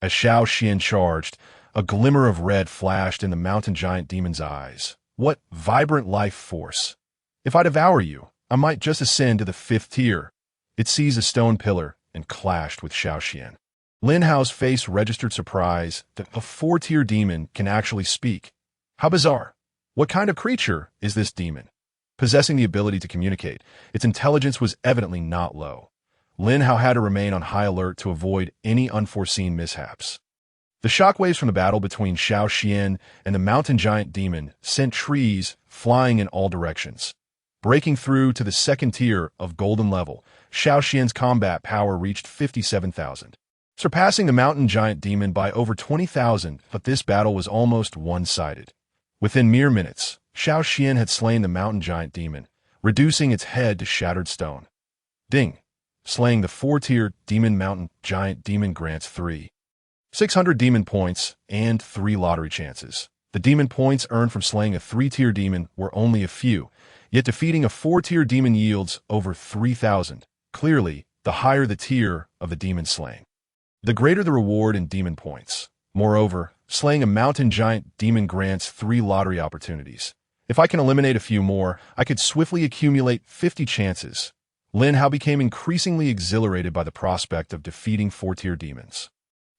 As Xiaoxian charged, a glimmer of red flashed in the mountain giant demon's eyes. What vibrant life force! If I devour you, I might just ascend to the 5th tier. It seized a stone pillar and clashed with Xiaoxian. Lin Hao's face registered surprise that a 4-tier demon can actually speak. How bizarre! What kind of creature is this demon? Possessing the ability to communicate, its intelligence was evidently not low. Lin Hao had to remain on high alert to avoid any unforeseen mishaps. The shockwaves from the battle between Xiaoxian and the mountain giant demon sent trees flying in all directions. Breaking through to the second tier of golden level, Xiao Xian's combat power reached 57,000, surpassing the mountain giant demon by over 20,000, but this battle was almost one-sided. Within mere minutes, Xiao Xian had slain the mountain giant demon, reducing its head to shattered stone. Ding! Slaying the 4-tier demon mountain giant demon grants 600 demon points and 3 lottery chances. The demon points earned from slaying a 3-tier demon were only a few, yet defeating a 4-tier demon yields over 3,000. Clearly, the higher the tier of the demon slain, the greater the reward in demon points. Moreover, slaying a mountain giant demon grants 3 lottery opportunities. If I can eliminate a few more, I could swiftly accumulate 50 chances. Lin Hao became increasingly exhilarated by the prospect of defeating 4-tier demons.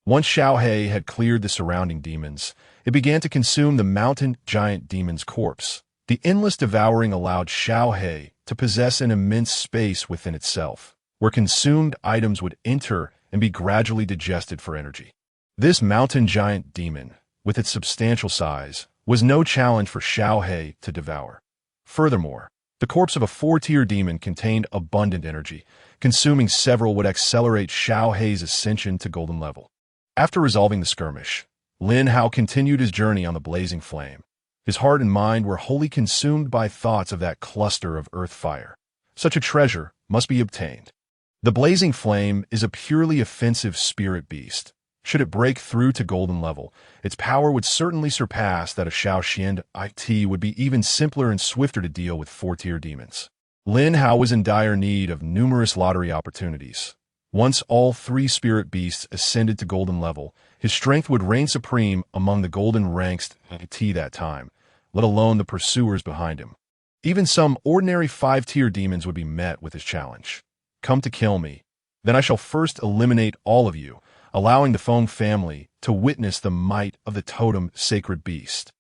Once Xiao He had cleared the surrounding demons, it began to consume the mountain giant demon's corpse. The endless devouring allowed Xiao He to possess an immense space within itself, where consumed items would enter and be gradually digested for energy. This mountain giant demon, with its substantial size, was no challenge for Xiao He to devour. Furthermore, the corpse of a 4-tier demon contained abundant energy. Consuming several would accelerate Xiao He's ascension to golden level. After resolving the skirmish, Lin Hao continued his journey on the blazing flame. His heart and mind were wholly consumed by thoughts of that cluster of earth fire. Such a treasure must be obtained. The blazing flame is a purely offensive spirit beast. Should it break through to golden level, its power would certainly surpass that of Xiao Xian. It would be even simpler and swifter to deal with 4-tier demons. Lin Hao was in dire need of numerous lottery opportunities. Once all 3 spirit beasts ascended to golden level, his strength would reign supreme among the golden ranks that time, let alone the pursuers behind him. Even some ordinary 5-tier demons would be met with his challenge. Come to kill me, then I shall first eliminate all of you, allowing the Feng family to witness the might of the totem sacred beast.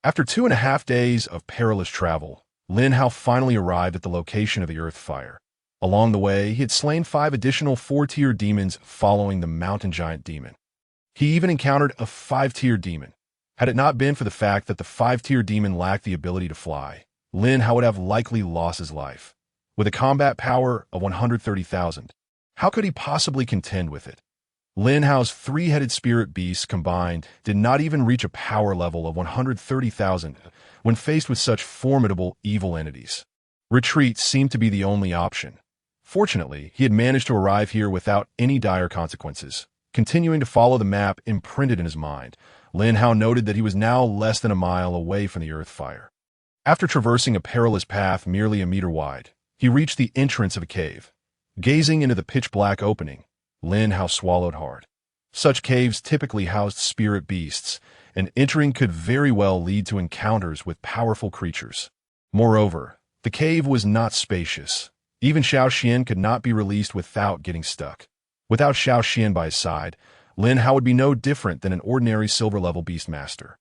After 2.5 days of perilous travel, Lin Hao finally arrived at the location of the earth fire. Along the way, he had slain 5 additional 4-tier demons following the mountain giant demon. He even encountered a 5-tier demon. Had it not been for the fact that the 5-tier demon lacked the ability to fly, Lin Hao would have likely lost his life. With a combat power of 130,000, how could he possibly contend with it? Lin Hao's 3-headed spirit beasts combined did not even reach a power level of 130,000 when faced with such formidable evil entities. Retreat seemed to be the only option. Fortunately, he had managed to arrive here without any dire consequences. Continuing to follow the map imprinted in his mind, Lin Hao noted that he was now less than a mile away from the earth fire. After traversing a perilous path merely a meter wide, he reached the entrance of a cave. Gazing into the pitch-black opening, Lin Hao swallowed hard. Such caves typically housed spirit beasts, and entering could very well lead to encounters with powerful creatures. Moreover, the cave was not spacious. Even Xiao Xian could not be released without getting stuck. Without Xiao Xian by his side, Lin Hao would be no different than an ordinary silver-level beastmaster.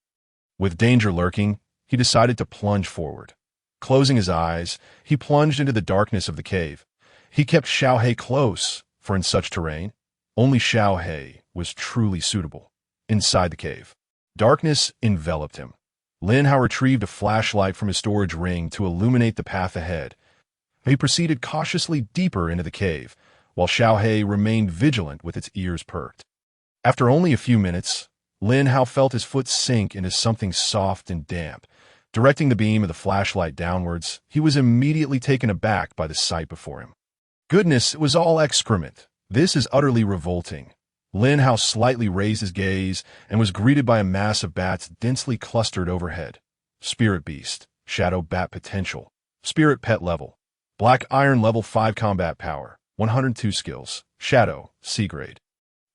With danger lurking, he decided to plunge forward. Closing his eyes, he plunged into the darkness of the cave. He kept Xiao He close, for in such terrain, only Xiao He was truly suitable. Inside the cave, darkness enveloped him. Lin Hao retrieved a flashlight from his storage ring to illuminate the path ahead. He proceeded cautiously deeper into the cave, while Xiao He remained vigilant with its ears perked. After only a few minutes, Lin Hao felt his foot sink into something soft and damp. Directing the beam of the flashlight downwards, he was immediately taken aback by the sight before him. Goodness, it was all excrement. This is utterly revolting. Lin Hao slightly raised his gaze and was greeted by a mass of bats densely clustered overhead. Spirit Beast, Shadow Bat Potential, Spirit Pet Level, Black Iron Level 5 Combat Power, 102 Skills, Shadow, C Grade.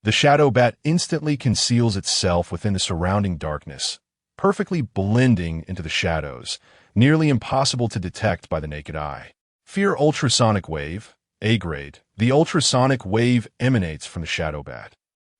The Shadow Bat instantly conceals itself within the surrounding darkness, perfectly blending into the shadows, nearly impossible to detect by the naked eye. Fear Ultrasonic Wave, A Grade. The ultrasonic wave emanates from the Shadow Bat,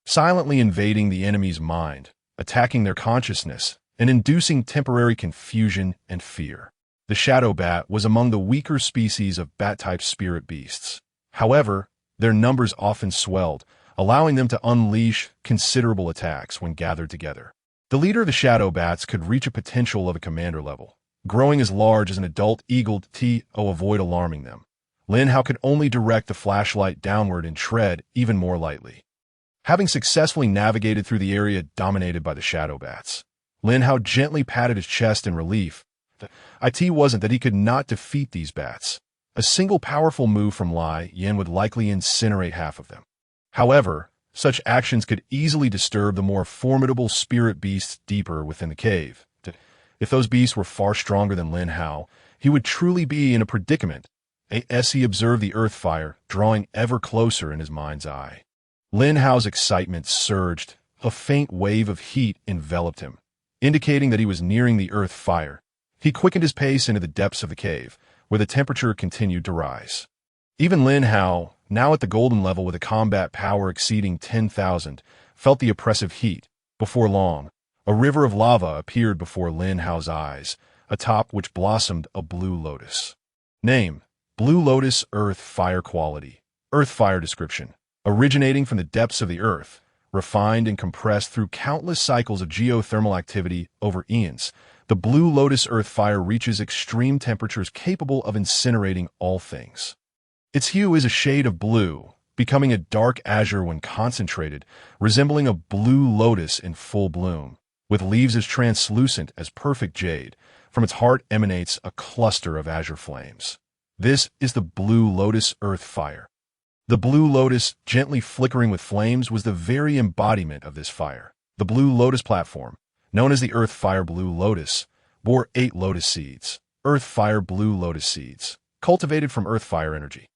silently invading the enemy's mind, attacking their consciousness, and inducing temporary confusion and fear. The Shadow Bat was among the weaker species of bat-type spirit beasts. However, their numbers often swelled, allowing them to unleash considerable attacks when gathered together. The leader of the Shadow Bats could reach a potential of a commander level. growing as large as an adult eagle. Avoid alarming them. Lin Hao could only direct the flashlight downward and tread even more lightly. Having successfully navigated through the area dominated by the shadow bats, Lin Hao gently patted his chest in relief. It wasn't that he could not defeat these bats. A single powerful move from Lai Yan would likely incinerate half of them. However, such actions could easily disturb the more formidable spirit beasts deeper within the cave. If those beasts were far stronger than Lin Hao, he would truly be in a predicament. As he observed the earth fire drawing ever closer in his mind's eye, Lin Hao's excitement surged. A faint wave of heat enveloped him, indicating that he was nearing the earth fire. He quickened his pace into the depths of the cave, where the temperature continued to rise. Even Lin Hao, now at the golden level with a combat power exceeding 10,000, felt the oppressive heat. Before long, a river of lava appeared before Lin Hao's eyes, atop which blossomed a blue lotus. Name: Blue Lotus. Earth Fire Quality. Earth Fire Description: originating from the depths of the earth, refined and compressed through countless cycles of geothermal activity over eons, the Blue Lotus earth fire reaches extreme temperatures capable of incinerating all things. Its hue is a shade of blue, becoming a dark azure when concentrated, resembling a blue lotus in full bloom. With leaves as translucent as perfect jade, from its heart emanates a cluster of azure flames. This is the Blue Lotus earth fire. The blue lotus, gently flickering with flames, was the very embodiment of this fire. The Blue Lotus platform, known as the Earth Fire Blue Lotus, bore 8 lotus seeds. Earth Fire Blue Lotus seeds, cultivated from earth fire energy.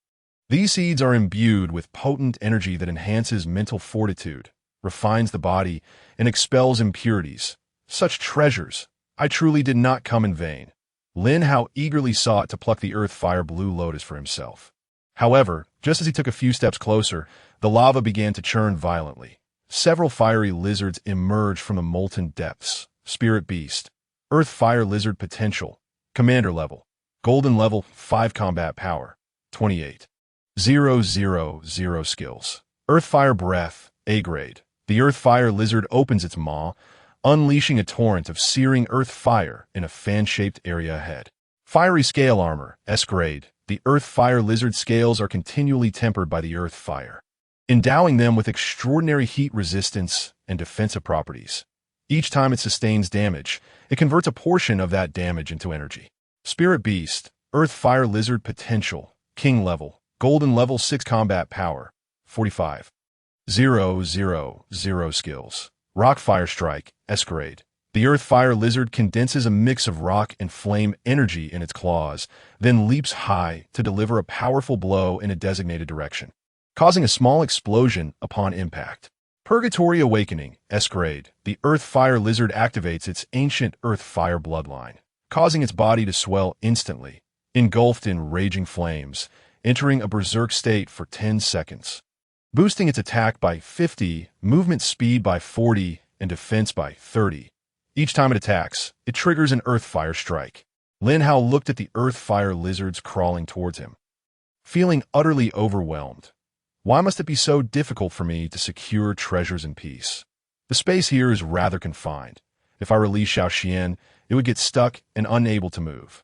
These seeds are imbued with potent energy that enhances mental fortitude, refines the body, and expels impurities. Such treasures, I truly did not come in vain. Lin Hao eagerly sought to pluck the Earth Fire Blue Lotus for himself. However, just as he took a few steps closer, the lava began to churn violently. Several fiery lizards emerged from the molten depths. Spirit Beast. Earth Fire Lizard Potential. Commander Level. Golden Level 5 Combat Power. 28,000 Skills. Earth Fire Breath. A Grade. The Earth Fire Lizard opens its maw, unleashing a torrent of searing earth fire in a fan-shaped area ahead. Fiery Scale Armor. S Grade. The Earth Fire Lizard scales are continually tempered by the earth fire, endowing them with extraordinary heat resistance and defensive properties. Each time it sustains damage, it converts a portion of that damage into energy. Spirit Beast. Earth Fire Lizard Potential. King Level. Golden Level 6 Combat Power. 45,000 Skills. Rock Fire Strike. S Grade. The Earth Fire Lizard condenses a mix of rock and flame energy in its claws, then leaps high to deliver a powerful blow in a designated direction, causing a small explosion upon impact. Purgatory Awakening. S Grade. The Earth Fire Lizard activates its ancient Earth Fire bloodline, causing its body to swell instantly, engulfed in raging flames, entering a berserk state for 10 seconds, boosting its attack by 50, movement speed by 40, and defense by 30. Each time it attacks, it triggers an Earth Fire strike. Lin Hao looked at the Earth Fire lizards crawling towards him, feeling utterly overwhelmed. Why must it be so difficult for me to secure treasures in peace? The space here is rather confined. If I release Xiao Xian, it would get stuck and unable to move.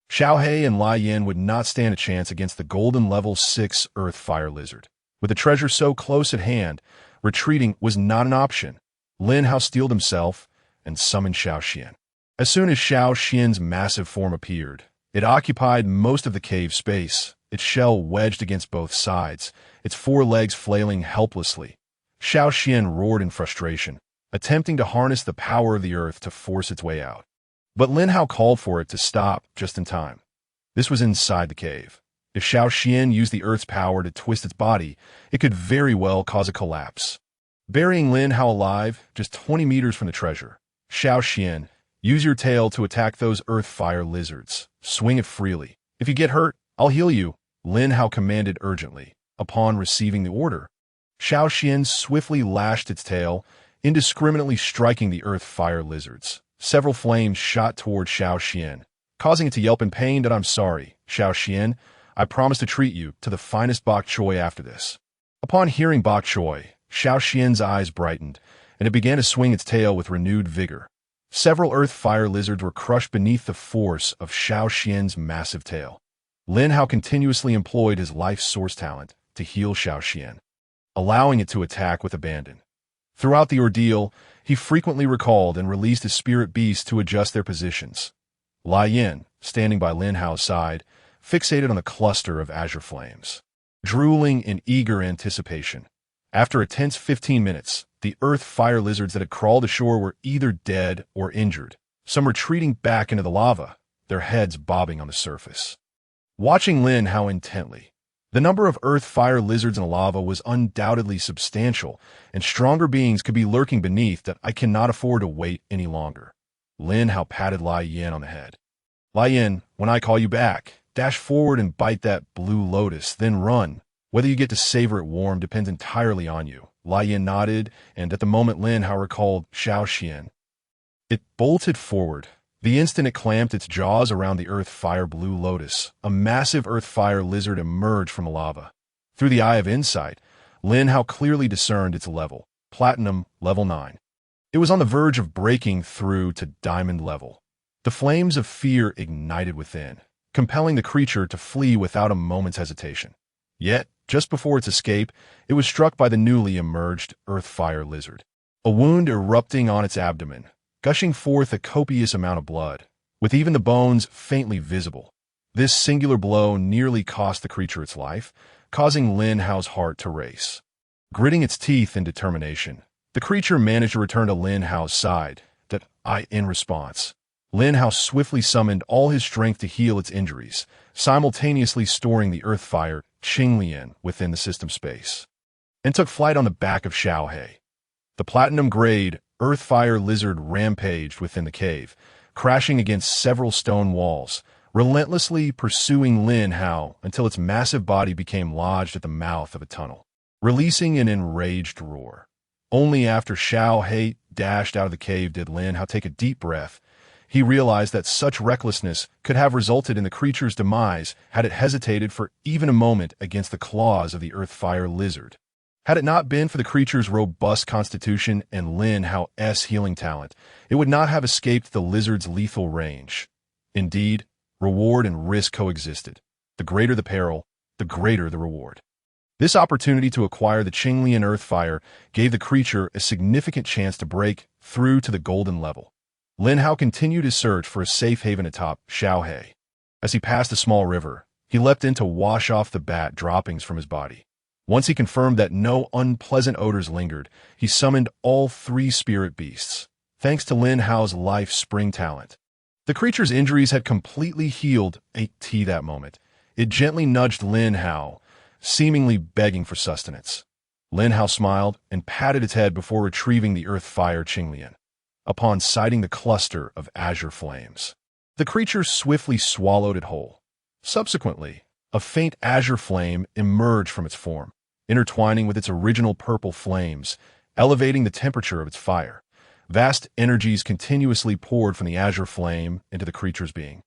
Xiao He and Lai Yan would not stand a chance against the Golden Level 6 Earth Fire Lizard. With the treasure so close at hand, retreating was not an option. Lin Hao steeled himself and summoned Xiao Xian. As soon as Xiao Xian's massive form appeared, it occupied most of the cave space, its shell wedged against both sides, its 4 legs flailing helplessly. Xiao Xian roared in frustration, attempting to harness the power of the earth to force its way out. But Lin Hao called for it to stop just in time. This was inside the cave. If Xiao Xian used the earth's power to twist its body, it could very well cause a collapse. Burying Lin Hao alive just 20 meters from the treasure, Xiao Xian, use your tail to attack those Earth Fire lizards. Swing it freely. If you get hurt, I'll heal you, Lin Hao commanded urgently. Upon receiving the order, Xiao Xian swiftly lashed its tail, indiscriminately striking the Earth Fire lizards. Several flames shot toward Xiao Xian, causing it to yelp in pain. I'm sorry, Xiao Xian. I promise to treat you to the finest bok choy after this. Upon hearing bok choy, Xiao Xian's eyes brightened, and it began to swing its tail with renewed vigor. Several earth-fire lizards were crushed beneath the force of Xiao Xian's massive tail. Lin Hao continuously employed his life source talent to heal Xiao Xian, allowing it to attack with abandon. Throughout the ordeal, he frequently recalled and released his spirit beasts to adjust their positions. Lai Yin, standing by Lin Hao's side, fixated on the cluster of azure flames, drooling in eager anticipation. After a tense 15 minutes, the earth-fire lizards that had crawled ashore were either dead or injured, some retreating back into the lava, their heads bobbing on the surface. Watching Lin Hao intently, the number of earth-fire lizards in the lava was undoubtedly substantial, and stronger beings could be lurking beneath that I cannot afford to wait any longer. Lin Hao patted Lai Yin on the head. Lai Yin, when I call you back, dash forward and bite that blue lotus, then run. Whether you get to savor it warm depends entirely on you. Lai Yin nodded, and at the moment Lin Hao recalled Xiao Xian. It bolted forward. The instant it clamped its jaws around the earth-fire blue lotus, a massive earth-fire lizard emerged from the lava. Through the eye of insight, Lin Hao clearly discerned its level, Platinum level 9. It was on the verge of breaking through to Diamond level. The flames of fear ignited within, compelling the creature to flee without a moment's hesitation. Yet, just before its escape, it was struck by the newly emerged earth-fire lizard. A wound erupting on its abdomen, gushing forth a copious amount of blood, with even the bones faintly visible. This singular blow nearly cost the creature its life, causing Lin Hao's heart to race. Gritting its teeth in determination, the creature managed to return to Lin Hao's side. In response, Lin Hao swiftly summoned all his strength to heal its injuries, simultaneously storing the earth-fire Qinglian within the system space, and took flight on the back of Xiao He. The platinum-grade earth-fire lizard rampaged within the cave, crashing against several stone walls, relentlessly pursuing Lin Hao until its massive body became lodged at the mouth of a tunnel, releasing an enraged roar. Only after Xiao He dashed out of the cave did Lin Hao take a deep breath. He realized that such recklessness could have resulted in the creature's demise had it hesitated for even a moment against the claws of the earth-fire lizard. Had it not been for the creature's robust constitution and Lin Hao's healing talent, it would not have escaped the lizard's lethal range. Indeed, reward and risk coexisted. The greater the peril, the greater the reward. This opportunity to acquire the Qinglian Earthfire gave the creature a significant chance to break through to the golden level. Lin Hao continued his search for a safe haven atop Xiao He. As he passed a small river, he leapt in to wash off the bat droppings from his body. Once he confirmed that no unpleasant odors lingered, he summoned all 3 spirit beasts. Thanks to Lin Hao's life spring talent, the creature's injuries had completely healed that moment. It gently nudged Lin Hao, seemingly begging for sustenance. Lin Hao smiled and patted its head before retrieving the earth-fire Qinglian. Upon sighting the cluster of azure flames, the creature swiftly swallowed it whole. Subsequently, a faint azure flame emerged from its form, intertwining with its original purple flames, elevating the temperature of its fire. Vast energies continuously poured from the azure flame into the creature's being.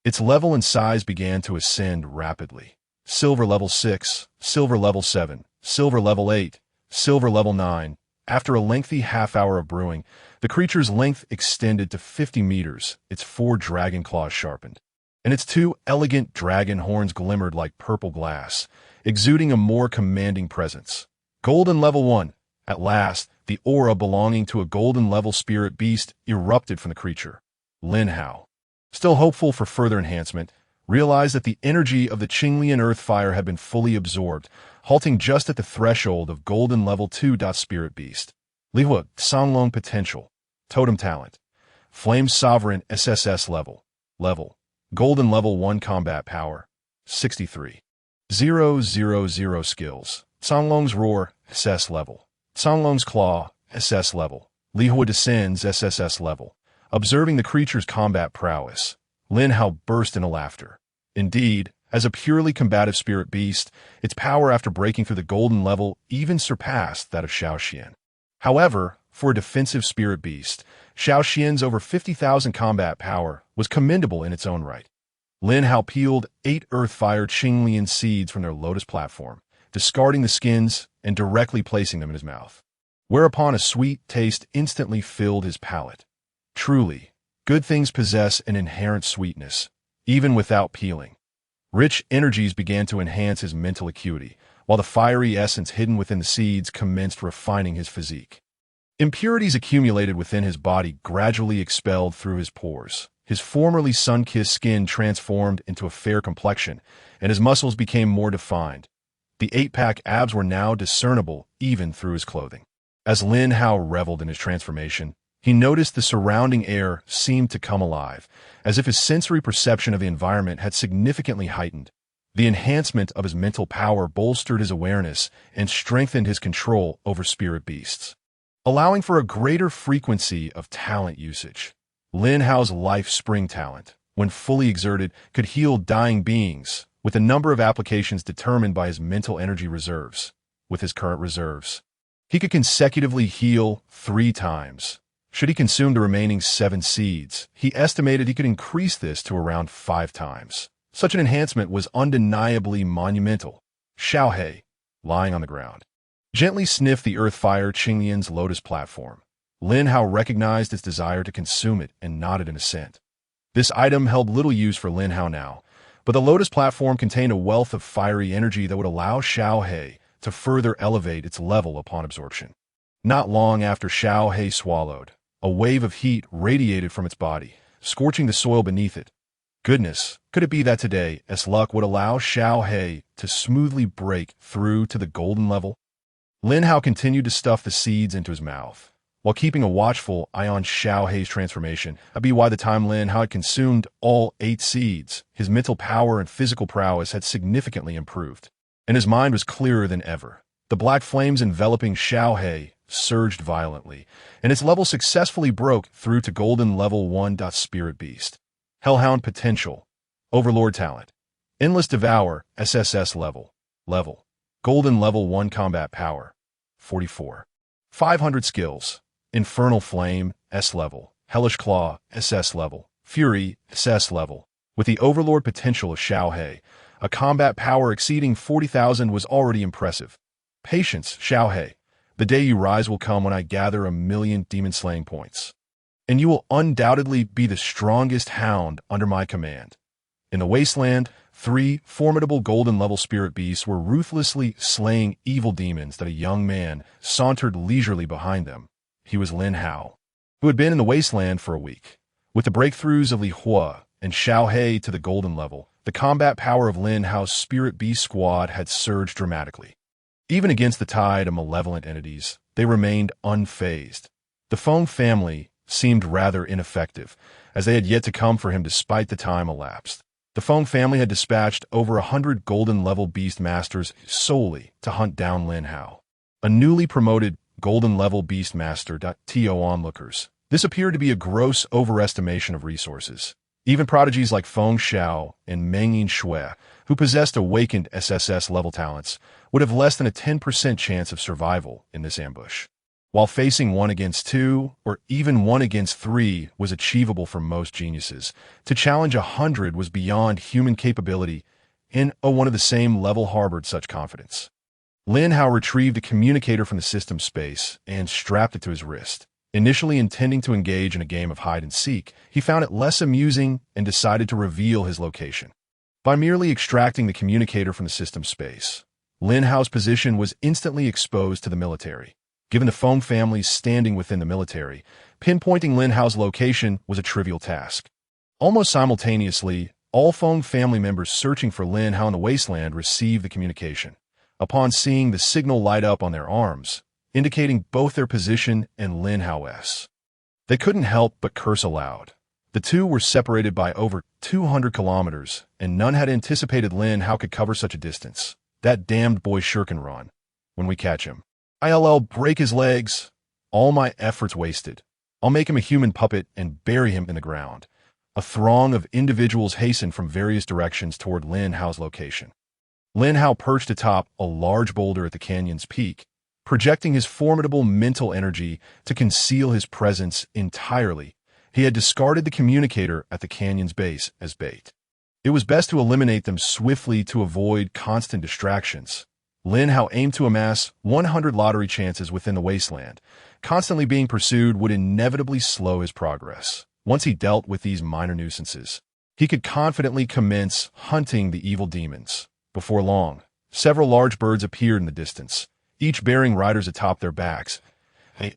Its level and size began to ascend rapidly. Silver level 6, silver level 7, silver level 8, silver level 9. After a lengthy half-hour of brewing, the creature's length extended to 50 meters, its 4 dragon claws sharpened, and its 2 elegant dragon horns glimmered like purple glass, exuding a more commanding presence. Golden level 1. At last, the aura belonging to a golden level spirit beast erupted from the creature. Lin Hao, still hopeful for further enhancement, realized that the energy of the Qinglian Earthfire had been fully absorbed, halting just at the threshold of Golden Level 2. Spirit Beast. Lihua, Songlong Potential. Totem Talent. Flame Sovereign SSS Level. Golden Level 1 Combat Power. 63. 000 Skills. Songlong's Roar, SS Level. Songlong's Claw, SS Level. Lihua Descends, SSS Level. Observing the creature's combat prowess, Lin Hao burst into laughter. Indeed, as a purely combative spirit beast, its power after breaking through the golden level even surpassed that of Xiao Xian. However, for a defensive spirit beast, Xiao Xian's over 50,000 combat power was commendable in its own right. Lin Hao peeled 8 Earthfire Qinglian seeds from their lotus platform, discarding the skins and directly placing them in his mouth, whereupon a sweet taste instantly filled his palate. Truly, good things possess an inherent sweetness, even without peeling. Rich energies began to enhance his mental acuity, while the fiery essence hidden within the seeds commenced refining his physique. Impurities accumulated within his body gradually expelled through his pores. His formerly sun-kissed skin transformed into a fair complexion, and his muscles became more defined. The eight-pack abs were now discernible even through his clothing. As Lin Hao reveled in his transformation, he noticed the surrounding air seemed to come alive, as if his sensory perception of the environment had significantly heightened. The enhancement of his mental power bolstered his awareness and strengthened his control over spirit beasts, allowing for a greater frequency of talent usage. Lin Hao's life spring talent, when fully exerted, could heal dying beings, with a number of applications determined by his mental energy reserves. With his current reserves, he could consecutively heal 3 times. Should he consume the remaining 7 seeds, he estimated he could increase this to around 5 times. Such an enhancement was undeniably monumental. Xiaohei, lying on the ground, gently sniffed the earth-fire Qingyan's lotus platform. Lin Hao recognized its desire to consume it and nodded in assent. This item held little use for Lin Hao now, but the lotus platform contained a wealth of fiery energy that would allow Xiaohei to further elevate its level upon absorption. Not long after Xiaohei swallowed, a wave of heat radiated from its body, scorching the soil beneath it. Goodness, could it be that today, as luck would allow Xiaohei to smoothly break through to the golden level? Lin Hao continued to stuff the seeds into his mouth, while keeping a watchful eye on Xiaohei's transformation. By the time Lin Hao had consumed all 8 seeds, his mental power and physical prowess had significantly improved, and his mind was clearer than ever. The black flames enveloping Xiaohei surged violently, and its level successfully broke through to Golden Level 1. Spirit Beast. Hellhound Potential. Overlord Talent. Endless Devour, SSS Level. Golden Level 1 Combat Power. 44. 500 Skills. Infernal Flame, S Level. Hellish Claw, SS Level. Fury, SS Level. With the Overlord Potential of Xiaohei, a combat power exceeding 40,000 was already impressive. Patience, Xiaohei. The day you rise will come when I gather 1,000,000 demon-slaying points, and you will undoubtedly be the strongest hound under my command. In the wasteland, 3 formidable golden-level spirit beasts were ruthlessly slaying evil demons that a young man sauntered leisurely behind them. He was Lin Hao, who had been in the wasteland for a week. With the breakthroughs of Li Hua and Xiaohei to the golden level, the combat power of Lin Hao's spirit beast squad had surged dramatically. Even against the tide of malevolent entities, they remained unfazed. The Feng family seemed rather ineffective, as they had yet to come for him despite the time elapsed. The Feng family had dispatched over 100 golden-level beast masters solely to hunt down Lin Hao, a newly promoted golden-level beast master. To onlookers, this appeared to be a gross overestimation of resources. Even prodigies like Feng Xiao and Meng Shui, who possessed awakened SSS-level talents, would have less than a 10% chance of survival in this ambush. While facing 1 against 2, or even 1 against 3 was achievable for most geniuses, to challenge 100 was beyond human capability, and one of the same level harbored such confidence. Lin Hao retrieved a communicator from the system space and strapped it to his wrist. Initially intending to engage in a game of hide-and-seek, he found it less amusing and decided to reveal his location. By merely extracting the communicator from the system space, Lin Hao's position was instantly exposed to the military. Given the Feng family's standing within the military, pinpointing Lin Hao's location was a trivial task. Almost simultaneously, all Feng family members searching for Lin Hao in the wasteland received the communication. Upon seeing the signal light up on their arms, indicating both their position and Lin Hao's, they couldn't help but curse aloud. The two were separated by over 200 kilometers, and none had anticipated Lin Hao could cover such a distance. That damned boy sure can run. When we catch him, I'll break his legs. All my efforts wasted. I'll make him a human puppet and bury him in the ground. A throng of individuals hastened from various directions toward Lin Hao's location. Lin Hao perched atop a large boulder at the canyon's peak, projecting his formidable mental energy to conceal his presence entirely. He had discarded the communicator at the canyon's base as bait. It was best to eliminate them swiftly to avoid constant distractions. Lin Hao aimed to amass 100 lottery chances within the wasteland. Constantly being pursued would inevitably slow his progress. Once he dealt with these minor nuisances, he could confidently commence hunting the evil demons. Before long, several large birds appeared in the distance, each bearing riders atop their backs.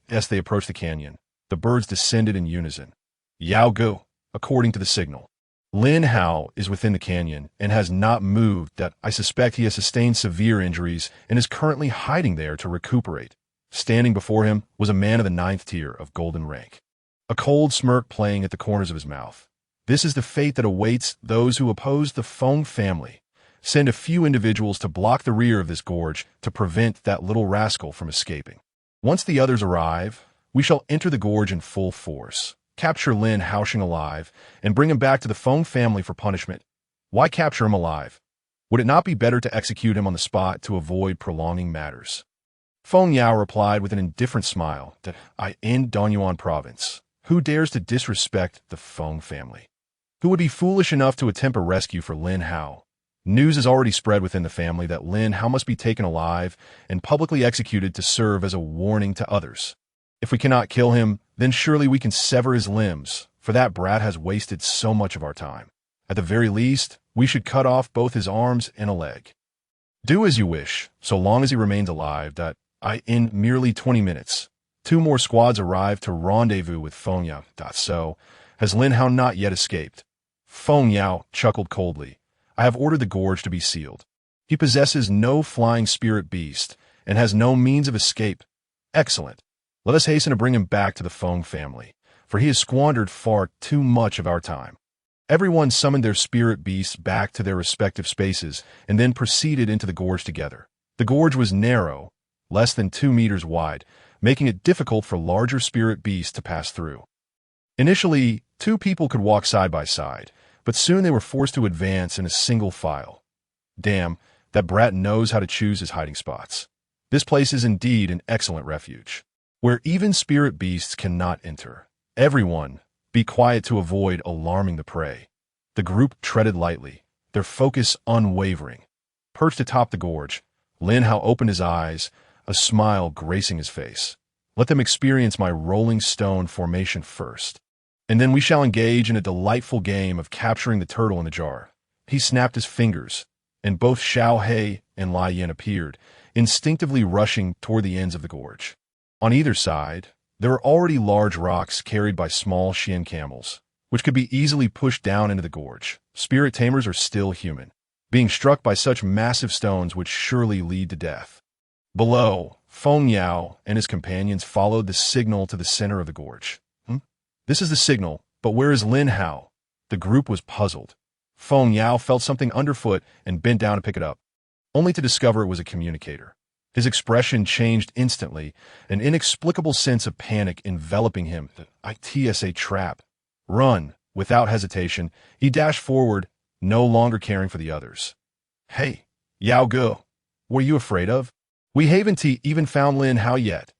As they approached the canyon, the birds descended in unison. Yao Gu, according to the signal. Lin Hao is within the canyon and has not moved. That I suspect he has sustained severe injuries and is currently hiding there to recuperate. Standing before him was a man of the 9th tier of golden rank, a cold smirk playing at the corners of his mouth. This is the fate that awaits those who oppose the Feng family. Send a few individuals to block the rear of this gorge to prevent that little rascal from escaping. Once the others arrive, we shall enter the gorge in full force, capture Lin Haoxing alive, and bring him back to the Feng family for punishment. Why capture him alive? Would it not be better to execute him on the spot to avoid prolonging matters? Feng Yao replied with an indifferent smile that I in Donyuan province. Who dares to disrespect the Feng family? Who would be foolish enough to attempt a rescue for Lin Hao? News has already spread within the family that Lin Hao must be taken alive and publicly executed to serve as a warning to others. If we cannot kill him, then surely we can sever his limbs, for that brat has wasted so much of our time. At the very least, we should cut off both his arms and a leg. Do as you wish, so long as he remains alive. In merely 20 minutes, 2 more squads arrived to rendezvous with Feng Yao. So, has Lin Hao not yet escaped? Feng Yao chuckled coldly. I have ordered the gorge to be sealed. He possesses no flying spirit beast and has no means of escape. Excellent. Let us hasten to bring him back to the Feng family, for he has squandered far too much of our time. Everyone summoned their spirit beasts back to their respective spaces and then proceeded into the gorge together. The gorge was narrow, less than 2 meters wide, making it difficult for larger spirit beasts to pass through. Initially, 2 people could walk side by side, but soon they were forced to advance in a single file. Damn, that brat knows how to choose his hiding spots. This place is indeed an excellent refuge, where even spirit beasts cannot enter. Everyone, be quiet to avoid alarming the prey. The group treaded lightly, their focus unwavering. Perched atop the gorge, Lin Hao opened his eyes, a smile gracing his face. Let them experience my rolling stone formation first, and then we shall engage in a delightful game of capturing the turtle in the jar. He snapped his fingers, and both Xiao He and Lai Yin appeared, instinctively rushing toward the ends of the gorge. On either side, there were already large rocks carried by small Xian camels, which could be easily pushed down into the gorge. Spirit tamers are still human. Being struck by such massive stones would surely lead to death. Below, Feng Yao and his companions followed the signal to the center of the gorge. This is the signal, but where is Lin Hao? The group was puzzled. Feng Yao felt something underfoot and bent down to pick it up, only to discover it was a communicator. His expression changed instantly, an inexplicable sense of panic enveloping him. It's a trap. Run. Without hesitation, he dashed forward, no longer caring for the others. Hey, Yao Gu, what are you afraid of? We haven't even found Lin Hao yet.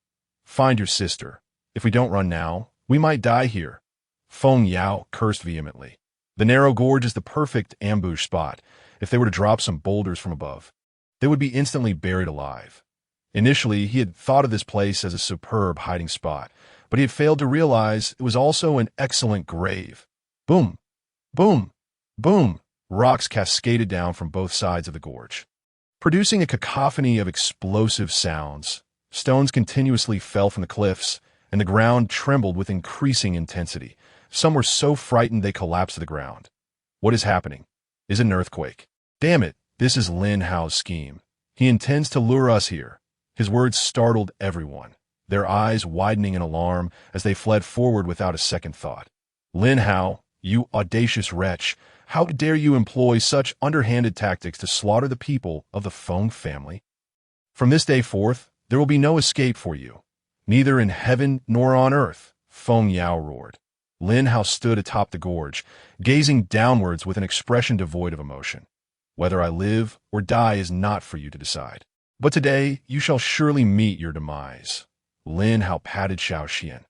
Find your sister. If we don't run now, we might die here. Feng Yao cursed vehemently. The narrow gorge is the perfect ambush spot. If they were to drop some boulders from above, they would be instantly buried alive. Initially, he had thought of this place as a superb hiding spot, but he had failed to realize it was also an excellent grave. Boom! Boom! Boom! Rocks cascaded down from both sides of the gorge, producing a cacophony of explosive sounds. Stones continuously fell from the cliffs, and the ground trembled with increasing intensity. Some were so frightened they collapsed to the ground. What is happening? Is it an earthquake? Damn it, this is Lin Hao's scheme. He intends to lure us here. His words startled everyone, their eyes widening in alarm as they fled forward without a second thought. Lin Hao, you audacious wretch, how dare you employ such underhanded tactics to slaughter the people of the Feng family? From this day forth, there will be no escape for you, neither in heaven nor on earth, Feng Yao roared. Lin Hao stood atop the gorge, gazing downwards with an expression devoid of emotion. Whether I live or die is not for you to decide. But today, you shall surely meet your demise. Lin Hao patted Xiao Xian.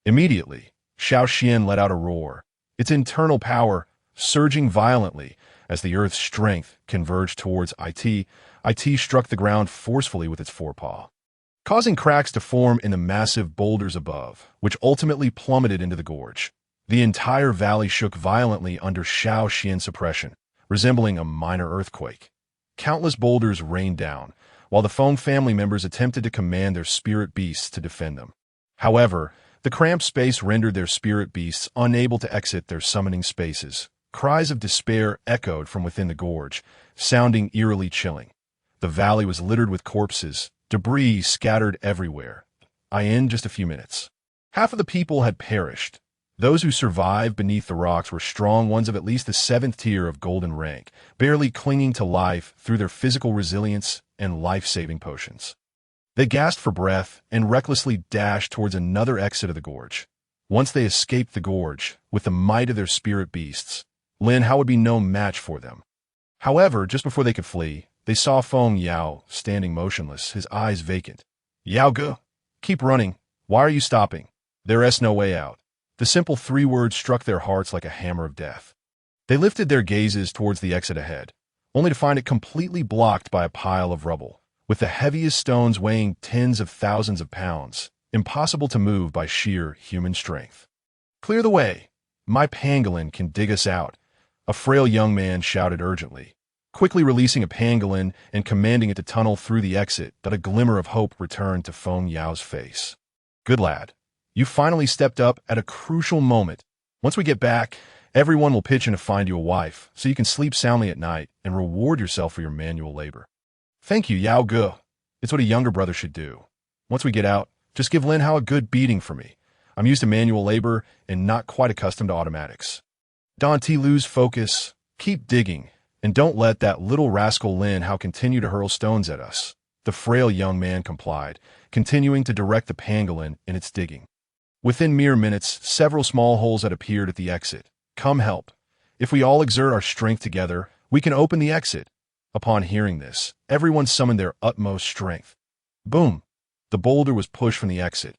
Immediately, Xiao Xian let out a roar, its internal power surging violently as the earth's strength converged towards it. It struck the ground forcefully with its forepaw, causing cracks to form in the massive boulders above, which ultimately plummeted into the gorge. The entire valley shook violently under Xiao Xian's suppression, resembling a minor earthquake. Countless boulders rained down, while the Feng family members attempted to command their spirit beasts to defend them. However, the cramped space rendered their spirit beasts unable to exit their summoning spaces. Cries of despair echoed from within the gorge, sounding eerily chilling. The valley was littered with corpses, debris scattered everywhere. In just a few minutes, half of the people had perished. Those who survived beneath the rocks were strong ones of at least the 7th tier of golden rank, barely clinging to life through their physical resilience and life-saving potions. They gasped for breath and recklessly dashed towards another exit of the gorge. Once they escaped the gorge, with the might of their spirit beasts, Lin Hao would be no match for them. However, just before they could flee, they saw Feng Yao standing motionless, his eyes vacant. "Yao Ge, keep running. Why are you stopping? There is no way out." The simple 3 words struck their hearts like a hammer of death. They lifted their gazes towards the exit ahead, only to find it completely blocked by a pile of rubble, with the heaviest stones weighing tens of thousands of pounds, impossible to move by sheer human strength. "Clear the way. My pangolin can dig us out," a frail young man shouted urgently, quickly releasing a pangolin and commanding it to tunnel through the exit. That a glimmer of hope returned to Feng Yao's face. "Good lad. You finally stepped up at a crucial moment. Once we get back, everyone will pitch in to find you a wife, so you can sleep soundly at night and reward yourself for your manual labor." "Thank you, Yao Ge. It's what a younger brother should do. Once we get out, just give Lin Hao a good beating for me. I'm used to manual labor and not quite accustomed to automatics." "Don't lose focus. Keep digging, and don't let that little rascal Lin Hao continue to hurl stones at us." The frail young man complied, continuing to direct the pangolin in its digging. Within mere minutes, several small holes had appeared at the exit. "Come help. If we all exert our strength together, we can open the exit." Upon hearing this, everyone summoned their utmost strength. Boom! The boulder was pushed from the exit,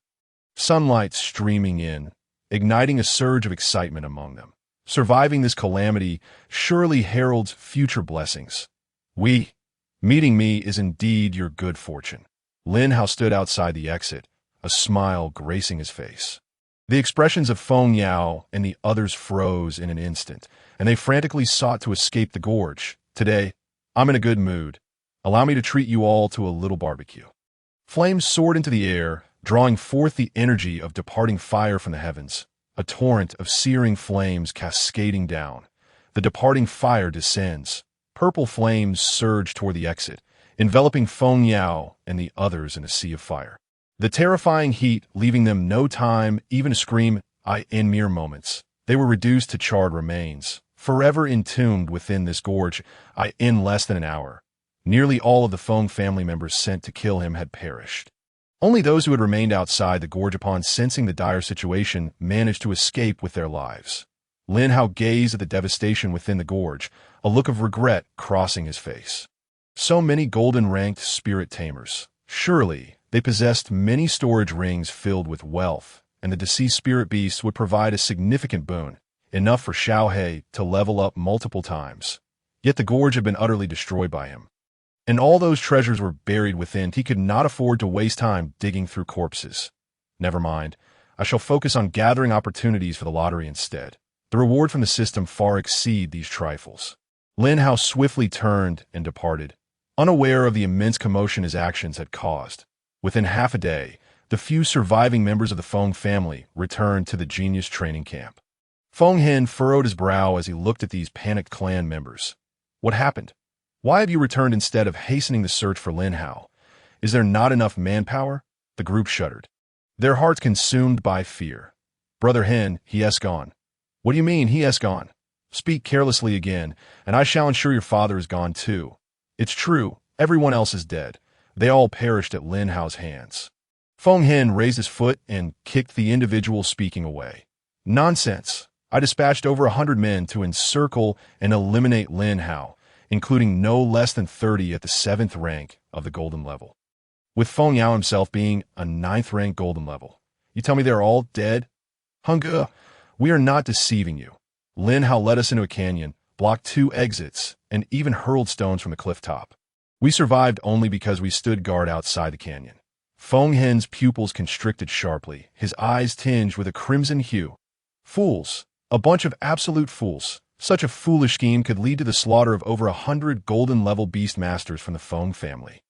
sunlight streaming in, igniting a surge of excitement among them. Surviving this calamity surely heralds future blessings. Meeting me is indeed your good fortune." Lin Hao stood outside the exit, a smile gracing his face. The expressions of Feng Yao and the others froze in an instant, and they frantically sought to escape the gorge. "Today, I'm in a good mood. Allow me to treat you all to a little barbecue." Flames soared into the air, drawing forth the energy of departing fire from the heavens, a torrent of searing flames cascading down. The departing fire descends. Purple flames surge toward the exit, enveloping Feng Yao and the others in a sea of fire. The terrifying heat leaving them no time even to scream. In mere moments, they were reduced to charred remains, forever entombed within this gorge. In less than an hour, nearly all of the Feng family members sent to kill him had perished. Only those who had remained outside the gorge upon sensing the dire situation managed to escape with their lives. Lin Hao gazed at the devastation within the gorge, a look of regret crossing his face. So many golden-ranked spirit tamers. Surely, they possessed many storage rings filled with wealth, and the deceased spirit beast would provide a significant boon, enough for Xiao He to level up multiple times. Yet the gorge had been utterly destroyed by him, and all those treasures were buried within. He could not afford to waste time digging through corpses. Never mind, I shall focus on gathering opportunities for the lottery instead. The reward from the system far exceed these trifles. Lin Hao swiftly turned and departed, unaware of the immense commotion his actions had caused. Within half a day, the few surviving members of the Feng family returned to the genius training camp. Feng Hen furrowed his brow as he looked at these panicked clan members. "What happened? Why have you returned instead of hastening the search for Lin Hao? Is there not enough manpower?" The group shuddered, their hearts consumed by fear. "Brother Hen, he has gone." "What do you mean, he has gone? Speak carelessly again, and I shall ensure your father is gone too." "It's true, everyone else is dead. They all perished at Lin Hao's hands." Feng Hen raised his foot and kicked the individual speaking away. "Nonsense. I dispatched over 100 men to encircle and eliminate Lin Hao, including no less than 30 at the 7th rank of the golden level, with Feng Yao himself being a 9th rank golden level. You tell me they're all dead? Hunga, we are not deceiving you. Lin Hao led us into a canyon, blocked 2 exits, and even hurled stones from the cliff top. We survived only because we stood guard outside the canyon. Feng Hen's pupils constricted sharply, his eyes tinged with a crimson hue. Fools. A bunch of absolute fools. Such a foolish scheme could lead to the slaughter of over 100 golden-level beast masters from the Feng family.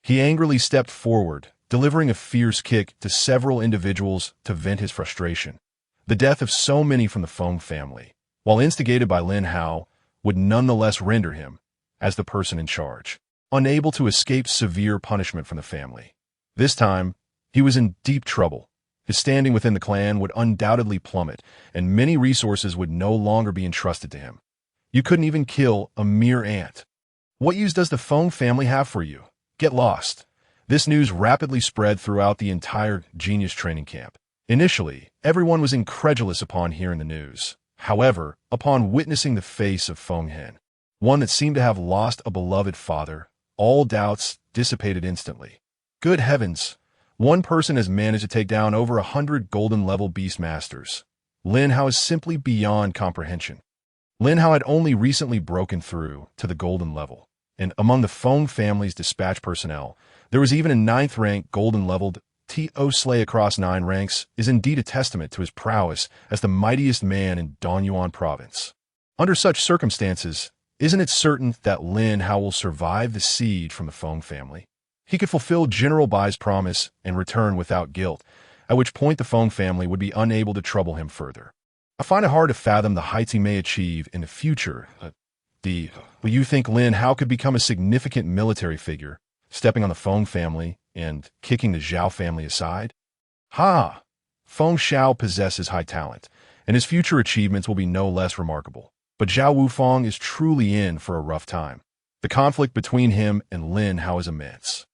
He angrily stepped forward, delivering a fierce kick to several individuals to vent his frustration. The death of so many from the Feng family, while instigated by Lin Hao, would nonetheless render him, as the person in charge, unable to escape severe punishment from the family. This time, he was in deep trouble. His standing within the clan would undoubtedly plummet, and many resources would no longer be entrusted to him. You couldn't even kill a mere ant. What use does the Feng family have for you? Get lost. This news rapidly spread throughout the entire genius training camp. Initially, everyone was incredulous upon hearing the news. However, upon witnessing the face of Feng Hen, one that seemed to have lost a beloved father, all doubts dissipated instantly. Good heavens! One person has managed to take down over 100 golden-level beast masters. Lin Hao is simply beyond comprehension. Lin Hao had only recently broken through to the golden level, and among the Feng family's dispatch personnel, there was even a 9th-rank golden-leveled To slay across 9 ranks is indeed a testament to his prowess as the mightiest man in Donyuan province. Under such circumstances, isn't it certain that Lin Hao will survive the siege from the Feng family? He could fulfill General Bai's promise and return without guilt, at which point the Feng family would be unable to trouble him further. I find it hard to fathom the heights he may achieve in the future. Will you think Lin Hao could become a significant military figure, stepping on the Feng family and kicking the Zhao family aside? Ha! Feng Xiao possesses high talent, and his future achievements will be no less remarkable. But Zhao Wufang is truly in for a rough time. The conflict between him and Lin Hao is immense.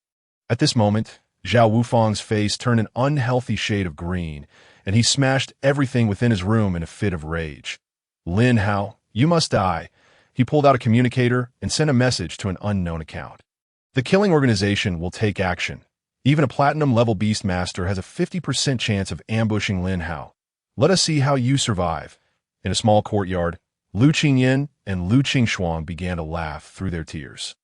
At this moment, Zhao Wufang's face turned an unhealthy shade of green, and he smashed everything within his room in a fit of rage. Lin Hao, you must die. He pulled out a communicator and sent a message to an unknown account. The killing organization will take action. Even a platinum-level beast master has a 50% chance of ambushing Lin Hao. Let us see how you survive. In a small courtyard, Lu Qingyan and Lu Qingshuang began to laugh through their tears.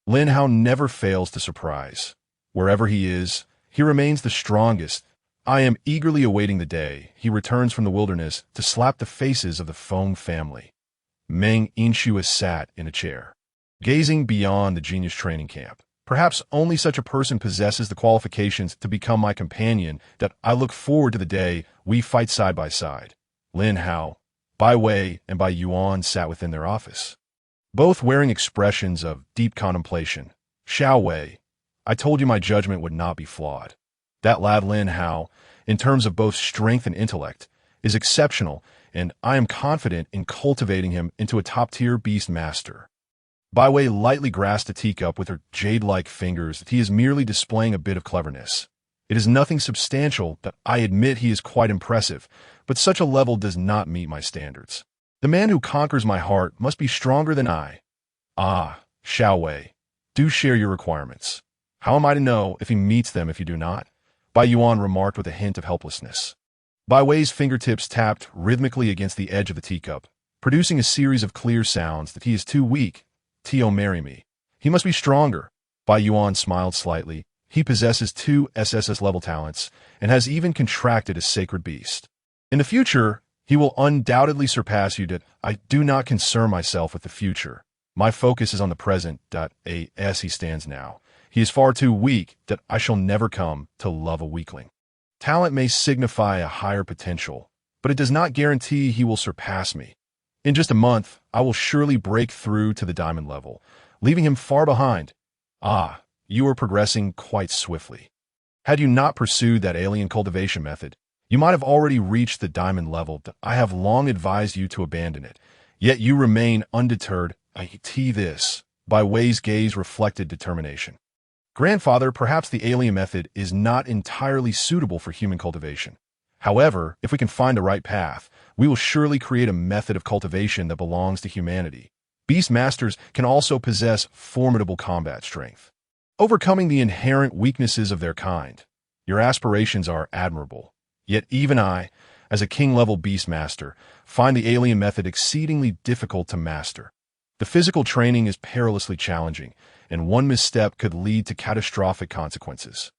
Lin Hao never fails to surprise. Wherever he is, he remains the strongest. I am eagerly awaiting the day he returns from the wilderness to slap the faces of the Feng family. Meng Yinshu sat in a chair, gazing beyond the genius training camp. Perhaps only such a person possesses the qualifications to become my companion that I look forward to the day we fight side by side. Lin Hao, Bai Wei, and Bai Yuan sat within their office, both wearing expressions of deep contemplation. Xiao Wei, I told you my judgment would not be flawed. That lad Lin Hao, in terms of both strength and intellect, is exceptional, and I am confident in cultivating him into a top-tier beast master. Bai Wei lightly grasped a teacup with her jade-like fingers that he is merely displaying a bit of cleverness. It is nothing substantial, but I admit he is quite impressive, but such a level does not meet my standards. The man who conquers my heart must be stronger than I. Ah, Xiao Wei, do share your requirements. How am I to know if he meets them if you do not? Bai Yuan remarked with a hint of helplessness. Bai Wei's fingertips tapped rhythmically against the edge of the teacup, producing a series of clear sounds that he is too weak. Tio, marry me. He must be stronger. Bai Yuan smiled slightly. He possesses 2 SSS-level talents and has even contracted a sacred beast. In the future, he will undoubtedly surpass you. I do not concern myself with the future. My focus is on the present. As he stands now, he is far too weak that I shall never come to love a weakling. Talent may signify a higher potential, but it does not guarantee he will surpass me. In just a month, I will surely break through to the diamond level, leaving him far behind. Ah, you are progressing quite swiftly. Had you not pursued that alien cultivation method, you might have already reached the diamond level. I have long advised you to abandon it, yet you remain undeterred. This. Bai Wei's gaze reflected determination. Grandfather, perhaps the alien method is not entirely suitable for human cultivation. However, if we can find the right path, we will surely create a method of cultivation that belongs to humanity. Beast masters can also possess formidable combat strength, overcoming the inherent weaknesses of their kind. Your aspirations are admirable. Yet even I, as a king-level beast master, find the alien method exceedingly difficult to master. The physical training is perilously challenging, and one misstep could lead to catastrophic consequences.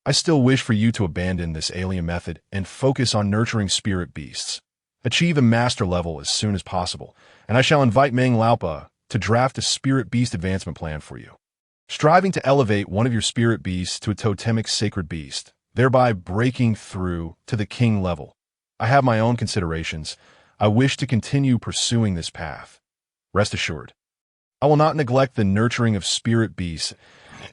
I still wish for you to abandon this alien method and focus on nurturing spirit beasts. Achieve a master level as soon as possible, and I shall invite Meng Laopa to draft a spirit beast advancement plan for you. Striving to elevate one of your spirit beasts to a totemic sacred beast, thereby breaking through to the king level. I have my own considerations. I wish to continue pursuing this path. Rest assured, I will not neglect the nurturing of spirit beasts.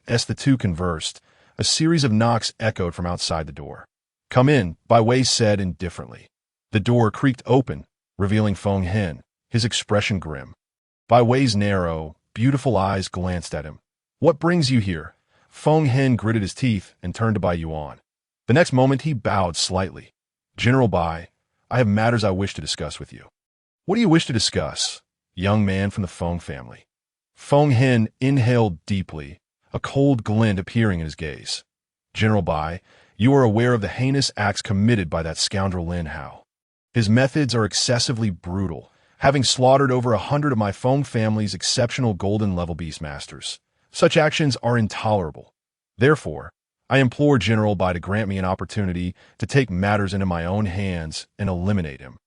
As the two conversed, a series of knocks echoed from outside the door. "Come in," Bai Wei said indifferently. The door creaked open, revealing Feng Hen, his expression grim. Bai Wei's narrow, beautiful eyes glanced at him. "What brings you here?" Feng Hen gritted his teeth and turned to Bai Yuan. The next moment he bowed slightly. "General Bai, I have matters I wish to discuss with you." "What do you wish to discuss?" Young man from the Feng family. Feng Hen inhaled deeply, a cold glint appearing in his gaze. "General Bai, you are aware of the heinous acts committed by that scoundrel Lin Hao. His methods are excessively brutal, having slaughtered over 100 of my Feng family's exceptional golden-level beastmasters. Such actions are intolerable. Therefore, I implore General Bai to grant me an opportunity to take matters into my own hands and eliminate him."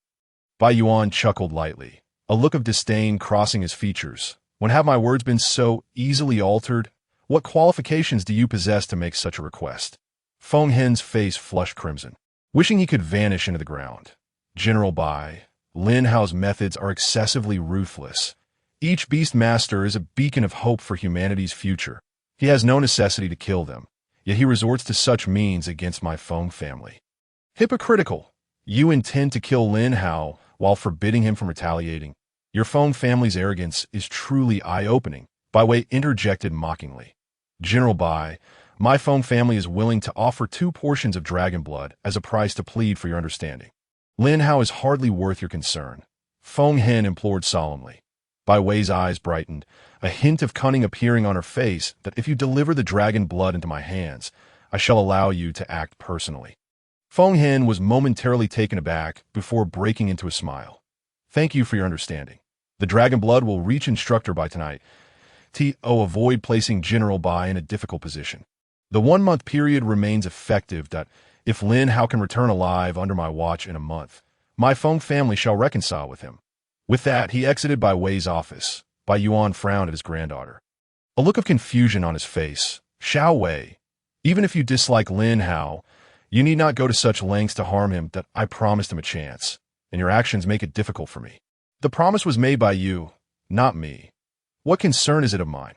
Bai Yuan chuckled lightly, a look of disdain crossing his features. "When have my words been so easily altered? What qualifications do you possess to make such a request?" Feng Hen's face flushed crimson, wishing he could vanish into the ground. "General Bai, Lin Hao's methods are excessively ruthless. Each beastmaster is a beacon of hope for humanity's future. He has no necessity to kill them, yet he resorts to such means against my Feng family. Hypocritical! You intend to kill Lin Hao while forbidding him from retaliating. Your Feng family's arrogance is truly eye-opening," Bai Wei interjected mockingly. "General Bai, my Feng family is willing to offer 2 portions of dragon blood as a price to plead for your understanding. Lin Hao is hardly worth your concern," Feng Hen implored solemnly. Bai Wei's eyes brightened, a hint of cunning appearing on her face that if you deliver the dragon blood into my hands, I shall allow you to act personally. Feng Hen was momentarily taken aback before breaking into a smile. "Thank you for your understanding. The dragon blood will reach instructor by tonight. Avoid placing General Bai in a difficult position. The 1-month period remains effective. If Lin Hao can return alive under my watch in a month, my Feng family shall reconcile with him." With that, he exited Bai Wei's office. Bai Yuan frowned at his granddaughter, a look of confusion on his face. "Xiao Wei, even if you dislike Lin Hao, you need not go to such lengths to harm him. That I promised him a chance, and your actions make it difficult for me. The promise was made by you, not me. What concern is it of mine?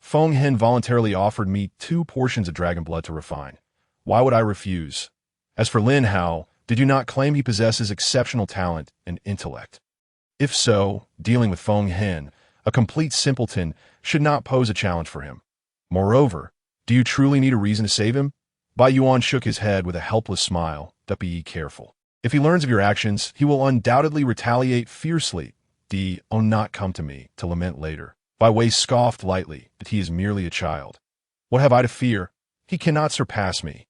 Feng Hen voluntarily offered me 2 portions of dragon blood to refine. Why would I refuse? As for Lin Hao, did you not claim he possesses exceptional talent and intellect? If so, dealing with Feng Hen, a complete simpleton, should not pose a challenge for him. Moreover, do you truly need a reason to save him?" Bai Yuan shook his head with a helpless smile. "Be careful. If he learns of your actions, he will undoubtedly retaliate fiercely. Not come to me to lament later." Bai Wei scoffed lightly that he is merely a child. "What have I to fear? He cannot surpass me.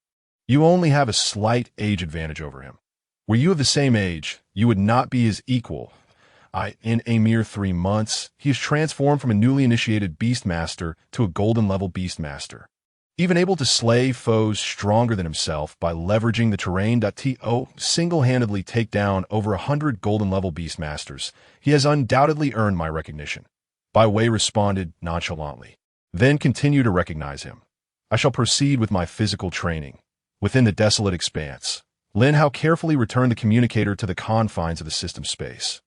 You only have a slight age advantage over him. Were you of the same age, you would not be his equal. In a mere 3 months, he is transformed from a newly initiated beastmaster to a golden-level beastmaster, even able to slay foes stronger than himself by leveraging the terrain. Single-handedly take down over 100 golden-level beastmasters. He has undoubtedly earned my recognition." Bai Wei responded nonchalantly. "Then continue to recognize him. I shall proceed with my physical training." Within the desolate expanse, Lin Hao carefully returned the communicator to the confines of the system space.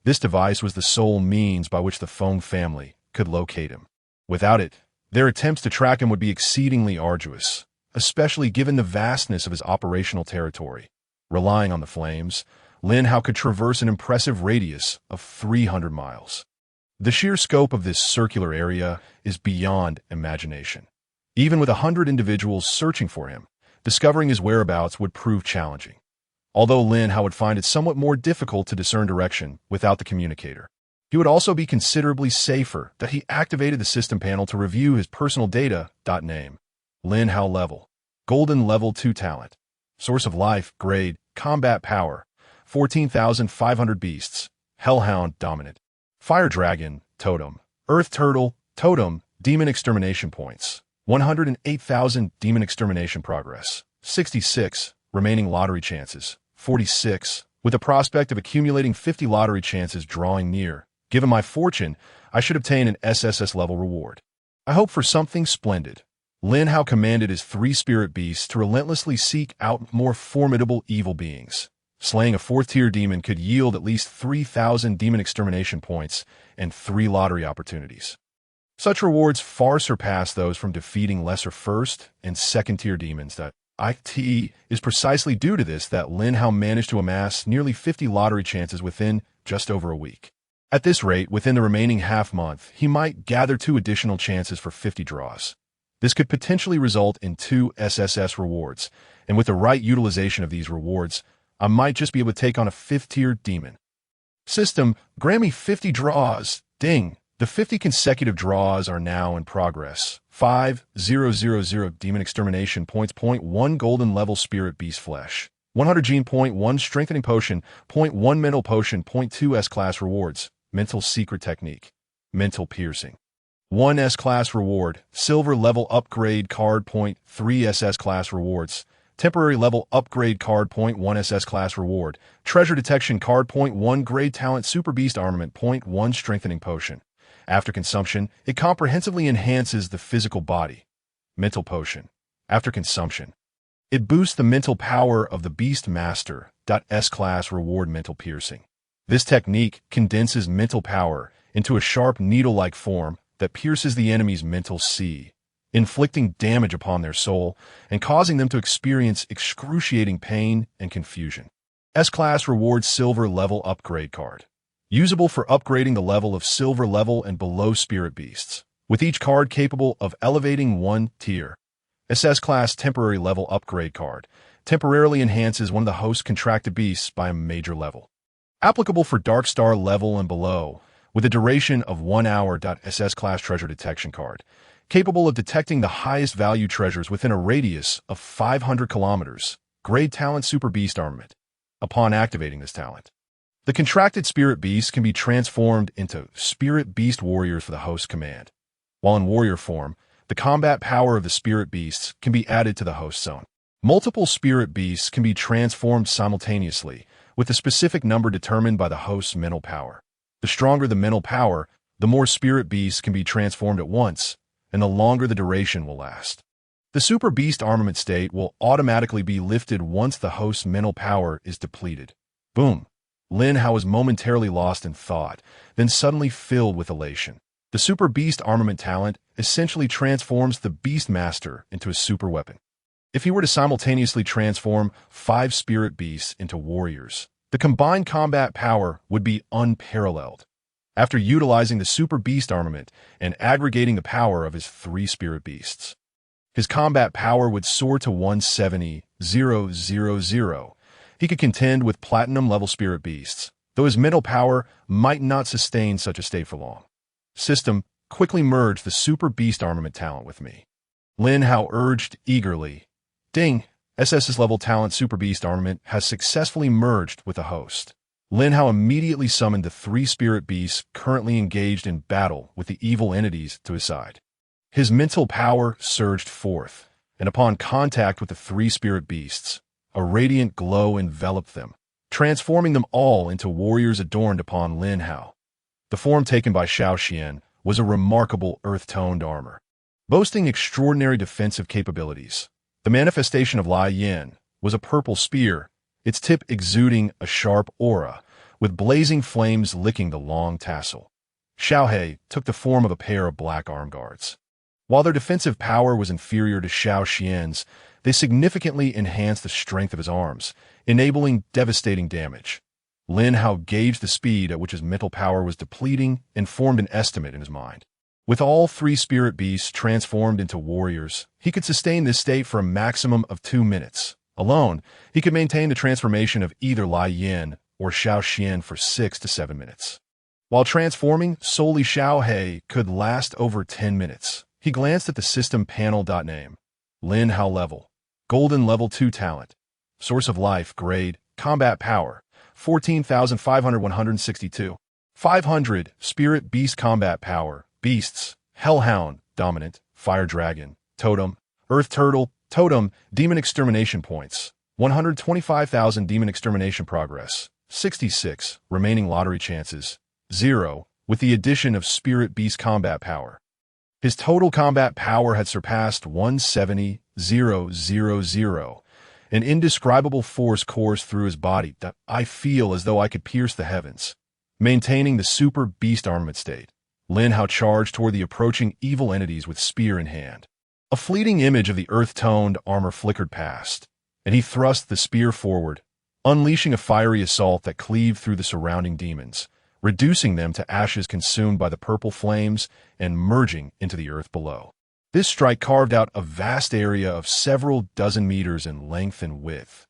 This device was the sole means by which the Feng family could locate him. Without it, their attempts to track him would be exceedingly arduous, especially given the vastness of his operational territory. Relying on the flames, Lin Hao could traverse an impressive radius of 300 miles. The sheer scope of this circular area is beyond imagination. Even with 100 individuals searching for him, discovering his whereabouts would prove challenging. Although Lin Hao would find it somewhat more difficult to discern direction without the communicator, he would also be considerably safer that he activated the system panel to review his personal data. Name: Lin Hao level, Golden level 2 talent, source of life, grade, combat power, 14,500 beasts, Hellhound dominant, Fire Dragon, Totem. Earth Turtle, Totem, Demon Extermination Points. 108,000 Demon Extermination Progress. 66. Remaining lottery chances. 46. With the prospect of accumulating 50 lottery chances drawing near, given my fortune, I should obtain an SSS level reward. I hope for something splendid. Lin Hao commanded his 3 spirit beasts to relentlessly seek out more formidable evil beings. Slaying a 4th-tier demon could yield at least 3,000 demon extermination points and 3 lottery opportunities. Such rewards far surpass those from defeating lesser 1st and 2nd-tier demons. That it is precisely due to this that Lin Hao managed to amass nearly 50 lottery chances within just over a week. At this rate, within the remaining half-month, he might gather 2 additional chances for 50 draws. This could potentially result in 2 SSS rewards, and with the right utilization of these rewards, I might just be able to take on a 5th-tier demon. System, grant me 50 draws. Ding! The 50 consecutive draws are now in progress. 5,000 Demon Extermination Points. 1 Golden Level Spirit Beast Flesh. 100 Gene. 1 Strengthening Potion. 1 Mental Potion. 2 S-Class Rewards. Mental Secret Technique. Mental Piercing. 1 S-Class Reward. Silver Level Upgrade Card. 3 SS-Class Rewards. Temporary Level Upgrade Card. 1 SS-Class Reward. Treasure Detection Card. 1 Grade Talent Super Beast Armament. 1 Strengthening Potion. After consumption, it comprehensively enhances the physical body. Mental Potion. After consumption, it boosts the mental power of the Beast Master. S-Class Reward. Mental Piercing. This technique condenses mental power into a sharp needle-like form that pierces the enemy's mental sea, inflicting damage upon their soul and causing them to experience excruciating pain and confusion. S-Class Reward Silver Level Upgrade Card. Usable for upgrading the level of silver level and below spirit beasts, with each card capable of elevating 1 tier. SS-Class Temporary Level Upgrade Card temporarily enhances one of the host's contracted beasts by a major level. Applicable for Dark Star level and below, with a duration of 1 hour. SS-Class Treasure Detection Card, capable of detecting the highest value treasures within a radius of 500 kilometers. Grade Talent Super Beast Armament. Upon activating this talent, the contracted spirit beasts can be transformed into spirit beast warriors for the host command. While in warrior form, the combat power of the spirit beasts can be added to the host zone. Multiple spirit beasts can be transformed simultaneously, with a specific number determined by the host's mental power. The stronger the mental power, the more spirit beasts can be transformed at once, and the longer the duration will last. The super beast armament state will automatically be lifted once the host's mental power is depleted. Boom! Lin Hao was momentarily lost in thought, then suddenly filled with elation. The Super Beast Armament talent essentially transforms the Beast Master into a super weapon. If he were to simultaneously transform 5 spirit beasts into warriors, the combined combat power would be unparalleled. After utilizing the Super Beast Armament and aggregating the power of his 3 spirit beasts, his combat power would soar to 170,000. He could contend with platinum-level spirit beasts, though his mental power might not sustain such a state for long. System, quickly merge the Super Beast Armament talent with me. Lin Hao urged eagerly. Ding! SSS-level talent Super Beast Armament has successfully merged with the host. Lin Hao immediately summoned the 3 spirit beasts currently engaged in battle with the evil entities to his side. His mental power surged forth, and upon contact with the 3 spirit beasts, a radiant glow enveloped them, transforming them all into warriors adorned upon Lin Hao. The form taken by Xiao Xian was a remarkable earth-toned armor, boasting extraordinary defensive capabilities. The manifestation of Lai Yin was a purple spear, its tip exuding a sharp aura, with blazing flames licking the long tassel. Xiao He took the form of a pair of black arm guards. While their defensive power was inferior to Xiao Xian's, they significantly enhanced the strength of his arms, enabling devastating damage. Lin Hao gauged the speed at which his mental power was depleting and formed an estimate in his mind. With all 3 spirit beasts transformed into warriors, he could sustain this state for a maximum of 2 minutes. Alone, he could maintain the transformation of either Lai Yin or Xiao Xian for 6 to 7 minutes. While transforming, solely Xiao He could last over 10 minutes. He glanced at the system panel. Name: Lin Hao level. Golden level 2 talent. Source of life, grade, combat power, 14,562. 500. Spirit Beast Combat Power. Beasts. Hellhound, Dominant, Fire Dragon, Totem, Earth Turtle, Totem, Demon Extermination Points. 125,000 Demon Extermination Progress. 66. Remaining Lottery Chances. 0. With the addition of Spirit Beast Combat Power, his total combat power had surpassed 170,000. An indescribable force coursed through his body that I feel as though I could pierce the heavens. Maintaining the Super Beast armament state, Lin Hao charged toward the approaching evil entities with spear in hand. A fleeting image of the earth-toned armor flickered past, and he thrust the spear forward, unleashing a fiery assault that cleaved through the surrounding demons, reducing them to ashes consumed by the purple flames and merging into the earth below. This strike carved out a vast area of several dozen meters in length and width.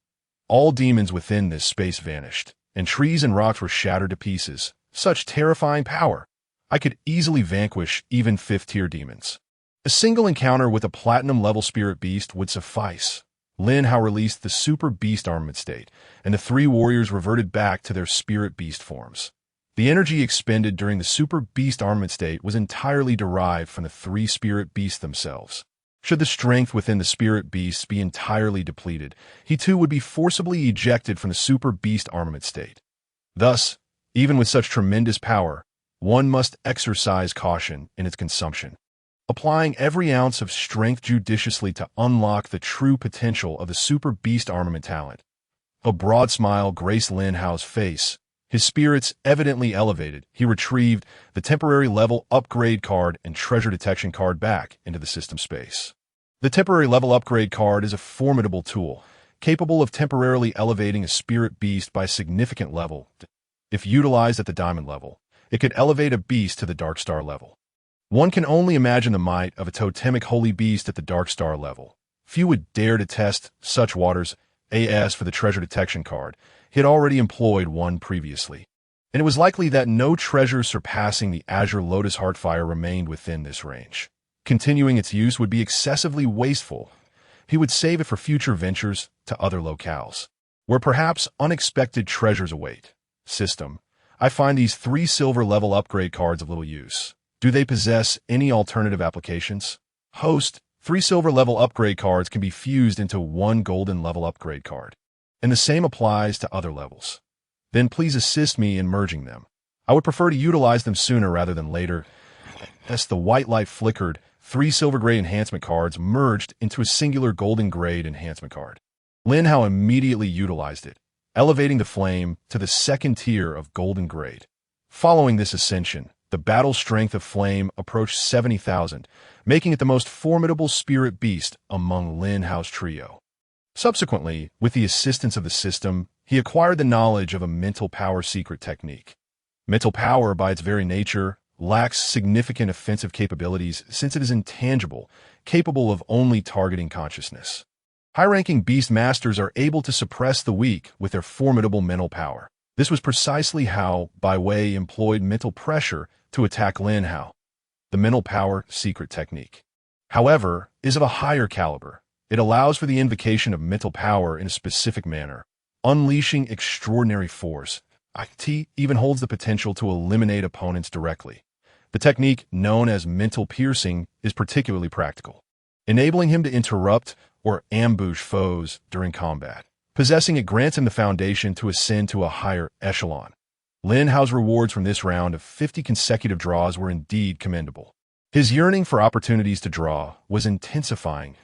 All demons within this space vanished, and trees and rocks were shattered to pieces. Such terrifying power! I could easily vanquish even 5th-tier demons. A single encounter with a platinum-level spirit beast would suffice. Lin Hao released the Super Beast armament state, and the 3 warriors reverted back to their spirit beast forms. The energy expended during the Super Beast armament state was entirely derived from the 3 spirit beasts themselves. Should the strength within the spirit beasts be entirely depleted, he too would be forcibly ejected from the Super Beast armament state. Thus, even with such tremendous power, one must exercise caution in its consumption, applying every ounce of strength judiciously to unlock the true potential of the Super Beast armament talent. A broad smile graced Lin Hao's face. His spirits evidently elevated, he retrieved the temporary level upgrade card and treasure detection card back into the system space. The temporary level upgrade card is a formidable tool, capable of temporarily elevating a spirit beast by a significant level. If utilized at the diamond level, it could elevate a beast to the dark star level. One can only imagine the might of a totemic holy beast at the dark star level. Few would dare to test such waters. As for the treasure detection card, he had already employed one previously, and it was likely that no treasure surpassing the Azure Lotus Heartfire remained within this range. Continuing its use would be excessively wasteful. He would save it for future ventures to other locales, where perhaps unexpected treasures await. System. I find these 3 silver level upgrade cards of little use. Do they possess any alternative applications? Host. 3 silver level upgrade cards can be fused into 1 golden level upgrade card, and the same applies to other levels. Then please assist me in merging them. I would prefer to utilize them sooner rather than later. As the white light flickered, 3 silver grade enhancement cards merged into a singular golden grade enhancement card. Lin Hao immediately utilized it, elevating the flame to the 2nd tier of golden grade. Following this ascension, the battle strength of flame approached 70,000, making it the most formidable spirit beast among Lin Hao's trio. Subsequently, with the assistance of the system, he acquired the knowledge of a mental power secret technique. Mental power, by its very nature, lacks significant offensive capabilities since it is intangible, capable of only targeting consciousness. High-ranking beast masters are able to suppress the weak with their formidable mental power. This was precisely how Bai Wei employed mental pressure to attack Lin Hao. The mental power secret technique, however, is of a higher caliber. It allows for the invocation of mental power in a specific manner, unleashing extraordinary force. IT even holds the potential to eliminate opponents directly. The technique, known as mental piercing, is particularly practical, enabling him to interrupt or ambush foes during combat. Possessing it grants him the foundation to ascend to a higher echelon. Lin Hao's rewards from this round of 50 consecutive draws were indeed commendable. His yearning for opportunities to draw was intensifying.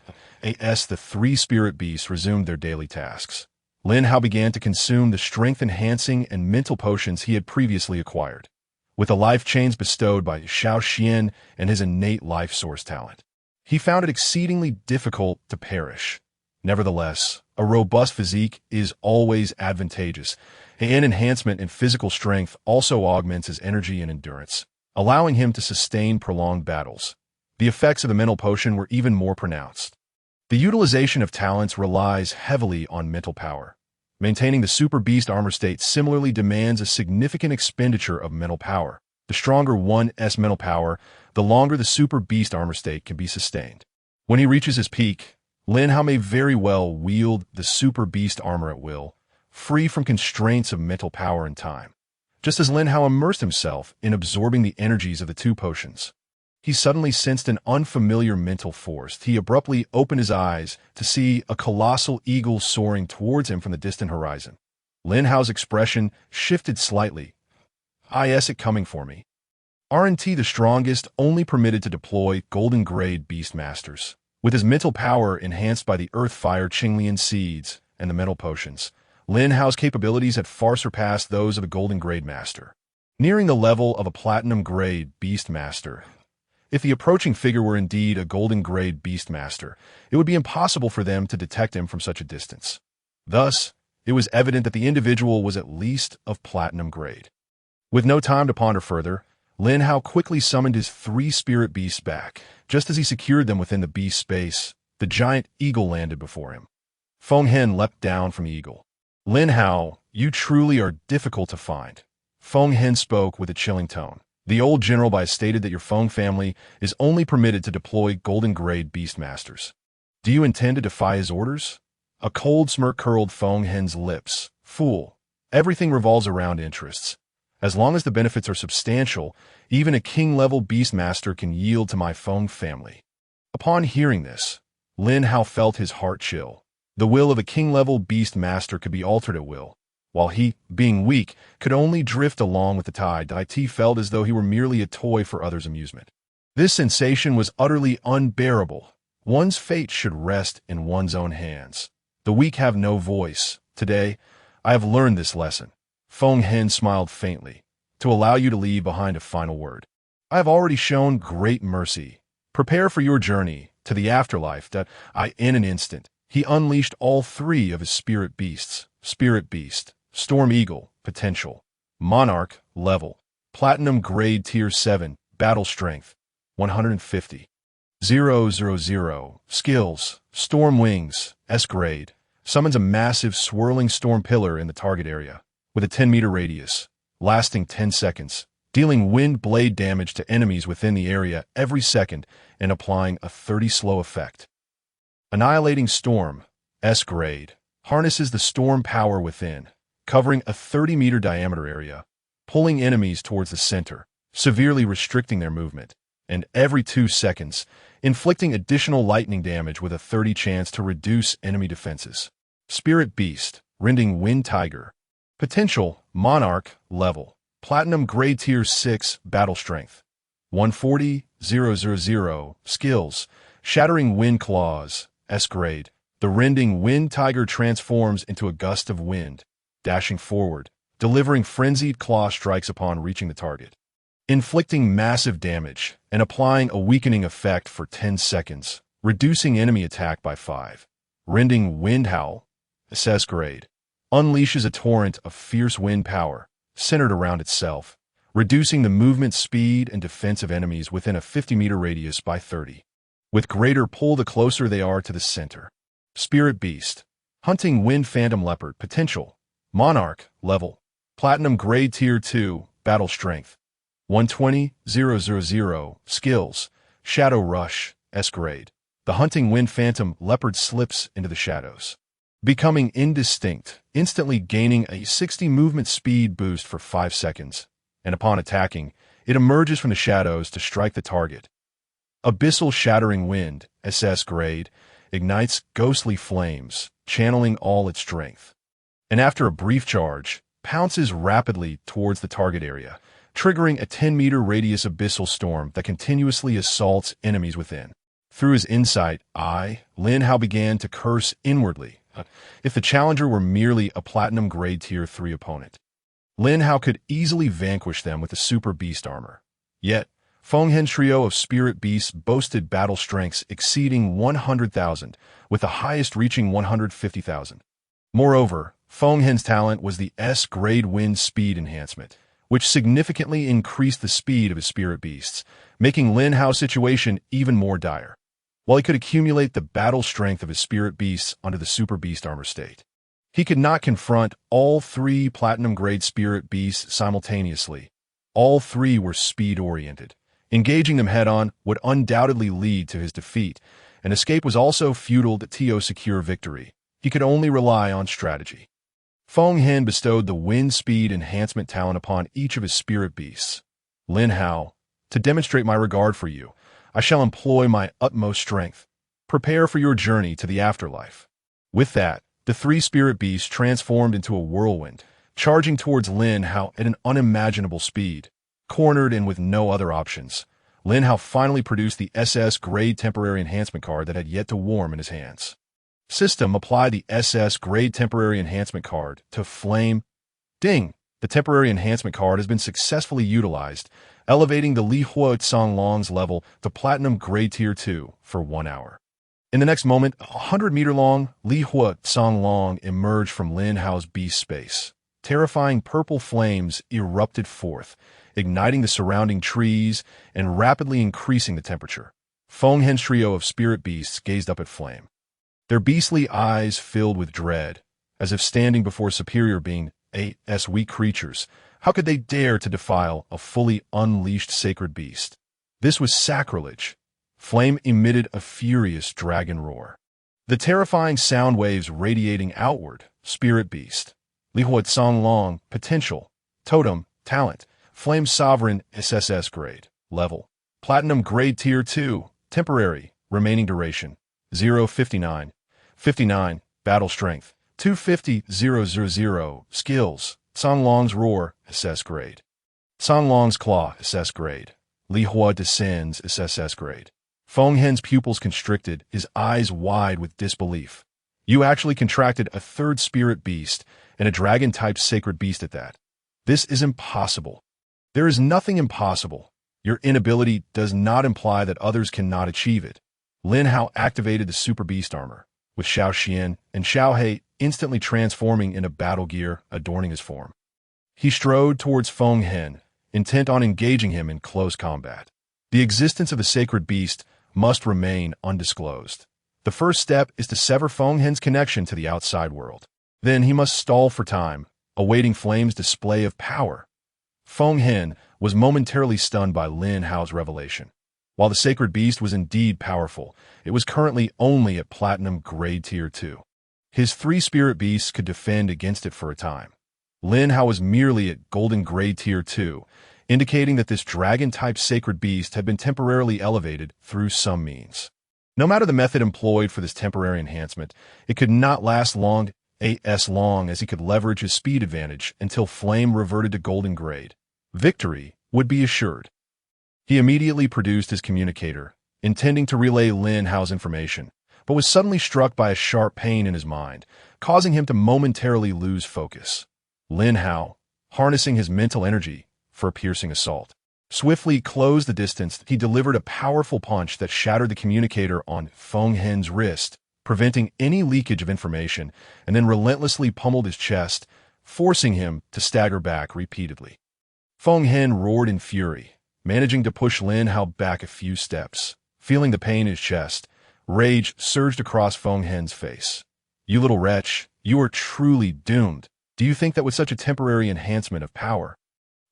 As the 3 spirit beasts resumed their daily tasks, Lin Hao began to consume the strength-enhancing and mental potions he had previously acquired, with the life chains bestowed by Xiao Xian and his innate life source talent. He found it exceedingly difficult to perish. Nevertheless, a robust physique is always advantageous. An enhancement in physical strength also augments his energy and endurance, allowing him to sustain prolonged battles. The effects of the mental potion were even more pronounced. The utilization of talents relies heavily on mental power. Maintaining the Super Beast armor state similarly demands a significant expenditure of mental power. The stronger one's mental power, the longer the Super Beast armor state can be sustained. When he reaches his peak, Lin Hao may very well wield the Super Beast armor at will, free from constraints of mental power and time. just as Lin Hao immersed himself in absorbing the energies of the two potions. He suddenly sensed an unfamiliar mental force. He abruptly opened his eyes to see a colossal eagle soaring towards him from the distant horizon. Lin Hao's expression shifted slightly. Is it coming for me? Aren't the strongest only permitted to deploy Golden Grade Beastmasters? With his mental power enhanced by the Earth-Fire Qinglian seeds and the mental potions, Lin Hao's capabilities had far surpassed those of a Golden Grade Master, nearing the level of a Platinum Grade Beastmaster. If the approaching figure were indeed a Golden Grade Beastmaster, it would be impossible for them to detect him from such a distance. Thus, it was evident that the individual was at least of Platinum Grade. With no time to ponder further, Lin Hao quickly summoned his 3 spirit beasts back. Just as he secured them within the beast space, the giant eagle landed before him. Feng Hen leapt down from the eagle. Lin Hao, you truly are difficult to find. Feng Hen spoke with a chilling tone. The old general Bai stated that your Feng family is only permitted to deploy Golden Grade Beastmasters. Do you intend to defy his orders? A cold smirk curled Feng Hen's lips. Fool. Everything revolves around interests. As long as the benefits are substantial, even a king-level beastmaster can yield to my Feng family. Upon hearing this, Lin Hao felt his heart chill. The will of a king-level beastmaster could be altered at will, while he, being weak, could only drift along with the tide. He felt as though he were merely a toy for others' amusement. This sensation was utterly unbearable. One's fate should rest in one's own hands. The weak have no voice. Today, I have learned this lesson. Feng Hen smiled faintly. To allow you to leave behind a final word. I have already shown great mercy. Prepare for your journey to the afterlife that in an instant, he unleashed all 3 of his spirit beasts. Spirit Beast, Storm Eagle, Potential, Monarch, Level, Platinum Grade Tier 7, Battle Strength, 150. 000, Skills, Storm Wings, S Grade, summons a massive swirling storm pillar in the target area, with a 10-meter radius, lasting 10 seconds, dealing wind blade damage to enemies within the area every second and applying a 30 slow effect. Annihilating Storm, S Grade, harnesses the storm power within, covering a 30-meter diameter area, pulling enemies towards the center, severely restricting their movement, and every 2 seconds, inflicting additional lightning damage with a 30 chance to reduce enemy defenses. Spirit Beast, Rending Wind Tiger, Potential, Monarch, Level, Platinum Grade Tier 6, Battle Strength, 140, 000, Skills, Shattering Wind Claws, S Grade. The rending wind tiger transforms into a gust of wind, dashing forward, delivering frenzied claw strikes upon reaching the target, inflicting massive damage and applying a weakening effect for 10 seconds, reducing enemy attack by 5. Rending Wind Howl, S Grade, unleashes a torrent of fierce wind power, centered around itself, reducing the movement speed and defense of enemies within a 50-meter radius by 30. With greater pull the closer they are to the center. Spirit Beast, Hunting Wind Phantom Leopard, Potential, Monarch, Level, Platinum Grade Tier 2, Battle Strength, 120, 000, Skills, Shadow Rush, S Grade. The Hunting Wind Phantom Leopard slips into the shadows, becoming indistinct, instantly gaining a 60 movement speed boost for 5 seconds, and upon attacking, it emerges from the shadows to strike the target. Abyssal Shattering Wind, SS Grade, ignites ghostly flames, channeling all its strength, and after a brief charge, pounces rapidly towards the target area, triggering a 10-meter radius abyssal storm that continuously assaults enemies within. Through his insight, Lin Hao began to curse inwardly. If the challenger were merely a Platinum Grade Tier 3 opponent, Lin Hao could easily vanquish them with the Super Beast armor. Yet, Feng Hen's trio of spirit beasts boasted battle strengths exceeding 100,000, with the highest reaching 150,000. Moreover, Feng Hen's talent was the S-grade wind speed enhancement, which significantly increased the speed of his spirit beasts, making Lin Hao's situation even more dire. While he could accumulate the battle strength of his spirit beasts onto the super beast armor state, he could not confront all 3 platinum-grade spirit beasts simultaneously. All 3 were speed-oriented. Engaging them head-on would undoubtedly lead to his defeat, and escape was also futile to secure victory. He could only rely on strategy. Feng Hen bestowed the wind speed enhancement talent upon each of his spirit beasts. Lin Hao, to demonstrate my regard for you, I shall employ my utmost strength. Prepare for your journey to the afterlife. With that, the three spirit beasts transformed into a whirlwind, charging towards Lin Hao at an unimaginable speed. Cornered and with no other options, Lin Hao finally produced the SS Grade Temporary Enhancement card that had yet to warm in his hands. System, apply the SS Grade Temporary Enhancement card to Flame. Ding! The temporary enhancement card has been successfully utilized, elevating the Li Hua Songlong's level to Platinum Grade Tier 2 for 1 hour. In the next moment, a 100-meter-long Li Hua Songlong emerged from Lin Hao's beast space. Terrifying purple flames erupted forth, igniting the surrounding trees and rapidly increasing the temperature. Feng Hen's trio of spirit beasts gazed up at Flame. Their beastly eyes filled with dread, as if standing before a superior being. As weak creatures, how could they dare to defile a fully unleashed sacred beast? This was sacrilege. Flame emitted a furious dragon roar. The terrifying sound waves radiating outward. Spirit beast. Li Hua Songlong, potential. Totem, talent. Flame sovereign, SSS grade. Level. Platinum grade tier 2. Temporary. Remaining duration. 0:59. 59. Battle strength. 250,000. Skills. Songlong's Roar, SS grade. Songlong's Claw, SS grade. Li Hua descends, SS grade. Feng Hen's pupils constricted, his eyes wide with disbelief. You actually contracted a third spirit beast, and a dragon-type sacred beast at that. This is impossible. There is nothing impossible. Your inability does not imply that others cannot achieve it. Lin Hao activated the super beast armor, with Xiao Xian and Xiao He instantly transforming into battle gear adorning his form. He strode towards Feng Hen, intent on engaging him in close combat. The existence of the sacred beast must remain undisclosed. The first step is to sever Feng Hen's connection to the outside world. Then he must stall for time, awaiting Flame's display of power. Feng Hen was momentarily stunned by Lin Hao's revelation. While the sacred beast was indeed powerful, it was currently only at Platinum Grade Tier 2. His three spirit beasts could defend against it for a time. Lin Hao was merely at Golden Grade Tier 2, indicating that this dragon-type sacred beast had been temporarily elevated through some means. No matter the method employed for this temporary enhancement, it could not last long as he could leverage his speed advantage until Flame reverted to Golden Grade. Victory would be assured. He immediately produced his communicator, intending to relay Lin Hao's information, but was suddenly struck by a sharp pain in his mind, causing him to momentarily lose focus. Lin Hao, harnessing his mental energy for a piercing assault, swiftly closed the distance. He delivered a powerful punch that shattered the communicator on Feng Hen's wrist, preventing any leakage of information, and then relentlessly pummeled his chest, forcing him to stagger back repeatedly. Feng Hen roared in fury, managing to push Lin Hao back a few steps. Feeling the pain in his chest, rage surged across Feng Hen's face. You little wretch, you are truly doomed. Do you think that with such a temporary enhancement of power,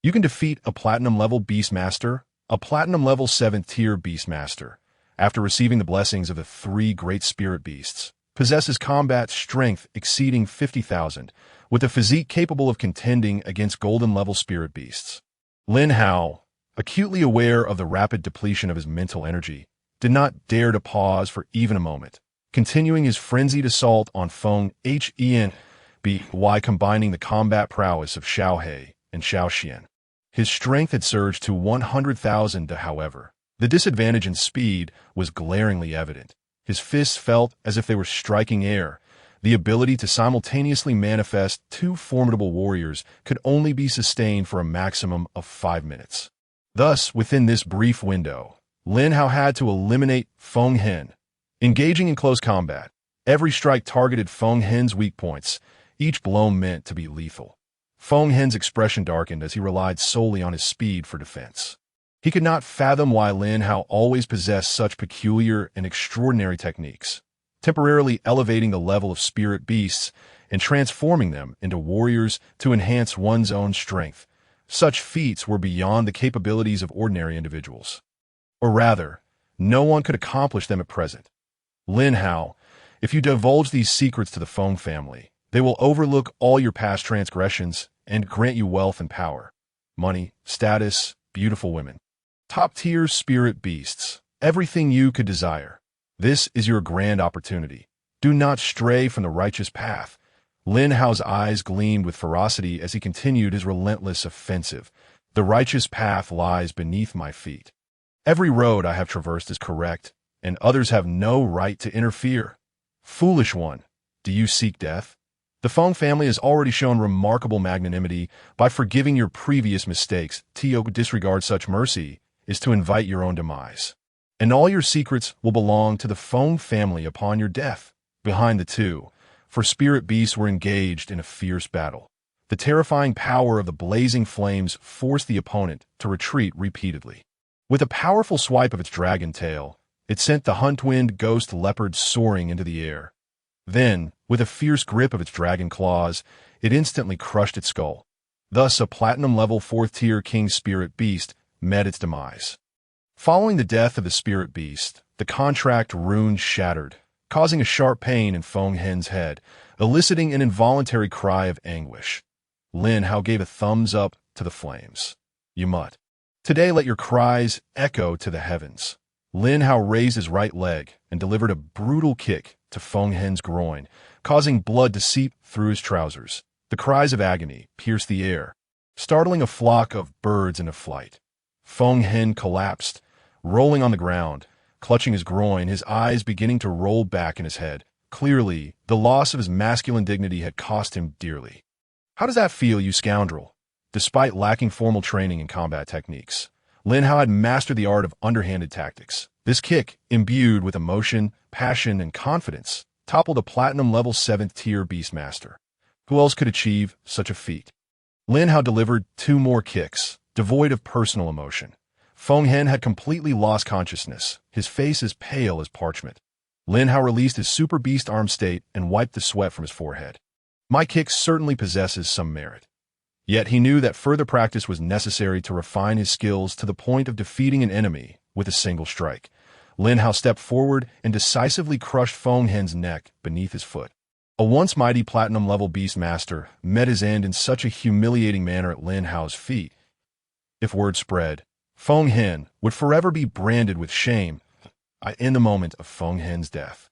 you can defeat a Platinum-level Beastmaster, a Platinum-level 7th-tier Beastmaster, after receiving the blessings of the three great spirit beasts, possesses combat strength exceeding 50,000, with a physique capable of contending against golden-level spirit beasts? Lin Hao, acutely aware of the rapid depletion of his mental energy, did not dare to pause for even a moment, continuing his frenzied assault on Feng Hen by combining the combat prowess of Xiao He and Xiao Xian. His strength had surged to 100,000, however. The disadvantage in speed was glaringly evident. His fists felt as if they were striking air. The ability to simultaneously manifest two formidable warriors could only be sustained for a maximum of 5 minutes. Thus, within this brief window, Lin Hao had to eliminate Feng Hen. Engaging in close combat, every strike targeted Feng Hen's weak points, each blow meant to be lethal. Feng Hen's expression darkened as he relied solely on his speed for defense. He could not fathom why Lin Hao always possessed such peculiar and extraordinary techniques, temporarily elevating the level of spirit beasts and transforming them into warriors to enhance one's own strength. Such feats were beyond the capabilities of ordinary individuals. Or rather, no one could accomplish them at present. Lin Hao, if you divulge these secrets to the Feng family, They will overlook all your past transgressions and grant you wealth and power, money, status, beautiful women. Top-tier spirit beasts, everything you could desire. This is your grand opportunity. Do not stray from the righteous path. Lin Hao's eyes gleamed with ferocity as he continued his relentless offensive. The righteous path lies beneath my feet. Every road I have traversed is correct, and others have no right to interfere. Foolish one, do you seek death? The Feng family has already shown remarkable magnanimity by forgiving your previous mistakes. To disregard such mercy is to invite your own demise. And all your secrets will belong to the Feng family upon your death. Behind the two, for spirit beasts were engaged in a fierce battle. The terrifying power of the blazing flames forced the opponent to retreat repeatedly. With a powerful swipe of its dragon tail, it sent the hunt-winged ghost leopard soaring into the air. Then, with a fierce grip of its dragon claws, it instantly crushed its skull. Thus, a platinum-level 4th-tier king spirit beast met its demise. Following the death of the spirit beast, the contract rune shattered, causing a sharp pain in Feng Hen's head, eliciting an involuntary cry of anguish. Lin Hao gave a thumbs up to the flames. You mutt. Today let your cries echo to the heavens. Lin Hao raised his right leg and delivered a brutal kick to Feng Hen's groin, causing blood to seep through his trousers. The cries of agony pierced the air, startling a flock of birds into flight. Feng Hen collapsed, rolling on the ground, clutching his groin, his eyes beginning to roll back in his head. Clearly, the loss of his masculine dignity had cost him dearly. How does that feel, you scoundrel? Despite lacking formal training in combat techniques, Lin Hao had mastered the art of underhanded tactics. This kick, imbued with emotion, passion, and confidence, toppled a platinum-level 7th-tier beastmaster. Who else could achieve such a feat? Lin Hao delivered 2 more kicks, devoid of personal emotion. Feng Hen had completely lost consciousness, his face as pale as parchment. Lin Hao released his super beast arm state and wiped the sweat from his forehead. My kick certainly possesses some merit. Yet he knew that further practice was necessary to refine his skills to the point of defeating an enemy with a single strike. Lin Hao stepped forward and decisively crushed Feng Hen's neck beneath his foot. A once mighty platinum-level beastmaster met his end in such a humiliating manner at Lin Hao's feet. If word spread, Feng Hen would forever be branded with shame in the moment of Feng Hen's death.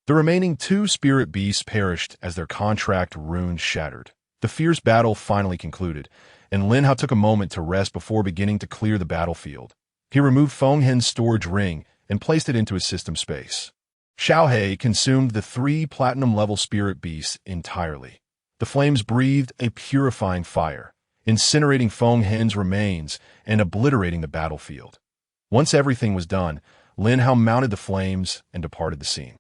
The remaining 2 spirit beasts perished as their contract rune shattered. The fierce battle finally concluded, and Lin Hao took a moment to rest before beginning to clear the battlefield. He removed Feng Hen's storage ring and placed it into his system space. Xiaohe consumed the 3 platinum-level spirit beasts entirely. The flames breathed a purifying fire, incinerating Feng Hen's remains and obliterating the battlefield. Once everything was done, Lin Hao mounted the flames and departed the scene.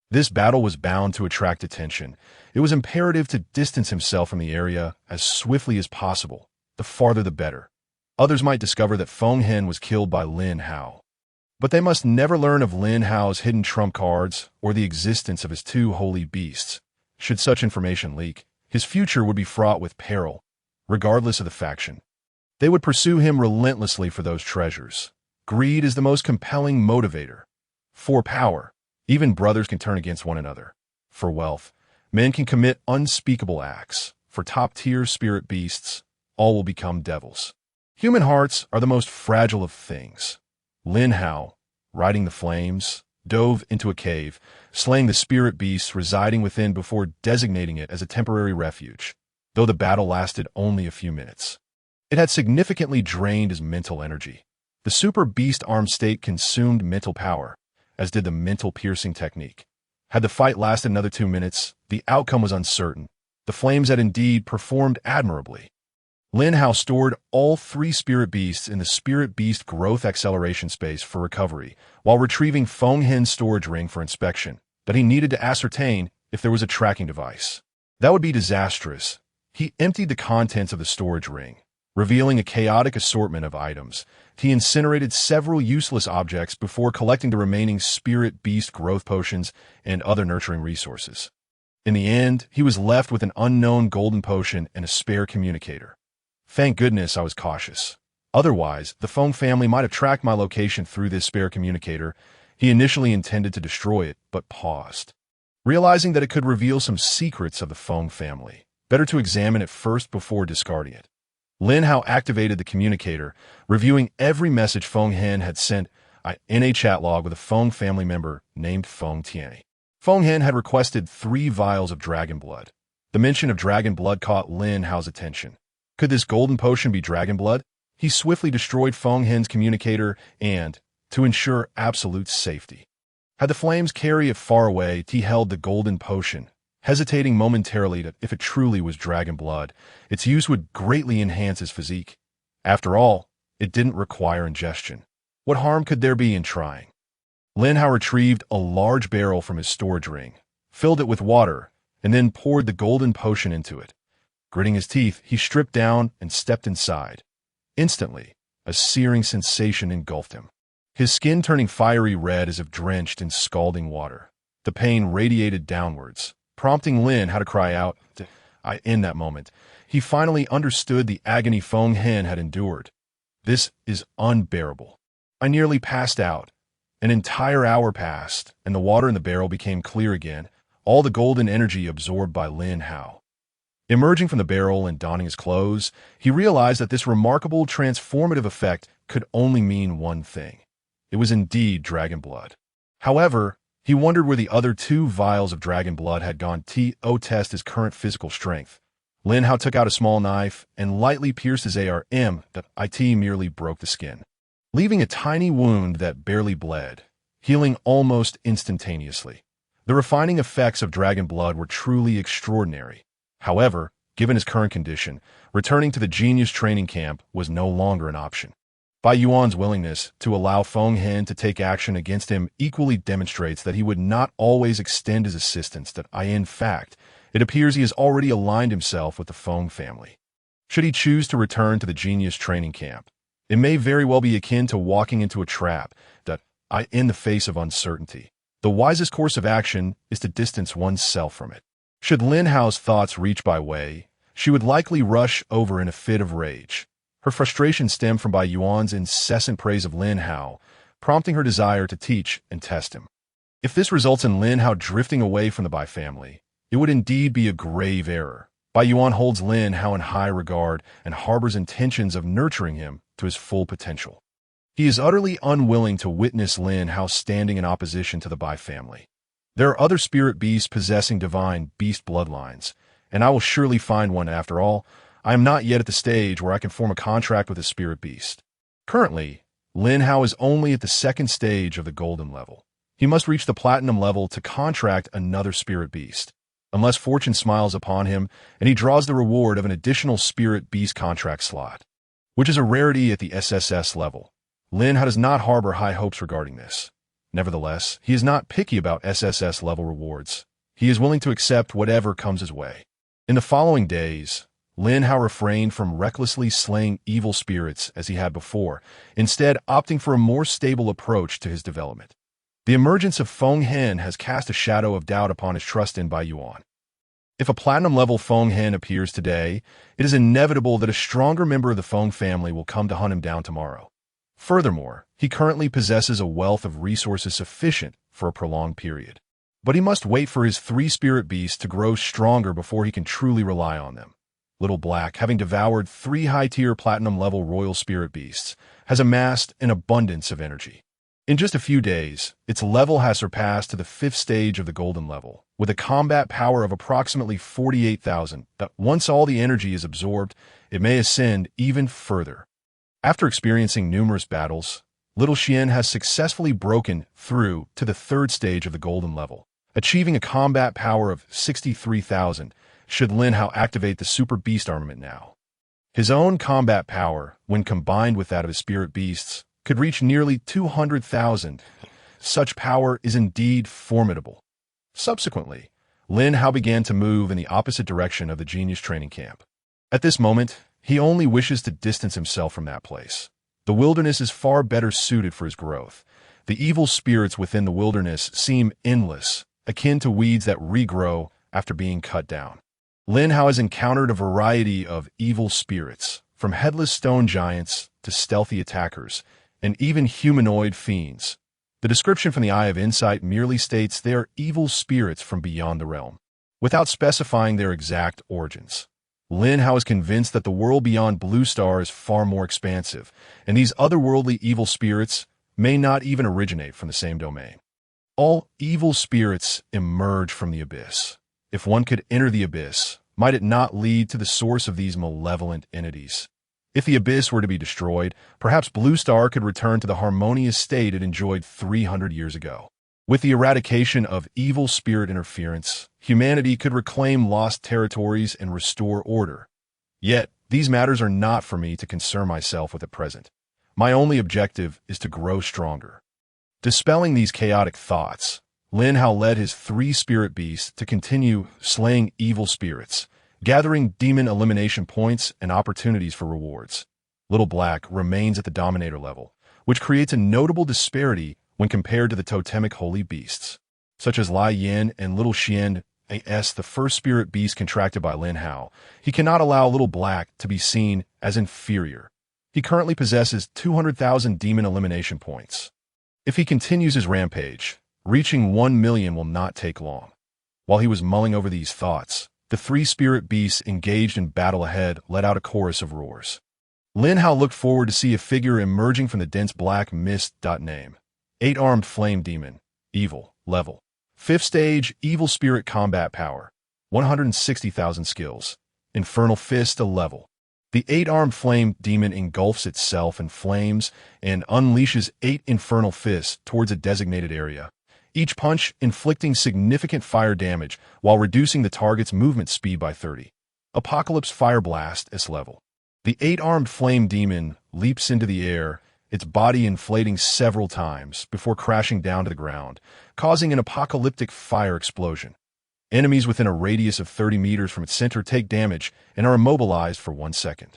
This battle was bound to attract attention. It was imperative to distance himself from the area as swiftly as possible. The farther the better. Others might discover that Feng Hen was killed by Lin Hao. But they must never learn of Lin Hao's hidden trump cards or the existence of his 2 holy beasts. Should such information leak, his future would be fraught with peril, regardless of the faction. They would pursue him relentlessly for those treasures. Greed is the most compelling motivator. For power, even brothers can turn against one another. For wealth, men can commit unspeakable acts. For top-tier spirit beasts, all will become devils. Human hearts are the most fragile of things. Lin Hao, riding the flames, dove into a cave, slaying the spirit beasts residing within before designating it as a temporary refuge, though the battle lasted only a few minutes. It had significantly drained his mental energy. The super beast arm state consumed mental power, as did the mental piercing technique. Had the fight lasted another 2 minutes, the outcome was uncertain. The flames had indeed performed admirably. Lin Hao stored all 3 spirit beasts in the spirit beast growth acceleration space for recovery, while retrieving Feng Hen's storage ring for inspection, but he needed to ascertain if there was a tracking device. That would be disastrous. He emptied the contents of the storage ring, revealing a chaotic assortment of items. He incinerated several useless objects before collecting the remaining spirit beast growth potions and other nurturing resources. In the end, he was left with an unknown golden potion and a spare communicator. Thank goodness I was cautious. Otherwise, the Feng family might have tracked my location through this spare communicator. He initially intended to destroy it, but paused. realizing that it could reveal some secrets of the Feng family. Better to examine it first before discarding it. Lin Hao activated the communicator, reviewing every message Feng Hen had sent in a chat log with a Feng family member named Feng Tian. Feng Hen had requested 3 vials of dragon blood. The mention of dragon blood caught Lin Hao's attention. Could this golden potion be dragon blood? He swiftly destroyed Feng Hen's communicator and, to ensure absolute safety, had the flames carry it far away. He held the golden potion, hesitating momentarily that if it truly was dragon blood, its use would greatly enhance his physique. After all, it didn't require ingestion. What harm could there be in trying? Lin Hao retrieved a large barrel from his storage ring, filled it with water, and then poured the golden potion into it. Gritting his teeth, he stripped down and stepped inside. Instantly, a searing sensation engulfed him, his skin turning fiery red as if drenched in scalding water. The pain radiated downwards, prompting Lin Hao to cry out. In that moment, he finally understood the agony Feng Hen had endured. This is unbearable. I nearly passed out. An entire hour passed, and the water in the barrel became clear again, all the golden energy absorbed by Lin Hao. Emerging from the barrel and donning his clothes, he realized that this remarkable transformative effect could only mean one thing. It was indeed dragon blood. However, he wondered where the other 2 vials of dragon blood had gone. To test his current physical strength, Lin Hao took out a small knife and lightly pierced his arm. It merely broke the skin, leaving a tiny wound that barely bled, healing almost instantaneously. The refining effects of dragon blood were truly extraordinary. However, given his current condition, returning to the genius training camp was no longer an option. Bai Yuan's willingness to allow Feng Hen to take action against him equally demonstrates that he would not always extend his assistance. In fact, it appears he has already aligned himself with the Feng family. Should he choose to return to the genius training camp, it may very well be akin to walking into a trap. In the face of uncertainty, the wisest course of action is to distance oneself from it. Should Lin Hao's thoughts reach Bai Wei, she would likely rush over in a fit of rage. Her frustration stemmed from Bai Yuan's incessant praise of Lin Hao, prompting her desire to teach and test him. If this results in Lin Hao drifting away from the Bai family, it would indeed be a grave error. Bai Yuan holds Lin Hao in high regard and harbors intentions of nurturing him to his full potential. He is utterly unwilling to witness Lin Hao standing in opposition to the Bai family. There are other spirit beasts possessing divine beast bloodlines, and I will surely find one. After all, I am not yet at the stage where I can form a contract with a spirit beast. Currently, Lin Hao is only at the 2nd stage of the golden level. He must reach the platinum level to contract another spirit beast, unless fortune smiles upon him and he draws the reward of an additional spirit beast contract slot, which is a rarity at the SSS level. Lin Hao does not harbor high hopes regarding this. Nevertheless, he is not picky about SSS level rewards. He is willing to accept whatever comes his way. In the following days, Lin Hao refrained from recklessly slaying evil spirits as he had before, instead opting for a more stable approach to his development. The emergence of Feng Hen has cast a shadow of doubt upon his trust in Bai Yuan. If a platinum-level Feng Hen appears today, it is inevitable that a stronger member of the Feng family will come to hunt him down tomorrow. Furthermore, he currently possesses a wealth of resources sufficient for a prolonged period. But he must wait for his 3 spirit beasts to grow stronger before he can truly rely on them. Little Black, having devoured 3 high-tier platinum-level royal spirit beasts, has amassed an abundance of energy. In just a few days, its level has surpassed to the 5th stage of the golden level, with a combat power of approximately 48,000. Once all the energy is absorbed, it may ascend even further. After experiencing numerous battles, Little Xian has successfully broken through to the 3rd stage of the golden level, achieving a combat power of 63,000 should Lin Hao activate the Super Beast armament now. His own combat power, when combined with that of his spirit beasts, could reach nearly 200,000. Such power is indeed formidable. Subsequently, Lin Hao began to move in the opposite direction of the genius training camp. At this moment, he only wishes to distance himself from that place. The wilderness is far better suited for his growth. The evil spirits within the wilderness seem endless, akin to weeds that regrow after being cut down. Lin Hao has encountered a variety of evil spirits, from headless stone giants to stealthy attackers, and even humanoid fiends. The The description from the Eye of Insight merely states they are evil spirits from beyond the realm, without specifying their exact origins. Lin Hao is convinced that the world beyond Blue Star is far more expansive, and these otherworldly evil spirits may not even originate from the same domain. All evil spirits emerge from the abyss. If one could enter the abyss, might it not lead to the source of these malevolent entities? If the abyss were to be destroyed, perhaps Blue Star could return to the harmonious state it enjoyed 300 years ago. With the eradication of evil spirit interference, humanity could reclaim lost territories and restore order. Yet, these matters are not for me to concern myself with at present. My only objective is to grow stronger. Dispelling these chaotic thoughts, Lin Hao led his 3 spirit beasts to continue slaying evil spirits, gathering demon elimination points and opportunities for rewards. Little Black remains at the Dominator level, which creates a notable disparity when compared to the totemic holy beasts, such as Lai Yin and Little Xian as the first spirit beast contracted by Lin Hao. He cannot allow Little Black to be seen as inferior. He currently possesses 200,000 demon elimination points. If he continues his rampage, reaching 1 million will not take long. While he was mulling over these thoughts, the 3 spirit beasts engaged in battle ahead let out a chorus of roars. Lin Hao looked forward to see a figure emerging from the dense black mist. Name: 8-armed flame demon, evil, level. 5th stage, evil spirit combat power, 160,000 skills, infernal fist a level. The 8-armed flame demon engulfs itself in flames and unleashes 8 infernal fists towards a designated area, each punch inflicting significant fire damage while reducing the target's movement speed by 30. Apocalypse Fire Blast S level. The 8-armed flame demon leaps into the air, its body inflating several times before crashing down to the ground, causing an apocalyptic fire explosion. Enemies within a radius of 30 meters from its center take damage and are immobilized for 1 second.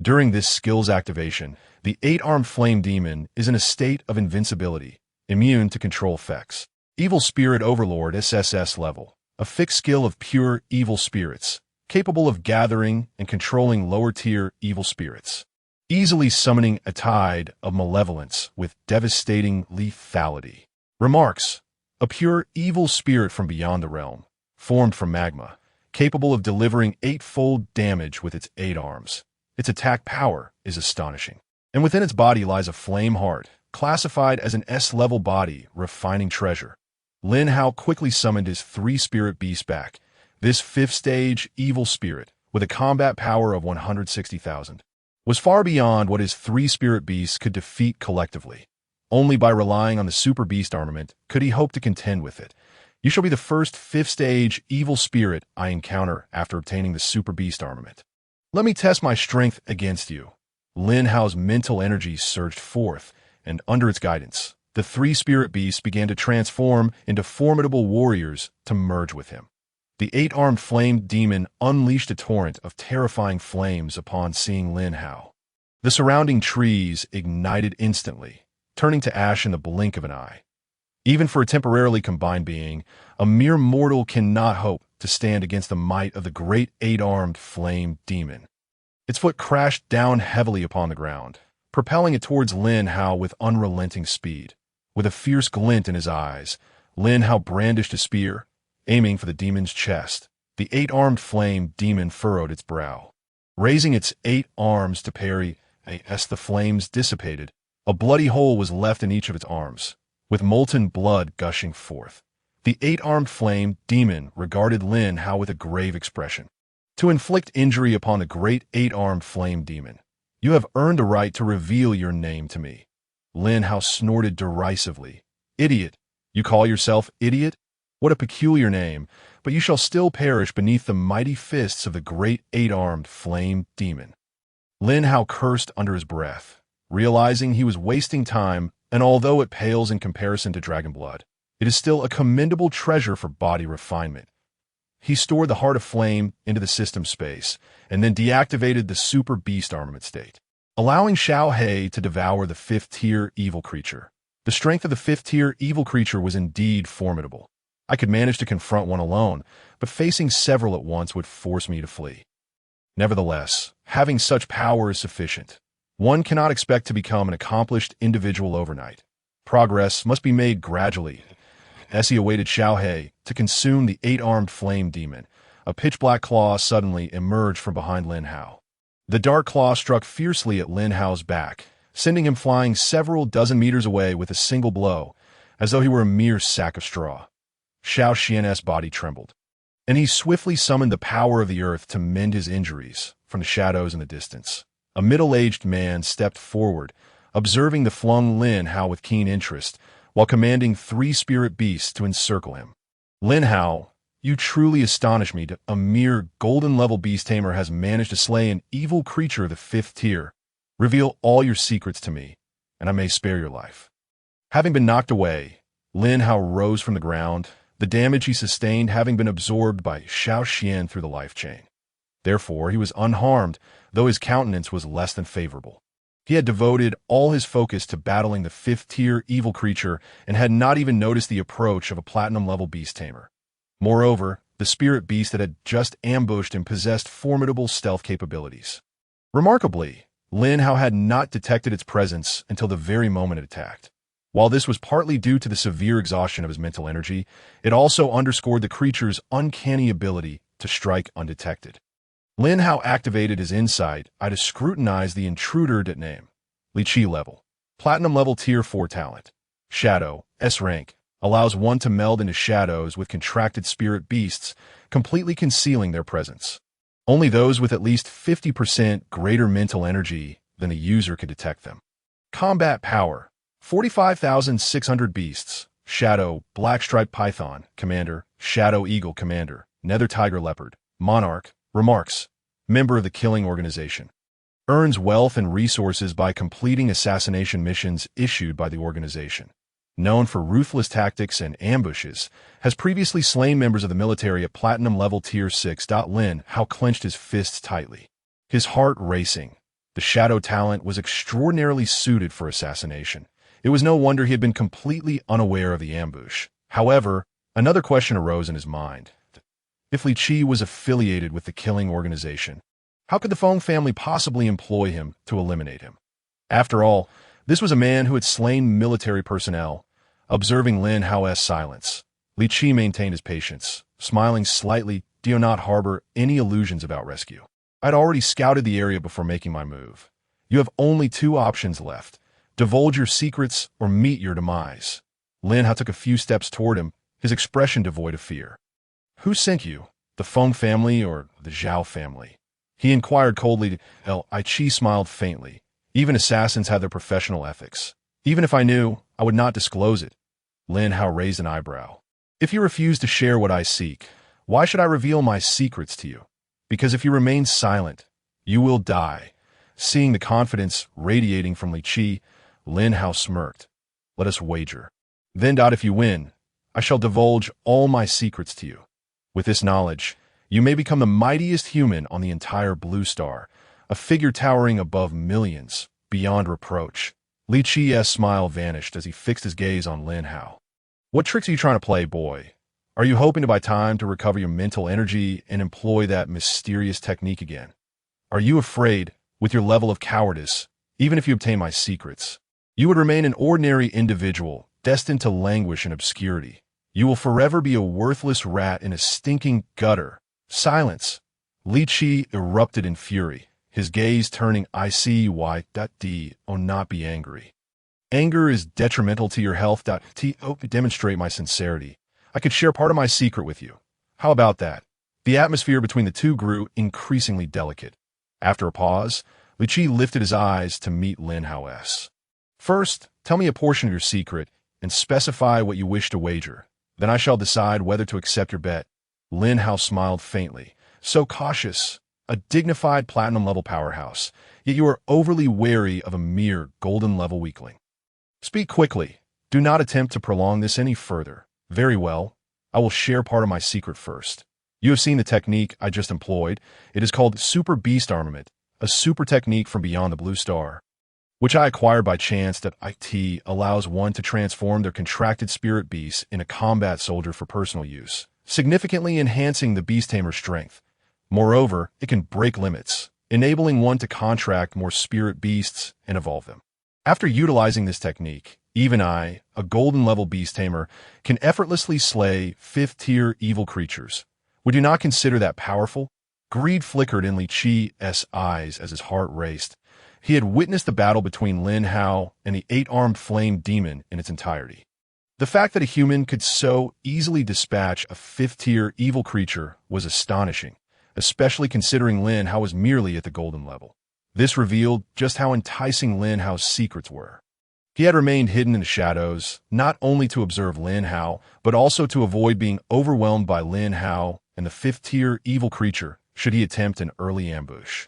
During this skill's activation, the 8-armed flame demon is in a state of invincibility, immune to control effects. Evil Spirit Overlord SSS level, a fixed skill of pure evil spirits, capable of gathering and controlling lower-tier evil spirits, easily summoning a tide of malevolence with devastating lethality. Remarks: a pure evil spirit from beyond the realm, formed from magma, capable of delivering 8-fold damage with its 8 arms. Its attack power is astonishing. And within its body lies a flame heart, classified as an S-level body, refining treasure. Lin Hao quickly summoned his 3 spirit beasts back. This 5th stage evil spirit, with a combat power of 160,000, was far beyond what his 3 spirit beasts could defeat collectively. Only by relying on the super beast armament could he hope to contend with it. You shall be the first 5th stage evil spirit I encounter after obtaining the super beast armament. Let me test my strength against you. Lin Hao's mental energy surged forth, and under its guidance, the 3 spirit beasts began to transform into formidable warriors to merge with him. The 8-armed flame demon unleashed a torrent of terrifying flames upon seeing Lin Hao. The surrounding trees ignited instantly, turning to ash in the blink of an eye. Even for a temporarily combined being, a mere mortal cannot hope to stand against the might of the great 8-armed flame demon. Its foot crashed down heavily upon the ground, propelling it towards Lin Hao with unrelenting speed. With a fierce glint in his eyes, Lin Hao brandished a spear, aiming for the demon's chest. The 8-armed flame demon furrowed its brow. Raising its 8 arms to parry, as the flames dissipated, a bloody hole was left in each of its arms, with molten blood gushing forth. The 8-armed flame demon regarded Lin Hao with a grave expression. To inflict injury upon the great 8-armed flame demon, you have earned a right to reveal your name to me. Lin Hao snorted derisively. Idiot! You call yourself idiot? What a peculiar name, but you shall still perish beneath the mighty fists of the great 8-armed flame demon. Lin Hao cursed under his breath, realizing he was wasting time, and although it pales in comparison to dragon blood, it is still a commendable treasure for body refinement. He stored the Heart of Flame into the system space, and then deactivated the Super Beast armament state, allowing Xiao He to devour the 5th-tier evil creature. The strength of the 5th-tier evil creature was indeed formidable. I could manage to confront one alone, but facing several at once would force me to flee. Nevertheless, having such power is sufficient. One cannot expect to become an accomplished individual overnight. Progress must be made gradually. As he awaited Xiaohe to consume the 8-armed flame demon, a pitch-black claw suddenly emerged from behind Lin Hao. The dark claw struck fiercely at Lin Hao's back, sending him flying several dozen meters away with a single blow, as though he were a mere sack of straw. Xiao Xian's body trembled, and he swiftly summoned the power of the earth to mend his injuries from the shadows in the distance. A middle-aged man stepped forward, observing the flung Lin Hao with keen interest, while commanding 3 spirit beasts to encircle him. Lin Hao, you truly astonish me. A mere golden-level beast tamer has managed to slay an evil creature of the 5th tier. Reveal all your secrets to me, and I may spare your life. Having been knocked away, Lin Hao rose from the ground, the damage he sustained having been absorbed by Xiao Xian through the life chain. Therefore, he was unharmed, though his countenance was less than favorable. He had devoted all his focus to battling the 5th-tier evil creature and had not even noticed the approach of a platinum-level beast tamer. Moreover, the spirit beast that had just ambushed him possessed formidable stealth capabilities. Remarkably, Lin Hao had not detected its presence until the very moment it attacked. While this was partly due to the severe exhaustion of his mental energy, it also underscored the creature's uncanny ability to strike undetected. Lin Hao activated his insight to scrutinize the intruder at name. Li Qi level. Platinum level tier 4 talent. Shadow, S rank, allows one to meld into shadows with contracted spirit beasts, completely concealing their presence. Only those with at least 50% greater mental energy than the user could detect them. Combat power. 45,600 beasts. Shadow, Black Striped Python, Commander, Shadow Eagle Commander, Nether Tiger Leopard, Monarch. Remarks. Member of the Killing Organization. Earns wealth and resources by completing assassination missions issued by the organization. Known for ruthless tactics and ambushes, has previously slain members of the military at Platinum level Tier 6. Lin Hao clenched his fists tightly, his heart racing. The shadow talent was extraordinarily suited for assassination. It was no wonder he had been completely unaware of the ambush. However, another question arose in his mind. If Li Qi was affiliated with the Killing Organization, how could the Feng family possibly employ him to eliminate him? After all, this was a man who had slain military personnel. Observing Lin Hao's silence, Li Qi maintained his patience, smiling slightly. Do not harbor any illusions about rescue. I'd already scouted the area before making my move. You have only 2 options left. Divulge your secrets or meet your demise. Lin Hao took a few steps toward him, his expression devoid of fear. Who sent you? The Feng family or the Zhao family? He inquired coldly. Li Qi smiled faintly. Even assassins have their professional ethics. Even if I knew, I would not disclose it. Lin Hao raised an eyebrow. If you refuse to share what I seek, why should I reveal my secrets to you? Because if you remain silent, you will die. Seeing the confidence radiating from Li Qi, Lin Hao smirked. Let us wager. Then, if you win, I shall divulge all my secrets to you. With this knowledge, you may become the mightiest human on the entire Blue Star, a figure towering above millions, beyond reproach. Li Qi's smile vanished as he fixed his gaze on Lin Hao. What tricks are you trying to play, boy? Are you hoping to buy time to recover your mental energy and employ that mysterious technique again? Are you afraid, with your level of cowardice, even if you obtain my secrets, you would remain an ordinary individual, destined to languish in obscurity? You will forever be a worthless rat in a stinking gutter. Silence. Li Qi erupted in fury, his gaze turning. I see why. Not be angry. Anger is detrimental to your health. To demonstrate my sincerity, I could share part of my secret with you. How about that? The atmosphere between the two grew increasingly delicate. After a pause, Li Qi lifted his eyes to meet Lin Hao's. First, tell me a portion of your secret and specify what you wish to wager. Then I shall decide whether to accept your bet. Lin Hao smiled faintly. So cautious, a dignified platinum-level powerhouse, yet you are overly wary of a mere golden-level weakling. Speak quickly. Do not attempt to prolong this any further. Very well. I will share part of my secret first. You have seen the technique I just employed. It is called Super Beast Armament, a super technique from beyond the Blue Star, which I acquired by chance. That it allows one to transform their contracted spirit beast in a combat soldier for personal use, significantly enhancing the beast tamer's strength. Moreover, it can break limits, enabling one to contract more spirit beasts and evolve them. After utilizing this technique, Even I, a golden level beast tamer, can effortlessly slay 5th-tier evil creatures. Would you not consider that powerful? Greed flickered in Li Qi's eyes as his heart raced. He had witnessed the battle between Lin Hao and the 8-armed flame demon in its entirety. The fact that a human could so easily dispatch a 5th-tier evil creature was astonishing, especially considering Lin Hao was merely at the golden level. This revealed just how enticing Lin Hao's secrets were. He had remained hidden in the shadows, not only to observe Lin Hao, but also to avoid being overwhelmed by Lin Hao and the 5th-tier evil creature should he attempt an early ambush.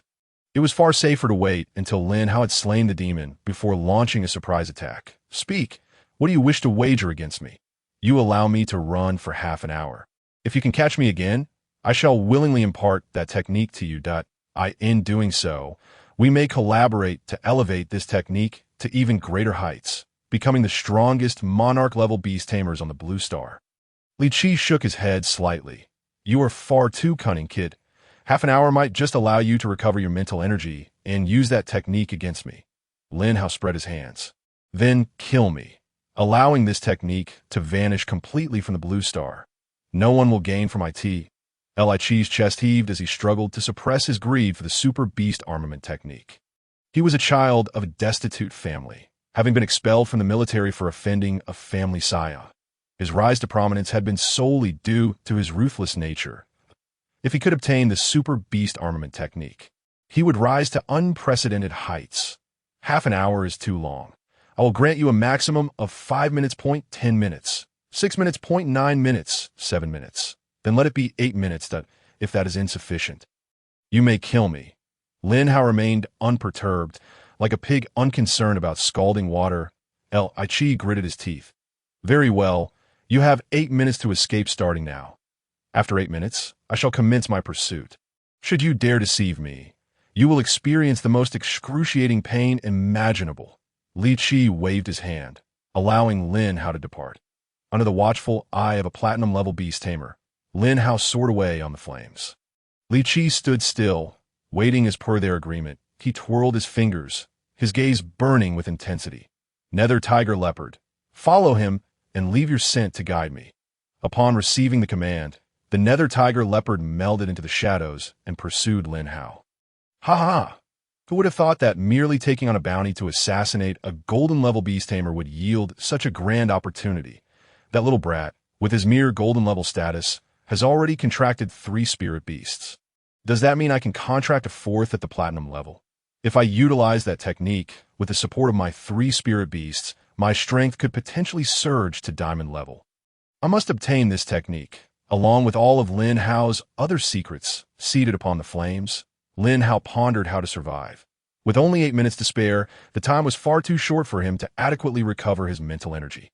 It was far safer to wait until Lin Hao had slain the demon before launching a surprise attack. Speak. What do you wish to wager against me? You allow me to run for half an hour. If you can catch me again, I shall willingly impart that technique to you. In doing so, we may collaborate to elevate this technique to even greater heights, becoming the strongest monarch-level beast tamers on the Blue Star. Li Qi shook his head slightly. You are far too cunning, kid. Half an hour might just allow you to recover your mental energy and use that technique against me. Lin Hao spread his hands. Then kill me, allowing this technique to vanish completely from the Blue Star. No one will gain from it. Li Qi's chest heaved as he struggled to suppress his greed for the super beast armament technique. He was a child of a destitute family, having been expelled from the military for offending a family scion. His rise to prominence had been solely due to his ruthless nature. If he could obtain the super beast armament technique, he would rise to unprecedented heights. Half an hour is too long. I will grant you a maximum of 5 minutes. 10 minutes, 6 minutes. 9 minutes, 7 minutes. Then let it be 8 minutes, if that is insufficient. You may kill me. Lin Hao remained unperturbed, like a pig unconcerned about scalding water. Li Qi gritted his teeth. Very well, you have 8 minutes to escape starting now. After 8 minutes, I shall commence my pursuit. Should you dare deceive me, you will experience the most excruciating pain imaginable. Li Qi waved his hand, allowing Lin Hao to depart. Under the watchful eye of a platinum-level beast tamer, Lin Hao soared away on the flames. Li Qi stood still, waiting as per their agreement. He twirled his fingers, his gaze burning with intensity. Nether Tiger Leopard, follow him and leave your scent to guide me. Upon receiving the command, the Nether Tiger Leopard melded into the shadows and pursued Lin Hao. Ha ha! Who would have thought that merely taking on a bounty to assassinate a golden-level beast tamer would yield such a grand opportunity? That little brat, with his mere golden-level status, has already contracted 3 spirit beasts. Does that mean I can contract a 4th at the platinum level? If I utilize that technique, with the support of my 3 spirit beasts, my strength could potentially surge to diamond level. I must obtain this technique, along with all of Lin Hao's other secrets. Seated upon the flames, Lin Hao pondered how to survive. With only 8 minutes to spare, the time was far too short for him to adequately recover his mental energy.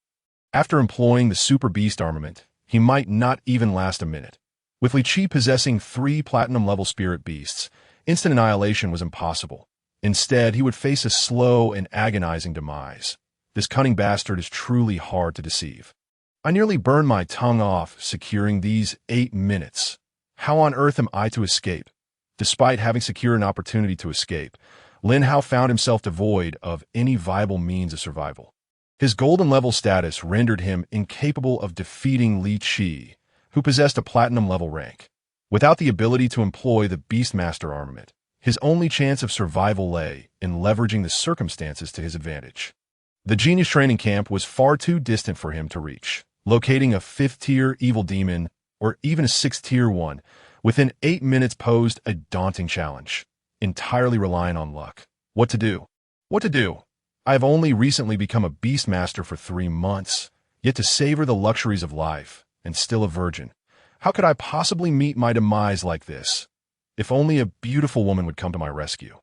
After employing the super beast armament, he might not even last a minute. With Li Qi possessing 3 platinum-level spirit beasts, instant annihilation was impossible. Instead, he would face a slow and agonizing demise. This cunning bastard is truly hard to deceive. I nearly burned my tongue off securing these 8 minutes. How on earth am I to escape? Despite having secured an opportunity to escape, Lin Hao found himself devoid of any viable means of survival. His golden-level status rendered him incapable of defeating Li Qi, who possessed a platinum-level rank. Without the ability to employ the Beastmaster armament, his only chance of survival lay in leveraging the circumstances to his advantage. The Genius Training Camp was far too distant for him to reach. Locating a 5th-tier evil demon, or even a 6th-tier one, within 8 minutes posed a daunting challenge, entirely relying on luck. What to do? What to do? I have only recently become a Beastmaster for 3 months, yet to savor the luxuries of life, and still a virgin. How could I possibly meet my demise like this? If only a beautiful woman would come to my rescue.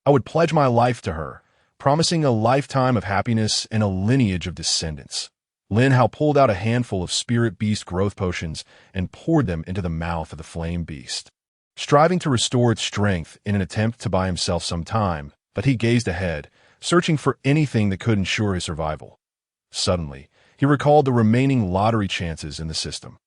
I would pledge my life to her, promising a lifetime of happiness and a lineage of descendants. Lin Hao pulled out a handful of spirit beast growth potions and poured them into the mouth of the flame beast. Striving to restore its strength in an attempt to buy himself some time, but he gazed ahead, searching for anything that could ensure his survival. Suddenly, he recalled the remaining lottery chances in the system.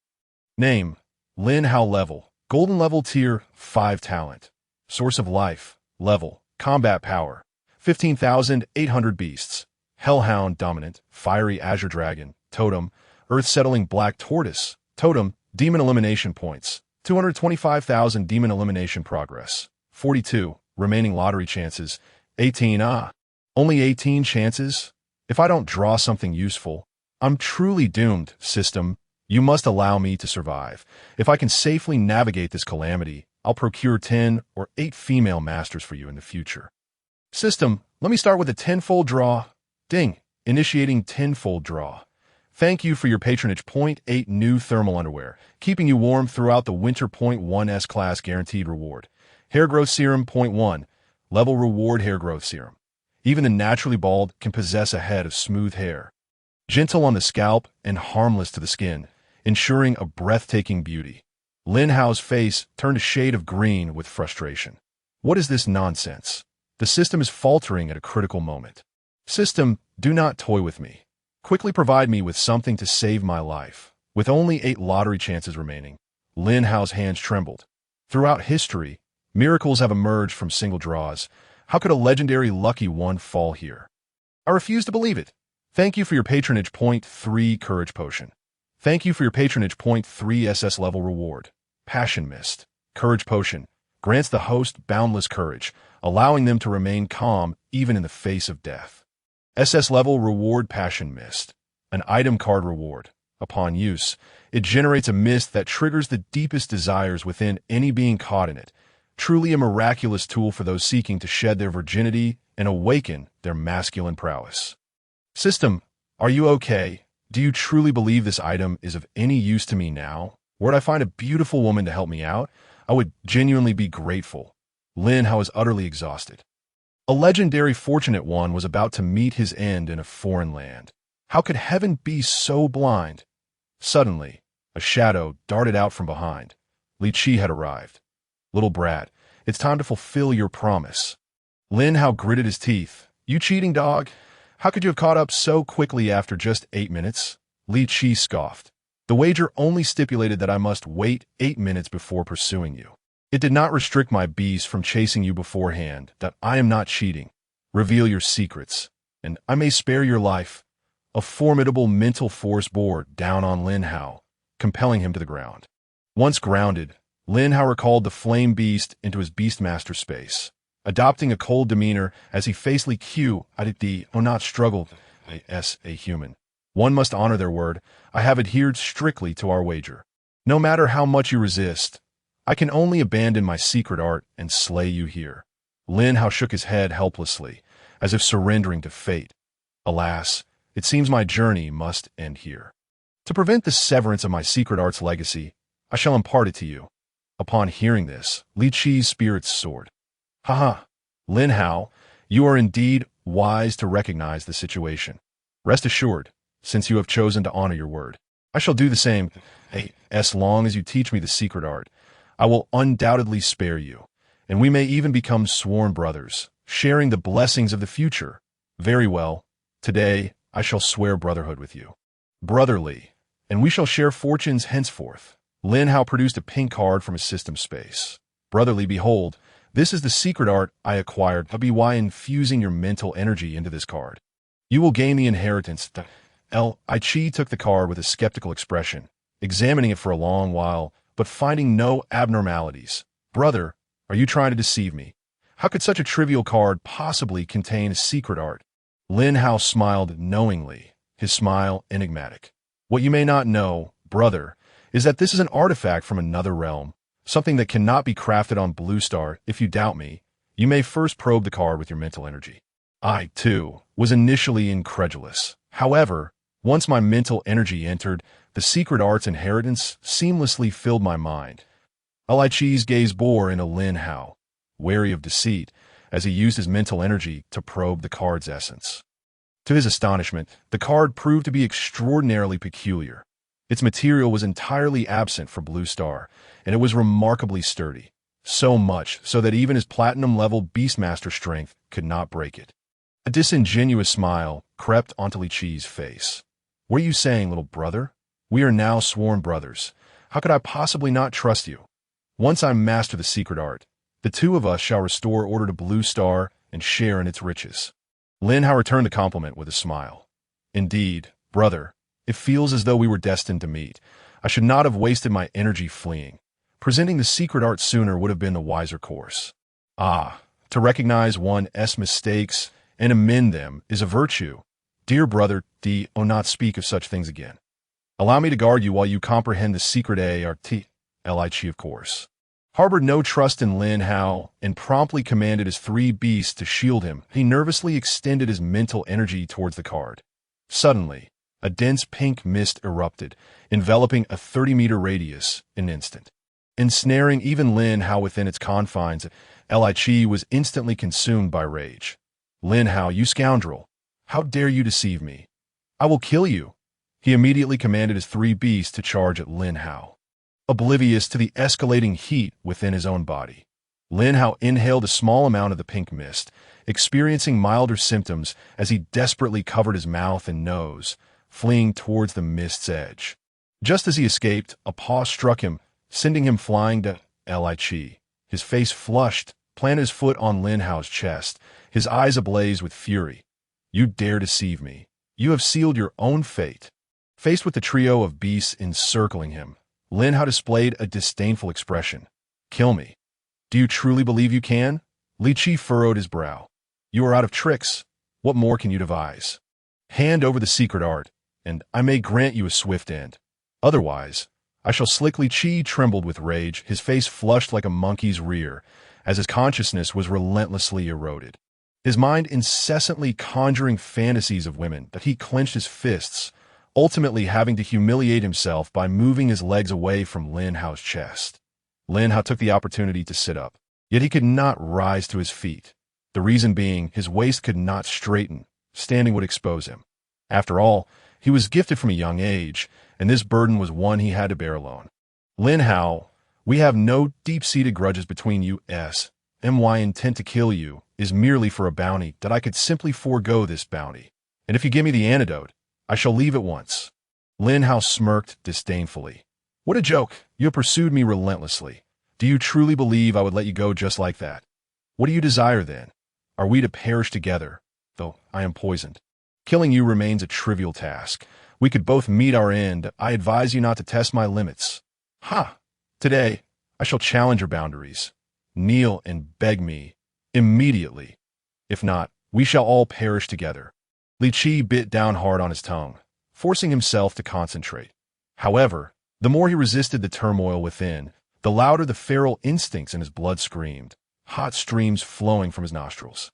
Name: Lin Hao. Level: Golden level, tier 5 talent. Source of life: level, combat power, 15,800 beasts. Hellhound Dominant, Fiery Azure Dragon, Totem, Earth-Settling Black Tortoise, Totem, Demon Elimination Points, 225,000 Demon Elimination Progress, 42, Remaining Lottery Chances, 18. Only 18 chances? If I don't draw something useful, I'm truly doomed, system. You must allow me to survive. If I can safely navigate this calamity, I'll procure 10 or 8 female masters for you in the future. System, let me start with a tenfold draw. Ding, initiating tenfold draw. Thank you for your patronage. 8 new thermal underwear, keeping you warm throughout the winter. 1 S-Class guaranteed reward. Hair growth serum. 1 level reward hair growth serum. Even the naturally bald can possess a head of smooth hair. Gentle on the scalp and harmless to the skin, ensuring a breathtaking beauty. Lin Hao's face turned a shade of green with frustration. What is this nonsense? The system is faltering at a critical moment. System, do not toy with me. Quickly provide me with something to save my life. With only 8 lottery chances remaining, Lin Hao's hands trembled. Throughout history, miracles have emerged from single draws. How could a legendary lucky one fall here? I refuse to believe it. Thank you for your patronage. 3 Courage Potion. Thank you for your patronage. 3 SS level reward. Passion Mist. Courage Potion grants the host boundless courage, allowing them to remain calm even in the face of death. SS level reward. Passion Mist. An item card reward. Upon use, it generates a mist that triggers the deepest desires within any being caught in it. Truly a miraculous tool for those seeking to shed their virginity and awaken their masculine prowess. System, are you okay? Do you truly believe this item is of any use to me now? Were I find a beautiful woman to help me out, I would genuinely be grateful. Lin Hao is utterly exhausted. A legendary fortunate one was about to meet his end in a foreign land. How could heaven be so blind? Suddenly, a shadow darted out from behind. Li Qi had arrived. Little brat, it's time to fulfill your promise. Lin Hao gritted his teeth. You cheating dog? How could you have caught up so quickly after just 8 minutes? Li Qi scoffed. The wager only stipulated that I must wait 8 minutes before pursuing you. It did not restrict my beast from chasing you beforehand. That I am not cheating. Reveal your secrets, and I may spare your life. A formidable mental force bore down on Lin Hao, compelling him to the ground. Once grounded, Lin Hao recalled the flame beast into his beastmaster space, adopting a cold demeanor as he faced Li Q. I did not struggle as a human. One must honor their word. I have adhered strictly to our wager. No matter how much you resist, I can only abandon my secret art and slay you here. Lin Hao shook his head helplessly, as if surrendering to fate. Alas, it seems my journey must end here. To prevent the severance of my secret art's legacy, I shall impart it to you. Upon hearing this, Li Qi's spirits soared. Haha, Lin Hao, you are indeed wise to recognize the situation. Rest assured, since you have chosen to honor your word, I shall do the same. As long as you teach me the secret art, I will undoubtedly spare you, and we may even become sworn brothers, sharing the blessings of the future. Very well, today I shall swear brotherhood with you. Brotherly, and we shall share fortunes henceforth. Lin Hao produced a pink card from his system space. Brotherly, behold, this is the secret art I acquired by infusing your mental energy into this card. You will gain the inheritance. Li Qi took the card with a skeptical expression, examining it for a long while, but finding no abnormalities. Brother, are you trying to deceive me? How could such a trivial card possibly contain a secret art? Lin Hao smiled knowingly, his smile enigmatic. What you may not know, brother, is that this is an artifact from another realm, something that cannot be crafted on Blue Star. If you doubt me, you may first probe the card with your mental energy. I, too, was initially incredulous. However, once my mental energy entered, the secret art's inheritance seamlessly filled my mind. Li Qi's gaze bore into Lin Hao, wary of deceit, as he used his mental energy to probe the card's essence. To his astonishment, the card proved to be extraordinarily peculiar. Its material was entirely absent from Blue Star, and it was remarkably sturdy, so much so that even his platinum-level Beastmaster strength could not break it. A disingenuous smile crept onto Li Qi's face. What are you saying, little brother? We are now sworn brothers. How could I possibly not trust you? Once I master the secret art, the two of us shall restore order to Blue Star and share in its riches. Lin Hao returned the compliment with a smile. Indeed, brother, it feels as though we were destined to meet. I should not have wasted my energy fleeing. Presenting the secret art sooner would have been the wiser course. Ah, to recognize one's mistakes and amend them is a virtue. Dear brother, do not speak of such things again. Allow me to guard you while you comprehend the secret art, of course. Harbored no trust in Lin Hao and promptly commanded his three beasts to shield him. He nervously extended his mental energy towards the card. Suddenly, a dense pink mist erupted, enveloping a 30-meter radius in an instant. Ensnaring even Lin Hao within its confines, Li was instantly consumed by rage. Lin Hao, you scoundrel! How dare you deceive me? I will kill you! He immediately commanded his three beasts to charge at Lin Hao. Oblivious to the escalating heat within his own body, Lin Hao inhaled a small amount of the pink mist, experiencing milder symptoms as he desperately covered his mouth and nose, fleeing towards the mist's edge. Just as he escaped, a paw struck him, sending him flying to Li. His face flushed, planted his foot on Lin Hao's chest, his eyes ablaze with fury. You dare deceive me. You have sealed your own fate. Faced with the trio of beasts encircling him, Lin Hao displayed a disdainful expression. Kill me. Do you truly believe you can? Li Qi furrowed his brow. You are out of tricks. What more can you devise? Hand over the secret art, and I may grant you a swift end. Otherwise, I shall slick. Li Qi trembled with rage, his face flushed like a monkey's rear, as his consciousness was relentlessly eroded. His mind incessantly conjuring fantasies of women that he clenched his fists, ultimately having to humiliate himself by moving his legs away from Lin Hao's chest. Lin Hao took the opportunity to sit up, yet he could not rise to his feet. The reason being, his waist could not straighten. Standing would expose him. After all, he was gifted from a young age, and this burden was one he had to bear alone. Lin Hao, we have no deep-seated grudges between you. My intent to kill you is merely for a bounty that I could simply forego this bounty. And if you give me the antidote, I shall leave at once. Lin Hao smirked disdainfully. What a joke! You have pursued me relentlessly. Do you truly believe I would let you go just like that? What do you desire then? Are we to perish together, though I am poisoned? Killing you remains a trivial task. We could both meet our end. I advise you not to test my limits. Ha! Today, I shall challenge your boundaries. Kneel and beg me, immediately. If not, we shall all perish together. Li Qi bit down hard on his tongue, forcing himself to concentrate. However, the more he resisted the turmoil within, the louder the feral instincts in his blood screamed, hot streams flowing from his nostrils.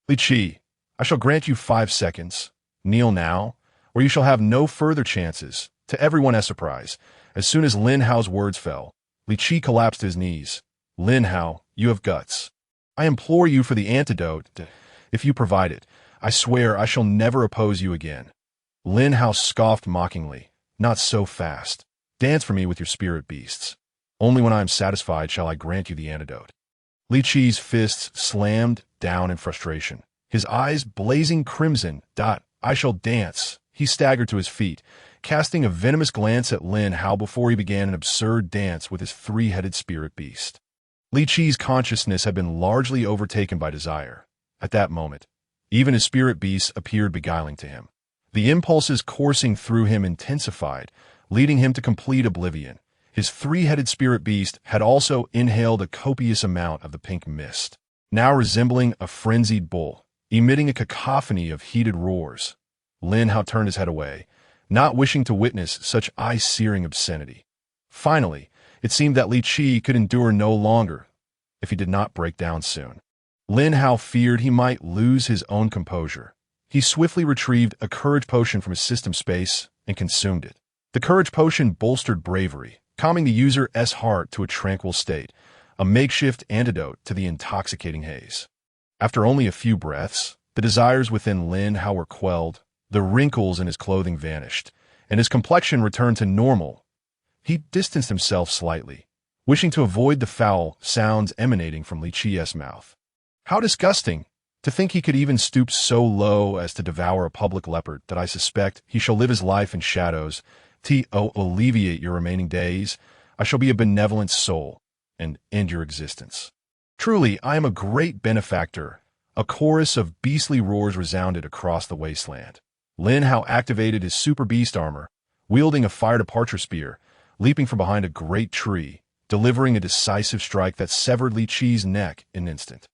Li Qi, I shall grant you 5 seconds. Kneel now, or you shall have no further chances. To everyone's surprise, as soon as Lin Hao's words fell, Li Qi collapsed to his knees. Lin Hao, you have guts. I implore you for the antidote. If you provide it, I swear I shall never oppose you again. Lin Hao scoffed mockingly. Not so fast. Dance for me with your spirit beasts. Only when I am satisfied shall I grant you the antidote. Li Qi's fists slammed down in frustration, his eyes blazing crimson. I shall dance. He staggered to his feet, casting a venomous glance at Lin Hao before he began an absurd dance with his three-headed spirit beast. Li Qi's consciousness had been largely overtaken by desire. At that moment, even his spirit beasts appeared beguiling to him. The impulses coursing through him intensified, leading him to complete oblivion. His three-headed spirit beast had also inhaled a copious amount of the pink mist, now resembling a frenzied bull, emitting a cacophony of heated roars. Lin Hao turned his head away, not wishing to witness such eye-searing obscenity. Finally, it seemed that Li Qi could endure no longer if he did not break down soon. Lin Hao feared he might lose his own composure. He swiftly retrieved a courage potion from his system space and consumed it. The courage potion bolstered bravery, calming the user's heart to a tranquil state, a makeshift antidote to the intoxicating haze. After only a few breaths, the desires within Lin Hao were quelled, the wrinkles in his clothing vanished, and his complexion returned to normal. He distanced himself slightly, wishing to avoid the foul sounds emanating from Li Qi's mouth. How disgusting! To think he could even stoop so low as to devour a public leopard that I suspect he shall live his life in shadows. Alleviate your remaining days. I shall be a benevolent soul and end your existence. Truly, I am a great benefactor, A chorus of beastly roars resounded across the wasteland. Lin Hao activated his super beast armor, wielding a fire departure spear, leaping from behind a great tree, delivering a decisive strike that severed Li Qi's neck in an instant.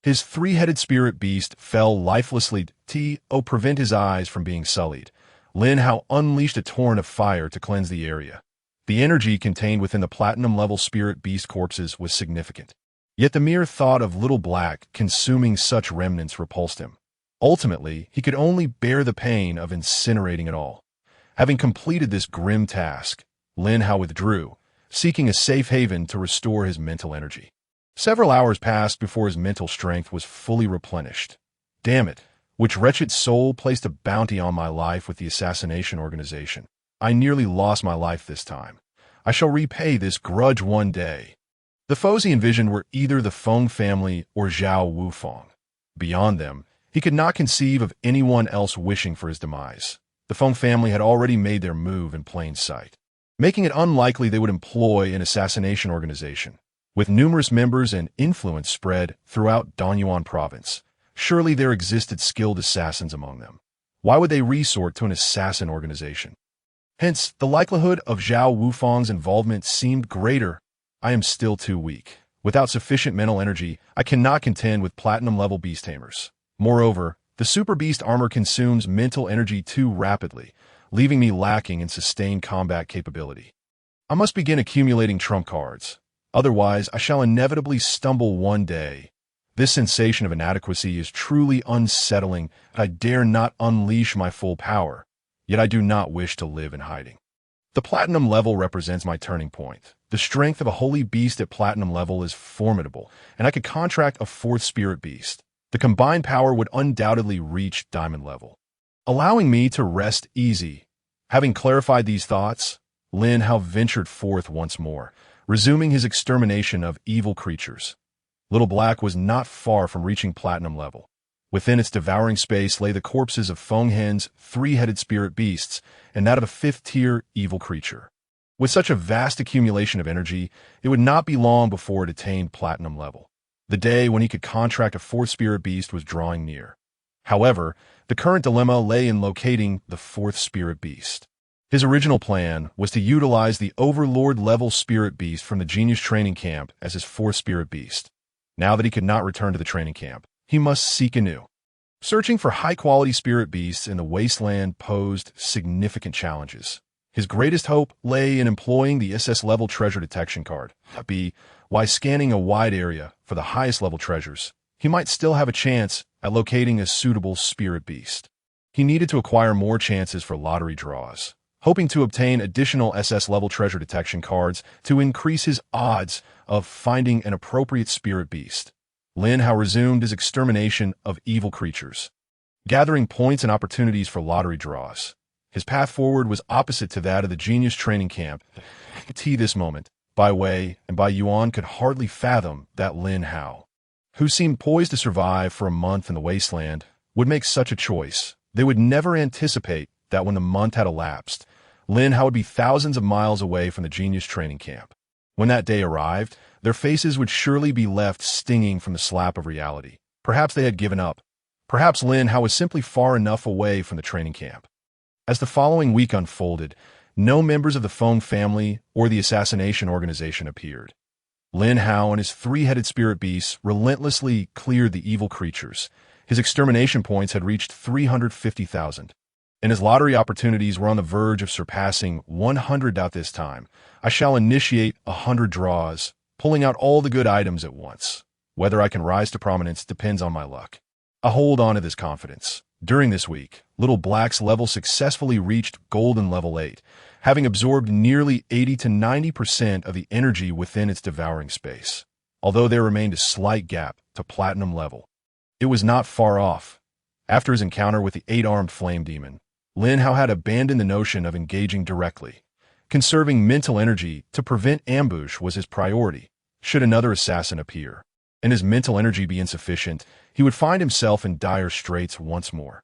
His three-headed spirit beast fell lifelessly to prevent his eyes from being sullied. Lin Hao unleashed a torrent of fire to cleanse the area. The energy contained within the platinum-level spirit beast corpses was significant. Yet the mere thought of Little Black consuming such remnants repulsed him. Ultimately, he could only bear the pain of incinerating it all. Having completed this grim task, Lin Hao withdrew, seeking a safe haven to restore his mental energy. Several hours passed before his mental strength was fully replenished. Damn it, which wretched soul placed a bounty on my life with the assassination organization? I nearly lost my life this time. I shall repay this grudge one day. The foes he envisioned were either the Feng family or Zhao Wufeng. Beyond them, he could not conceive of anyone else wishing for his demise. The Feng family had already made their move in plain sight, making it unlikely they would employ an assassination organization. With numerous members and influence spread throughout Danyuan province, surely there existed skilled assassins among them. Why would they resort to an assassin organization? Hence, the likelihood of Zhao Wufeng's involvement seemed greater. I am still too weak. Without sufficient mental energy, I cannot contend with platinum-level beast tamers. Moreover, the super beast armor consumes mental energy too rapidly, leaving me lacking in sustained combat capability. I must begin accumulating trump cards. Otherwise, I shall inevitably stumble one day. This sensation of inadequacy is truly unsettling, and I dare not unleash my full power. Yet I do not wish to live in hiding. The platinum level represents my turning point. The strength of a holy beast at platinum level is formidable, and I could contract a fourth spirit beast. The combined power would undoubtedly reach diamond level, allowing me to rest easy. Having clarified these thoughts, Lin Hao ventured forth once more, resuming his extermination of evil creatures. Little Black was not far from reaching platinum level. Within its devouring space lay the corpses of Feng Hen's three-headed spirit beasts and that of a fifth-tier evil creature. With such a vast accumulation of energy, it would not be long before it attained platinum level. The day when he could contract a fourth spirit beast was drawing near. However, the current dilemma lay in locating the fourth spirit beast. His original plan was to utilize the Overlord-level spirit beast from the Genius training camp as his fourth spirit beast. Now that he could not return to the training camp, he must seek anew. Searching for high-quality spirit beasts in the wasteland posed significant challenges. His greatest hope lay in employing the SS-level treasure detection card. While scanning a wide area for the highest-level treasures, he might still have a chance at locating a suitable spirit beast. He needed to acquire more chances for lottery draws, hoping to obtain additional SS-level treasure detection cards to increase his odds of finding an appropriate spirit beast. Lin Hao resumed his extermination of evil creatures, gathering points and opportunities for lottery draws. His path forward was opposite to that of the Genius training camp. This moment, Bai Wei and Bai Yuan could hardly fathom that Lin Hao, who seemed poised to survive for a month in the wasteland, would make such a choice. They would never anticipate that when the month had elapsed, Lin Hao would be thousands of miles away from the Genius training camp. When that day arrived, their faces would surely be left stinging from the slap of reality. Perhaps they had given up. Perhaps Lin Hao was simply far enough away from the training camp. As the following week unfolded, no members of the Feng family or the assassination organization appeared. Lin Hao and his three-headed spirit beasts relentlessly cleared the evil creatures. His extermination points had reached 350,000. And his lottery opportunities were on the verge of surpassing 100 at this time. I shall initiate 100 draws, pulling out all the good items at once. Whether I can rise to prominence depends on my luck. I hold on to this confidence. During this week, Little Black's level successfully reached Golden Level 8, having absorbed nearly 80 to 90% of the energy within its devouring space. Although there remained a slight gap to Platinum level, it was not far off. After his encounter with the 8-armed flame demon, Lin Hao had abandoned the notion of engaging directly. Conserving mental energy to prevent ambush was his priority. Should another assassin appear, and his mental energy be insufficient, he would find himself in dire straits once more.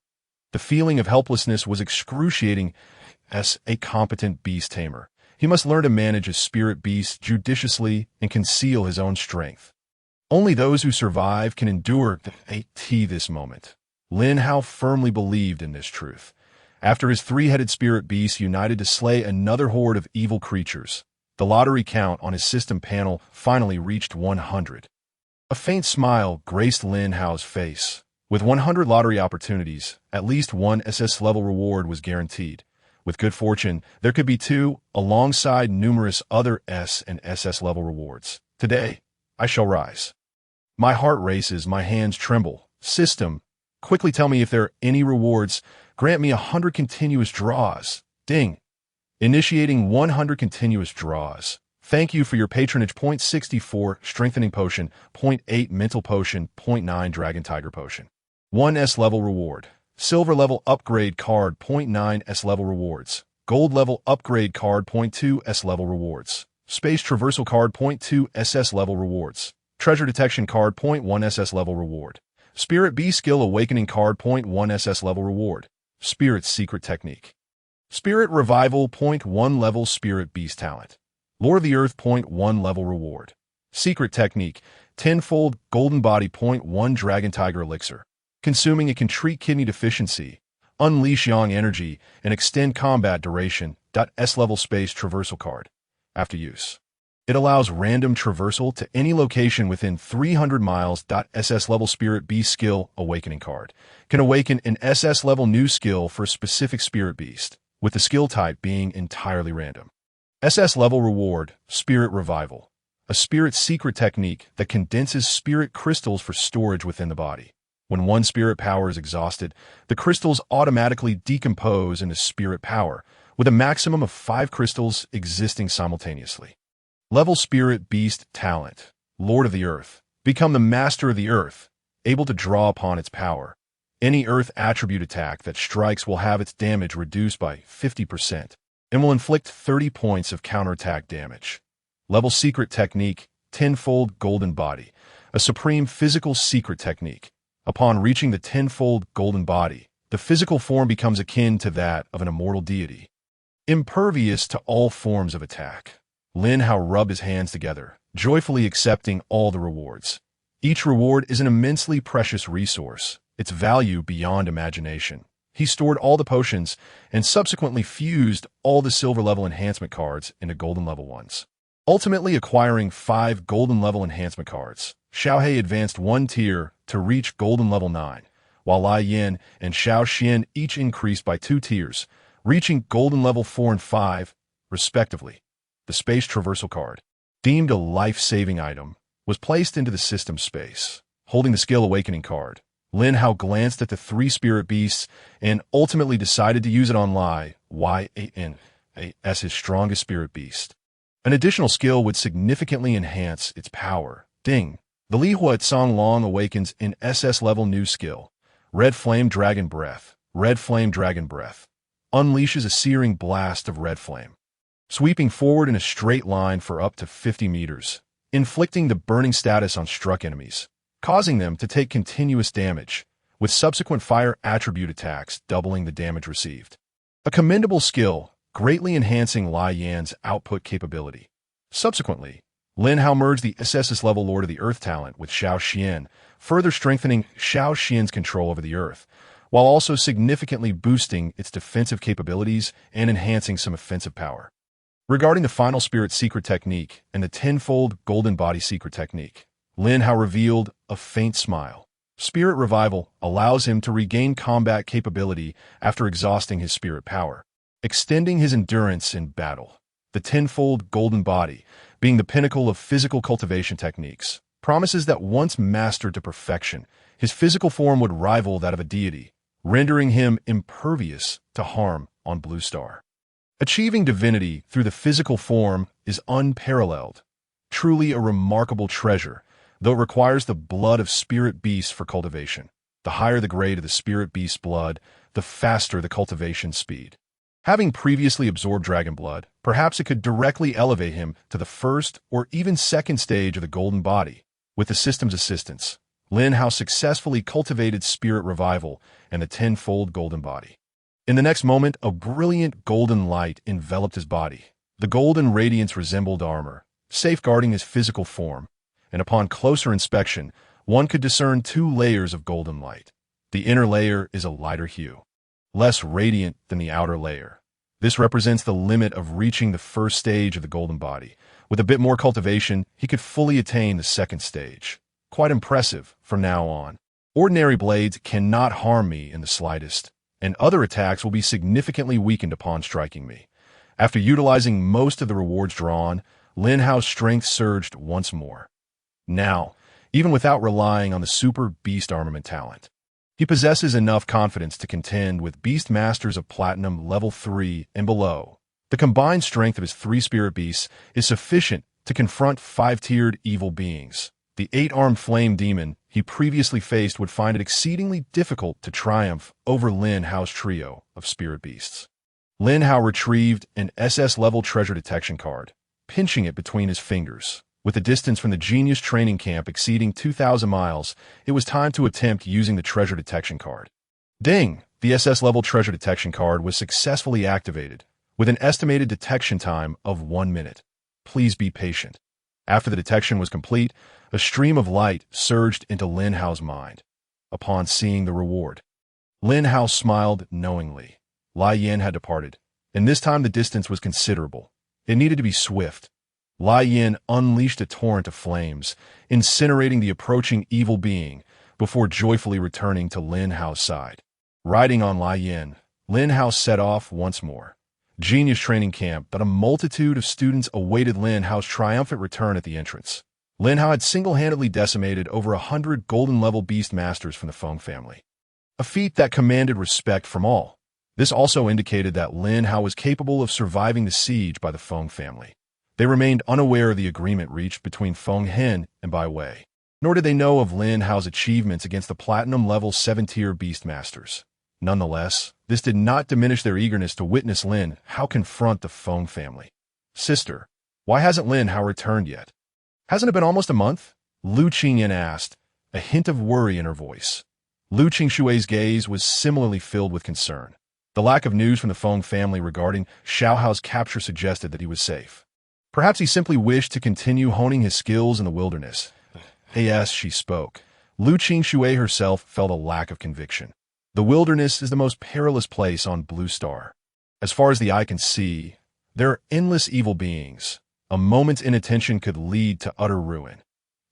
The feeling of helplessness was excruciating. As a competent beast tamer, he must learn to manage his spirit beast judiciously and conceal his own strength. Only those who survive can endure this moment. Lin Hao firmly believed in this truth. After his three-headed spirit beasts united to slay another horde of evil creatures, the lottery count on his system panel finally reached 100. A faint smile graced Lin Hao's face. With 100 lottery opportunities, at least one SS-level reward was guaranteed. With good fortune, there could be two, alongside numerous other S and SS-level rewards. Today, I shall rise. My heart races, my hands tremble. System, quickly tell me if there are any rewards. Grant me 100 continuous draws. Ding. Initiating 100 continuous draws. Thank you for your patronage. 64 Strengthening Potion, 0.8 Mental Potion, 0.9 Dragon Tiger Potion. 1 S-level reward. Silver level upgrade card, 0.9 S-level rewards. Gold level upgrade card, 0.2 S-level rewards. Space Traversal card, 0.2 SS-level rewards. Treasure Detection card, 0.1 SS-level reward. Spirit B Skill Awakening card, 0.1 SS-level reward. Spirit's Secret Technique. Spirit Revival, 0.1 level Spirit Beast Talent. Lore of the Earth, 0.1 level reward. Secret Technique, tenfold Golden Body, 0.1 Dragon Tiger Elixir. Consuming it can treat kidney deficiency, unleash yang energy, and extend combat duration. S-level Space Traversal card. After use, it allows random traversal to any location within 300 miles. SS-level Spirit Beast Skill Awakening card. Can awaken an SS-level new skill for a specific Spirit Beast, with the skill type being entirely random. SS-level reward, Spirit Revival. A Spirit Secret Technique that condenses spirit crystals for storage within the body. When one spirit power is exhausted, the crystals automatically decompose into spirit power, with a maximum of 5 crystals existing simultaneously. Level Spirit Beast Talent. Lord of the Earth. Become the Master of the Earth, able to draw upon its power. Any Earth attribute attack that strikes will have its damage reduced by 50% and will inflict 30 points of counterattack damage. Level Secret Technique, Tenfold Golden Body. A supreme physical secret technique. Upon reaching the tenfold golden body, the physical form becomes akin to that of an immortal deity. Impervious to all forms of attack. Lin Hao rubbed his hands together, joyfully accepting all the rewards. Each reward is an immensely precious resource, its value beyond imagination. He stored all the potions and subsequently fused all the silver-level enhancement cards into golden-level ones. Ultimately acquiring 5 golden-level enhancement cards, Xiaohe advanced 1 tier to reach golden level 9, while Lai Yin and Xiao Xian each increased by 2 tiers, reaching golden level 4 and 5, respectively. The Space Traversal card, deemed a life-saving item, was placed into the system space. Holding the Skill Awakening card, Lin Hao glanced at the 3 spirit beasts and ultimately decided to use it on Lai Yin as his strongest spirit beast. An additional skill would significantly enhance its power. Ding. The Li Hua Tsang Long awakens in SS-level new skill. Red Flame Dragon Breath. Red Flame Dragon Breath. Unleashes a searing blast of red flame, sweeping forward in a straight line for up to 50 meters, inflicting the burning status on struck enemies, causing them to take continuous damage, with subsequent fire attribute attacks doubling the damage received. A commendable skill, greatly enhancing Lai Yan's output capability. Subsequently, Lin Hao merged the SS-level Lord of the Earth talent with Xiao Xian, further strengthening Xiao Xian's control over the Earth, while also significantly boosting its defensive capabilities and enhancing some offensive power. Regarding the final Spirit Secret Technique and the tenfold Golden Body Secret Technique, Lin Hao revealed a faint smile. Spirit Revival allows him to regain combat capability after exhausting his spirit power, extending his endurance in battle. The tenfold Golden Body, being the pinnacle of physical cultivation techniques, promises that once mastered to perfection, his physical form would rival that of a deity, rendering him impervious to harm on Blue Star. Achieving divinity through the physical form is unparalleled, truly a remarkable treasure, though it requires the blood of spirit beasts for cultivation. The higher the grade of the spirit beast's blood, the faster the cultivation speed. Having previously absorbed dragon blood, perhaps it could directly elevate him to the first or even second stage of the golden body. With the system's assistance, Lin Hao successfully cultivated Spirit Revival and the tenfold golden body. In the next moment, a brilliant golden light enveloped his body. The golden radiance resembled armor, safeguarding his physical form, and upon closer inspection, one could discern two layers of golden light. The inner layer is a lighter hue, less radiant than the outer layer. This represents the limit of reaching the first stage of the golden body. With a bit more cultivation, he could fully attain the second stage. Quite impressive from now on. Ordinary blades cannot harm me in the slightest, and other attacks will be significantly weakened upon striking me. After utilizing most of the rewards drawn, Lin Hao's strength surged once more. Now, even without relying on the super beast armament talent, he possesses enough confidence to contend with beast masters of platinum level 3 and below. The combined strength of his 3 spirit beasts is sufficient to confront 5-tiered evil beings. The 8-armed flame demon he previously faced would find it exceedingly difficult to triumph over Lin Hao's trio of spirit beasts. Lin Hao retrieved an SS-level treasure detection card, pinching it between his fingers. With the distance from the genius training camp exceeding 2,000 miles, it was time to attempt using the treasure detection card. Ding! The SS-level treasure detection card was successfully activated, with an estimated detection time of 1 minute. Please be patient. After the detection was complete, a stream of light surged into Lin Hao's mind. Upon seeing the reward, Lin Hao smiled knowingly. Lai Yin had departed, and this time the distance was considerable. It needed to be swift. Lai Yin unleashed a torrent of flames, incinerating the approaching evil being before joyfully returning to Lin Hao's side. Riding on Lai Yin, Lin Hao set off once more. Genius training camp, but a multitude of students awaited Lin Hao's triumphant return at the entrance. Lin Hao had single-handedly decimated over 100 golden-level beast masters from the Feng family, a feat that commanded respect from all. This also indicated that Lin Hao was capable of surviving the siege by the Feng family. They remained unaware of the agreement reached between Feng Hen and Bai Wei, nor did they know of Lin Hao's achievements against the platinum-level 7-tier beast masters. Nonetheless, this did not diminish their eagerness to witness Lin Hao confront the Feng family. "Sister, why hasn't Lin Hao returned yet? Hasn't it been almost a month?" Lu Qingyan asked, a hint of worry in her voice. Lu Qingshui's gaze was similarly filled with concern. The lack of news from the Feng family regarding Xiao Hao's capture suggested that he was safe. Perhaps he simply wished to continue honing his skills in the wilderness. As she spoke, Lu Qingshui herself felt a lack of conviction. The wilderness is the most perilous place on Blue Star. As far as the eye can see, there are endless evil beings. A moment's inattention could lead to utter ruin.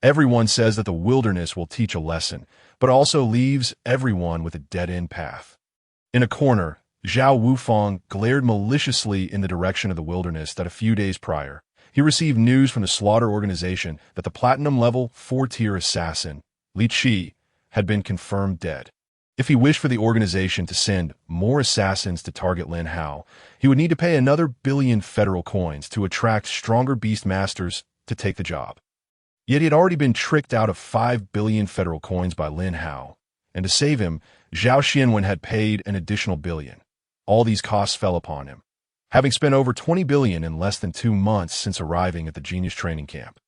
Everyone says that the wilderness will teach a lesson, but also leaves everyone with a dead-end path. In a corner, Zhao Wufang glared maliciously in the direction of the wilderness that a few days prior, he received news from the slaughter organization that the platinum-level 4-tier assassin, Li Qi, had been confirmed dead. If he wished for the organization to send more assassins to target Lin Hao, he would need to pay another 1 billion federal coins to attract stronger beast masters to take the job. Yet he had already been tricked out of 5 billion federal coins by Lin Hao, and to save him, Zhao Xianwen had paid an additional 1 billion. All these costs fell upon him, having spent over 20 billion in less than 2 months since arriving at the Genius training camp.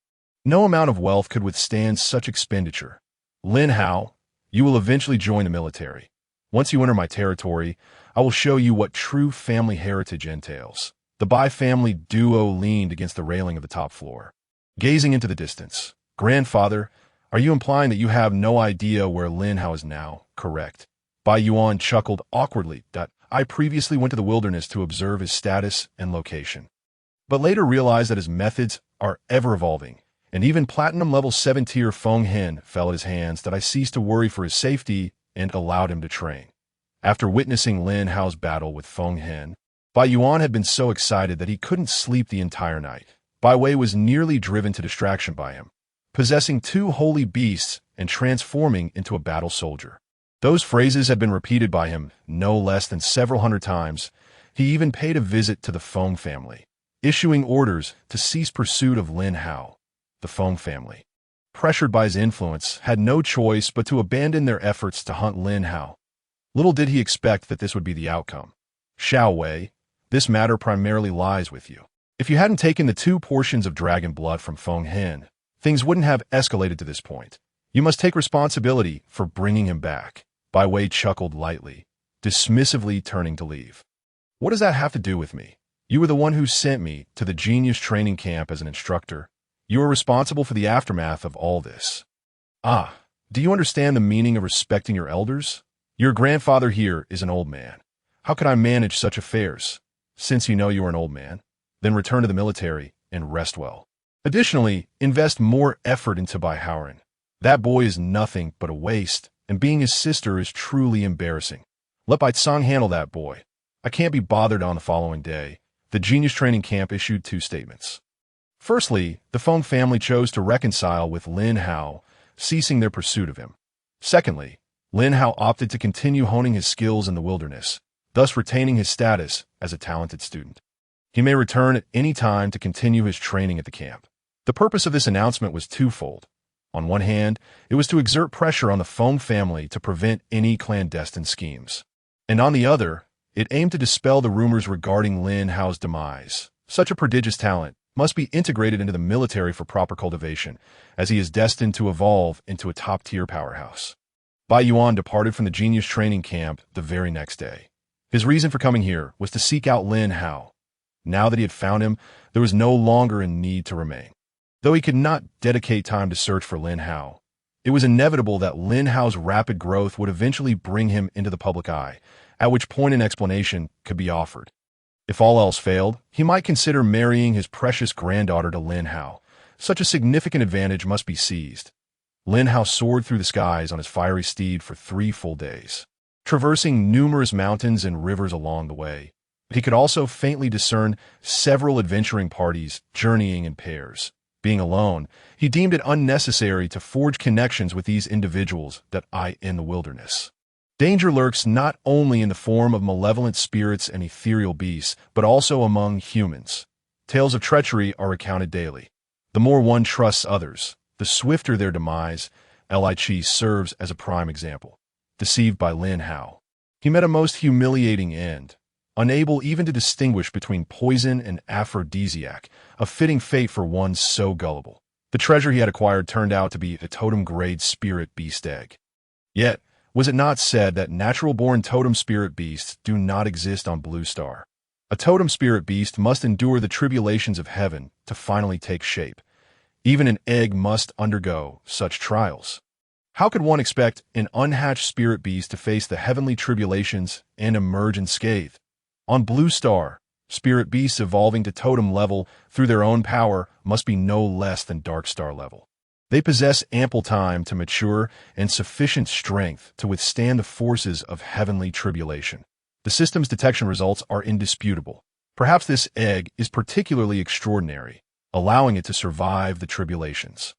No amount of wealth could withstand such expenditure. "Lin Hao, you will eventually join the military. Once you enter my territory, I will show you what true family heritage entails." The Bai family duo leaned against the railing of the top floor, gazing into the distance. "Grandfather, are you implying that you have no idea where Lin Hao is now, correct?" Bai Yuan chuckled awkwardly. "I previously went to the wilderness to observe his status and location, but later realized that his methods are ever-evolving, and even platinum-level 7-tier Feng Hen fell at his hands that I ceased to worry for his safety and allowed him to train." After witnessing Lin Hao's battle with Feng Hen, Bai Yuan had been so excited that he couldn't sleep the entire night. Bai Wei was nearly driven to distraction by him, possessing 2 holy beasts and transforming into a battle soldier. Those phrases had been repeated by him no less than several hundred times. He even paid a visit to the Feng family, issuing orders to cease pursuit of Lin Hao. The Feng family, pressured by his influence, had no choice but to abandon their efforts to hunt Lin Hao. Little did he expect that this would be the outcome. "Xiao Wei, this matter primarily lies with you. If you hadn't taken the 2 portions of dragon blood from Feng Hen, things wouldn't have escalated to this point. You must take responsibility for bringing him back." Bai Wei chuckled lightly, dismissively turning to leave. "What does that have to do with me? You were the one who sent me to the Genius training camp as an instructor. You are responsible for the aftermath of all this. Ah, do you understand the meaning of respecting your elders? Your grandfather here is an old man. How could I manage such affairs? Since you know you are an old man, then return to the military and rest well. Additionally, invest more effort into Bai Howren. That boy is nothing but a waste, and being his sister is truly embarrassing. Let Bai Tsang handle that boy. I can't be bothered. On the following day, the Genius Training Camp issued two statements. Firstly, the Feng family chose to reconcile with Lin Hao, ceasing their pursuit of him. Secondly, Lin Hao opted to continue honing his skills in the wilderness, thus retaining his status as a talented student. He may return at any time to continue his training at the camp. The purpose of this announcement was twofold. On one hand, it was to exert pressure on the Feng family to prevent any clandestine schemes. And on the other, it aimed to dispel the rumors regarding Lin Hao's demise. Such a prodigious talent must be integrated into the military for proper cultivation, as he is destined to evolve into a top-tier powerhouse. Bai Yuan departed from the Genius Training Camp the very next day. His reason for coming here was to seek out Lin Hao. Now that he had found him, there was no longer a need to remain. Though he could not dedicate time to search for Lin Hao, it was inevitable that Lin Hao's rapid growth would eventually bring him into the public eye, at which point an explanation could be offered. If all else failed, he might consider marrying his precious granddaughter to Lin Hao. Such a significant advantage must be seized. Lin Hao soared through the skies on his fiery steed for 3 full days, traversing numerous mountains and rivers along the way. He could also faintly discern several adventuring parties journeying in pairs. Being alone, he deemed it unnecessary to forge connections with these individuals that lie in the wilderness. Danger lurks not only in the form of malevolent spirits and ethereal beasts, but also among humans. Tales of treachery are recounted daily. The more one trusts others, the swifter their demise. Li Chi serves as a prime example. Deceived by Lin Hao, he met a most humiliating end. Unable even to distinguish between poison and aphrodisiac, a fitting fate for one so gullible. The treasure he had acquired turned out to be a totem-grade spirit beast egg. Yet, was it not said that natural-born totem spirit beasts do not exist on Blue Star? A totem spirit beast must endure the tribulations of heaven to finally take shape. Even an egg must undergo such trials. How could one expect an unhatched spirit beast to face the heavenly tribulations and emerge unscathed? On Blue Star, spirit beasts evolving to totem level through their own power must be no less than Dark Star level. They possess ample time to mature and sufficient strength to withstand the forces of heavenly tribulation. The system's detection results are indisputable. Perhaps this egg is particularly extraordinary, allowing it to survive the tribulations.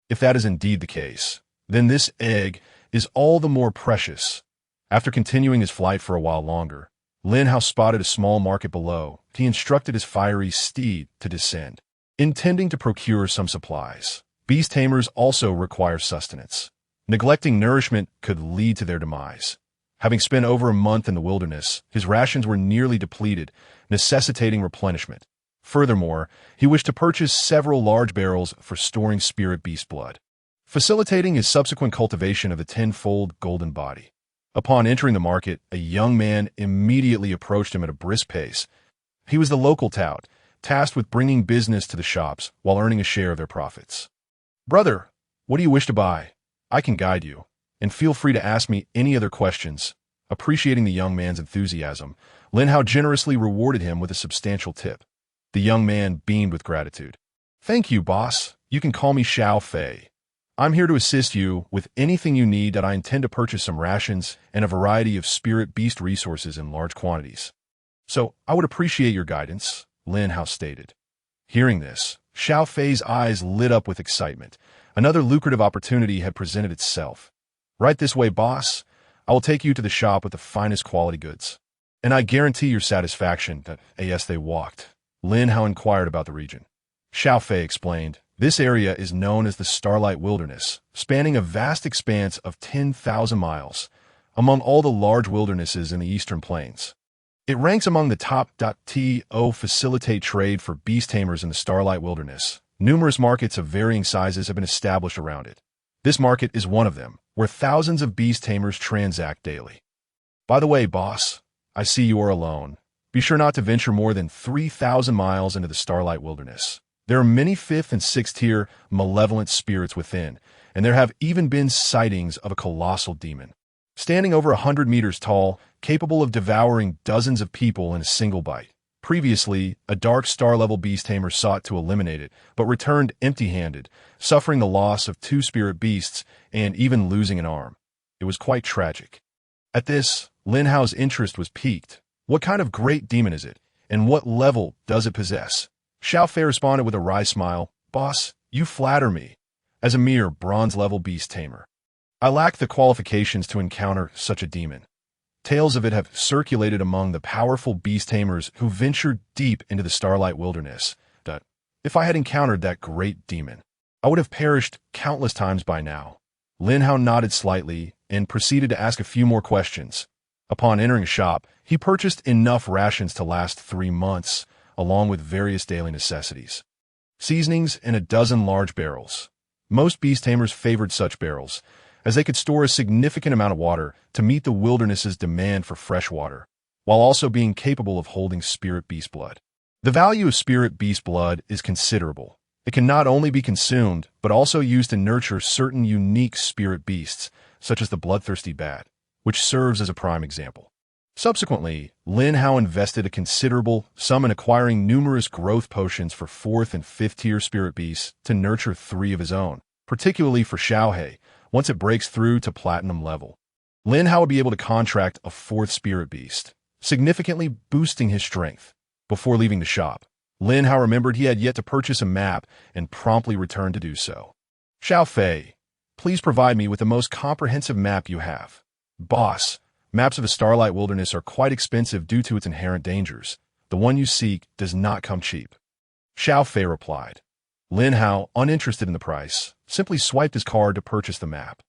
If that is indeed the case, then this egg is all the more precious. After continuing his flight for a while longer, Lin Hao spotted a small market below. He instructed his fiery steed to descend, intending to procure some supplies. Beast tamers also require sustenance. Neglecting nourishment could lead to their demise. Having spent over a month in the wilderness, his rations were nearly depleted, necessitating replenishment. Furthermore, he wished to purchase several large barrels for storing spirit beast blood, facilitating his subsequent cultivation of the tenfold golden body. Upon entering the market, a young man immediately approached him at a brisk pace. He was the local tout, tasked with bringing business to the shops while earning a share of their profits. "Brother, what do you wish to buy? I can guide you, and feel free to ask me any other questions." Appreciating the young man's enthusiasm, Lin Hao generously rewarded him with a substantial tip. The young man beamed with gratitude. "Thank you, boss. You can call me Xiao Fei. I'm here to assist you with anything you need. That I intend to purchase some rations and a variety of spirit beast resources in large quantities. So I would appreciate your guidance," Lin Hao stated. Hearing this, Xiao Fei's eyes lit up with excitement. Another lucrative opportunity had presented itself. "Right this way, boss. I will take you to the shop with the finest quality goods. And I guarantee your satisfaction." As they walked, Lin Hao inquired about the region. Xiao Fei explained, "This area is known as the Starlight Wilderness, spanning a vast expanse of 10,000 miles, among all the large wildernesses in the Eastern Plains. It ranks among the top. To facilitate trade for beast tamers in the Starlight Wilderness, numerous markets of varying sizes have been established around it. This market is one of them, where thousands of beast tamers transact daily. By the way, boss, I see you are alone. Be sure not to venture more than 3,000 miles into the Starlight Wilderness. There are many 5th and 6th tier malevolent spirits within, and there have even been sightings of a colossal demon. Standing over 100 meters tall, capable of devouring dozens of people in a single bite. Previously, a dark star-level beast tamer sought to eliminate it, but returned empty-handed, suffering the loss of 2 spirit beasts and even losing an arm. It was quite tragic. At this, Lin Hao's interest was piqued. What kind of great demon is it, and what level does it possess? Xiao Fei responded with a wry smile, "Boss, you flatter me. As a mere bronze-level beast tamer, I lack the qualifications to encounter such a demon. Tales of it have circulated among the powerful beast tamers who ventured deep into the Starlight Wilderness. That, if I had encountered that great demon, I would have perished countless times by now." Lin Hao nodded slightly and proceeded to ask a few more questions. Upon entering a shop, he purchased enough rations to last 3 months, along with various daily necessities. Seasonings and a dozen large barrels. Most beast tamers favored such barrels, as they could store a significant amount of water to meet the wilderness's demand for fresh water, while also being capable of holding spirit beast blood. The value of spirit beast blood is considerable. It can not only be consumed, but also used to nurture certain unique spirit beasts, such as the bloodthirsty bat, which serves as a prime example. Subsequently, Lin Hao invested a considerable sum in acquiring numerous growth potions for 4th and 5th tier spirit beasts to nurture 3 of his own, particularly for Xiaohei, once it breaks through to platinum level. Lin Hao would be able to contract a 4th spirit beast, significantly boosting his strength. Before leaving the shop, Lin Hao remembered he had yet to purchase a map and promptly returned to do so. "Xiao Fei, please provide me with the most comprehensive map you have." "Boss, maps of the Starlight Wilderness are quite expensive due to its inherent dangers. The one you seek does not come cheap," Xiao Fei replied. Lin Hao, uninterested in the price, simply swiped his card to purchase the map.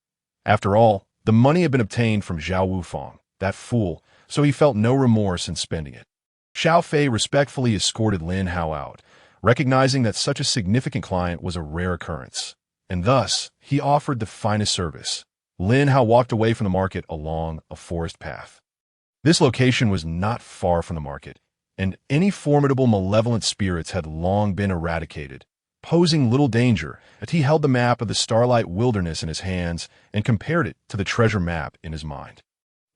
After all, the money had been obtained from Zhao Wufang, that fool, so he felt no remorse in spending it. Xiao Fei respectfully escorted Lin Hao out, recognizing that such a significant client was a rare occurrence, and thus he offered the finest service. Lin Hao walked away from the market along a forest path. This location was not far from the market, and any formidable malevolent spirits had long been eradicated, posing little danger as he held the map of the Starlight Wilderness in his hands and compared it to the treasure map in his mind.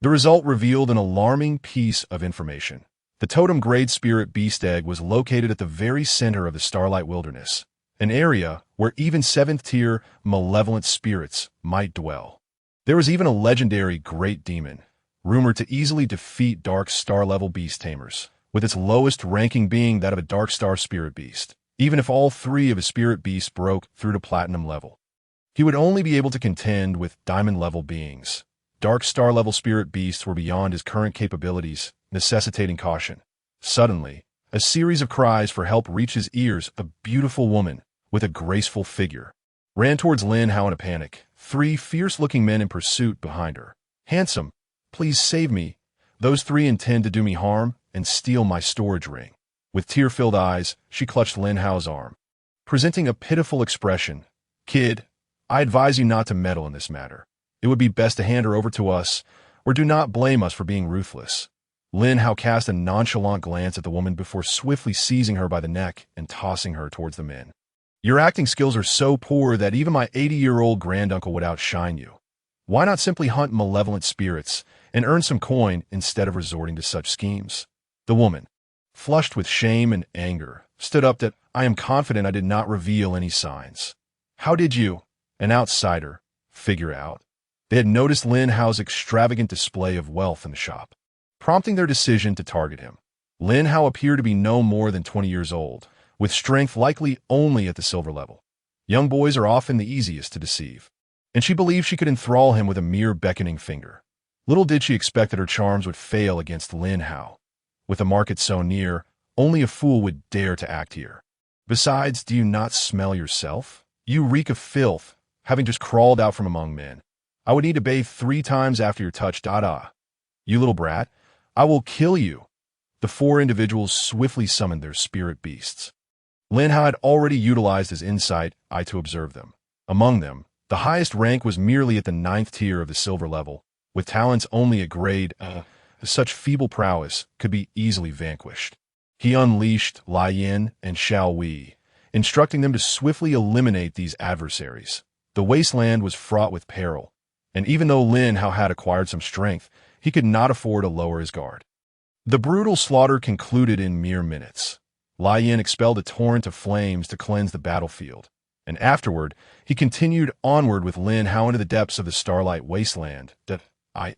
The result revealed an alarming piece of information. The totem-grade spirit beast egg was located at the very center of the Starlight Wilderness, an area where even 7th-tier malevolent spirits might dwell. There was even a legendary great demon, rumored to easily defeat dark star-level beast tamers, with its lowest ranking being that of a dark star spirit beast. Even if all 3 of his spirit beasts broke through to platinum level, he would only be able to contend with diamond-level beings. Dark star-level spirit beasts were beyond his current capabilities, necessitating caution. Suddenly, a series of cries for help reached his ears. A beautiful woman, with a graceful figure, ran towards Lin Hao in a panic, 3 fierce-looking men in pursuit behind her. "Handsome, please save me. Those 3 intend to do me harm and steal my storage ring." With tear-filled eyes, she clutched Lin Hao's arm, presenting a pitiful expression. "Kid, I advise you not to meddle in this matter. It would be best to hand her over to us, or do not blame us for being ruthless." Lin Hao cast a nonchalant glance at the woman before swiftly seizing her by the neck and tossing her towards the men. "Your acting skills are so poor that even my 80-year-old granduncle would outshine you. Why not simply hunt malevolent spirits and earn some coin instead of resorting to such schemes?" The woman, flushed with shame and anger, stood up. "That I am confident I did not reveal any signs." "How did you, an outsider, figure out?" They had noticed Lin Hao's extravagant display of wealth in the shop, prompting their decision to target him. Lin Hao appeared to be no more than 20 years old, with strength likely only at the silver level. Young boys are often the easiest to deceive, and she believed she could enthrall him with a mere beckoning finger. Little did she expect that her charms would fail against Lin Hao. With the market so near, only a fool would dare to act here. Besides, do you not smell yourself? You reek of filth, having just crawled out from among men. I would need to bathe 3 times after your touch. You little brat, I will kill you." The 4 individuals swiftly summoned their spirit beasts. Lin Hao had already utilized his insight eye to observe them. Among them, the highest rank was merely at the 9th tier of the silver level, with talents only at grade such feeble prowess could be easily vanquished. He unleashed Lai Yin and Xiao Wei, instructing them to swiftly eliminate these adversaries. The wasteland was fraught with peril, and even though Lin Hao had acquired some strength, he could not afford to lower his guard. The brutal slaughter concluded in mere minutes. Lai Yin expelled a torrent of flames to cleanse the battlefield, and afterward, he continued onward with Lin Hao into the depths of the starlight wasteland,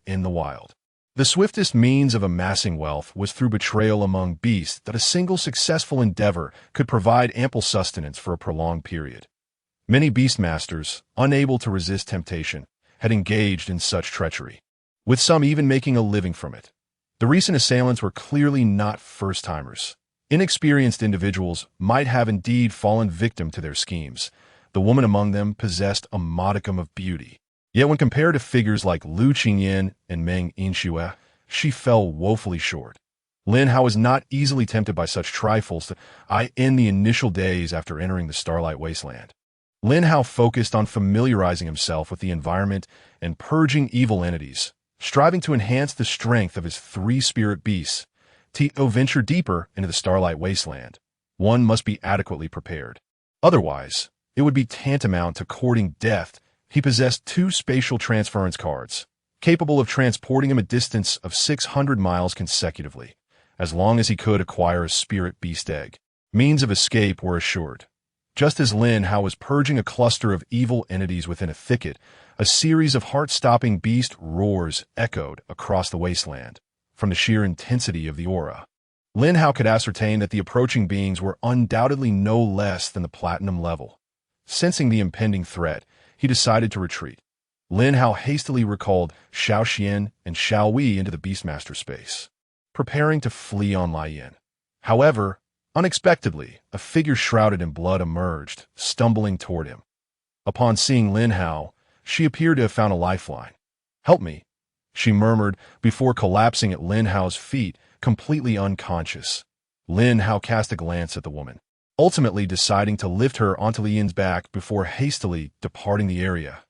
in the wild. The swiftest means of amassing wealth was through betrayal among beasts that a single successful endeavor could provide ample sustenance for a prolonged period. Many beastmasters, unable to resist temptation, had engaged in such treachery, with some even making a living from it. The recent assailants were clearly not first-timers. Inexperienced individuals might have indeed fallen victim to their schemes. The woman among them possessed a modicum of beauty. Yet when compared to figures like Lu Qingyan and Meng Yinxue, she fell woefully short. Lin Hao was not easily tempted by such trifles in the initial days after entering the Starlight Wasteland. Lin Hao focused on familiarizing himself with the environment and purging evil entities, striving to enhance the strength of his three spirit beasts. To venture deeper into the Starlight Wasteland, one must be adequately prepared. Otherwise, it would be tantamount to courting death. He possessed 2 spatial transference cards, capable of transporting him a distance of 600 miles consecutively, as long as he could acquire a spirit beast egg. Means of escape were assured. Just as Lin Hao was purging a cluster of evil entities within a thicket, a series of heart-stopping beast roars echoed across the wasteland. From the sheer intensity of the aura, Lin Hao could ascertain that the approaching beings were undoubtedly no less than the platinum level. Sensing the impending threat, he decided to retreat. Lin Hao hastily recalled Xiao Xian and Xiao Wei into the Beastmaster space, preparing to flee on Lai Yin. However, unexpectedly, a figure shrouded in blood emerged, stumbling toward him. Upon seeing Lin Hao, she appeared to have found a lifeline. "Help me," she murmured before collapsing at Lin Hao's feet, completely unconscious. Lin Hao cast a glance at the woman, ultimately deciding to lift her onto Li Yin's back before hastily departing the area.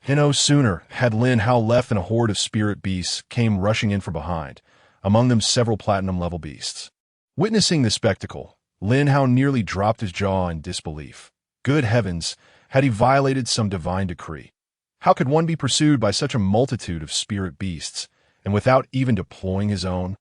No sooner had Lin Hao left than a horde of spirit beasts came rushing in from behind, among them several platinum-level beasts. Witnessing the spectacle, Lin Hao nearly dropped his jaw in disbelief. Good heavens, had he violated some divine decree? How could one be pursued by such a multitude of spirit beasts, and without even deploying his own?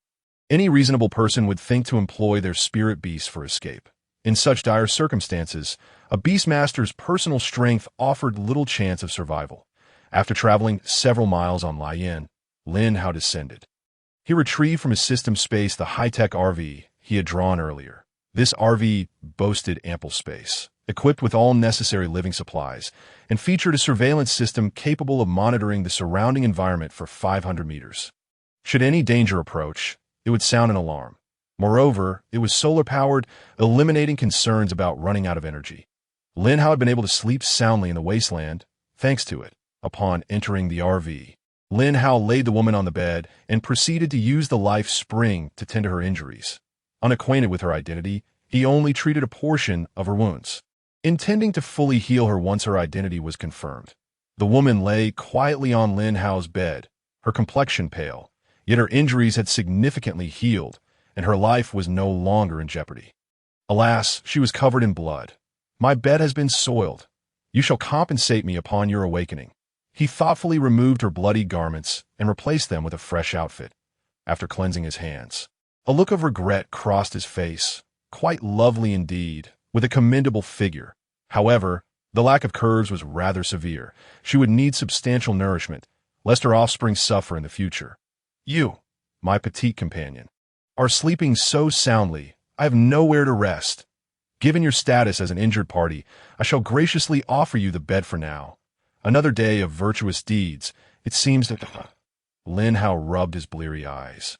Any reasonable person would think to employ their spirit beasts for escape. In such dire circumstances, a beastmaster's personal strength offered little chance of survival. After traveling several miles on Lai Yin, Lin Hao descended. He retrieved from his system space the high-tech RV he had drawn earlier. This RV boasted ample space, equipped with all necessary living supplies, and featured a surveillance system capable of monitoring the surrounding environment for 500 meters. Should any danger approach, it would sound an alarm. Moreover, it was solar-powered, eliminating concerns about running out of energy. Lin Hao had been able to sleep soundly in the wasteland, thanks to it. Upon entering the RV, Lin Hao laid the woman on the bed and proceeded to use the life spring to tend to her injuries. Unacquainted with her identity, he only treated a portion of her wounds, intending to fully heal her once her identity was confirmed. The woman lay quietly on Lin Hao's bed, her complexion pale, yet her injuries had significantly healed, and her life was no longer in jeopardy. Alas, she was covered in blood. "My bed has been soiled. You shall compensate me upon your awakening." He thoughtfully removed her bloody garments and replaced them with a fresh outfit. After cleansing his hands, a look of regret crossed his face. Quite lovely indeed, with a commendable figure. However, the lack of curves was rather severe. She would need substantial nourishment, lest her offspring suffer in the future. "You, my petite companion, are sleeping so soundly, I have nowhere to rest. Given your status as an injured party, I shall graciously offer you the bed for now. Another day of virtuous deeds, it seems that—" Lin Hao rubbed his bleary eyes,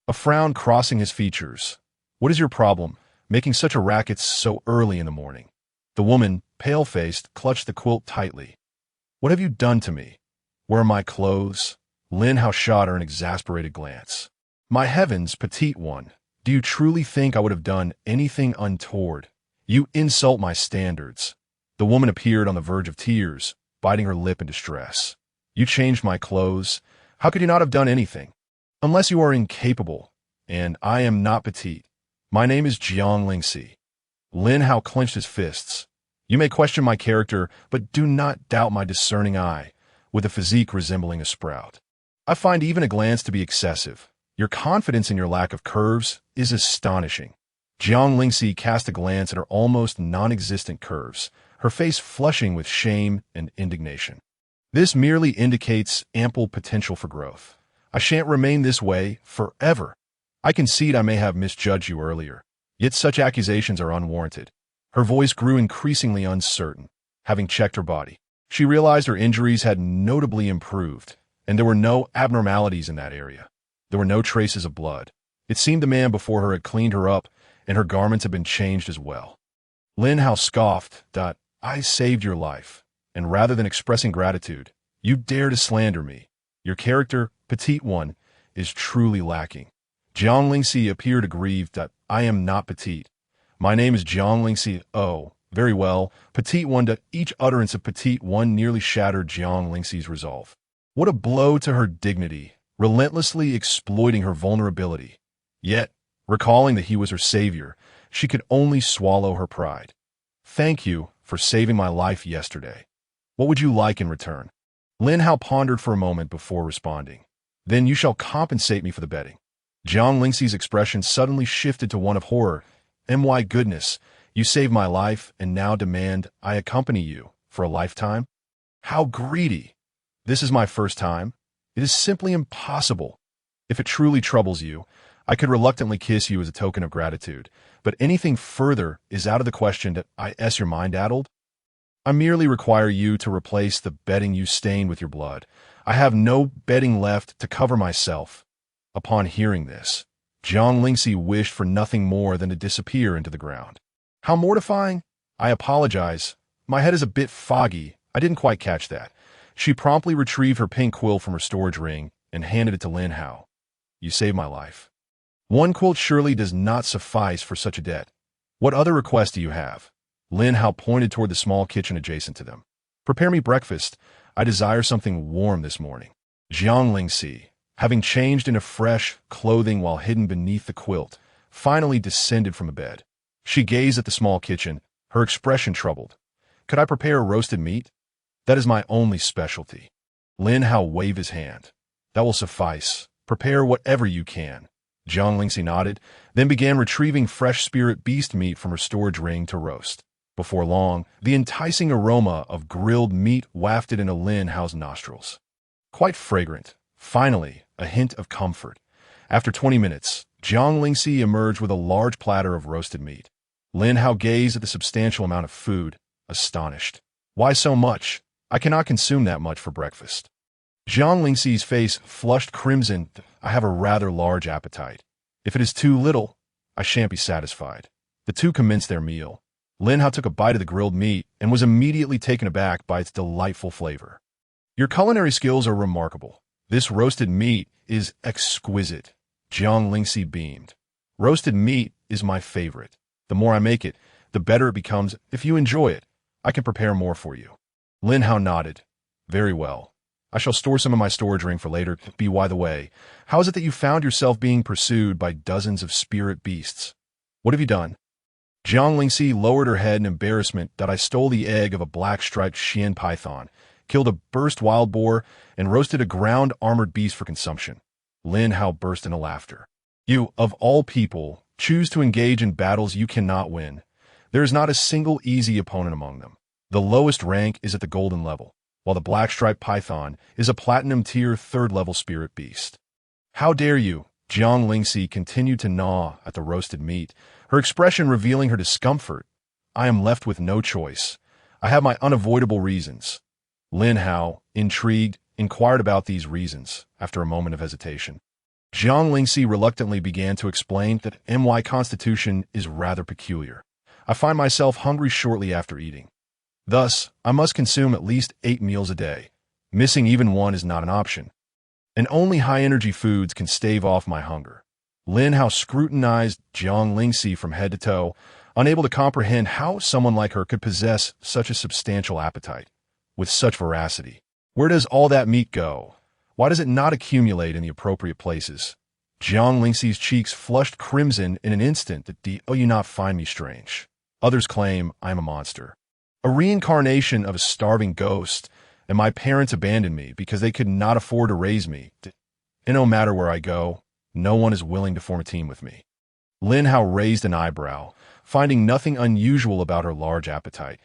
a frown crossing his features. "What is your problem, making such a racket so early in the morning?" The woman, pale-faced, clutched the quilt tightly. "What have you done to me? Where are my clothes?" Lin Hao shot her an exasperated glance. "My heavens, petite one, do you truly think I would have done anything untoward? You insult my standards." The woman appeared on the verge of tears, biting her lip in distress. "You changed my clothes. How could you not have done anything? Unless you are incapable, and I am not petite. My name is Jiang Lingxi." Lin Hao clenched his fists. You may question my character, but do not doubt my discerning eye, with a physique resembling a sprout. I find even a glance to be excessive. Your confidence in your lack of curves is astonishing. Jiang Lingxi cast a glance at her almost non-existent curves, her face flushing with shame and indignation. This merely indicates ample potential for growth. I shan't remain this way forever. I concede I may have misjudged you earlier, yet such accusations are unwarranted. Her voice grew increasingly uncertain. Having checked her body, she realized her injuries had notably improved, and there were no abnormalities in that area. There were no traces of blood. It seemed the man before her had cleaned her up, and her garments had been changed as well. Lin Hao scoffed, I saved your life, and rather than expressing gratitude, you dare to slander me. Your character, petite one, is truly lacking. Jiang Lingxi appeared aggrieved. I am not petite. My name is Jiang Lingxi. Oh, very well, petite one. Each utterance of petite one nearly shattered Jiang Lingxi's resolve. What a blow to her dignity, relentlessly exploiting her vulnerability. Yet, recalling that he was her savior, she could only swallow her pride. Thank you for saving my life yesterday. What would you like in return? Lin Hao pondered for a moment before responding. Then you shall compensate me for the betting. Jiang Lingxi's expression suddenly shifted to one of horror. My goodness, you saved my life and now demand I accompany you for a lifetime? How greedy! This is my first time. It is simply impossible. If it truly troubles you, I could reluctantly kiss you as a token of gratitude, but anything further is out of the question. Is your mind addled? I merely require you to replace the bedding you stained with your blood. I have no bedding left to cover myself. Upon hearing this, Jiang Lingxi wished for nothing more than to disappear into the ground. How mortifying! I apologize. My head is a bit foggy. I didn't quite catch that. She promptly retrieved her pink quill from her storage ring and handed it to Lin Hao. You saved my life. One quilt surely does not suffice for such a debt. What other request do you have? Lin Hao pointed toward the small kitchen adjacent to them. Prepare me breakfast. I desire something warm this morning. Jiang Lingxi, having changed into fresh clothing while hidden beneath the quilt, finally descended from the bed. She gazed at the small kitchen, her expression troubled. Could I prepare roasted meat? That is my only specialty. Lin Hao waved his hand. That will suffice. Prepare whatever you can. Jiang Lingxi nodded, then began retrieving fresh spirit beast meat from her storage ring to roast. Before long, the enticing aroma of grilled meat wafted into Lin Hao's nostrils. Quite fragrant. Finally, a hint of comfort. After 20 minutes, Jiang Lingxi emerged with a large platter of roasted meat. Lin Hao gazed at the substantial amount of food, astonished. Why so much? I cannot consume that much for breakfast. Jiang Lingxi's face flushed crimson. I have a rather large appetite. If it is too little, I shan't be satisfied. The two commenced their meal. Lin Hao took a bite of the grilled meat and was immediately taken aback by its delightful flavor. Your culinary skills are remarkable. This roasted meat is exquisite. Jiang Lingxi beamed. Roasted meat is my favorite. The more I make it, the better it becomes. If you enjoy it, I can prepare more for you. Lin Hao nodded. Very well. I shall store some in my storage ring for later. By the way, how is it that you found yourself being pursued by dozens of spirit beasts? What have you done? Jiang Lingxi lowered her head in embarrassment. I stole the egg of a black-striped Xian python, killed a burst wild boar, and roasted a ground armored beast for consumption. Lin Hao burst into laughter. You, of all people, choose to engage in battles you cannot win. There is not a single easy opponent among them. The lowest rank is at the golden level, while the black-striped python is a platinum-tier third-level spirit beast. How dare you? Jiang Lingxi continued to gnaw at the roasted meat, her expression revealing her discomfort. I am left with no choice. I have my unavoidable reasons. Lin Hao, intrigued, inquired about these reasons after a moment of hesitation. Jiang Lingxi reluctantly began to explain that my constitution is rather peculiar. I find myself hungry shortly after eating. Thus, I must consume at least 8 meals a day. Missing even one is not an option. And only high-energy foods can stave off my hunger. Lin Hao scrutinized Jiang Lingxi from head to toe, unable to comprehend how someone like her could possess such a substantial appetite. With such veracity, where does all that meat go? Why does it not accumulate in the appropriate places? Jiang Lingxi's cheeks flushed crimson in an instant. Do you not find me strange? Others claim I'm a monster, a reincarnation of a starving ghost, and my parents abandoned me because they could not afford to raise me. And no matter where I go, no one is willing to form a team with me. Lin Hao raised an eyebrow, finding nothing unusual about her large appetite.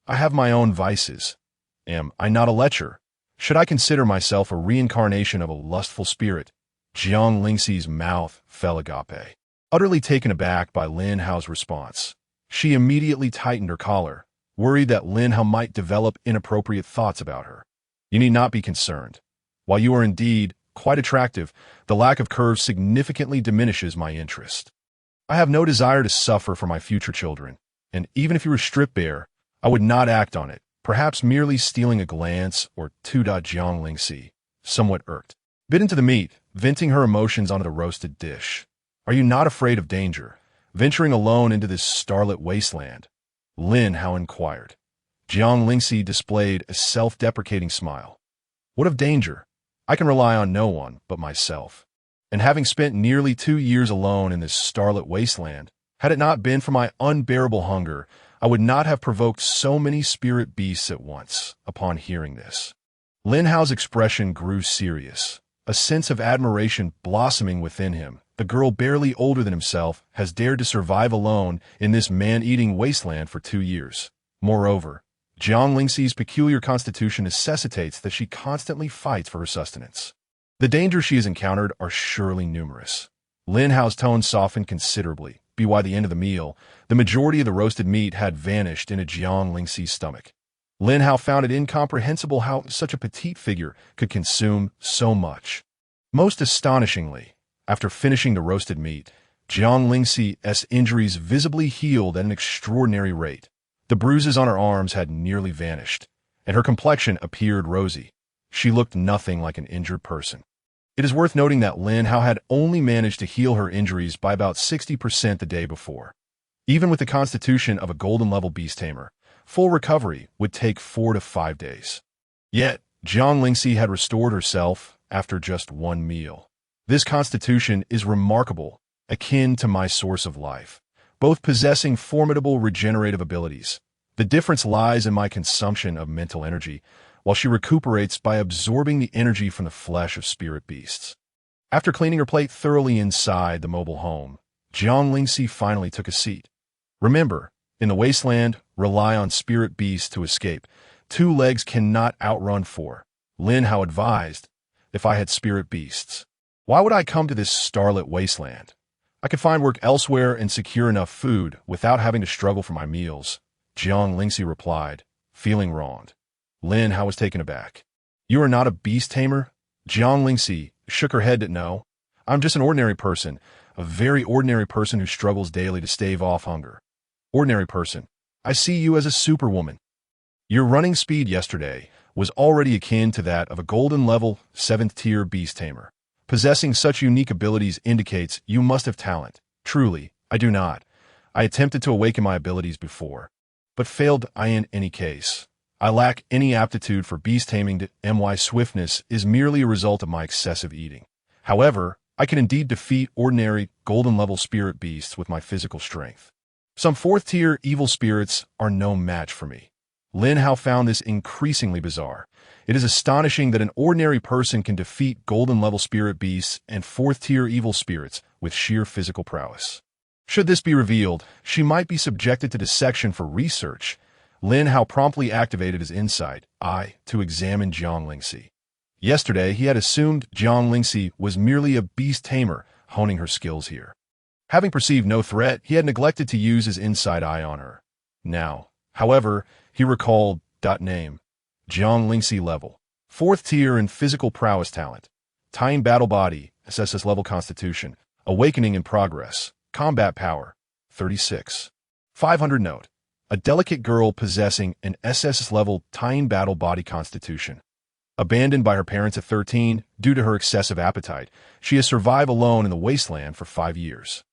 I have my own vices. Am I not a lecher? Should I consider myself a reincarnation of a lustful spirit? Jiang Lingxi's mouth fell agape. Utterly taken aback by Lin Hao's response, she immediately tightened her collar, worried that Lin Hao might develop inappropriate thoughts about her. You need not be concerned. While you are indeed quite attractive, the lack of curves significantly diminishes my interest. I have no desire to suffer for my future children, and even if you were stripped bare, I would not act on it, perhaps merely stealing a glance or two. Jiang Lingxi, somewhat irked, bit into the meat, venting her emotions onto the roasted dish. Are you not afraid of danger, venturing alone into this starlit wasteland? Lin Hao inquired. Jiang Lingxi displayed a self-deprecating smile. What of danger? I can rely on no one but myself. And having spent nearly 2 years alone in this starlit wasteland, had it not been for my unbearable hunger, I would not have provoked so many spirit beasts at once. Upon hearing this, Lin Hao's expression grew serious, a sense of admiration blossoming within him. The girl barely older than himself has dared to survive alone in this man-eating wasteland for 2 years. Moreover, Jiang Lingxi's peculiar constitution necessitates that she constantly fights for her sustenance. The dangers she has encountered are surely numerous. Lin Hao's tone softened considerably. By the end of the meal, the majority of the roasted meat had vanished into Jiang Lingxi's stomach. Lin Hao found it incomprehensible how such a petite figure could consume so much. Most astonishingly, after finishing the roasted meat, Jiang Lingxi's injuries visibly healed at an extraordinary rate. The bruises on her arms had nearly vanished, and her complexion appeared rosy. She looked nothing like an injured person. It is worth noting that Lin Hao had only managed to heal her injuries by about 60% the day before. Even with the constitution of a golden-level beast tamer, full recovery would take 4 to 5 days. Yet, Jiang Lingxi had restored herself after just 1 meal. This constitution is remarkable, akin to my source of life, both possessing formidable regenerative abilities. The difference lies in my consumption of mental energy, while she recuperates by absorbing the energy from the flesh of spirit beasts. After cleaning her plate thoroughly inside the mobile home, Jiang Lingxi finally took a seat. Remember, in the wasteland, rely on spirit beasts to escape. 2 legs cannot outrun 4. Lin Hao advised, if I had spirit beasts, why would I come to this starlit wasteland? I could find work elsewhere and secure enough food without having to struggle for my meals. Jiang Lingxi replied, feeling wronged. Lin Hao was taken aback. You are not a beast tamer? Jiang Lingxi shook her head that no. I'm just an ordinary person, a very ordinary person who struggles daily to stave off hunger. Ordinary person. I see you as a superwoman. Your running speed yesterday was already akin to that of a golden-level, 7th-tier beast tamer. Possessing such unique abilities indicates you must have talent. Truly, I do not. I attempted to awaken my abilities before, but failed in any case. I lack any aptitude for beast taming. My swiftness is merely a result of my excessive eating. However, I can indeed defeat ordinary, golden-level spirit beasts with my physical strength. Some 4th-tier evil spirits are no match for me. Lin Hao found this increasingly bizarre. It is astonishing that an ordinary person can defeat golden-level spirit beasts and 4th-tier evil spirits with sheer physical prowess. Should this be revealed, she might be subjected to dissection for research. Lin Hao promptly activated his insight eye to examine Jiang Lingxi. Yesterday, he had assumed Jiang Lingxi was merely a beast tamer, honing her skills here. Having perceived no threat, he had neglected to use his inside eye on her. Now, however, he recalled name. Jiang Lingxi level. 4th tier in physical prowess talent. Tame battle body, SSS level constitution. Awakening in progress. Combat power. 36. 500 note. A delicate girl possessing an SSS level Tame battle body constitution. Abandoned by her parents at 13 due to her excessive appetite, she has survived alone in the wasteland for 5 years.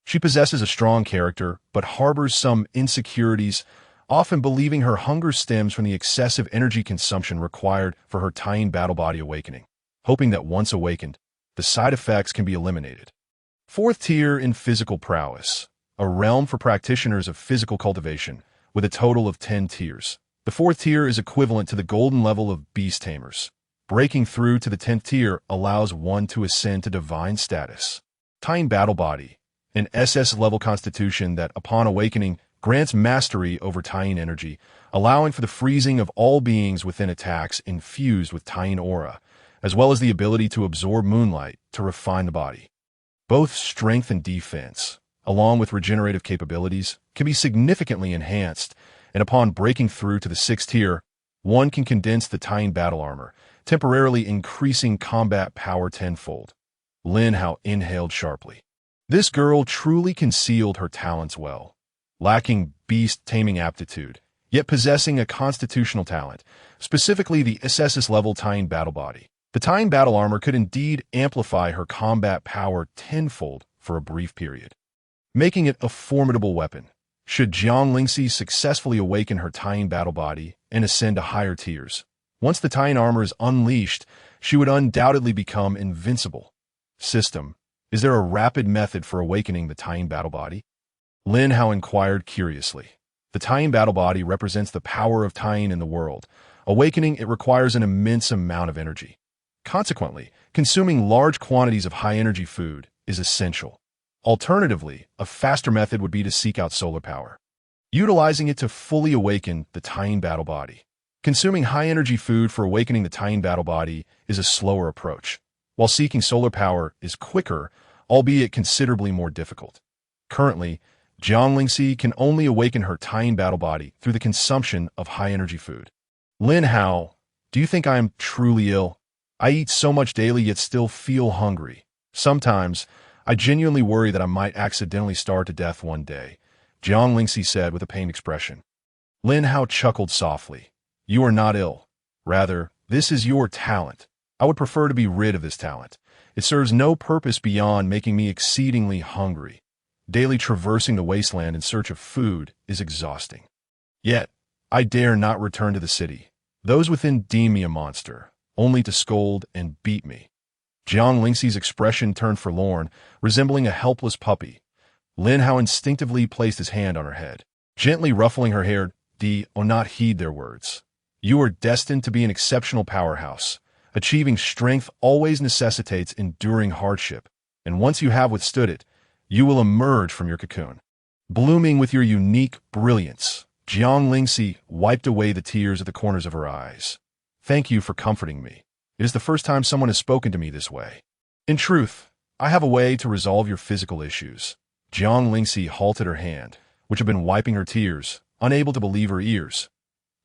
She possesses a strong character, but harbors some insecurities, often believing her hunger stems from the excessive energy consumption required for her Tame battle body awakening, hoping that once awakened, the side effects can be eliminated. 4th tier in physical prowess. a realm for practitioners of physical cultivation, with a total of 10 tiers. The 4th tier is equivalent to the golden level of beast tamers. Breaking through to the 10th tier allows one to ascend to divine status. Tame Battle Body, an SS-level constitution that, upon awakening, grants mastery over Tine energy, allowing for the freezing of all beings within attacks infused with Tine aura, as well as the ability to absorb moonlight to refine the body. Both strength and defense, along with regenerative capabilities, can be significantly enhanced, and upon breaking through to the 6th tier, one can condense the Tine battle armor, temporarily increasing combat power tenfold. Lin Hao inhaled sharply. This girl truly concealed her talents well, lacking beast-taming aptitude, yet possessing a constitutional talent, specifically the SS-level Tine battle body. The Tine battle armor could indeed amplify her combat power tenfold for a brief period, making it a formidable weapon. Should Jiang Lingxi successfully awaken her Tine battle body and ascend to higher tiers, once the Tine armor is unleashed, she would undoubtedly become invincible. System, is there a rapid method for awakening the Tine battle body? Lin Hao inquired curiously. The Tine battle body represents the power of Tine in the world. Awakening it requires an immense amount of energy. Consequently, consuming large quantities of high-energy food is essential. Alternatively, a faster method would be to seek out solar power, utilizing it to fully awaken the Tine battle body. Consuming high-energy food for awakening the Tine battle body is a slower approach, while seeking solar power is quicker, albeit considerably more difficult. Currently, Jiang Lingxi can only awaken her Tine battle body through the consumption of high-energy food. Lin Hao, do you think I am truly ill? I eat so much daily yet still feel hungry. Sometimes, I genuinely worry that I might accidentally starve to death one day, Jiang Lingxi said with a pained expression. Lin Hao chuckled softly. You are not ill. Rather, this is your talent. I would prefer to be rid of this talent. It serves no purpose beyond making me exceedingly hungry. Daily traversing the wasteland in search of food is exhausting. Yet, I dare not return to the city. Those within deem me a monster, only to scold and beat me. Jiang Lingxi's expression turned forlorn, resembling a helpless puppy. Lin Hao instinctively placed his hand on her head, gently ruffling her hair. Do not heed their words. You are destined to be an exceptional powerhouse. Achieving strength always necessitates enduring hardship, and once you have withstood it, you will emerge from your cocoon, blooming with your unique brilliance. Jiang Lingxi wiped away the tears at the corners of her eyes. Thank you for comforting me. It is the first time someone has spoken to me this way. In truth, I have a way to resolve your physical issues. Jiang Lingxi halted her hand, which had been wiping her tears, unable to believe her ears.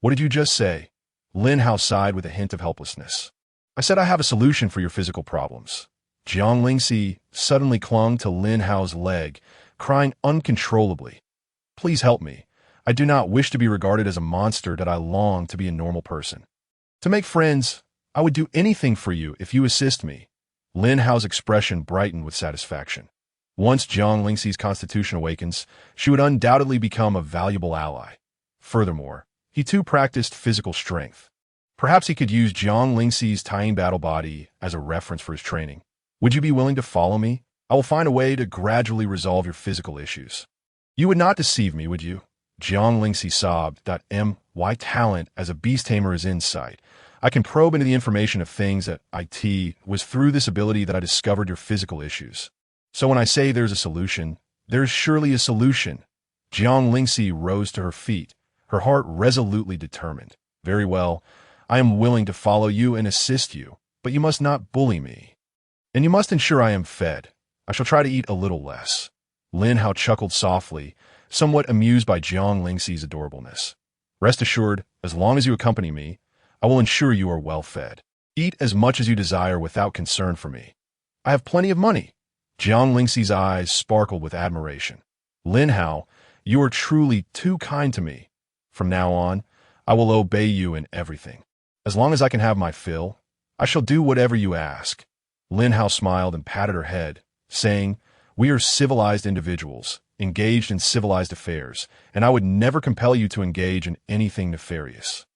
What did you just say? Lin Hao sighed with a hint of helplessness. I said I have a solution for your physical problems. Jiang Lingxi suddenly clung to Lin Hao's leg, crying uncontrollably. Please help me. I do not wish to be regarded as a monster that I long to be a normal person. To make friends, I would do anything for you if you assist me. Lin Hao's expression brightened with satisfaction. Once Jiang Lingxi's constitution awakens, she would undoubtedly become a valuable ally. Furthermore, he too practiced physical strength. Perhaps he could use Jiang Lingxi's Tine battle body as a reference for his training. Would you be willing to follow me? I will find a way to gradually resolve your physical issues. You would not deceive me, would you? Jiang Lingxi sobbed. My talent as a beast tamer is in sight. I can probe into the information of things at IT. Was through this ability that I discovered your physical issues. So when I say there's a solution, there's surely a solution. Jiang Lingxi rose to her feet, her heart resolutely determined. Very well, I am willing to follow you and assist you, but you must not bully me. And you must ensure I am fed. I shall try to eat a little less. Lin Hao chuckled softly, somewhat amused by Jiang Lingxi's adorableness. Rest assured, as long as you accompany me, I will ensure you are well fed. Eat as much as you desire without concern for me. I have plenty of money. Jiang Lingxi's eyes sparkled with admiration. Lin Hao, you are truly too kind to me. From now on, I will obey you in everything. As long as I can have my fill, I shall do whatever you ask. Lin Hao smiled and patted her head, saying, We are civilized individuals, engaged in civilized affairs, and I would never compel you to engage in anything nefarious.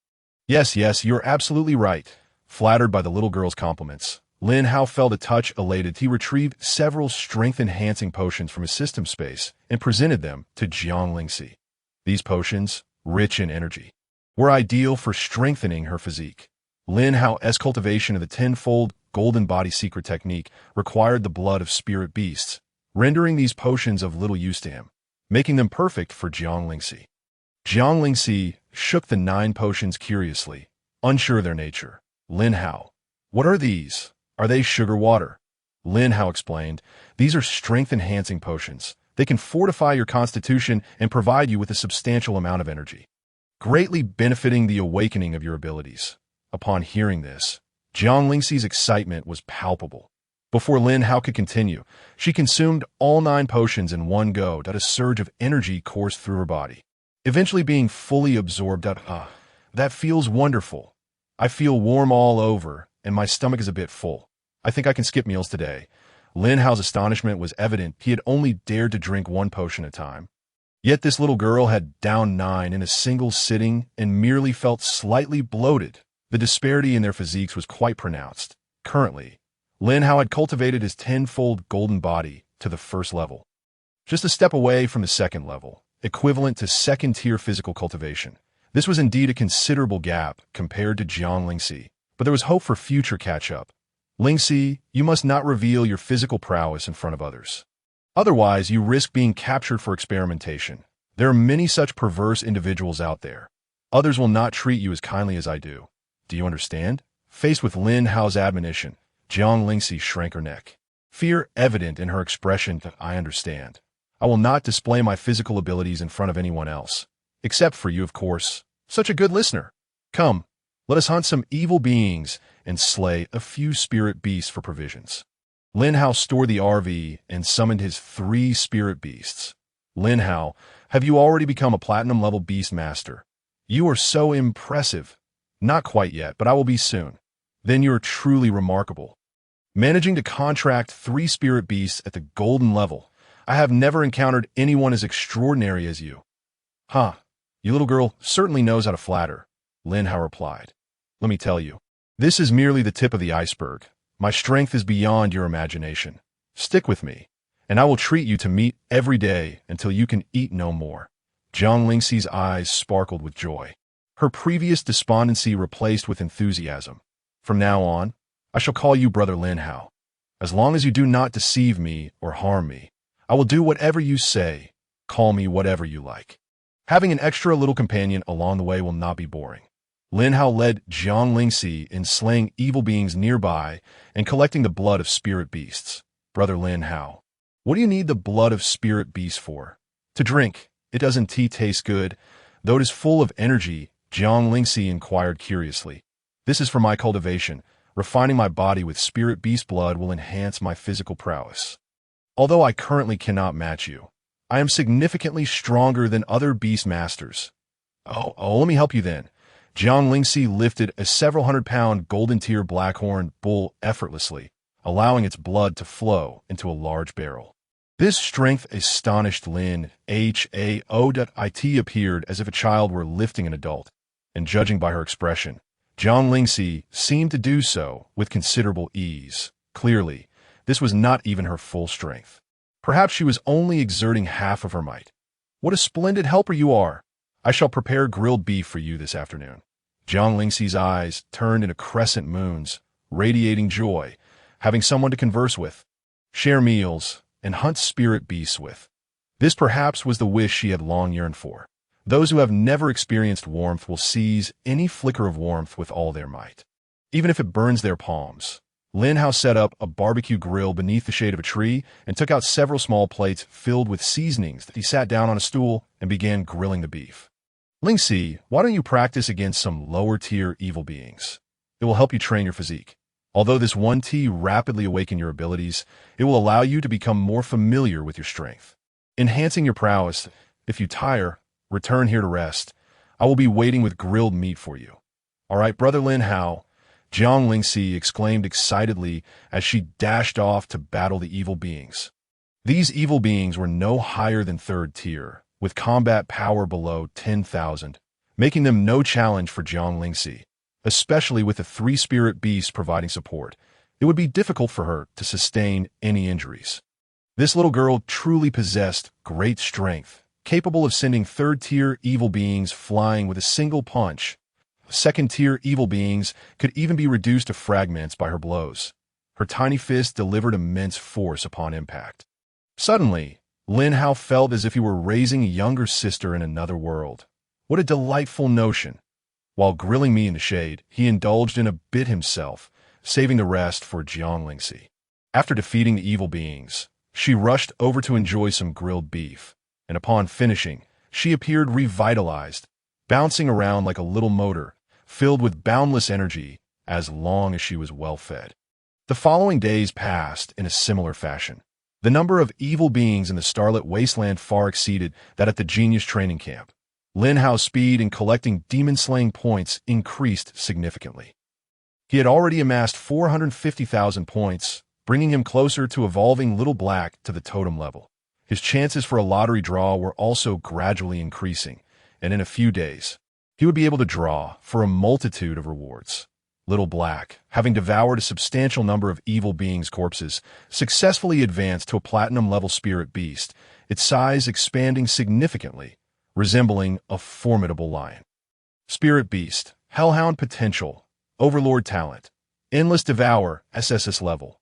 Yes, you're absolutely right. Flattered by the little girl's compliments, Lin Hao felt a touch elated. He retrieved several strength-enhancing potions from his system space and presented them to Jiang Lingxi. These potions, rich in energy, were ideal for strengthening her physique. Lin Hao's cultivation of the tenfold golden body secret technique required the blood of spirit beasts, rendering these potions of little use to him, making them perfect for Jiang Lingxi. Jiang Lingxi shook the 9 potions curiously, unsure of their nature. Lin Hao, what are these? Are they sugar water? Lin Hao explained, these are strength-enhancing potions. They can fortify your constitution and provide you with a substantial amount of energy, greatly benefiting the awakening of your abilities. Upon hearing this, Jiang Lingxi's excitement was palpable. Before Lin Hao could continue, she consumed all 9 potions in one go. A surge of energy coursed through her body, eventually being fully absorbed. That feels wonderful. I feel warm all over, and my stomach is a bit full. I think I can skip meals today. Lin Hao's astonishment was evident. He had only dared to drink 1 potion at a time. Yet this little girl had downed 9 in a single sitting and merely felt slightly bloated. The disparity in their physiques was quite pronounced. Currently, Lin Hao had cultivated his tenfold golden body to the 1st level, just a step away from the 2nd level, equivalent to 2nd-tier physical cultivation. This was indeed a considerable gap compared to Jiang Lingxi, but there was hope for future catch-up. Lingxi, you must not reveal your physical prowess in front of others. Otherwise, you risk being captured for experimentation. There are many such perverse individuals out there. Others will not treat you as kindly as I do. Do you understand? Faced with Lin Hao's admonition, Jiang Lingxi shrank her neck, fear evident in her expression. I understand. I will not display my physical abilities in front of anyone else. Except for you, of course. Such a good listener. Come, let us hunt some evil beings and slay a few spirit beasts for provisions. Lin Hao stored the RV and summoned his 3 spirit beasts. Lin Hao, have you already become a platinum-level beast master? You are so impressive. Not quite yet, but I will be soon. Then you are truly remarkable. Managing to contract 3 spirit beasts at the golden level, I have never encountered anyone as extraordinary as you. Huh, you little girl certainly knows how to flatter, Lin Hao replied. Let me tell you, this is merely the tip of the iceberg. My strength is beyond your imagination. Stick with me, and I will treat you to meat every day until you can eat no more. Jiang Lingxi's eyes sparkled with joy, her previous despondency replaced with enthusiasm. From now on, I shall call you Brother Lin Hao. As long as you do not deceive me or harm me, I will do whatever you say. Call me whatever you like. Having an extra little companion along the way will not be boring. Lin Hao led Jiang Lingxi in slaying evil beings nearby and collecting the blood of spirit beasts. Brother Lin Hao, what do you need the blood of spirit beasts for? To drink. Doesn't tea taste good? Though it is full of energy, Jiang Lingxi inquired curiously. This is for my cultivation. Refining my body with spirit beast blood will enhance my physical prowess. Although I currently cannot match you, I am significantly stronger than other beast masters. Let me help you then. Jiang Lingxi lifted a several 100-pound golden-tier blackhorn bull effortlessly, allowing its blood to flow into a large barrel. This strength astonished Lin Hao. Appeared as if a child were lifting an adult, and judging by her expression, Jiang Lingxi seemed to do so with considerable ease. Clearly, this was not even her full strength. Perhaps she was only exerting half of her might. What a splendid helper you are! I shall prepare grilled beef for you this afternoon. Jiang Lingxi's eyes turned into crescent moons, radiating joy, having someone to converse with, share meals, and hunt spirit beasts with. This perhaps was the wish she had long yearned for. Those who have never experienced warmth will seize any flicker of warmth with all their might, even if it burns their palms. Lin Hao set up a barbecue grill beneath the shade of a tree and took out several small plates filled with seasonings. He sat down on a stool and began grilling the beef. Lingxi, why don't you practice against some lower-tier evil beings? It will help you train your physique. Although this one tea rapidly awaken your abilities, it will allow you to become more familiar with your strength, enhancing your prowess. If you tire, return here to rest. I will be waiting with grilled meat for you. All right, Brother Lin Hao, Jiang Lingxi exclaimed excitedly as she dashed off to battle the evil beings. These evil beings were no higher than 3rd tier, with combat power below 10,000, making them no challenge for Jiang Lingxi, especially with the 3 spirit beasts providing support. it would be difficult for her to sustain any injuries. This little girl truly possessed great strength, capable of sending third-tier evil beings flying with a single punch. Second-tier evil beings could even be reduced to fragments by her blows. Her tiny fist delivered immense force upon impact. Suddenly, Lin Hao felt as if he were raising a younger sister in another world. What a delightful notion! While grilling me in the shade, he indulged in a bit himself, saving the rest for Jiang Lingxi. After defeating the evil beings, she rushed over to enjoy some grilled beef, and upon finishing, she appeared revitalized, bouncing around like a little motor, filled with boundless energy as long as she was well fed. The following days passed in a similar fashion. The number of evil beings in the starlit wasteland far exceeded that at the genius training camp. Lin Hao's speed in collecting demon-slaying points increased significantly. He had already amassed 450,000 points, bringing him closer to evolving Little Black to the totem level. His chances for a lottery draw were also gradually increasing, and in a few days, he would be able to draw for a multitude of rewards. Little Black, having devoured a substantial number of evil beings' corpses, successfully advanced to a platinum-level spirit beast, its size expanding significantly, resembling a formidable lion. Spirit Beast, Hellhound Potential, Overlord Talent, Endless Devour, SSS Level,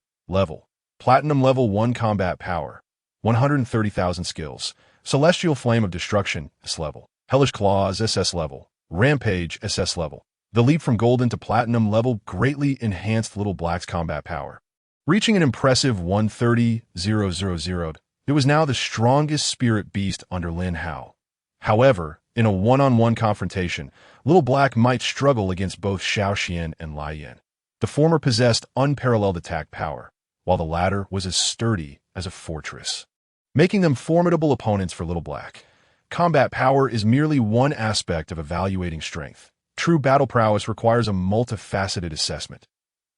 Platinum Level 1 Combat Power, 130,000 Skills, Celestial Flame of Destruction, S Level, Hellish Claws, SS Level, Rampage, SS Level. The leap from golden to platinum level greatly enhanced Little Black's combat power. Reaching an impressive 130,000, it was now the strongest spirit beast under Lin Hao. However, in a one-on-one confrontation, Little Black might struggle against both Xiao Xian and Lai Yan. The former possessed unparalleled attack power, while the latter was as sturdy as a fortress, making them formidable opponents for Little Black. Combat power is merely one aspect of evaluating strength. True battle prowess requires a multifaceted assessment.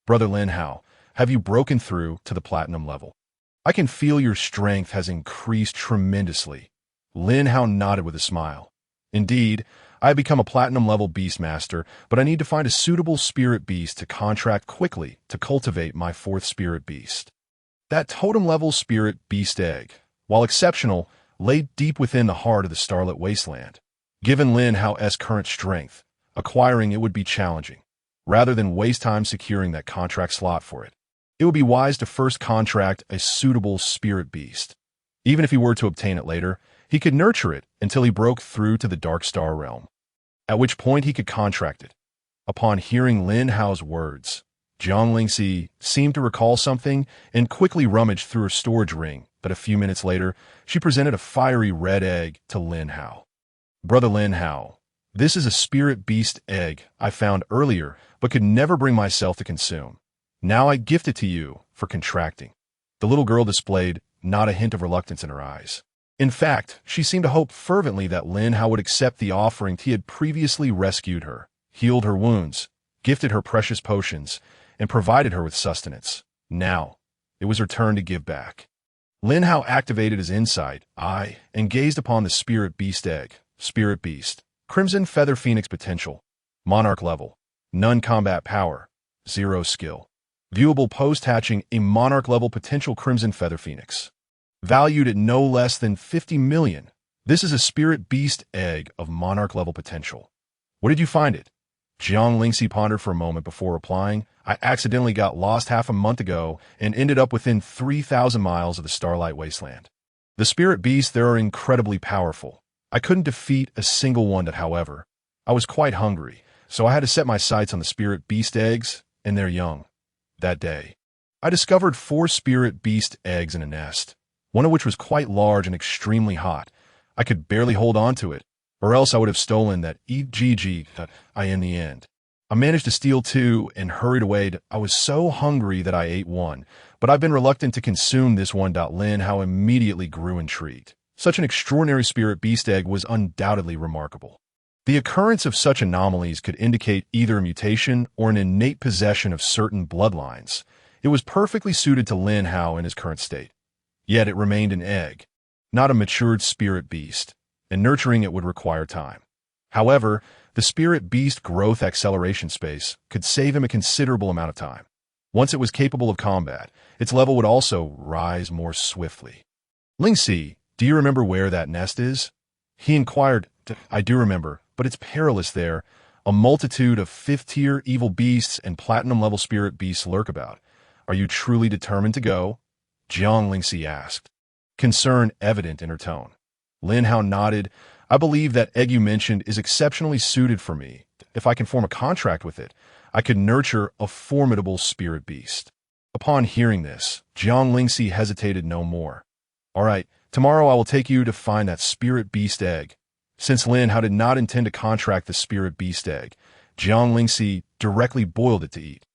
Brother Lin Hao, have you broken through to the platinum level? I can feel your strength has increased tremendously. Lin Hao nodded with a smile. Indeed, I have become a platinum-level beastmaster, but I need to find a suitable spirit beast to contract quickly to cultivate my fourth spirit beast. That totem-level spirit beast egg, while exceptional, lay deep within the heart of the starlit wasteland. Given Lin Hao's current strength, acquiring it would be challenging. Rather than waste time securing that contract slot for it, it would be wise to first contract a suitable spirit beast. Even if he were to obtain it later, he could nurture it until he broke through to the Dark Star realm, at which point he could contract it. Upon hearing Lin Hao's words, Jiang Lingxi seemed to recall something and quickly rummaged through her storage ring, but a few minutes later, she presented a fiery red egg to Lin Hao. Brother Lin Hao, this is a spirit beast egg I found earlier but could never bring myself to consume. Now I gift it to you for contracting. The little girl displayed not a hint of reluctance in her eyes. In fact, she seemed to hope fervently that Lin Hao would accept the offering. He had previously rescued her, healed her wounds, gifted her precious potions, and provided her with sustenance. Now, it was her turn to give back. Lin Hao activated his insight eye and gazed upon the spirit beast egg. Spirit beast, Crimson Feather Phoenix potential, Monarch level, none combat power, 0 skill. Viewable post-hatching a Monarch level potential Crimson Feather Phoenix. Valued at no less than 50 million. This is a spirit beast egg of Monarch level potential. Where did you find it? Jiang Lingxi pondered for a moment before replying. I accidentally got lost half a month ago and ended up within 3,000 miles of the Starlight Wasteland. The spirit beasts there are incredibly powerful. I couldn't defeat a single one however, I was quite hungry, so I had to set my sights on the spirit beast eggs and their young. That day, I discovered 4 spirit beast eggs in a nest, one of which was quite large and extremely hot. I could barely hold on to it, or else I would have stolen that EGG that I in the end. I managed to steal 2 and hurried away. I was so hungry that I ate one, but I've been reluctant to consume this one. Lin Hao immediately grew intrigued. Such an extraordinary spirit beast egg was undoubtedly remarkable. The occurrence of such anomalies could indicate either a mutation or an innate possession of certain bloodlines. It was perfectly suited to Lin Hao in his current state. Yet it remained an egg, not a matured spirit beast, and nurturing it would require time. However, the spirit beast growth acceleration space could save him a considerable amount of time. Once it was capable of combat, its level would also rise more swiftly. Lingxi, do you remember where that nest is? He inquired. I do remember, but it's perilous there. A multitude of fifth-tier evil beasts and platinum-level spirit beasts lurk about. Are you truly determined to go? Jiang Lingxi asked, concern evident in her tone. Lin Hao nodded. I believe that egg you mentioned is exceptionally suited for me. If I can form a contract with it, I could nurture a formidable spirit beast. Upon hearing this, Jiang Lingxi hesitated no more. All right, tomorrow I will take you to find that spirit beast egg. Since Lin Hao did not intend to contract the spirit beast egg, Jiang Lingxi directly boiled it to eat.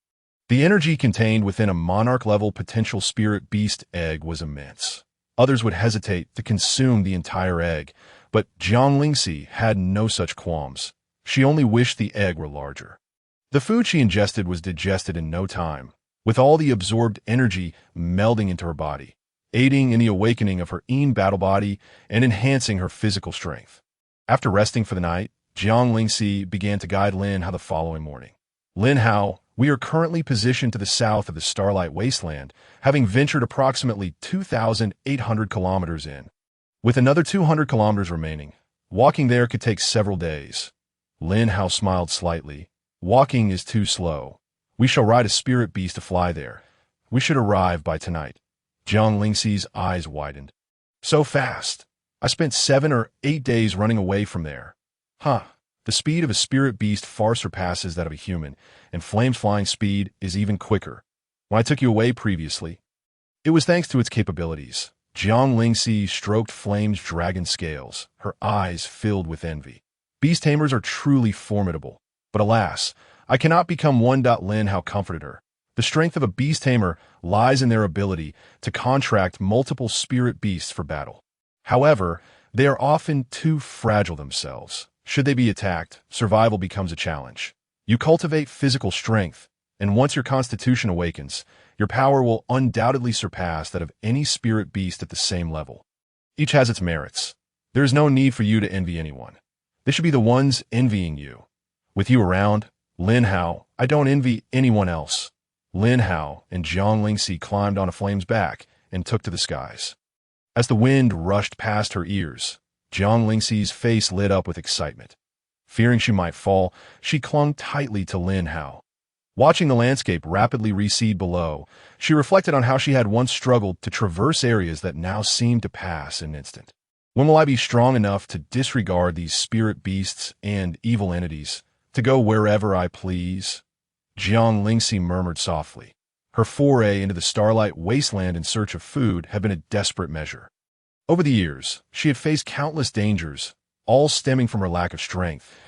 The energy contained within a monarch-level potential spirit beast egg was immense. Others would hesitate to consume the entire egg, but Jiang Lingxi had no such qualms. She only wished the egg were larger. The food she ingested was digested in no time, with all the absorbed energy melding into her body, aiding in the awakening of her Yin battle body and enhancing her physical strength. After resting for the night, Jiang Lingxi began to guide Lin Hao the following morning. Lin Hao, we are currently positioned to the south of the Starlight Wasteland, having ventured approximately 2,800 kilometers in. With another 200 kilometers remaining, walking there could take several days. Lin Hao smiled slightly. Walking is too slow. We shall ride a spirit beast to fly there. We should arrive by tonight. Jiang Lingxi's eyes widened. So fast. I spent 7 or 8 days running away from there. Huh. The speed of a spirit beast far surpasses that of a human, and Flame's flying speed is even quicker. When I took you away previously, it was thanks to its capabilities. Jiang Lingxi stroked Flame's dragon scales, her eyes filled with envy. Beast tamers are truly formidable, but alas, I cannot become one. Lin Hao comforted her. The strength of a beast tamer lies in their ability to contract multiple spirit beasts for battle. However, they are often too fragile themselves. Should they be attacked, survival becomes a challenge. You cultivate physical strength, and once your constitution awakens, your power will undoubtedly surpass that of any spirit beast at the same level. Each has its merits. There is no need for you to envy anyone. They should be the ones envying you. With you around, Lin Hao, I don't envy anyone else. Lin Hao and Jiang Lingxi climbed on a Flame's back and took to the skies. As the wind rushed past her ears, Jiang Lingxi's face lit up with excitement. Fearing she might fall, she clung tightly to Lin Hao. Watching the landscape rapidly recede below, she reflected on how she had once struggled to traverse areas that now seemed to pass in an instant. When will I be strong enough to disregard these spirit beasts and evil entities, to go wherever I please? Jiang Lingxi murmured softly. Her foray into the Starlight Wasteland in search of food had been a desperate measure. Over the years, she had faced countless dangers, all stemming from her lack of strength.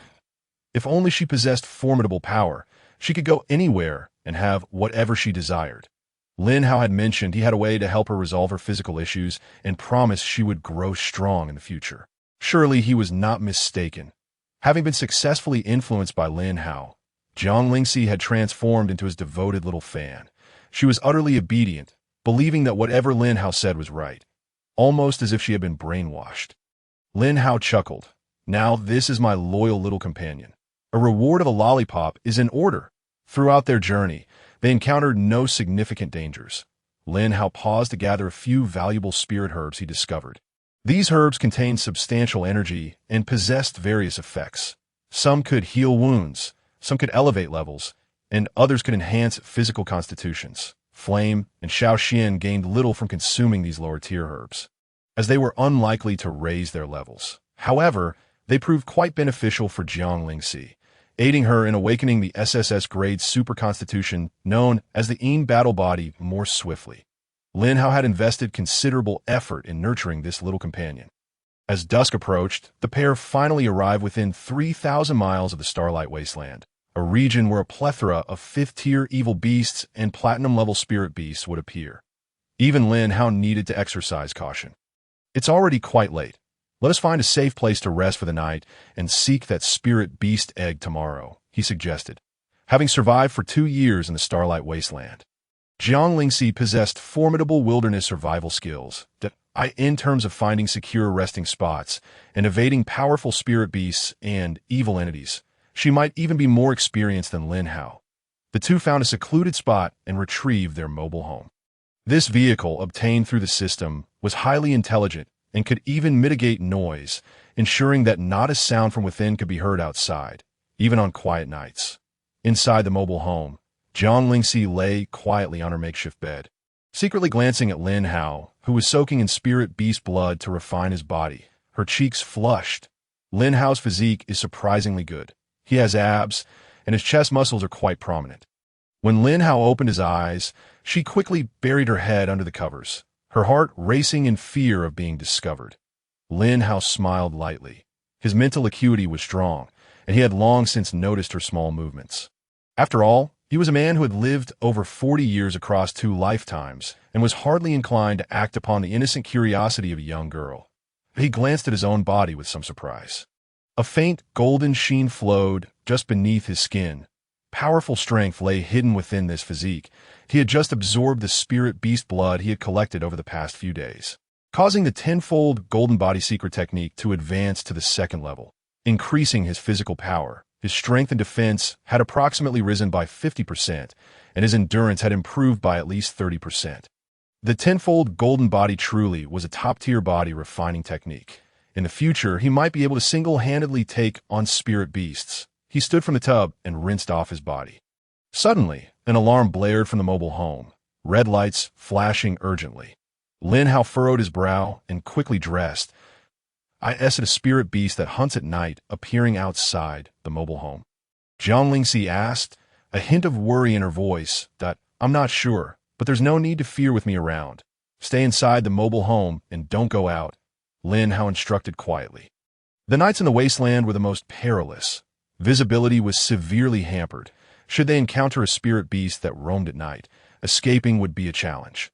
If only she possessed formidable power, she could go anywhere and have whatever she desired. Lin Hao had mentioned he had a way to help her resolve her physical issues and promised she would grow strong in the future. Surely he was not mistaken. Having been successfully influenced by Lin Hao, Jiang Lingxi had transformed into his devoted little fan. She was utterly obedient, believing that whatever Lin Hao said was right, almost as if she had been brainwashed. Lin Hao chuckled. Now this is my loyal little companion. A reward of a lollipop is in order. Throughout their journey, they encountered no significant dangers. Lin Hao paused to gather a few valuable spirit herbs he discovered. These herbs contained substantial energy and possessed various effects. Some could heal wounds, some could elevate levels, and others could enhance physical constitutions. Flame and Xiaoxian gained little from consuming these lower-tier herbs, as they were unlikely to raise their levels. However, they proved quite beneficial for Jiang Lingxi, aiding her in awakening the SSS-grade super constitution known as the Yin battle body more swiftly. Lin Hao had invested considerable effort in nurturing this little companion. As dusk approached, the pair finally arrived within 3,000 miles of the Starlight Wasteland, a region where a plethora of fifth-tier evil beasts and platinum-level spirit beasts would appear. Even Lin Hao needed to exercise caution. It's already quite late. Let us find a safe place to rest for the night and seek that spirit beast egg tomorrow, he suggested. Having survived for 2 years in the Starlight Wasteland, Jiang Lingxi possessed formidable wilderness survival skills that, in terms of finding secure resting spots and evading powerful spirit beasts and evil entities, she might even be more experienced than Lin Hao. The two found a secluded spot and retrieved their mobile home. This vehicle, obtained through the system, was highly intelligent and could even mitigate noise, ensuring that not a sound from within could be heard outside, even on quiet nights. Inside the mobile home, Jiang Lingxi lay quietly on her makeshift bed, secretly glancing at Lin Hao, who was soaking in spirit beast blood to refine his body, her cheeks flushed. Lin Hao's physique is surprisingly good. He has abs, and his chest muscles are quite prominent. When Lin Hao opened his eyes, she quickly buried her head under the covers, her heart racing in fear of being discovered. Lin Hao smiled lightly. His mental acuity was strong, and he had long since noticed her small movements. After all, he was a man who had lived over 40 years across 2 lifetimes and was hardly inclined to act upon the innocent curiosity of a young girl. He glanced at his own body with some surprise. A faint golden sheen flowed just beneath his skin. Powerful strength lay hidden within this physique. He had just absorbed the spirit beast blood he had collected over the past few days, causing the tenfold golden body secret technique to advance to the second level, increasing his physical power. His strength and defense had approximately risen by 50%, and his endurance had improved by at least 30%. The tenfold golden body truly was a top-tier body refining technique. In the future, he might be able to single-handedly take on spirit beasts. He stood from the tub and rinsed off his body. Suddenly, an alarm blared from the mobile home, red lights flashing urgently. Lin Hao furrowed his brow and quickly dressed. Is it a spirit beast that hunts at night appearing outside the mobile home? Jiang Lingxi asked, a hint of worry in her voice. I'm not sure, but there's no need to fear with me around. Stay inside the mobile home and don't go out, Lin Hao instructed quietly. The nights in the wasteland were the most perilous. Visibility was severely hampered. Should they encounter a spirit beast that roamed at night, escaping would be a challenge.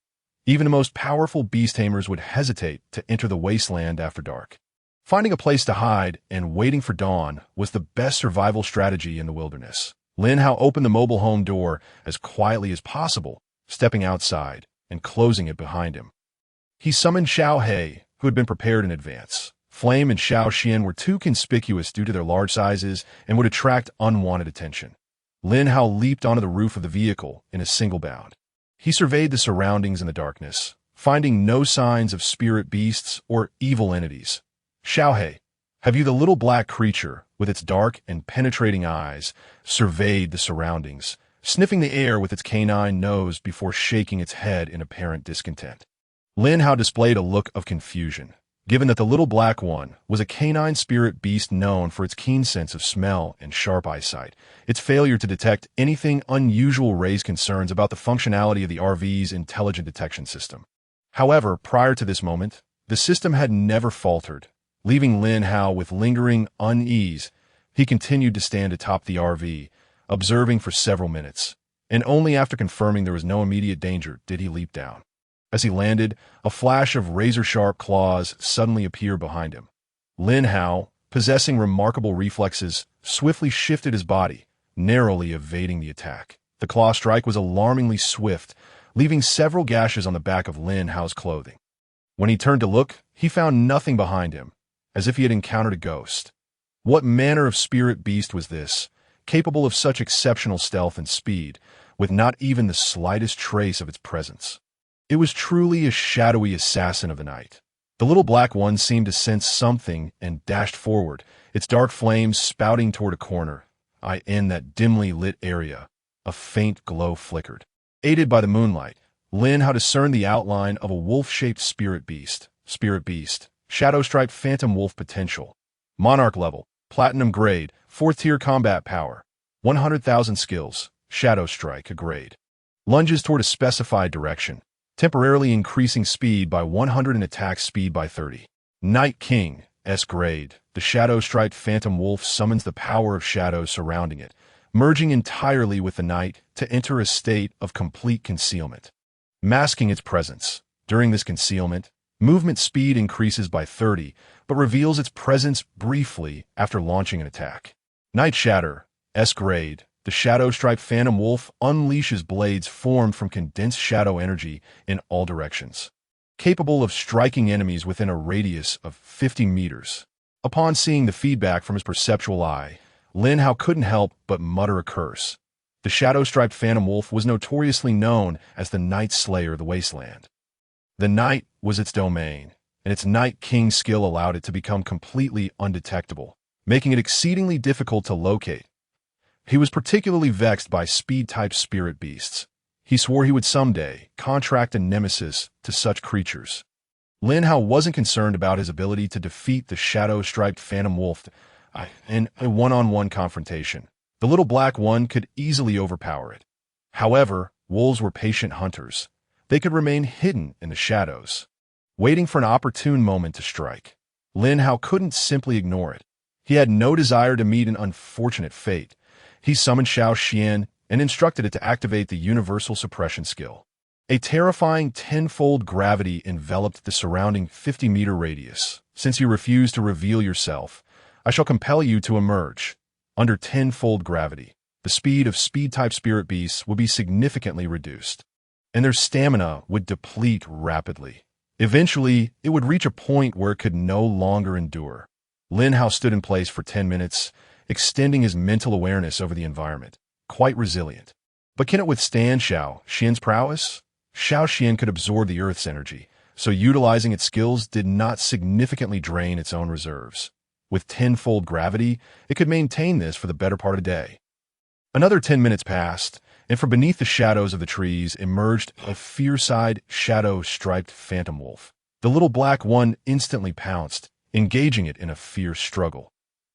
Even the most powerful beast tamers would hesitate to enter the wasteland after dark. Finding a place to hide and waiting for dawn was the best survival strategy in the wilderness. Lin Hao opened the mobile home door as quietly as possible, stepping outside and closing it behind him. He summoned Xiao He, who had been prepared in advance. Flame and Xiao Xian were too conspicuous due to their large sizes and would attract unwanted attention. Lin Hao leaped onto the roof of the vehicle in a single bound. He surveyed the surroundings in the darkness, finding no signs of spirit beasts or evil entities. Xiao He, have you? The little black creature, with its dark and penetrating eyes, surveyed the surroundings, sniffing the air with its canine nose before shaking its head in apparent discontent. Lin Hao displayed a look of confusion, given that the little black one was a canine spirit beast known for its keen sense of smell and sharp eyesight. Its failure to detect anything unusual raised concerns about the functionality of the RV's intelligent detection system. However, prior to this moment, the system had never faltered. Leaving Lin Hao with lingering unease, he continued to stand atop the RV, observing for several minutes, and only after confirming there was no immediate danger did he leap down. As he landed, a flash of razor-sharp claws suddenly appeared behind him. Lin Hao, possessing remarkable reflexes, swiftly shifted his body, narrowly evading the attack. The claw strike was alarmingly swift, leaving several gashes on the back of Lin Hao's clothing. When he turned to look, he found nothing behind him, as if he had encountered a ghost. What manner of spirit beast was this, capable of such exceptional stealth and speed, with not even the slightest trace of its presence? It was truly a shadowy assassin of the night. The little black one seemed to sense something and dashed forward, its dark flames spouting toward a corner. In that dimly lit area, a faint glow flickered. Aided by the moonlight, Lin Hao discerned the outline of a wolf-shaped spirit beast. Shadow-striped phantom wolf potential. Monarch level, platinum grade, 4th tier combat power. 100,000 skills, shadow strike a grade. Lunges toward a specified direction, temporarily increasing speed by 100 and attack speed by 30. Night King, S grade. The shadow-striped phantom wolf summons the power of shadows surrounding it, merging entirely with the night to enter a state of complete concealment. Masking its presence. During this concealment, movement speed increases by 30, but reveals its presence briefly after launching an attack. Night Shatter, S grade. The shadow-striped phantom wolf unleashes blades formed from condensed shadow energy in all directions, capable of striking enemies within a radius of 50 meters. Upon seeing the feedback from his perceptual eye, Lin Hao couldn't help but mutter a curse. The shadow-striped phantom wolf was notoriously known as the Night Slayer of the Wasteland. The night was its domain, and its Night King skill allowed it to become completely undetectable, making it exceedingly difficult to locate. He was particularly vexed by speed-type spirit beasts. He swore he would someday contract a nemesis to such creatures. Lin Hao wasn't concerned about his ability to defeat the shadow-striped phantom wolf in a one-on-one confrontation. The little black one could easily overpower it. However, wolves were patient hunters. They could remain hidden in the shadows, waiting for an opportune moment to strike. Lin Hao couldn't simply ignore it. He had no desire to meet an unfortunate fate. He summoned Xiao Xian and instructed it to activate the universal suppression skill. A terrifying tenfold gravity enveloped the surrounding 50-meter radius. Since you refuse to reveal yourself, I shall compel you to emerge. Under tenfold gravity, the speed of speed-type spirit beasts would be significantly reduced, and their stamina would deplete rapidly. Eventually, it would reach a point where it could no longer endure. Lin Hao stood in place for 10 minutes, extending his mental awareness over the environment, quite resilient. But can it withstand Xiao Xian's prowess? Xiao Xian could absorb the Earth's energy, so utilizing its skills did not significantly drain its own reserves. With tenfold gravity, it could maintain this for the better part of the day. Another 10 minutes passed, and from beneath the shadows of the trees emerged a fierce-eyed, shadow-striped phantom wolf. The little black one instantly pounced, engaging it in a fierce struggle.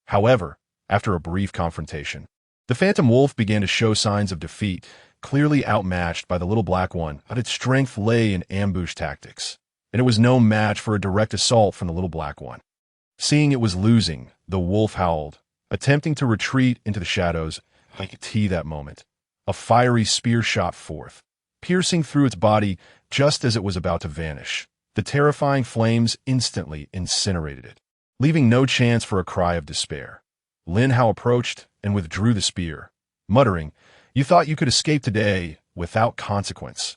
However, after a brief confrontation, the phantom wolf began to show signs of defeat, clearly outmatched by the little black one, but its strength lay in ambush tactics, and it was no match for a direct assault from the little black one. Seeing it was losing, the wolf howled, attempting to retreat into the shadows. I could see that moment. A fiery spear shot forth, piercing through its body just as it was about to vanish. The terrifying flames instantly incinerated it, leaving no chance for a cry of despair. Lin Hao approached and withdrew the spear, muttering, "You thought you could escape today without consequence."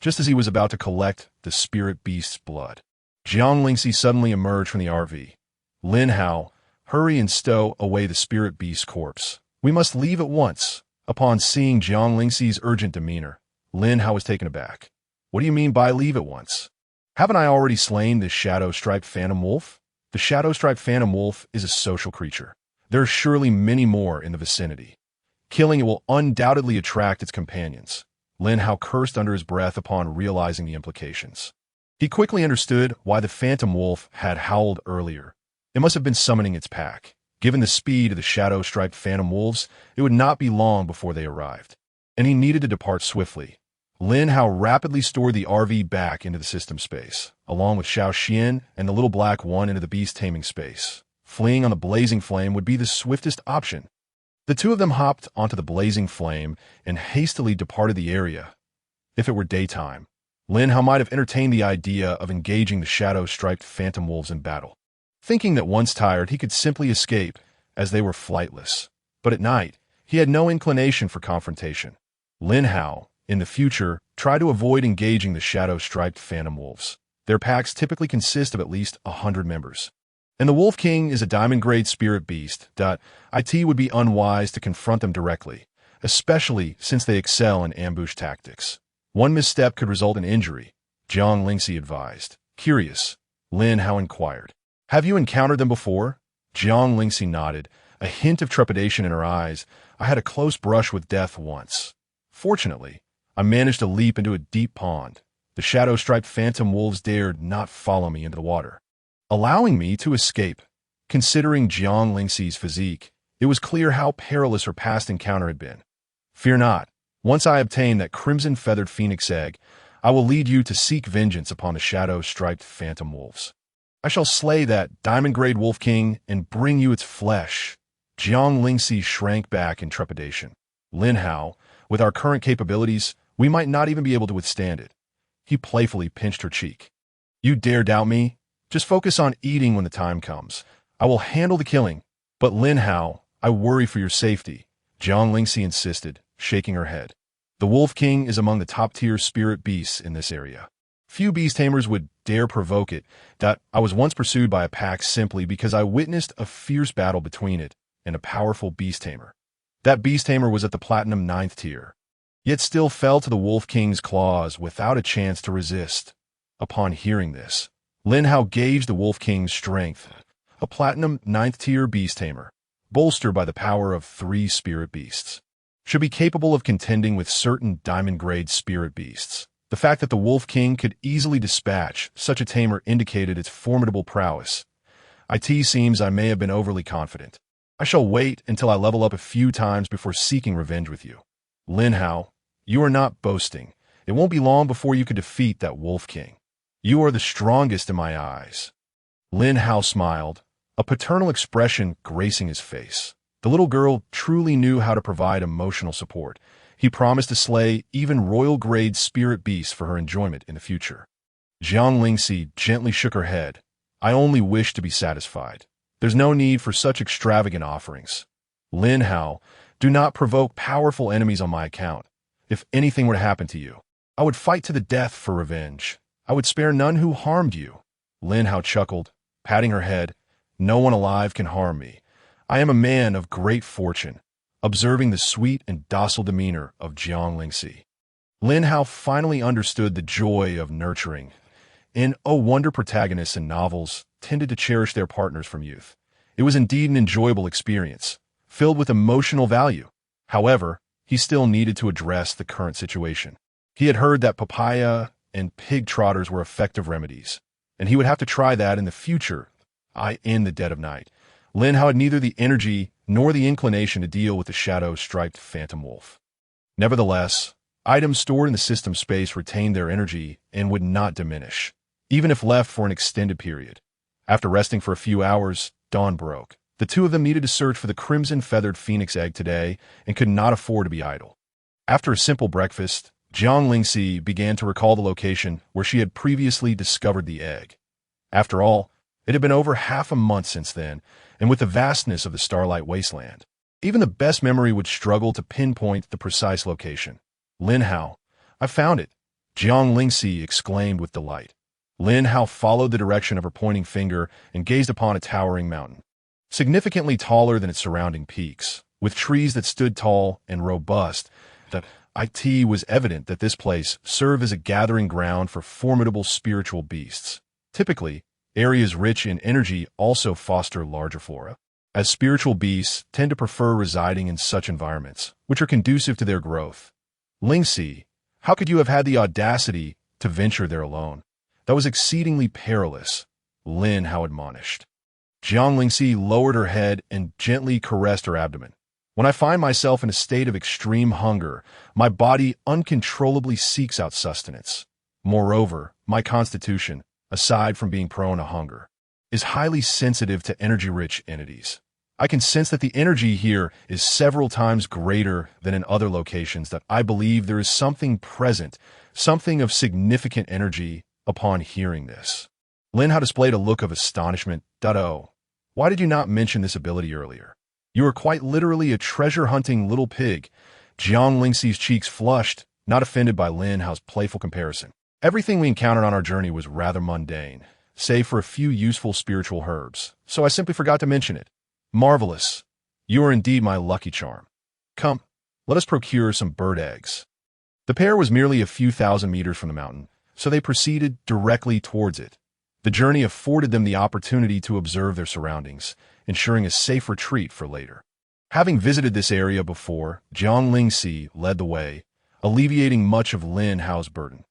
Just as he was about to collect the spirit beast's blood, Jiang Lingxi suddenly emerged from the RV. "Lin Hao, hurry and stow away the spirit beast's corpse. We must leave at once." Upon seeing Jiang Lingxi's urgent demeanor, Lin Hao was taken aback. "What do you mean by leave at once? Haven't I already slain this shadow-striped phantom wolf?" The shadow-striped phantom wolf is a social creature. There are surely many more in the vicinity. Killing it will undoubtedly attract its companions. Lin Hao cursed under his breath upon realizing the implications. He quickly understood why the phantom wolf had howled earlier. It must have been summoning its pack. Given the speed of the shadow-striped phantom wolves, it would not be long before they arrived, and he needed to depart swiftly. Lin Hao rapidly stored the RV back into the system space, along with Xiao Xian and the little black one into the beast taming space. Fleeing on the blazing flame would be the swiftest option. The two of them hopped onto the blazing flame and hastily departed the area. If it were daytime, Lin Hao might have entertained the idea of engaging the shadow-striped phantom wolves in battle, thinking that once tired he could simply escape, as they were flightless. But at night, he had no inclination for confrontation. Lin Hao, in the future, tried to avoid engaging the shadow-striped phantom wolves. Their packs typically consist of at least 100 members. And the Wolf King is a diamond-grade spirit beast. It would be unwise to confront them directly, especially since they excel in ambush tactics. One misstep could result in injury, Jiang Lingxi advised. Curious, Lin Hao inquired. "Have you encountered them before?" Jiang Lingxi nodded, a hint of trepidation in her eyes. "I had a close brush with death once. Fortunately, I managed to leap into a deep pond. The shadow-striped phantom wolves dared not follow me into the water, allowing me to escape." Considering Jiang Lingxi's physique, it was clear how perilous her past encounter had been. "Fear not. Once I obtain that crimson-feathered phoenix egg, I will lead you to seek vengeance upon the shadow-striped phantom wolves. I shall slay that diamond-grade Wolf King and bring you its flesh." Jiang Lingxi shrank back in trepidation. "Lin Hao, with our current capabilities, we might not even be able to withstand it." He playfully pinched her cheek. "You dare doubt me? Just focus on eating when the time comes. I will handle the killing." "But Lin Hao, I worry for your safety," Jiang Lingxi insisted, shaking her head. "The Wolf King is among the top-tier spirit beasts in this area. Few beast tamers would dare provoke it. I was once pursued by a pack simply because I witnessed a fierce battle between it and a powerful beast tamer. That beast tamer was at the platinum 9th tier, yet still fell to the Wolf King's claws without a chance to resist. Upon hearing this, Lin Hao gauged the Wolf King's strength, a platinum 9th tier beast tamer, bolstered by the power of 3 spirit beasts, should be capable of contending with certain diamond-grade spirit beasts. The fact that the Wolf King could easily dispatch such a tamer indicated its formidable prowess. It seems I may have been overly confident. I shall wait until I level up a few times before seeking revenge with you. Lin Hao, you are not boasting. It won't be long before you can defeat that Wolf King. You are the strongest in my eyes. Lin Hao smiled, a paternal expression gracing his face. The little girl truly knew how to provide emotional support. He promised to slay even royal-grade spirit beasts for her enjoyment in the future. Jiang Lingxi gently shook her head. I only wish to be satisfied. There's no need for such extravagant offerings. Lin Hao, do not provoke powerful enemies on my account. If anything were to happen to you, I would fight to the death for revenge. I would spare none who harmed you. Lin Hao chuckled, patting her head. No one alive can harm me. I am a man of great fortune. Observing the sweet and docile demeanor of Jiang Lingxi, Lin Hao finally understood the joy of nurturing. In Oh Wonder, protagonists in novels tended to cherish their partners from youth. It was indeed an enjoyable experience, filled with emotional value. However, he still needed to address the current situation. He had heard that papaya and pig trotters were effective remedies, and he would have to try that in the future, in the dead of night. Lin Hao had neither the energy nor the inclination to deal with the shadow-striped phantom wolf. Nevertheless, items stored in the system space retained their energy and would not diminish, even if left for an extended period. After resting for a few hours, dawn broke. The two of them needed to search for the crimson-feathered phoenix egg today and could not afford to be idle. After a simple breakfast, Jiang Lingxi began to recall the location where she had previously discovered the egg. After all, it had been over half a month since then, and with the vastness of the Starlight Wasteland, even the best memory would struggle to pinpoint the precise location. Lin Hao, I found it, Jiang Lingxi exclaimed with delight. Lin Hao followed the direction of her pointing finger and gazed upon a towering mountain, significantly taller than its surrounding peaks, with trees that stood tall and robust. It was evident that this place served as a gathering ground for formidable spiritual beasts. Typically, areas rich in energy also foster larger flora, as spiritual beasts tend to prefer residing in such environments, which are conducive to their growth. Lingxi, how could you have had the audacity to venture there alone? That was exceedingly perilous, Lin Hao admonished. Jiang Lingxi lowered her head and gently caressed her abdomen. When I find myself in a state of extreme hunger, my body uncontrollably seeks out sustenance. Moreover, my constitution, aside from being prone to hunger, is highly sensitive to energy-rich entities. I can sense that the energy here is several times greater than in other locations, that I believe there is something present, something of significant energy. Upon hearing this, Lin Hao displayed a look of astonishment. Oh, why did you not mention this ability earlier? You are quite literally a treasure-hunting little pig. Jiang Lingxi's cheeks flushed, not offended by Lin Hao's playful comparison. Everything we encountered on our journey was rather mundane, save for a few useful spiritual herbs, so I simply forgot to mention it. Marvelous. You are indeed my lucky charm. Come, let us procure some bird eggs. The pair was merely a few thousand meters from the mountain, so they proceeded directly towards it. The journey afforded them the opportunity to observe their surroundings, ensuring a safe retreat for later. Having visited this area before, Jiang Lingxi led the way, alleviating much of Lin Hao's burden.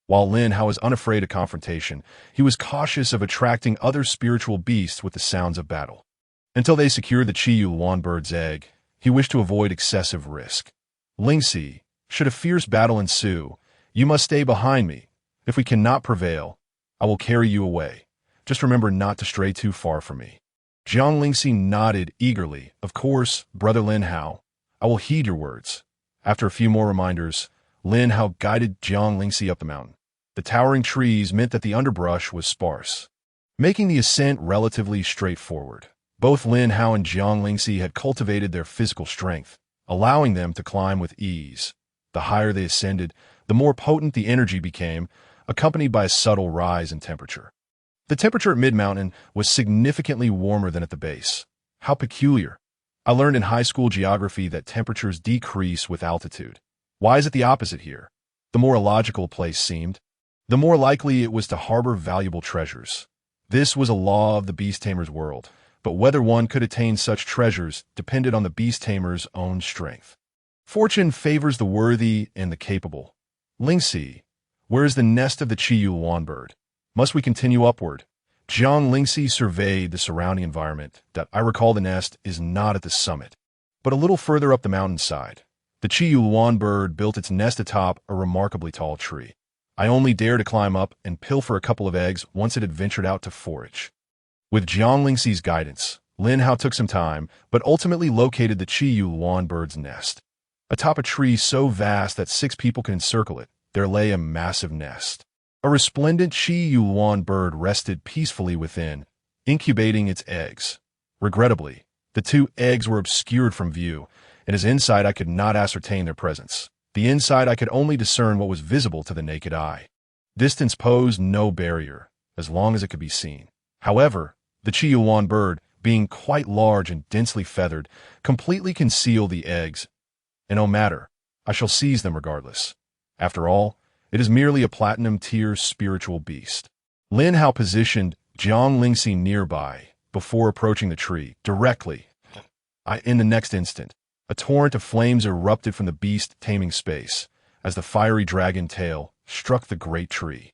While Lin Hao was unafraid of confrontation, he was cautious of attracting other spiritual beasts with the sounds of battle. Until they secured the Qiyu Luan bird's egg, he wished to avoid excessive risk. Lingxi, should a fierce battle ensue, you must stay behind me. If we cannot prevail, I will carry you away. Just remember not to stray too far from me. Jiang Lingxi nodded eagerly. Of course, brother Lin Hao, I will heed your words. After a few more reminders, Lin Hao guided Jiang Lingxi up the mountain. The towering trees meant that the underbrush was sparse, making the ascent relatively straightforward. Both Lin Hao and Jiang Lingxi had cultivated their physical strength, allowing them to climb with ease. The higher they ascended, the more potent the energy became, accompanied by a subtle rise in temperature. The temperature at mid-mountain was significantly warmer than at the base. How peculiar. I learned in high school geography that temperatures decrease with altitude. Why is it the opposite here? The more illogical a place seemed, the more likely it was to harbor valuable treasures. This was a law of the beast tamer's world, but whether one could attain such treasures depended on the beast tamer's own strength. Fortune favors the worthy and the capable. Lingxi, where is the nest of the Qiyuan bird? Must we continue upward? Jiang Lingxi surveyed the surrounding environment. I recall the nest is not at the summit, but a little further up the mountainside. The Qiyuan bird built its nest atop a remarkably tall tree. I only dared to climb up and pilfer a couple of eggs once it had ventured out to forage. With Jiang Lingxi's guidance, Lin Hao took some time, but ultimately located the Qiyuan bird's nest. Atop a tree so vast that 6 people could encircle it, there lay a massive nest. A resplendent Qiyuan bird rested peacefully within, incubating its eggs. Regrettably, the 2 eggs were obscured from view, and as inside I could not ascertain their presence. The inside I could only discern what was visible to the naked eye. Distance posed no barrier, as long as it could be seen. However, the Qiyuan bird, being quite large and densely feathered, completely concealed the eggs. And no matter, I shall seize them regardless. After all, it is merely a platinum-tier spiritual beast. Lin Hao positioned Jiang Lingxi nearby before approaching the tree. Directly, in the next instant, a torrent of flames erupted from the beast taming space as the fiery dragon tail struck the great tree.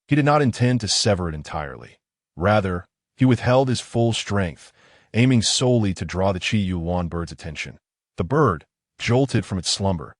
He did not intend to sever it entirely. Rather, he withheld his full strength, aiming solely to draw the Qiyuan bird's attention. The bird, jolted from its slumber,